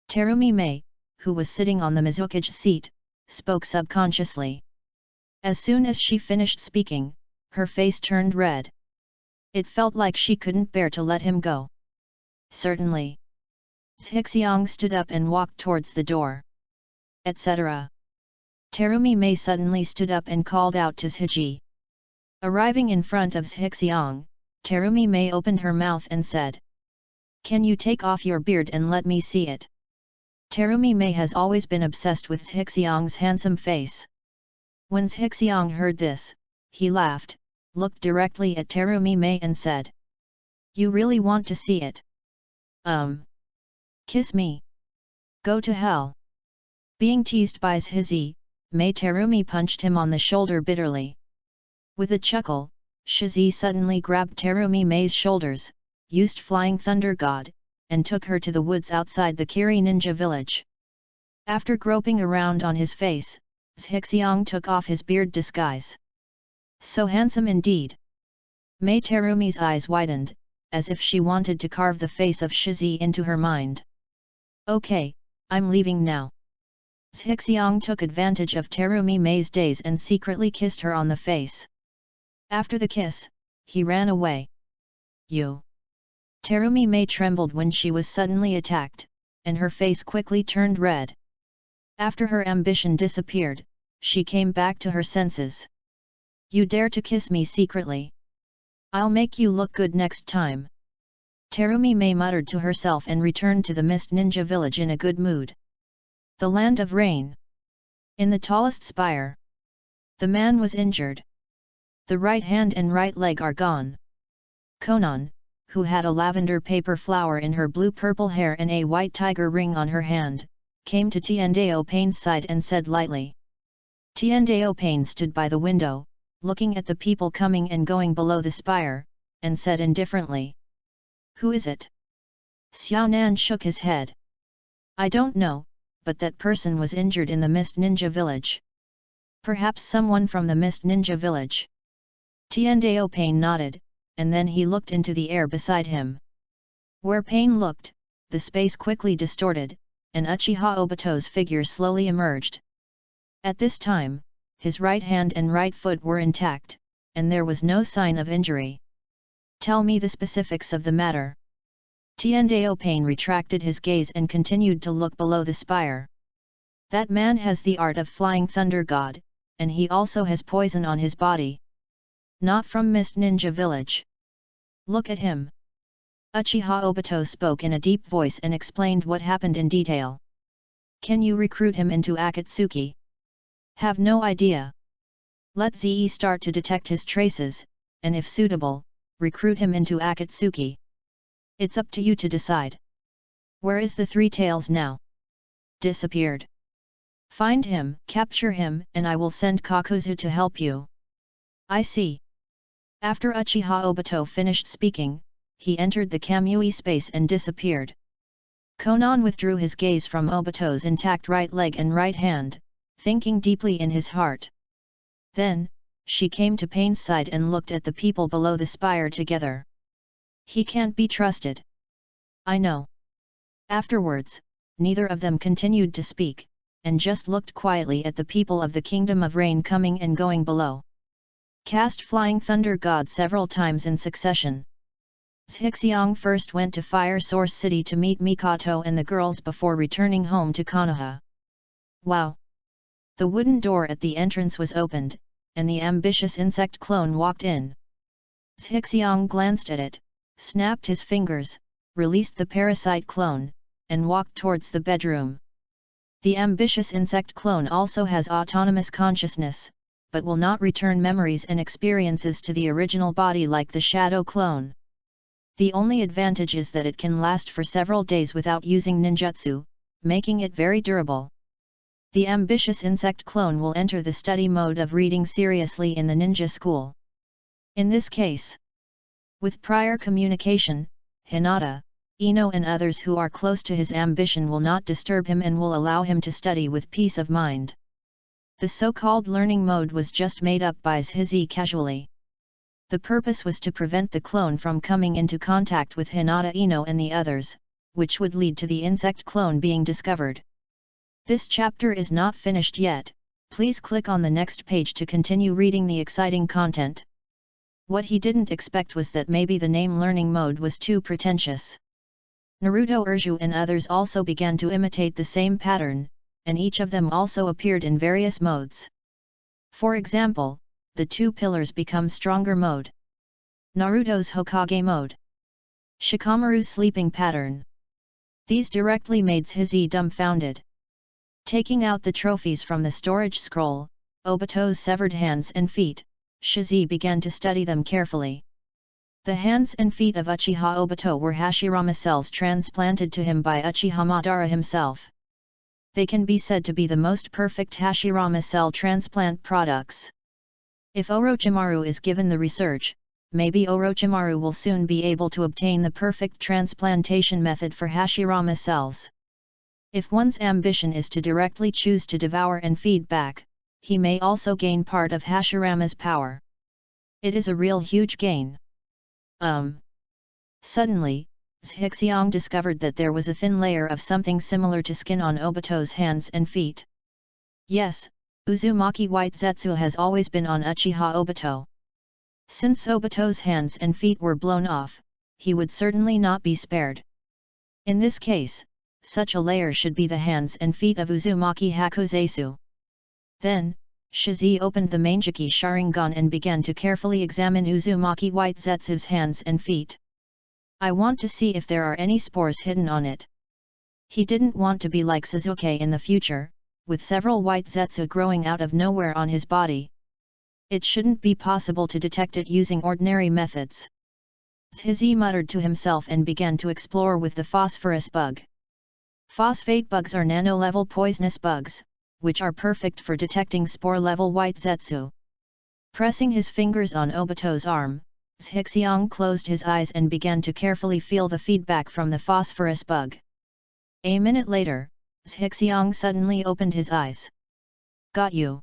Terumi Mei, who was sitting on the Mizuki seat, spoke subconsciously. As soon as she finished speaking, her face turned red. It felt like she couldn't bear to let him go. Certainly. Zhixiang stood up and walked towards the door. Etc. Terumi Mei suddenly stood up and called out to Zhiji. Arriving in front of Zhixiang, Terumi Mei opened her mouth and said, "Can you take off your beard and let me see it?" Terumi Mei has always been obsessed with Zhixiang's handsome face. When Zhixiang heard this, he laughed, looked directly at Terumi Mei and said, "You really want to see it? Kiss me. Go to hell." Being teased by Zhizi, Mei Terumi punched him on the shoulder bitterly. With a chuckle, Zhizi suddenly grabbed Terumi Mei's shoulders, used Flying Thunder God, and took her to the woods outside the Kiri Ninja Village. After groping around on his face, Zhixiang took off his beard disguise. So handsome indeed. Mei Terumi's eyes widened, as if she wanted to carve the face of Zhizi into her mind. Okay, I'm leaving now. Zhixiang took advantage of Terumi Mei's daze and secretly kissed her on the face. After the kiss, he ran away. You. Terumi Mei trembled when she was suddenly attacked, and her face quickly turned red. After her ambition disappeared, she came back to her senses. You dare to kiss me secretly? I'll make you look good next time. Terumi May muttered to herself and returned to the Mist Ninja village in a good mood. The Land of Rain. In the tallest spire. The man was injured. The right hand and right leg are gone. Konan, who had a lavender paper flower in her blue-purple hair and a white tiger ring on her hand, came to Tiandao Pain's side and said lightly. Tiandao Pain stood by the window, looking at the people coming and going below the spire, and said indifferently. Who is it? Xiaonan shook his head. I don't know, but that person was injured in the Mist Ninja village. Perhaps someone from the Mist Ninja village. Tiandao Pain nodded, and then he looked into the air beside him. Where Pain looked, the space quickly distorted, and Uchiha Obito's figure slowly emerged. At this time, his right hand and right foot were intact, and there was no sign of injury. Tell me the specifics of the matter. Tiandao Pain retracted his gaze and continued to look below the spire. That man has the art of flying thunder god, and he also has poison on his body. Not from Mist Ninja village. Look at him. Uchiha Obito spoke in a deep voice and explained what happened in detail. Can you recruit him into Akatsuki? Have no idea. Let Ze start to detect his traces, and if suitable, recruit him into Akatsuki. It's up to you to decide. Where is the Three Tails now? Disappeared. Find him, capture him, and I will send Kakuzu to help you. I see. After Uchiha Obito finished speaking, he entered the Kamui space and disappeared. Konan withdrew his gaze from Obito's intact right leg and right hand, thinking deeply in his heart. Then, she came to Pain's side and looked at the people below the spire together. He can't be trusted. I know. Afterwards, neither of them continued to speak, and just looked quietly at the people of the Kingdom of Rain coming and going below. Cast Flying Thunder God several times in succession. Zhixiang first went to Fire Source City to meet Mikoto and the girls before returning home to Konoha. Wow! The wooden door at the entrance was opened, and the ambitious insect clone walked in. Zhixiang glanced at it, snapped his fingers, released the parasite clone, and walked towards the bedroom. The ambitious insect clone also has autonomous consciousness, but will not return memories and experiences to the original body like the shadow clone. The only advantage is that it can last for several days without using ninjutsu, making it very durable. The ambitious insect clone will enter the study mode of reading seriously in the ninja school. In this case, with prior communication, Hinata, Ino and others who are close to his ambition will not disturb him and will allow him to study with peace of mind. The so-called learning mode was just made up by Zhizi casually. The purpose was to prevent the clone from coming into contact with Hinata, Ino and the others, which would lead to the insect clone being discovered. This chapter is not finished yet, please click on the next page to continue reading the exciting content. What he didn't expect was that maybe the name learning mode was too pretentious. Naruto Urju and others also began to imitate the same pattern, and each of them also appeared in various modes. For example, the two pillars become stronger mode. Naruto's Hokage mode. Shikamaru's sleeping pattern. These directly made Zhizi dumbfounded. Taking out the trophies from the storage scroll, Obito's severed hands and feet, Zhizi began to study them carefully. The hands and feet of Uchiha Obito were Hashirama cells transplanted to him by Uchiha Madara himself. They can be said to be the most perfect Hashirama cell transplant products. If Orochimaru is given the research, maybe Orochimaru will soon be able to obtain the perfect transplantation method for Hashirama cells. If one's ambition is to directly choose to devour and feed back, he may also gain part of Hashirama's power. It is a real huge gain. Suddenly, Zhixiang discovered that there was a thin layer of something similar to skin on Obito's hands and feet. Yes, Uzumaki White Zetsu has always been on Uchiha Obito. Since Obito's hands and feet were blown off, he would certainly not be spared. In this case, such a layer should be the hands and feet of Uzumaki Hakuzetsu. Then, Shizi opened the Mangeki Sharingan and began to carefully examine Uzumaki White Zetsu's hands and feet. I want to see if there are any spores hidden on it. He didn't want to be like Sasuke in the future, with several white zetsu growing out of nowhere on his body. It shouldn't be possible to detect it using ordinary methods. Shizi muttered to himself and began to explore with the phosphorus bug. Phosphate bugs are nano-level poisonous bugs, which are perfect for detecting spore-level white zetsu. Pressing his fingers on Obito's arm, Zhixiang closed his eyes and began to carefully feel the feedback from the phosphorus bug. A minute later, Zhixiang suddenly opened his eyes. Got you.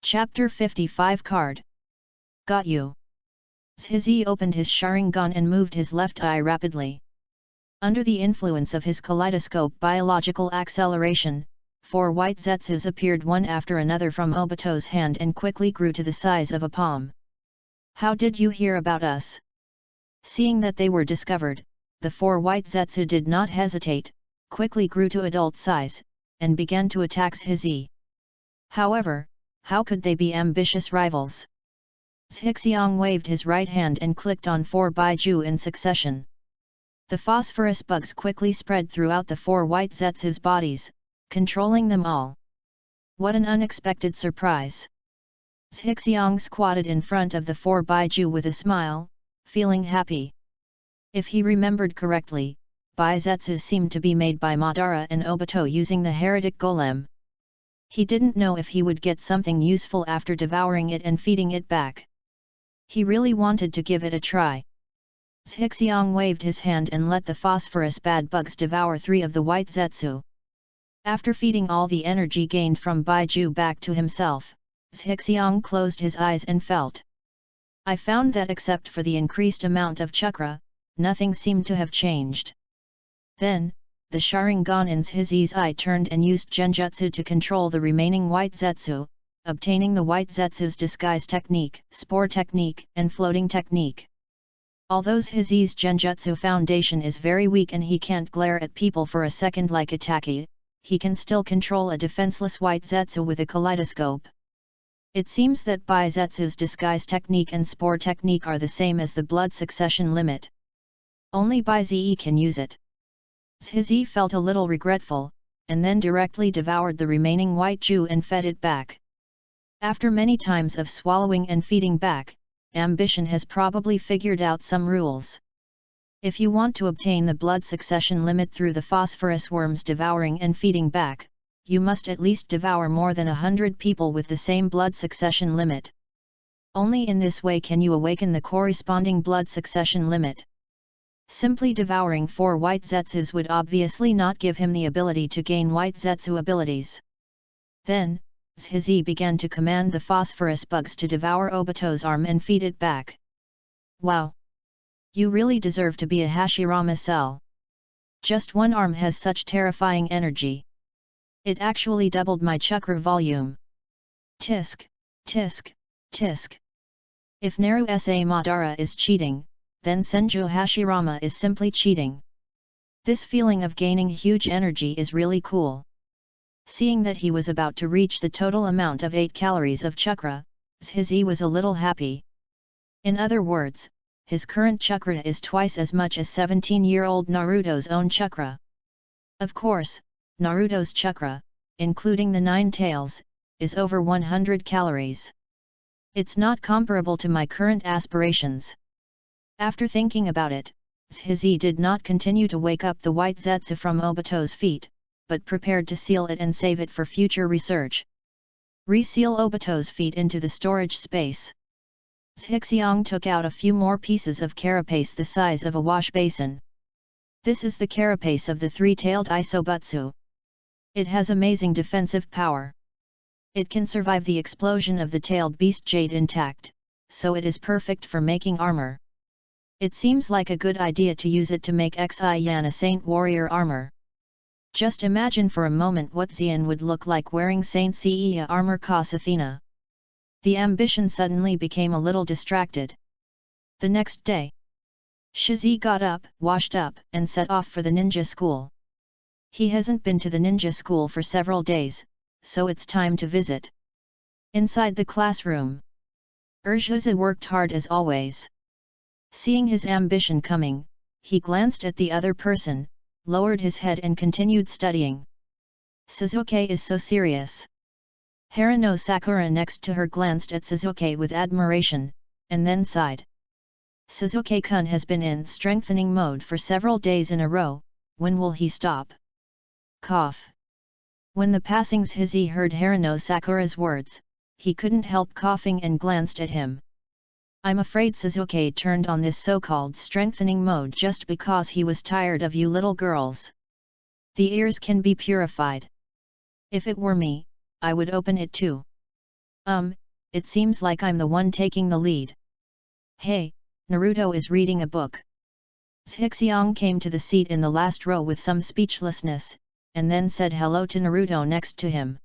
Chapter 55 Card. Got you. Shizi opened his Sharingan and moved his left eye rapidly. Under the influence of his kaleidoscope biological acceleration, 4 white zetsus appeared one after another from Obito's hand and quickly grew to the size of a palm. How did you hear about us? Seeing that they were discovered, the 4 white zetsu did not hesitate, quickly grew to adult size, and began to attack Shizi. However, how could they be ambitious rivals? Zhixiang waved his right hand and clicked on 4 baiju in succession. The phosphorus bugs quickly spread throughout the 4 white zetsu's bodies, controlling them all. What an unexpected surprise! Zhixiang squatted in front of the 4 baiju with a smile, feeling happy. If he remembered correctly, Baizetsus seemed to be made by Madara and Obito using the heretic golem. He didn't know if he would get something useful after devouring it and feeding it back. He really wanted to give it a try. Zhixiang waved his hand and let the phosphorus bad bugs devour 3 of the white zetsu. After feeding all the energy gained from Baiju back to himself, Zhixiang closed his eyes and felt. I found that except for the increased amount of chakra, nothing seemed to have changed. Then, the Sharingan in Shizi's eye turned and used Genjutsu to control the remaining white zetsu, obtaining the white zetsu's disguise technique, spore technique, and floating technique. Although Shizi's Genjutsu foundation is very weak and he can't glare at people for a second like Itaki, he can still control a defenseless white zetsu with a kaleidoscope. It seems that Baizetsu's disguise technique and spore technique are the same as the blood succession limit. Only Baize can use it. Shizi felt a little regretful, and then directly devoured the remaining white Ju and fed it back. After many times of swallowing and feeding back, ambition has probably figured out some rules. If you want to obtain the blood succession limit through the phosphorus worms devouring and feeding back, you must at least devour more than 100 people with the same blood succession limit. Only in this way can you awaken the corresponding blood succession limit. Simply devouring 4 white zetsus would obviously not give him the ability to gain white zetsu abilities. Then, Shizi began to command the phosphorus bugs to devour Obito's arm and feed it back. Wow! You really deserve to be a Hashirama cell. Just one arm has such terrifying energy. It actually doubled my chakra volume. Tisk, tisk, tisk. If Naru sa Madara is cheating, then Senju Hashirama is simply cheating. This feeling of gaining huge energy is really cool. Seeing that he was about to reach the total amount of 8 calories of chakra, Shizi was a little happy. In other words, his current chakra is twice as much as 17-year-old Naruto's own chakra. Of course, Naruto's chakra, including the 9 tails, is over 100 calories. It's not comparable to my current aspirations. After thinking about it, Shizi did not continue to wake up the white zetsu from Obito's feet, but prepared to seal it and save it for future research. Reseal Obito's feet into the storage space. Zhixiang took out a few more pieces of carapace the size of a wash basin. This is the carapace of the 3-tailed Isobutsu. It has amazing defensive power. It can survive the explosion of the tailed beast jade intact, so it is perfect for making armor. It seems like a good idea to use it to make Xi-Yana Saint Warrior armor. Just imagine for a moment what Xian would look like wearing Saint Seiya armor cos Athena. The ambition suddenly became a little distracted. The next day, Shizi got up, washed up, and set off for the ninja school. He hasn't been to the ninja school for several days, so it's time to visit. Inside the classroom, Urjuza worked hard as always. Seeing his ambition coming, he glanced at the other person, lowered his head and continued studying. Suzuki is so serious. Harano Sakura next to her glanced at Suzuki with admiration, and then sighed. Suzuki-kun has been in strengthening mode for several days in a row, when will he stop? Cough. When the passings Hizi heard Harano Sakura's words, he couldn't help coughing and glanced at him. I'm afraid Suzuki turned on this so-called strengthening mode just because he was tired of you little girls. The ears can be purified. If it were me, I would open it too. It seems like I'm the one taking the lead. Hey, Naruto is reading a book. Zhixiang came to the seat in the last row with some speechlessness, and then said hello to Naruto next to him.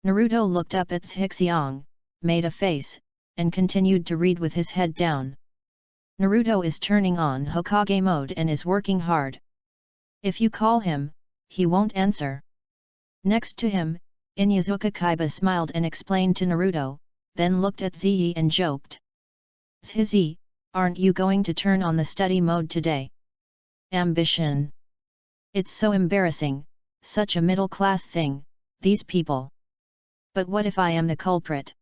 Naruto looked up at Zhixiang, made a face, and continued to read with his head down. Naruto is turning on Hokage mode and is working hard. If you call him, he won't answer. Next to him, Inyazuka Kaiba smiled and explained to Naruto, then looked at Ziyi and joked. Ziyi, aren't you going to turn on the study mode today? Ambition. It's so embarrassing, such a middle-class thing, these people. But what if I am the culprit?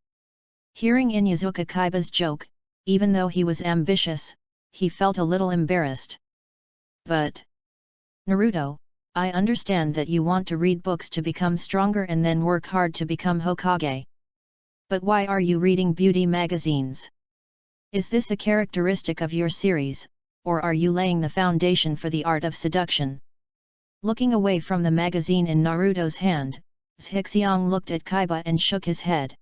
Hearing Inyazuka Kaiba's joke, even though he was ambitious, he felt a little embarrassed. But, Naruto, I understand that you want to read books to become stronger and then work hard to become Hokage. But why are you reading beauty magazines? Is this a characteristic of your series, or are you laying the foundation for the art of seduction? Looking away from the magazine in Naruto's hand, Zhixiang looked at Kaiba and shook his head.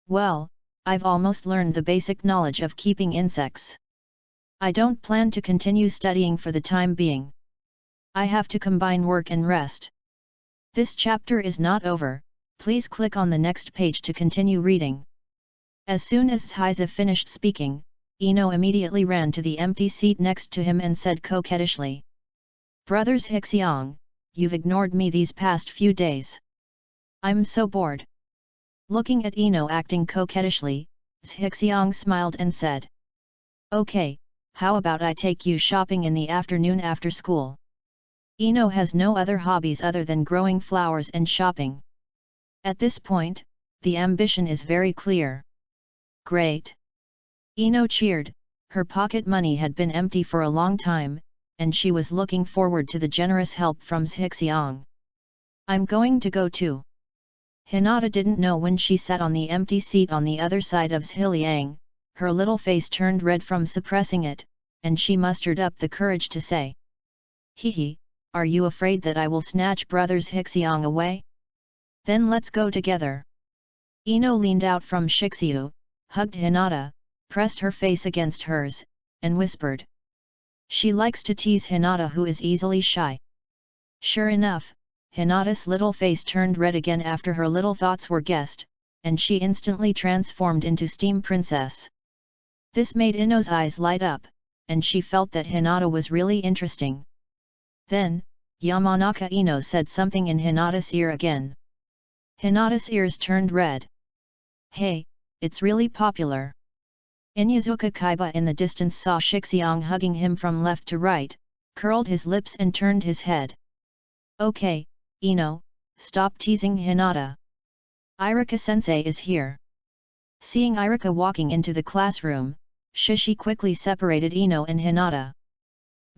Well, I've almost learned the basic knowledge of keeping insects. I don't plan to continue studying for the time being. I have to combine work and rest. This chapter is not over, please click on the next page to continue reading. As soon as Zhiza finished speaking, Ino immediately ran to the empty seat next to him and said coquettishly. Brothers Zhixiang, you've ignored me these past few days. I'm so bored. Looking at Ino acting coquettishly, Zhixiang smiled and said. Okay, how about I take you shopping in the afternoon after school? Ino has no other hobbies other than growing flowers and shopping. At this point, the ambition is very clear. Great! Ino cheered, her pocket money had been empty for a long time, and she was looking forward to the generous help from Zhixiang. I'm going to go too. Hinata didn't know when she sat on the empty seat on the other side of Zhiliang, her little face turned red from suppressing it, and she mustered up the courage to say. Hehe, are you afraid that I will snatch brothers Zhixiang away? Then let's go together. Ino leaned out from Shixiu, hugged Hinata, pressed her face against hers, and whispered. She likes to tease Hinata who is easily shy. Sure enough, Hinata's little face turned red again after her little thoughts were guessed, and she instantly transformed into Steam Princess. This made Ino's eyes light up, and she felt that Hinata was really interesting. Then, Yamanaka Ino said something in Hinata's ear again. Hinata's ears turned red. Hey, it's really popular. Inyazuka Kaiba in the distance saw Shixiang hugging him from left to right, curled his lips and turned his head. Okay, Ino, stop teasing Hinata. Irika-sensei is here. Seeing Irika walking into the classroom, Shishi quickly separated Ino and Hinata.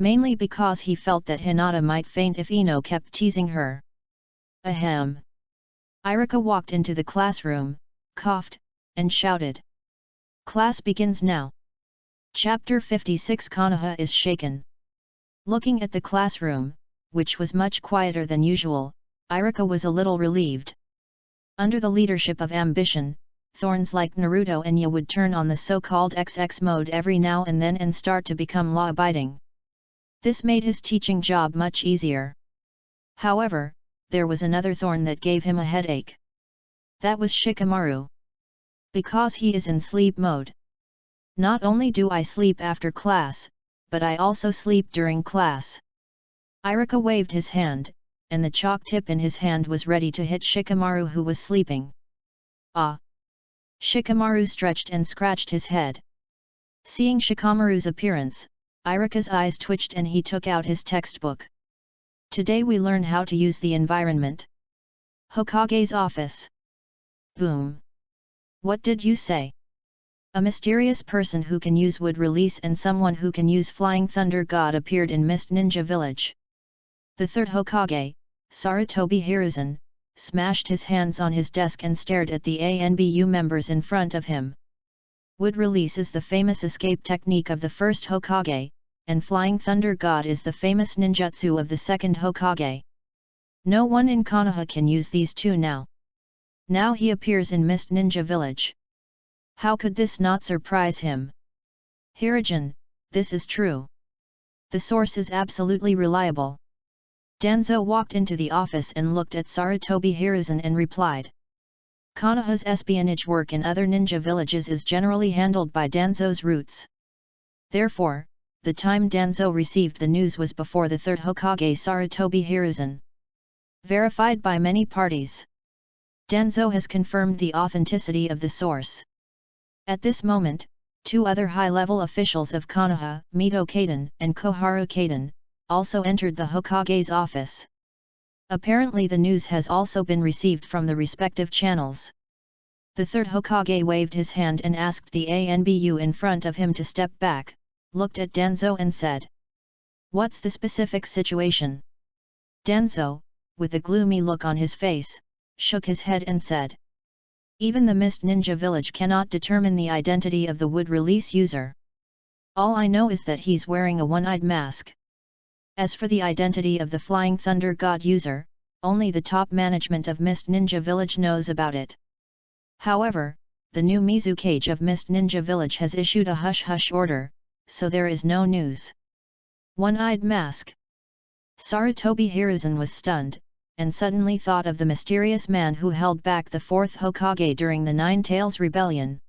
Mainly because he felt that Hinata might faint if Ino kept teasing her. Ahem. Irika walked into the classroom, coughed, and shouted. Class begins now. Chapter 56 Konoha is shaken. Looking at the classroom, which was much quieter than usual, Irika was a little relieved. Under the leadership of ambition, thorns like Naruto and Ya would turn on the so-called XX mode every now and then and start to become law-abiding. This made his teaching job much easier. However, there was another thorn that gave him a headache. That was Shikamaru. Because he is in sleep mode. Not only do I sleep after class, but I also sleep during class. Irika waved his hand, and the chalk tip in his hand was ready to hit Shikamaru who was sleeping. Ah! Shikamaru stretched and scratched his head. Seeing Shikamaru's appearance, Irika's eyes twitched and he took out his textbook. Today we learn how to use the environment. Hokage's office. Boom. What did you say? A mysterious person who can use wood release and someone who can use flying thunder god appeared in Mist Ninja Village. The third Hokage, Sarutobi Hiruzen, smashed his hands on his desk and stared at the ANBU members in front of him. Wood release is the famous escape technique of the first Hokage, and flying thunder god is the famous ninjutsu of the second Hokage. No one in Konoha can use these two now. Now he appears in Mist Ninja Village. How could this not surprise him? Hiruzen, this is true. The source is absolutely reliable. Danzo walked into the office and looked at Sarutobi Hiruzen and replied. Konoha's espionage work in other ninja villages is generally handled by Danzo's roots. Therefore, the time Danzo received the news was before the third Hokage Sarutobi Hiruzen. Verified by many parties. Danzo has confirmed the authenticity of the source. At this moment, two other high-level officials of Konoha, Mito Kaden and Koharu Kaden, also entered the Hokage's office. Apparently the news has also been received from the respective channels. The third Hokage waved his hand and asked the ANBU in front of him to step back, looked at Danzo and said. What's the specific situation? Danzo, with a gloomy look on his face, shook his head and said. Even the Mist Ninja Village cannot determine the identity of the wood release user. All I know is that he's wearing a one-eyed mask. As for the identity of the Flying Thunder God user, only the top management of Mist Ninja Village knows about it. However, the new Mizukage of Mist Ninja Village has issued a hush-hush order, so there is no news. One-eyed mask. Sarutobi Hiruzen was stunned, and suddenly thought of the mysterious man who held back the fourth Hokage during the Nine Tails Rebellion.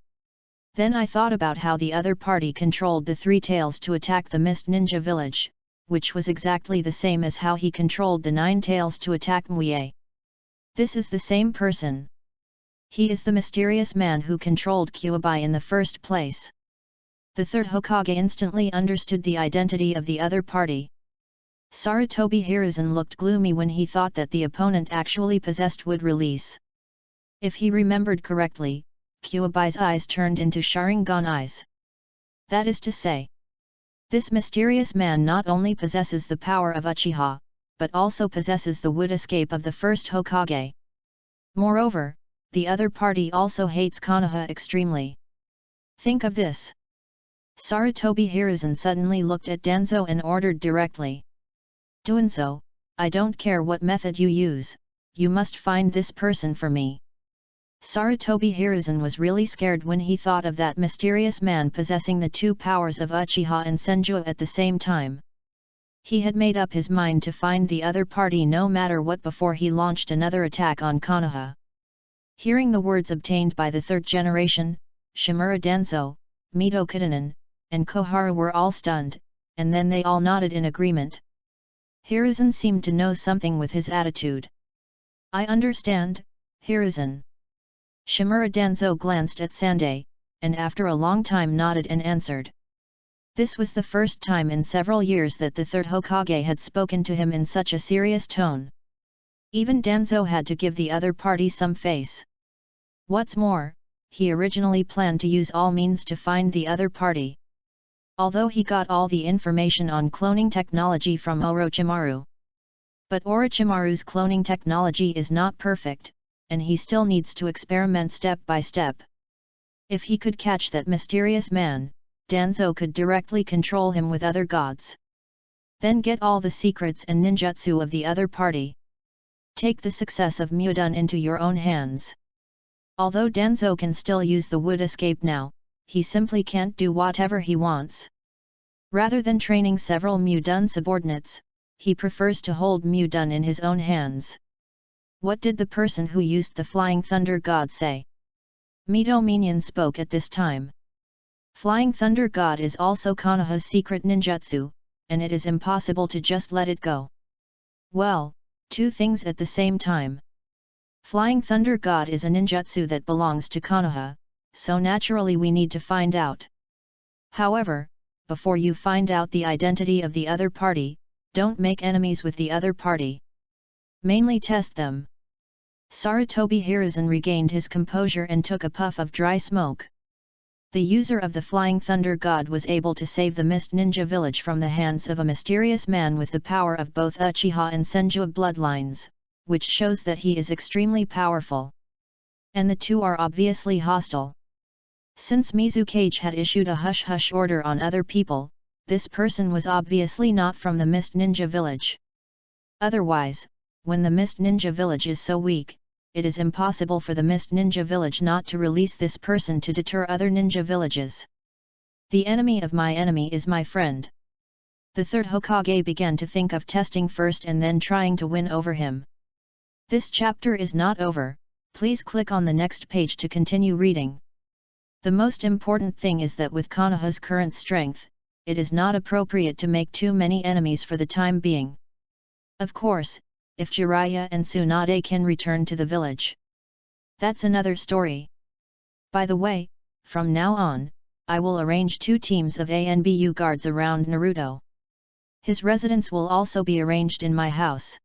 Then I thought about how the other party controlled the Three Tails to attack the Mist Ninja Village, which was exactly the same as how he controlled the Nine Tails to attack Mui. This is the same person. He is the mysterious man who controlled Kyuubi in the first place. The third Hokage instantly understood the identity of the other party. Sarutobi Hiruzen looked gloomy when he thought that the opponent actually possessed wood release. If he remembered correctly, Kyuubi's eyes turned into Sharingan eyes. That is to say, this mysterious man not only possesses the power of Uchiha, but also possesses the wood escape of the first Hokage. Moreover, the other party also hates Konoha extremely. Think of this. Sarutobi Hiruzen suddenly looked at Danzo and ordered directly. Danzo, I don't care what method you use, you must find this person for me. Sarutobi Hiruzen was really scared when he thought of that mysterious man possessing the two powers of Uchiha and Senju at the same time. He had made up his mind to find the other party no matter what before he launched another attack on Konoha. Hearing the words obtained by the third generation, Shimura Danzo, Mito Kaden, and Koharu were all stunned, and then they all nodded in agreement. Hiruzen seemed to know something with his attitude. I understand, Hiruzen. Shimura Danzo glanced at Sandai, and after a long time nodded and answered. This was the first time in several years that the third Hokage had spoken to him in such a serious tone. Even Danzo had to give the other party some face. What's more, he originally planned to use all means to find the other party. Although he got all the information on cloning technology from Orochimaru. But Orochimaru's cloning technology is not perfect, and he still needs to experiment step by step. If he could catch that mysterious man, Danzo could directly control him with other gods. Then get all the secrets and ninjutsu of the other party. Take the success of Mudun into your own hands. Although Danzo can still use the wood escape now, he simply can't do whatever he wants. Rather than training several Mudun subordinates, he prefers to hold Mudun in his own hands. What did the person who used the Flying Thunder God say? Mito Minion spoke at this time. Flying Thunder God is also Konoha's secret ninjutsu, and it is impossible to just let it go. Well, two things at the same time. Flying Thunder God is a ninjutsu that belongs to Konoha, so naturally we need to find out. However, before you find out the identity of the other party, don't make enemies with the other party. Mainly test them. Sarutobi Hiruzen regained his composure and took a puff of dry smoke. The user of the Flying Thunder God was able to save the Mist Ninja village from the hands of a mysterious man with the power of both Uchiha and Senju bloodlines, which shows that he is extremely powerful. And the two are obviously hostile. Since Mizukage had issued a hush-hush order on other people, this person was obviously not from the Mist Ninja village. Otherwise, when the Mist Ninja village is so weak, it is impossible for the Mist Ninja village not to release this person to deter other ninja villages. The enemy of my enemy is my friend. The third Hokage began to think of testing first and then trying to win over him. This chapter is not over, please click on the next page to continue reading. The most important thing is that with Konoha's current strength, it is not appropriate to make too many enemies for the time being. Of course, if Jiraiya and Tsunade can return to the village, that's another story. By the way, from now on, I will arrange 2 teams of ANBU guards around Naruto. His residence will also be arranged in my house.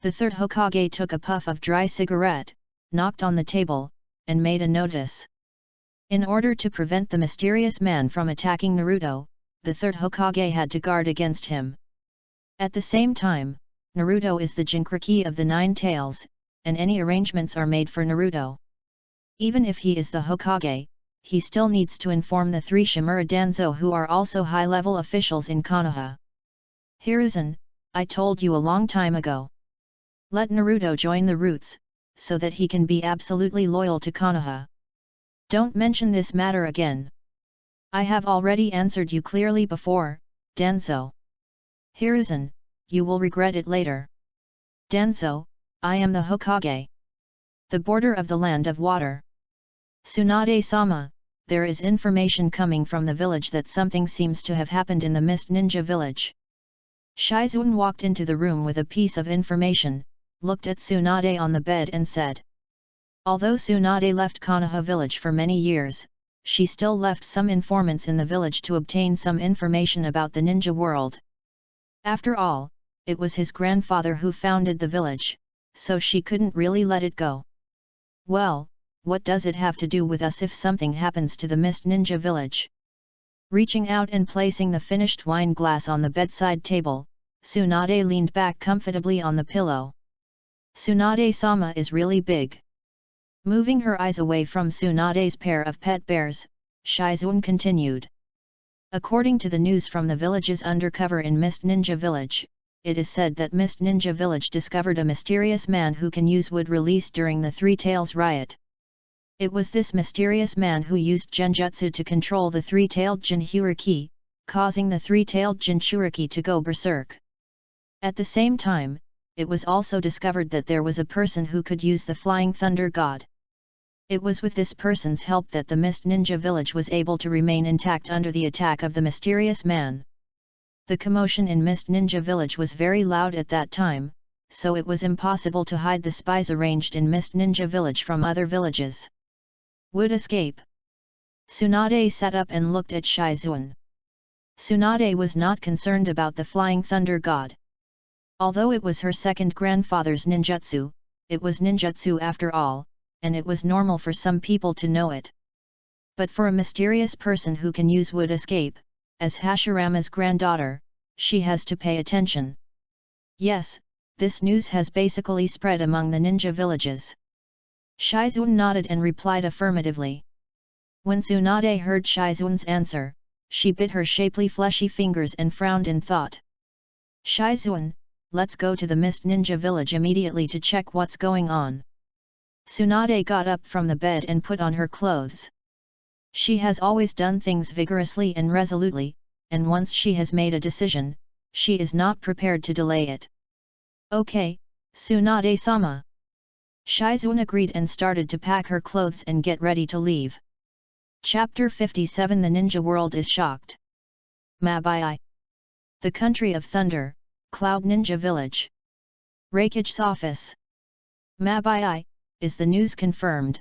The third Hokage took a puff of dry cigarette, knocked on the table, and made a notice. In order to prevent the mysterious man from attacking Naruto, the third Hokage had to guard against him. At the same time, Naruto is the Jinchuriki of the 9 tails, and any arrangements are made for Naruto. Even if he is the Hokage, he still needs to inform the 3 Shimura Danzo who are also high-level officials in Konoha. Hiruzen, I told you a long time ago. Let Naruto join the Roots, so that he can be absolutely loyal to Konoha. Don't mention this matter again. I have already answered you clearly before, Danzo. Hiruzen, you will regret it later. Danzo, I am the Hokage. The border of the land of water. Tsunade-sama, there is information coming from the village that something seems to have happened in the Mist Ninja village. Shizuan walked into the room with a piece of information, looked at Tsunade on the bed and said. Although Tsunade left Konoha village for many years, she still left some informants in the village to obtain some information about the ninja world. After all, it was his grandfather who founded the village, so she couldn't really let it go. Well, what does it have to do with us if something happens to the Mist Ninja village? Reaching out and placing the finished wine glass on the bedside table, Tsunade leaned back comfortably on the pillow. Tsunade-sama is really big. Moving her eyes away from Tsunade's pair of pet bears, Shizuan continued. According to the news from the village's undercover in Mist Ninja village, it is said that Mist Ninja village discovered a mysterious man who can use wood released during the Three Tails riot. It was this mysterious man who used genjutsu to control the three-tailed Jinchuriki, causing the three-tailed Jinchuriki to go berserk. At the same time, it was also discovered that there was a person who could use the Flying Thunder God. It was with this person's help that the Mist Ninja village was able to remain intact under the attack of the mysterious man. The commotion in Mist Ninja village was very loud at that time, so it was impossible to hide the spies arranged in Mist Ninja village from other villages. Would escape. Tsunade sat up and looked at Shizuan. Tsunade was not concerned about the Flying Thunder God. Although it was her second grandfather's ninjutsu, it was ninjutsu after all, and it was normal for some people to know it. But for a mysterious person who can use wood escape, as Hashirama's granddaughter, she has to pay attention. Yes, this news has basically spread among the ninja villages. Shizuan nodded and replied affirmatively. When Tsunade heard Shizuan's answer, she bit her shapely fleshy fingers and frowned in thought. Shizuan, let's go to the Mist Ninja village immediately to check what's going on. Tsunade got up from the bed and put on her clothes. She has always done things vigorously and resolutely, and once she has made a decision, she is not prepared to delay it. Okay, Tsunade-sama. Shizuan agreed and started to pack her clothes and get ready to leave. Chapter 57 The Ninja World is Shocked. Mabai. The Country of Thunder, Cloud Ninja Village. Raikage's office. Mabai. Is the news confirmed?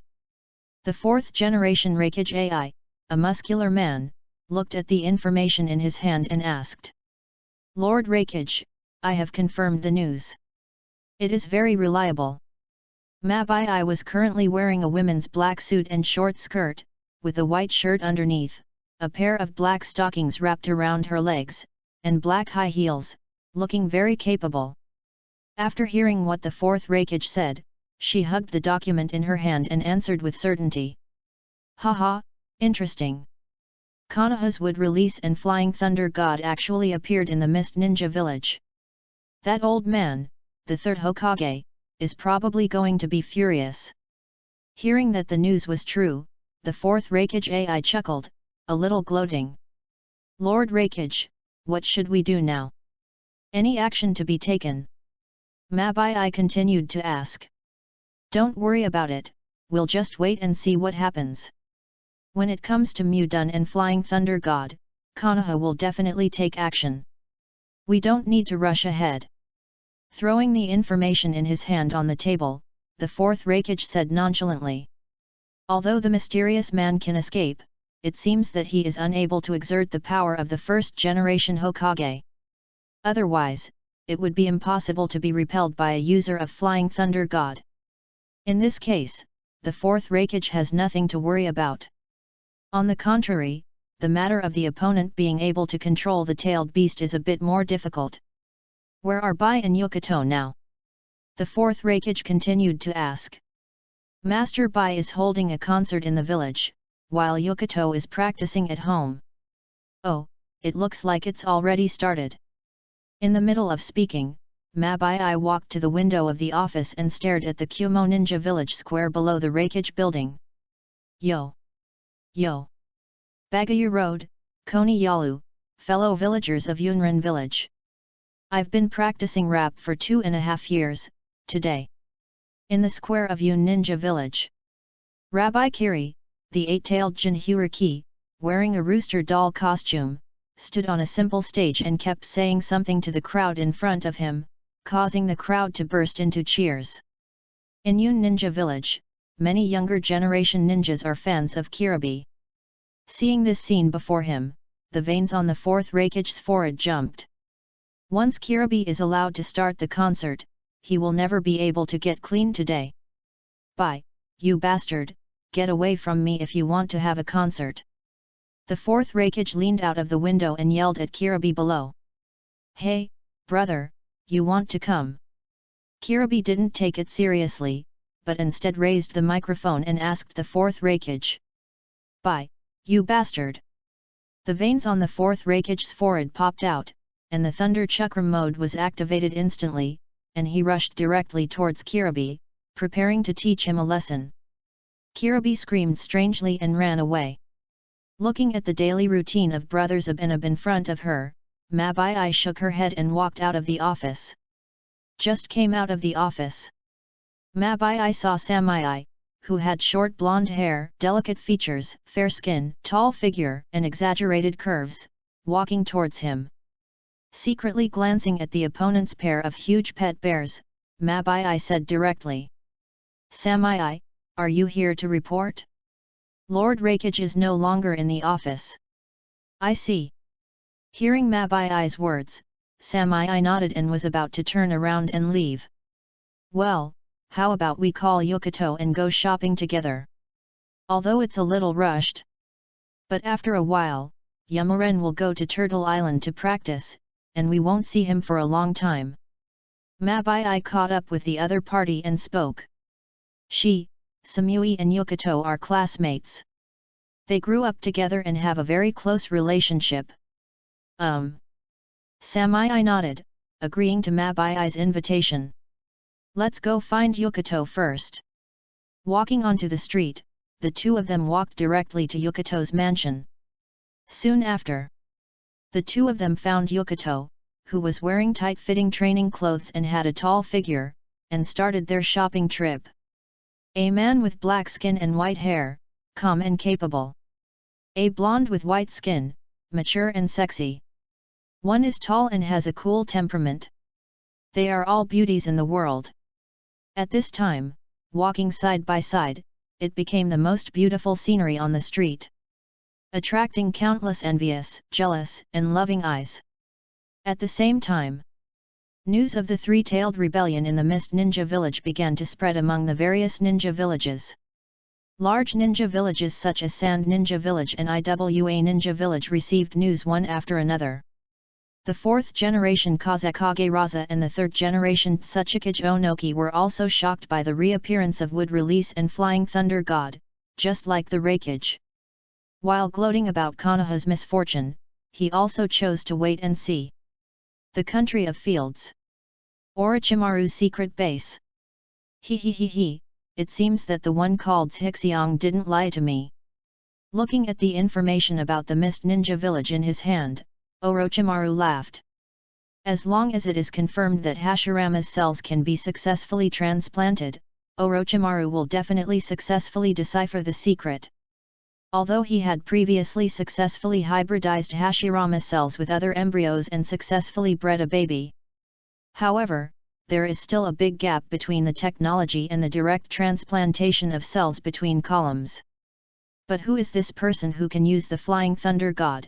The fourth generation Reikage AI, a muscular man, looked at the information in his hand and asked. Lord Reikage, I have confirmed the news. It is very reliable. Mabai was currently wearing a women's black suit and short skirt, with a white shirt underneath, a pair of black stockings wrapped around her legs, and black high heels, looking very capable. After hearing what the fourth Reikage said, she hugged the document in her hand and answered with certainty. Haha, interesting. Konoha's wood release and flying thunder god actually appeared in the Mist Ninja village. That old man, the third Hokage, is probably going to be furious. Hearing that the news was true, the fourth Reikage AI chuckled, a little gloating. Lord Reikage, what should we do now? Any action to be taken? Mabai continued to ask. Don't worry about it, we'll just wait and see what happens. When it comes to Mudun and Flying Thunder God, Konoha will definitely take action. We don't need to rush ahead. Throwing the information in his hand on the table, the fourth Reikage said nonchalantly. Although the mysterious man can escape, it seems that he is unable to exert the power of the first generation Hokage. Otherwise, it would be impossible to be repelled by a user of Flying Thunder God. In this case, the fourth Reikage has nothing to worry about. On the contrary, the matter of the opponent being able to control the tailed beast is a bit more difficult. Where are Bai and Yukato now? The fourth Reikage continued to ask. Master Bai is holding a concert in the village, while Yukato is practicing at home. Oh, it looks like it's already started. In the middle of speaking, Mabai walked to the window of the office and stared at the Kumo Ninja village square below the Reikage building. Yo! Yo! Bagayu Road, Koni Yalu, fellow villagers of Yunrin village. I've been practicing rap for 2.5 years, today. In the square of Yun Ninja village. Rabbi Kiri, the eight-tailed Jinhyuriki, wearing a rooster doll costume, stood on a simple stage and kept saying something to the crowd in front of him, causing the crowd to burst into cheers. In Yun Ninja village, many younger generation ninjas are fans of Kiribi. Seeing this scene before him, the veins on the fourth Reikage's forehead jumped. Once Kiribi is allowed to start the concert, he will never be able to get clean today. Bye, you bastard, get away from me if you want to have a concert. The fourth Reikage leaned out of the window and yelled at Kiribi below. Hey, brother, you want to come? Kiribi didn't take it seriously, but instead raised the microphone and asked the fourth Reikage. Bye, you bastard. The veins on the fourth Reikage's forehead popped out, and the Thunder Chakra mode was activated instantly, and he rushed directly towards Kiribi, preparing to teach him a lesson. Kiribi screamed strangely and ran away. Looking at the daily routine of Brothers Abinab in front of her, Mabai shook her head and walked out of the office. Just came out of the office. Mabai saw Samai, who had short blonde hair, delicate features, fair skin, tall figure, and exaggerated curves, walking towards him. Secretly glancing at the opponent's pair of huge pet bears, Mabai said directly. Samai, are you here to report? Lord Reikage is no longer in the office. I see. Hearing Mabai's words, Samai nodded and was about to turn around and leave. Well, how about we call Yukato and go shopping together? Although it's a little rushed. But after a while, Yamaren will go to Turtle Island to practice, and we won't see him for a long time. Mabai caught up with the other party and spoke. She, Samui and Yukato are classmates. They grew up together and have a very close relationship. Samai nodded, agreeing to Mabai's invitation. Let's go find Yukato first. Walking onto the street, the two of them walked directly to Yukato's mansion. Soon after, the two of them found Yukato, who was wearing tight-fitting training clothes and had a tall figure, and started their shopping trip. A man with black skin and white hair, calm and capable. A blonde with white skin, mature and sexy. One is tall and has a cool temperament. They are all beauties in the world. At this time, walking side by side, it became the most beautiful scenery on the street, attracting countless envious, jealous, and loving eyes. At the same time, news of the three-tailed rebellion in the Mist Ninja Village began to spread among the various ninja villages. Large ninja villages such as Sand Ninja Village and Iwa Ninja Village received news one after another. The fourth generation Kazekage Raza and the third generation Tsuchikage Onoki were also shocked by the reappearance of Wood Release and Flying Thunder God, just like the Reikage. While gloating about Konoha's misfortune, he also chose to wait and see. The Country of Fields. Orochimaru's secret base. He, it seems that the one called Hixiong didn't lie to me. Looking at the information about the Mist Ninja Village in his hand, Orochimaru laughed. As long as it is confirmed that Hashirama's cells can be successfully transplanted, Orochimaru will definitely successfully decipher the secret. Although he had previously successfully hybridized Hashirama cells with other embryos and successfully bred a baby. However, there is still a big gap between the technology and the direct transplantation of cells between columns. But who is this person who can use the Flying Thunder God?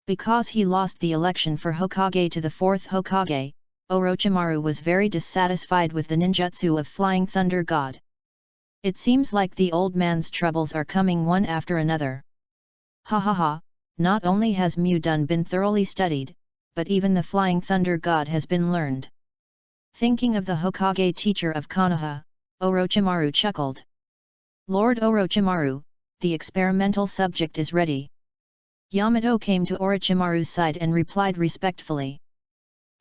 Because he lost the election for Hokage to the fourth Hokage, Orochimaru was very dissatisfied with the ninjutsu of Flying Thunder God. It seems like the old man's troubles are coming one after another. Not only has Mudun been thoroughly studied, but even the Flying Thunder God has been learned. Thinking of the Hokage teacher of Konoha, Orochimaru chuckled. Lord Orochimaru, the experimental subject is ready. Yamato came to Orochimaru's side and replied respectfully.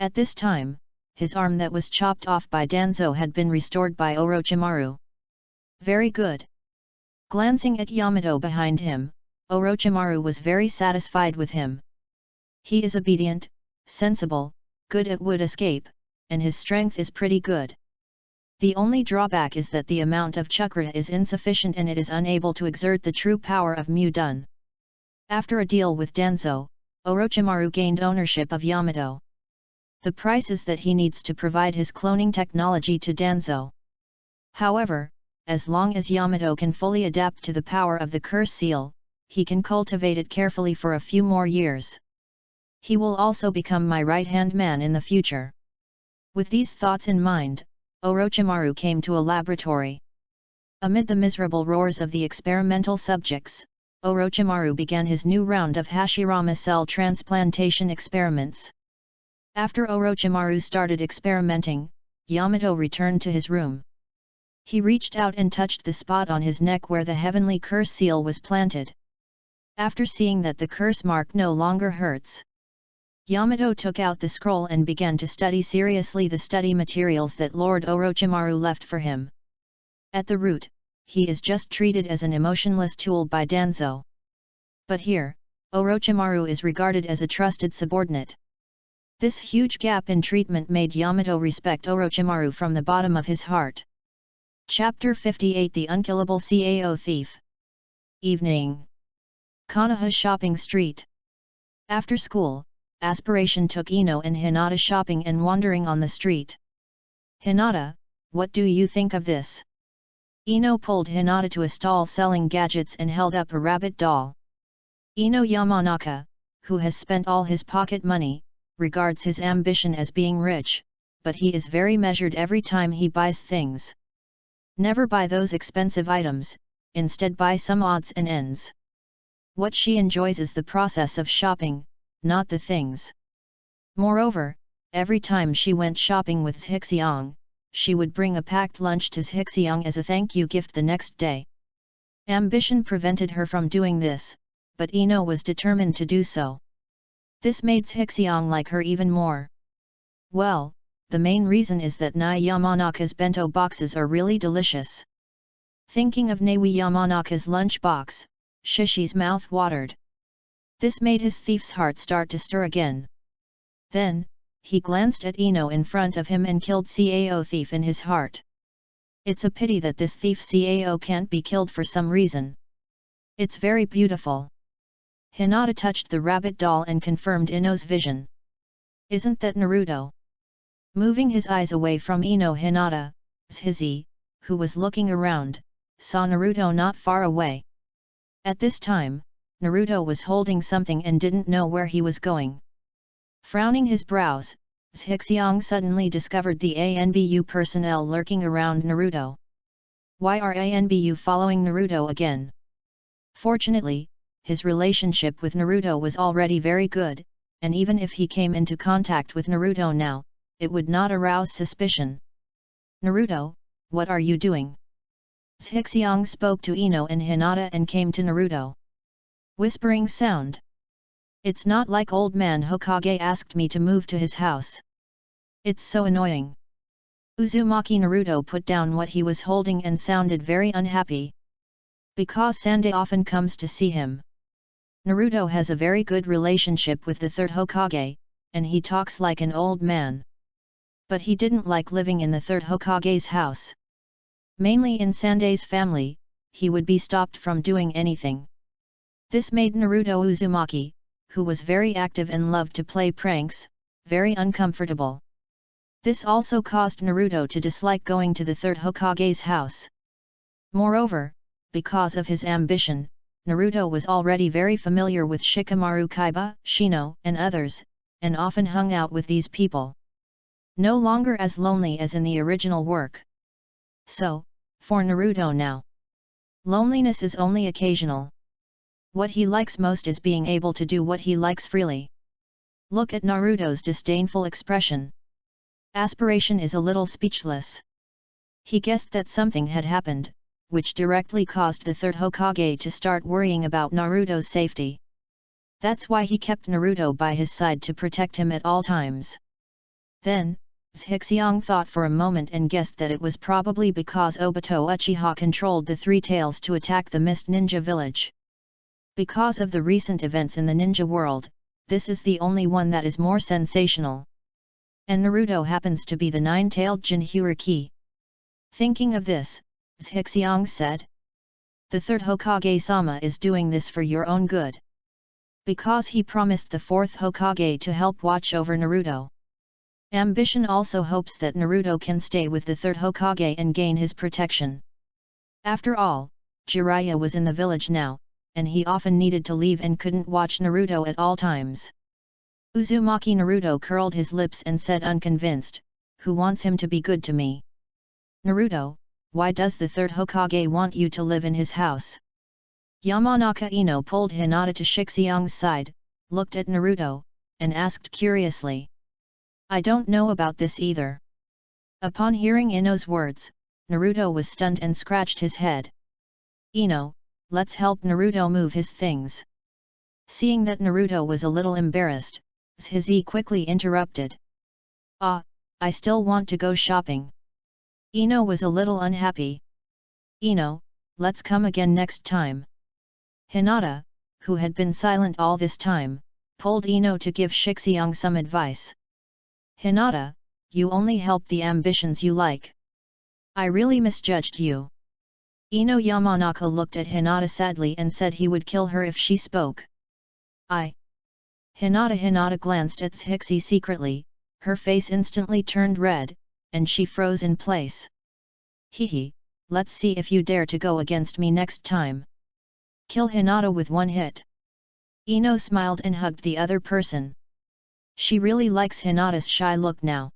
At this time, his arm that was chopped off by Danzo had been restored by Orochimaru. Very good. Glancing at Yamato behind him, Orochimaru was very satisfied with him. He is obedient, sensible, good at wood escape, and his strength is pretty good. The only drawback is that the amount of chakra is insufficient and it is unable to exert the true power of Mudun. After a deal with Danzo, Orochimaru gained ownership of Yamato. The price is that he needs to provide his cloning technology to Danzo. However, as long as Yamato can fully adapt to the power of the curse seal, he can cultivate it carefully for a few more years. He will also become my right-hand man in the future. With these thoughts in mind, Orochimaru came to a laboratory. Amid the miserable roars of the experimental subjects, Orochimaru began his new round of Hashirama cell transplantation experiments. After Orochimaru started experimenting, Yamato returned to his room. He reached out and touched the spot on his neck where the heavenly curse seal was planted. After seeing that the curse mark no longer hurts, Yamato took out the scroll and began to study seriously the study materials that Lord Orochimaru left for him. At the root, he is just treated as an emotionless tool by Danzo. But here, Orochimaru is regarded as a trusted subordinate. This huge gap in treatment made Yamato respect Orochimaru from the bottom of his heart. Chapter 58 The Unkillable Cao Thief. Evening. Konoha Shopping Street. After school, Aspiration took Ino and Hinata shopping and wandering on the street. Hinata, what do you think of this? Ino pulled Hinata to a stall selling gadgets and held up a rabbit doll. Ino Yamanaka, who has spent all his pocket money, regards his ambition as being rich, but he is very measured every time he buys things. Never buy those expensive items, instead buy some odds and ends. What she enjoys is the process of shopping, not the things. Moreover, every time she went shopping with Hixiong, she would bring a packed lunch to Hixiong as a thank you gift the next day. Ambition prevented her from doing this, but Ino was determined to do so. This made Hixiong like her even more. Well, the main reason is that Nai Yamanaka's bento boxes are really delicious. Thinking of Nai Yamanaka's lunch box, Shishi's mouth watered. This made his thief's heart start to stir again. Then, he glanced at Ino in front of him and killed Cao Thief in his heart. It's a pity that this thief Cao can't be killed for some reason. It's very beautiful. Hinata touched the rabbit doll and confirmed Ino's vision. Isn't that Naruto? Moving his eyes away from Ino Hinata, Zhizi, who was looking around, saw Naruto not far away. At this time, Naruto was holding something and didn't know where he was going. Frowning his brows, Zhixiang suddenly discovered the ANBU personnel lurking around Naruto. Why are ANBU following Naruto again? Fortunately, his relationship with Naruto was already very good, and even if he came into contact with Naruto now, it would not arouse suspicion. Naruto, what are you doing? Zhixiang spoke to Ino and Hinata and came to Naruto. Whispering sound. It's not like old man Hokage asked me to move to his house. It's so annoying. Uzumaki Naruto put down what he was holding and sounded very unhappy. Because Sande often comes to see him. Naruto has a very good relationship with the third Hokage, and he talks like an old man. But he didn't like living in the third Hokage's house. Mainly in Sande's family, he would be stopped from doing anything. This made Naruto Uzumaki, who was very active and loved to play pranks, very uncomfortable. This also caused Naruto to dislike going to the third Hokage's house. Moreover, because of his ambition, Naruto was already very familiar with Shikamaru Kaiba, Shino, and others, and often hung out with these people. No longer as lonely as in the original work. So, for Naruto now, loneliness is only occasional. What he likes most is being able to do what he likes freely. Look at Naruto's disdainful expression. Aspiration is a little speechless. He guessed that something had happened, which directly caused the third Hokage to start worrying about Naruto's safety. That's why he kept Naruto by his side to protect him at all times. Then, Zhixiang thought for a moment and guessed that it was probably because Obito Uchiha controlled the three tails to attack the Mist Ninja village. Because of the recent events in the ninja world, this is the only one that is more sensational. And Naruto happens to be the nine-tailed Jinchuriki. Thinking of this, Zhixiang said. The third Hokage-sama is doing this for your own good. Because he promised the fourth Hokage to help watch over Naruto. Ambition also hopes that Naruto can stay with the third Hokage and gain his protection. After all, Jiraiya was in the village now, and he often needed to leave and couldn't watch Naruto at all times. Uzumaki Naruto curled his lips and said unconvinced, who wants him to be good to me? Naruto, why does the third Hokage want you to live in his house? Yamanaka Ino pulled Hinata to Zhixiang's side, looked at Naruto, and asked curiously. I don't know about this either. Upon hearing Ino's words, Naruto was stunned and scratched his head. Ino, let's help Naruto move his things. Seeing that Naruto was a little embarrassed, Zhizi quickly interrupted. I still want to go shopping. Ino was a little unhappy. Ino, let's come again next time. Hinata, who had been silent all this time, pulled Ino to give Zhixiang some advice. Hinata, you only help the ambitions you like. I really misjudged you. Ino Yamanaka looked at Hinata sadly and said he would kill her if she spoke. Hinata glanced at Zhixi secretly, her face instantly turned red, and she froze in place. Hehe, let's see if you dare to go against me next time. Kill Hinata with one hit. Ino smiled and hugged the other person. She really likes Hinata's shy look now.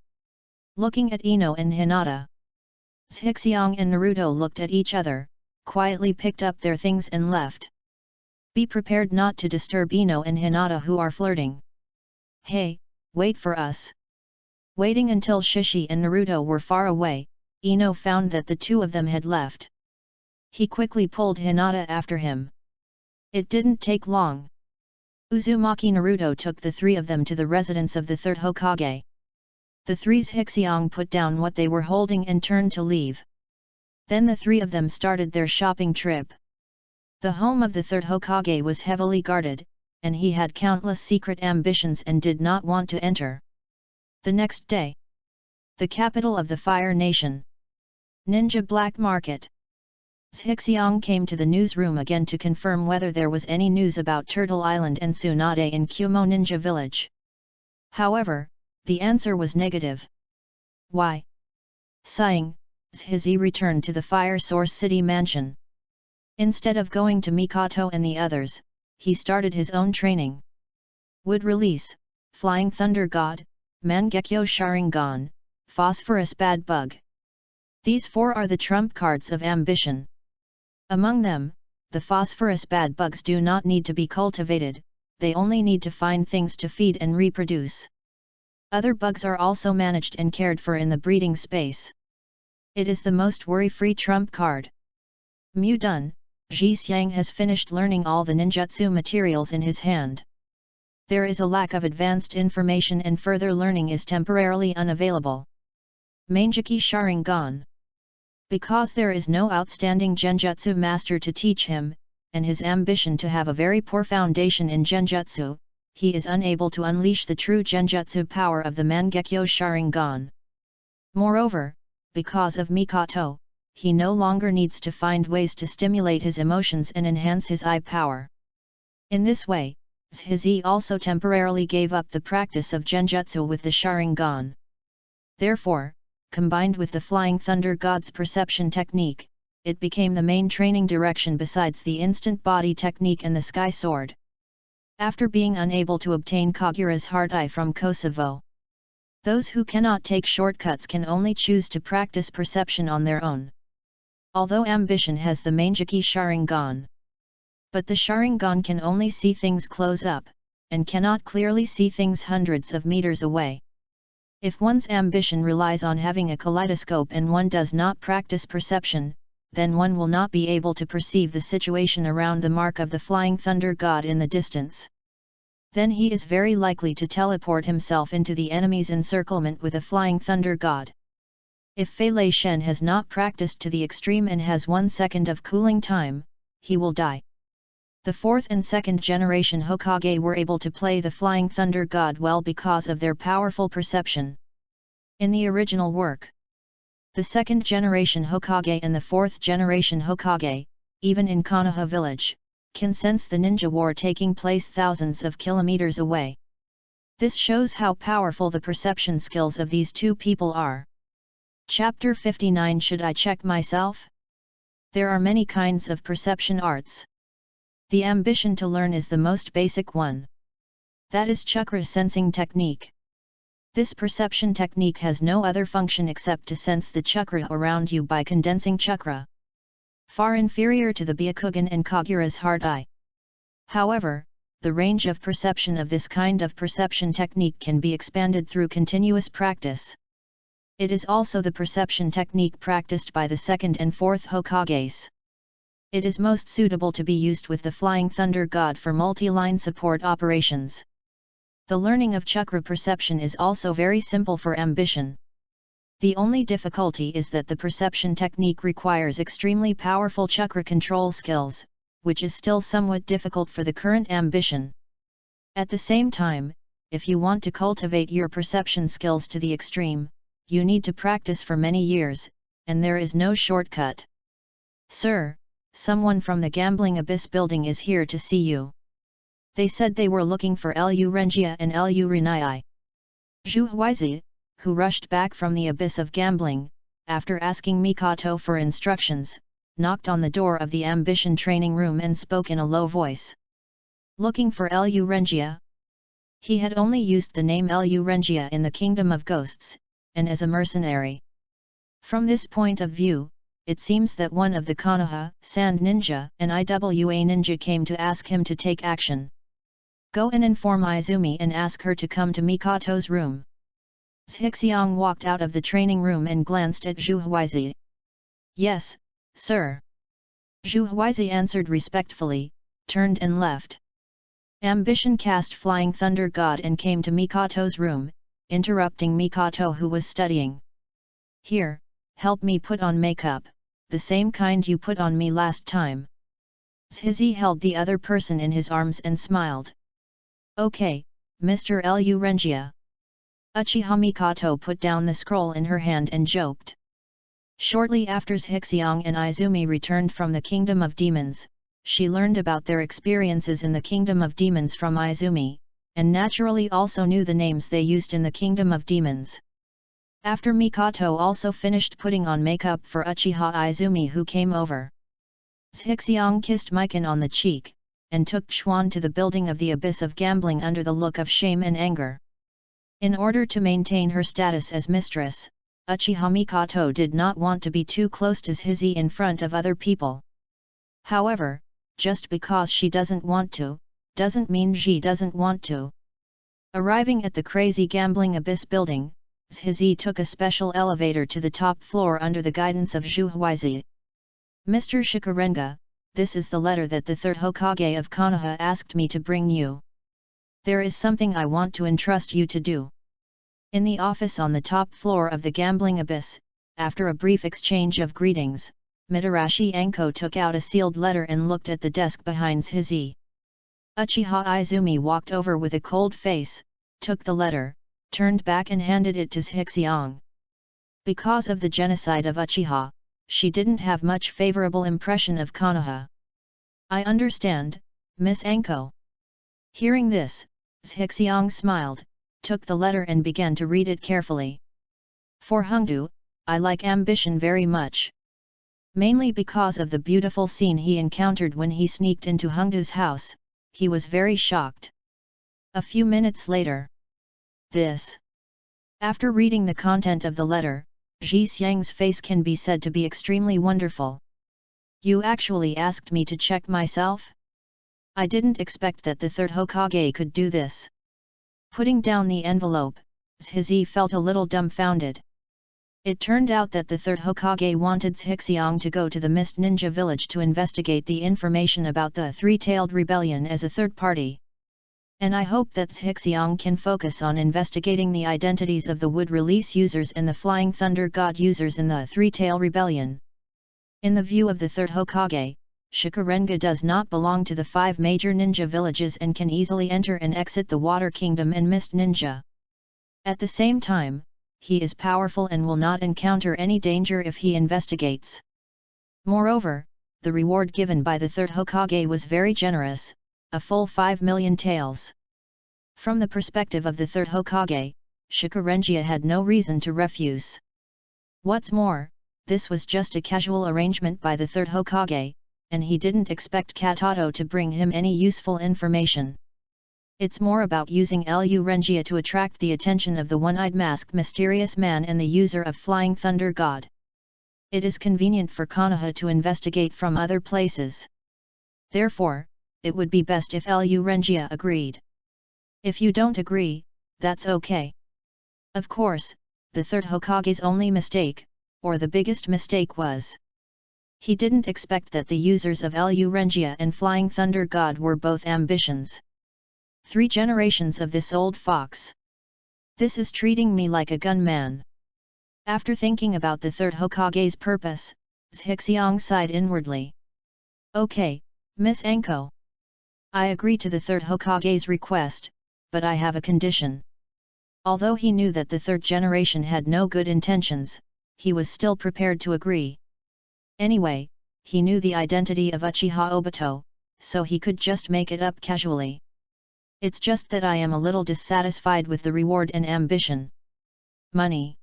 Looking at Ino and Hinata, Zhixiang and Naruto looked at each other, quietly picked up their things and left. Be prepared not to disturb Ino and Hinata who are flirting. Hey, wait for us. Waiting until Shishi and Naruto were far away, Ino found that the two of them had left. He quickly pulled Hinata after him. It didn't take long. Uzumaki Naruto took the three of them to the residence of the third Hokage. The three Zhixiang put down what they were holding and turned to leave. Then the three of them started their shopping trip. The home of the third Hokage was heavily guarded, and he had countless secret ambitions and did not want to enter. The next day, the capital of the Fire Nation, Ninja Black Market. Zhixiang came to the newsroom again to confirm whether there was any news about Turtle Island and Tsunade in Kumo Ninja Village. However, the answer was negative. Why? Sighing, Zhizi returned to the Fire Source City mansion. Instead of going to Mikoto and the others, he started his own training. Wood Release, Flying Thunder God, Mangekyo Sharingan, Phosphorus Bad Bug. These four are the trump cards of ambition. Among them, the phosphorus bad bugs do not need to be cultivated, they only need to find things to feed and reproduce. Other bugs are also managed and cared for in the breeding space. It is the most worry-free trump card. Mu done, Ji Xiang has finished learning all the ninjutsu materials in his hand. There is a lack of advanced information and further learning is temporarily unavailable. Mangeki Sharingan. Because there is no outstanding genjutsu master to teach him, and his ambition to have a very poor foundation in genjutsu, he is unable to unleash the true genjutsu power of the Mangekyo Sharingan. Moreover, because of Mikoto, he no longer needs to find ways to stimulate his emotions and enhance his eye power. In this way, Zhizi also temporarily gave up the practice of genjutsu with the Sharingan. Therefore, combined with the Flying Thunder God's perception technique, it became the main training direction besides the instant body technique and the sky sword. After being unable to obtain Kagura's heart eye from Kosovo, those who cannot take shortcuts can only choose to practice perception on their own. Although ambition has the Mangeki Sharingan, but the Sharingan can only see things close up, and cannot clearly see things hundreds of meters away. If one's ambition relies on having a kaleidoscope and one does not practice perception, then one will not be able to perceive the situation around the mark of the Flying Thunder God in the distance. Then he is very likely to teleport himself into the enemy's encirclement with a Flying Thunder God. If Fei Lei Shen has not practiced to the extreme and has 1 second of cooling time, he will die. The 4th and 2nd generation Hokage were able to play the Flying Thunder God well because of their powerful perception. In the original work, the 2nd generation Hokage and the 4th generation Hokage, even in Konoha village, can sense the ninja war taking place thousands of kilometers away. This shows how powerful the perception skills of these two people are. Chapter 59. Should I check myself? There are many kinds of perception arts. The ambition to learn is the most basic one. That is chakra sensing technique. This perception technique has no other function except to sense the chakra around you by condensing chakra. Far inferior to the Byakugan and Kagura's heart eye. However, the range of perception of this kind of perception technique can be expanded through continuous practice. It is also the perception technique practiced by the 2nd and 4th Hokages. It is most suitable to be used with the Flying Thunder God for multi-line support operations. The learning of chakra perception is also very simple for ambition. The only difficulty is that the perception technique requires extremely powerful chakra control skills, which is still somewhat difficult for the current ambition. At the same time, if you want to cultivate your perception skills to the extreme, you need to practice for many years, and there is no shortcut. Sir, someone from the Gambling Abyss building is here to see you. They said they were looking for Lu Renjia and Lu Renai. Zhu Huizi, who rushed back from the abyss of gambling, after asking Mikoto for instructions, knocked on the door of the ambition training room and spoke in a low voice. Looking for Lu Renjia? He had only used the name Lu Renjia in the Kingdom of Ghosts, and as a mercenary. From this point of view, it seems that one of the Konoha, Sand Ninja, and Iwa Ninja came to ask him to take action. Go and inform Izumi and ask her to come to Mikoto's room. Zhixiang walked out of the training room and glanced at Zhu Huizi. Yes, sir. Zhu Huizi answered respectfully, turned and left. Ambition cast Flying Thunder God and came to Mikoto's room, interrupting Mikoto who was studying. Here, help me put on makeup, the same kind you put on me last time. Zhizi held the other person in his arms and smiled. Okay, Mr. Lu Renjia. Uchiha Mikoto put down the scroll in her hand and joked. Shortly after Zhixiang and Izumi returned from the Kingdom of Demons, she learned about their experiences in the Kingdom of Demons from Izumi, and naturally also knew the names they used in the Kingdom of Demons. After Mikoto also finished putting on makeup for Uchiha Izumi, who came over, Zhixiang kissed Mikan on the cheek, and took Xuan to the building of the abyss of gambling under the look of shame and anger. In order to maintain her status as mistress, Uchiha Mikoto did not want to be too close to Zhizi in front of other people. However, just because she doesn't want to, doesn't mean she doesn't want to. Arriving at the crazy gambling abyss building, Zhizi took a special elevator to the top floor under the guidance of Zhu Huizi. Mr. Shikarenga, this is the letter that the third Hokage of Konoha asked me to bring you. There is something I want to entrust you to do. In the office on the top floor of the gambling abyss, after a brief exchange of greetings, Mitarashi Anko took out a sealed letter and looked at the desk behind Zhizi. Uchiha Izumi walked over with a cold face, took the letter, turned back and handed it to Zhixiang. Because of the genocide of Uchiha, she didn't have much favorable impression of Konoha. I understand, Miss Anko. Hearing this, Zhixiang smiled, took the letter and began to read it carefully. For Hengdu, I like ambition very much. Mainly because of the beautiful scene he encountered when he sneaked into Hengdu's house, he was very shocked. A few minutes later. This. After reading the content of the letter, Ji Xiang's face can be said to be extremely wonderful. You actually asked me to check myself? I didn't expect that the third Hokage could do this. Putting down the envelope, Zhizi felt a little dumbfounded. It turned out that the third Hokage wanted Zhixiang to go to the Mist Ninja village to investigate the information about the Three-Tailed Rebellion as a third party. And I hope that Zhixiang can focus on investigating the identities of the Wood Release users and the Flying Thunder God users in the Three-Tailed Rebellion. In the view of the third Hokage, Shikarenga does not belong to the 5 major ninja villages and can easily enter and exit the Water Kingdom and Mist Ninja. At the same time, he is powerful and will not encounter any danger if he investigates. Moreover, the reward given by the third Hokage was very generous, a full 5 million taels. From the perspective of the third Hokage, Shikarenga had no reason to refuse. What's more, this was just a casual arrangement by the third Hokage, and he didn't expect Katato to bring him any useful information. It's more about using Lu Rengia to attract the attention of the one-eyed masked mysterious man and the user of Flying Thunder God. It is convenient for Konoha to investigate from other places. Therefore, it would be best if Lu Rengia agreed. If you don't agree, that's okay. Of course, the third Hokage's only mistake, or the biggest mistake was, he didn't expect that the users of Lu Rengia and Flying Thunder God were both ambitions. 3 generations of this old fox. This is treating me like a gunman. After thinking about the third Hokage's purpose, Zhixiang sighed inwardly. Okay, Miss Anko. I agree to the third Hokage's request, but I have a condition. Although he knew that the third generation had no good intentions, he was still prepared to agree. Anyway, he knew the identity of Uchiha Obito, so he could just make it up casually. It's just that I am a little dissatisfied with the reward and ambition. Money.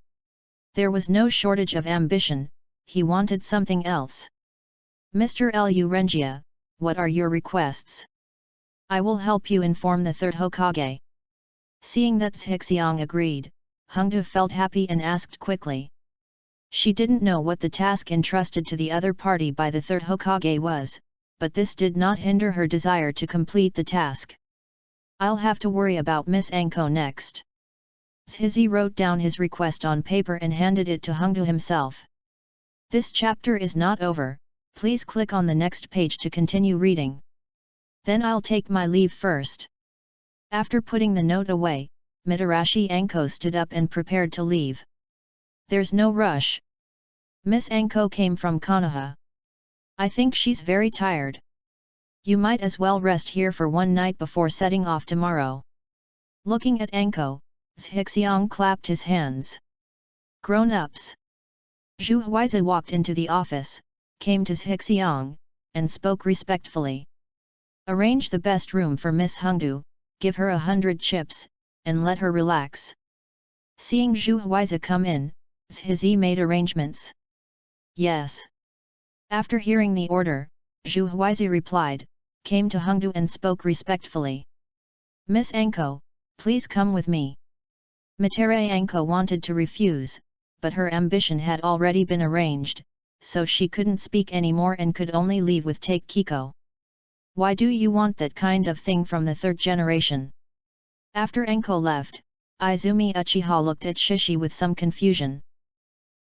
There was no shortage of ambition, he wanted something else. Mr. Lu Rengia, what are your requests? I will help you inform the third Hokage. Seeing that Zhixiang agreed, Hengdu felt happy and asked quickly. She didn't know what the task entrusted to the other party by the third Hokage was, but this did not hinder her desire to complete the task. I'll have to worry about Miss Anko next. Zhizi wrote down his request on paper and handed it to Hengdu himself. This chapter is not over, please click on the next page to continue reading. Then I'll take my leave first. After putting the note away, Mitarashi Anko stood up and prepared to leave. There's no rush. Miss Anko came from Konoha. I think she's very tired. You might as well rest here for one night before setting off tomorrow. Looking at Anko, Zhixiang clapped his hands. Grown-ups. Zhu Huizi walked into the office, came to Zhixiang, and spoke respectfully. Arrange the best room for Miss Hengdu, give her 100 chips, and let her relax. Seeing Zhu Huizi come in, Zhizi made arrangements. Yes. After hearing the order, Zhu Huizi replied, came to Hengdu and spoke respectfully. Miss Anko, please come with me. Matere Anko wanted to refuse, but her ambition had already been arranged, so she couldn't speak anymore and could only leave with Take Kiko. Why do you want that kind of thing from the third generation? After Anko left, Izumi Uchiha looked at Shishi with some confusion.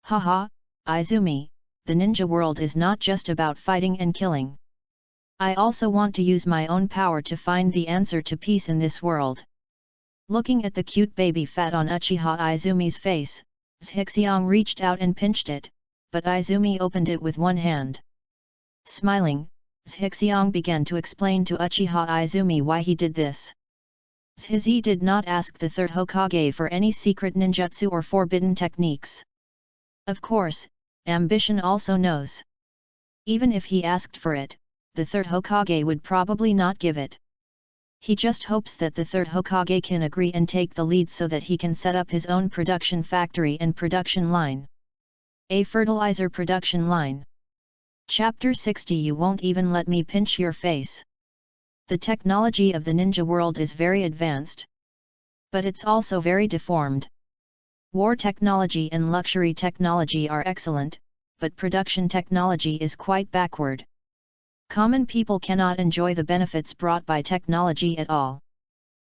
Haha, Izumi, the ninja world is not just about fighting and killing. I also want to use my own power to find the answer to peace in this world. Looking at the cute baby fat on Uchiha Izumi's face, Zhixiang reached out and pinched it, but Izumi opened it with one hand. Smiling, Zhixiang began to explain to Uchiha Izumi why he did this. Zhizi did not ask the third Hokage for any secret ninjutsu or forbidden techniques. Of course, ambition also knows. Even if he asked for it, the third Hokage would probably not give it. He just hopes that the third Hokage can agree and take the lead so that he can set up his own production factory and production line. A fertilizer production line. Chapter 60. You won't even let me pinch your face. The technology of the ninja world is very advanced. But it's also very deformed. War technology and luxury technology are excellent, but production technology is quite backward. Common people cannot enjoy the benefits brought by technology at all.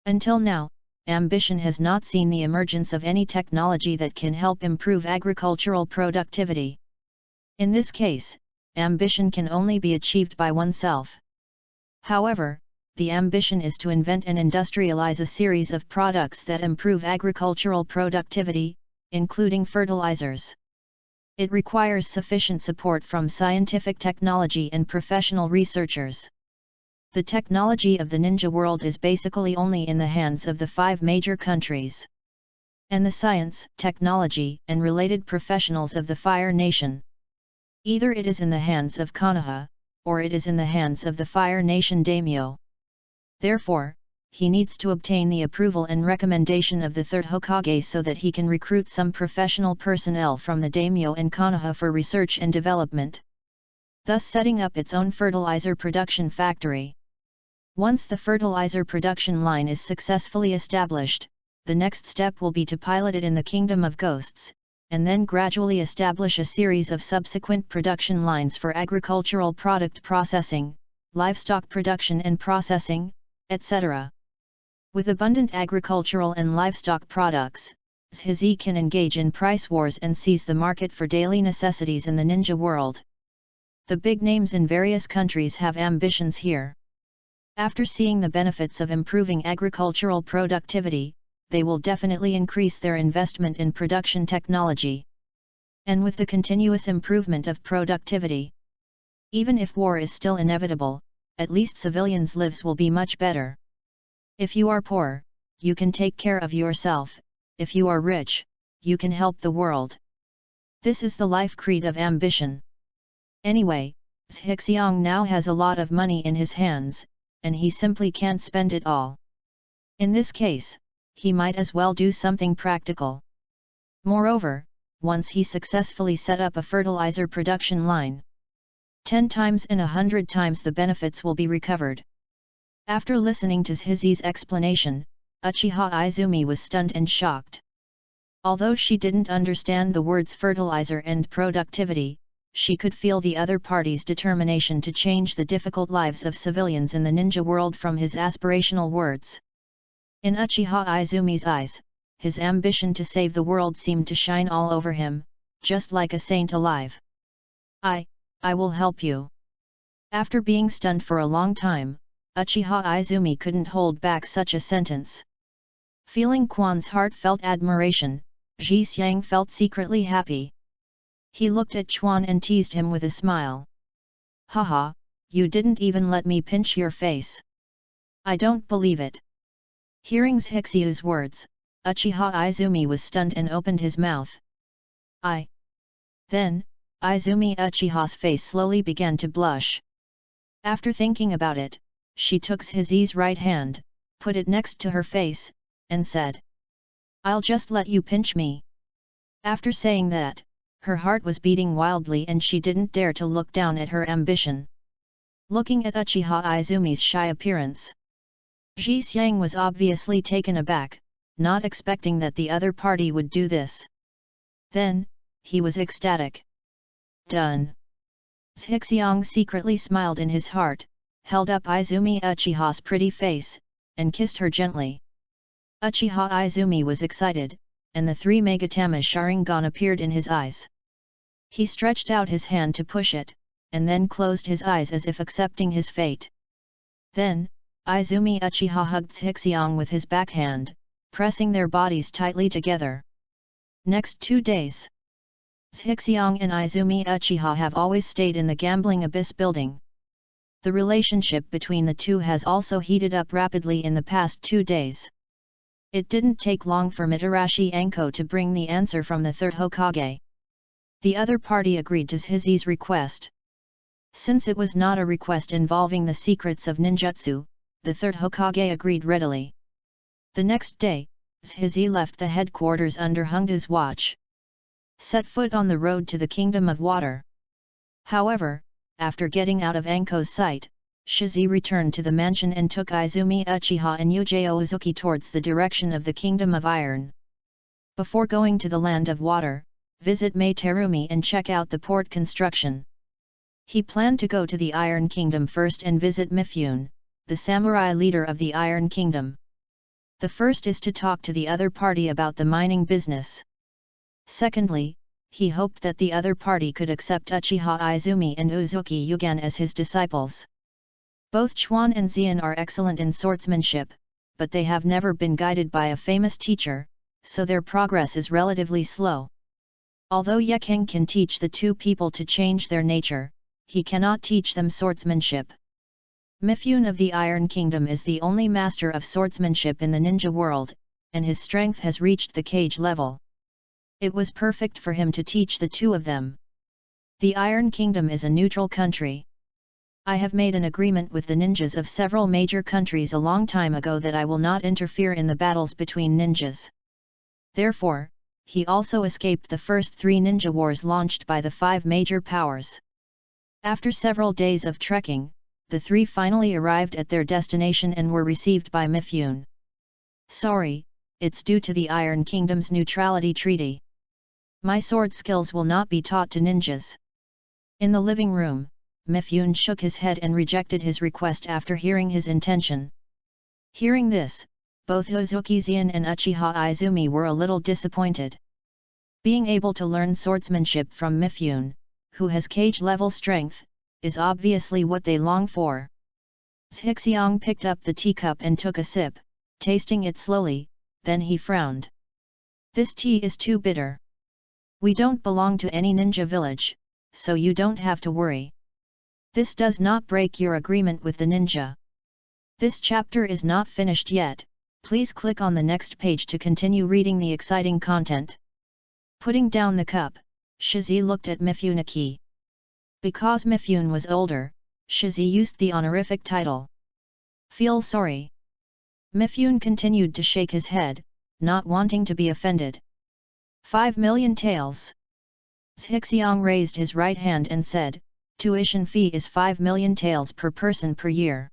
Until now, ambition has not seen the emergence of any technology that can help improve agricultural productivity. In this case, ambition can only be achieved by oneself. However, the ambition is to invent and industrialize a series of products that improve agricultural productivity, including fertilizers. It requires sufficient support from scientific technology and professional researchers. The technology of the ninja world is basically only in the hands of the 5 major countries. And the science, technology, and related professionals of the Fire Nation. Either it is in the hands of Konoha, or it is in the hands of the Fire Nation daimyo. Therefore, he needs to obtain the approval and recommendation of the third Hokage so that he can recruit some professional personnel from the daimyo and Konoha for research and development, thus setting up its own fertilizer production factory. Once the fertilizer production line is successfully established, the next step will be to pilot it in the Kingdom of Ghosts, and then gradually establish a series of subsequent production lines for agricultural product processing, livestock production and processing, etc. With abundant agricultural and livestock products, Zhizi can engage in price wars and seize the market for daily necessities in the ninja world. The big names in various countries have ambitions here. After seeing the benefits of improving agricultural productivity, they will definitely increase their investment in production technology. And with the continuous improvement of productivity, even if war is still inevitable, at least civilians' lives will be much better. If you are poor, you can take care of yourself. If you are rich, you can help the world. This is the life creed of ambition. Anyway, Zhixiang now has a lot of money in his hands, and he simply can't spend it all. In this case, he might as well do something practical. Moreover, once he successfully set up a fertilizer production line, 10 times and 100 times the benefits will be recovered. After listening to Zhizi's explanation, Uchiha Izumi was stunned and shocked. Although she didn't understand the words fertilizer and productivity, she could feel the other party's determination to change the difficult lives of civilians in the ninja world from his aspirational words. In Uchiha Izumi's eyes, his ambition to save the world seemed to shine all over him, just like a saint alive. I will help you. After being stunned for a long time, Uchiha Izumi couldn't hold back such a sentence. Feeling Quan's heartfelt admiration, Ji Xiang felt secretly happy. He looked at Quan and teased him with a smile. Haha, you didn't even let me pinch your face. I don't believe it. Hearing Zhixiu's words, Uchiha Izumi was stunned and opened his mouth. Then, Izumi Uchiha's face slowly began to blush. After thinking about it, she took Zhizi's right hand, put it next to her face, and said, I'll just let you pinch me." After saying that, her heart was beating wildly and she didn't dare to look down at her ambition. Looking at Uchiha Izumi's shy appearance, Ji Xiang was obviously taken aback, not expecting that the other party would do this. Then, he was ecstatic. Done. Zhixiang secretly smiled in his heart, held up Izumi Uchiha's pretty face, and kissed her gently. Uchiha Izumi was excited, and the 3 Megatama Sharingan appeared in his eyes. He stretched out his hand to push it, and then closed his eyes as if accepting his fate. Then, Izumi Uchiha hugged Zhixiang with his backhand, pressing their bodies tightly together. Next 2 days, Zhixiang and Izumi Uchiha have always stayed in the Gambling Abyss building. The relationship between the two has also heated up rapidly in the past 2 days. It didn't take long for Mitarashi Anko to bring the answer from the 3rd Hokage. The other party agreed to Zhixi's request. Since it was not a request involving the secrets of ninjutsu, the 3rd Hokage agreed readily. The next day, Zhixi left the headquarters under Hengdu's watch. Set foot on the road to the Kingdom of Water. However, after getting out of Anko's sight, Zhixi returned to the mansion and took Izumi Uchiha and Yujao Uzuki towards the direction of the Kingdom of Iron. Before going to the Land of Water, visit Mei Terumi and check out the port construction. He planned to go to the Iron Kingdom first and visit Mifune, the samurai leader of the Iron Kingdom. The first is to talk to the other party about the mining business. Secondly, he hoped that the other party could accept Uchiha Izumi and Uzuki Yugen as his disciples. Both Chuan and Xian are excellent in swordsmanship, but they have never been guided by a famous teacher, so their progress is relatively slow. Although Yekeng can teach the 2 people to change their nature, he cannot teach them swordsmanship. Mifune of the Iron Kingdom is the only master of swordsmanship in the ninja world, and his strength has reached the cage level. It was perfect for him to teach the 2 of them. The Iron Kingdom is a neutral country. I have made an agreement with the ninjas of several major countries a long time ago that I will not interfere in the battles between ninjas. Therefore, he also escaped the first 3 ninja wars launched by the 5 major powers. After several days of trekking, the 3 finally arrived at their destination and were received by Mifune. Sorry, it's due to the Iron Kingdom's neutrality treaty. My sword skills will not be taught to ninjas. In the living room, Mifune shook his head and rejected his request after hearing his intention. Hearing this, both Uzuki Xian and Uchiha Izumi were a little disappointed. Being able to learn swordsmanship from Mifune, who has cage-level strength, is obviously what they long for. Zhixiang picked up the teacup and took a sip, tasting it slowly, then he frowned. This tea is too bitter. We don't belong to any ninja village, so you don't have to worry. This does not break your agreement with the ninja. This chapter is not finished yet, please click on the next page to continue reading the exciting content. Putting down the cup, Zhixiang looked at Mifune. Because Mifune was older, Zhixiang used the honorific title. Feel sorry. Mifune continued to shake his head, not wanting to be offended. 5 million taels. Zhixiang raised his right hand and said, tuition fee is 5 million taels per person per year.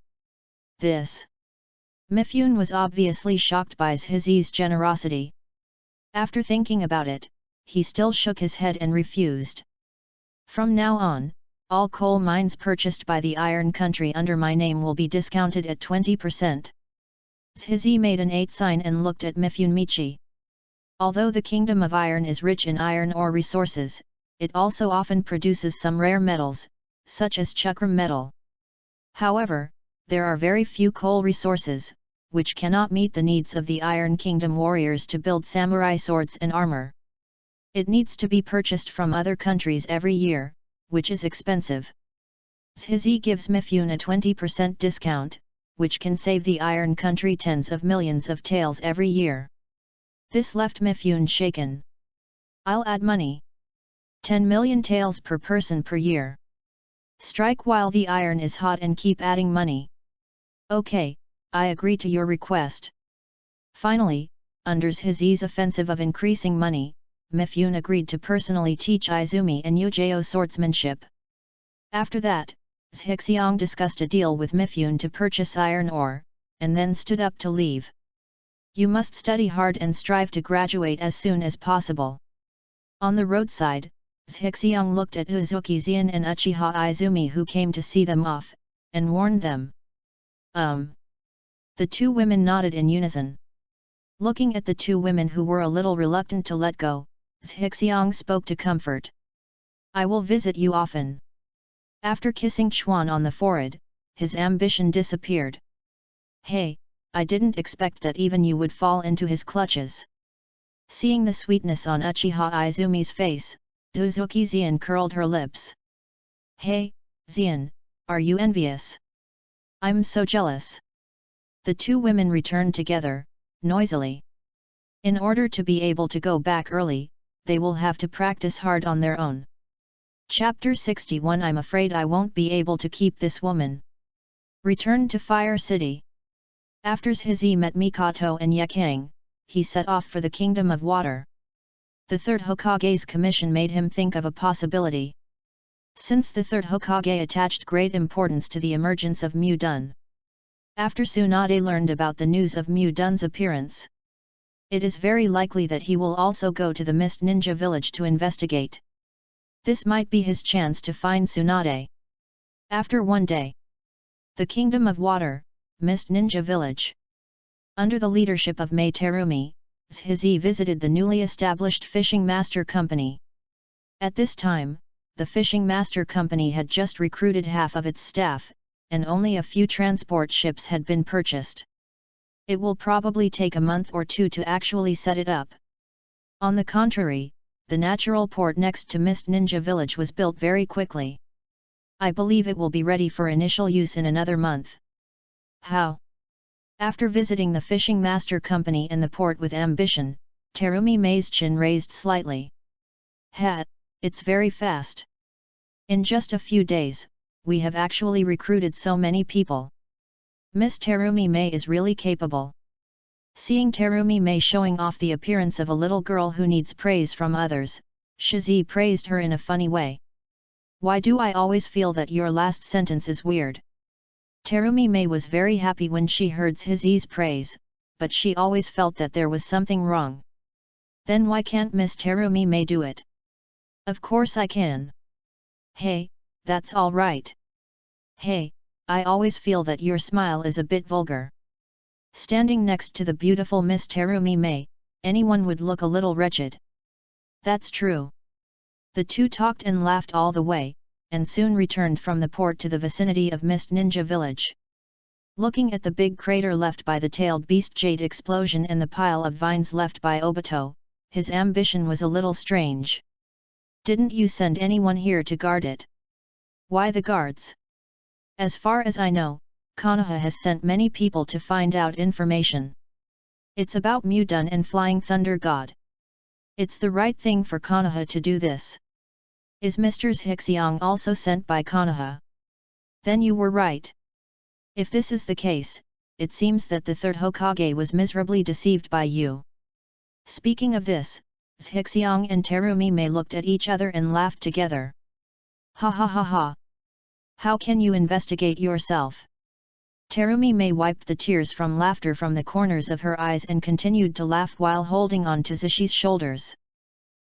This. Mifune was obviously shocked by Zhixiang's generosity. After thinking about it, he still shook his head and refused. From now on, all coal mines purchased by the Iron Country under my name will be discounted at 20%. Zhixiang made an 8 sign and looked at Mifune. Although the Kingdom of Iron is rich in iron ore resources, it also often produces some rare metals, such as chakram metal. However, there are very few coal resources, which cannot meet the needs of the Iron Kingdom warriors to build samurai swords and armor. It needs to be purchased from other countries every year, which is expensive. Zhixiang gives Mifune a 20% discount, which can save the Iron Country tens of millions of taels every year. This left Mifune shaken. I'll add money. 10 million taels per person per year. Strike while the iron is hot and keep adding money. Okay, I agree to your request. Finally, under Hizi's offensive of increasing money, Mifune agreed to personally teach Izumi and Yujao swordsmanship. After that, Zhixiang discussed a deal with Mifune to purchase iron ore, and then stood up to leave. You must study hard and strive to graduate as soon as possible. On the roadside, Zhixiang looked at Uzuki Xian and Uchiha Izumi who came to see them off, and warned them. The two women nodded in unison. Looking at the two women who were a little reluctant to let go, Zhixiang spoke to comfort. I will visit you often. After kissing Chuan on the forehead, his ambition disappeared. Hey, I didn't expect that even you would fall into his clutches. Seeing the sweetness on Uchiha Izumi's face, Uzuki Xian curled her lips. Hey, Xian, are you envious? I'm so jealous. The two women returned together, noisily. In order to be able to go back early, they will have to practice hard on their own. Chapter 61 I'm afraid I won't be able to keep this woman. Return to Fire City. After Hizi met Mikoto and Yekang, he set off for the Kingdom of Water. The third Hokage's commission made him think of a possibility. Since the third Hokage attached great importance to the emergence of Mu Dun. After Tsunade learned about the news of Mu Dun's appearance, it is very likely that he will also go to the Mist Ninja village to investigate. This might be his chance to find Tsunade. After one day, the Kingdom of Water, Mist Ninja village. Under the leadership of Mei Terumi, Hizi visited the newly established Fishing Master Company. At this time, the Fishing Master Company had just recruited half of its staff, and only a few transport ships had been purchased. It will probably take a month or two to actually set it up. On the contrary, the natural port next to Mist Ninja Village was built very quickly. I believe it will be ready for initial use in another month. How? After visiting the Fishing Master Company and the port with ambition, Terumi Mei's chin raised slightly. It's very fast. In just a few days, we have actually recruited so many people. Miss Terumi Mei is really capable. Seeing Terumi Mei showing off the appearance of a little girl who needs praise from others, Shizi praised her in a funny way. Why do I always feel that your last sentence is weird? Terumi Mei was very happy when she heard Shizi's praise, but she always felt that there was something wrong. Then why can't Miss Terumi Mei do it? Of course I can. Hey, that's all right. Hey, I always feel that your smile is a bit vulgar. Standing next to the beautiful Miss Terumi Mei, anyone would look a little wretched. That's true. The two talked and laughed all the way, and soon returned from the port to the vicinity of Mist Ninja Village. Looking at the big crater left by the tailed beast jade explosion and the pile of vines left by Obito, his ambition was a little strange. Didn't you send anyone here to guard it? Why the guards? As far as I know, Konoha has sent many people to find out information. It's about Mu Dun and Flying Thunder God. It's the right thing for Konoha to do this. Is Mr. Zhixiang also sent by Konoha? Then you were right. If this is the case, it seems that the third Hokage was miserably deceived by you. Speaking of this, Zhixiang and Terumi Mei looked at each other and laughed together. Ha ha ha ha. How can you investigate yourself? Terumi Mei wiped the tears from laughter from the corners of her eyes and continued to laugh while holding on to Zishi's shoulders.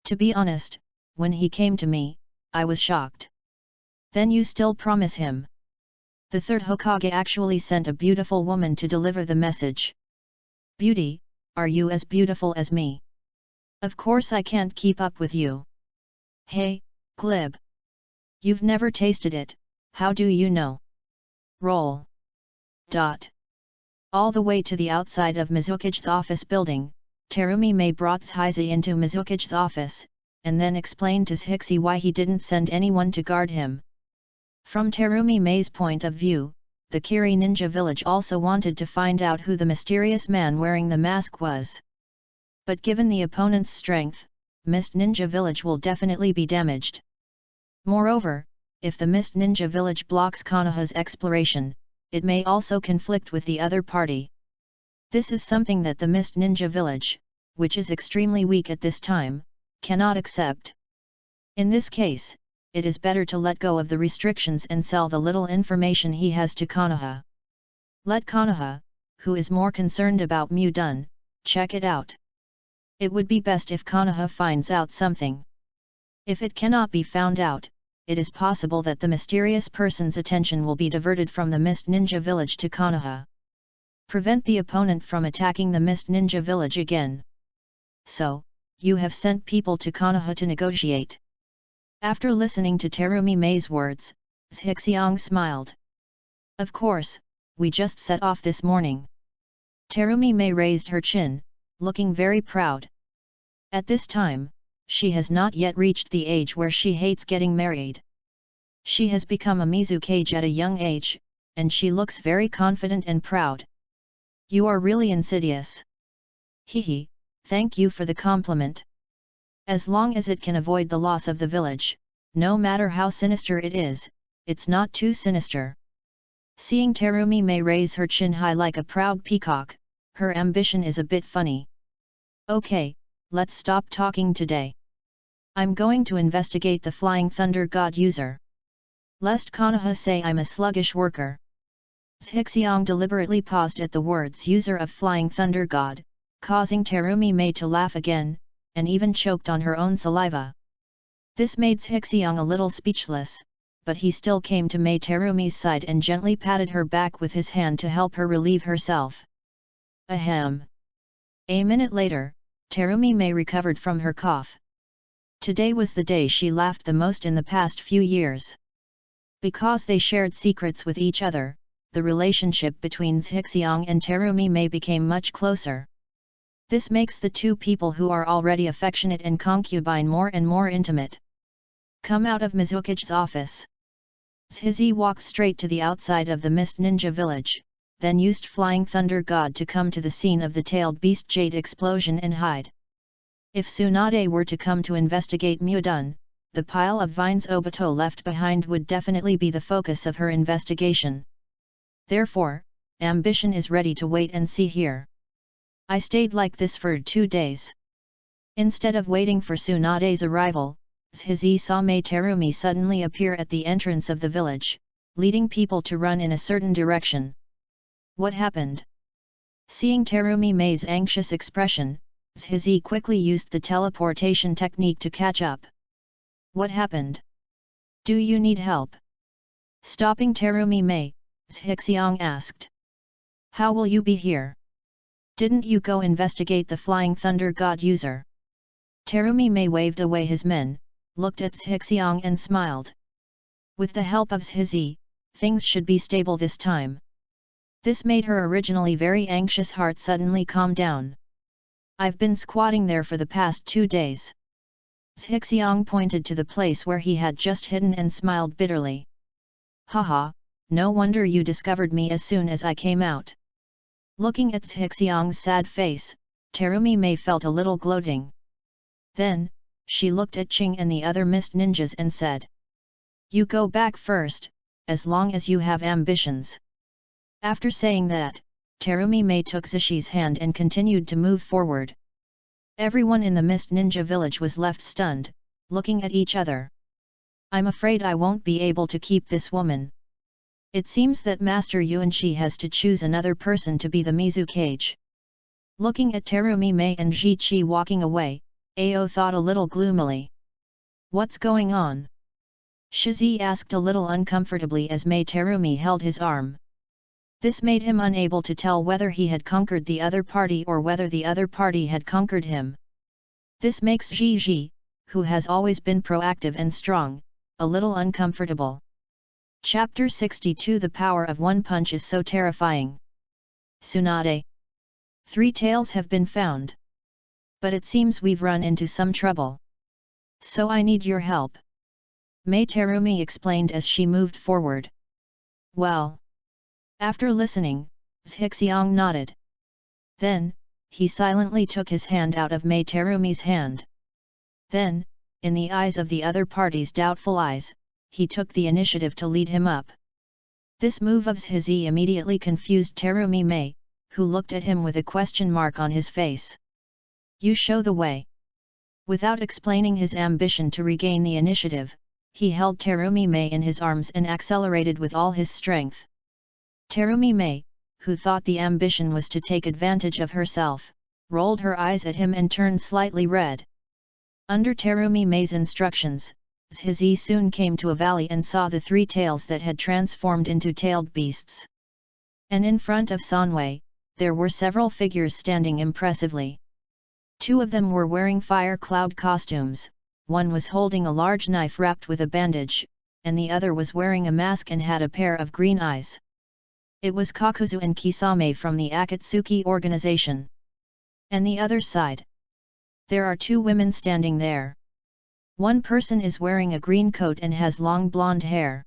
To be honest, when he came to me, I was shocked. Then you still promise him? The third Hokage actually sent a beautiful woman to deliver the message. Beauty, are you as beautiful as me? Of course I can't keep up with you. Hey, Glib. You've never tasted it, how do you know? Roll. All the way to the outside of Mizuki's office building, Terumi Mei brought Shizi into Mizuki's office, and then explained to Zhixi why he didn't send anyone to guard him. From Terumi Mei's point of view, the Kiri Ninja village also wanted to find out who the mysterious man wearing the mask was. But given the opponent's strength, Mist Ninja village will definitely be damaged. Moreover, if the Mist Ninja village blocks Konoha's exploration, it may also conflict with the other party. This is something that the Mist Ninja village, which is extremely weak at this time, cannot accept. In this case, it is better to let go of the restrictions and sell the little information he has to Konoha. Let Konoha, who is more concerned about Mudun, check it out. It would be best if Konoha finds out something. If it cannot be found out, it is possible that the mysterious person's attention will be diverted from the Mist Ninja Village to Konoha. Prevent the opponent from attacking the Mist Ninja Village again. So, you have sent people to Konoha to negotiate. After listening to Terumi Mei's words, Zhixiang smiled. Of course, we just set off this morning. Terumi Mei raised her chin, looking very proud. At this time, she has not yet reached the age where she hates getting married. She has become a Mizukage at a young age, and she looks very confident and proud. You are really insidious. Hehe, thank you for the compliment. As long as it can avoid the loss of the village, no matter how sinister it is, it's not too sinister. Seeing Terumi Mei raise her chin high like a proud peacock, her ambition is a bit funny. Okay, let's stop talking today. I'm going to investigate the Flying Thunder God user. Lest Konoha say I'm a sluggish worker. Zhixiang deliberately paused at the words user of Flying Thunder God, causing Terumi Mei to laugh again, and even choked on her own saliva. This made Zhixiang a little speechless, but he still came to Mei Terumi's side and gently patted her back with his hand to help her relieve herself. Ahem. A minute later, Terumi Mei recovered from her cough. Today was the day she laughed the most in the past few years. Because they shared secrets with each other, the relationship between Zhixiang and Terumi Mei became much closer. This makes the two people who are already affectionate and concubine more and more intimate. Come out of Mizukage's office. Zhizi walked straight to the outside of the Mist Ninja Village, then used Flying Thunder God to come to the scene of the tailed beast jade explosion and hide. If Tsunade were to come to investigate Mudun, the pile of vines Obito left behind would definitely be the focus of her investigation. Therefore, ambition is ready to wait and see here. I stayed like this for 2 days. Instead of waiting for Tsunade's arrival, Zhizi saw Mei Terumi suddenly appear at the entrance of the village, leading people to run in a certain direction. What happened? Seeing Terumi Mei's anxious expression, Zhizi quickly used the teleportation technique to catch up. What happened? Do you need help? Stopping Terumi Mei, Zhixiang asked. How will you be here? Didn't you go investigate the Flying Thunder God user? Terumi Mei waved away his men, looked at Zhixiang and smiled. With the help of Zhizi, things should be stable this time. This made her originally very anxious heart suddenly calm down. I've been squatting there for the past 2 days. Zhixiang pointed to the place where he had just hidden and smiled bitterly. Haha, no wonder you discovered me as soon as I came out. Looking at Zhixiang's sad face, Terumi Mei felt a little gloating. Then, she looked at Qing and the other mist ninjas and said. You go back first, as long as you have ambitions. After saying that, Terumi Mei took Zishi's hand and continued to move forward. Everyone in the Mist Ninja village was left stunned, looking at each other. I'm afraid I won't be able to keep this woman. It seems that Master Yuanqi has to choose another person to be the Mizukage. Looking at Terumi Mei and Ji Qi walking away, Ao thought a little gloomily. What's going on? Shizi asked a little uncomfortably as Mei Terumi held his arm. This made him unable to tell whether he had conquered the other party or whether the other party had conquered him. This makes Ji, who has always been proactive and strong, a little uncomfortable. Chapter 62 The power of one punch is so terrifying. Tsunade. 3 tails have been found. But it seems we've run into some trouble. So I need your help. Mei Terumi explained as she moved forward. Well. After listening, Zhixiang nodded. Then, he silently took his hand out of Mei Terumi's hand. Then, in the eyes of the other party's doubtful eyes, he took the initiative to lead him up. This move of Zhizi immediately confused Terumi Mei, who looked at him with a question mark on his face. You show the way. Without explaining his ambition to regain the initiative, he held Terumi Mei in his arms and accelerated with all his strength. Terumi Mei, who thought the ambition was to take advantage of herself, rolled her eyes at him and turned slightly red. Under Terumi Mei's instructions, Zhizi soon came to a valley and saw the three tails that had transformed into tailed beasts. And in front of Sanwei, there were several figures standing impressively. Two of them were wearing fire cloud costumes, one was holding a large knife wrapped with a bandage, and the other was wearing a mask and had a pair of green eyes. It was Kakuzu and Kisame from the Akatsuki organization. And the other side. There are two women standing there. One person is wearing a green coat and has long blonde hair.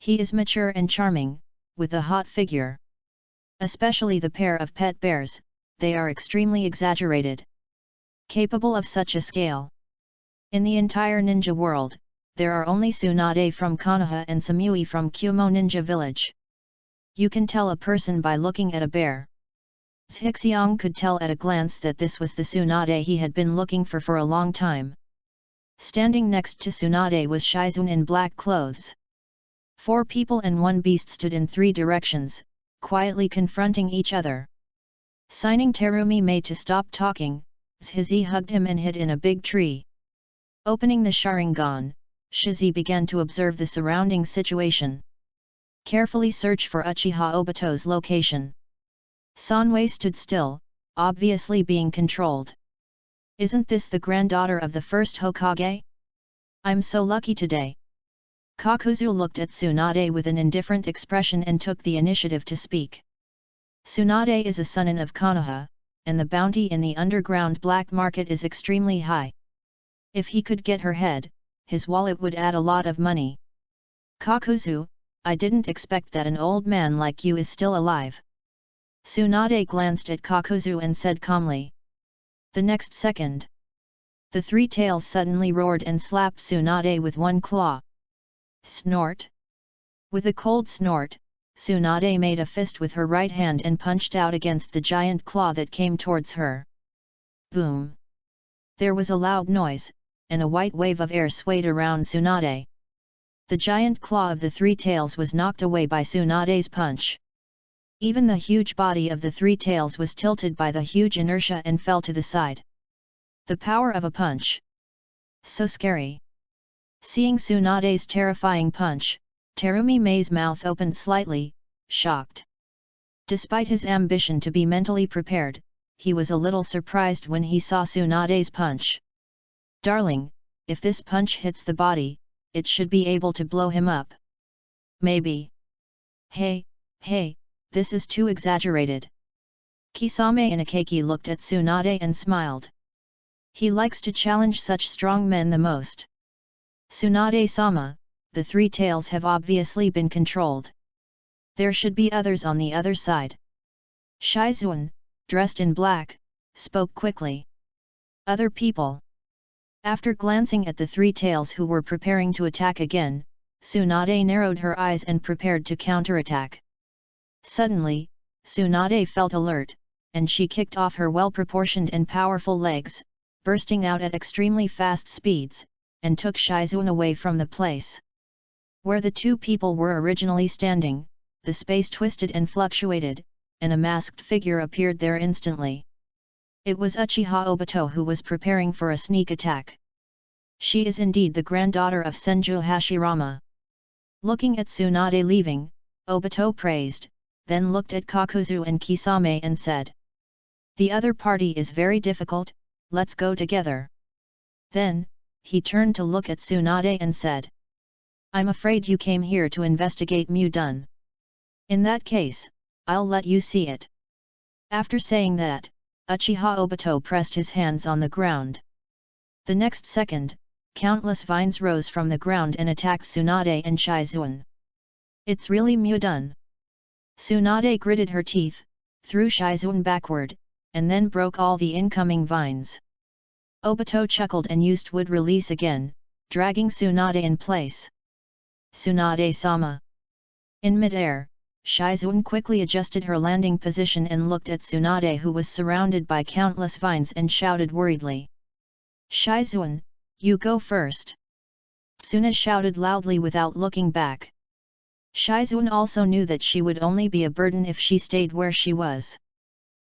He is mature and charming, with a hot figure. Especially the pair of pet bears, they are extremely exaggerated. Capable of such a scale. In the entire ninja world, there are only Tsunade from Konoha and Samui from Kumo Ninja Village. You can tell a person by looking at a bear. Zhixiang could tell at a glance that this was the Tsunade he had been looking for a long time. Standing next to Tsunade was Shizun in black clothes. 4 people and 1 beast stood in 3 directions, quietly confronting each other. Signing Terumi Mei to stop talking, Zhizi hugged him and hid in a big tree. Opening the Sharingan, Shizi began to observe the surrounding situation. Carefully search for Uchiha Obito's location. Sanwei stood still, obviously being controlled. Isn't this the granddaughter of the first Hokage? I'm so lucky today. Kakuzu looked at Tsunade with an indifferent expression and took the initiative to speak. Tsunade is a sonin of Konoha, and the bounty in the underground black market is extremely high. If he could get her head, his wallet would add a lot of money. Kakuzu, I didn't expect that an old man like you is still alive. Tsunade glanced at Kakuzu and said calmly. The next second, the 3 tails suddenly roared and slapped Tsunade with 1 claw. Snort! With a cold snort, Tsunade made a fist with her right hand and punched out against the giant claw that came towards her. Boom! There was a loud noise, and a white wave of air swayed around Tsunade. The giant claw of the 3 tails was knocked away by Tsunade's punch. Even the huge body of the 3 tails was tilted by the huge inertia and fell to the side. The power of a punch. So scary. Seeing Tsunade's terrifying punch, Terumi Mei's mouth opened slightly, shocked. Despite his ambition to be mentally prepared, he was a little surprised when he saw Tsunade's punch. Darling, if this punch hits the body, it should be able to blow him up. Maybe. Hey, this is too exaggerated. Kisame Inokeki looked at Tsunade and smiled. He likes to challenge such strong men the most. Tsunade-sama, the 3 tails have obviously been controlled. There should be others on the other side. Shizun, dressed in black, spoke quickly. Other people. After glancing at the 3 tails who were preparing to attack again, Tsunade narrowed her eyes and prepared to counterattack. Suddenly, Tsunade felt alert, and she kicked off her well-proportioned and powerful legs, bursting out at extremely fast speeds, and took Shizun away from the place. Where the 2 people were originally standing, the space twisted and fluctuated, and a masked figure appeared there instantly. It was Uchiha Obito who was preparing for a sneak attack. She is indeed the granddaughter of Senju Hashirama. Looking at Tsunade leaving, Obito praised, then looked at Kakuzu and Kisame and said. The other party is very difficult, let's go together. Then, he turned to look at Tsunade and said. I'm afraid you came here to investigate Mudun. In that case, I'll let you see it. After saying that, Uchiha Obito pressed his hands on the ground. The next second, countless vines rose from the ground and attacked Tsunade and Shizun. It's really Mudun. Tsunade gritted her teeth, threw Shizun backward, and then broke all the incoming vines. Obito chuckled and used wood release again, dragging Tsunade in place. Tsunade-sama. In midair, Shizuan quickly adjusted her landing position and looked at Tsunade, who was surrounded by countless vines, and shouted worriedly. "Shizuan, you go first!" Tsuna shouted loudly without looking back. Shizuan also knew that she would only be a burden if she stayed where she was.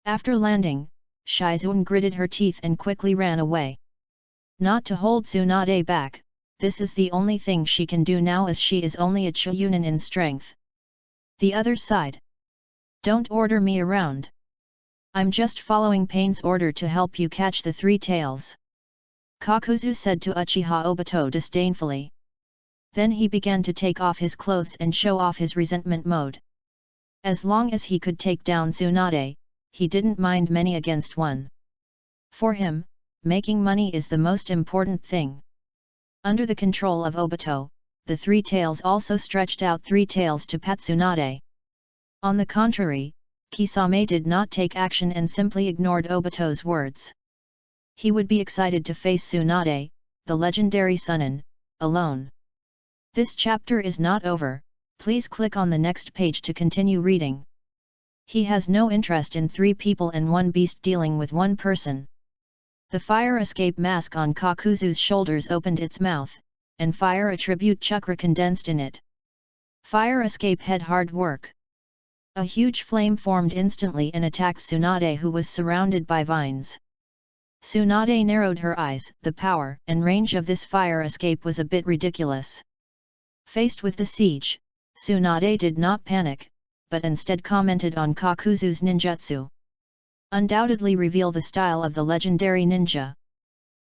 After landing, Shizuan gritted her teeth and quickly ran away. Not to hold Tsunade back, this is the only thing she can do now, as she is only a Chuyunin in strength. The other side. Don't order me around. I'm just following Pain's order to help you catch the three tails. Kakuzu said to Uchiha Obito disdainfully. Then he began to take off his clothes and show off his resentment mode. As long as he could take down Tsunade, he didn't mind many against one. For him, making money is the most important thing. Under the control of Obito, the three tails also stretched out three tails to pat Tsunade. On the contrary, Kisame did not take action and simply ignored Obito's words. He would be excited to face Tsunade, the legendary Sunin, alone. This chapter is not over, please click on the next page to continue reading. He has no interest in three people and one beast dealing with one person. The fire escape mask on Kakuzu's shoulders opened its mouth, and fire attribute chakra condensed in it. Fire escape had hard work. A huge flame formed instantly and attacked Tsunade, who was surrounded by vines. Tsunade narrowed her eyes. The power and range of this fire escape was a bit ridiculous. Faced with the siege, Tsunade did not panic, but instead commented on Kakuzu's ninjutsu. Undoubtedly reveal the style of the legendary ninja.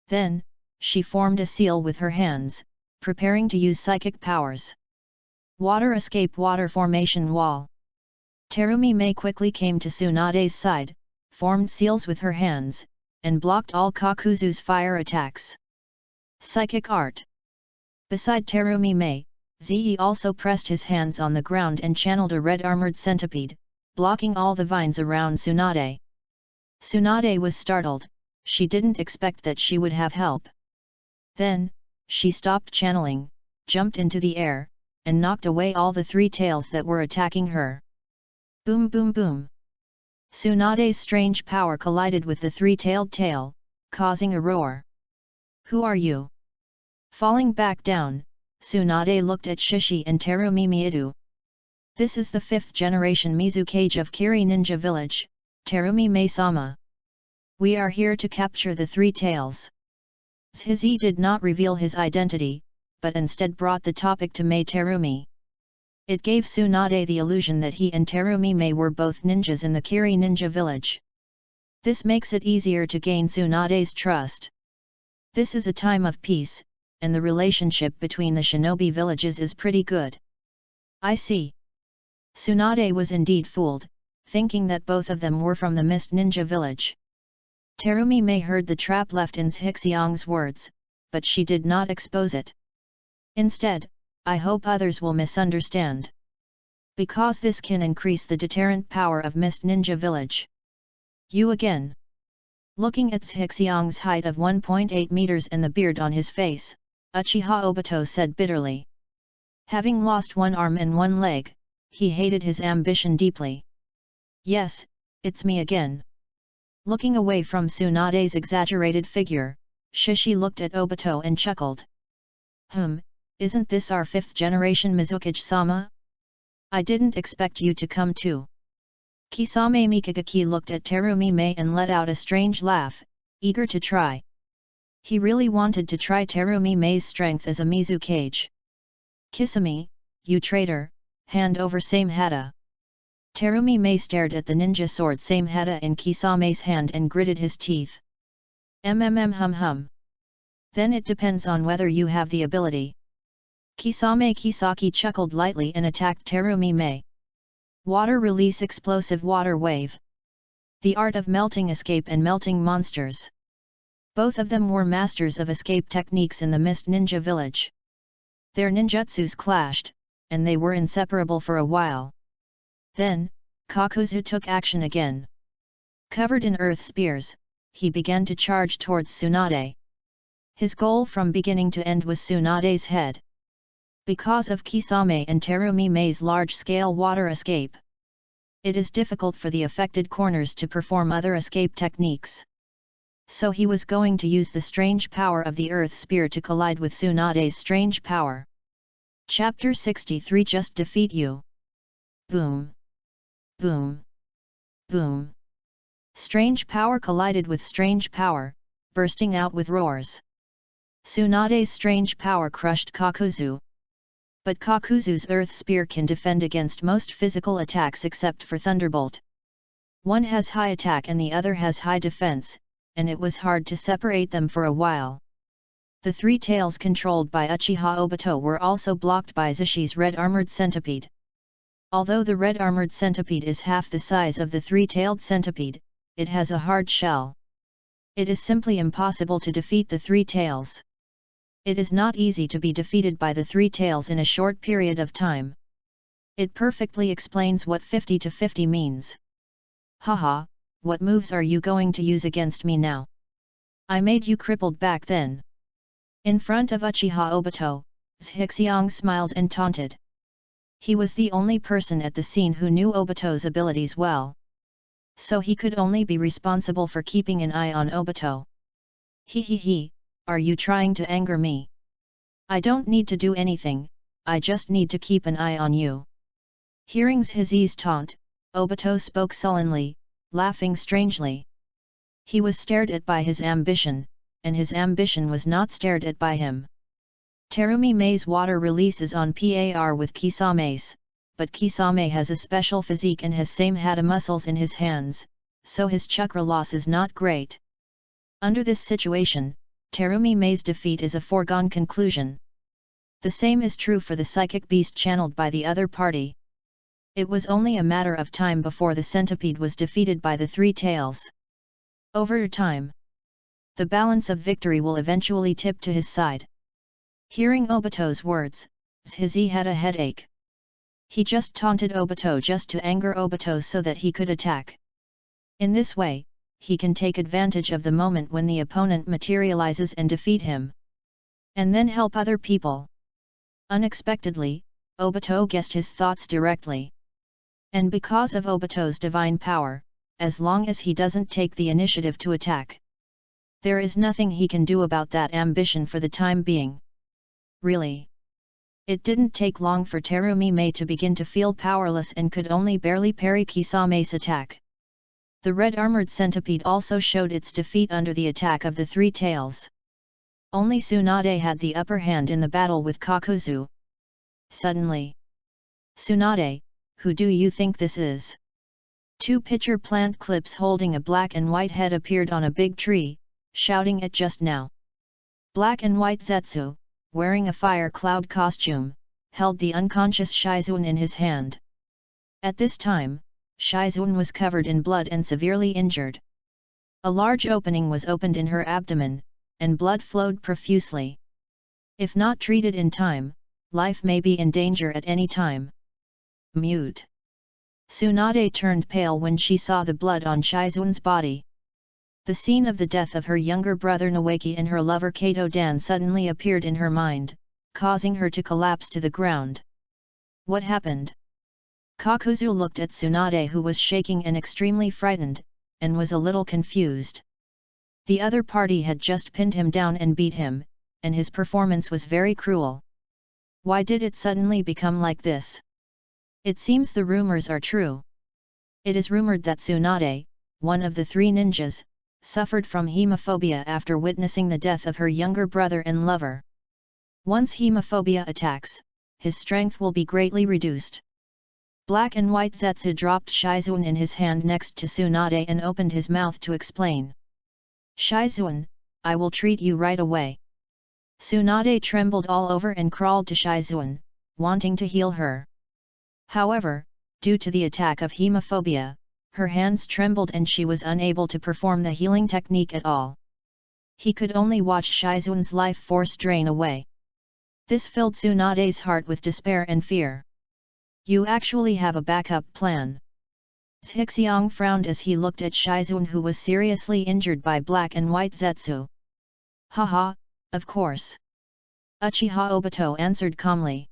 Then, she formed a seal with her hands, preparing to use psychic powers. Water escape, water formation wall. Terumi Mei quickly came to Tsunade's side, formed seals with her hands, and blocked all Kakuzu's fire attacks. Psychic art. Beside Terumi Mei, Zi also pressed his hands on the ground and channeled a red armored centipede, blocking all the vines around Tsunade. Tsunade was startled, she didn't expect that she would have help. Then, she stopped channeling, jumped into the air, and knocked away all the three tails that were attacking her. Boom boom boom! Tsunade's strange power collided with the three-tailed tail, causing a roar. Who are you? Falling back down, Tsunade looked at Shishi and Terumi Miidu. This is the 5th generation Mizukage of Kiri Ninja Village, Terumi Mei-sama. We are here to capture the three tails. Zhizi did not reveal his identity, but instead brought the topic to Mei Terumi. It gave Tsunade the illusion that he and Terumi Mei were both ninjas in the Kiri Ninja Village. This makes it easier to gain Tsunade's trust. This is a time of peace, and the relationship between the shinobi villages is pretty good. I see. Tsunade was indeed fooled, thinking that both of them were from the Mist Ninja Village. Terumi Mei heard the trap left in Zhixiang's words, but she did not expose it. Instead, I hope others will misunderstand. Because this can increase the deterrent power of Mist Ninja Village. You again. Looking at Zhixiang's height of 1.8 meters and the beard on his face, Uchiha Obito said bitterly. Having lost one arm and one leg, he hated his ambition deeply. Yes, it's me again. Looking away from Tsunade's exaggerated figure, Shishi looked at Obito and chuckled. Isn't this our 5th generation Mizukage-sama? I didn't expect you to come too. Kisame Mikagaki looked at Terumi Mei and let out a strange laugh, eager to try. He really wanted to try Terumi Mei's strength as a Mizukage. Kisame, you traitor, hand over Samehada. Terumi Mei stared at the ninja sword Samehada in Kisame's hand and gritted his teeth. Hum. Then it depends on whether you have the ability. Kisame Kisaki chuckled lightly and attacked Terumi Mei. Water release explosive water wave. The art of melting escape and melting monsters. Both of them were masters of escape techniques in the Mist Ninja Village. Their ninjutsus clashed, and they were inseparable for a while. Then, Kakuzu took action again. Covered in earth spears, he began to charge towards Tsunade. His goal from beginning to end was Tsunade's head. Because of Kisame and Terumi Mei's large-scale water escape, it is difficult for the affected corners to perform other escape techniques. So he was going to use the strange power of the Earth Spear to collide with Tsunade's strange power. Chapter 63 Just Defeat You. Boom. Boom. Boom. Strange power collided with strange power, bursting out with roars. Tsunade's strange power crushed Kakuzu. But Kakuzu's Earth Spear can defend against most physical attacks except for Thunderbolt. One has high attack and the other has high defense, and it was hard to separate them for a while. The three tails controlled by Uchiha Obito were also blocked by Zushi's red armored centipede. Although the red armored centipede is half the size of the three-tailed centipede, it has a hard shell. It is simply impossible to defeat the three tails. It is not easy to be defeated by the three tails in a short period of time. It perfectly explains what 50 to 50 means. Haha, what moves are you going to use against me now? I made you crippled back then. In front of Uchiha Obito, Zhixiang smiled and taunted. He was the only person at the scene who knew Obito's abilities well. So he could only be responsible for keeping an eye on Obito. He, are you trying to anger me? I don't need to do anything, I just need to keep an eye on you. Hearing Zhixi's taunt, Obito spoke sullenly, laughing strangely. He was stared at by his ambition, and his ambition was not stared at by him. Terumi Mei's water releases on par with Kisame's, but Kisame has a special physique and has same hata muscles in his hands, so his chakra loss is not great. Under this situation, Terumi Mei's defeat is a foregone conclusion. The same is true for the psychic beast channeled by the other party. It was only a matter of time before the centipede was defeated by the three tails. Over time, the balance of victory will eventually tip to his side. Hearing Obito's words, Zhixi had a headache. He just taunted Obito just to anger Obito so that he could attack. In this way, he can take advantage of the moment when the opponent materializes and defeat him. And then help other people. Unexpectedly, Obito guessed his thoughts directly. And because of Obito's divine power, as long as he doesn't take the initiative to attack, there is nothing he can do about that ambition for the time being. Really? It didn't take long for Terumi Mei to begin to feel powerless and could only barely parry Kisame's attack. The red armored centipede also showed its defeat under the attack of the three tails. Only Tsunade had the upper hand in the battle with Kakuzu. Suddenly, Tsunade, who do you think this is? Two pitcher plant clips holding a black and white head appeared on a big tree, shouting it just now. Black and white Zetsu, wearing a fire cloud costume, held the unconscious Shizuan in his hand. At this time, Shizuan was covered in blood and severely injured. A large opening was opened in her abdomen, and blood flowed profusely. If not treated in time, life may be in danger at any time. Mute. Tsunade turned pale when she saw the blood on Shizuan's body. The scene of the death of her younger brother Nawaki and her lover Kato Dan suddenly appeared in her mind, causing her to collapse to the ground. What happened? Kakuzu looked at Tsunade, who was shaking and extremely frightened, and was a little confused. The other party had just pinned him down and beat him, and his performance was very cruel. Why did it suddenly become like this? It seems the rumors are true. It is rumored that Tsunade, one of the three ninjas, suffered from hemophobia after witnessing the death of her younger brother and lover. Once hemophobia attacks, his strength will be greatly reduced. Black and white Zetsu dropped Shizuan in his hand next to Tsunade and opened his mouth to explain. Shizuan, I will treat you right away. Tsunade trembled all over and crawled to Shizuan, wanting to heal her. However, due to the attack of hemophobia, her hands trembled and she was unable to perform the healing technique at all. He could only watch Shizuan's life force drain away. This filled Tsunade's heart with despair and fear. You actually have a backup plan. Zhixiang frowned as he looked at Shizuan, who was seriously injured by black and white Zetsu. Haha, of course. Uchiha Obito answered calmly.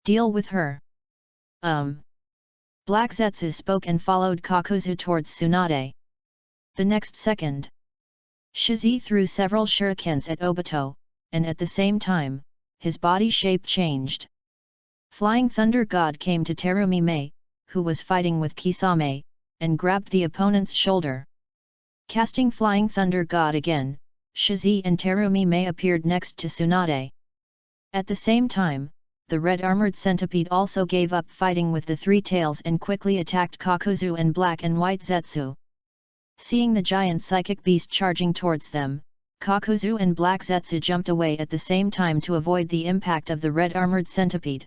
Deal with her. Black Zetsu spoke and followed Kakuzu towards Tsunade. The next second, Shizi threw several shurikens at Obito, and at the same time, his body shape changed. Flying Thunder God came to Terumi Mei, who was fighting with Kisame, and grabbed the opponent's shoulder. Casting Flying Thunder God again, Shizi and Terumi Mei appeared next to Tsunade. At the same time, the red armored centipede also gave up fighting with the three tails and quickly attacked Kakuzu and Black and White Zetsu. Seeing the giant psychic beast charging towards them, Kakuzu and Black Zetsu jumped away at the same time to avoid the impact of the red armored centipede.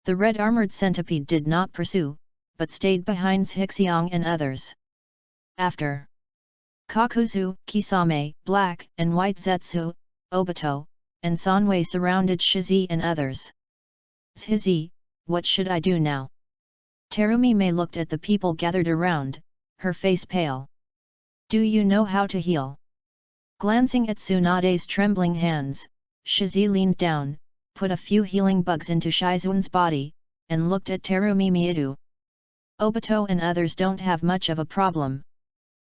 The red armored centipede did not pursue, but stayed behind Hixiong and others. After Kakuzu, Kisame, Black and White Zetsu, Obito, and Sanwei surrounded Shizi and others. Shizi, what should I do now? Terumi Mei looked at the people gathered around, her face pale. Do you know how to heal? Glancing at Tsunade's trembling hands, Shizi leaned down, put a few healing bugs into Shizun's body, and looked at Terumi Meidu. Obito and others don't have much of a problem.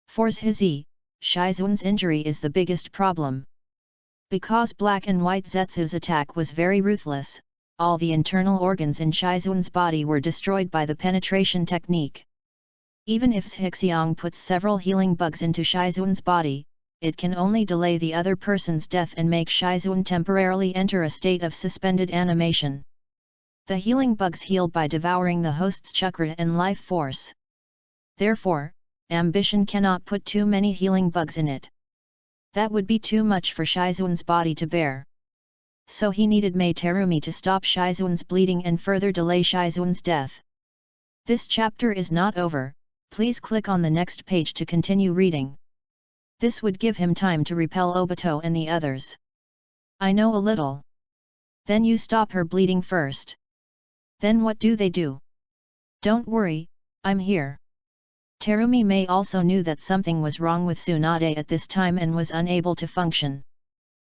For Shizi, Shizun's injury is the biggest problem. Because Black and White Zetsu's attack was very ruthless, all the internal organs in Shizun's body were destroyed by the penetration technique. Even if Hixiong puts several healing bugs into Shizun's body, it can only delay the other person's death and make Shizun temporarily enter a state of suspended animation. The healing bugs heal by devouring the host's chakra and life force. Therefore, ambition cannot put too many healing bugs in it. That would be too much for Shizun's body to bear. So he needed Mei Terumi to stop Shizun's bleeding and further delay Shizun's death. This chapter is not over, please click on the next page to continue reading. This would give him time to repel Obito and the others. I know a little. Then you stop her bleeding first. Then what do they do? Don't worry, I'm here. Terumi Mei also knew that something was wrong with Tsunade at this time and was unable to function.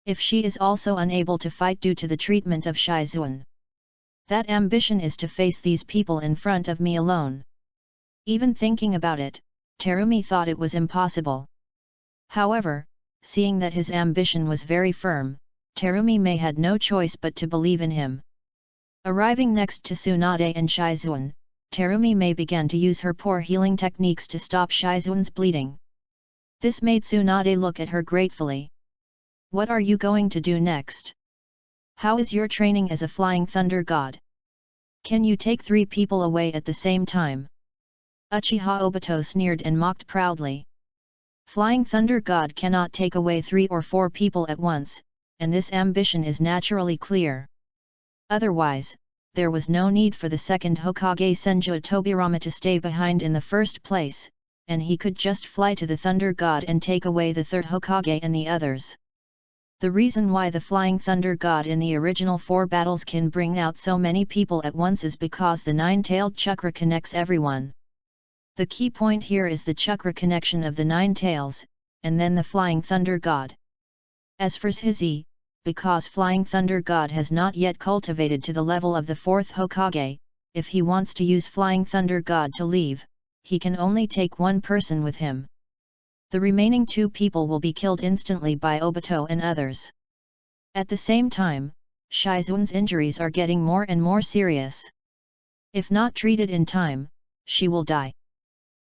If she is also unable to fight due to the treatment of Shizun, that ambition is to face these people in front of me alone. Even thinking about it, Terumi thought it was impossible. However, seeing that his ambition was very firm, Terumi Mei had no choice but to believe in him. Arriving next to Tsunade and Shizun, Terumi Mei began to use her poor healing techniques to stop Shizun's bleeding. This made Tsunade look at her gratefully. What are you going to do next? How is your training as a flying thunder god? Can you take 3 people away at the same time? Uchiha Obito sneered and mocked proudly. Flying Thunder God cannot take away 3 or 4 people at once, and this ambition is naturally clear. Otherwise, there was no need for the second Hokage Senju Tobirama to stay behind in the first place, and he could just fly to the Thunder God and take away the third Hokage and the others. The reason why the Flying Thunder God in the original 4 battles can bring out so many people at once is because the 9-tailed chakra connects everyone. The key point here is the chakra connection of the 9 tails, and then the Flying Thunder God. As for Shizi, because Flying Thunder God has not yet cultivated to the level of the 4th Hokage, if he wants to use Flying Thunder God to leave, he can only take 1 person with him. The remaining 2 people will be killed instantly by Obito and others. At the same time, Shizun's injuries are getting more and more serious. If not treated in time, she will die.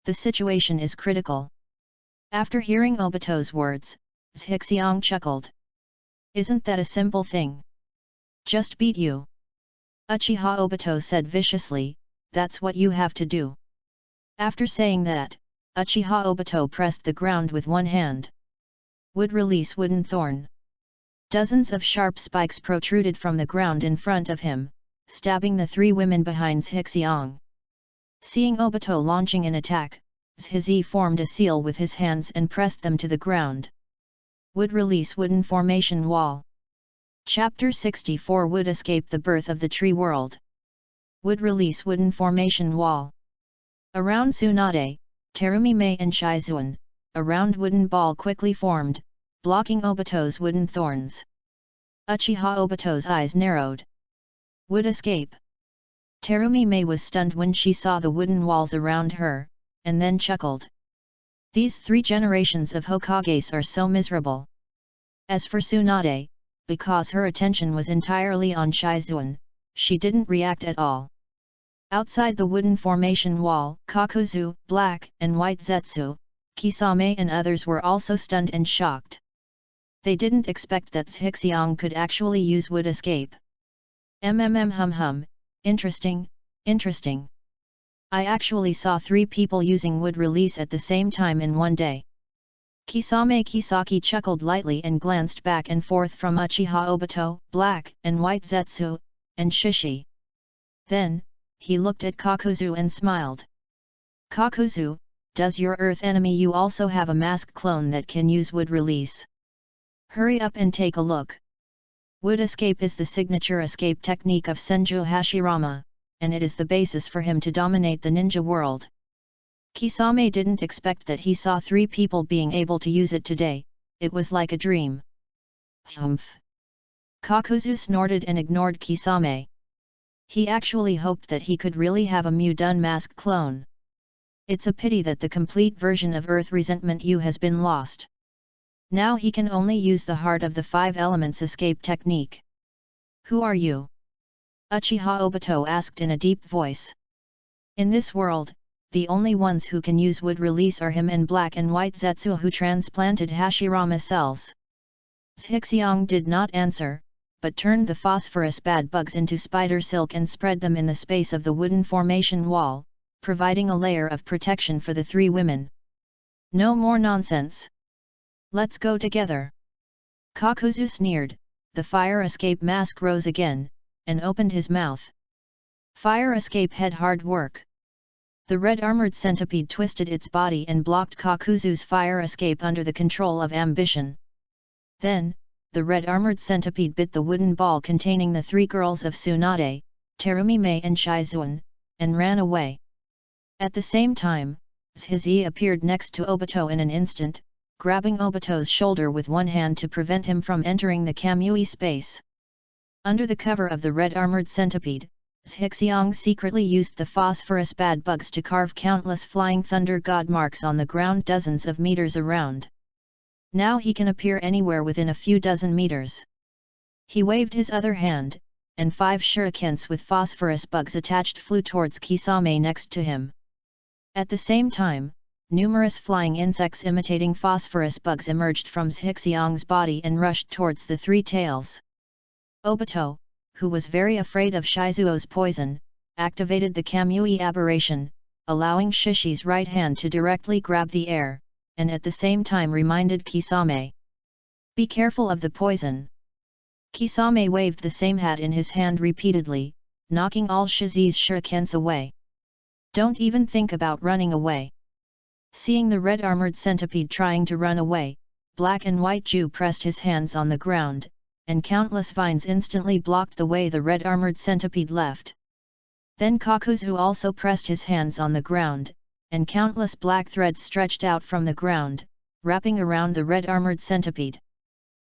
The situation is critical. After hearing Obito's words, Hixiong chuckled. Isn't that a simple thing? Just beat you. Uchiha Obito said viciously, that's what you have to do. After saying that, Uchiha Obito pressed the ground with one hand. Would release wooden thorn. Dozens of sharp spikes protruded from the ground in front of him, stabbing the 3 women behind Hixiong. Seeing Obito launching an attack, Shizi formed a seal with his hands and pressed them to the ground. Would release wooden formation wall. Chapter 64 Would escape the birth of the tree world. Would release wooden formation wall. Around Tsunade, Terumi Mei and Shizun, a round wooden ball quickly formed, blocking Obito's wooden thorns. Uchiha Obito's eyes narrowed. Would escape. Terumi Mei was stunned when she saw the wooden walls around her, and then chuckled. These 3 generations of Hokages are so miserable. As for Tsunade, because her attention was entirely on Shizuan, she didn't react at all. Outside the wooden formation wall, Kakuzu, Black, and White Zetsu, Kisame and others were also stunned and shocked. They didn't expect that Zhixiang could actually use wood escape. Hum, interesting, interesting. I actually saw 3 people using wood release at the same time in one day. Kisame Kisaki chuckled lightly and glanced back and forth from Uchiha Obito, Black, and White Zetsu, and Shishi. Then, he looked at Kakuzu and smiled. Kakuzu, does your Earth enemy you also have a mask clone that can use wood release? Hurry up and take a look. Wood escape is the signature escape technique of Senju Hashirama, and it is the basis for him to dominate the ninja world. Kisame didn't expect that he saw 3 people being able to use it today, it was like a dream. Humph! Kakuzu snorted and ignored Kisame. He actually hoped that he could really have a Mu-Dun mask clone. It's a pity that the complete version of Earth Resentment U has been lost. Now he can only use the heart of the 5 elements escape technique. Who are you? Uchiha Obito asked in a deep voice. In this world, the only ones who can use wood release are him and Black and White Zetsu who transplanted Hashirama cells. Zhixiang did not answer, but turned the phosphorus bad bugs into spider silk and spread them in the space of the wooden formation wall, providing a layer of protection for the 3 women. No more nonsense. Let's go together. Kakuzu sneered, the fire escape mask rose again, and opened his mouth. Fire escape had hard work. The red armored centipede twisted its body and blocked Kakuzu's fire escape under the control of ambition. Then, the red armored centipede bit the wooden ball containing the 3 girls of Tsunade, Terumi Mei and Shizuan, and ran away. At the same time, Zhizi appeared next to Obito in an instant, grabbing Obito's shoulder with one hand to prevent him from entering the Kamui space. Under the cover of the red armored centipede, Zhixiang secretly used the phosphorus bad bugs to carve countless flying thunder god marks on the ground dozens of meters around. Now he can appear anywhere within a few dozen meters. He waved his other hand, and 5 shurikens with phosphorus bugs attached flew towards Kisame next to him. At the same time, numerous flying insects imitating phosphorus bugs emerged from Zhixiang's body and rushed towards the 3 tails. Obito, who was very afraid of Shizuo's poison, activated the Kamui aberration, allowing Shishi's right hand to directly grab the air, and at the same time reminded Kisame. Be careful of the poison. Kisame waved the same hat in his hand repeatedly, knocking all Shizi's shurikens away. Don't even think about running away. Seeing the red armored centipede trying to run away, Black and White Jew pressed his hands on the ground, and countless vines instantly blocked the way the red armored centipede left. Then Kakuzu also pressed his hands on the ground, and countless black threads stretched out from the ground, wrapping around the red armored centipede.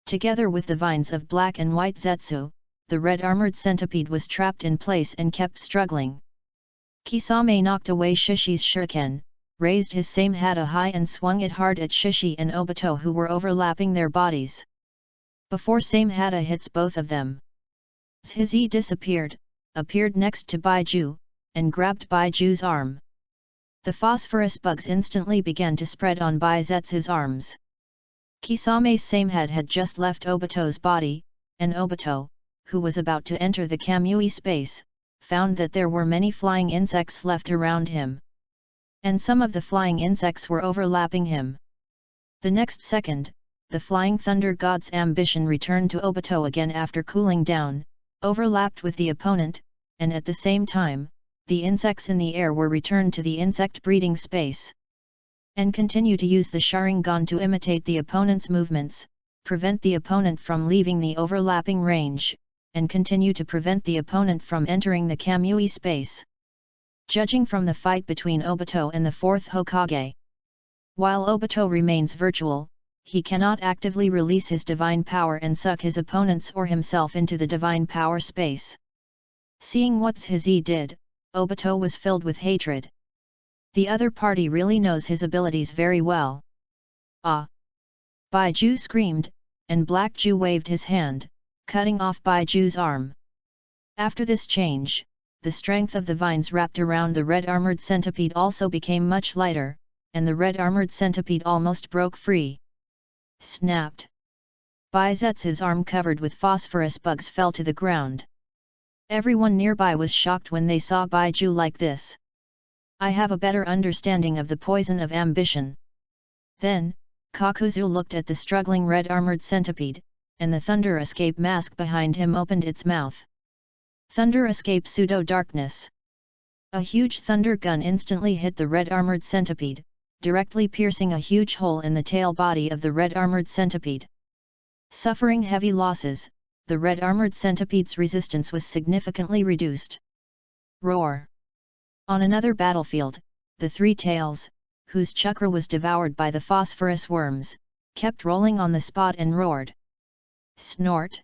Together with the vines of Black and White Zetsu, the red armored centipede was trapped in place and kept struggling. Kisame knocked away Shishi's shuriken, raised his same hata high and swung it hard at Shishi and Obito who were overlapping their bodies. Before same hata hits both of them, Zhizi disappeared, appeared next to Baiju, and grabbed Baiju's arm. The phosphorus bugs instantly began to spread on Baizetsu's arms. Kisame's same head had just left Obito's body, and Obito, who was about to enter the Kamui space, found that there were many flying insects left around him. And some of the flying insects were overlapping him. The next second, the flying thunder god's ambition returned to Obito again after cooling down, overlapped with the opponent, and at the same time, the insects in the air were returned to the insect breeding space. And continue to use the Sharingan to imitate the opponent's movements, prevent the opponent from leaving the overlapping range, and continue to prevent the opponent from entering the Kamui space. Judging from the fight between Obito and the 4th Hokage, while Obito remains virtual, he cannot actively release his divine power and suck his opponents or himself into the divine power space. Seeing what Zhizi did, Obito was filled with hatred. The other party really knows his abilities very well. Ah! Baiju screamed, and Black Ju waved his hand, cutting off Baiju's arm. After this change, the strength of the vines wrapped around the red-armored centipede also became much lighter, and the red-armored centipede almost broke free. Snapped! Baizetsu's arm covered with phosphorus bugs fell to the ground. Everyone nearby was shocked when they saw Baiju like this. I have a better understanding of the poison of ambition. Then, Kakuzu looked at the struggling red-armored centipede, and the thunder escape mask behind him opened its mouth. Thunder escape pseudo-darkness. A huge thunder gun instantly hit the red-armored centipede, directly piercing a huge hole in the tail body of the red-armored centipede. Suffering heavy losses, the red-armored centipede's resistance was significantly reduced. Roar! On another battlefield, the three tails, whose chakra was devoured by the phosphorus worms, kept rolling on the spot and roared. Snort!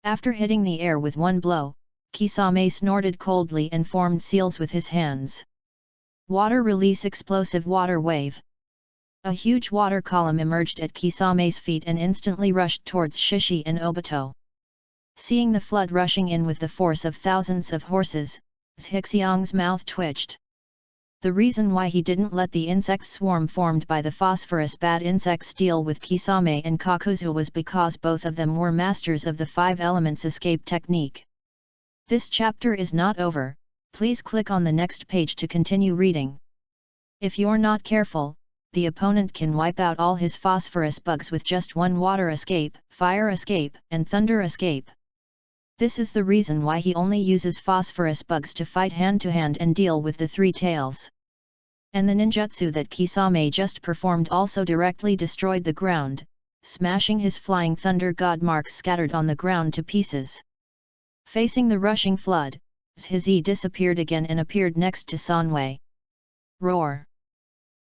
After hitting the air with one blow, Kisame snorted coldly and formed seals with his hands. Water release explosive water wave. A huge water column emerged at Kisame's feet and instantly rushed towards Shishi and Obito. Seeing the flood rushing in with the force of thousands of horses, Zhixiang's mouth twitched. The reason why he didn't let the insect swarm formed by the phosphorus bad insects deal with Kisame and Kakuzu was because both of them were masters of the 5 elements escape technique. This chapter is not over, please click on the next page to continue reading. If you're not careful, the opponent can wipe out all his phosphorus bugs with just one water escape, fire escape, and thunder escape. This is the reason why he only uses phosphorus bugs to fight hand-to-hand and deal with the three tails. And the ninjutsu that Kisame just performed also directly destroyed the ground, smashing his flying thunder god marks scattered on the ground to pieces. Facing the rushing flood, Zhizi disappeared again and appeared next to Sanwei. Roar!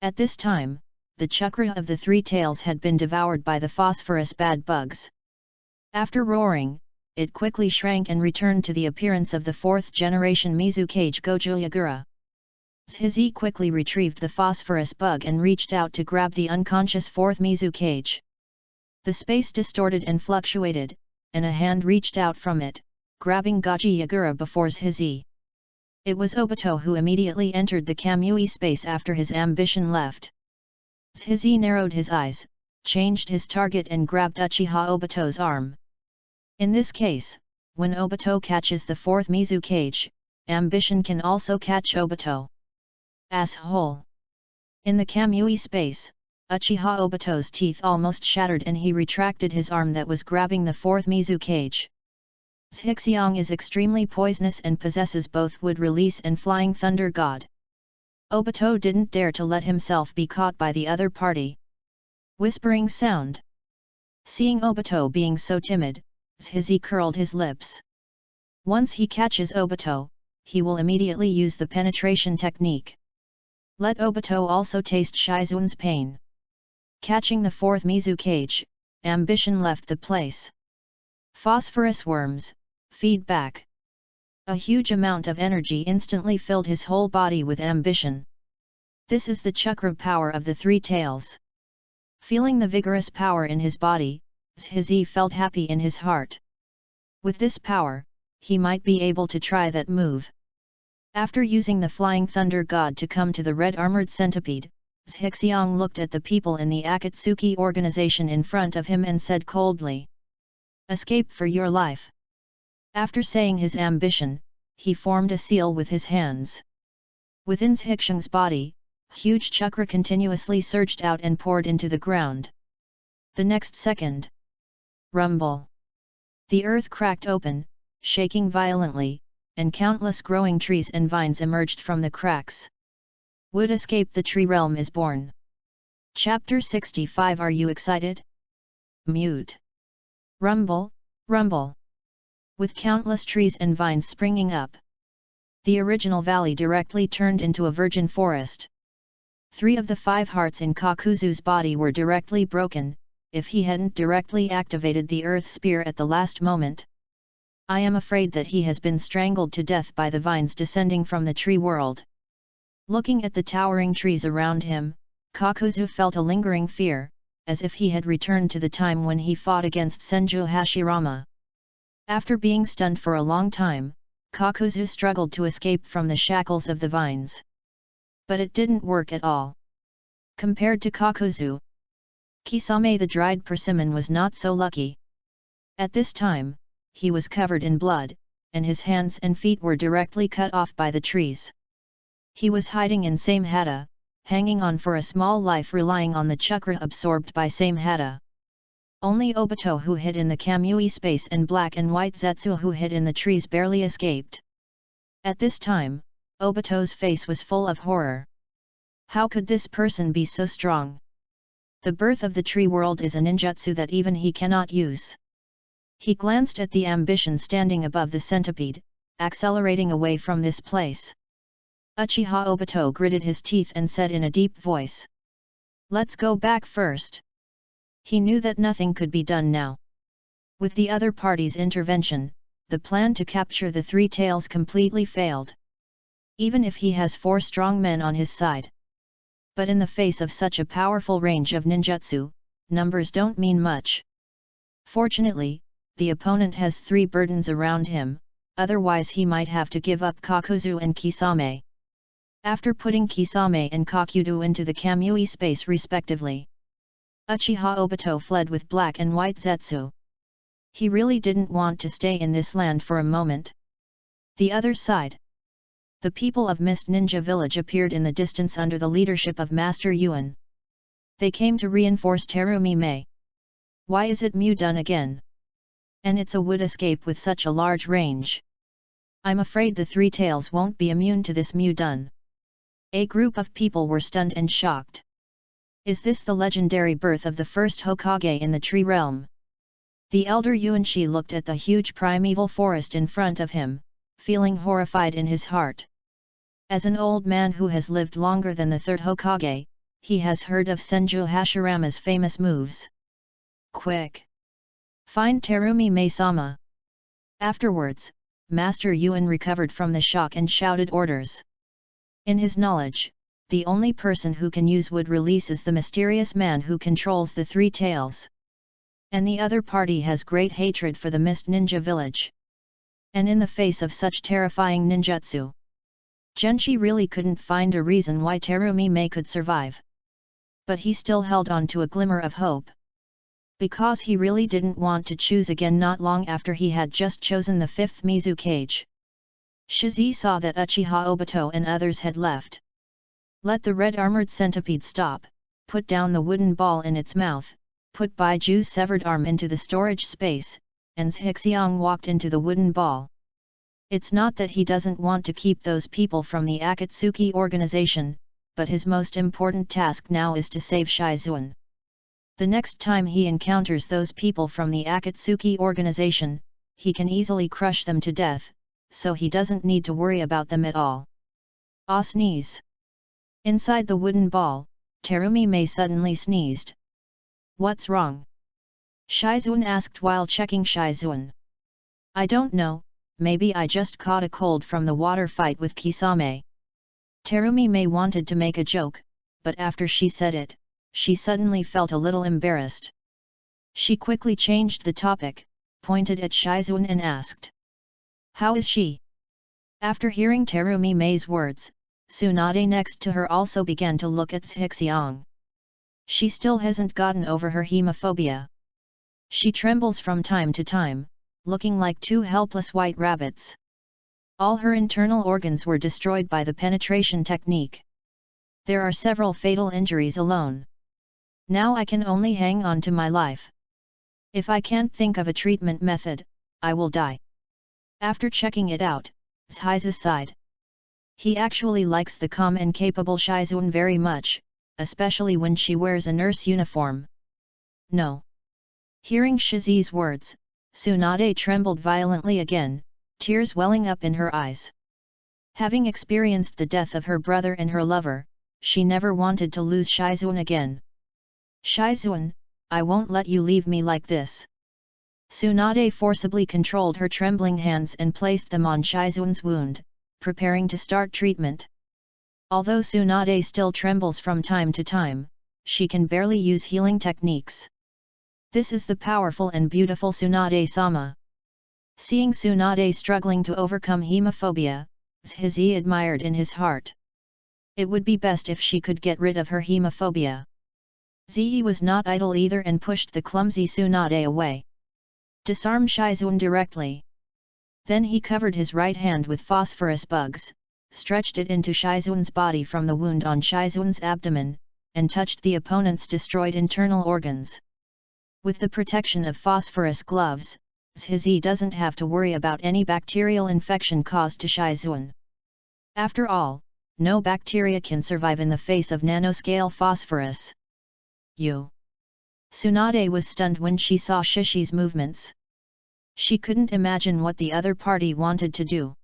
At this time, the chakra of the three tails had been devoured by the phosphorus bad bugs. After roaring, it quickly shrank and returned to the appearance of the 4th generation Mizukage Goju Yagura. Zhizi quickly retrieved the phosphorus bug and reached out to grab the unconscious 4th Mizukage. The space distorted and fluctuated, and a hand reached out from it, grabbing Goju Yagura before Zhizi. It was Obito who immediately entered the Kamui space after his ambition left. Zhizi narrowed his eyes, changed his target and grabbed Uchiha Obito's arm. In this case, when Obito catches the 4th Mizukage, ambition can also catch Obito. Asshole! In the Kamui space, Uchiha Obito's teeth almost shattered and he retracted his arm that was grabbing the 4th Mizukage. Zhixiang is extremely poisonous and possesses both Wood Release and Flying Thunder God. Obito didn't dare to let himself be caught by the other party. Whispering sound. Seeing Obito being so timid, Zhizi curled his lips. Once he catches Obito, he will immediately use the penetration technique. Let Obito also taste Shizun's pain. Catching the 4th Mizukage, ambition left the place. Phosphorus worms, feedback. A huge amount of energy instantly filled his whole body with ambition. This is the chakra power of the three tails. Feeling the vigorous power in his body, Zhizi felt happy in his heart. With this power, he might be able to try that move. After using the Flying Thunder God to come to the red-armored centipede, Zhixiang looked at the people in the Akatsuki organization in front of him and said coldly, "Escape for your life." After saying his ambition, he formed a seal with his hands. Within Zhixiang's body, huge chakra continuously surged out and poured into the ground. The next second, rumble! The earth cracked open, shaking violently, and countless growing trees and vines emerged from the cracks. Wood escape the tree realm is born. Chapter 65. Are you excited? Mute. Rumble, rumble. With countless trees and vines springing up, the original valley directly turned into a virgin forest. 3 of the 5 hearts in Kakuzu's body were directly broken, if he hadn't directly activated the earth spear at the last moment. I am afraid that he has been strangled to death by the vines descending from the tree world. Looking at the towering trees around him, Kakuzu felt a lingering fear, as if he had returned to the time when he fought against Senju Hashirama. After being stunned for a long time, Kakuzu struggled to escape from the shackles of the vines. But it didn't work at all. Compared to Kakuzu, Kisame the dried persimmon was not so lucky. At this time, he was covered in blood, and his hands and feet were directly cut off by the trees. He was hiding in Samehada, hanging on for a small life relying on the chakra absorbed by Samehada. Only Obito, who hid in the Kamui space, and Black and White Zetsu, who hid in the trees, barely escaped. At this time, Obito's face was full of horror. How could this person be so strong? The birth of the tree world is a ninjutsu that even he cannot use. He glanced at the ambition standing above the centipede, accelerating away from this place. Uchiha Obito gritted his teeth and said in a deep voice, "Let's go back first." He knew that nothing could be done now. With the other party's intervention, the plan to capture the three tails completely failed. Even if he has 4 strong men on his side. But in the face of such a powerful range of ninjutsu, numbers don't mean much. Fortunately, the opponent has 3 burdens around him, otherwise he might have to give up Kakuzu and Kisame. After putting Kisame and Kakuzu into the Kamui space respectively, Uchiha Obito fled with Black and White Zetsu. He really didn't want to stay in this land for a moment. The other side. The people of Mist Ninja Village appeared in the distance under the leadership of Master Yuan. They came to reinforce Terumi Mei. Why is it Mu done again? And it's a wood escape with such a large range. I'm afraid the 3 tails won't be immune to this Mu done. A group of people were stunned and shocked. Is this the legendary birth of the first Hokage in the tree realm? The elder Yuanshi looked at the huge primeval forest in front of him, feeling horrified in his heart. As an old man who has lived longer than the 3rd Hokage, he has heard of Senju Hashirama's famous moves. Quick! Find Terumi Mei-sama. Afterwards, Master Yuan recovered from the shock and shouted orders. In his knowledge, the only person who can use wood release is the mysterious man who controls the 3 tails. And the other party has great hatred for the Mist Ninja Village. And in the face of such terrifying ninjutsu, Genshi really couldn't find a reason why Terumi Mei could survive. But he still held on to a glimmer of hope. Because he really didn't want to choose again not long after he had just chosen the 5th Mizu cage. Shizi saw that Uchiha Obito and others had left. Let the red armored centipede stop, put down the wooden ball in its mouth, put Baiju's severed arm into the storage space, and Zhixiang walked into the wooden ball. It's not that he doesn't want to keep those people from the Akatsuki organization, but his most important task now is to save Shizuan. The next time he encounters those people from the Akatsuki organization, he can easily crush them to death, so he doesn't need to worry about them at all. Ah, sneeze! Inside the wooden ball, Terumi Mei suddenly sneezed. What's wrong? Shizuan asked while checking Shizuan. I don't know, maybe I just caught a cold from the water fight with Kisame. Terumi Mei wanted to make a joke, but after she said it, she suddenly felt a little embarrassed. She quickly changed the topic, pointed at Shizuan and asked, "How is she?" After hearing Terumi Mei's words, Tsunade next to her also began to look at Zhixiang. She still hasn't gotten over her hemophobia. She trembles from time to time, looking like 2 helpless white rabbits. All her internal organs were destroyed by the penetration technique. There are several fatal injuries alone. Now I can only hang on to my life. If I can't think of a treatment method, I will die. After checking it out, Zhiza sighed. He actually likes the calm and capable Shizuan very much, especially when she wears a nurse uniform. No. Hearing Shizi's words, Tsunade trembled violently again, tears welling up in her eyes. Having experienced the death of her brother and her lover, she never wanted to lose Shizuan again. Shizuan, I won't let you leave me like this. Tsunade forcibly controlled her trembling hands and placed them on Shizuan's wound, preparing to start treatment. Although Tsunade still trembles from time to time, she can barely use healing techniques. This is the powerful and beautiful Tsunade-sama. Seeing Tsunade struggling to overcome hemophobia, Zhizi admired in his heart. It would be best if she could get rid of her hemophobia. Zhiyi was not idle either and pushed the clumsy Tsunade away. Disarm Shizuan directly. Then he covered his right hand with phosphorus bugs, stretched it into Shizuan's body from the wound on Shizuan's abdomen, and touched the opponent's destroyed internal organs. With the protection of phosphorus gloves, Zhizi doesn't have to worry about any bacterial infection caused to Shizuan. After all, no bacteria can survive in the face of nanoscale phosphorus. Tsunade was stunned when she saw Shishi's movements. She couldn't imagine what the other party wanted to do.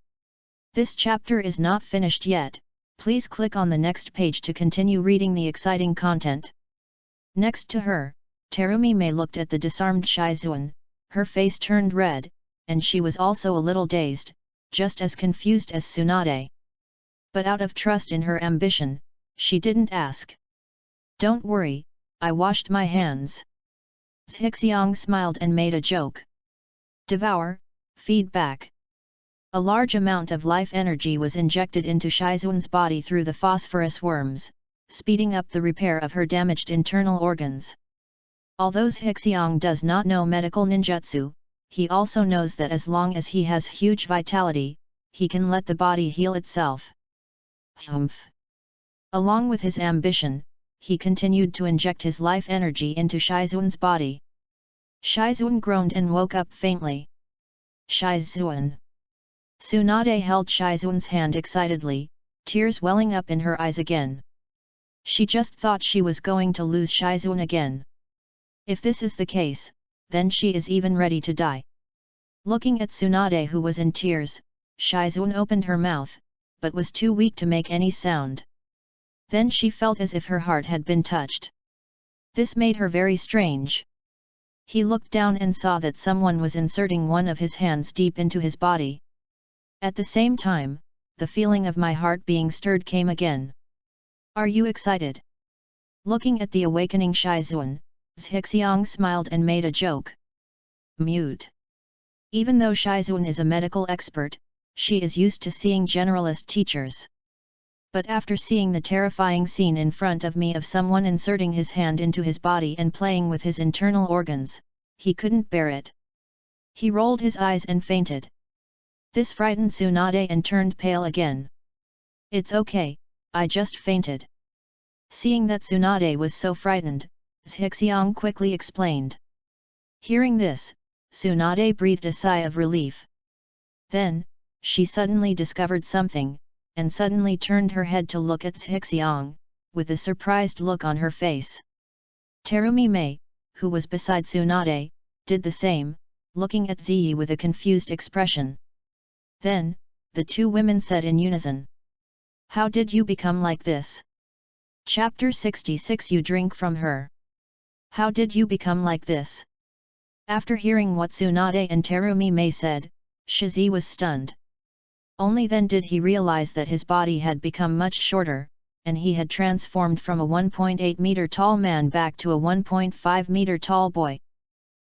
This chapter is not finished yet, please click on the next page to continue reading the exciting content. Next to her, Terumi Mei looked at the disarmed Shizuan, her face turned red, and she was also a little dazed, just as confused as Tsunade. But out of trust in her ambition, she didn't ask. Don't worry, I washed my hands. Zhixiang smiled and made a joke. Devour, feedback. A large amount of life energy was injected into Shizuan's body through the phosphorus worms, speeding up the repair of her damaged internal organs. Although Zhixiang does not know medical ninjutsu, he also knows that as long as he has huge vitality, he can let the body heal itself. Humph! Along with his ambition, he continued to inject his life energy into Shizuan's body. Shizuan groaned and woke up faintly. Shizuan! Tsunade held Shizuan's hand excitedly, tears welling up in her eyes again. She just thought she was going to lose Shizuan again. If this is the case, then she is even ready to die. Looking at Tsunade who was in tears, Shizuan opened her mouth, but was too weak to make any sound. Then she felt as if her heart had been touched. This made her very strange. He looked down and saw that someone was inserting one of his hands deep into his body. At the same time, the feeling of my heart being stirred came again. Are you excited? Looking at the awakening Shizuan, Zhixiang smiled and made a joke. Mute. Even though Shizuan is a medical expert, she is used to seeing generalist teachers. But after seeing the terrifying scene in front of me of someone inserting his hand into his body and playing with his internal organs, he couldn't bear it. He rolled his eyes and fainted. This frightened Tsunade and turned pale again. It's okay, I just fainted. Seeing that Tsunade was so frightened, Zhixiang quickly explained. Hearing this, Tsunade breathed a sigh of relief. Then, she suddenly discovered something, and suddenly turned her head to look at Zhixiang, with a surprised look on her face. Terumi Mei, who was beside Tsunade, did the same, looking at Ziyi with a confused expression. Then, the two women said in unison. How did you become like this? Chapter 66 You drink from her. How did you become like this? After hearing what Tsunade and Terumi Mei said, Shizi was stunned. Only then did he realize that his body had become much shorter, and he had transformed from a 1.8 meter tall man back to a 1.5 meter tall boy.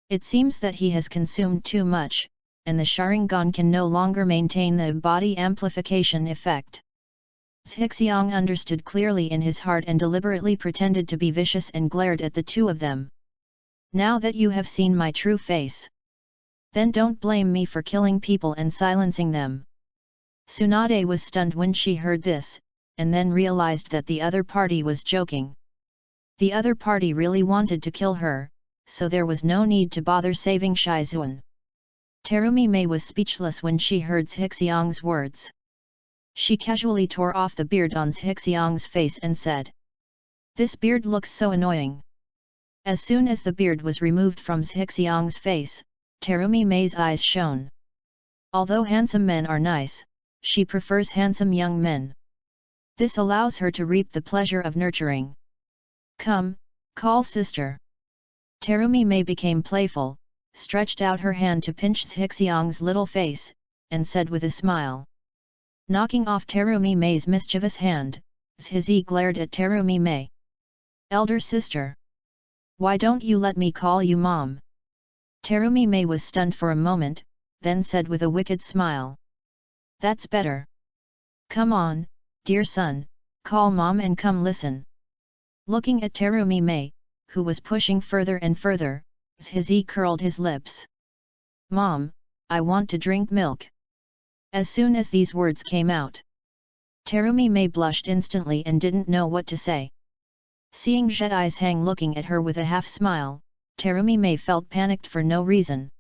It seems that he has consumed too much, and the Sharingan can no longer maintain the body amplification effect. Zhixiang understood clearly in his heart and deliberately pretended to be vicious and glared at the two of them. Now that you have seen my true face, then don't blame me for killing people and silencing them. Tsunade was stunned when she heard this, and then realized that the other party was joking. The other party really wanted to kill her, so there was no need to bother saving Shizuan. Terumi Mei was speechless when she heard Zhixiang's words. She casually tore off the beard on Zhixiang's face and said, "This beard looks so annoying." As soon as the beard was removed from Zhixiang's face, Terumi Mei's eyes shone. Although handsome men are nice, she prefers handsome young men. This allows her to reap the pleasure of nurturing. Come, call sister. Terumi Mei became playful, stretched out her hand to pinch Zhixiang's little face, and said with a smile. Knocking off Terumi Mei's mischievous hand, Zhizi glared at Terumi Mei. Elder sister. Why don't you let me call you mom? Terumi Mei was stunned for a moment, then said with a wicked smile. That's better. Come on, dear son, call mom and come listen. Looking at Terumi Mei, who was pushing further and further, Zhizi curled his lips. Mom, I want to drink milk. As soon as these words came out, Terumi Mei blushed instantly and didn't know what to say. Seeing Zhe Hang looking at her with a half-smile, Terumi Mei felt panicked for no reason.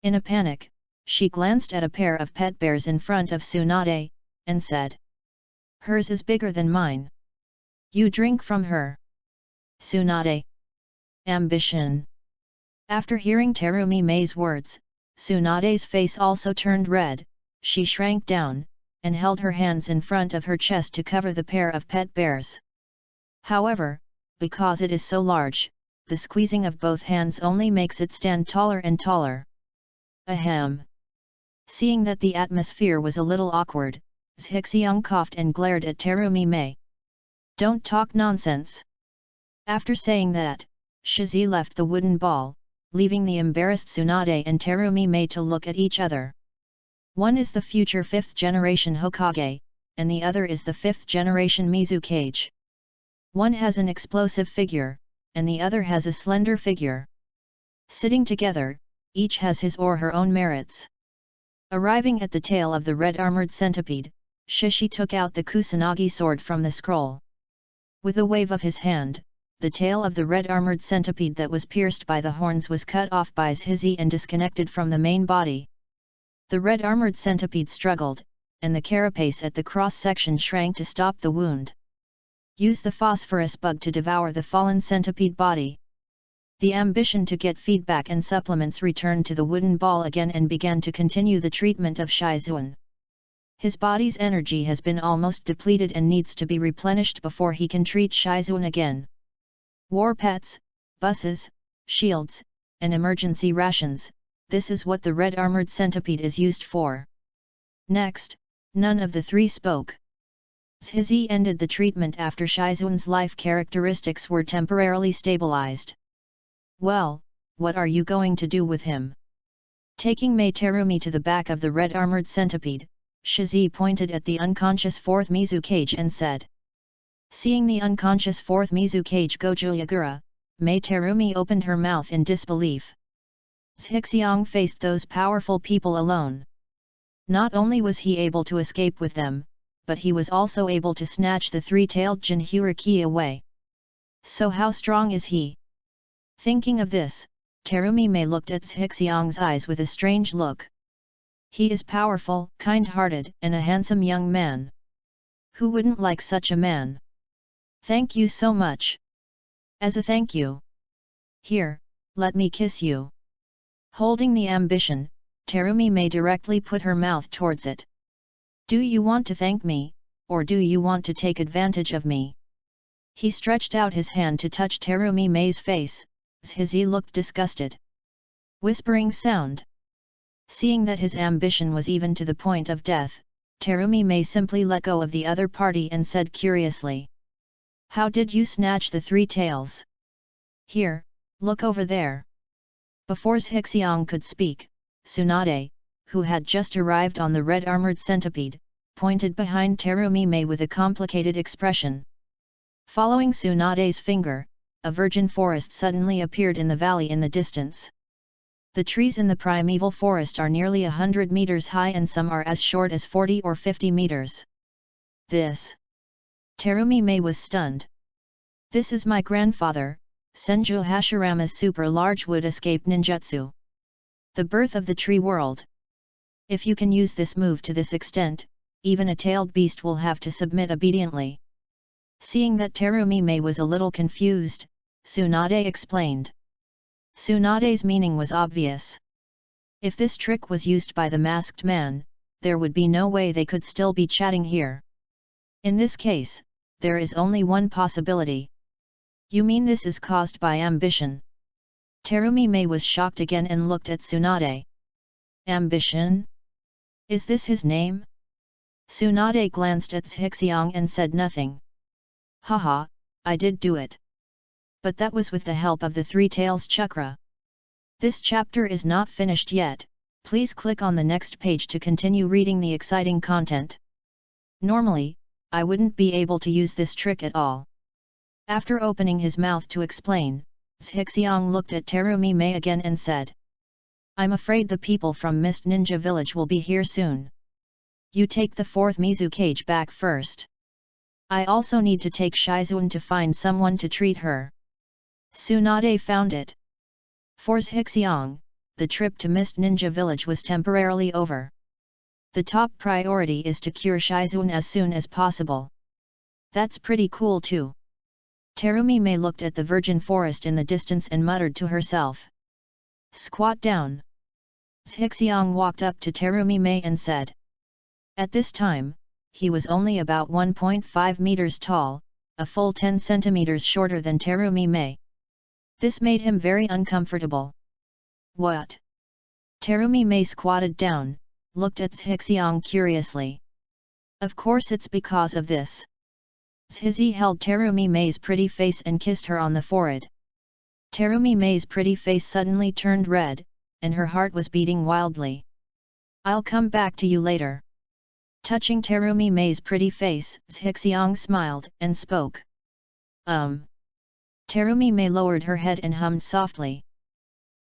In a panic, she glanced at a pair of pet bears in front of Tsunade, and said. Hers is bigger than mine. You drink from her. Tsunade. Ambition. After hearing Terumi Mei's words, Tsunade's face also turned red, she shrank down, and held her hands in front of her chest to cover the pair of pet bears. However, because it is so large, the squeezing of both hands only makes it stand taller and taller. Ahem. Seeing that the atmosphere was a little awkward, Zhixiang coughed and glared at Terumi Mei. Don't talk nonsense. After saying that, Shizi left the wooden ball, leaving the embarrassed Tsunade and Terumi Mei to look at each other. One is the future 5th generation Hokage, and the other is the 5th generation Mizukage. One has an explosive figure, and the other has a slender figure. Sitting together, each has his or her own merits. Arriving at the tail of the red armored centipede, Shishi took out the Kusanagi sword from the scroll. With a wave of his hand, the tail of the red armored centipede that was pierced by the horns was cut off by Zhizi and disconnected from the main body. The red armored centipede struggled, and the carapace at the cross-section shrank to stop the wound. Use the phosphorus bug to devour the fallen centipede body. The ambition to get feedback and supplements returned to the wooden ball again and began to continue the treatment of Shizuan. His body's energy has been almost depleted and needs to be replenished before he can treat Shizuan again. War pets, buses, shields, and emergency rations, this is what the red armored centipede is used for. Next, none of the three spoke. Zhizi ended the treatment after Shizuan's life characteristics were temporarily stabilized. Well, what are you going to do with him? Taking Mei Terumi to the back of the red armored centipede, Shizi pointed at the unconscious 4th Mizukage and said. Seeing the unconscious 4th Mizukage Gojuyagura, Mei Terumi opened her mouth in disbelief. Zhixiang faced those powerful people alone. Not only was he able to escape with them, but he was also able to snatch the three-tailed Jinhuriki away. So how strong is he? Thinking of this, Terumi Mei looked at Zhixiang's eyes with a strange look. He is powerful, kind-hearted, and a handsome young man. Who wouldn't like such a man? Thank you so much. As a thank you. Here, let me kiss you. Holding the ambition, Terumi Mei directly put her mouth towards it. Do you want to thank me, or do you want to take advantage of me? He stretched out his hand to touch Terumi Mei's face. Zhizi looked disgusted. Whispering sound. Seeing that his ambition was even to the point of death, Terumi Mei simply let go of the other party and said curiously. How did you snatch the three tails? Here, look over there. Before Zhixiang could speak, Tsunade, who had just arrived on the red armored centipede, pointed behind Terumi Mei with a complicated expression. Following Tsunade's finger, a virgin forest suddenly appeared in the valley in the distance. The trees in the primeval forest are nearly 100 meters high and some are as short as 40 or 50 meters. This. Terumi Mei was stunned. This is my grandfather, Senju Hashirama's super large wood escape ninjutsu. The birth of the tree world. If you can use this move to this extent, even a tailed beast will have to submit obediently. Seeing that Terumi Mei was a little confused, Tsunade explained. Tsunade's meaning was obvious. If this trick was used by the masked man, there would be no way they could still be chatting here. In this case, there is only one possibility. You mean this is caused by ambition? Terumi Mei was shocked again and looked at Tsunade. Ambition? Is this his name? Tsunade glanced at Zhixiang and said nothing. Haha, I did do it. But that was with the help of the Three Tails Chakra. This chapter is not finished yet, please click on the next page to continue reading the exciting content. Normally, I wouldn't be able to use this trick at all. After opening his mouth to explain, Zhixiang looked at Terumi Mei again and said. I'm afraid the people from Mist Ninja Village will be here soon. You take the fourth Mizu cage back first. I also need to take Shizuan to find someone to treat her. Tsunade found it. For Zhixiang, the trip to Mist Ninja Village was temporarily over. The top priority is to cure Shizuan as soon as possible. That's pretty cool too. Terumi Mei looked at the virgin forest in the distance and muttered to herself. Squat down. Zhixiang walked up to Terumi Mei and said. At this time, he was only about 1.5 meters tall, a full 10 centimeters shorter than Terumi Mei. This made him very uncomfortable. What? Terumi Mei squatted down, looked at Zhixiang curiously. Of course it's because of this. Zhizi held Terumi Mei's pretty face and kissed her on the forehead. Terumi Mei's pretty face suddenly turned red, and her heart was beating wildly. I'll come back to you later. Touching Terumi Mei's pretty face, Zhixiang smiled and spoke. Terumi Mei lowered her head and hummed softly.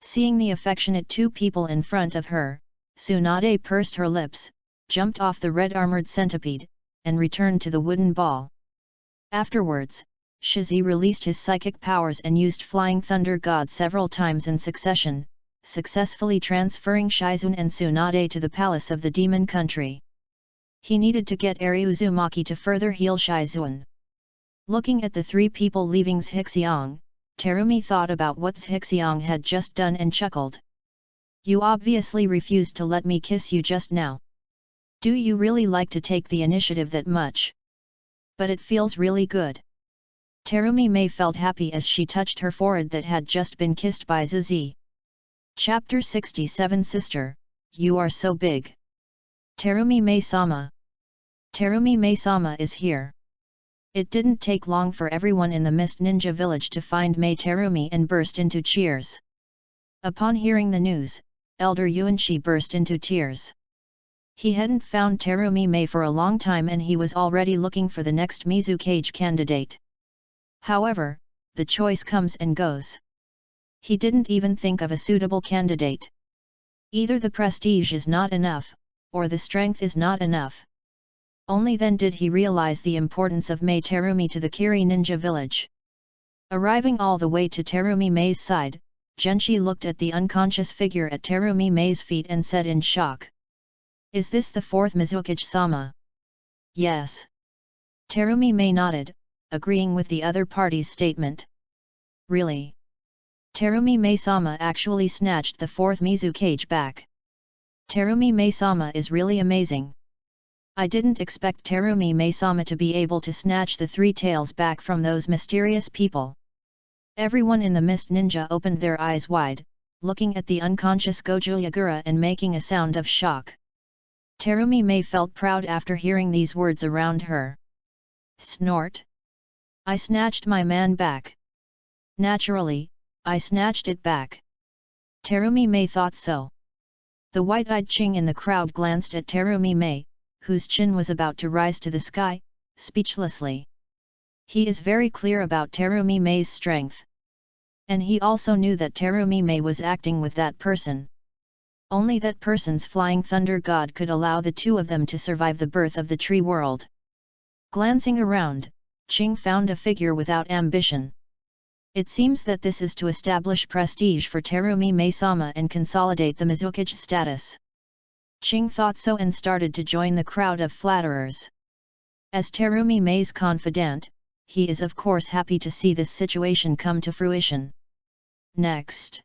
Seeing the affectionate two people in front of her, Tsunade pursed her lips, jumped off the red-armored centipede, and returned to the wooden ball. Afterwards, Shizi released his psychic powers and used Flying Thunder God several times in succession, successfully transferring Shizuan and Tsunade to the palace of the demon country. He needed to get Eri Uzumaki to further heal Shizuan. Looking at the three people leaving Zhixiang, Terumi thought about what Zhixiang had just done and chuckled. You obviously refused to let me kiss you just now. Do you really like to take the initiative that much? But it feels really good. Terumi Mei felt happy as she touched her forehead that had just been kissed by Zizi. Chapter 67 Sister, you are so big. Terumi Mei-sama. Terumi Mei-sama is here. It didn't take long for everyone in the Mist Ninja Village to find Mei Terumi and burst into cheers. Upon hearing the news, Elder Yuanshi burst into tears. He hadn't found Terumi Mei for a long time and he was already looking for the next Mizu Cage candidate. However, the choice comes and goes. He didn't even think of a suitable candidate. Either the prestige is not enough, or the strength is not enough. Only then did he realize the importance of Mei Terumi to the Kiri Ninja Village. Arriving all the way to Terumi Mei's side, Genshi looked at the unconscious figure at Terumi Mei's feet and said in shock. Is this the fourth Mizukage-sama? Yes. Terumi Mei nodded, agreeing with the other party's statement. Really? Terumi Mei-sama actually snatched the fourth Mizu cage back. Terumi Mei-sama is really amazing. I didn't expect Terumi Mei-sama to be able to snatch the three tails back from those mysterious people. Everyone in the Mist Ninja opened their eyes wide, looking at the unconscious Gojo Yagura and making a sound of shock. Terumi Mei felt proud after hearing these words around her. Snort. I snatched my man back. Naturally, I snatched it back. Terumi Mei thought so. The white-eyed Qing in the crowd glanced at Terumi Mei, whose chin was about to rise to the sky, speechlessly. He is very clear about Terumi Mei's strength. And he also knew that Terumi Mei was acting with that person. Only that person's Flying Thunder God could allow the two of them to survive the birth of the tree world. Glancing around, Qing found a figure without ambition. It seems that this is to establish prestige for Terumi Mei-sama and consolidate the Mizukage status. Qing thought so and started to join the crowd of flatterers. As Terumi Mei's confidant, he is of course happy to see this situation come to fruition. Next.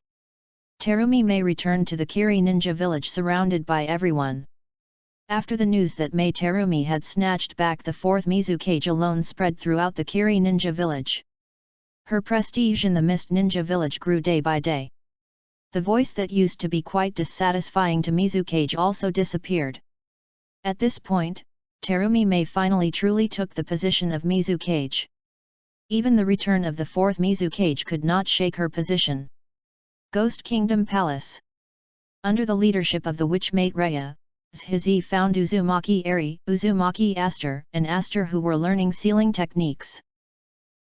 Terumi Mei returned to the Kiri Ninja Village surrounded by everyone. After the news that Mei Terumi had snatched back the fourth Mizu cage alone spread throughout the Kiri Ninja Village. Her prestige in the Mist Ninja Village grew day by day. The voice that used to be quite dissatisfying to Mizukage also disappeared. At this point, Terumi Mei finally truly took the position of Mizukage. Even the return of the fourth Mizukage could not shake her position. Ghost Kingdom Palace. Under the leadership of the witch mate Rhea, Zhizi found Uzumaki Eri, Uzumaki Aster, and Aster who were learning sealing techniques.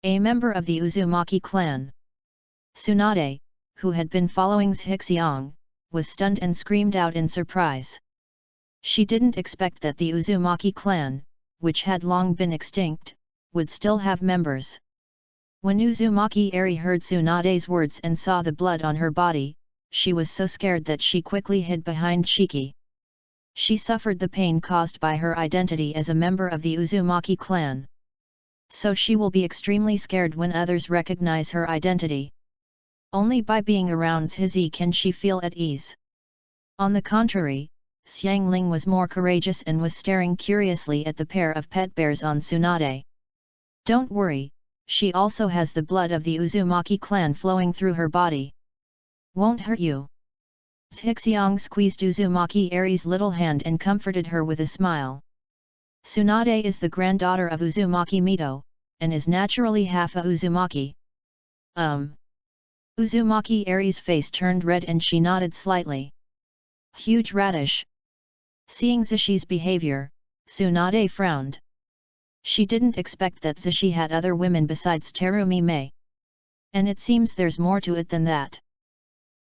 A member of the Uzumaki clan, Tsunade, who had been following Zhixiang, was stunned and screamed out in surprise. She didn't expect that the Uzumaki clan, which had long been extinct, would still have members. When Uzumaki Eri heard Tsunade's words and saw the blood on her body, she was so scared that she quickly hid behind Shiki. She suffered the pain caused by her identity as a member of the Uzumaki clan. So she will be extremely scared when others recognize her identity. Only by being around Zhizi can she feel at ease. On the contrary, Xiangling was more courageous and was staring curiously at the pair of pet bears on Tsunade. Don't worry, she also has the blood of the Uzumaki clan flowing through her body. Won't hurt you. Zhixiang squeezed Uzumaki Eri's little hand and comforted her with a smile. Tsunade is the granddaughter of Uzumaki Mito, and is naturally half a Uzumaki. Uzumaki Eri's face turned red and she nodded slightly. Huge radish. Seeing Zishi's behavior, Tsunade frowned. She didn't expect that Zishi had other women besides Terumi Mei. And it seems there's more to it than that.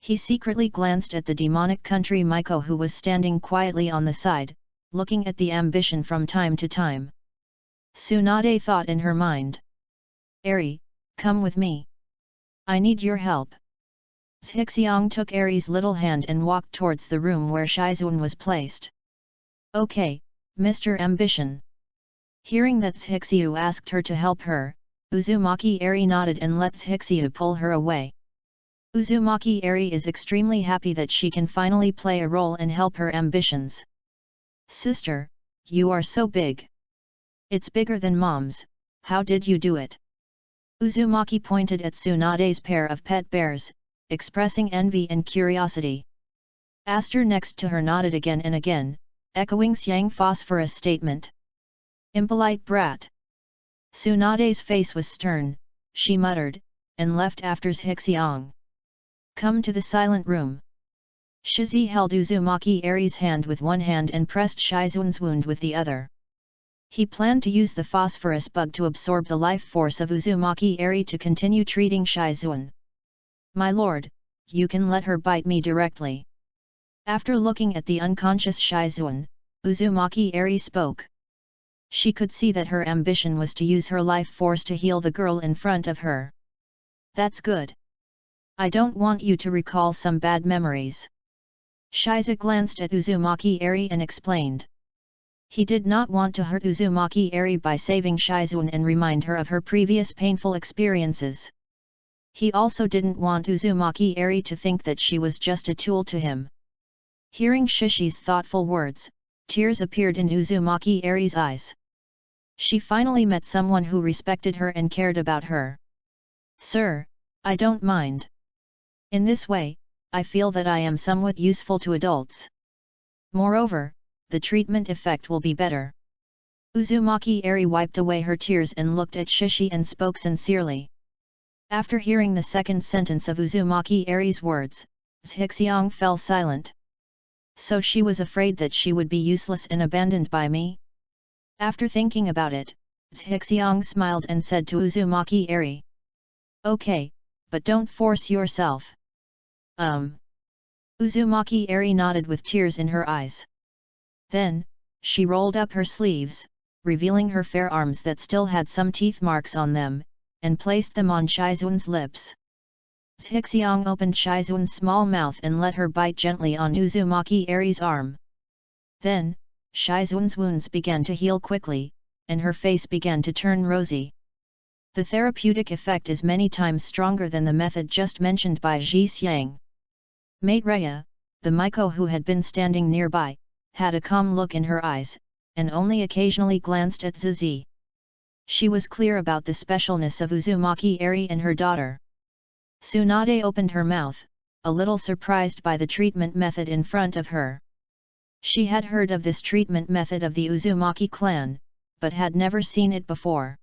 He secretly glanced at the demonic country Maiko who was standing quietly on the side, looking at the ambition from time to time. Tsunade thought in her mind. Eri, come with me. I need your help. Zhixiang took Eri's little hand and walked towards the room where Shizuan was placed. Okay, Mr. Ambition. Hearing that Zhixiu asked her to help her, Uzumaki Eri nodded and let Zhixiu pull her away. Uzumaki Eri is extremely happy that she can finally play a role and help her ambitions. Sister, you are so big. It's bigger than Mom's, how did you do it? Uzumaki pointed at Tsunade's pair of pet bears, expressing envy and curiosity. Aster next to her nodded again and again, echoing Xiang Phosphorus' statement. Impolite brat. Tsunade's face was stern, she muttered, and left after Zhixiang. Come to the silent room. Shizi held Uzumaki Eri's hand with one hand and pressed Shizuan's wound with the other. He planned to use the phosphorus bug to absorb the life force of Uzumaki Eri to continue treating Shizuan. My lord, you can let her bite me directly. After looking at the unconscious Shizuan, Uzumaki Eri spoke. She could see that her ambition was to use her life force to heal the girl in front of her. That's good. I don't want you to recall some bad memories. Shiza glanced at Uzumaki Eri and explained. He did not want to hurt Uzumaki Eri by saving Shizuan and remind her of her previous painful experiences. He also didn't want Uzumaki Eri to think that she was just a tool to him. Hearing Shishi's thoughtful words, tears appeared in Uzumaki Eri's eyes. She finally met someone who respected her and cared about her. Sir, I don't mind. In this way, I feel that I am somewhat useful to adults. Moreover, the treatment effect will be better. Uzumaki Eri wiped away her tears and looked at Shishi and spoke sincerely. After hearing the second sentence of Uzumaki Eri's words, Zhixiang fell silent. So she was afraid that she would be useless and abandoned by me? After thinking about it, Zhixiang smiled and said to Uzumaki Eri. Okay, but don't force yourself. Uzumaki Eri nodded with tears in her eyes. Then, she rolled up her sleeves, revealing her fair arms that still had some teeth marks on them, and placed them on Shizuan's lips. Zhixiang opened Shizuan's small mouth and let her bite gently on Uzumaki Eri's arm. Then, Shizuan's wounds began to heal quickly, and her face began to turn rosy. The therapeutic effect is many times stronger than the method just mentioned by Zhi Xiang. Mate Rhea, the Maiko who had been standing nearby, had a calm look in her eyes, and only occasionally glanced at Zizi. She was clear about the specialness of Uzumaki Eri and her daughter. Tsunade opened her mouth, a little surprised by the treatment method in front of her. She had heard of this treatment method of the Uzumaki clan, but had never seen it before.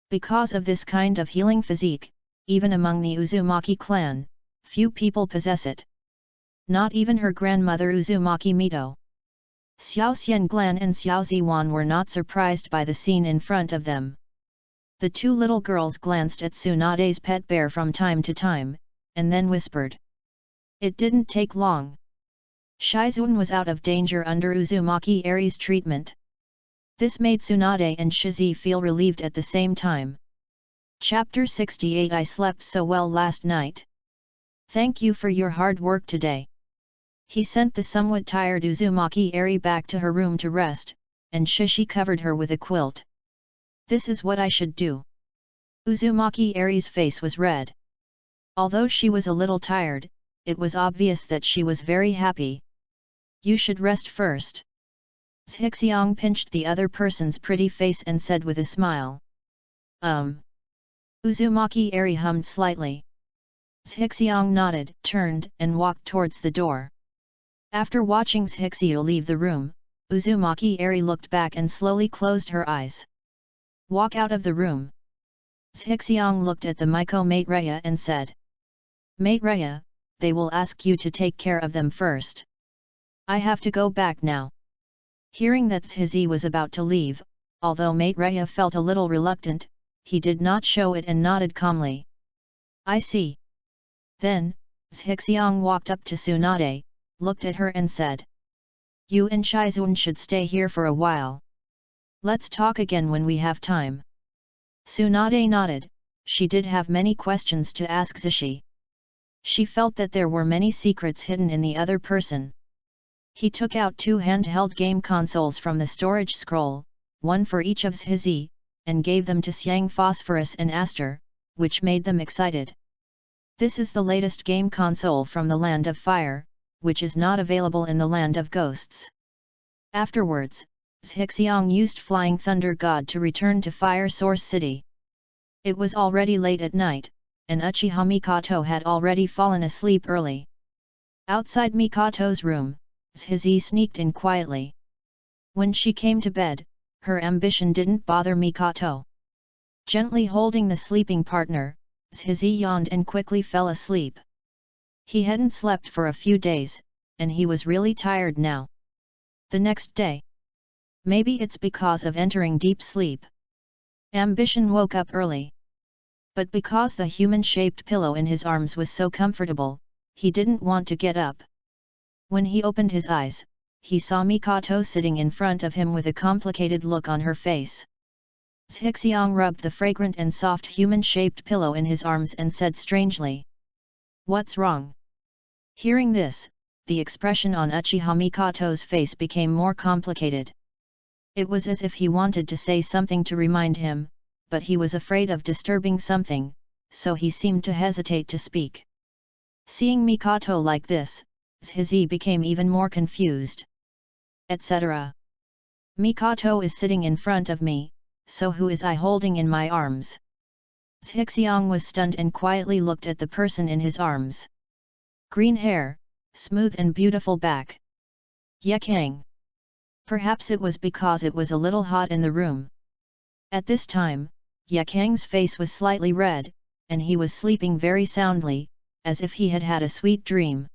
Because of this kind of healing physique, even among the Uzumaki clan, few people possess it. Not even her grandmother Uzumaki Mito. Xiao Xianglan and Xiao Ziwan were not surprised by the scene in front of them. The two little girls glanced at Tsunade's pet bear from time to time, and then whispered. It didn't take long. Shizun was out of danger under Uzumaki Eri's treatment. This made Tsunade and Shizi feel relieved at the same time. Chapter 68 I slept so well last night. Thank you for your hard work today. He sent the somewhat tired Uzumaki Eri back to her room to rest, and Shishi covered her with a quilt. This is what I should do. Uzumaki Eri's face was red. Although she was a little tired, it was obvious that she was very happy. You should rest first. Zhixiang pinched the other person's pretty face and said with a smile. Uzumaki Eri hummed slightly. Zhixiang nodded, turned, and walked towards the door. After watching Zhixiang leave the room, Uzumaki Eri looked back and slowly closed her eyes. Walk out of the room. Zhixiang looked at the Miko Maitreya and said. Maitreya, they will ask you to take care of them first. I have to go back now. Hearing that Zhizi was about to leave, although Maitreya felt a little reluctant, he did not show it and nodded calmly. I see. Then, Zhixiang walked up to Tsunade, looked at her and said. You and Shizun should stay here for a while. Let's talk again when we have time. Tsunade nodded. She did have many questions to ask Zishi. She felt that there were many secrets hidden in the other person. He took out two handheld game consoles from the storage scroll, one for each of Zhizi, and gave them to Xiang Phosphorus and Aster, which made them excited. This is the latest game console from the Land of Fire, which is not available in the Land of Ghosts. Afterwards, Zhixiang used Flying Thunder God to return to Fire Source City. It was already late at night, and Uchiha Mikoto had already fallen asleep early. Outside Mikoto's room, Zhizi sneaked in quietly. When she came to bed, her ambition didn't bother Mikoto. Gently holding the sleeping partner, Zhizi yawned and quickly fell asleep. He hadn't slept for a few days, and he was really tired now. The next day. Maybe it's because of entering deep sleep. Ambition woke up early. But because the human-shaped pillow in his arms was so comfortable, he didn't want to get up. When he opened his eyes, he saw Mikoto sitting in front of him with a complicated look on her face. Zhixiang rubbed the fragrant and soft human-shaped pillow in his arms and said strangely. What's wrong? Hearing this, the expression on Uchiha Mikoto's face became more complicated. It was as if he wanted to say something to remind him, but he was afraid of disturbing something, so he seemed to hesitate to speak. Seeing Mikoto like this, Zhizi became even more confused. Etc. Mikoto is sitting in front of me, so who is I holding in my arms? Zhixiang was stunned and quietly looked at the person in his arms. Green hair, smooth and beautiful back. Yekang. Perhaps it was because it was a little hot in the room. At this time, Yekang's face was slightly red, and he was sleeping very soundly, as if he had had a sweet dream.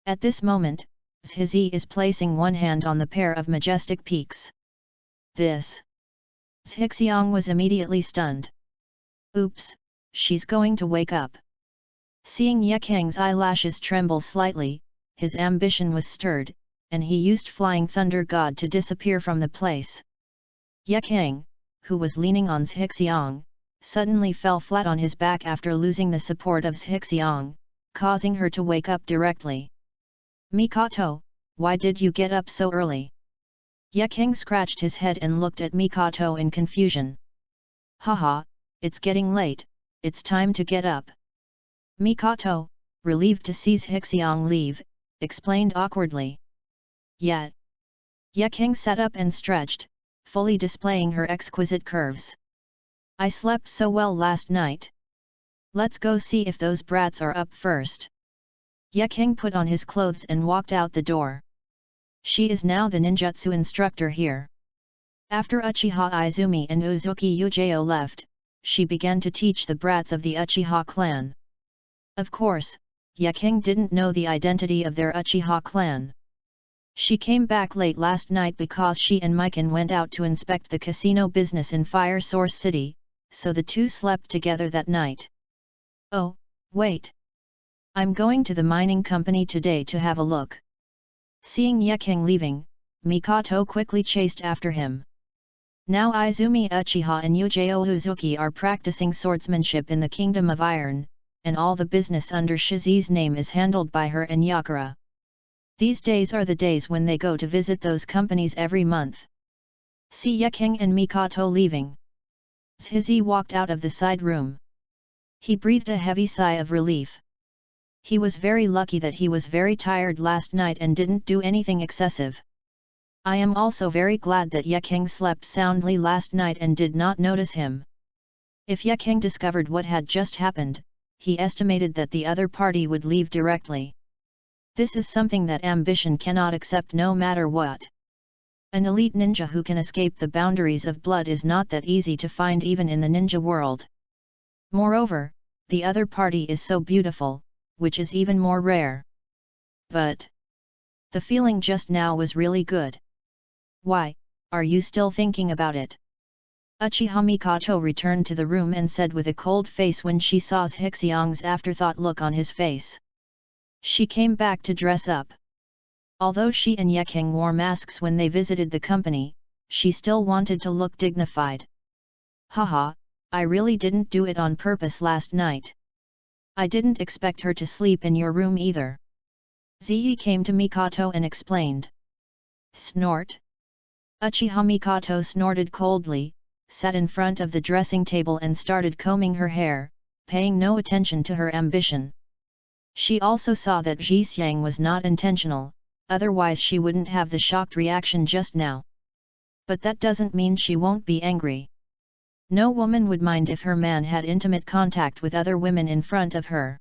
At this moment, Zhizi is placing one hand on the pair of majestic peaks. This. Zhixiang was immediately stunned. Oops, she's going to wake up. Seeing Yekang's eyelashes tremble slightly, his ambition was stirred, and he used Flying Thunder God to disappear from the place. Yekang, who was leaning on Zhixiang, suddenly fell flat on his back after losing the support of Zhixiang, causing her to wake up directly. Mikoto, why did you get up so early? Yekang scratched his head and looked at Mikoto in confusion. Haha, it's getting late, it's time to get up. Mikoto, relieved to see Zhixiang leave, explained awkwardly. Yet. Yekang sat up and stretched, fully displaying her exquisite curves. I slept so well last night. Let's go see if those brats are up first. Yekeng put on his clothes and walked out the door. She is now the ninjutsu instructor here. After Uchiha Izumi and Uzuki Yujeo left, she began to teach the brats of the Uchiha clan. Of course, Yekeng didn't know the identity of their Uchiha clan. She came back late last night because she and Mikan went out to inspect the casino business in Fire Source City, so the two slept together that night. Oh, wait. I'm going to the mining company today to have a look. Seeing Yekeng leaving, Mikoto quickly chased after him. Now Izumi Uchiha and Yujeo Uzuki are practicing swordsmanship in the Kingdom of Iron, and all the business under Shizi's name is handled by her and Yakura. These days are the days when they go to visit those companies every month. See Yekeng and Mikoto leaving. Shizi walked out of the side room. He breathed a heavy sigh of relief. He was very lucky that he was very tired last night and didn't do anything excessive. I am also very glad that Yekeng slept soundly last night and did not notice him. If Yekeng discovered what had just happened, he estimated that the other party would leave directly. This is something that ambition cannot accept no matter what. An elite ninja who can escape the boundaries of blood is not that easy to find even in the ninja world. Moreover, the other party is so beautiful, which is even more rare. But the feeling just now was really good. Why, are you still thinking about it? Uchiha Mikoto returned to the room and said with a cold face when she saw Hixiang's afterthought look on his face. She came back to dress up. Although she and Yekeng wore masks when they visited the company, she still wanted to look dignified. Haha, I really didn't do it on purpose last night. I didn't expect her to sleep in your room either. Ziyi came to Mikoto and explained. Snort. Uchiha Mikoto snorted coldly, sat in front of the dressing table and started combing her hair, paying no attention to her ambition. She also saw that Ji Xiang was not intentional, otherwise she wouldn't have the shocked reaction just now. But that doesn't mean she won't be angry. No woman would mind if her man had intimate contact with other women in front of her.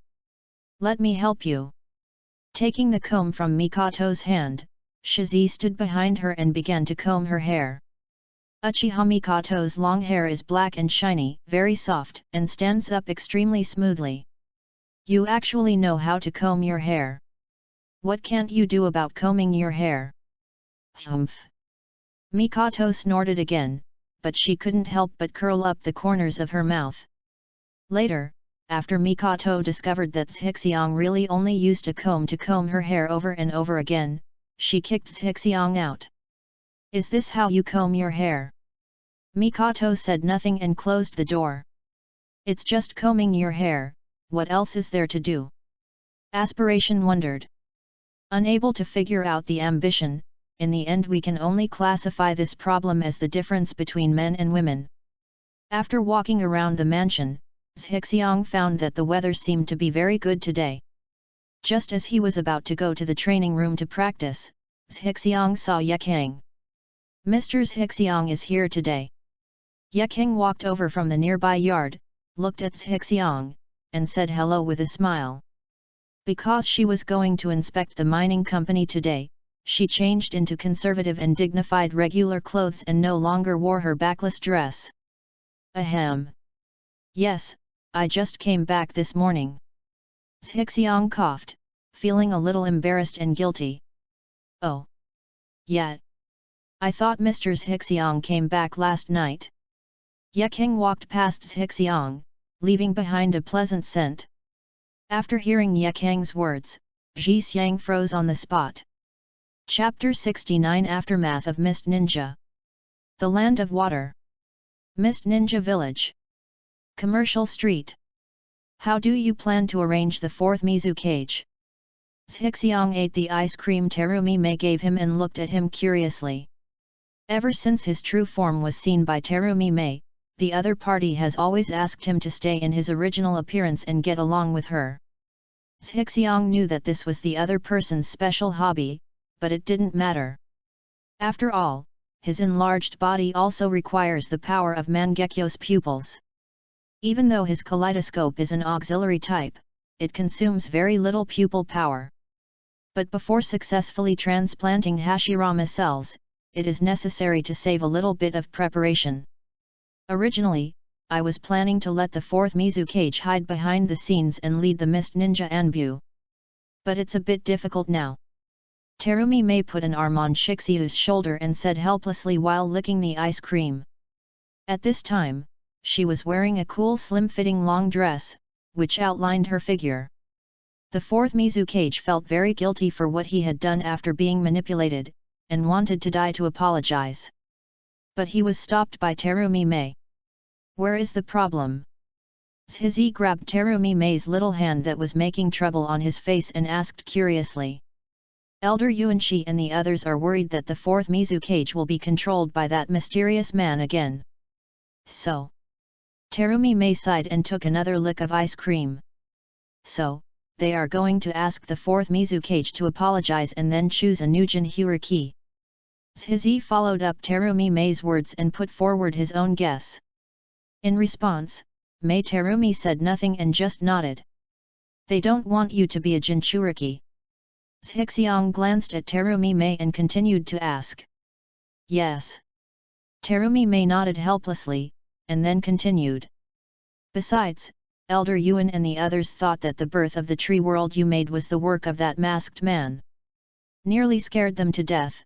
Let me help you. Taking the comb from Mikoto's hand, Shizi stood behind her and began to comb her hair. Uchiha Mikoto's long hair is black and shiny, very soft, and stands up extremely smoothly. You actually know how to comb your hair. What can't you do about combing your hair? Humph. Mikoto snorted again, but she couldn't help but curl up the corners of her mouth. Later, after Mikoto discovered that Hixiang really only used a comb to comb her hair over and over again, she kicked Hixiang out. Is this how you comb your hair? Mikoto said nothing and closed the door. It's just combing your hair, what else is there to do? Aspiration wondered. Unable to figure out the ambition, in the end we can only classify this problem as the difference between men and women. After walking around the mansion, Hixiang found that the weather seemed to be very good today. Just as he was about to go to the training room to practice, Hixiang saw Yekeng. Mr. Hixiang is here today. Yekeng walked over from the nearby yard, looked at Hixiang, and said hello with a smile. Because she was going to inspect the mining company today, she changed into conservative and dignified regular clothes and no longer wore her backless dress. Ahem. Yes, I just came back this morning. Hixiang coughed, feeling a little embarrassed and guilty. Oh. Yeah. I thought Mr. Hixiang came back last night. Yekeng walked past Hixiang, leaving behind a pleasant scent. After hearing Yekeng's words, Ji Xiang froze on the spot. Chapter 69 Aftermath of Mist Ninja. The Land of Water. Mist Ninja Village. Commercial Street. How do you plan to arrange the fourth Mizu cage? Hixiang ate the ice cream Terumi Mei gave him and looked at him curiously. Ever since his true form was seen by Terumi Mei, the other party has always asked him to stay in his original appearance and get along with her. Hixiang knew that this was the other person's special hobby, but it didn't matter. After all, his enlarged body also requires the power of Mangekyo's pupils. Even though his kaleidoscope is an auxiliary type, it consumes very little pupil power. But before successfully transplanting Hashirama cells, it is necessary to save a little bit of preparation. Originally, I was planning to let the fourth Mizukage hide behind the scenes and lead the Mist Ninja Anbu. But it's a bit difficult now. Terumi Mei put an arm on Shixiu's shoulder and said helplessly while licking the ice cream. At this time, she was wearing a cool slim-fitting long dress, which outlined her figure. The fourth Mizukage felt very guilty for what he had done after being manipulated, and wanted to die to apologize. But he was stopped by Terumi Mei. Where is the problem? Zhizi grabbed Terumi Mei's little hand that was making trouble on his face and asked curiously. Elder Yuanxi and the others are worried that the fourth Mizukage will be controlled by that mysterious man again. So? Terumi Mei sighed and took another lick of ice cream. So, they are going to ask the fourth Mizukage to apologize and then choose a new Jinhyuriki. Zhizi followed up Terumi Mei's words and put forward his own guess. In response, Mei Terumi said nothing and just nodded. They don't want you to be a Jinchuriki. Zhixiang glanced at Terumi Mei and continued to ask. Yes. Terumi Mei nodded helplessly, and then continued. Besides, Elder Yuan and the others thought that the birth of the tree world you made was the work of that masked man. Nearly scared them to death.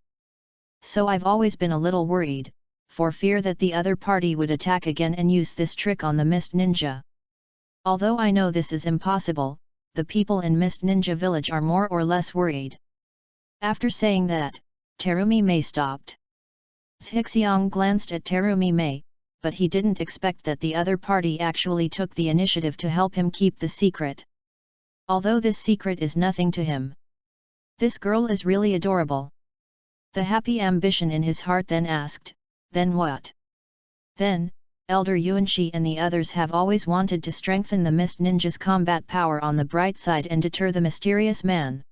So I've always been a little worried, for fear that the other party would attack again and use this trick on the Mist Ninja. Although I know this is impossible, the people in Mist Ninja village are more or less worried. After saying that, Terumi Mei stopped. Zhixiang glanced at Terumi Mei, but he didn't expect that the other party actually took the initiative to help him keep the secret. Although this secret is nothing to him. This girl is really adorable. The happy ambition in his heart then asked, then what? Then, Elder Yuanxi and the others have always wanted to strengthen the Mist Ninja's combat power on the bright side and deter the mysterious man.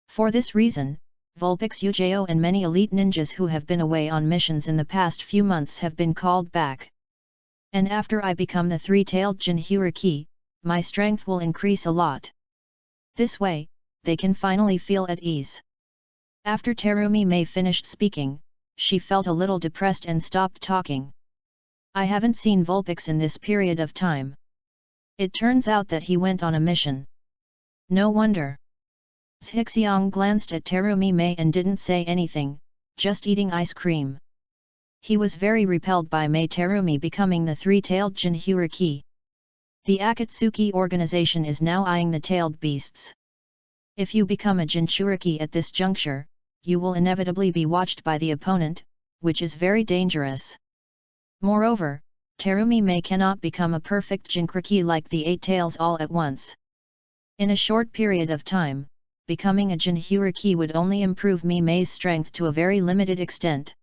For this reason, Vulpix Ujao and many elite ninjas who have been away on missions in the past few months have been called back. And after I become the three-tailed Jinhyuriki, my strength will increase a lot. This way, they can finally feel at ease. After Terumi Mei finished speaking, she felt a little depressed and stopped talking. I haven't seen Vulpix in this period of time. It turns out that he went on a mission. No wonder. Zhixiang glanced at Terumi Mei and didn't say anything, just eating ice cream. He was very repelled by Mei Terumi becoming the three-tailed Jinhyuriki. The Akatsuki organization is now eyeing the tailed beasts. If you become a Jinchuriki at this juncture, you will inevitably be watched by the opponent, which is very dangerous. Moreover, Terumi Mei cannot become a perfect Jinchuriki like the eight tails all at once. In a short period of time, becoming a Jinhyuriki would only improve Mei's strength to a very limited extent.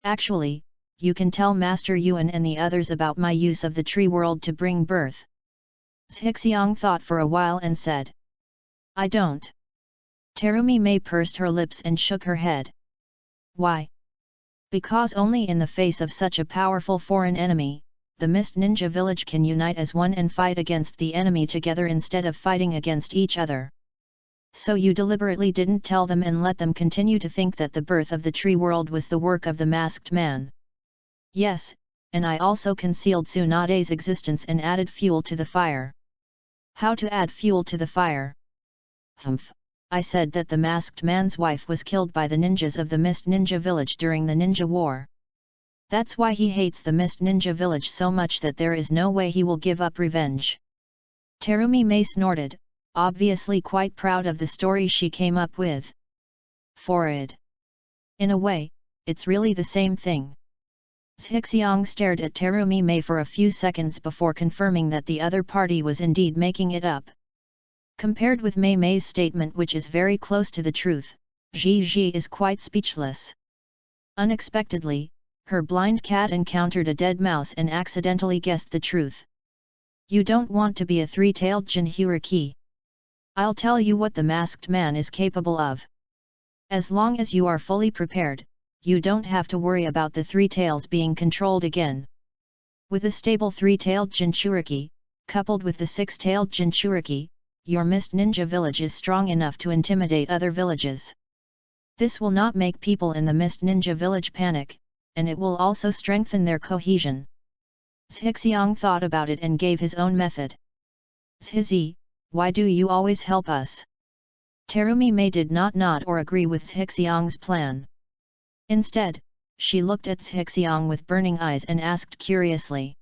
Actually, you can tell Master Yuan and the others about my use of the tree world to bring birth. Zhixiang thought for a while and said. I don't. Terumi Mei pursed her lips and shook her head. Why? Because only in the face of such a powerful foreign enemy, the Mist Ninja village can unite as one and fight against the enemy together instead of fighting against each other. So you deliberately didn't tell them and let them continue to think that the birth of the tree world was the work of the masked man. Yes, and I also concealed Tsunade's existence and added fuel to the fire. How to add fuel to the fire? Humph! I said that the masked man's wife was killed by the ninjas of the Mist Ninja village during the Ninja War. That's why he hates the Mist Ninja village so much that there is no way he will give up revenge. Terumi Mei snorted, obviously quite proud of the story she came up with. Forward. In a way, it's really the same thing. Zhixiang stared at Terumi Mei for a few seconds before confirming that the other party was indeed making it up. Compared with Mei's statement, which is very close to the truth, Ji is quite speechless. Unexpectedly, her blind cat encountered a dead mouse and accidentally guessed the truth. You don't want to be a three-tailed Jinhyuriki. I'll tell you what the masked man is capable of. As long as you are fully prepared, you don't have to worry about the three tails being controlled again. With a stable three-tailed Jinchuriki, coupled with the six-tailed Jinchuriki, your Mist Ninja village is strong enough to intimidate other villages. This will not make people in the Mist Ninja village panic, and it will also strengthen their cohesion. Zhixiang thought about it and gave his own method. Zhizi, why do you always help us? Terumi Mei did not nod or agree with Zhixiang's plan. Instead, she looked at Zhixiang with burning eyes and asked curiously.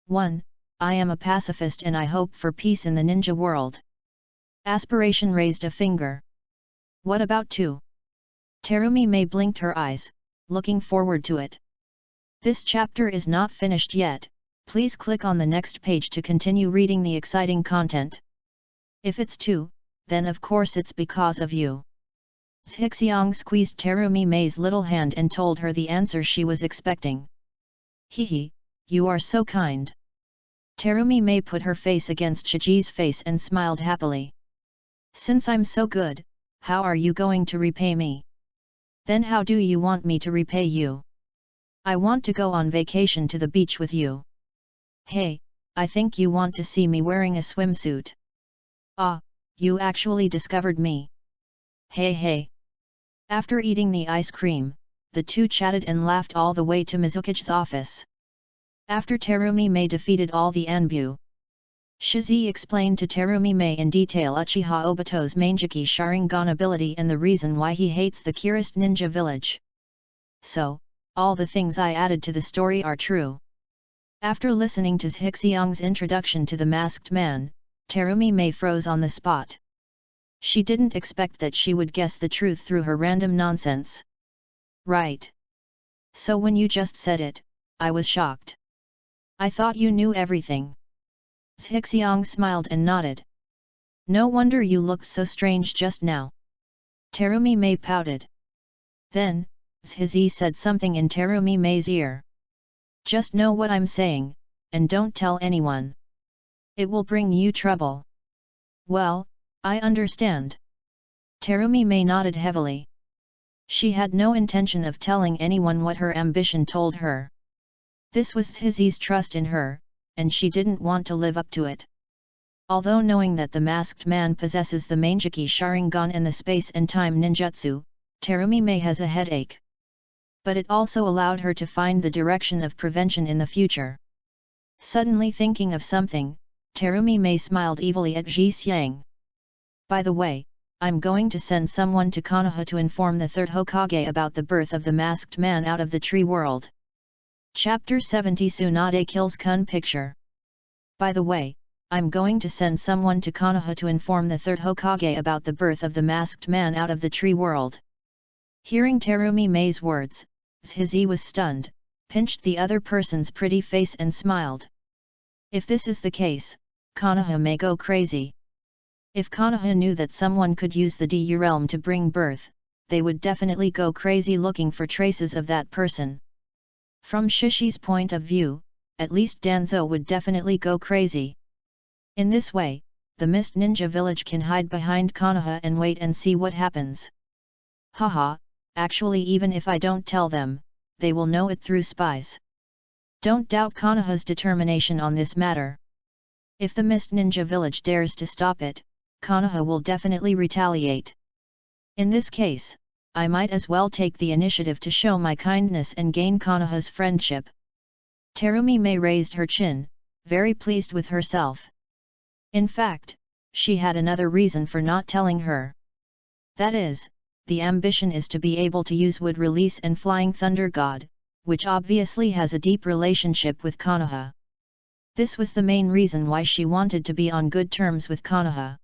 1. I am a pacifist and I hope for peace in the ninja world. Aspiration raised a finger. What about 2? Terumi Mei blinked her eyes, looking forward to it. This chapter is not finished yet, please click on the next page to continue reading the exciting content. If it's 2, then of course it's because of you. Zhixiang squeezed Terumi Mei's little hand and told her the answer she was expecting. Hehe, you are so kind. Terumi Mei put her face against Shiji's face and smiled happily. Since I'm so good, how are you going to repay me? Then how do you want me to repay you? I want to go on vacation to the beach with you. Hey, I think you want to see me wearing a swimsuit. Ah, you actually discovered me. Hey. After eating the ice cream, the two chatted and laughed all the way to Mizuki's office. After Terumi Mei defeated all the Anbu, Shizi explained to Terumi Mei in detail Uchiha Obito's Manjiki Sharingan ability and the reason why he hates the Kirist ninja village. So, all the things I added to the story are true. After listening to Zhixiang's introduction to the masked man, Terumi Mei froze on the spot. She didn't expect that she would guess the truth through her random nonsense. Right. So when you just said it, I was shocked. I thought you knew everything. Zhixiang smiled and nodded. No wonder you looked so strange just now. Terumi Mei pouted. Then, Zhizi said something in Terumi Mei's ear. Just know what I'm saying, and don't tell anyone. It will bring you trouble. Well, I understand. Terumi Mei nodded heavily. She had no intention of telling anyone what her ambition told her. This was Zhizi's trust in her, and she didn't want to live up to it. Although knowing that the masked man possesses the Manjiki Sharingan and the space and time ninjutsu, Terumi Mei has a headache. But it also allowed her to find the direction of prevention in the future. Suddenly thinking of something, Terumi Mei smiled evilly at Zhixiang. By the way, I'm going to send someone to Konoha to inform the third Hokage about the birth of the masked man out of the tree world. Chapter 70 Tsunade kills Kun picture. By the way, I'm going to send someone to Konoha to inform the third Hokage about the birth of the masked man out of the tree world. Hearing Terumi Mei's words, Zhizi was stunned, pinched the other person's pretty face and smiled. If this is the case, Konoha may go crazy. If Konoha knew that someone could use the D realm to bring birth, they would definitely go crazy looking for traces of that person. From Shishi's point of view, at least Danzo would definitely go crazy. In this way, the Mist Ninja village can hide behind Konoha and wait and see what happens. Haha, actually even if I don't tell them, they will know it through spies. Don't doubt Konoha's determination on this matter. If the Mist Ninja village dares to stop it, Konoha will definitely retaliate. In this case, I might as well take the initiative to show my kindness and gain Konoha's friendship. Terumi Mei raised her chin, very pleased with herself. In fact, she had another reason for not telling her. That is, the ambition is to be able to use Wood Release and Flying Thunder God, which obviously has a deep relationship with Konoha. This was the main reason why she wanted to be on good terms with Konoha.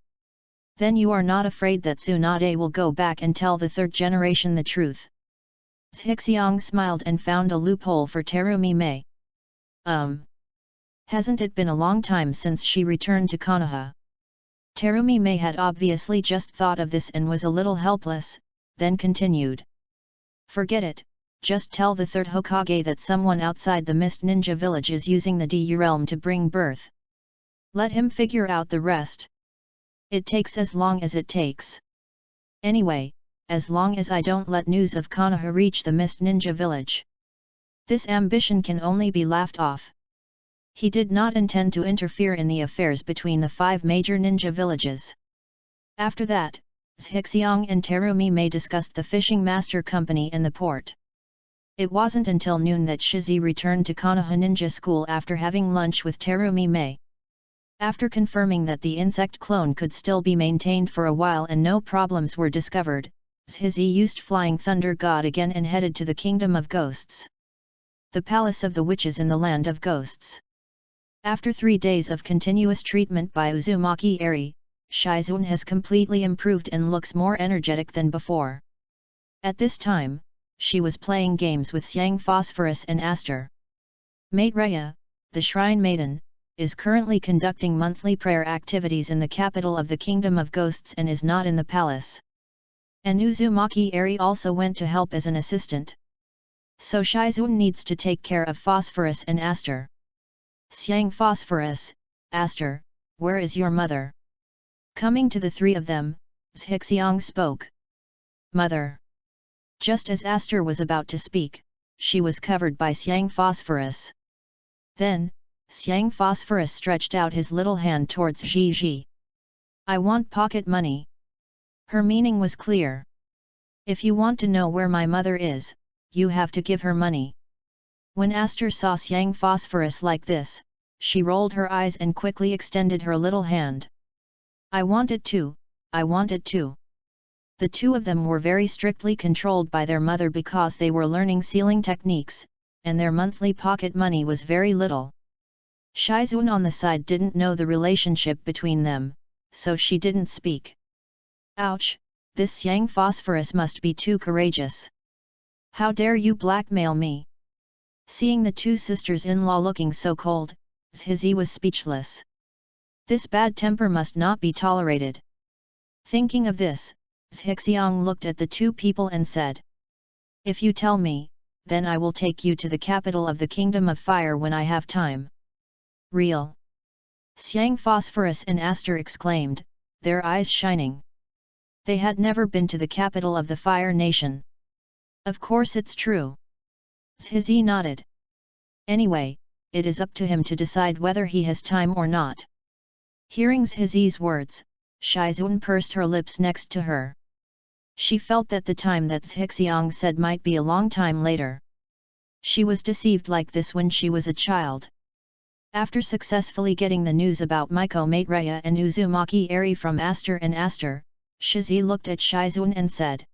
Then you are not afraid that Tsunade will go back and tell the third generation the truth? Zhixiang smiled and found a loophole for Terumi Mei. Hasn't it been a long time since she returned to Konoha? Terumi Mei had obviously just thought of this and was a little helpless, then continued. Forget it, just tell the third Hokage that someone outside the Mist Ninja village is using the D realm to bring birth. Let him figure out the rest. It takes as long as it takes. Anyway, as long as I don't let news of Konoha reach the Mist Ninja village. This ambition can only be laughed off. He did not intend to interfere in the affairs between the 5 major ninja villages. After that, Zhixiang and Terumi Mei discussed the fishing master company in the port. It wasn't until noon that Shizi returned to Konoha Ninja School after having lunch with Terumi Mei. After confirming that the insect clone could still be maintained for a while and no problems were discovered, Shizi used Flying Thunder God again and headed to the Kingdom of Ghosts, the Palace of the Witches in the Land of Ghosts. After 3 days of continuous treatment by Uzumaki Eri, Shizun has completely improved and looks more energetic than before. At this time, she was playing games with Xiang Phosphorus and Aster. Mate Rhea, the Shrine Maiden, is currently conducting monthly prayer activities in the capital of the Kingdom of Ghosts and is not in the palace. And Uzumaki Eri also went to help as an assistant. So Shizun needs to take care of Phosphorus and Aster. Xiang Phosphorus, Aster, where is your mother? Coming to the 3 of them, Zhixiang spoke. Mother. Just as Aster was about to speak, she was covered by Xiang Phosphorus. Then, Xiang Phosphorus stretched out his little hand towards Zhi. I want pocket money. Her meaning was clear. If you want to know where my mother is, you have to give her money. When Aster saw Xiang Phosphorus like this, she rolled her eyes and quickly extended her little hand. I want it too, I want it too. The 2 of them were very strictly controlled by their mother because they were learning sealing techniques, and their monthly pocket money was very little. Shizun on the side didn't know the relationship between them, so she didn't speak. Ouch, this Xiang Phosphorus must be too courageous. How dare you blackmail me? Seeing the 2 sisters-in-law looking so cold, Zhizi was speechless. This bad temper must not be tolerated. Thinking of this, Zhixiang looked at the 2 people and said, if you tell me, then I will take you to the capital of the Kingdom of Fire when I have time. Real? Xiang Phosphorus and Aster exclaimed, their eyes shining. They had never been to the capital of the Fire Nation. Of course it's true. Zhizi nodded. Anyway, it is up to him to decide whether he has time or not. Hearing Zhizi's words, Shizun pursed her lips next to her. She felt that the time that Zhixiang said might be a long time later. She was deceived like this when she was a child. After successfully getting the news about Maiko Mate Rhea and Uzumaki Eri from Aster and Aster, Shizi looked at Shizun and said,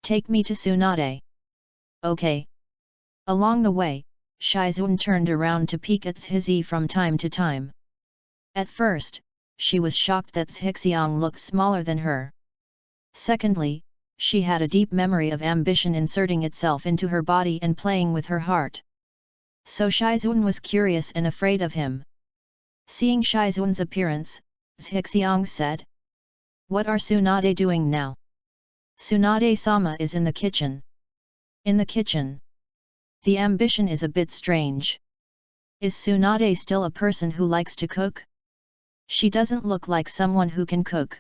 take me to Tsunade. Okay. Along the way, Shizun turned around to peek at Zhizi from time to time. At first, she was shocked that Zhixiang looked smaller than her. Secondly, she had a deep memory of ambition inserting itself into her body and playing with her heart. So Shizun was curious and afraid of him. Seeing Shizun's appearance, Zhixiang said, what are Tsunade doing now? Tsunade-sama is in the kitchen. In the kitchen. The ambition is a bit strange. Is Tsunade still a person who likes to cook? She doesn't look like someone who can cook.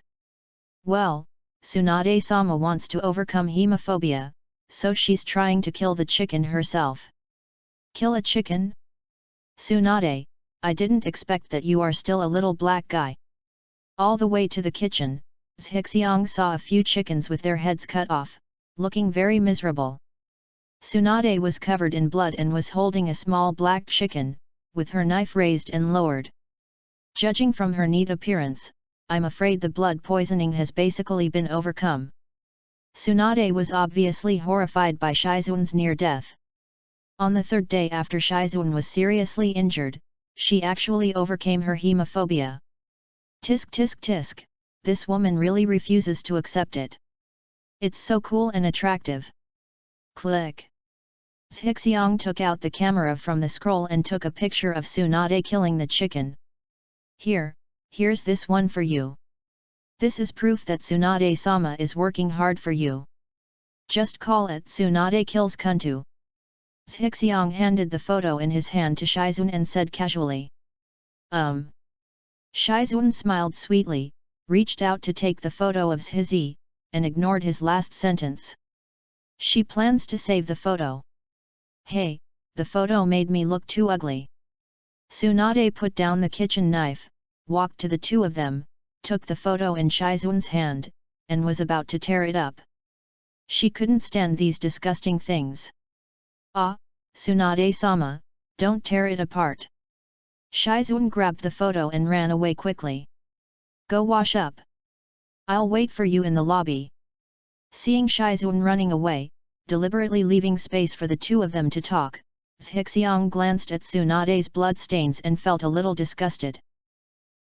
Well, Tsunade-sama wants to overcome hemophobia, so she's trying to kill the chicken herself. Kill a chicken? Tsunade, I didn't expect that you are still a little black guy. All the way to the kitchen, Zhixiang saw a few chickens with their heads cut off, looking very miserable. Tsunade was covered in blood and was holding a small black chicken, with her knife raised and lowered. Judging from her neat appearance, I'm afraid the blood poisoning has basically been overcome. Tsunade was obviously horrified by Shizun's near death. On the 3rd day after Shizun was seriously injured, she actually overcame her hemophobia. Tisk tisk tisk, this woman really refuses to accept it. It's so cool and attractive. Click. Zhixiang took out the camera from the scroll and took a picture of Tsunade killing the chicken. Here's this one for you. This is proof that Tsunade-sama is working hard for you. Just call it Tsunade kills Kuntu. Zhixiang handed the photo in his hand to Shizun and said casually. Shizun smiled sweetly, reached out to take the photo of Zhizi, and ignored his last sentence. She plans to save the photo. Hey, the photo made me look too ugly. Tsunade put down the kitchen knife, walked to the two of them, took the photo in Shizuan's hand, and was about to tear it up. She couldn't stand these disgusting things. Ah, Tsunade-sama, don't tear it apart. Shizuan grabbed the photo and ran away quickly. Go wash up. I'll wait for you in the lobby. Seeing Shizuan running away, deliberately leaving space for the two of them to talk, Zhixiang glanced at Tsunade's bloodstains and felt a little disgusted.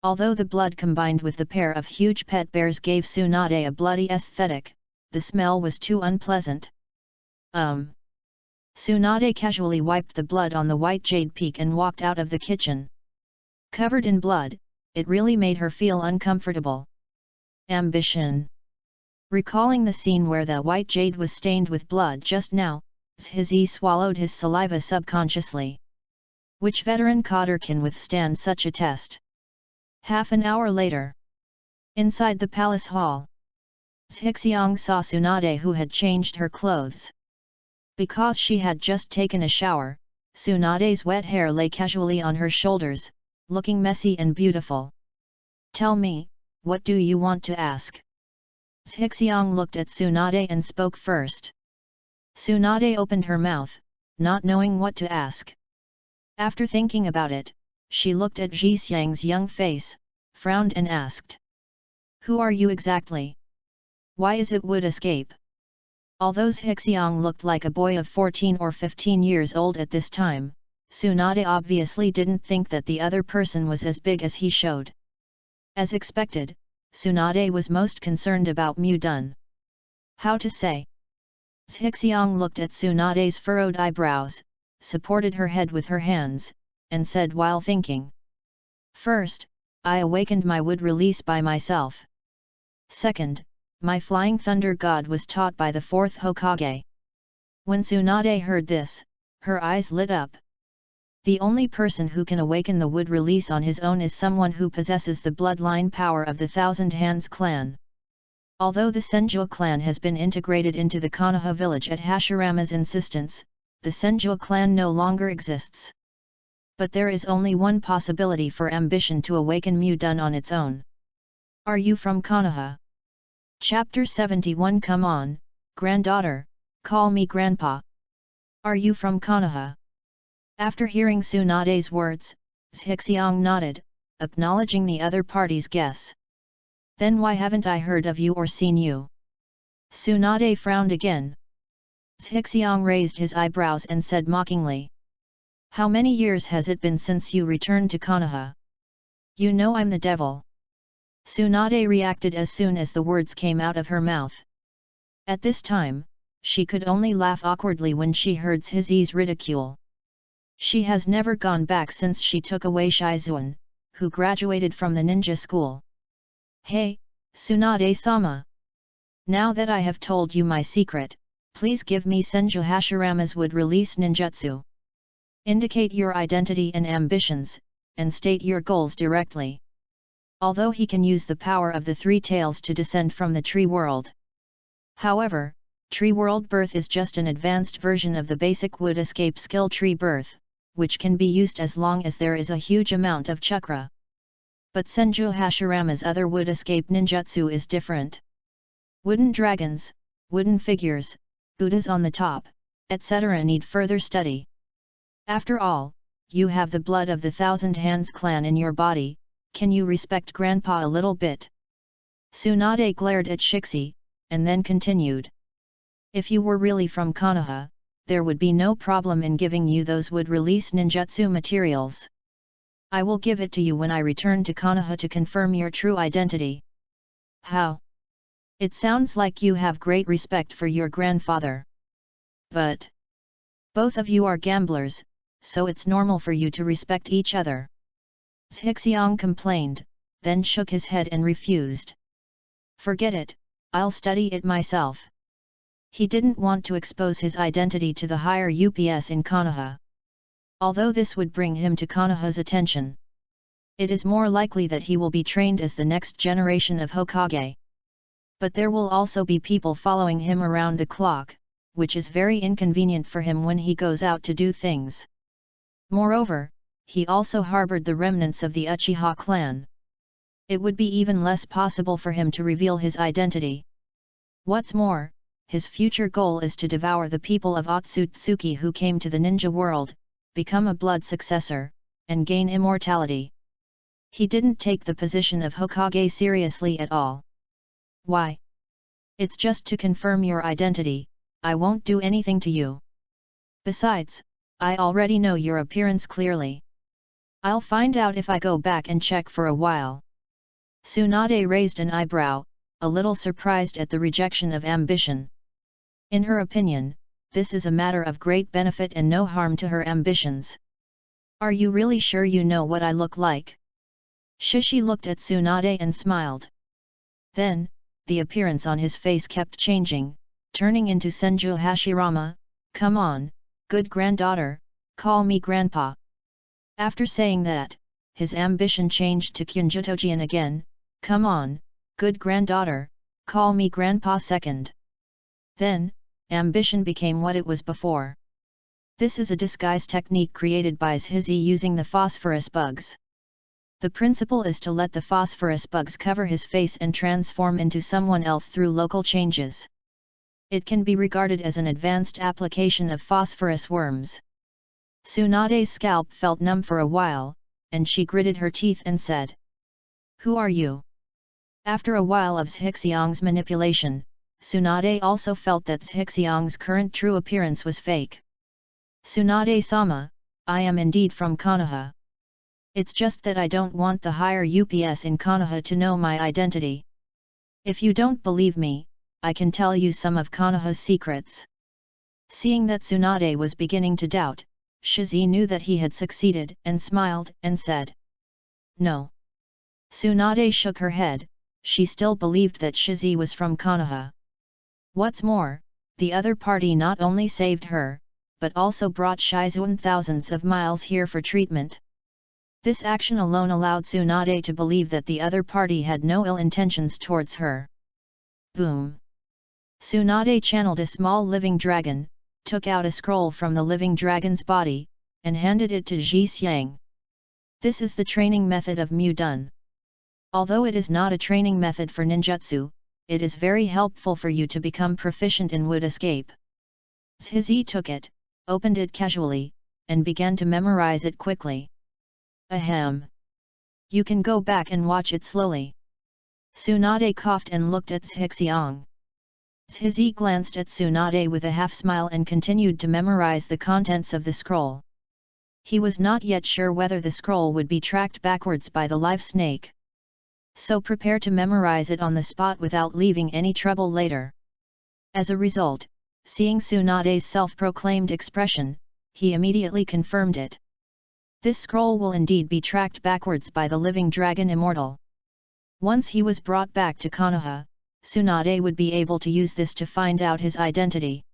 Although the blood combined with the pair of huge pet bears gave Tsunade a bloody aesthetic, the smell was too unpleasant. Tsunade casually wiped the blood on the white jade peak and walked out of the kitchen. Covered in blood, it really made her feel uncomfortable. Ambition. Recalling the scene where the white jade was stained with blood just now, Zhizi swallowed his saliva subconsciously. Which veteran coder can withstand such a test? Half an hour later. Inside the palace hall. Zhixiang saw Tsunade, who had changed her clothes. Because she had just taken a shower, Tsunade's wet hair lay casually on her shoulders, looking messy and beautiful. Tell me, what do you want to ask? Zhixiang looked at Tsunade and spoke first. Tsunade opened her mouth, not knowing what to ask. After thinking about it, she looked at Zhixiang's young face, frowned and asked. Who are you exactly? Why is it would escape? Although Zhixiang looked like a boy of 14 or 15 years old at this time, Tsunade obviously didn't think that the other person was as big as he showed. As expected, Tsunade was most concerned about Mu-dun. How to say? Zhixiang looked at Tsunade's furrowed eyebrows, supported her head with her hands, and said while thinking. First, I awakened my wood release by myself. Second, my flying thunder god was taught by the fourth Hokage. When Tsunade heard this, her eyes lit up. The only person who can awaken the wood release on his own is someone who possesses the bloodline power of the Thousand Hands clan. Although the Senju clan has been integrated into the Konoha village at Hashirama's insistence, the Senju clan no longer exists. But there is only one possibility for ambition to awaken Mu-dun on its own. Are you from Konoha? Chapter 71. Come on, granddaughter, call me grandpa. Are you from Konoha? After hearing Tsunade's words, Zhixiang nodded, acknowledging the other party's guess. Then why haven't I heard of you or seen you? Tsunade frowned again. Zhixiang raised his eyebrows and said mockingly. How many years has it been since you returned to Konoha? You know I'm the devil. Tsunade reacted as soon as the words came out of her mouth. At this time, she could only laugh awkwardly when she heard Zhizi's ridicule. She has never gone back since she took away Shizuan, who graduated from the ninja school. Hey, Tsunade-sama! Now that I have told you my secret, please give me Senju Hashirama's wood release ninjutsu. Indicate your identity and ambitions, and state your goals directly. Although he can use the power of the three tails to descend from the tree world. However, tree world birth is just an advanced version of the basic wood escape skill tree birth, which can be used as long as there is a huge amount of chakra. But Senju Hashirama's other wood escape ninjutsu is different. Wooden dragons, wooden figures, Buddhas on the top, etc. need further study. After all, you have the blood of the Thousand Hands clan in your body, can you respect grandpa a little bit? Tsunade glared at Shixi, and then continued. If you were really from Konoha, there would be no problem in giving you those wood release ninjutsu materials. I will give it to you when I return to Konoha to confirm your true identity. How? It sounds like you have great respect for your grandfather. But both of you are gamblers, so it's normal for you to respect each other. Zhixiang complained, then shook his head and refused. Forget it, I'll study it myself. He didn't want to expose his identity to the higher UPS in Konoha. Although this would bring him to Konoha's attention. It is more likely that he will be trained as the next generation of Hokage. But there will also be people following him around the clock, which is very inconvenient for him when he goes out to do things. Moreover, he also harbored the remnants of the Uchiha clan. It would be even less possible for him to reveal his identity. What's more, his future goal is to devour the people of Otsutsuki who came to the ninja world, become a blood successor, and gain immortality. He didn't take the position of Hokage seriously at all. Why? It's just to confirm your identity, I won't do anything to you. Besides, I already know your appearance clearly. I'll find out if I go back and check for a while. Tsunade raised an eyebrow, a little surprised at the rejection of ambition. In her opinion, this is a matter of great benefit and no harm to her ambitions. Are you really sure you know what I look like? Shishi looked at Tsunade and smiled. Then, the appearance on his face kept changing, turning into Senju Hashirama. Come on, good granddaughter, call me grandpa. After saying that, his ambition changed to Kyunjutojian again. Come on, good granddaughter, call me grandpa second. Then, ambition became what it was before. This is a disguise technique created by Shizi using the phosphorus bugs. The principle is to let the phosphorus bugs cover his face and transform into someone else through local changes. It can be regarded as an advanced application of phosphorus worms. Tsunade's scalp felt numb for a while, and she gritted her teeth and said, "Who are you?" After a while of Zhixiang's manipulation, Tsunade also felt that Zhixiang's current true appearance was fake. "Tsunade-sama, I am indeed from Konoha. It's just that I don't want the higher UPS in Konoha to know my identity. If you don't believe me, I can tell you some of Konoha's secrets." Seeing that Tsunade was beginning to doubt, Shizi knew that he had succeeded and smiled and said, "No." Tsunade shook her head, she still believed that Shizi was from Konoha. What's more, the other party not only saved her, but also brought Shizuan thousands of miles here for treatment. This action alone allowed Tsunade to believe that the other party had no ill intentions towards her. Boom! Tsunade channeled a small living dragon, took out a scroll from the living dragon's body, and handed it to Ji Xiang. This is the training method of Mudun. Although it is not a training method for ninjutsu, it is very helpful for you to become proficient in wood escape. Shizi took it, opened it casually, and began to memorize it quickly. Ahem. You can go back and watch it slowly. Tsunade coughed and looked at Zhixiang. Shizi glanced at Tsunade with a half-smile and continued to memorize the contents of the scroll. He was not yet sure whether the scroll would be tracked backwards by the live snake. So prepare to memorize it on the spot without leaving any trouble later. As a result, seeing Tsunade's self-proclaimed expression, he immediately confirmed it. This scroll will indeed be tracked backwards by the living dragon immortal. Once he was brought back to Konoha, Tsunade would be able to use this to find out his identity.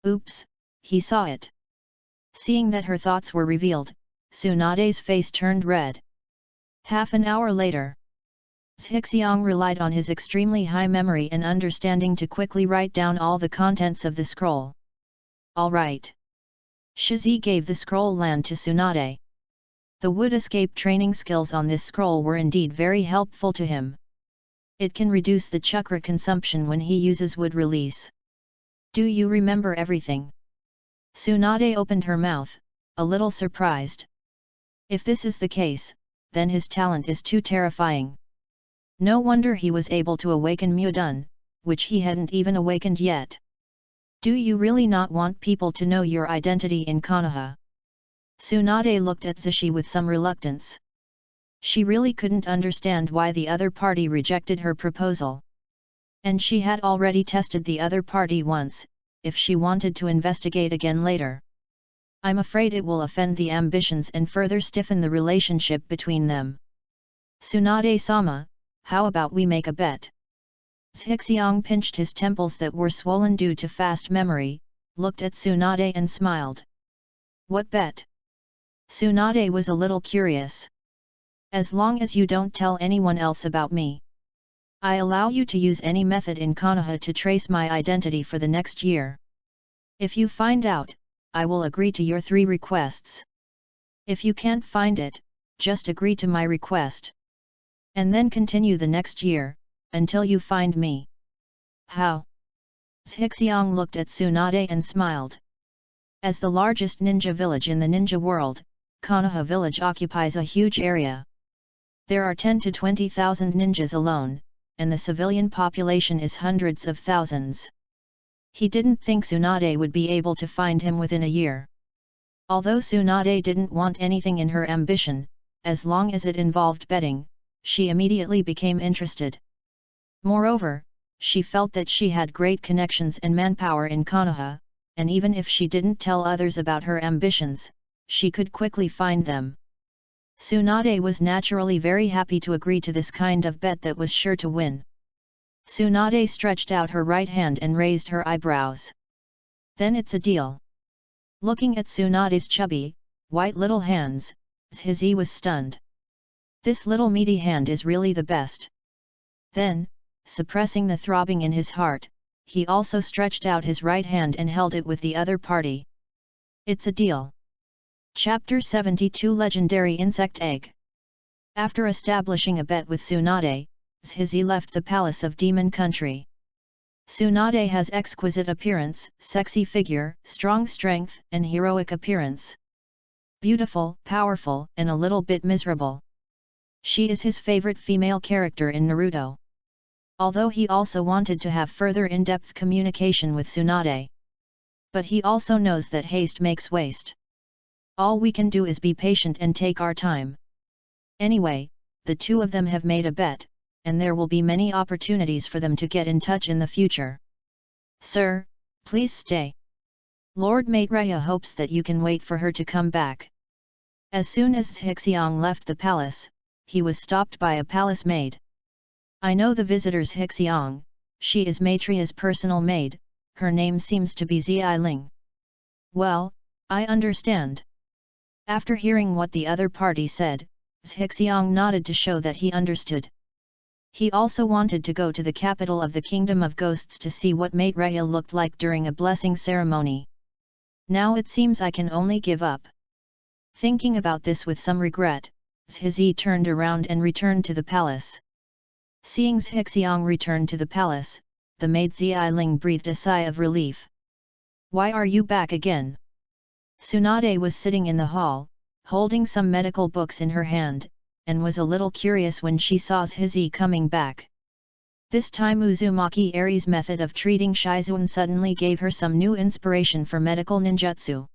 Oops, he saw it. Seeing that her thoughts were revealed, Tsunade's face turned red. Half an hour later, Zhixiang relied on his extremely high memory and understanding to quickly write down all the contents of the scroll. All right. Shizi gave the scroll land to Tsunade. The wood escape training skills on this scroll were indeed very helpful to him. It can reduce the chakra consumption when he uses wood release. Do you remember everything? Tsunade opened her mouth, a little surprised. If this is the case, then his talent is too terrifying. No wonder he was able to awaken Mudun, which he hadn't even awakened yet. Do you really not want people to know your identity in Konoha? Tsunade looked at Zishi with some reluctance. She really couldn't understand why the other party rejected her proposal. And she had already tested the other party once, if she wanted to investigate again later. I'm afraid it will offend the ambitions and further stiffen the relationship between them. Tsunade-sama, how about we make a bet? Zhixiang pinched his temples that were swollen due to fast memory, looked at Tsunade and smiled. What bet? Tsunade was a little curious. As long as you don't tell anyone else about me, I allow you to use any method in Konoha to trace my identity for the next year. If you find out, I will agree to your 3 requests. If you can't find it, just agree to my request. And then continue the next year, until you find me. How? Zhixiang looked at Tsunade and smiled. As the largest ninja village in the ninja world, Konoha village occupies a huge area. There are 10 to 20,000 ninjas alone, and the civilian population is hundreds of thousands. He didn't think Tsunade would be able to find him within a year. Although Tsunade didn't want anything in her ambition, as long as it involved betting, she immediately became interested. Moreover, she felt that she had great connections and manpower in Konoha, and even if she didn't tell others about her ambitions, she could quickly find them. Tsunade was naturally very happy to agree to this kind of bet that was sure to win. Tsunade stretched out her right hand and raised her eyebrows. Then it's a deal. Looking at Tsunade's chubby, white little hands, Zhizi was stunned. This little meaty hand is really the best. Then, suppressing the throbbing in his heart, he also stretched out his right hand and held it with the other party. It's a deal. Chapter 72 Legendary Insect Egg. After establishing a bet with Tsunade, Zhizi left the palace of Demon Country. Tsunade has exquisite appearance, sexy figure, strong strength, and heroic appearance. Beautiful, powerful, and a little bit miserable. She is his favorite female character in Naruto. Although he also wanted to have further in-depth communication with Tsunade. But he also knows that haste makes waste. All we can do is be patient and take our time. Anyway, the two of them have made a bet, and there will be many opportunities for them to get in touch in the future. Sir, please stay. Lord Maitreya hopes that you can wait for her to come back. As soon as Zhixiang left the palace, he was stopped by a palace maid. I know the visitor's Zhixiang, she is Maitreya's personal maid, her name seems to be Ziling. Well, I understand. After hearing what the other party said, Zhixiang nodded to show that he understood. He also wanted to go to the capital of the Kingdom of Ghosts to see what Maitreya looked like during a blessing ceremony. Now it seems I can only give up. Thinking about this with some regret, Zhizi turned around and returned to the palace. Seeing Zhixiang return to the palace, the maid Ziling breathed a sigh of relief. Why are you back again? Tsunade was sitting in the hall, holding some medical books in her hand, and was a little curious when she saw Zhizi coming back. This time Uzumaki Ari's method of treating Shizun suddenly gave her some new inspiration for medical ninjutsu.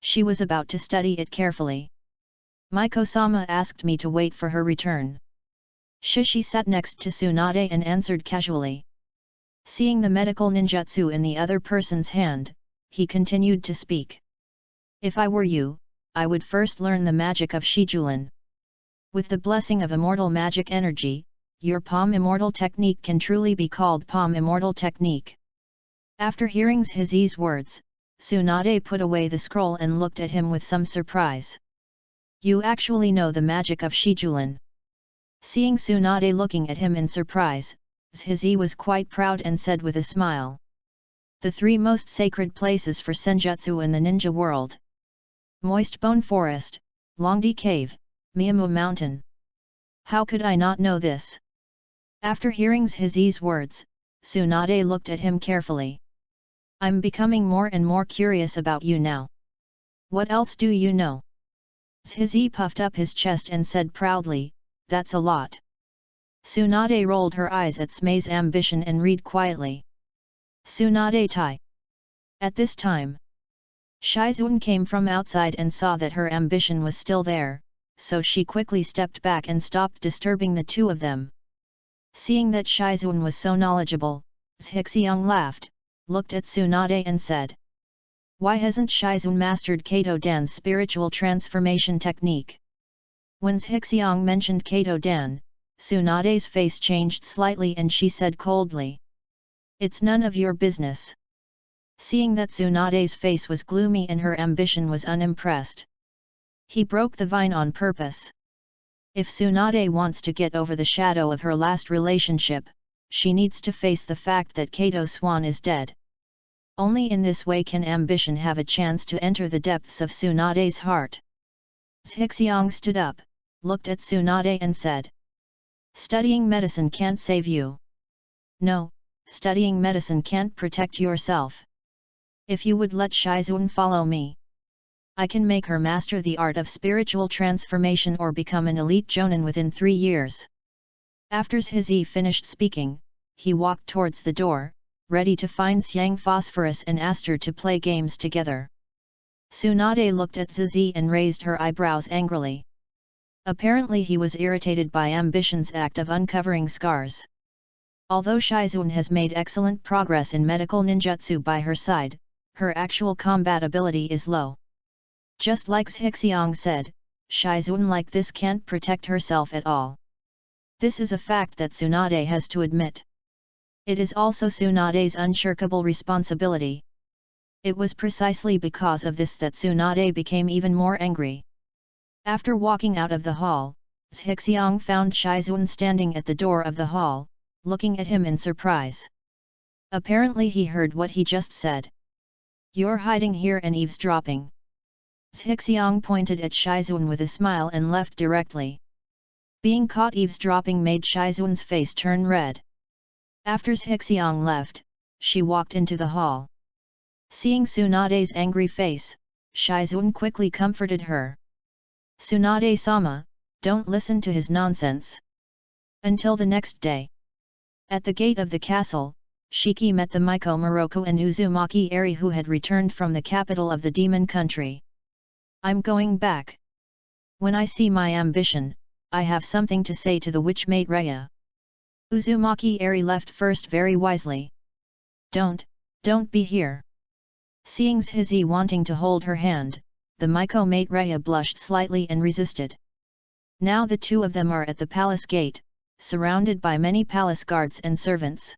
She was about to study it carefully. Miko-sama asked me to wait for her return. Shishi sat next to Tsunade and answered casually. Seeing the medical ninjutsu in the other person's hand, he continued to speak. If I were you, I would first learn the magic of Shijulin. With the blessing of immortal magic energy, your palm immortal technique can truly be called palm immortal technique. After hearing Zhizi's words, Tsunade put away the scroll and looked at him with some surprise. You actually know the magic of Shijulin. Seeing Tsunade looking at him in surprise, Zhizi was quite proud and said with a smile. The three most sacred places for senjutsu in the ninja world. Moist Bone Forest, Longdi Cave, Miyamu Mountain. How could I not know this? After hearing Zhizi's words, Tsunade looked at him carefully. I'm becoming more and more curious about you now. What else do you know? Zhizi puffed up his chest and said proudly, that's a lot. Tsunade rolled her eyes at Smay's ambition and read quietly. Tsunade Tai. At this time, Shizun came from outside and saw that her ambition was still there, so she quickly stepped back and stopped disturbing the two of them. Seeing that Shizun was so knowledgeable, Zhixiang laughed, looked at Tsunade and said. Why hasn't Shizun mastered Kato Dan's spiritual transformation technique? When Zhixiang mentioned Kato Dan, Tsunade's face changed slightly and she said coldly. It's none of your business. Seeing that Tsunade's face was gloomy and her ambition was unimpressed. He broke the vine on purpose. If Tsunade wants to get over the shadow of her last relationship, she needs to face the fact that Kato Swan is dead. Only in this way can ambition have a chance to enter the depths of Tsunade's heart. Zhixiang stood up, looked at Tsunade and said. Studying medicine can't save you. No, studying medicine can't protect yourself. If you would let Shizun follow me, I can make her master the art of spiritual transformation or become an elite jonin within 3 years. After Zhizi finished speaking, he walked towards the door, ready to find Xiang Phosphorus and Aster to play games together. Tsunade looked at Zhizi and raised her eyebrows angrily. Apparently he was irritated by Ambition's act of uncovering scars. Although Shizun has made excellent progress in medical ninjutsu by her side, her actual combat ability is low. Just like Zhixiang said, Shizun like this can't protect herself at all. This is a fact that Tsunade has to admit. It is also Tsunade's unshirkable responsibility. It was precisely because of this that Tsunade became even more angry. After walking out of the hall, Zhixiang found Shizun standing at the door of the hall, looking at him in surprise. Apparently he heard what he just said. You're hiding here and eavesdropping. Zhixiang pointed at Shizun with a smile and left directly. Being caught eavesdropping made Shizun's face turn red. After Zhixiang left, she walked into the hall. Seeing Tsunade's angry face, Shizun quickly comforted her. Tsunade-sama, don't listen to his nonsense. Until the next day. At the gate of the castle, Shiki met the Miko Moroku and Uzumaki Eri who had returned from the capital of the demon country. I'm going back. When I see my ambition, I have something to say to the witchmate Rhea. Uzumaki Eri left first very wisely. Don't be here. Seeing Zhizi wanting to hold her hand, the Miko mate Rhea blushed slightly and resisted. Now the two of them are at the palace gate, surrounded by many palace guards and servants.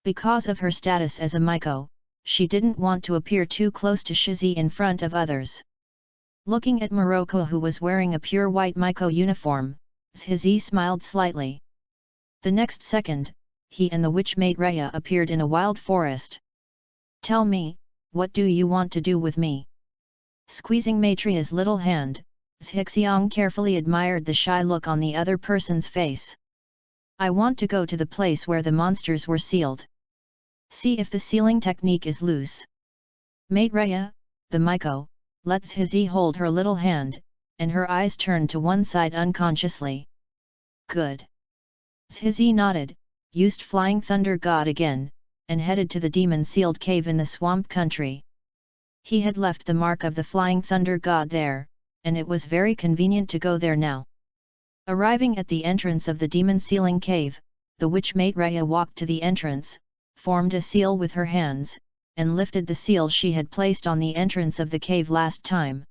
Because of her status as a Miko, she didn't want to appear too close to Zhizi in front of others. Looking at Moroku who was wearing a pure white Miko uniform, Zhizi smiled slightly. The next second, he and the witchmate Rhea appeared in a wild forest. Tell me, what do you want to do with me? Squeezing Maitreya's little hand, Zhixiang carefully admired the shy look on the other person's face. I want to go to the place where the monsters were sealed. See if the sealing technique is loose. Mate Rhea, the Miko, lets Zhizi hold her little hand, and her eyes turned to one side unconsciously. Good. Zhizi nodded, used Flying Thunder God again, and headed to the demon-sealed cave in the swamp country. He had left the mark of the Flying Thunder God there, and it was very convenient to go there now. Arriving at the entrance of the demon-sealing cave, the witchmate Rhea walked to the entrance, formed a seal with her hands, and lifted the seal she had placed on the entrance of the cave last time.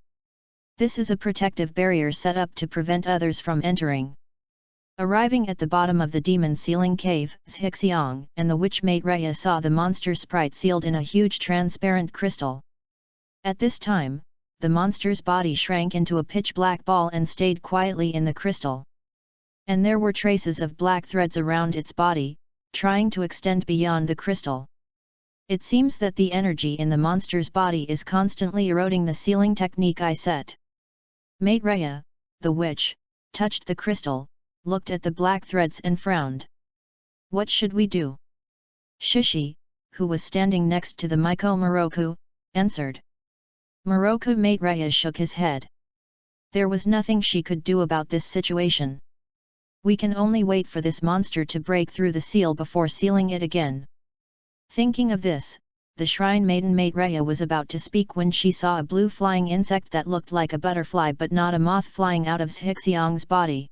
This is a protective barrier set up to prevent others from entering. Arriving at the bottom of the demon-sealing cave, Zhixiang and the witchmate Rhea saw the monster sprite sealed in a huge transparent crystal. At this time, the monster's body shrank into a pitch-black ball and stayed quietly in the crystal. And there were traces of black threads around its body, trying to extend beyond the crystal. It seems that the energy in the monster's body is constantly eroding the sealing technique I set. Mate Rhea, the witch, touched the crystal, looked at the black threads and frowned. What should we do? Shishi, who was standing next to the Miko Moroku, answered. Moroku mate Rhea shook his head. There was nothing she could do about this situation. We can only wait for this monster to break through the seal before sealing it again. Thinking of this, the shrine maiden mate Rhea was about to speak when she saw a blue flying insect that looked like a butterfly but not a moth flying out of Zhixiang's body.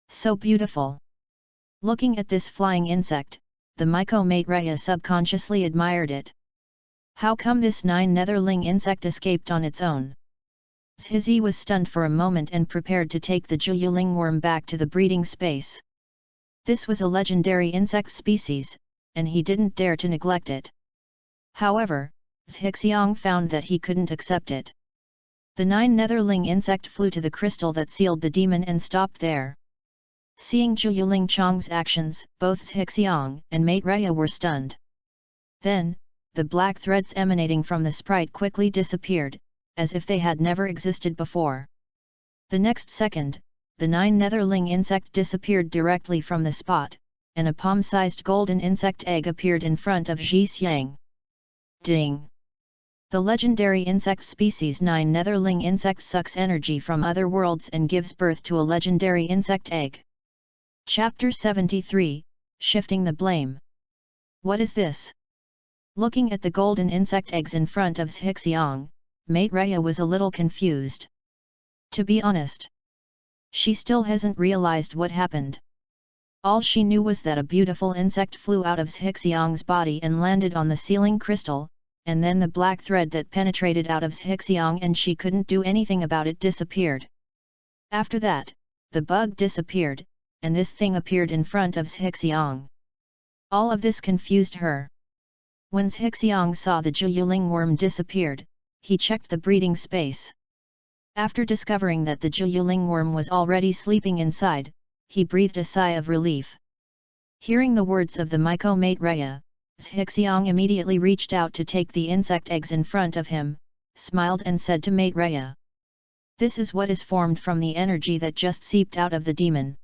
So beautiful! Looking at this flying insect, the Miko mate Rhea subconsciously admired it. How come this 9-netherling insect escaped on its own? Zhizi was stunned for a moment and prepared to take the Zhuyuling worm back to the breeding space. This was a legendary insect species, and he didn't dare to neglect it. However, Zhixiang found that he couldn't accept it. The 9-netherling insect flew to the crystal that sealed the demon and stopped there. Seeing Zhuyuling Chang's actions, both Zhixiang and mate Rhea were stunned. Then, the black threads emanating from the sprite quickly disappeared, as if they had never existed before. The next second, the 9 netherling insect disappeared directly from the spot, and a palm-sized golden insect egg appeared in front of Ji Xiang. Ding! The legendary insect species 9 netherling insect sucks energy from other worlds and gives birth to a legendary insect egg. Chapter 73, Shifting the Blame. What is this? Looking at the golden insect eggs in front of Xixiang, Maitreya was a little confused. To be honest, she still hasn't realized what happened. All she knew was that a beautiful insect flew out of Xixiang's body and landed on the ceiling crystal, and then the black thread that penetrated out of Xixiang and she couldn't do anything about it disappeared. After that, the bug disappeared, and this thing appeared in front of Xixiang. All of this confused her. When Xixiang saw the Zhuyuling worm disappeared, he checked the breeding space. After discovering that the Zhuyuling worm was already sleeping inside, he breathed a sigh of relief. Hearing the words of the Miko Maitreya, Xixiang immediately reached out to take the insect eggs in front of him, smiled and said to Maitreya, "This is what is formed from the energy that just seeped out of the demon.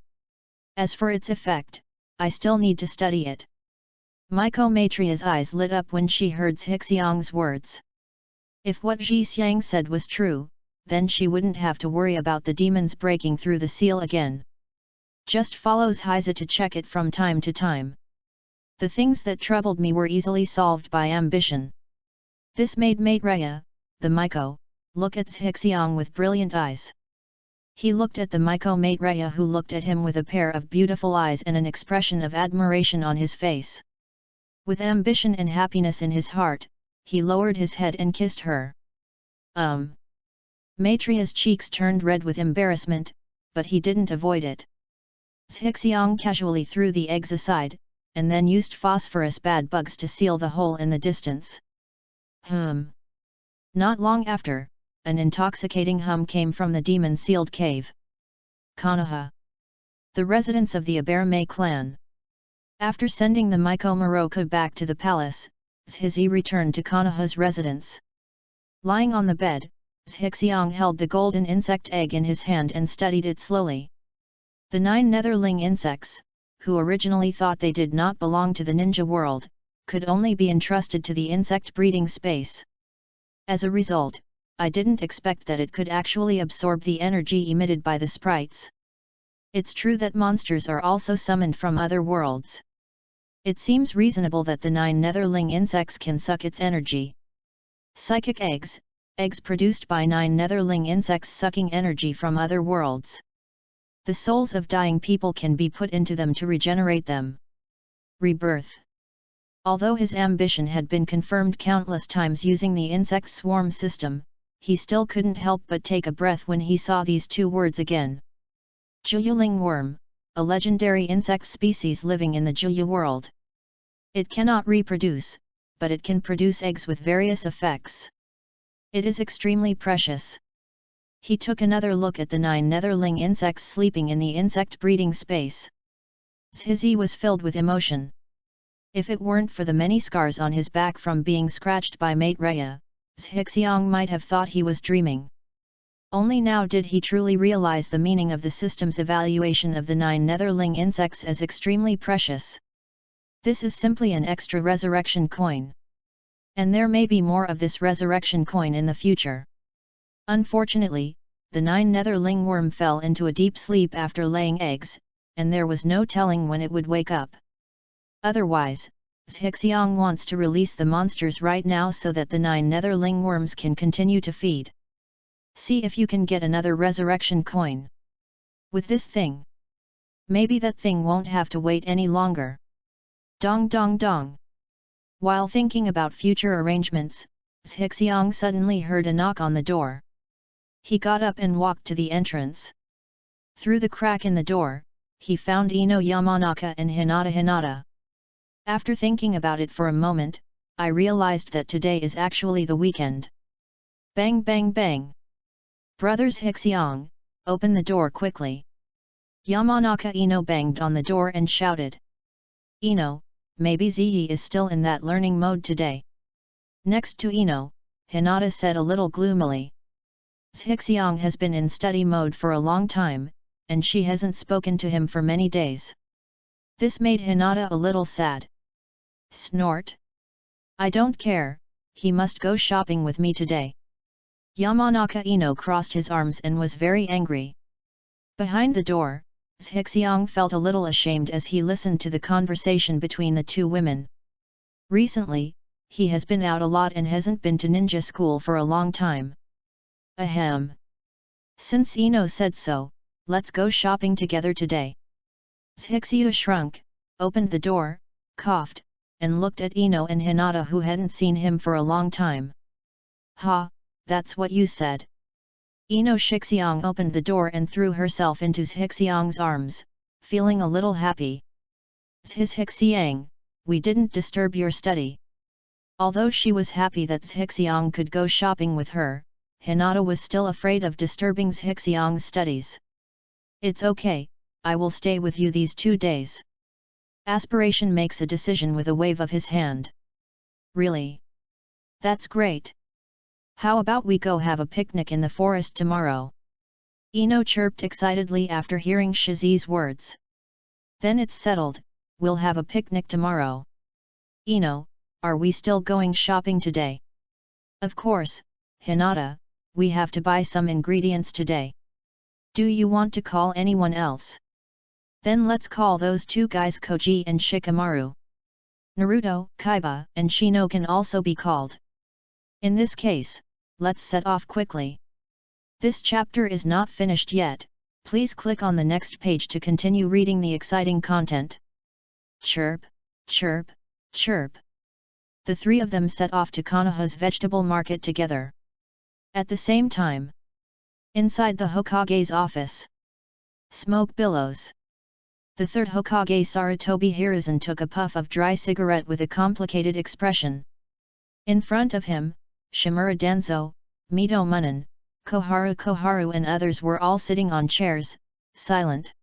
As for its effect, I still need to study it." Miko Maitreya's eyes lit up when she heard Xixiang's words. If what Ji Xiang said was true, then she wouldn't have to worry about the demons breaking through the seal again. Just follows Heiza to check it from time to time. The things that troubled me were easily solved by ambition. This made Maitreya, the Miko, look at Xixiang with brilliant eyes. He looked at the Miko Maitreya who looked at him with a pair of beautiful eyes and an expression of admiration on his face. With ambition and happiness in his heart, he lowered his head and kissed her. Maitreya's cheeks turned red with embarrassment, but he didn't avoid it. Xixiang casually threw the eggs aside, and then used phosphorus bad bugs to seal the hole in the distance. Not long after, an intoxicating hum came from the demon-sealed cave. Konoha. The residence of the Aberme clan. After sending the Miko Moroka back to the palace, Zhizi returned to Konoha's residence. Lying on the bed, Xixiang held the golden insect egg in his hand and studied it slowly. The 9 netherling insects, who originally thought they did not belong to the ninja world, could only be entrusted to the insect breeding space. As a result, I didn't expect that it could actually absorb the energy emitted by the sprites. It's true that monsters are also summoned from other worlds. It seems reasonable that the 9 netherling insects can suck its energy. Psychic eggs, eggs produced by 9 netherling insects sucking energy from other worlds. The souls of dying people can be put into them to regenerate them. Rebirth. Although his ambition had been confirmed countless times using the insect swarm system, he still couldn't help but take a breath when he saw these two words again. Zhuyuling worm, a legendary insect species living in the Zhuyu world. It cannot reproduce, but it can produce eggs with various effects. It is extremely precious. He took another look at the 9 netherling insects sleeping in the insect breeding space. Zhizi was filled with emotion. If it weren't for the many scars on his back from being scratched by Maitreya, Xixiang might have thought he was dreaming. Only now did he truly realize the meaning of the system's evaluation of the 9 netherling insects as extremely precious. This is simply an extra resurrection coin. And there may be more of this resurrection coin in the future. Unfortunately, the 9 netherling worm fell into a deep sleep after laying eggs, and there was no telling when it would wake up. Otherwise, Xixiang wants to release the monsters right now so that the 9 netherling worms can continue to feed. See if you can get another resurrection coin. With this thing, maybe that thing won't have to wait any longer. Dong dong dong. While thinking about future arrangements, Xixiang suddenly heard a knock on the door. He got up and walked to the entrance. Through the crack in the door, he found Ino Yamanaka and Hinata. After thinking about it for a moment, I realized that today is actually the weekend. Bang bang bang. Brothers Xixiang, open the door quickly. Yamanaka Ino banged on the door and shouted. Ino, maybe Ziyi is still in that learning mode today. Next to Ino, Hinata said a little gloomily. Zhixiang has been in study mode for a long time, and she hasn't spoken to him for many days. This made Hinata a little sad. Snort. I don't care, he must go shopping with me today. Yamanaka Ino crossed his arms and was very angry. Behind the door, Zhixiang felt a little ashamed as he listened to the conversation between the two women. Recently, he has been out a lot and hasn't been to ninja school for a long time. Ahem. Since Ino said so, let's go shopping together today. Zhixiang shrunk, opened the door, coughed, and looked at Ino and Hinata who hadn't seen him for a long time. Ha, that's what you said. Ino Zhixiang opened the door and threw herself into Zhixiang's arms, feeling a little happy. Zhixiang, we didn't disturb your study. Although she was happy that Zhixiang could go shopping with her, Hinata was still afraid of disturbing Zhixiang's studies. It's okay, I will stay with you these 2 days. Aspiration makes a decision with a wave of his hand. Really? That's great. How about we go have a picnic in the forest tomorrow? Ino chirped excitedly after hearing Shizi's words. Then it's settled, we'll have a picnic tomorrow. Ino, are we still going shopping today? Of course, Hinata, we have to buy some ingredients today. Do you want to call anyone else? Then let's call those 2 guys Koji and Shikamaru. Naruto, Kaiba, and Shino can also be called. In this case, let's set off quickly. This chapter is not finished yet, please click on the next page to continue reading the exciting content. Chirp, chirp, chirp. The 3 of them set off to Konoha's vegetable market together. At the same time, inside the Hokage's office, smoke billows. The 3rd Hokage Sarutobi Hiruzen took a puff of dry cigarette with a complicated expression. In front of him, Shimura Danzo, Mito Munin, Koharu and others were all sitting on chairs, silent.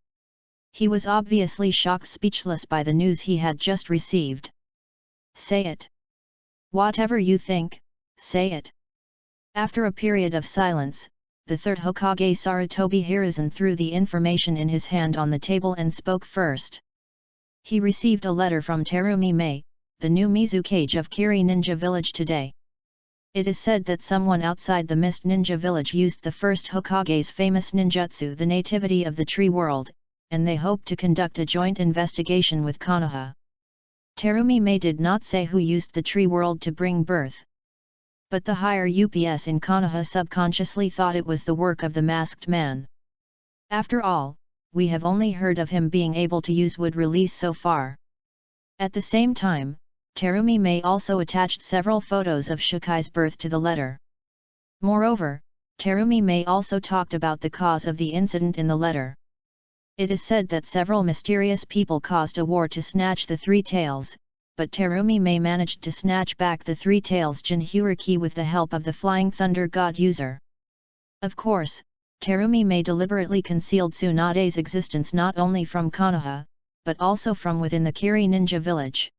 He was obviously shocked, speechless by the news he had just received. Say it. Whatever you think, say it. After a period of silence, the 3rd Hokage Sarutobi Hiruzen threw the information in his hand on the table and spoke first. He received a letter from Terumi Mei, the new Mizukage of Kiri Ninja Village today. It is said that someone outside the Mist Ninja Village used the 1st Hokage's famous ninjutsu, the nativity of the tree world, and they hope to conduct a joint investigation with Konoha. Terumi Mei did not say who used the tree world to bring birth. But the higher UPS in Konoha subconsciously thought it was the work of the masked man. After all, we have only heard of him being able to use wood release so far. At the same time, Terumi Mei also attached several photos of Shikai's birth to the letter. Moreover, Terumi Mei also talked about the cause of the incident in the letter. It is said that several mysterious people caused a war to snatch the 3 tails, but Terumi Mei managed to snatch back the 3 tails Jinhyuriki with the help of the Flying Thunder God user. Of course, Terumi Mei deliberately concealed Tsunade's existence not only from Konoha, but also from within the Kiri Ninja Village.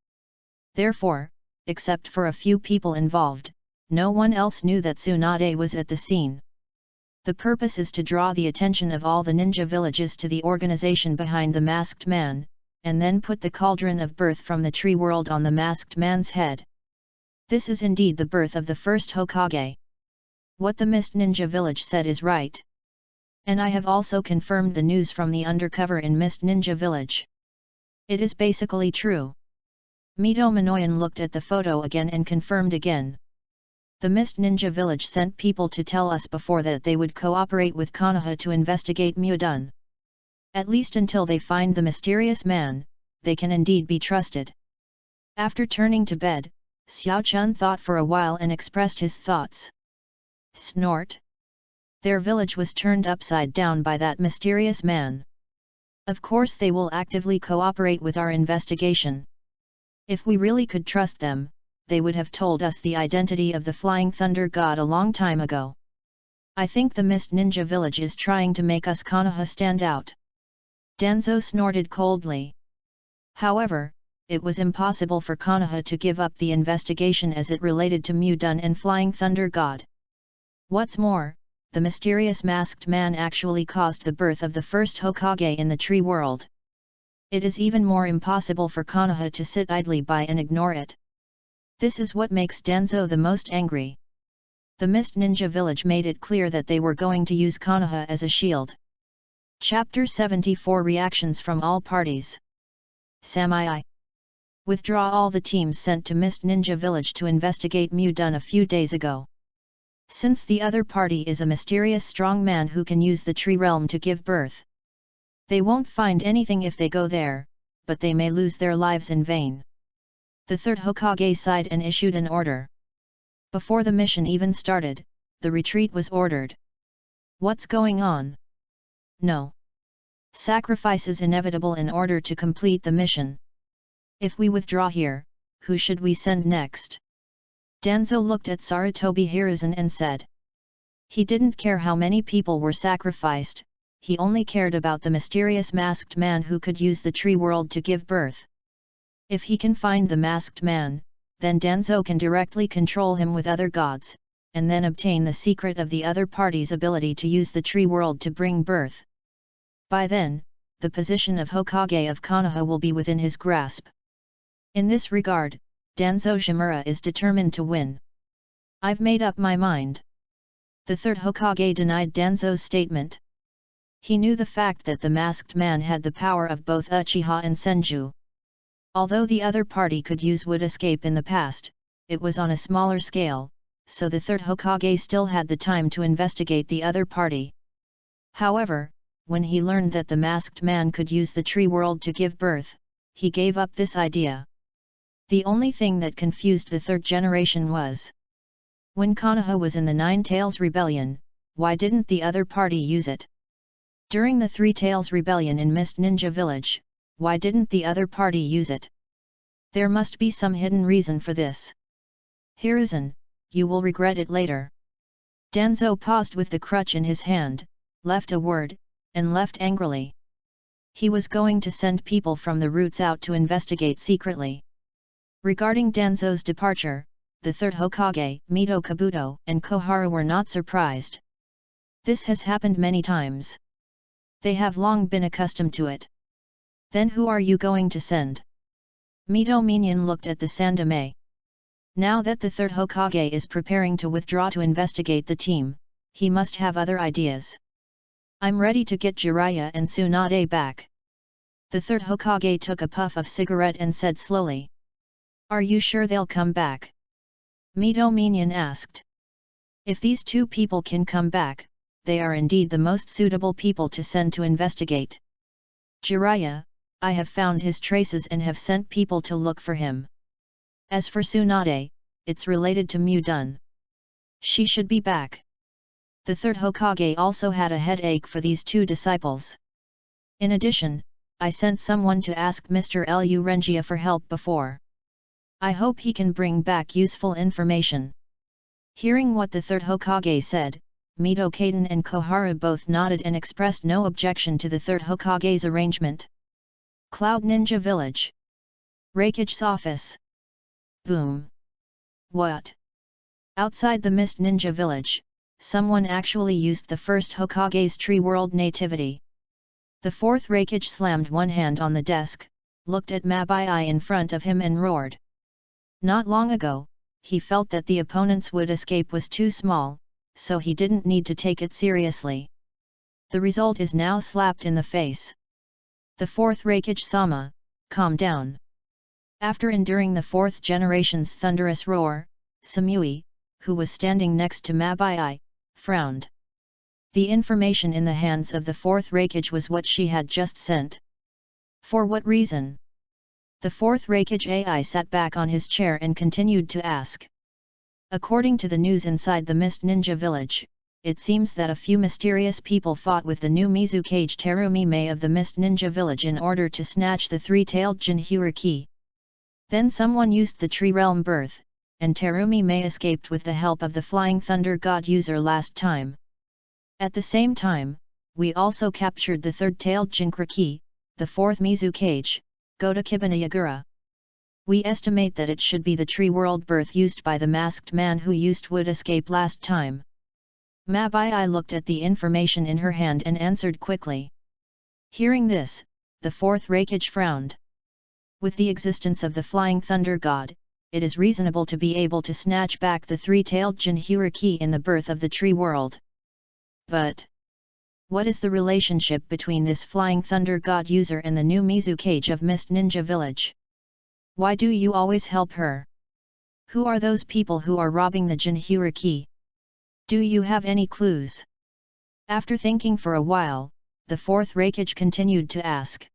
Therefore, except for a few people involved, no one else knew that Tsunade was at the scene. The purpose is to draw the attention of all the ninja villages to the organization behind the masked man, and then put the cauldron of birth from the tree world on the masked man's head. This is indeed the birth of the 1st Hokage. What the Mist Ninja Village said is right. And I have also confirmed the news from the undercover in Mist Ninja Village. It is basically true. Mito Minoyan looked at the photo again and confirmed again. The Mist Ninja Village sent people to tell us before that they would cooperate with Konoha to investigate Mudun. At least until they find the mysterious man, they can indeed be trusted. After turning to bed, Xiao Chun thought for a while and expressed his thoughts. Snort. Their village was turned upside down by that mysterious man. Of course they will actively cooperate with our investigation. If we really could trust them, they would have told us the identity of the Flying Thunder God a long time ago. I think the Mist Ninja Village is trying to make us Konoha stand out. Danzo snorted coldly. However, it was impossible for Konoha to give up the investigation as it related to Mudun and Flying Thunder God. What's more, the mysterious masked man actually caused the birth of the first Hokage in the tree world. It is even more impossible for Konoha to sit idly by and ignore it. This is what makes Danzo the most angry. The Mist Ninja Village made it clear that they were going to use Konoha as a shield. Chapter 74 Reactions from All Parties. Samai. Withdraw all the teams sent to Mist Ninja Village to investigate Mudun a few days ago. Since the other party is a mysterious strong man who can use the tree realm to give birth. They won't find anything if they go there, but they may lose their lives in vain. The third Hokage sighed and issued an order. Before the mission even started, the retreat was ordered. What's going on? No. Sacrifice is inevitable in order to complete the mission. If we withdraw here, who should we send next? Danzo looked at Sarutobi Hiruzen and said. He didn't care how many people were sacrificed, he only cared about the mysterious masked man who could use the tree world to give birth. If he can find the masked man, then Danzo can directly control him with other gods, and then obtain the secret of the other party's ability to use the tree world to bring birth. By then, the position of Hokage of Konoha will be within his grasp. In this regard, Danzo Shimura is determined to win. I've made up my mind. The third Hokage denied Danzo's statement. He knew the fact that the masked man had the power of both Uchiha and Senju. Although the other party could use wood escape in the past, it was on a smaller scale, so the third Hokage still had the time to investigate the other party. However, when he learned that the masked man could use the tree world to give birth, he gave up this idea. The only thing that confused the third generation was, when Konoha was in the Nine Tails Rebellion, why didn't the other party use it? During the Three Tails Rebellion in Mist Ninja Village, why didn't the other party use it? There must be some hidden reason for this. Hiruzen, you will regret it later. Danzo paused with the crutch in his hand, left a word, and left angrily. He was going to send people from the roots out to investigate secretly. Regarding Danzo's departure, the third Hokage, Mito Kabuto, and Koharu were not surprised. This has happened many times. They have long been accustomed to it. Then who are you going to send? Mito Minion looked at the Sandame. Now that the third Hokage is preparing to withdraw to investigate the team, he must have other ideas. I'm ready to get Jiraiya and Tsunade back. The third Hokage took a puff of cigarette and said slowly. Are you sure they'll come back? Mito Minion asked. If these two people can come back, they are indeed the most suitable people to send to investigate. Jiraiya, I have found his traces and have sent people to look for him. As for Tsunade, it's related to Mudun. She should be back. The third Hokage also had a headache for these two disciples. In addition, I sent someone to ask Mr. Lu Rengia for help before. I hope he can bring back useful information. Hearing what the third Hokage said, Mito Kaden and Koharu both nodded and expressed no objection to the third Hokage's arrangement. Cloud Ninja Village. Raikage's office. Boom. What? Outside the Mist Ninja Village, someone actually used the first Hokage's Tree World nativity. The fourth Raikage slammed one hand on the desk, looked at Mabai in front of him and roared. Not long ago, he felt that the opponent's wood escape was too small, so he didn't need to take it seriously. The result is now slapped in the face. The fourth Raikage-sama, calm down. After enduring the fourth generation's thunderous roar, Samui, who was standing next to Mabai, frowned. The information in the hands of the fourth Raikage was what she had just sent. For what reason? The fourth Raikage AI sat back on his chair and continued to ask. According to the news inside the Mist Ninja Village, it seems that a few mysterious people fought with the new Mizukage Terumi Mei of the Mist Ninja Village in order to snatch the three-tailed Jinhyur key. Then someone used the Tree Realm Birth, and Terumi Mei escaped with the help of the Flying Thunder God user last time. At the same time, we also captured the third-tailed Jinkra key, the fourth Mizukage, Goda Kibanayagura. We estimate that it should be the Tree World Birth used by the masked man who used wood escape last time. Mabai looked at the information in her hand and answered quickly. Hearing this, the fourth Raikage frowned. With the existence of the Flying Thunder God, it is reasonable to be able to snatch back the three-tailed Jinhyuriki in the birth of the tree world. But what is the relationship between this Flying Thunder God user and the new Mizukage of Mist Ninja Village? Why do you always help her? Who are those people who are robbing the Jinhyuriki? Do you have any clues? After thinking for a while, the fourth Raikage continued to ask.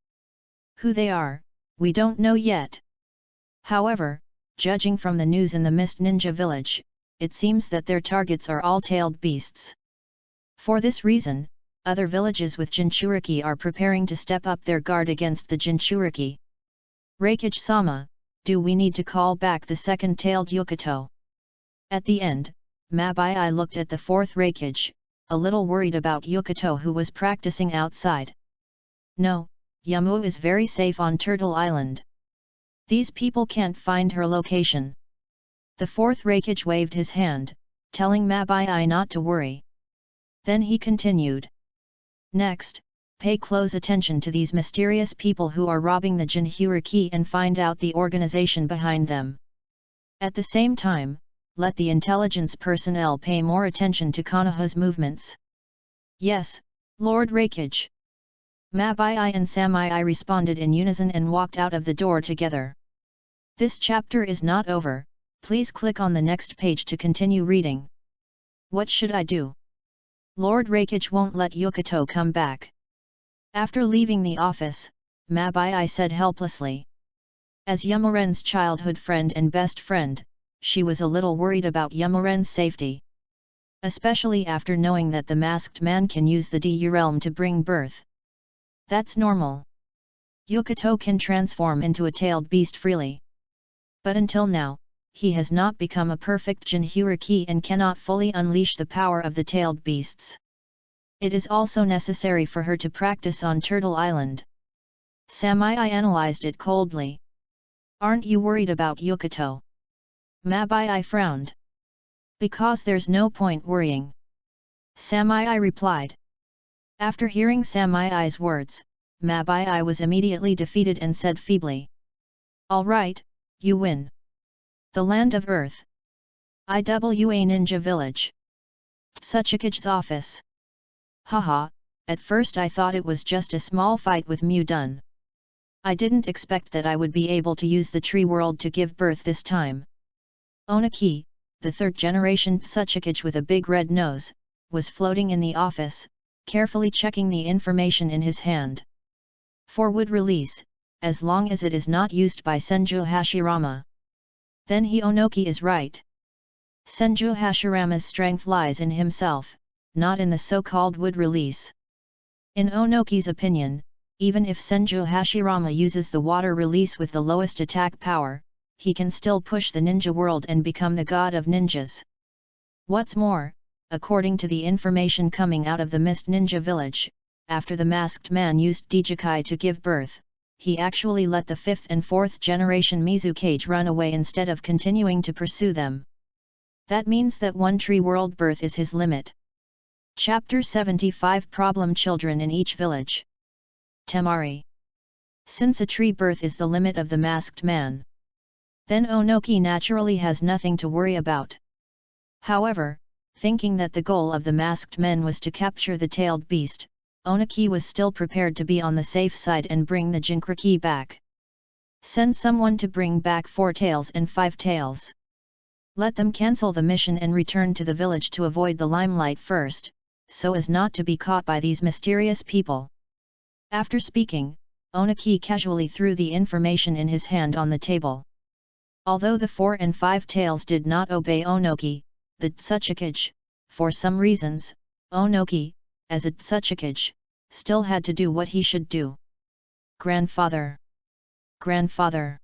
Who they are, we don't know yet. However, judging from the news in the Mist Ninja Village, it seems that their targets are all tailed beasts. For this reason, other villages with Jinchuriki are preparing to step up their guard against the Jinchuriki. Raikage-sama, do we need to call back the second-tailed Yukato? At the end, Mabai looked at the fourth Raikage, a little worried about Yukato who was practicing outside. No, Yamu is very safe on Turtle Island. These people can't find her location. The fourth Raikage waved his hand, telling Mabai not to worry. Then he continued. Next, pay close attention to these mysterious people who are robbing the Jinhyuriki and find out the organization behind them. At the same time, let the intelligence personnel pay more attention to Konoha's movements. Yes, Lord Raikage. Mabai and Samai responded in unison and walked out of the door together. This chapter is not over, please click on the next page to continue reading. What should I do? Lord Raikage won't let Yukato come back. After leaving the office, Mabai said helplessly. As Yamuren's childhood friend and best friend, she was a little worried about Yamuren's safety. Especially after knowing that the masked man can use the DU realm to bring birth. That's normal. Yukato can transform into a tailed beast freely. But until now, he has not become a perfect Jinhyuriki and cannot fully unleash the power of the tailed beasts. It is also necessary for her to practice on Turtle Island. Samai analyzed it coldly. Aren't you worried about Yukato? Mabai frowned. Because there's no point worrying. Samai replied. After hearing Samai's words, Mabai was immediately defeated and said feebly. All right, you win. The Land of Earth. IWA Ninja Village. Tsuchikage's office. Haha, at first I thought it was just a small fight with Mudun. I didn't expect that I would be able to use the tree world to give birth this time. Onaki, the third-generation Tsuchikage with a big red nose, was floating in the office, carefully checking the information in his hand. For wood release, as long as it is not used by Senju Hashirama. Then Onoki is right. Senju Hashirama's strength lies in himself, not in the so-called wood release. In Onoki's opinion, even if Senju Hashirama uses the water release with the lowest attack power, he can still push the ninja world and become the god of ninjas. What's more, according to the information coming out of the Mist Ninja Village, after the masked man used Dijikai to give birth, he actually let the 5th and 4th generation Mizukage run away instead of continuing to pursue them. That means that one tree world birth is his limit. Chapter 75 Problem Children in Each Village. Temari. Since a tree birth is the limit of the masked man, then Onoki naturally has nothing to worry about. However, thinking that the goal of the masked men was to capture the tailed beast, Onoki was still prepared to be on the safe side and bring the Jinchuriki back. Send someone to bring back 4 tails and 5 tails. Let them cancel the mission and return to the village to avoid the limelight first, so as not to be caught by these mysterious people. After speaking, Onoki casually threw the information in his hand on the table. Although the 4 and 5 tails did not obey Onoki, the Tsuchikage, for some reasons, Onoki, as a Tsuchikage, still had to do what he should do. Grandfather! Grandfather!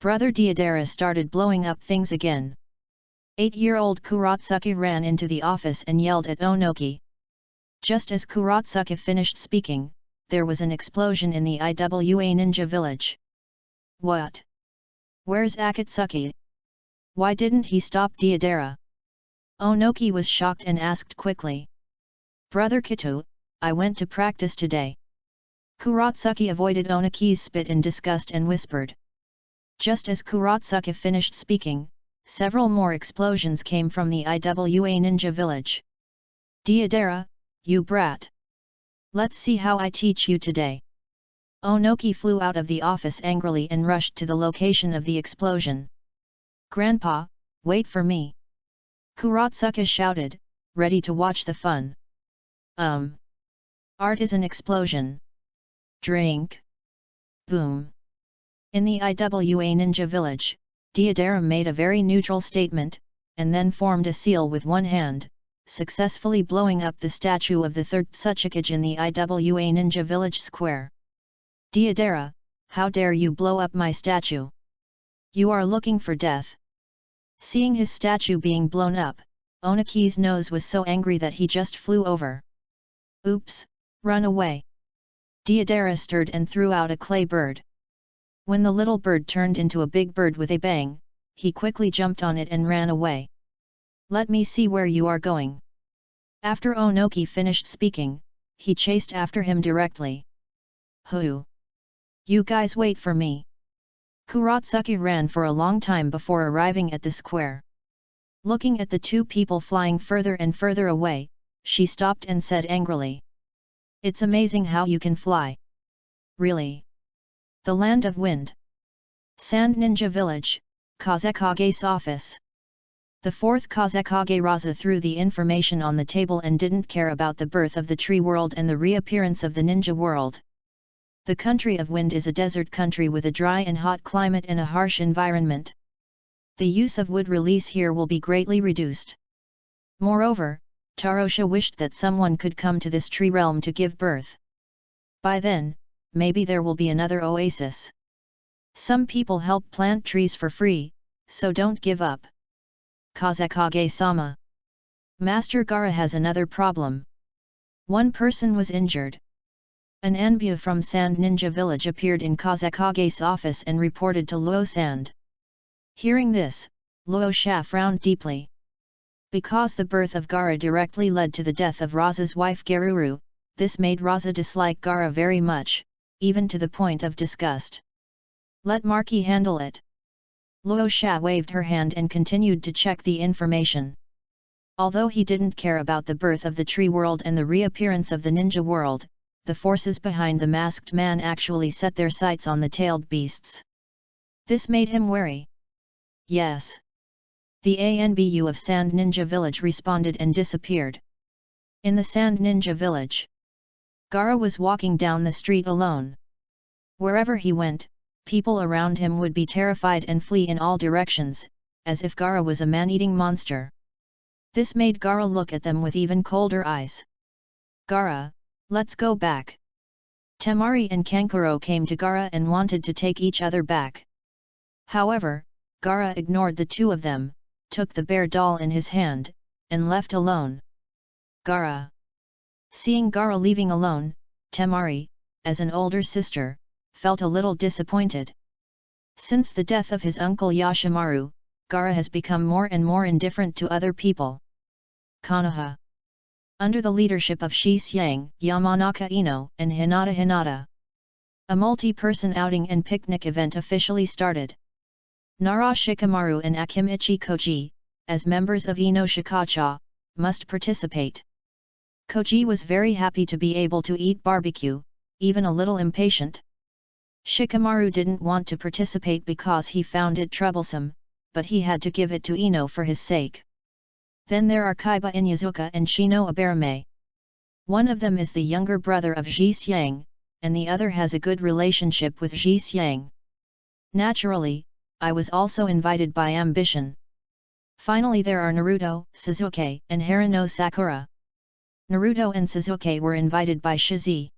Brother Deidara started blowing up things again. 8-year-old Kuratsuki ran into the office and yelled at Onoki. Just as Kuratsuki finished speaking, there was an explosion in the IWA Ninja Village. What? Where's Akatsuki? Why didn't he stop Deidara? Onoki was shocked and asked quickly. Brother Kito, I went to practice today. Kuratsuki avoided Onoki's spit in disgust and whispered. Just as Kuratsuki finished speaking, several more explosions came from the IWA ninja village. Diodera, you brat! Let's see how I teach you today. Onoki flew out of the office angrily and rushed to the location of the explosion. Grandpa, wait for me! Kuratsuki shouted, ready to watch the fun. Art is an explosion. Drink. Boom. In the IWA ninja village, Diodera made a very neutral statement, and then formed a seal with one hand, successfully blowing up the statue of the third Tsuchikage in the IWA ninja village square. Diodera, how dare you blow up my statue? You are looking for death. Seeing his statue being blown up, Onoki's nose was so angry that he just flew over. Oops, run away. Diodera stirred and threw out a clay bird. When the little bird turned into a big bird with a bang, he quickly jumped on it and ran away. Let me see where you are going. After Onoki finished speaking, he chased after him directly. Who? You guys wait for me. Kuratsuki ran for a long time before arriving at the square. Looking at the two people flying further and further away, she stopped and said angrily. It's amazing how you can fly. Really? The Land of Wind. Sand Ninja Village, Kazekage's office. The fourth Kazekage Raza threw the information on the table and didn't care about the birth of the tree world and the reappearance of the ninja world. The country of wind is a desert country with a dry and hot climate and a harsh environment. The use of wood release here will be greatly reduced. Moreover, Tarosha wished that someone could come to this tree realm to give birth. By then, maybe there will be another oasis. Some people help plant trees for free, so don't give up. Kazekage-sama. Master Gaara has another problem. One person was injured. An Anbu from Sand Ninja Village appeared in Kazekage's office and reported to Luo Sand. Hearing this, Luo Sha frowned deeply. Because the birth of Gaara directly led to the death of Raza's wife Garuru, this made Raza dislike Gaara very much, even to the point of disgust. Let Marky handle it. Luo Sha waved her hand and continued to check the information. Although he didn't care about the birth of the tree world and the reappearance of the ninja world, the forces behind the masked man actually set their sights on the tailed beasts. This made him wary. Yes. The ANBU of Sand Ninja Village responded and disappeared. In the Sand Ninja Village, Gaara was walking down the street alone. Wherever he went, people around him would be terrified and flee in all directions, as if Gaara was a man-eating monster. This made Gaara look at them with even colder eyes. Gaara, let's go back. Temari and Kankuro came to Gaara and wanted to take each other back. However, Gaara ignored the two of them, took the bear doll in his hand, and left alone. Gaara. Seeing Gaara leaving alone, Temari, as an older sister, felt a little disappointed. Since the death of his uncle Yashimaru, Gaara has become more and more indifferent to other people. Konoha. Under the leadership of Shi Xiang, Yamanaka Ino, and Hinata, a multi-person outing and picnic event officially started. Nara Shikamaru and Akimichi Koji, as members of Ino Shikacha, must participate. Koji was very happy to be able to eat barbecue, even a little impatient. Shikamaru didn't want to participate because he found it troublesome, but he had to give it to Ino for his sake. Then there are Kaiba Inyazuka and Shino Abarame. One of them is the younger brother of Ji Xiang, and the other has a good relationship with Ji Xiang. Naturally, I was also invited by ambition. Finally there are Naruto, Sasuke, and Harino Sakura. Naruto and Sasuke were invited by Shizi.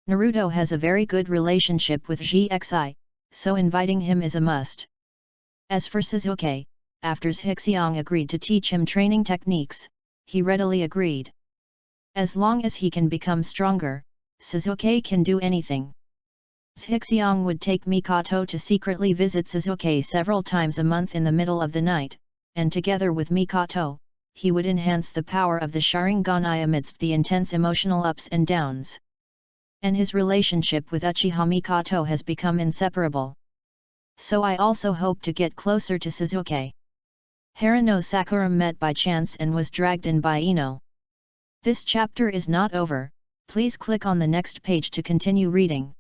Naruto has a very good relationship with GXI, so inviting him is a must. As for Sasuke, after Hixiang agreed to teach him training techniques, he readily agreed. As long as he can become stronger, Sasuke can do anything. Hixiang would take Mikoto to secretly visit Sasuke several times a month in the middle of the night, and together with Mikoto, he would enhance the power of the Sharinganai amidst the intense emotional ups and downs. And his relationship with Uchiha Mikoto has become inseparable. So I also hope to get closer to Sasuke. Harano Sakura met by chance and was dragged in by Ino. This chapter is not over, please click on the next page to continue reading.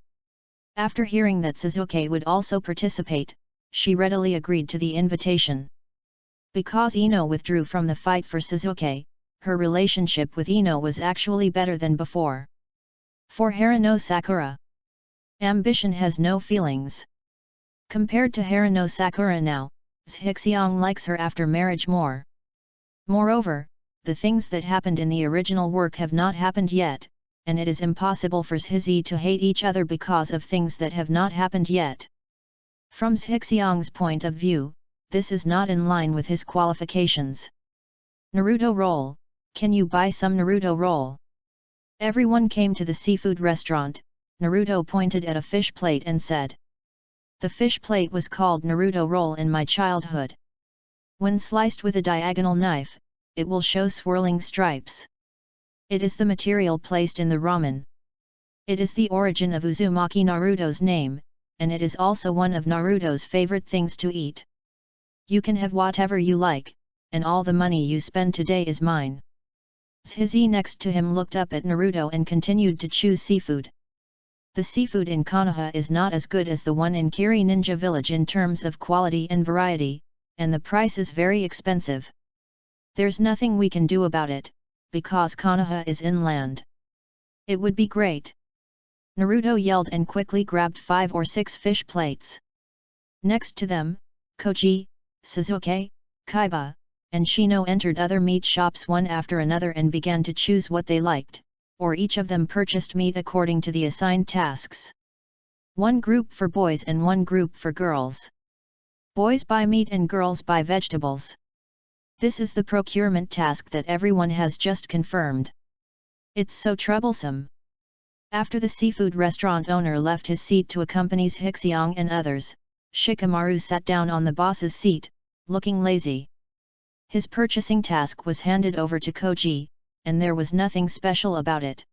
After hearing that Sasuke would also participate, she readily agreed to the invitation. Because Ino withdrew from the fight for Sasuke, her relationship with Ino was actually better than before. For Harano Sakura, ambition has no feelings. Compared to Harano Sakura now, Zhixiang likes her after marriage more. Moreover, the things that happened in the original work have not happened yet, and it is impossible for Zhizi to hate each other because of things that have not happened yet. From Zhixiang's point of view, this is not in line with his qualifications. Naruto roll, can you buy some Naruto roll? Everyone came to the seafood restaurant. Naruto pointed at a fish plate and said, "The fish plate was called Naruto roll in my childhood. When sliced with a diagonal knife, it will show swirling stripes. It is the material placed in the ramen. It is the origin of Uzumaki Naruto's name, and it is also one of Naruto's favorite things to eat. You can have whatever you like, and all the money you spend today is mine." Zhizi next to him looked up at Naruto and continued to choose seafood. The seafood in Konoha is not as good as the one in Kiri Ninja Village in terms of quality and variety, and the price is very expensive. There's nothing we can do about it, because Konoha is inland. It would be great. Naruto yelled and quickly grabbed 5 or 6 fish plates. Next to them, Koji, Sasuke, Kaiba, and Shino entered other meat shops one after another and began to choose what they liked, or each of them purchased meat according to the assigned tasks. One group for boys and one group for girls. Boys buy meat and girls buy vegetables. This is the procurement task that everyone has just confirmed. It's so troublesome. After the seafood restaurant owner left his seat to accompany Zhixiang and others, Shikamaru sat down on the boss's seat, looking lazy. His purchasing task was handed over to Koji, and there was nothing special about it.